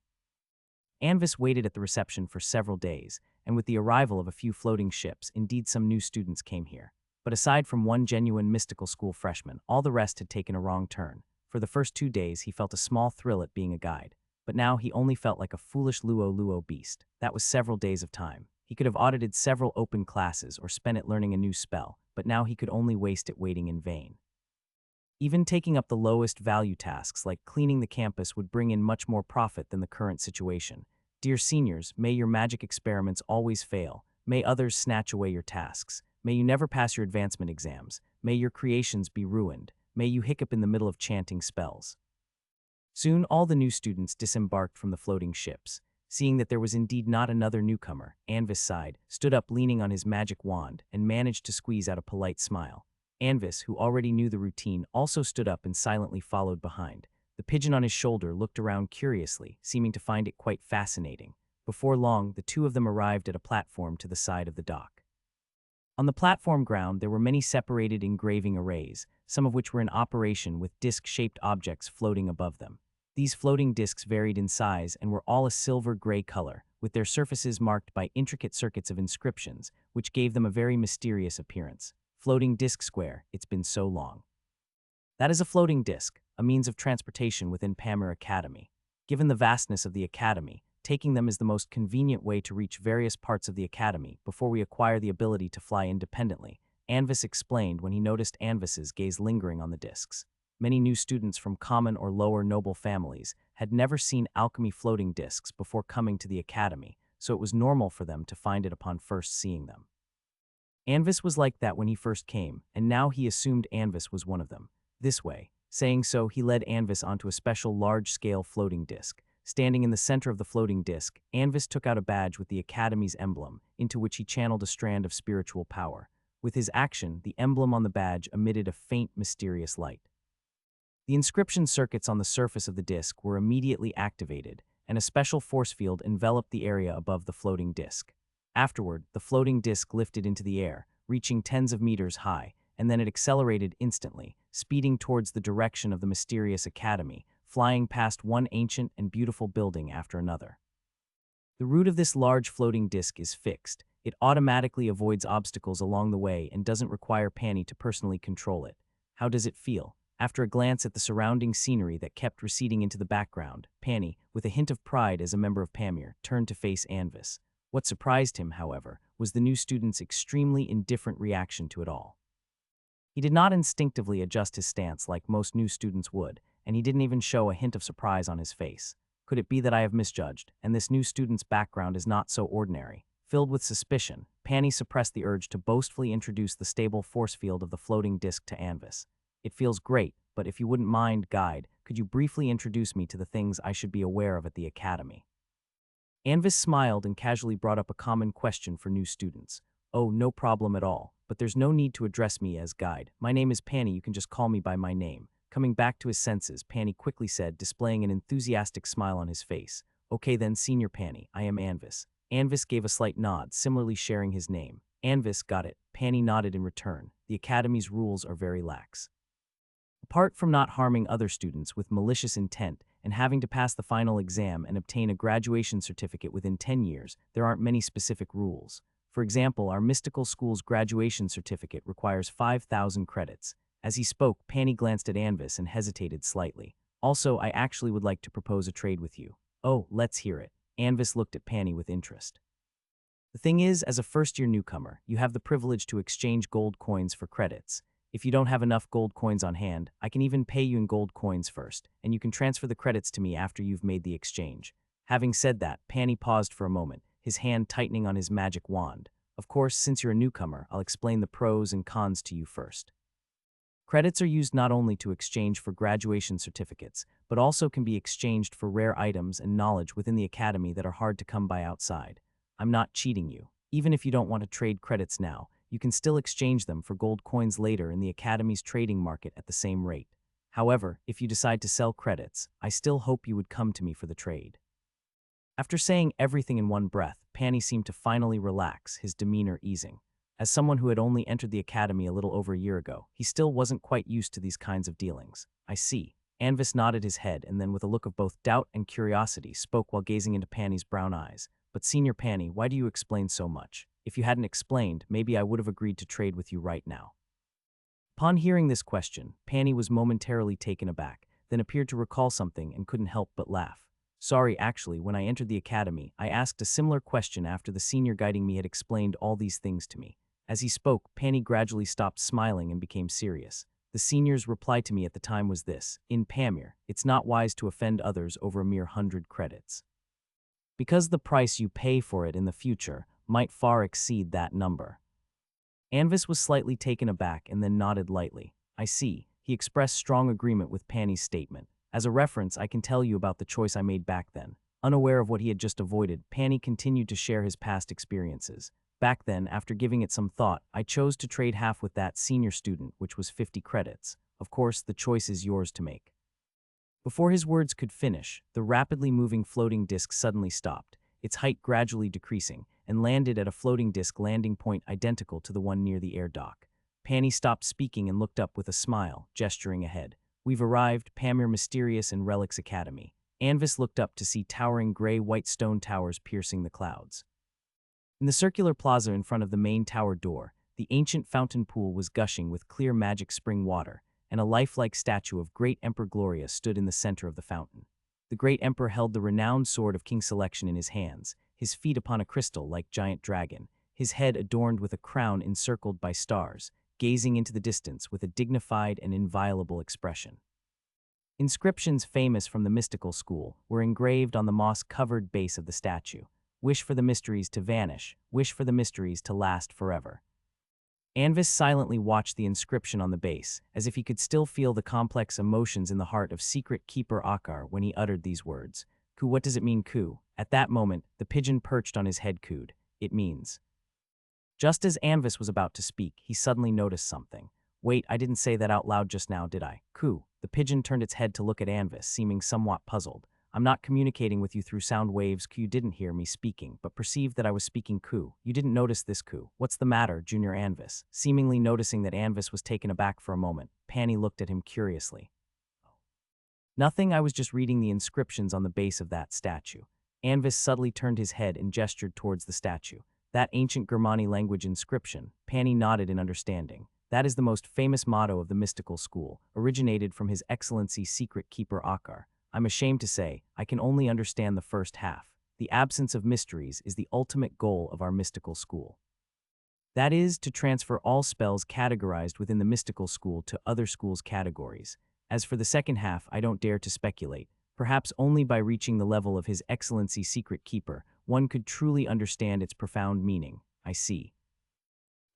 Anvis waited at the reception for several days, and with the arrival of a few floating ships, indeed some new students came here. But aside from one genuine mystical school freshman, all the rest had taken a wrong turn. For the first 2 days, he felt a small thrill at being a guide, but now he only felt like a foolish Luo beast. That was several days of time. He could have audited several open classes or spent it learning a new spell, but now he could only waste it waiting in vain. Even taking up the lowest value tasks like cleaning the campus would bring in much more profit than the current situation. Dear seniors, may your magic experiments always fail. May others snatch away your tasks. May you never pass your advancement exams. May your creations be ruined. May you hiccup in the middle of chanting spells. Soon all the new students disembarked from the floating ships. Seeing that there was indeed not another newcomer, Anvis sighed, stood up leaning on his magic wand, and managed to squeeze out a polite smile. Anvis, who already knew the routine, also stood up and silently followed behind. The pigeon on his shoulder looked around curiously, seeming to find it quite fascinating. Before long, the two of them arrived at a platform to the side of the dock. On the platform ground, there were many separated engraving arrays, some of which were in operation with disc-shaped objects floating above them. These floating discs varied in size and were all a silver-gray color, with their surfaces marked by intricate circuits of inscriptions, which gave them a very mysterious appearance. Floating disc square, it's been so long. That is a floating disc, a means of transportation within Pamir Academy. Given the vastness of the academy, taking them is the most convenient way to reach various parts of the academy before we acquire the ability to fly independently, Anvis explained when he noticed Anvis's gaze lingering on the discs. Many new students from common or lower noble families had never seen alchemy floating discs before coming to the academy, so it was normal for them to find it upon first seeing them. Anvis was like that when he first came, and now he assumed Anvis was one of them. This way, saying so, he led Anvis onto a special large-scale floating disc. Standing in the center of the floating disc, Anvis took out a badge with the Academy's emblem, into which he channeled a strand of spiritual power. With his action, the emblem on the badge emitted a faint, mysterious light. The inscription circuits on the surface of the disc were immediately activated, and a special force field enveloped the area above the floating disc. Afterward, the floating disc lifted into the air, reaching tens of meters high, and then it accelerated instantly, speeding towards the direction of the mysterious academy, flying past one ancient and beautiful building after another. The route of this large floating disc is fixed. It automatically avoids obstacles along the way and doesn't require Pani to personally control it. How does it feel? After a glance at the surrounding scenery that kept receding into the background, Pani, with a hint of pride as a member of Pamir, turned to face Anvis. What surprised him, however, was the new student's extremely indifferent reaction to it all. He did not instinctively adjust his stance like most new students would, and he didn't even show a hint of surprise on his face. Could it be that I have misjudged, and this new student's background is not so ordinary? Filled with suspicion, Pani suppressed the urge to boastfully introduce the stable force field of the floating disc to Anvis. It feels great, but if you wouldn't mind, guide, could you briefly introduce me to the things I should be aware of at the academy? Anvis smiled and casually brought up a common question for new students. Oh, no problem at all, but there's no need to address me as guide. My name is Pani, you can just call me by my name. Coming back to his senses, Pani quickly said, displaying an enthusiastic smile on his face. Okay then, Senior Pani, I am Anvis. Anvis gave a slight nod, similarly sharing his name. Anvis got it. Pani nodded in return. The academy's rules are very lax. Apart from not harming other students with malicious intent and having to pass the final exam and obtain a graduation certificate within 10 years, there aren't many specific rules. For example, our mystical school's graduation certificate requires 5,000 credits. As he spoke, Pani glanced at Anvis and hesitated slightly. Also, I actually would like to propose a trade with you. Oh, let's hear it. Anvis looked at Pani with interest. The thing is, as a first-year newcomer, you have the privilege to exchange gold coins for credits. If you don't have enough gold coins on hand, I can even pay you in gold coins first, and you can transfer the credits to me after you've made the exchange. Having said that, Panny paused for a moment, his hand tightening on his magic wand. Of course, since you're a newcomer, I'll explain the pros and cons to you first. Credits are used not only to exchange for graduation certificates, but also can be exchanged for rare items and knowledge within the academy that are hard to come by outside. I'm not cheating you. Even if you don't want to trade credits now, you can still exchange them for gold coins later in the academy's trading market at the same rate. However, if you decide to sell credits, I still hope you would come to me for the trade. After saying everything in one breath, Panny seemed to finally relax, his demeanor easing. As someone who had only entered the academy a little over a year ago, he still wasn't quite used to these kinds of dealings. I see. Anvis nodded his head and then with a look of both doubt and curiosity spoke while gazing into Panny's brown eyes. But Senior Panny, why do you explain so much? If you hadn't explained, maybe I would have agreed to trade with you right now. Upon hearing this question, Panny was momentarily taken aback, then appeared to recall something and couldn't help but laugh. Sorry, actually, when I entered the academy, I asked a similar question after the senior guiding me had explained all these things to me. As he spoke, Panny gradually stopped smiling and became serious. The senior's reply to me at the time was this: in Pamir, it's not wise to offend others over a mere 100 credits, because the price you pay for it in the future might far exceed that number. Anvis was slightly taken aback and then nodded lightly. I see. He expressed strong agreement with Panny's statement. As a reference, I can tell you about the choice I made back then. Unaware of what he had just avoided, Panny continued to share his past experiences. Back then, after giving it some thought, I chose to trade half with that senior student, which was 50 credits. Of course, the choice is yours to make. Before his words could finish, the rapidly moving floating disc suddenly stopped, its height gradually decreasing, and landed at a floating disc landing point identical to the one near the air dock. Panny stopped speaking and looked up with a smile, gesturing ahead. We've arrived, Pamir Mysterious and Relics Academy. Anvis looked up to see towering gray-white stone towers piercing the clouds. In the circular plaza in front of the main tower door, the ancient fountain pool was gushing with clear magic spring water, and a lifelike statue of Great Emperor Gloria stood in the center of the fountain. The Great Emperor held the renowned sword of King Selection in his hands, his feet upon a crystal like giant dragon, his head adorned with a crown encircled by stars, gazing into the distance with a dignified and inviolable expression. Inscriptions famous from the mystical school were engraved on the moss-covered base of the statue. Wish for the mysteries to vanish, wish for the mysteries to last forever. Anvis silently watched the inscription on the base, as if he could still feel the complex emotions in the heart of Secret Keeper Akar when he uttered these words. Ku, what does it mean, Ku? At that moment, the pigeon perched on his head cooed. It means. Just as Anvis was about to speak, he suddenly noticed something. Wait, I didn't say that out loud just now, did I? Ku. The pigeon turned its head to look at Anvis, seeming somewhat puzzled. I'm not communicating with you through sound waves, Ku. You didn't hear me speaking, but perceived that I was speaking, Ku. You didn't notice this, Ku. What's the matter, Junior Anvis? Seemingly noticing that Anvis was taken aback for a moment, Panny looked at him curiously. Nothing, I was just reading the inscriptions on the base of that statue. Anvis subtly turned his head and gestured towards the statue. That ancient Germani language inscription, Panny nodded in understanding. That is the most famous motto of the mystical school, originated from His Excellency Secret Keeper Akar. I'm ashamed to say, I can only understand the first half. The absence of mysteries is the ultimate goal of our mystical school. That is, to transfer all spells categorized within the mystical school to other schools' categories. As for the second half, I don't dare to speculate. Perhaps only by reaching the level of His Excellency Secret Keeper, one could truly understand its profound meaning. I see.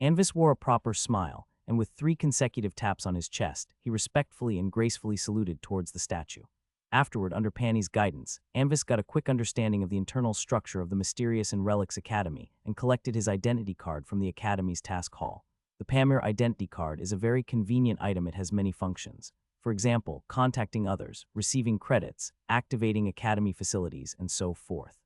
Anvis wore a proper smile, and with 3 consecutive taps on his chest, he respectfully and gracefully saluted towards the statue. Afterward, under Panny's guidance, Anvis got a quick understanding of the internal structure of the Mysterious and Relics Academy and collected his identity card from the Academy's task hall. The Pamir identity card is a very convenient item. It has many functions. For example, contacting others, receiving credits, activating Academy facilities, and so forth.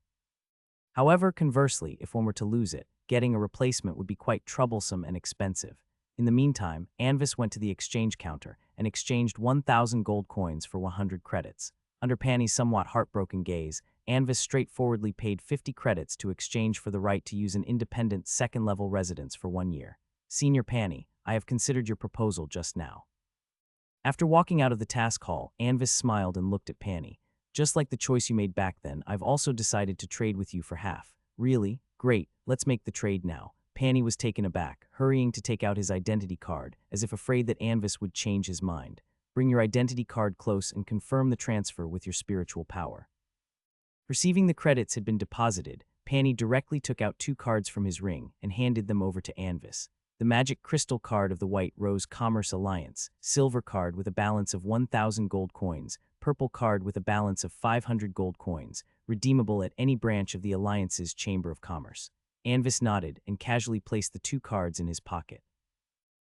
However, conversely, if one were to lose it, getting a replacement would be quite troublesome and expensive. In the meantime, Anvis went to the exchange counter and exchanged 1,000 gold coins for 100 credits. Under Panny's somewhat heartbroken gaze, Anvis straightforwardly paid 50 credits to exchange for the right to use an independent second-level residence for 1 year. Senior Panny, I have considered your proposal just now. After walking out of the task hall, Anvis smiled and looked at Panny. Just like the choice you made back then, I've also decided to trade with you for half. Really? Great, let's make the trade now. Pani was taken aback, hurrying to take out his identity card, as if afraid that Anvis would change his mind. Bring your identity card close and confirm the transfer with your spiritual power. Perceiving the credits had been deposited, Pani directly took out 2 cards from his ring and handed them over to Anvis. The magic crystal card of the White Rose Commerce Alliance, silver card with a balance of 1,000 gold coins, purple card with a balance of 500 gold coins, redeemable at any branch of the Alliance's Chamber of Commerce. Anvis nodded and casually placed the 2 cards in his pocket.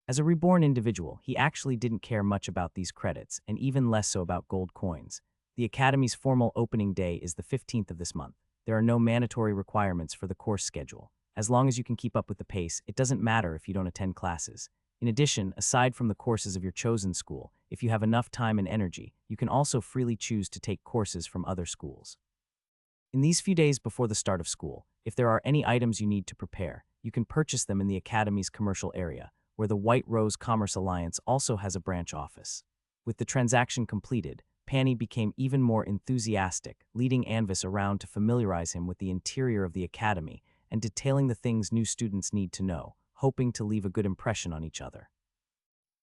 As a reborn individual, he actually didn't care much about these credits, and even less so about gold coins. The Academy's formal opening day is the 15th of this month. There are no mandatory requirements for the course schedule. As long as you can keep up with the pace, it doesn't matter if you don't attend classes. In addition, aside from the courses of your chosen school, if you have enough time and energy, you can also freely choose to take courses from other schools. In these few days before the start of school, if there are any items you need to prepare, you can purchase them in the Academy's commercial area, where the White Rose Commerce Alliance also has a branch office. With the transaction completed, Pani became even more enthusiastic, leading Anvis around to familiarize him with the interior of the Academy and detailing the things new students need to know, hoping to leave a good impression on each other.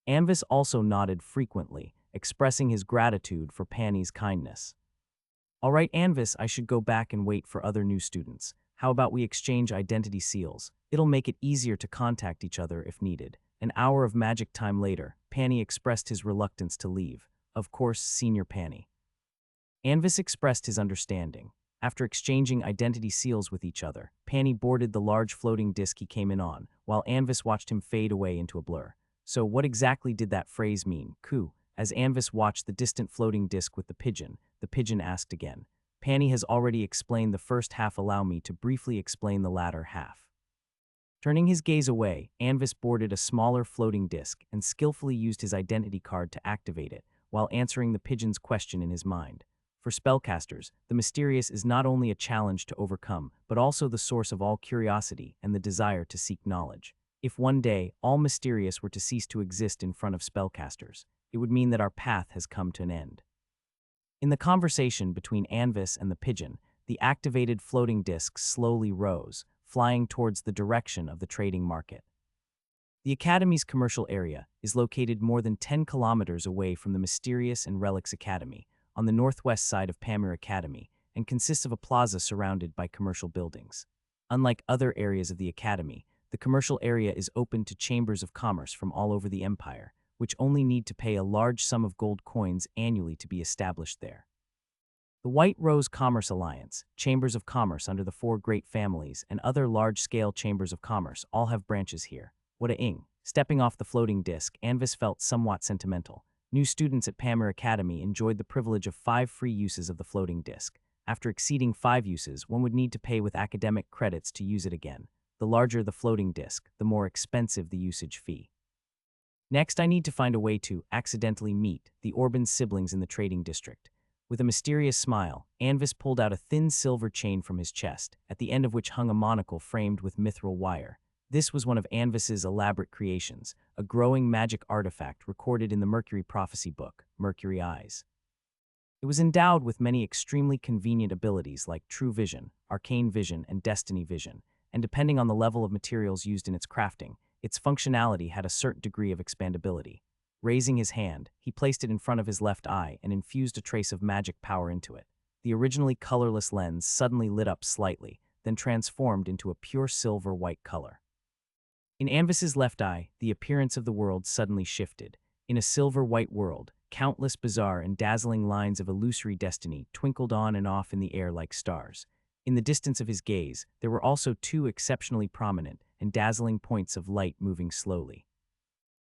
Anvis also nodded frequently, expressing his gratitude for Pani's kindness. All right, Anvis, I should go back and wait for other new students. How about we exchange identity seals? It'll make it easier to contact each other if needed. An hour of magic time later, Pani expressed his reluctance to leave. Of course, Senior Pani. Anvis expressed his understanding. After exchanging identity seals with each other, Pani boarded the large floating disc he came in on, while Anvis watched him fade away into a blur. So what exactly did that phrase mean, Ku? As Anvis watched the distant floating disc with the pigeon asked again. Pani has already explained the first half, allow me to briefly explain the latter half. Turning his gaze away, Anvis boarded a smaller floating disc and skillfully used his identity card to activate it, while answering the pigeon's question in his mind. For spellcasters, the mysterious is not only a challenge to overcome, but also the source of all curiosity and the desire to seek knowledge. If one day all mysterious were to cease to exist in front of spellcasters, it would mean that our path has come to an end. In the conversation between Anvis and the pigeon, the activated floating disc slowly rose, flying towards the direction of the trading market. The Academy's commercial area is located more than 10 kilometers away from the Mysterious and Relics Academy, on the northwest side of Pamir Academy, and consists of a plaza surrounded by commercial buildings. Unlike other areas of the Academy, the commercial area is open to chambers of commerce from all over the empire, which only need to pay a large sum of gold coins annually to be established there. The White Rose Commerce Alliance, chambers of commerce under the 4 great families, and other large-scale chambers of commerce all have branches here. What a ing. Stepping off the floating disc, Anvis felt somewhat sentimental. New students at Pamir Academy enjoyed the privilege of 5 free uses of the floating disc. After exceeding 5 uses, one would need to pay with academic credits to use it again. The larger the floating disc, the more expensive the usage fee. Next, I need to find a way to accidentally meet the Orban siblings in the trading district. With a mysterious smile, Anvis pulled out a thin silver chain from his chest, at the end of which hung a monocle framed with mithril wire. This was one of Anvis's elaborate creations, a growing magic artifact recorded in the Mercury Prophecy book, Mercury Eyes. It was endowed with many extremely convenient abilities like True Vision, Arcane Vision, and Destiny Vision, and depending on the level of materials used in its crafting, its functionality had a certain degree of expandability. Raising his hand, he placed it in front of his left eye and infused a trace of magic power into it. The originally colorless lens suddenly lit up slightly, then transformed into a pure silver-white color. In Anvis's left eye, the appearance of the world suddenly shifted. In a silver-white world, countless bizarre and dazzling lines of illusory destiny twinkled on and off in the air like stars. In the distance of his gaze, there were also 2 exceptionally prominent and dazzling points of light moving slowly.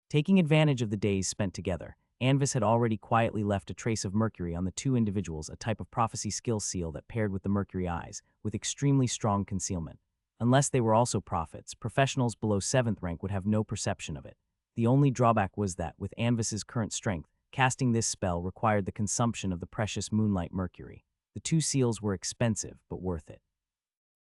Taking advantage of the days spent together, Anvis had already quietly left a trace of Mercury on the 2 individuals, a type of prophecy skill seal that paired with the Mercury Eyes, with extremely strong concealment. Unless they were also prophets, professionals below 7th rank would have no perception of it. The only drawback was that, with Anvis's current strength, casting this spell required the consumption of the precious moonlight mercury. The 2 seals were expensive, but worth it.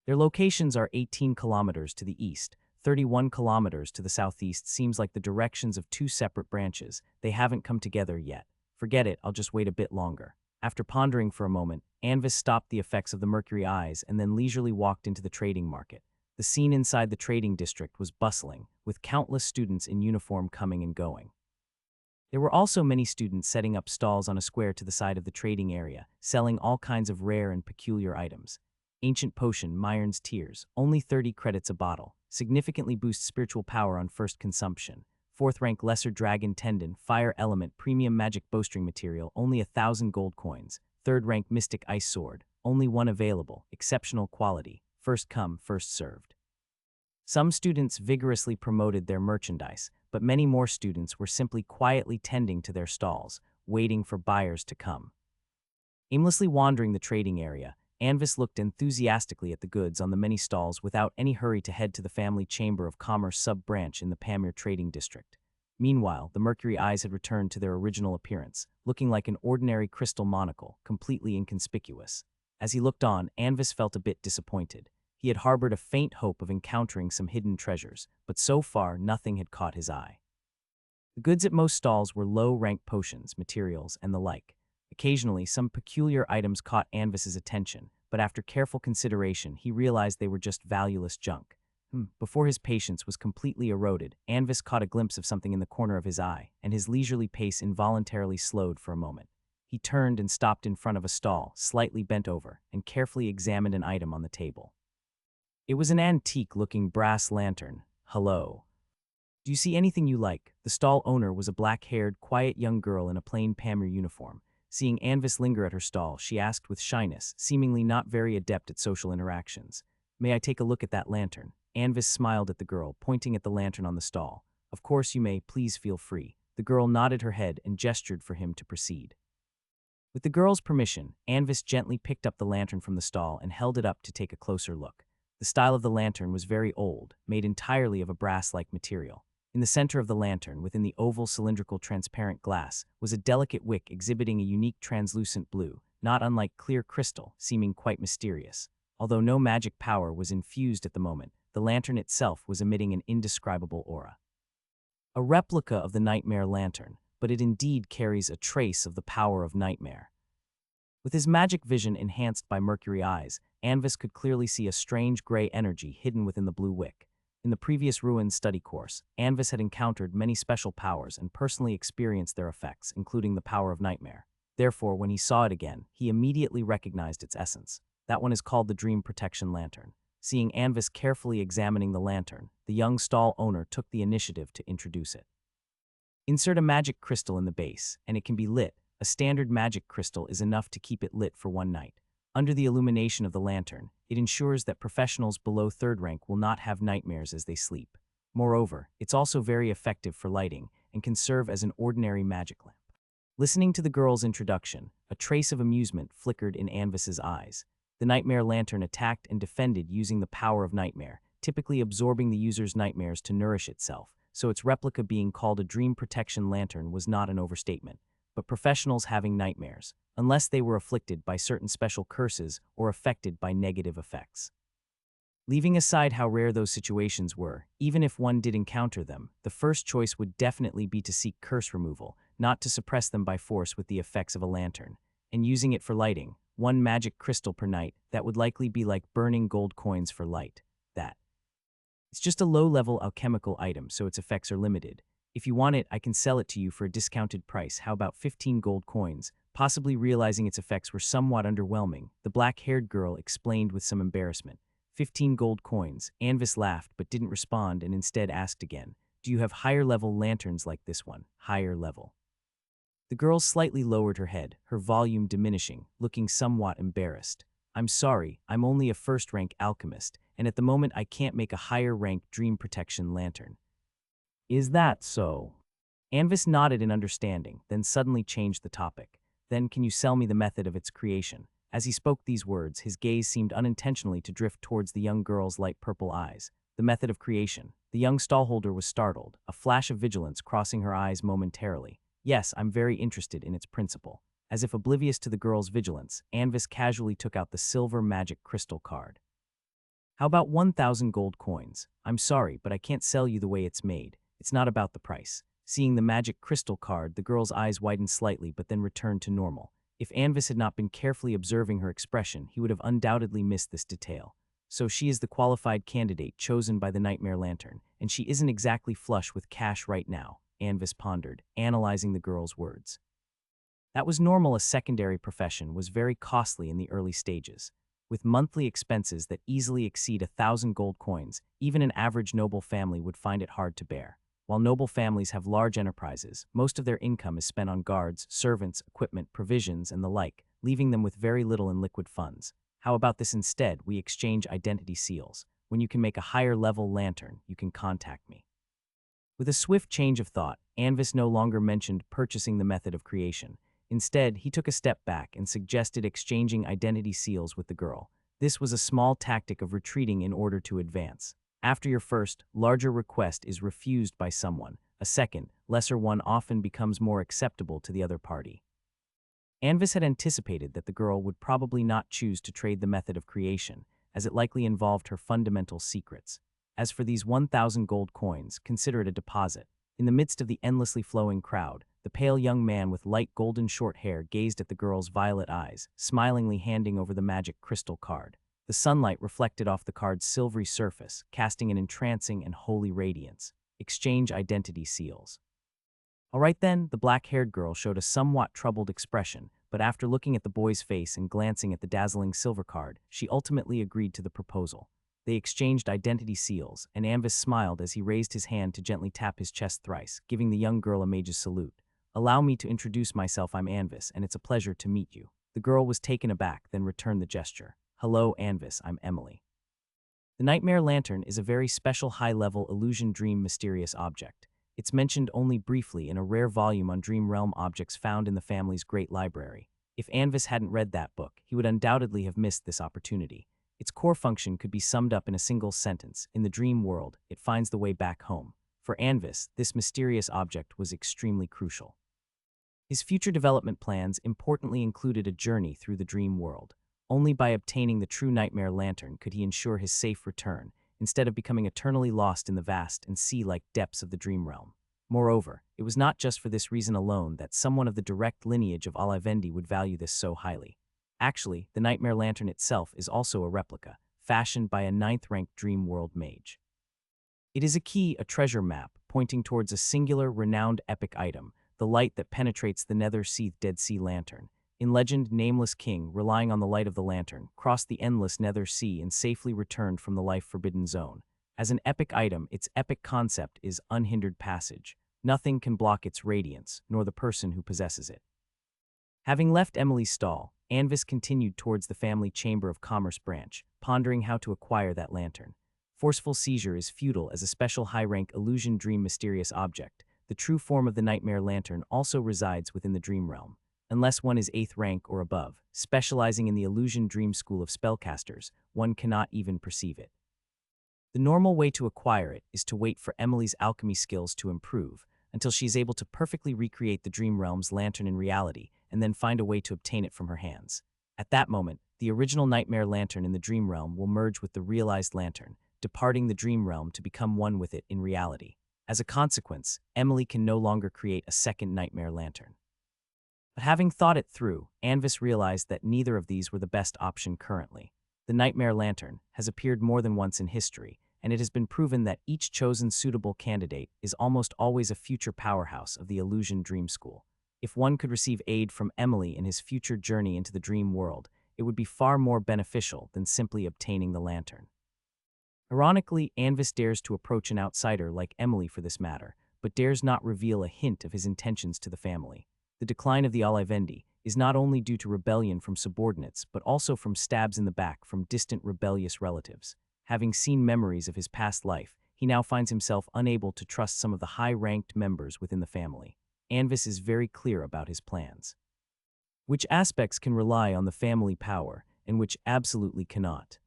Their locations are 18 kilometers to the east, 31 kilometers to the southeast. Seems like the directions of 2 separate branches. They haven't come together yet. Forget it, I'll just wait a bit longer. After pondering for a moment, Anvis stopped the effects of the Mercury Eyes and then leisurely walked into the trading market. The scene inside the trading district was bustling, with countless students in uniform coming and going. There were also many students setting up stalls on a square to the side of the trading area, selling all kinds of rare and peculiar items. Ancient potion, Myron's Tears, only 30 credits a bottle, significantly boosts spiritual power on first consumption. 4th rank Lesser Dragon Tendon, Fire Element, Premium Magic Bowstring Material, only 1,000 gold coins. 3rd rank Mystic Ice Sword, only one available, exceptional quality, first come, first served. Some students vigorously promoted their merchandise, but many more students were simply quietly tending to their stalls, waiting for buyers to come. Aimlessly wandering the trading area, Anvis looked enthusiastically at the goods on the many stalls without any hurry to head to the Family Chamber of Commerce sub-branch in the Pamir Trading District. Meanwhile, the mercury eyes had returned to their original appearance, looking like an ordinary crystal monocle, completely inconspicuous. As he looked on, Anvis felt a bit disappointed. He had harbored a faint hope of encountering some hidden treasures, but so far nothing had caught his eye. The goods at most stalls were low-ranked potions, materials, and the like. Occasionally, some peculiar items caught Anvis's attention, but after careful consideration, he realized they were just valueless junk. Before his patience was completely eroded, Anvis caught a glimpse of something in the corner of his eye, and his leisurely pace involuntarily slowed for a moment. He turned and stopped in front of a stall, slightly bent over, and carefully examined an item on the table. It was an antique-looking brass lantern. "Hello. Do you see anything you like?" The stall owner was a black-haired, quiet young girl in a plain Pamir uniform. Seeing Anvis linger at her stall, she asked with shyness, seemingly not very adept at social interactions. "May I take a look at that lantern?" Anvis smiled at the girl, pointing at the lantern on the stall. "Of course you may, please feel free." The girl nodded her head and gestured for him to proceed. With the girl's permission, Anvis gently picked up the lantern from the stall and held it up to take a closer look. The style of the lantern was very old, made entirely of a brass-like material. In the center of the lantern, within the oval cylindrical transparent glass, was a delicate wick exhibiting a unique translucent blue, not unlike clear crystal, seeming quite mysterious. Although no magic power was infused at the moment, the lantern itself was emitting an indescribable aura. A replica of the Nightmare Lantern, but it indeed carries a trace of the power of Nightmare. With his magic vision enhanced by mercury eyes, Anvis could clearly see a strange gray energy hidden within the blue wick. In the previous Ruins study course, Anvis had encountered many special powers and personally experienced their effects, including the power of Nightmare. Therefore, when he saw it again, he immediately recognized its essence. That one is called the Dream Protection Lantern. Seeing Anvis carefully examining the lantern, the young stall owner took the initiative to introduce it. Insert a magic crystal in the base, and it can be lit. A standard magic crystal is enough to keep it lit for one night. Under the illumination of the lantern, it ensures that professionals below 3rd rank will not have nightmares as they sleep. Moreover, it's also very effective for lighting and can serve as an ordinary magic lamp. Listening to the girl's introduction, a trace of amusement flickered in Anvis's eyes. The Nightmare Lantern attacked and defended using the power of Nightmare, typically absorbing the user's nightmares to nourish itself, so its replica being called a Dream Protection Lantern was not an overstatement. But professionals having nightmares, unless they were afflicted by certain special curses or affected by negative effects. Leaving aside how rare those situations were, even if one did encounter them, the first choice would definitely be to seek curse removal, not to suppress them by force with the effects of a lantern. And using it for lighting, one magic crystal per night, that would likely be like burning gold coins for light. It's just a low-level alchemical item, so its effects are limited. If you want it, I can sell it to you for a discounted price. How about 15 gold coins? Possibly realizing its effects were somewhat underwhelming, the black-haired girl explained with some embarrassment. 15 gold coins. Anvis laughed but didn't respond and instead asked again, "Do you have higher-level lanterns like this one?" Higher level. The girl slightly lowered her head, her volume diminishing, looking somewhat embarrassed. "I'm sorry, I'm only a 1st-rank alchemist, and at the moment I can't make a higher-rank Dream Protection Lantern." "Is that so?" Anvis nodded in understanding, then suddenly changed the topic. "Then can you sell me the method of its creation?" As he spoke these words, his gaze seemed unintentionally to drift towards the young girl's light purple eyes. The method of creation. The young stallholder was startled, a flash of vigilance crossing her eyes momentarily. "Yes, I'm very interested in its principle." As if oblivious to the girl's vigilance, Anvis casually took out the silver magic crystal card. "How about 1,000 gold coins? I'm sorry, but I can't sell you the way it's made. It's not about the price." Seeing the magic crystal card, the girl's eyes widened slightly but then returned to normal. If Anvis had not been carefully observing her expression, he would have undoubtedly missed this detail. so she is the qualified candidate chosen by the Nightmare Lantern, and she isn't exactly flush with cash right now, Anvis pondered, analyzing the girl's words. That was normal. A secondary profession was very costly in the early stages. With monthly expenses that easily exceed 1,000 gold coins, even an average noble family would find it hard to bear. While noble families have large enterprises, most of their income is spent on guards, servants, equipment, provisions, and the like, leaving them with very little in liquid funds. How about this instead? We exchange identity seals. When you can make a higher-level lantern, you can contact me. With a swift change of thought, Anvis no longer mentioned purchasing the method of creation. Instead, he took a step back and suggested exchanging identity seals with the girl. This was a small tactic of retreating in order to advance. After your first, larger request is refused by someone, a second, lesser one often becomes more acceptable to the other party. Anvis had anticipated that the girl would probably not choose to trade the method of creation, as it likely involved her fundamental secrets. As for these 1,000 gold coins, consider it a deposit. In the midst of the endlessly flowing crowd, the pale young man with light golden short hair gazed at the girl's violet eyes, smilingly handing over the magic crystal card. The sunlight reflected off the card's silvery surface, casting an entrancing and holy radiance. Exchange identity seals. All right then, the black-haired girl showed a somewhat troubled expression, but after looking at the boy's face and glancing at the dazzling silver card, she ultimately agreed to the proposal. They exchanged identity seals, and Anvis smiled as he raised his hand to gently tap his chest thrice, giving the young girl a mage's salute. Allow me to introduce myself. I'm Anvis, and it's a pleasure to meet you. The girl was taken aback, then returned the gesture. Hello, Anvis, I'm Emily. The Nightmare Lantern is a very special high-level illusion dream mysterious object. It's mentioned only briefly in a rare volume on dream realm objects found in the family's great library. If Anvis hadn't read that book, he would undoubtedly have missed this opportunity. Its core function could be summed up in a single sentence. In the dream world, it finds the way back home. For Anvis, this mysterious object was extremely crucial. His future development plans importantly included a journey through the dream world. Only by obtaining the true Nightmare Lantern could he ensure his safe return, instead of becoming eternally lost in the vast and sea-like depths of the dream realm. Moreover, it was not just for this reason alone that someone of the direct lineage of Alivendi would value this so highly. Actually, the Nightmare Lantern itself is also a replica, fashioned by a 9th-ranked Dream World mage. It is a key, a treasure map, pointing towards a singular, renowned epic item, the light that penetrates the nether-seathed Dead Sea Lantern. In legend, Nameless King, relying on the light of the lantern, crossed the endless nether sea and safely returned from the life-forbidden zone. As an epic item, its epic concept is unhindered passage. Nothing can block its radiance, nor the person who possesses it. Having left Emily's stall, Anvis continued towards the family chamber of commerce branch, pondering how to acquire that lantern. Forceful seizure is futile as a special high-rank illusion dream mysterious object. The true form of the Nightmare Lantern also resides within the dream realm. Unless one is 8th rank or above, specializing in the illusion dream school of spellcasters, one cannot even perceive it. The normal way to acquire it is to wait for Emily's alchemy skills to improve, until she is able to perfectly recreate the dream realm's lantern in reality, and then find a way to obtain it from her hands. At that moment, the original Nightmare Lantern in the dream realm will merge with the realized lantern, departing the dream realm to become one with it in reality. As a consequence, Emily can no longer create a second Nightmare Lantern. But having thought it through, Anvis realized that neither of these were the best option currently. The Nightmare Lantern has appeared more than once in history, and it has been proven that each chosen suitable candidate is almost always a future powerhouse of the illusion dream school. If one could receive aid from Emily in his future journey into the dream world, it would be far more beneficial than simply obtaining the lantern. Ironically, Anvis dares to approach an outsider like Emily for this matter, but dares not reveal a hint of his intentions to the family. The decline of the Alivendi is not only due to rebellion from subordinates, but also from stabs in the back from distant rebellious relatives. Having seen memories of his past life, he now finds himself unable to trust some of the high-ranked members within the family. Anvis is very clear about his plans. Which aspects can rely on the family power, and which absolutely cannot.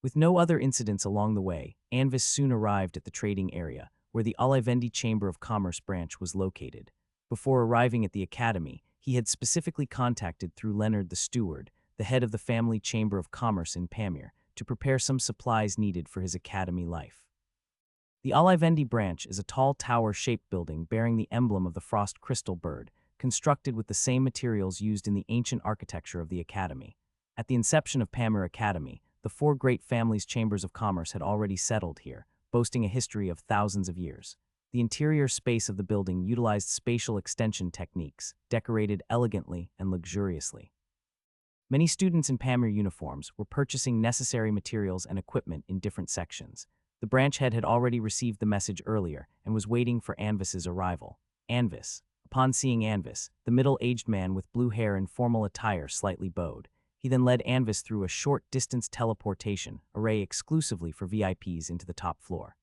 With no other incidents along the way, Anvis soon arrived at the trading area, where the Alivendi Chamber of Commerce branch was located. Before arriving at the academy, he had specifically contacted through Leonard the steward, the head of the family chamber of commerce in Pamir, to prepare some supplies needed for his academy life. The Alivendi branch is a tall tower-shaped building bearing the emblem of the frost crystal bird, constructed with the same materials used in the ancient architecture of the academy. At the inception of Pamir Academy, the four great families' chambers of commerce had already settled here, boasting a history of thousands of years. The interior space of the building utilized spatial extension techniques, decorated elegantly and luxuriously. Many students in Pamir uniforms were purchasing necessary materials and equipment in different sections. The branch head had already received the message earlier and was waiting for Anvis's arrival. Anvis. Upon seeing Anvis, the middle-aged man with blue hair and formal attire slightly bowed. He then led Anvis through a short-distance teleportation array exclusively for VIPs into the top floor.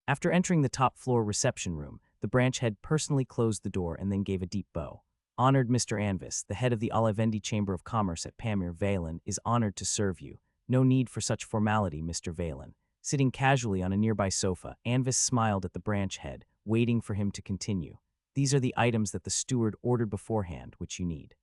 After entering the top-floor reception room, the branch head personally closed the door and then gave a deep bow. Honored Mr. Anvis, the head of the Olivendi Chamber of Commerce at Pamir Valen, is honored to serve you. No need for such formality, Mr. Valen. Sitting casually on a nearby sofa, Anvis smiled at the branch head, waiting for him to continue. These are the items that the steward ordered beforehand, which you need.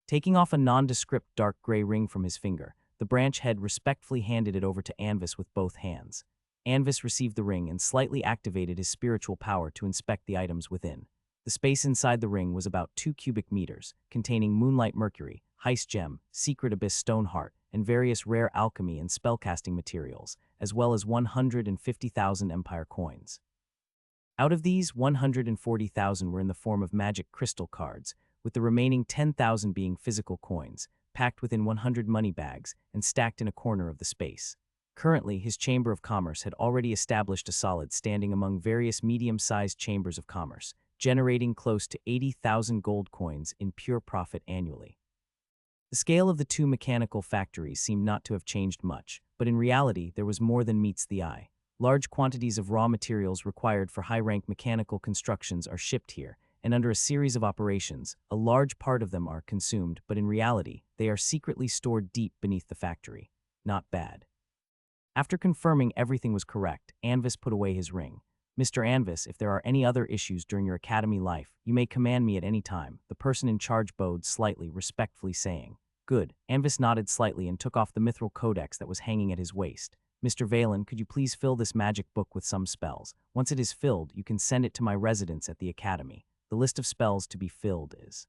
Taking off a nondescript dark gray ring from his finger, the branch head respectfully handed it over to Anvis with both hands. Anvis received the ring and slightly activated his spiritual power to inspect the items within. The space inside the ring was about 2 cubic meters, containing moonlight mercury, heist gem, secret abyss stone heart, and various rare alchemy and spellcasting materials, as well as 150,000 empire coins. Out of these, 140,000 were in the form of magic crystal cards, with the remaining 10,000 being physical coins, packed within 100 money bags and stacked in a corner of the space. Currently, his Chamber of Commerce had already established a solid standing among various medium-sized chambers of commerce, generating close to 80,000 gold coins in pure profit annually. The scale of the two mechanical factories seemed not to have changed much, but in reality there was more than meets the eye. Large quantities of raw materials required for high-rank mechanical constructions are shipped here, and under a series of operations, a large part of them are consumed, but in reality, they are secretly stored deep beneath the factory. Not bad. After confirming everything was correct, Anvis put away his ring. Mr. Anvis, if there are any other issues during your academy life, you may command me at any time, the person in charge bowed slightly, respectfully saying. Good. Anvis nodded slightly and took off the mithril codex that was hanging at his waist. Mr. Valen, could you please fill this magic book with some spells? Once it is filled, you can send it to my residence at the academy. The list of spells to be filled is.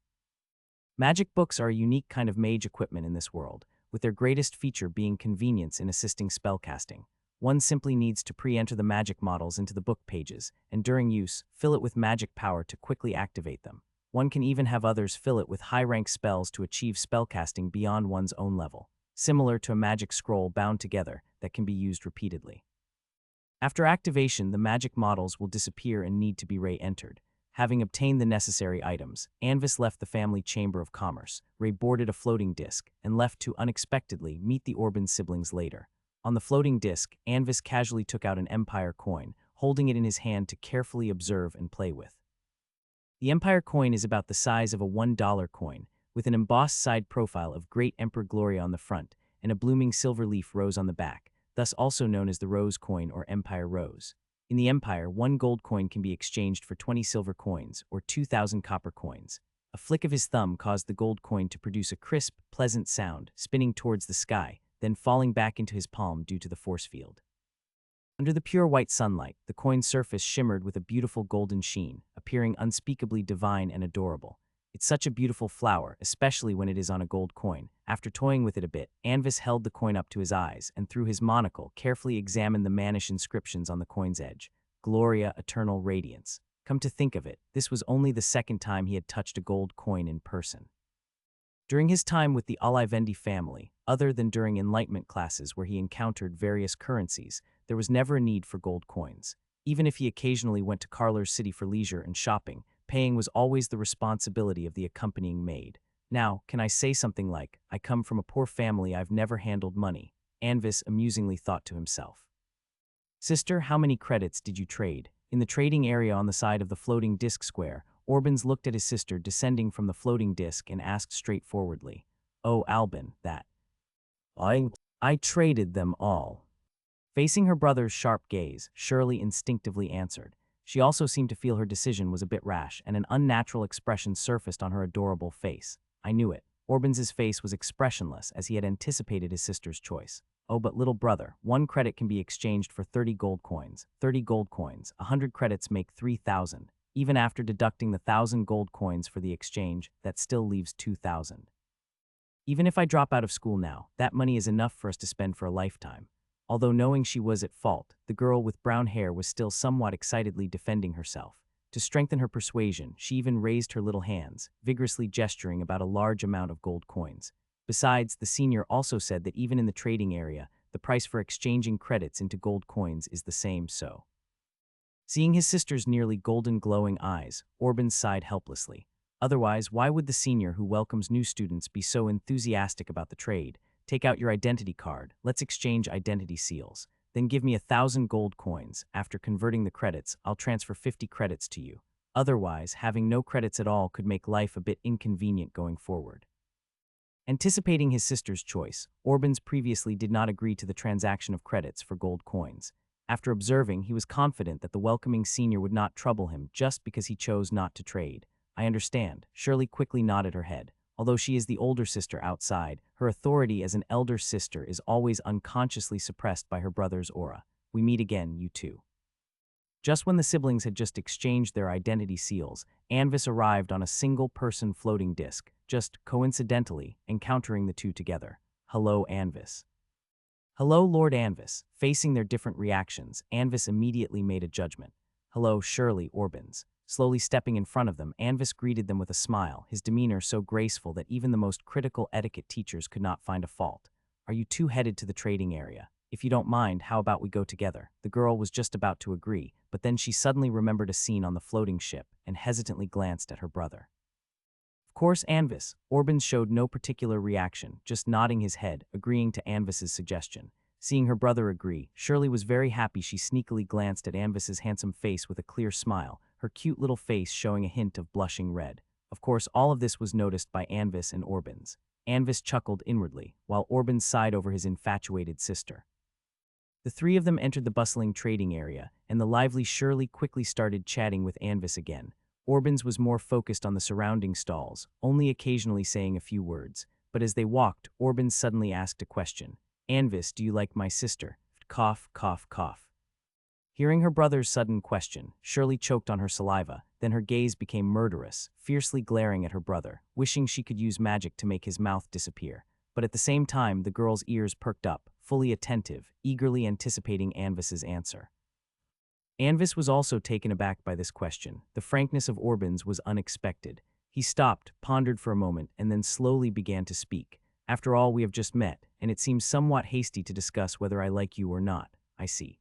Magic books are a unique kind of mage equipment in this world, with their greatest feature being convenience in assisting spellcasting. One simply needs to pre-enter the magic models into the book pages, and during use, fill it with magic power to quickly activate them. One can even have others fill it with high-rank spells to achieve spellcasting beyond one's own level, similar to a magic scroll bound together that can be used repeatedly. After activation, the magic models will disappear and need to be re-entered. Having obtained the necessary items, Anvis left the family chamber of commerce, boarded a floating disc, and left to unexpectedly meet the Orban siblings later. On the floating disc, Anvis casually took out an empire coin, holding it in his hand to carefully observe and play with. The empire coin is about the size of a $1 coin, with an embossed side profile of Great Emperor Gloria on the front, and a blooming silver leaf rose on the back, thus also known as the rose coin or empire rose. In the empire, 1 gold coin can be exchanged for 20 silver coins, or 2,000 copper coins. A flick of his thumb caused the gold coin to produce a crisp, pleasant sound, spinning towards the sky, then falling back into his palm due to the force field. Under the pure white sunlight, the coin's surface shimmered with a beautiful golden sheen, appearing unspeakably divine and adorable. It's such a beautiful flower, especially when it is on a gold coin. After toying with it a bit, Anvis held the coin up to his eyes and through his monocle carefully examined the mannish inscriptions on the coin's edge. Gloria, eternal radiance. Come to think of it, this was only the second time he had touched a gold coin in person. During his time with the Olivendi family, other than during Enlightenment classes where he encountered various currencies, there was never a need for gold coins. Even if he occasionally went to Carler's City for leisure and shopping, paying was always the responsibility of the accompanying maid. Now, can I say something like, I come from a poor family, I've never handled money, Anvis amusingly thought to himself. Sister, how many credits did you trade? In the trading area on the side of the floating disc square, Orbans looked at his sister descending from the floating disc and asked straightforwardly, Oh, Albin, that. I traded them all. Facing her brother's sharp gaze, Shirley instinctively answered. She also seemed to feel her decision was a bit rash, and an unnatural expression surfaced on her adorable face. I knew it. Orbans's face was expressionless as he had anticipated his sister's choice. Oh, but little brother, 1 credit can be exchanged for 30 gold coins. 30 gold coins, 100 credits make 3,000. Even after deducting the 1,000 gold coins for the exchange, that still leaves 2,000. Even if I drop out of school now, that money is enough for us to spend for a lifetime. Although knowing she was at fault, the girl with brown hair was still somewhat excitedly defending herself. To strengthen her persuasion, she even raised her little hands, vigorously gesturing about a large amount of gold coins. Besides, the senior also said that even in the trading area, the price for exchanging credits into gold coins is the same. So, seeing his sister's nearly golden glowing eyes, Orban sighed helplessly. Otherwise, why would the senior who welcomes new students be so enthusiastic about the trade? Take out your identity card, let's exchange identity seals. Then give me 1,000 gold coins. After converting the credits, I'll transfer 50 credits to you. Otherwise, having no credits at all could make life a bit inconvenient going forward. Anticipating his sister's choice, Orbans previously did not agree to the transaction of credits for gold coins. After observing, he was confident that the welcoming senior would not trouble him just because he chose not to trade. I understand. Shirley quickly nodded her head. Although she is the older sister outside, her authority as an elder sister is always unconsciously suppressed by her brother's aura. We meet again, you two. Just when the siblings had just exchanged their identity seals, Anvis arrived on a single-person floating disc, just coincidentally encountering the two together. Hello, Anvis. Hello, Lord Anvis. Facing their different reactions, Anvis immediately made a judgment. Hello, Shirley Orbans. Slowly stepping in front of them, Anvis greeted them with a smile, his demeanor so graceful that even the most critical etiquette teachers could not find a fault. Are you two headed to the trading area? If you don't mind, how about we go together? The girl was just about to agree, but then she suddenly remembered a scene on the floating ship and hesitantly glanced at her brother. Of course, Anvis. Orbans showed no particular reaction, just nodding his head, agreeing to Anvis's suggestion. Seeing her brother agree, Shirley was very happy. She sneakily glanced at Anvis's handsome face with a clear smile, her cute little face showing a hint of blushing red. Of course, all of this was noticed by Anvis and Orbans. Anvis chuckled inwardly, while Orbans sighed over his infatuated sister. The three of them entered the bustling trading area, and the lively Shirley quickly started chatting with Anvis again. Orbans was more focused on the surrounding stalls, only occasionally saying a few words. But as they walked, Orbans suddenly asked a question. Anvis, do you like my sister? Cough, cough, cough. Hearing her brother's sudden question, Shirley choked on her saliva, then her gaze became murderous, fiercely glaring at her brother, wishing she could use magic to make his mouth disappear. But at the same time, the girl's ears perked up, fully attentive, eagerly anticipating Anvis's answer. Anvis was also taken aback by this question. The frankness of Orbans was unexpected. He stopped, pondered for a moment, and then slowly began to speak. After all, we have just met, and it seems somewhat hasty to discuss whether I like you or not. I see.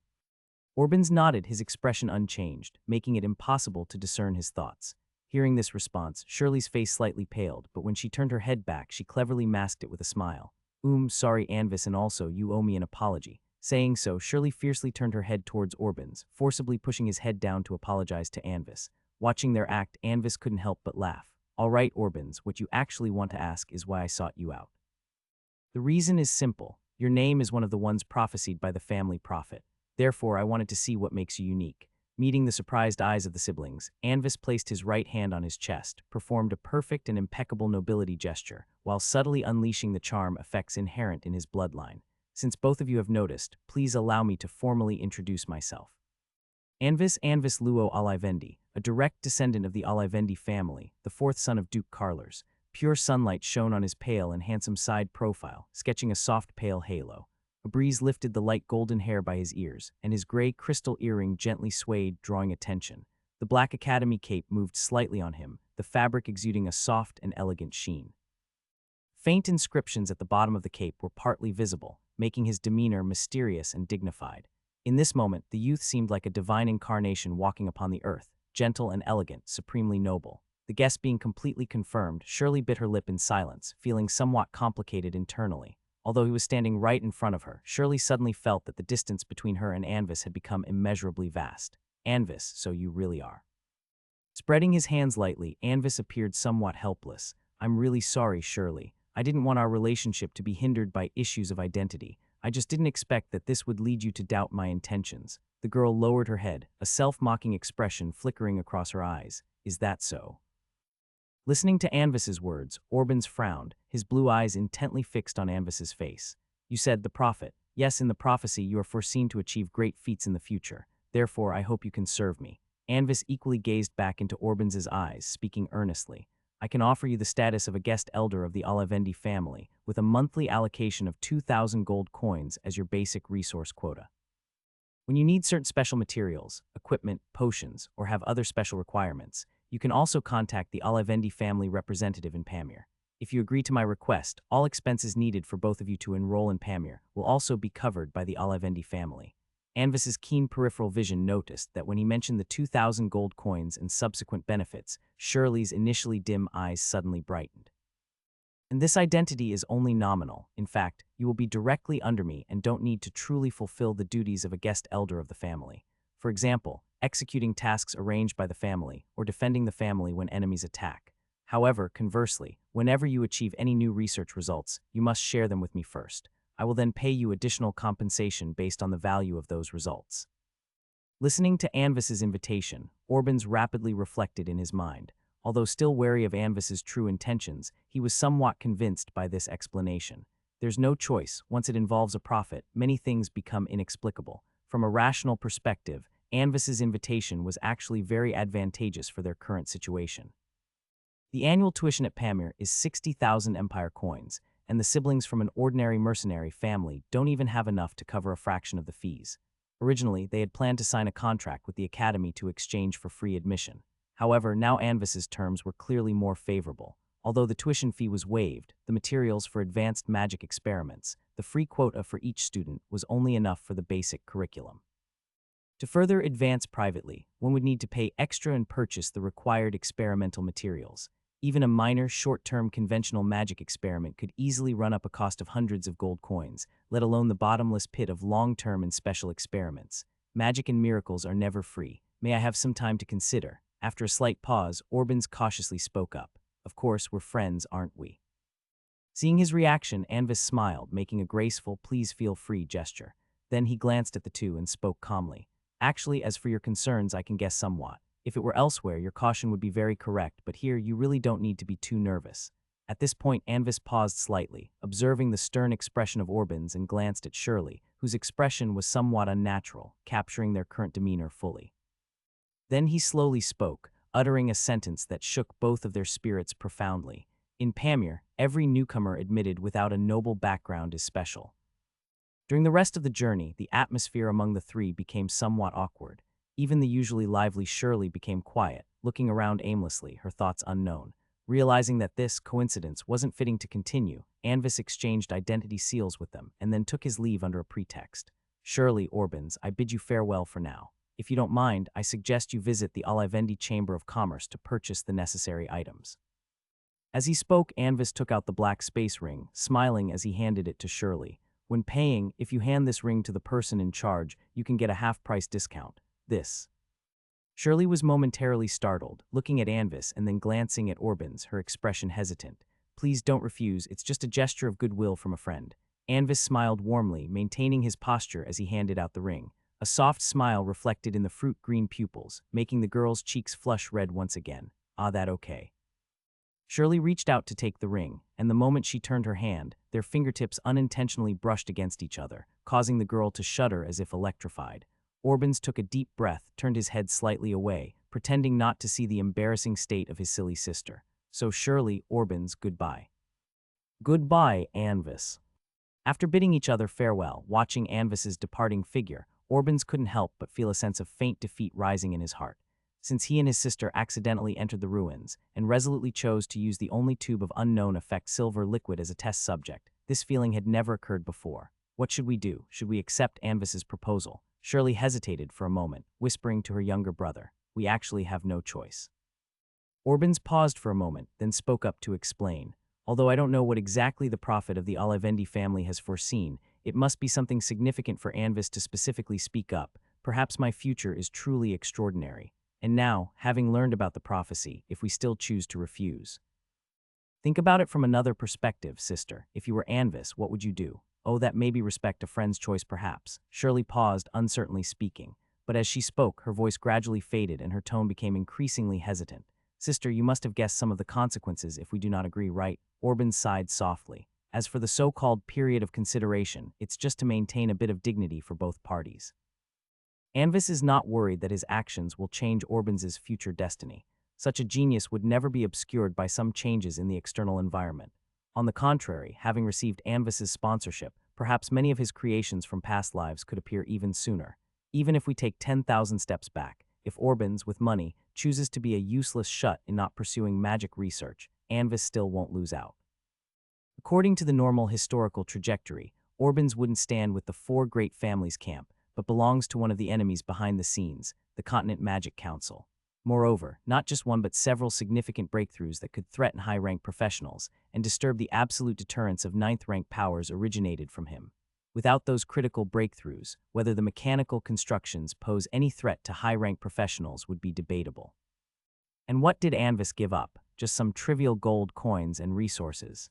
Orbans nodded, his expression unchanged, making it impossible to discern his thoughts. Hearing this response, Shirley's face slightly paled, but when she turned her head back, she cleverly masked it with a smile. Sorry, Anvis, and also, you owe me an apology. Saying so, Shirley fiercely turned her head towards Orbans, forcibly pushing his head down to apologize to Anvis. Watching their act, Anvis couldn't help but laugh. All right, Orbans, what you actually want to ask is why I sought you out. The reason is simple. Your name is one of the ones prophesied by the family prophet. Therefore, I wanted to see what makes you unique. Meeting the surprised eyes of the siblings, Anvis placed his right hand on his chest, performed a perfect and impeccable nobility gesture, while subtly unleashing the charm effects inherent in his bloodline. Since both of you have noticed, please allow me to formally introduce myself. Anvis Luo Alivendi, a direct descendant of the Alivendi family, the fourth son of Duke Carlers. Pure sunlight shone on his pale and handsome side profile, sketching a soft pale halo. A breeze lifted the light golden hair by his ears, and his gray crystal earring gently swayed, drawing attention. The black academy cape moved slightly on him, the fabric exuding a soft and elegant sheen. Faint inscriptions at the bottom of the cape were partly visible, making his demeanor mysterious and dignified. In this moment, the youth seemed like a divine incarnation walking upon the earth, gentle and elegant, supremely noble. The guest being completely confirmed, Shirley bit her lip in silence, feeling somewhat complicated internally. Although he was standing right in front of her, Shirley suddenly felt that the distance between her and Anvis had become immeasurably vast. Anvis, so you really are. Spreading his hands lightly, Anvis appeared somewhat helpless. I'm really sorry, Shirley. I didn't want our relationship to be hindered by issues of identity. I just didn't expect that this would lead you to doubt my intentions. The girl lowered her head, a self-mocking expression flickering across her eyes. Is that so? Listening to Anvis's words, Orbans frowned, his blue eyes intently fixed on Anvis's face. You said the prophet. Yes, in the prophecy you are foreseen to achieve great feats in the future. Therefore, I hope you can serve me. Anvis equally gazed back into Orbans's eyes, speaking earnestly. I can offer you the status of a guest elder of the Olivendi family, with a monthly allocation of 2,000 gold coins as your basic resource quota. When you need certain special materials, equipment, potions, or have other special requirements, you can also contact the Olivendi family representative in Pamir. If you agree to my request, all expenses needed for both of you to enroll in Pamir will also be covered by the Olivendi family. Anvis's keen peripheral vision noticed that when he mentioned the 2,000 gold coins and subsequent benefits, Shirley's initially dim eyes suddenly brightened. And this identity is only nominal. In fact, you will be directly under me and don't need to truly fulfill the duties of a guest elder of the family. For example, executing tasks arranged by the family or defending the family when enemies attack. However, conversely, whenever you achieve any new research results, you must share them with me first. I will then pay you additional compensation based on the value of those results. Listening to Anvis's invitation, Orbans rapidly reflected in his mind. Although still wary of Anvis's true intentions, he was somewhat convinced by this explanation. There's no choice. Once it involves a profit, many things become inexplicable. From a rational perspective, Anvis's invitation was actually very advantageous for their current situation. The annual tuition at Pamir is 60,000 Empire coins, and the siblings from an ordinary mercenary family don't even have enough to cover a fraction of the fees. Originally, they had planned to sign a contract with the Academy to exchange for free admission. However, now Anvis's terms were clearly more favorable. Although the tuition fee was waived, the materials for advanced magic experiments, the free quota for each student was only enough for the basic curriculum. To further advance privately, one would need to pay extra and purchase the required experimental materials. Even a minor, short-term conventional magic experiment could easily run up a cost of hundreds of gold coins, let alone the bottomless pit of long-term and special experiments. Magic and miracles are never free. May I have some time to consider? After a slight pause, Orbans cautiously spoke up. Of course, we're friends, aren't we? Seeing his reaction, Anvis smiled, making a graceful, please feel free gesture. Then he glanced at the two and spoke calmly. Actually, as for your concerns, I can guess somewhat. If it were elsewhere, your caution would be very correct, but here you really don't need to be too nervous. At this point, Anvis paused slightly, observing the stern expression of Orbans, and glanced at Shirley, whose expression was somewhat unnatural, capturing their current demeanor fully. Then he slowly spoke, uttering a sentence that shook both of their spirits profoundly. In Pamir, every newcomer admitted without a noble background is special. During the rest of the journey, the atmosphere among the three became somewhat awkward. Even the usually lively Shirley became quiet, looking around aimlessly, her thoughts unknown. Realizing that this coincidence wasn't fitting to continue, Anvis exchanged identity seals with them and then took his leave under a pretext. Shirley, Orbans, I bid you farewell for now. If you don't mind, I suggest you visit the Olivendi Chamber of Commerce to purchase the necessary items. As he spoke, Anvis took out the black space ring, smiling as he handed it to Shirley. When paying, if you hand this ring to the person in charge, you can get a half-price discount. This. Shirley was momentarily startled, looking at Anvis and then glancing at Orbans, her expression hesitant. Please don't refuse, it's just a gesture of goodwill from a friend. Anvis smiled warmly, maintaining his posture as he handed out the ring. A soft smile reflected in the fruit-green pupils, making the girl's cheeks flush red once again. Ah, that okay. Shirley reached out to take the ring, and the moment she turned her hand, their fingertips unintentionally brushed against each other, causing the girl to shudder as if electrified. Orbans took a deep breath, turned his head slightly away, pretending not to see the embarrassing state of his silly sister. So Shirley, Orbans, goodbye. Goodbye, Anvis. After bidding each other farewell, watching Anvis's departing figure, Orbans couldn't help but feel a sense of faint defeat rising in his heart. Since he and his sister accidentally entered the ruins and resolutely chose to use the only tube of unknown effect silver liquid as a test subject, this feeling had never occurred before. What should we do? Should we accept Anvis's proposal? Shirley hesitated for a moment, whispering to her younger brother, we actually have no choice. Orbans paused for a moment, then spoke up to explain. Although I don't know what exactly the prophet of the Olivendi family has foreseen, it must be something significant for Anvis to specifically speak up. Perhaps my future is truly extraordinary. And now, having learned about the prophecy, if we still choose to refuse. Think about it from another perspective, sister. If you were Anvis, what would you do? Oh, that may be respect a friend's choice perhaps. Shirley paused, uncertainly speaking. But as she spoke, her voice gradually faded and her tone became increasingly hesitant. Sister, you must have guessed some of the consequences if we do not agree, right? Orbans sighed softly. As for the so-called period of consideration, it's just to maintain a bit of dignity for both parties. Anvis is not worried that his actions will change Orbans's future destiny. Such a genius would never be obscured by some changes in the external environment. On the contrary, having received Anvis's sponsorship, perhaps many of his creations from past lives could appear even sooner. Even if we take 10,000 steps back, if Orbans, with money, chooses to be a useless shut in not pursuing magic research, Anvis still won't lose out. According to the normal historical trajectory, Orbans wouldn't stand with the four great families camp, but belongs to one of the enemies behind the scenes, the Continent Magic Council. Moreover, not just one but several significant breakthroughs that could threaten high-rank professionals and disturb the absolute deterrence of ninth-rank powers originated from him. Without those critical breakthroughs, whether the mechanical constructions pose any threat to high-rank professionals would be debatable. And what did Anvis give up? Just some trivial gold coins and resources.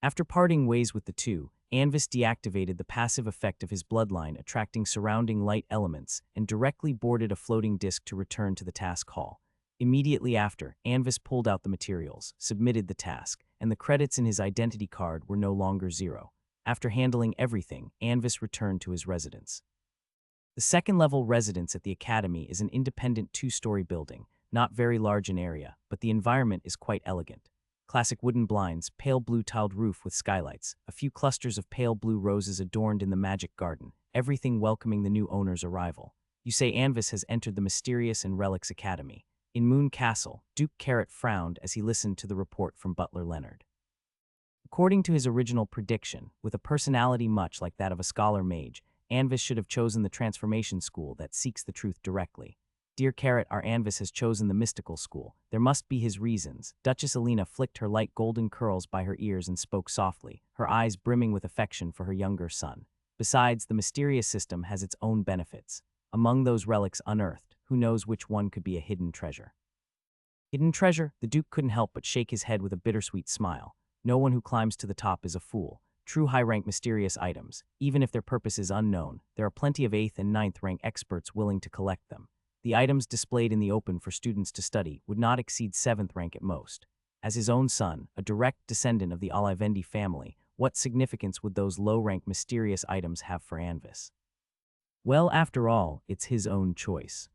After parting ways with the two, Anvis deactivated the passive effect of his bloodline attracting surrounding light elements and directly boarded a floating disc to return to the task hall. Immediately after, Anvis pulled out the materials, submitted the task, and the credits in his identity card were no longer 0. After handling everything, Anvis returned to his residence. The second-level residence at the academy is an independent 2-story building, not very large in area, but the environment is quite elegant. Classic wooden blinds, pale blue tiled roof with skylights, a few clusters of pale blue roses adorned in the magic garden, everything welcoming the new owner's arrival. You say Anvis has entered the mysterious and relics academy. In Moon Castle, Duke Carrot frowned as he listened to the report from Butler Leonard. According to his original prediction, with a personality much like that of a scholar mage, Anvis should have chosen the transformation school that seeks the truth directly. Dear Carrot, our Anvis has chosen the mystical school. There must be his reasons. Duchess Alina flicked her light golden curls by her ears and spoke softly, her eyes brimming with affection for her younger son. Besides, the mysterious system has its own benefits. Among those relics unearthed, who knows which one could be a hidden treasure? Hidden treasure? The Duke couldn't help but shake his head with a bittersweet smile. No one who climbs to the top is a fool. True high-rank mysterious items, even if their purpose is unknown, there are plenty of 8th and 9th rank experts willing to collect them. The items displayed in the open for students to study would not exceed 7th rank at most. As his own son, a direct descendant of the Olivendi family, what significance would those low-rank mysterious items have for Anvis? Well, after all, it's his own choice.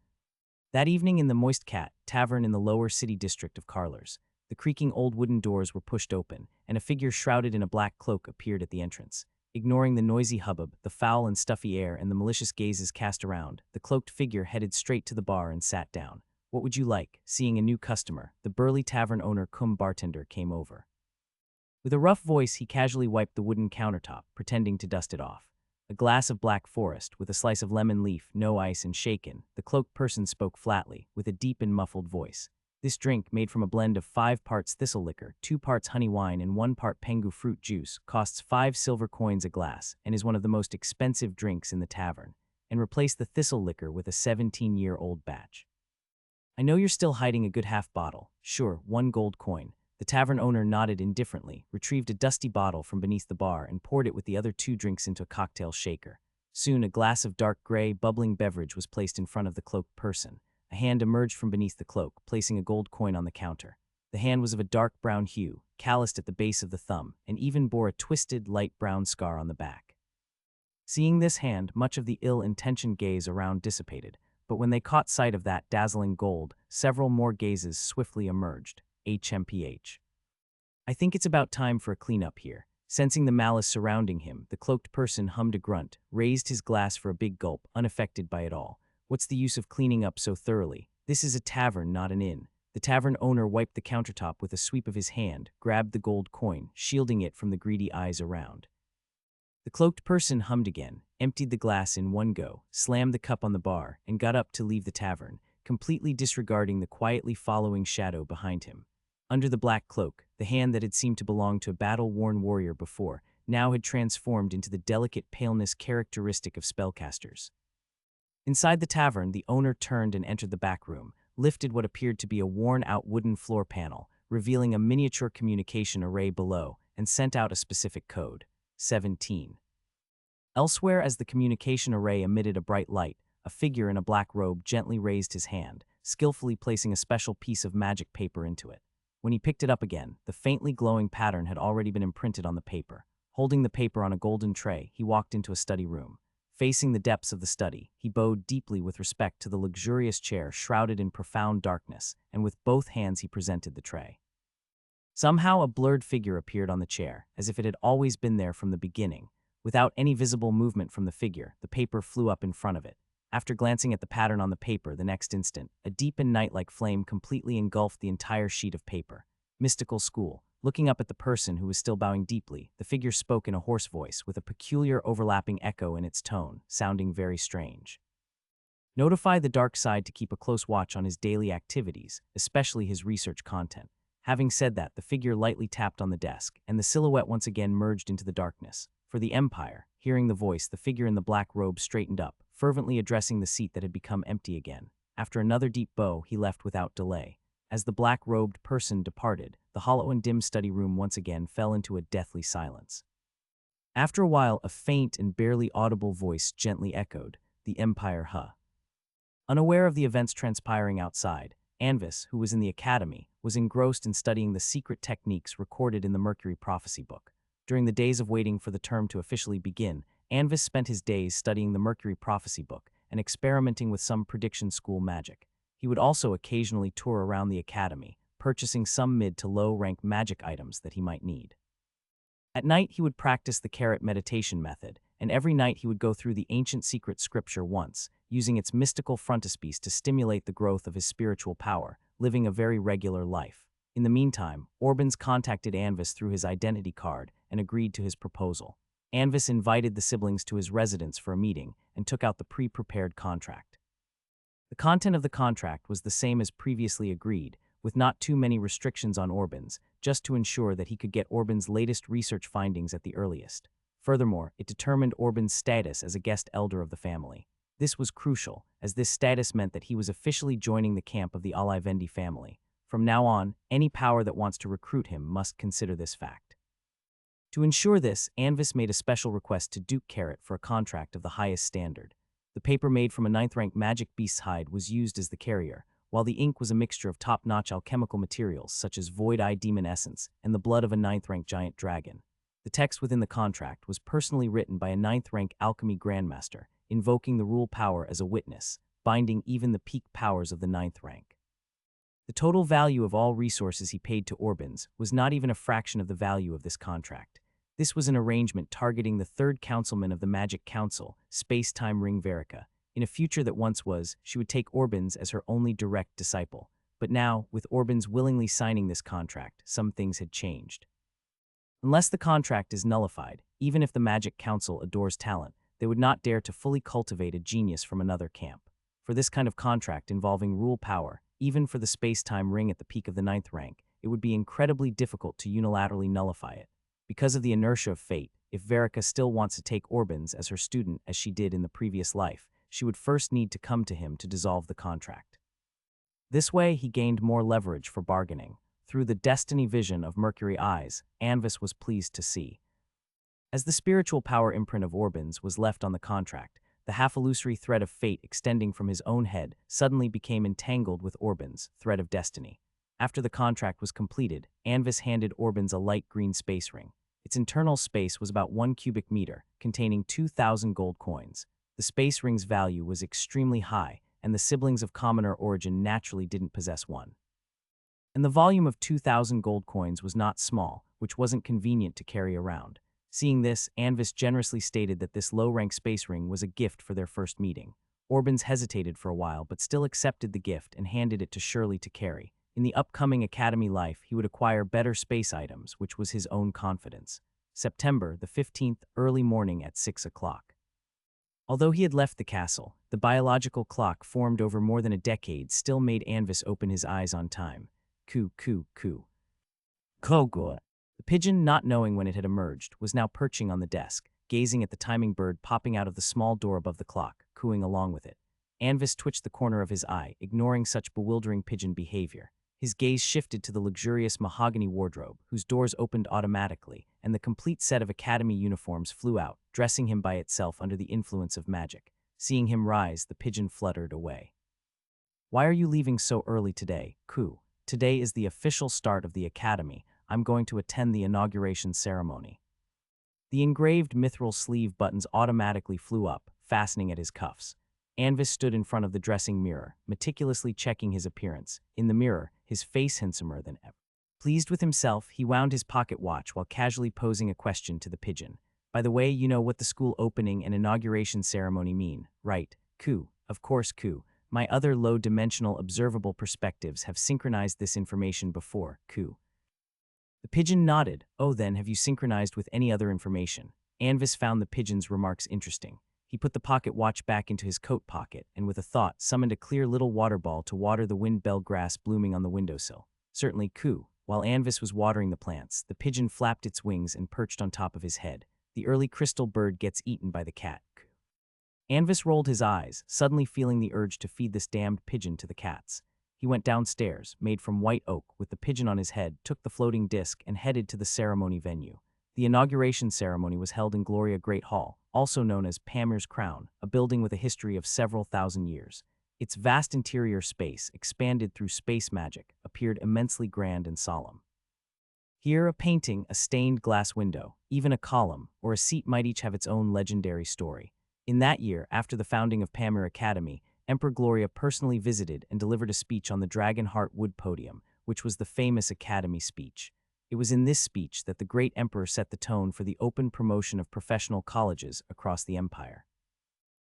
That evening in the Moist Cat tavern in the lower city district of Carlers, the creaking old wooden doors were pushed open, and a figure shrouded in a black cloak appeared at the entrance. Ignoring the noisy hubbub, the foul and stuffy air, and the malicious gazes cast around, the cloaked figure headed straight to the bar and sat down. What would you like? Seeing a new customer, the burly tavern owner cum bartender came over. With a rough voice, he casually wiped the wooden countertop, pretending to dust it off. A glass of Black Forest, with a slice of lemon leaf, no ice and shaken, the cloaked person spoke flatly, with a deep and muffled voice. This drink, made from a blend of 5 parts thistle liquor, 2 parts honey wine, and 1 part pengu fruit juice, costs 5 silver coins a glass and is one of the most expensive drinks in the tavern, and replace the thistle liquor with a 17-year-old batch. I know you're still hiding a good half bottle. Sure, 1 gold coin. The tavern owner nodded indifferently, retrieved a dusty bottle from beneath the bar, and poured it with the other 2 drinks into a cocktail shaker. Soon, a glass of dark gray, bubbling beverage was placed in front of the cloaked person. A hand emerged from beneath the cloak, placing a gold coin on the counter. The hand was of a dark brown hue, calloused at the base of the thumb, and even bore a twisted, light brown scar on the back. Seeing this hand, much of the ill-intentioned gaze around dissipated, but when they caught sight of that dazzling gold, several more gazes swiftly emerged. HMPH. I think it's about time for a cleanup here. Sensing the malice surrounding him, the cloaked person hummed a grunt, raised his glass for a big gulp, unaffected by it all. What's the use of cleaning up so thoroughly? This is a tavern, not an inn. The tavern owner wiped the countertop with a sweep of his hand, grabbed the gold coin, shielding it from the greedy eyes around. The cloaked person hummed again, emptied the glass in one go, slammed the cup on the bar, and got up to leave the tavern, completely disregarding the quietly following shadow behind him. Under the black cloak, the hand that had seemed to belong to a battle-worn warrior before, now had transformed into the delicate paleness characteristic of spellcasters. Inside the tavern, the owner turned and entered the back room, lifted what appeared to be a worn-out wooden floor panel, revealing a miniature communication array below, and sent out a specific code, 17. Elsewhere, as the communication array emitted a bright light, a figure in a black robe gently raised his hand, skillfully placing a special piece of magic paper into it. When he picked it up again, the faintly glowing pattern had already been imprinted on the paper. Holding the paper on a golden tray, he walked into a study room. Facing the depths of the study, he bowed deeply with respect to the luxurious chair shrouded in profound darkness, and with both hands he presented the tray. Somehow a blurred figure appeared on the chair, as if it had always been there from the beginning. Without any visible movement from the figure, the paper flew up in front of it. After glancing at the pattern on the paper the next instant, a deep and night-like flame completely engulfed the entire sheet of paper. Mystical school. Looking up at the person who was still bowing deeply, the figure spoke in a hoarse voice with a peculiar overlapping echo in its tone, sounding very strange. Notify the dark side to keep a close watch on his daily activities, especially his research content. Having said that, the figure lightly tapped on the desk, and the silhouette once again merged into the darkness. For the Empire, hearing the voice, the figure in the black robe straightened up, fervently addressing the seat that had become empty again. After another deep bow, he left without delay. As the black-robed person departed, the hollow and dim study room once again fell into a deathly silence. After a while, a faint and barely audible voice gently echoed, "The Empire, huh?" Unaware of the events transpiring outside, Anvis, who was in the academy, was engrossed in studying the secret techniques recorded in the Mercury Prophecy book. During the days of waiting for the term to officially begin, Anvis spent his days studying the Mercury Prophecy book and experimenting with some prediction school magic. He would also occasionally tour around the academy, purchasing some mid to low-rank magic items that he might need. At night, he would practice the carrot meditation method, and every night he would go through the ancient secret scripture once, using its mystical frontispiece to stimulate the growth of his spiritual power, living a very regular life. In the meantime, Orbans contacted Anvis through his identity card and agreed to his proposal. Anvis invited the siblings to his residence for a meeting and took out the pre-prepared contract. The content of the contract was the same as previously agreed, with not too many restrictions on Orbans, just to ensure that he could get Orban's latest research findings at the earliest. Furthermore, it determined Orban's status as a guest elder of the family. This was crucial, as this status meant that he was officially joining the camp of the Alivendi family. From now on, any power that wants to recruit him must consider this fact. To ensure this, Anvis made a special request to Duke Carrot for a contract of the highest standard. The paper made from a 9th-rank magic beast's hide was used as the carrier, while the ink was a mixture of top-notch alchemical materials such as void-eye demon essence and the blood of a 9th-rank giant dragon. The text within the contract was personally written by a 9th-rank alchemy grandmaster, invoking the rule power as a witness, binding even the peak powers of the 9th rank. The total value of all resources he paid to Orbans was not even a fraction of the value of this contract. This was an arrangement targeting the 3rd councilman of the Magic Council, Space-Time Ring Verica. In a future that once was, she would take Orbans as her only direct disciple. But now, with Orbans willingly signing this contract, some things had changed. Unless the contract is nullified, even if the Magic Council adores talent, they would not dare to fully cultivate a genius from another camp. For this kind of contract involving rule power, even for the space-time ring at the peak of the 9th rank, it would be incredibly difficult to unilaterally nullify it. Because of the inertia of fate, if Verica still wants to take Orbans as her student as she did in the previous life, she would first need to come to him to dissolve the contract. This way, he gained more leverage for bargaining. Through the destiny vision of Mercury eyes, Anvis was pleased to see. As the spiritual power imprint of Orbans was left on the contract, the half-illusory thread of fate extending from his own head suddenly became entangled with Orbans' thread of destiny. After the contract was completed, Anvis handed Orbans a light green space ring. Its internal space was about 1 cubic meter, containing 2,000 gold coins. The space ring's value was extremely high, and the siblings of commoner origin naturally didn't possess one. And the volume of 2,000 gold coins was not small, which wasn't convenient to carry around. Seeing this, Anvis generously stated that this low-rank space ring was a gift for their first meeting. Orbans hesitated for a while but still accepted the gift and handed it to Shirley to carry. In the upcoming academy life, he would acquire better space items, which was his own confidence. September the 15th, early morning at 6 o'clock. Although he had left the castle, the biological clock formed over more than a decade still made Anvis open his eyes on time. Coo, coo, coo. Kogor. The pigeon, not knowing when it had emerged, was now perching on the desk, gazing at the timing bird popping out of the small door above the clock, cooing along with it. Anvis twitched the corner of his eye, ignoring such bewildering pigeon behavior. His gaze shifted to the luxurious mahogany wardrobe, whose doors opened automatically, and the complete set of academy uniforms flew out, dressing him by itself under the influence of magic. Seeing him rise, the pigeon fluttered away. "Why are you leaving so early today, Coo? Today is the official start of the academy. I'm going to attend the inauguration ceremony." The engraved mithril sleeve buttons automatically flew up, fastening at his cuffs. Anvis stood in front of the dressing mirror, meticulously checking his appearance. In the mirror, his face handsomer than ever. Pleased with himself, he wound his pocket watch while casually posing a question to the pigeon. By the way, you know what the school opening and inauguration ceremony mean, right? Ku. Of course, Ku. My other low-dimensional observable perspectives have synchronized this information before, Ku. The pigeon nodded. Oh, then, have you synchronized with any other information? Anvis found the pigeon's remarks interesting. He put the pocket watch back into his coat pocket and, with a thought, summoned a clear little water ball to water the windbell grass blooming on the windowsill. Certainly, Ku. While Anvis was watering the plants, the pigeon flapped its wings and perched on top of his head. The early crystal bird gets eaten by the cat. Anvis rolled his eyes, suddenly feeling the urge to feed this damned pigeon to the cats. He went downstairs, made from white oak, with the pigeon on his head, took the floating disc, and headed to the ceremony venue. The inauguration ceremony was held in Gloria Great Hall, also known as Pamir's Crown, a building with a history of several thousand years. Its vast interior space, expanded through space magic, appeared immensely grand and solemn. Here, a painting, a stained glass window, even a column, or a seat might each have its own legendary story. In that year, after the founding of Pamir Academy, Emperor Gloria personally visited and delivered a speech on the Dragon Heart Wood Podium, which was the famous Academy speech. It was in this speech that the great emperor set the tone for the open promotion of professional colleges across the empire.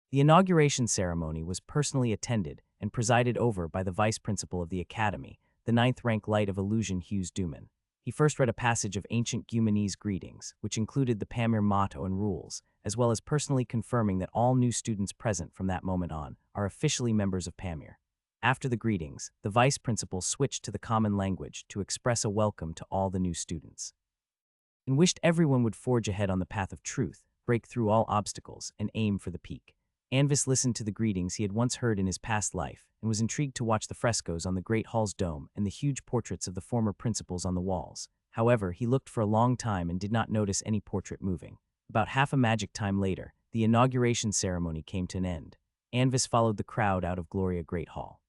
The inauguration ceremony was personally attended and presided over by the vice principal of the academy, the ninth-rank Light of Illusion Hughes Duman. He first read a passage of ancient Gumanese greetings, which included the Pamir motto and rules, as well as personally confirming that all new students present from that moment on are officially members of Pamir. After the greetings, the vice principal switched to the common language to express a welcome to all the new students, and wished everyone would forge ahead on the path of truth, break through all obstacles, and aim for the peak. Anvis listened to the greetings he had once heard in his past life and was intrigued to watch the frescoes on the Great Hall's dome and the huge portraits of the former principals on the walls. However, he looked for a long time and did not notice any portrait moving. About half a magic time later, the inauguration ceremony came to an end. Anvis followed the crowd out of Gloria Great Hall.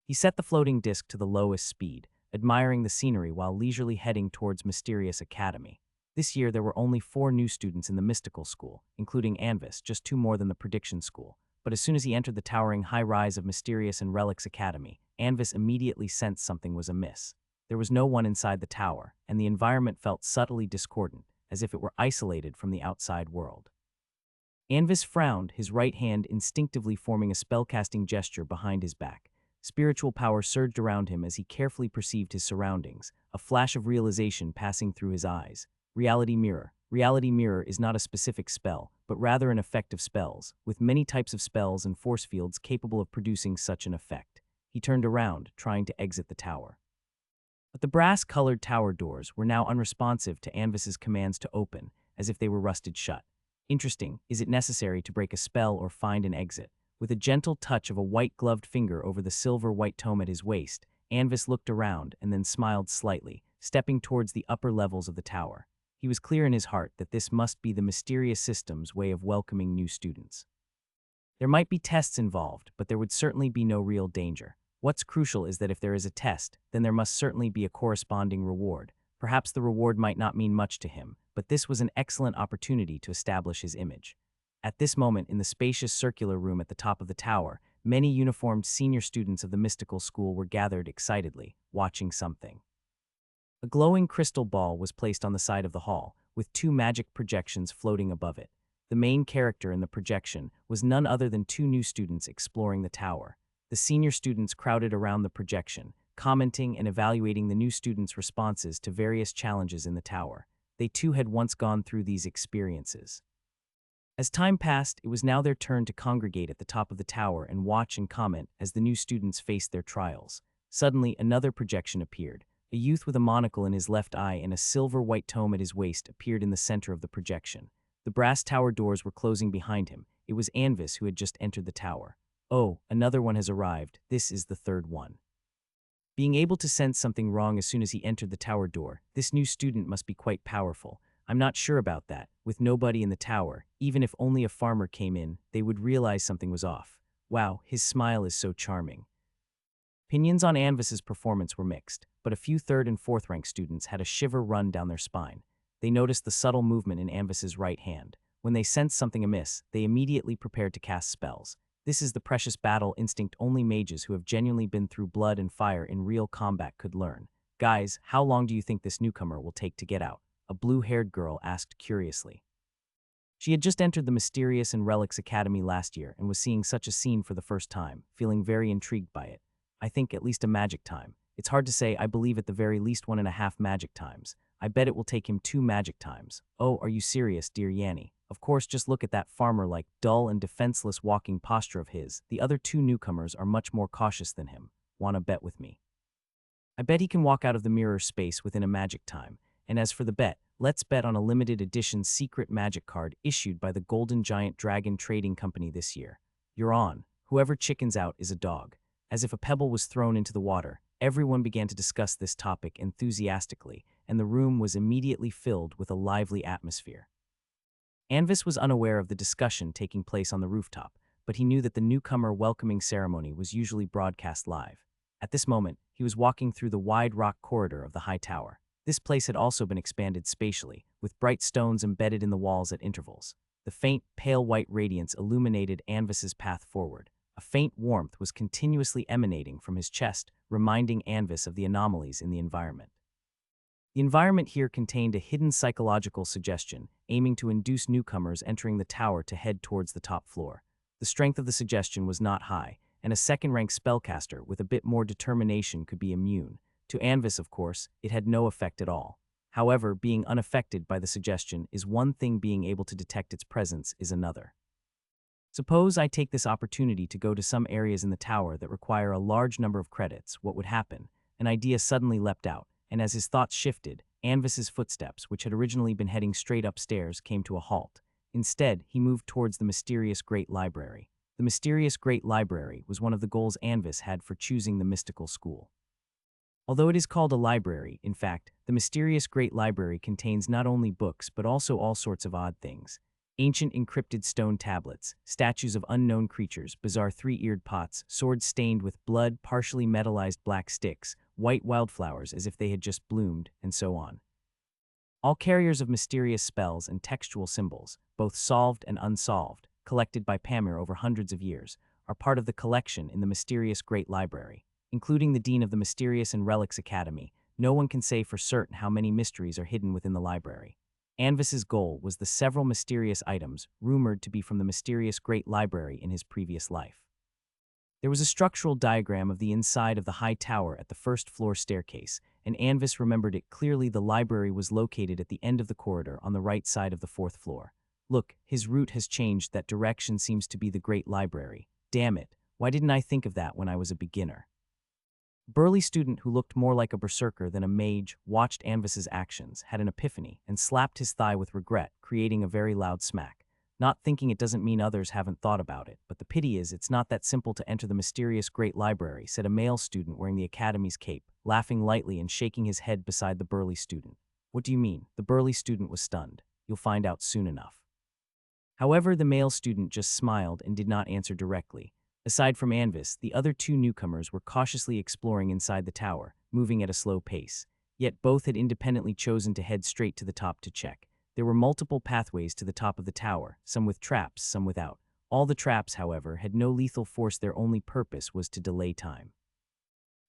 He set the floating disc to the lowest speed, admiring the scenery while leisurely heading towards Mysterious Academy. This year, there were only 4 new students in the mystical school, including Anvis, just 2 more than the prediction school. But as soon as he entered the towering high-rise of Mysterious and Relics Academy, Anvis immediately sensed something was amiss. There was no one inside the tower, and the environment felt subtly discordant, as if it were isolated from the outside world. Anvis frowned, his right hand instinctively forming a spellcasting gesture behind his back. Spiritual power surged around him as he carefully perceived his surroundings, a flash of realization passing through his eyes. Reality Mirror. Reality Mirror is not a specific spell, but rather an effect of spells, with many types of spells and force fields capable of producing such an effect. He turned around, trying to exit the tower. But the brass-colored tower doors were now unresponsive to Anvis's commands to open, as if they were rusted shut. Interesting, is it necessary to break a spell or find an exit? With a gentle touch of a white-gloved finger over the silver-white tome at his waist, Anvis looked around and then smiled slightly, stepping towards the upper levels of the tower. He was clear in his heart that this must be the mysterious system's way of welcoming new students. There might be tests involved, but there would certainly be no real danger. What's crucial is that if there is a test, then there must certainly be a corresponding reward. Perhaps the reward might not mean much to him, but this was an excellent opportunity to establish his image. At this moment, in the spacious circular room at the top of the tower, many uniformed senior students of the mystical school were gathered excitedly, watching something. A glowing crystal ball was placed on the side of the hall, with 2 magic projections floating above it. The main character in the projection was none other than 2 new students exploring the tower. The senior students crowded around the projection, commenting and evaluating the new students' responses to various challenges in the tower. They too had once gone through these experiences. As time passed, it was now their turn to congregate at the top of the tower and watch and comment as the new students faced their trials. Suddenly, another projection appeared. A youth with a monocle in his left eye and a silver-white tome at his waist appeared in the center of the projection. The brass tower doors were closing behind him. It was Anvis who had just entered the tower. Oh, another one has arrived. This is the 3rd one. Being able to sense something wrong as soon as he entered the tower door, this new student must be quite powerful. I'm not sure about that. With nobody in the tower, even if only a farmer came in, they would realize something was off. Wow, his smile is so charming. Opinions on Anvis's performance were mixed, but a few 3rd and 4th rank students had a shiver run down their spine. They noticed the subtle movement in Anvis's right hand. When they sensed something amiss, they immediately prepared to cast spells. This is the precious battle instinct only mages who have genuinely been through blood and fire in real combat could learn. Guys, how long do you think this newcomer will take to get out? A blue-haired girl asked curiously. She had just entered the Mysterious and Relics Academy last year and was seeing such a scene for the first time, feeling very intrigued by it. I think at least a magic time. It's hard to say, I believe at the very least 1.5 magic times. I bet it will take him 2 magic times. Oh, are you serious, dear Yanni? Of course, just look at that farmer-like, dull and defenseless walking posture of his. The other 2 newcomers are much more cautious than him. Wanna bet with me? I bet he can walk out of the mirror space within a magic time. And as for the bet, let's bet on a limited edition secret magic card issued by the Golden Giant Dragon Trading Company this year. You're on. Whoever chickens out is a dog. As if a pebble was thrown into the water, everyone began to discuss this topic enthusiastically, and the room was immediately filled with a lively atmosphere. Anvis was unaware of the discussion taking place on the rooftop, but he knew that the newcomer welcoming ceremony was usually broadcast live. At this moment, he was walking through the wide rock corridor of the high tower. This place had also been expanded spatially, with bright stones embedded in the walls at intervals. The faint, pale white radiance illuminated Anvis's path forward. A faint warmth was continuously emanating from his chest, reminding Anvis of the anomalies in the environment. The environment here contained a hidden psychological suggestion, aiming to induce newcomers entering the tower to head towards the top floor. The strength of the suggestion was not high, and a second-rank spellcaster with a bit more determination could be immune. To Anvis, of course, it had no effect at all. However, being unaffected by the suggestion is one thing, being able to detect its presence is another. Suppose I take this opportunity to go to some areas in the tower that require a large number of credits. What would happen? An idea suddenly leapt out, and as his thoughts shifted, Anvis's footsteps, which had originally been heading straight upstairs, came to a halt. Instead, he moved towards the mysterious Great Library. The mysterious Great Library was one of the goals Anvis had for choosing the mystical school. Although it is called a library, in fact, the mysterious Great Library contains not only books but also all sorts of odd things. Ancient encrypted stone tablets, statues of unknown creatures, bizarre 3-eared pots, swords stained with blood, partially metallized black sticks, white wildflowers as if they had just bloomed, and so on. All carriers of mysterious spells and textual symbols, both solved and unsolved, collected by Pamir over hundreds of years, are part of the collection in the mysterious Great Library. Including the Dean of the Mysterious and Relics Academy, no one can say for certain how many mysteries are hidden within the library. Anvis's goal was the several mysterious items rumored to be from the mysterious Great Library in his previous life. There was a structural diagram of the inside of the high tower at the first-floor staircase, and Anvis remembered it clearly. The library was located at the end of the corridor on the right side of the 4th floor. Look, his route has changed. That direction seems to be the Great Library. Damn it, why didn't I think of that when I was a beginner? Burly student who looked more like a berserker than a mage watched Anvis's actions, had an epiphany, and slapped his thigh with regret, creating a very loud smack. Not thinking it doesn't mean others haven't thought about it, but the pity is it's not that simple to enter the mysterious Great Library, said a male student wearing the academy's cape, laughing lightly and shaking his head beside the burly student. What do you mean? The burly student was stunned. You'll find out soon enough. However, the male student just smiled and did not answer directly. Aside from Anvis, the other 2 newcomers were cautiously exploring inside the tower, moving at a slow pace. Yet both had independently chosen to head straight to the top to check. There were multiple pathways to the top of the tower, some with traps, some without. All the traps, however, had no lethal force. Their only purpose was to delay time.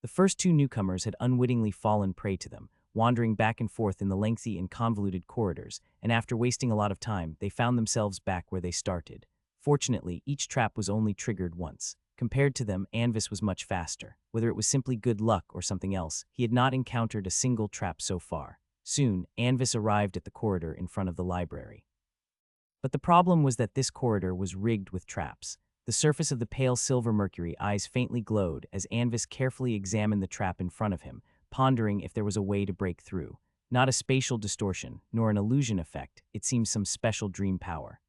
The first 2 newcomers had unwittingly fallen prey to them, wandering back and forth in the lengthy and convoluted corridors, and after wasting a lot of time, they found themselves back where they started. Fortunately, each trap was only triggered once. Compared to them, Anvis was much faster. Whether it was simply good luck or something else, he had not encountered a single trap so far. Soon, Anvis arrived at the corridor in front of the library. But the problem was that this corridor was rigged with traps. The surface of the pale silver mercury eyes faintly glowed as Anvis carefully examined the trap in front of him, pondering if there was a way to break through. Not a spatial distortion, nor an illusion effect, it seemed some special dream power.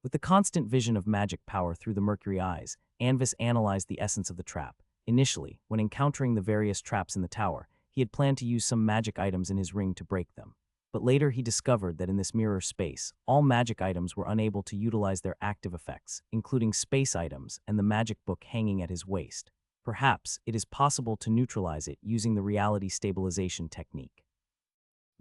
With the constant vision of magic power through the mercury eyes, Anvis analyzed the essence of the trap. Initially, when encountering the various traps in the tower, he had planned to use some magic items in his ring to break them. But later he discovered that in this mirror space, all magic items were unable to utilize their active effects, including space items and the magic book hanging at his waist. Perhaps it is possible to neutralize it using the reality stabilization technique.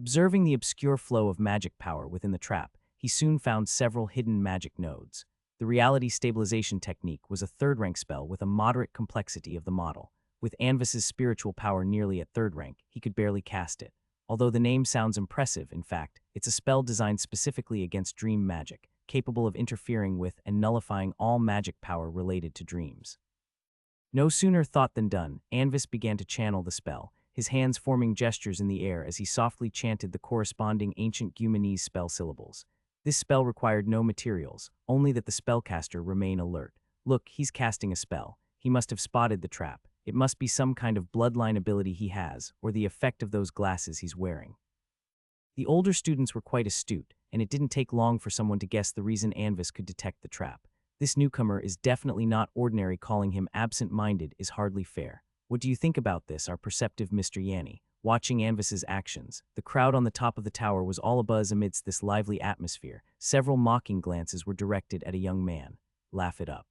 Observing the obscure flow of magic power within the trap, he soon found several hidden magic nodes. The reality stabilization technique was a third-rank spell with a moderate complexity of the model. With Anvis's spiritual power nearly at third rank, he could barely cast it. Although the name sounds impressive, in fact, it's a spell designed specifically against dream magic, capable of interfering with and nullifying all magic power related to dreams. No sooner thought than done, Anvis began to channel the spell, his hands forming gestures in the air as he softly chanted the corresponding ancient Gumanese spell syllables. This spell required no materials, only that the spellcaster remain alert. Look, he's casting a spell. He must have spotted the trap. It must be some kind of bloodline ability he has, or the effect of those glasses he's wearing. The older students were quite astute, and it didn't take long for someone to guess the reason Anvis could detect the trap. This newcomer is definitely not ordinary. Calling him absent-minded is hardly fair. What do you think about this, our perceptive Mr. Yanni? Watching Anvis's actions, the crowd on the top of the tower was all abuzz amidst this lively atmosphere. Several mocking glances were directed at a young man. Laugh it up.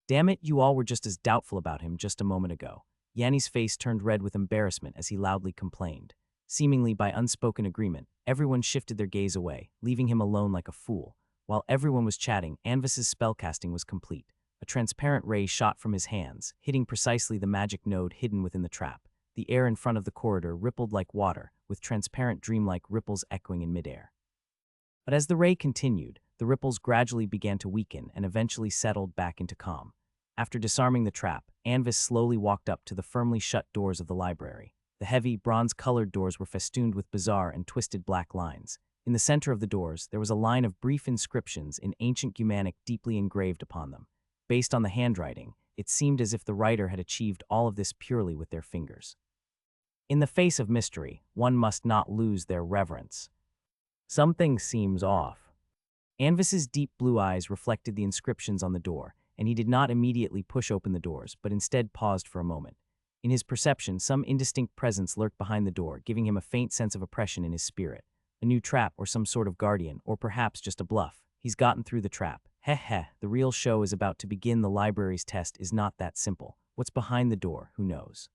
Damn it, you all were just as doubtful about him just a moment ago. Yanni's face turned red with embarrassment as he loudly complained. Seemingly by unspoken agreement, everyone shifted their gaze away, leaving him alone like a fool. While everyone was chatting, Anvis's spellcasting was complete. A transparent ray shot from his hands, hitting precisely the magic node hidden within the trap. The air in front of the corridor rippled like water, with transparent dreamlike ripples echoing in midair. But as the ray continued, the ripples gradually began to weaken and eventually settled back into calm. After disarming the trap, Anvis slowly walked up to the firmly shut doors of the library. The heavy, bronze-colored doors were festooned with bizarre and twisted black lines. In the center of the doors, there was a line of brief inscriptions in ancient Germanic deeply engraved upon them. Based on the handwriting, it seemed as if the writer had achieved all of this purely with their fingers. In the face of mystery, one must not lose their reverence. Something seems off. Anvis's deep blue eyes reflected the inscriptions on the door, and he did not immediately push open the doors, but instead paused for a moment. In his perception, some indistinct presence lurked behind the door, giving him a faint sense of oppression in his spirit. A new trap or some sort of guardian, or perhaps just a bluff. He's gotten through the trap. Heh heh, the real show is about to begin. The library's test is not that simple. What's behind the door, who knows?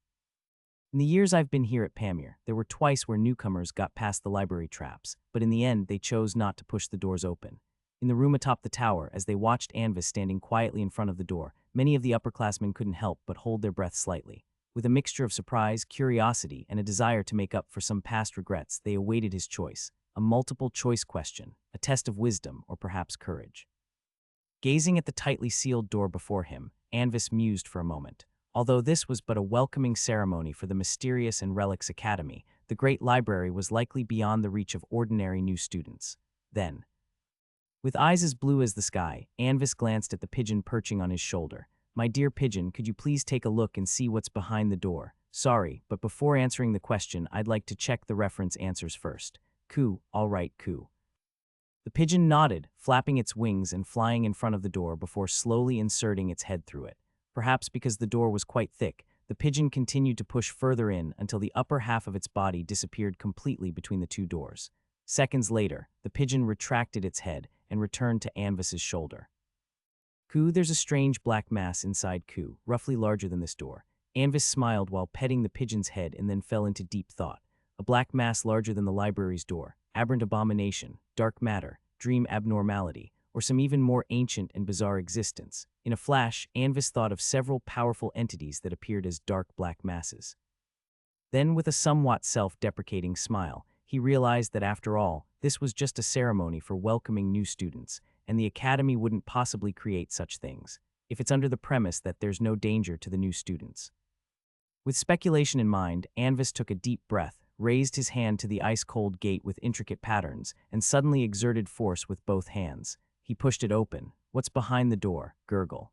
In the years I've been here at Pamir, there were twice where newcomers got past the library traps, but in the end they chose not to push the doors open. In the room atop the tower, as they watched Anvis standing quietly in front of the door, many of the upperclassmen couldn't help but hold their breath slightly. With a mixture of surprise, curiosity, and a desire to make up for some past regrets, they awaited his choice. A multiple-choice question, a test of wisdom, or perhaps courage. Gazing at the tightly sealed door before him, Anvis mused for a moment. Although this was but a welcoming ceremony for the mysterious and relics academy, the great library was likely beyond the reach of ordinary new students. Then, with eyes as blue as the sky, Anvis glanced at the pigeon perching on his shoulder. My dear pigeon, could you please take a look and see what's behind the door? Sorry, but before answering the question, I'd like to check the reference answers first. Coo, all right, coo. The pigeon nodded, flapping its wings and flying in front of the door before slowly inserting its head through it. Perhaps because the door was quite thick, the pigeon continued to push further in until the upper half of its body disappeared completely between the two doors. Seconds later, the pigeon retracted its head and returned to Anvis's shoulder. Coo, there's a strange black mass inside Coo, roughly larger than this door. Anvis smiled while petting the pigeon's head and then fell into deep thought. A black mass larger than the library's door, aberrant abomination, dark matter, dream abnormality, or some even more ancient and bizarre existence. In a flash, Anvis thought of several powerful entities that appeared as dark black masses. Then, with a somewhat self-deprecating smile, he realized that after all, this was just a ceremony for welcoming new students, and the academy wouldn't possibly create such things, if it's under the premise that there's no danger to the new students. With speculation in mind, Anvis took a deep breath, raised his hand to the ice-cold gate with intricate patterns, and suddenly exerted force with both hands. He pushed it open. What's behind the door? Gurgle.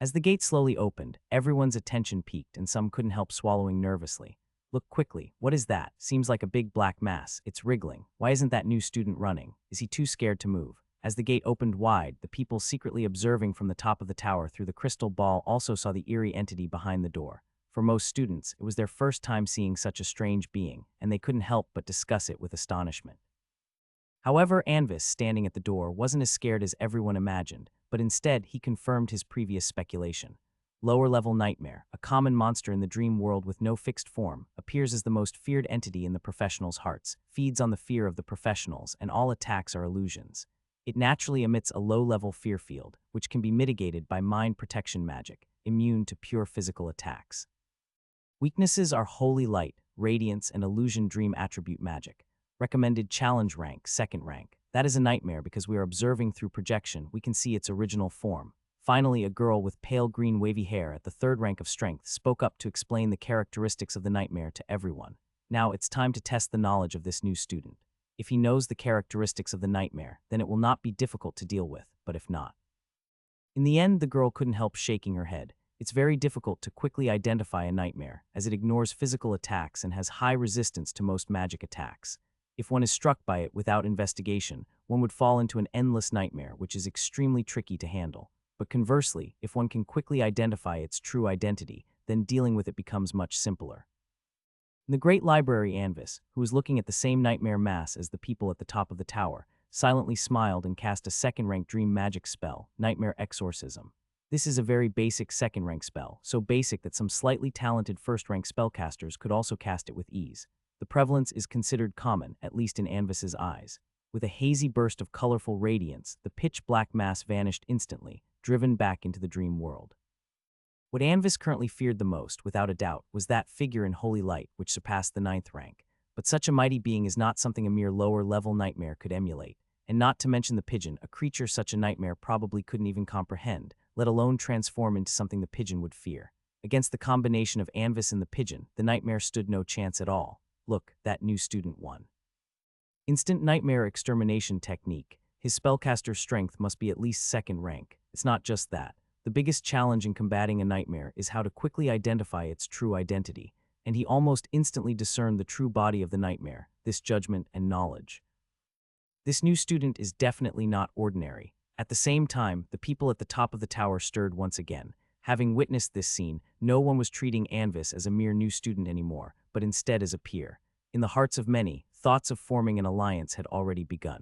As the gate slowly opened, everyone's attention peaked and some couldn't help swallowing nervously. Look quickly. What is that? Seems like a big black mass. It's wriggling. Why isn't that new student running? Is he too scared to move? As the gate opened wide, the people secretly observing from the top of the tower through the crystal ball also saw the eerie entity behind the door. For most students, it was their first time seeing such a strange being, and they couldn't help but discuss it with astonishment. However, Anvis, standing at the door, wasn't as scared as everyone imagined, but instead he confirmed his previous speculation. Lower-level nightmare, a common monster in the dream world with no fixed form, a appears as the most feared entity in the professionals' hearts, feeds on the fear of the professionals, and all attacks are illusions. It naturally emits a low-level fear field, which can be mitigated by mind protection magic, immune to pure physical attacks. Weaknesses are Holy Light, Radiance, and Illusion Dream Attribute Magic. Recommended Challenge Rank, 2nd rank. That is a nightmare because we are observing through projection, we can see its original form. Finally, a girl with pale green wavy hair at the 3rd rank of Strength spoke up to explain the characteristics of the nightmare to everyone. Now it's time to test the knowledge of this new student. If he knows the characteristics of the nightmare, then it will not be difficult to deal with, but if not. In the end, the girl couldn't help shaking her head. It's very difficult to quickly identify a nightmare, as it ignores physical attacks and has high resistance to most magic attacks. If one is struck by it without investigation, one would fall into an endless nightmare, which is extremely tricky to handle. But conversely, if one can quickly identify its true identity, then dealing with it becomes much simpler. In the great library, Anvis, who was looking at the same nightmare mass as the people at the top of the tower, silently smiled and cast a 2nd-rank dream magic spell, Nightmare Exorcism. This is a very basic 2nd-rank spell, so basic that some slightly talented 1st-rank spellcasters could also cast it with ease. The prevalence is considered common, at least in Anvis's eyes. With a hazy burst of colorful radiance, the pitch-black mass vanished instantly, driven back into the dream world. What Anvis currently feared the most, without a doubt, was that figure in Holy Light, which surpassed the 9th rank. But such a mighty being is not something a mere lower-level nightmare could emulate. And not to mention the pigeon, a creature such a nightmare probably couldn't even comprehend, let alone transform into something the pigeon would fear. Against the combination of Anvis and the pigeon, the nightmare stood no chance at all. Look, that new student won. Instant Nightmare Extermination Technique. His spellcaster strength must be at least 2nd rank. It's not just that. The biggest challenge in combating a nightmare is how to quickly identify its true identity, and he almost instantly discerned the true body of the nightmare, this judgment and knowledge. This new student is definitely not ordinary. At the same time, the people at the top of the tower stirred once again. Having witnessed this scene, no one was treating Anvis as a mere new student anymore, but instead as a peer. In the hearts of many, thoughts of forming an alliance had already begun.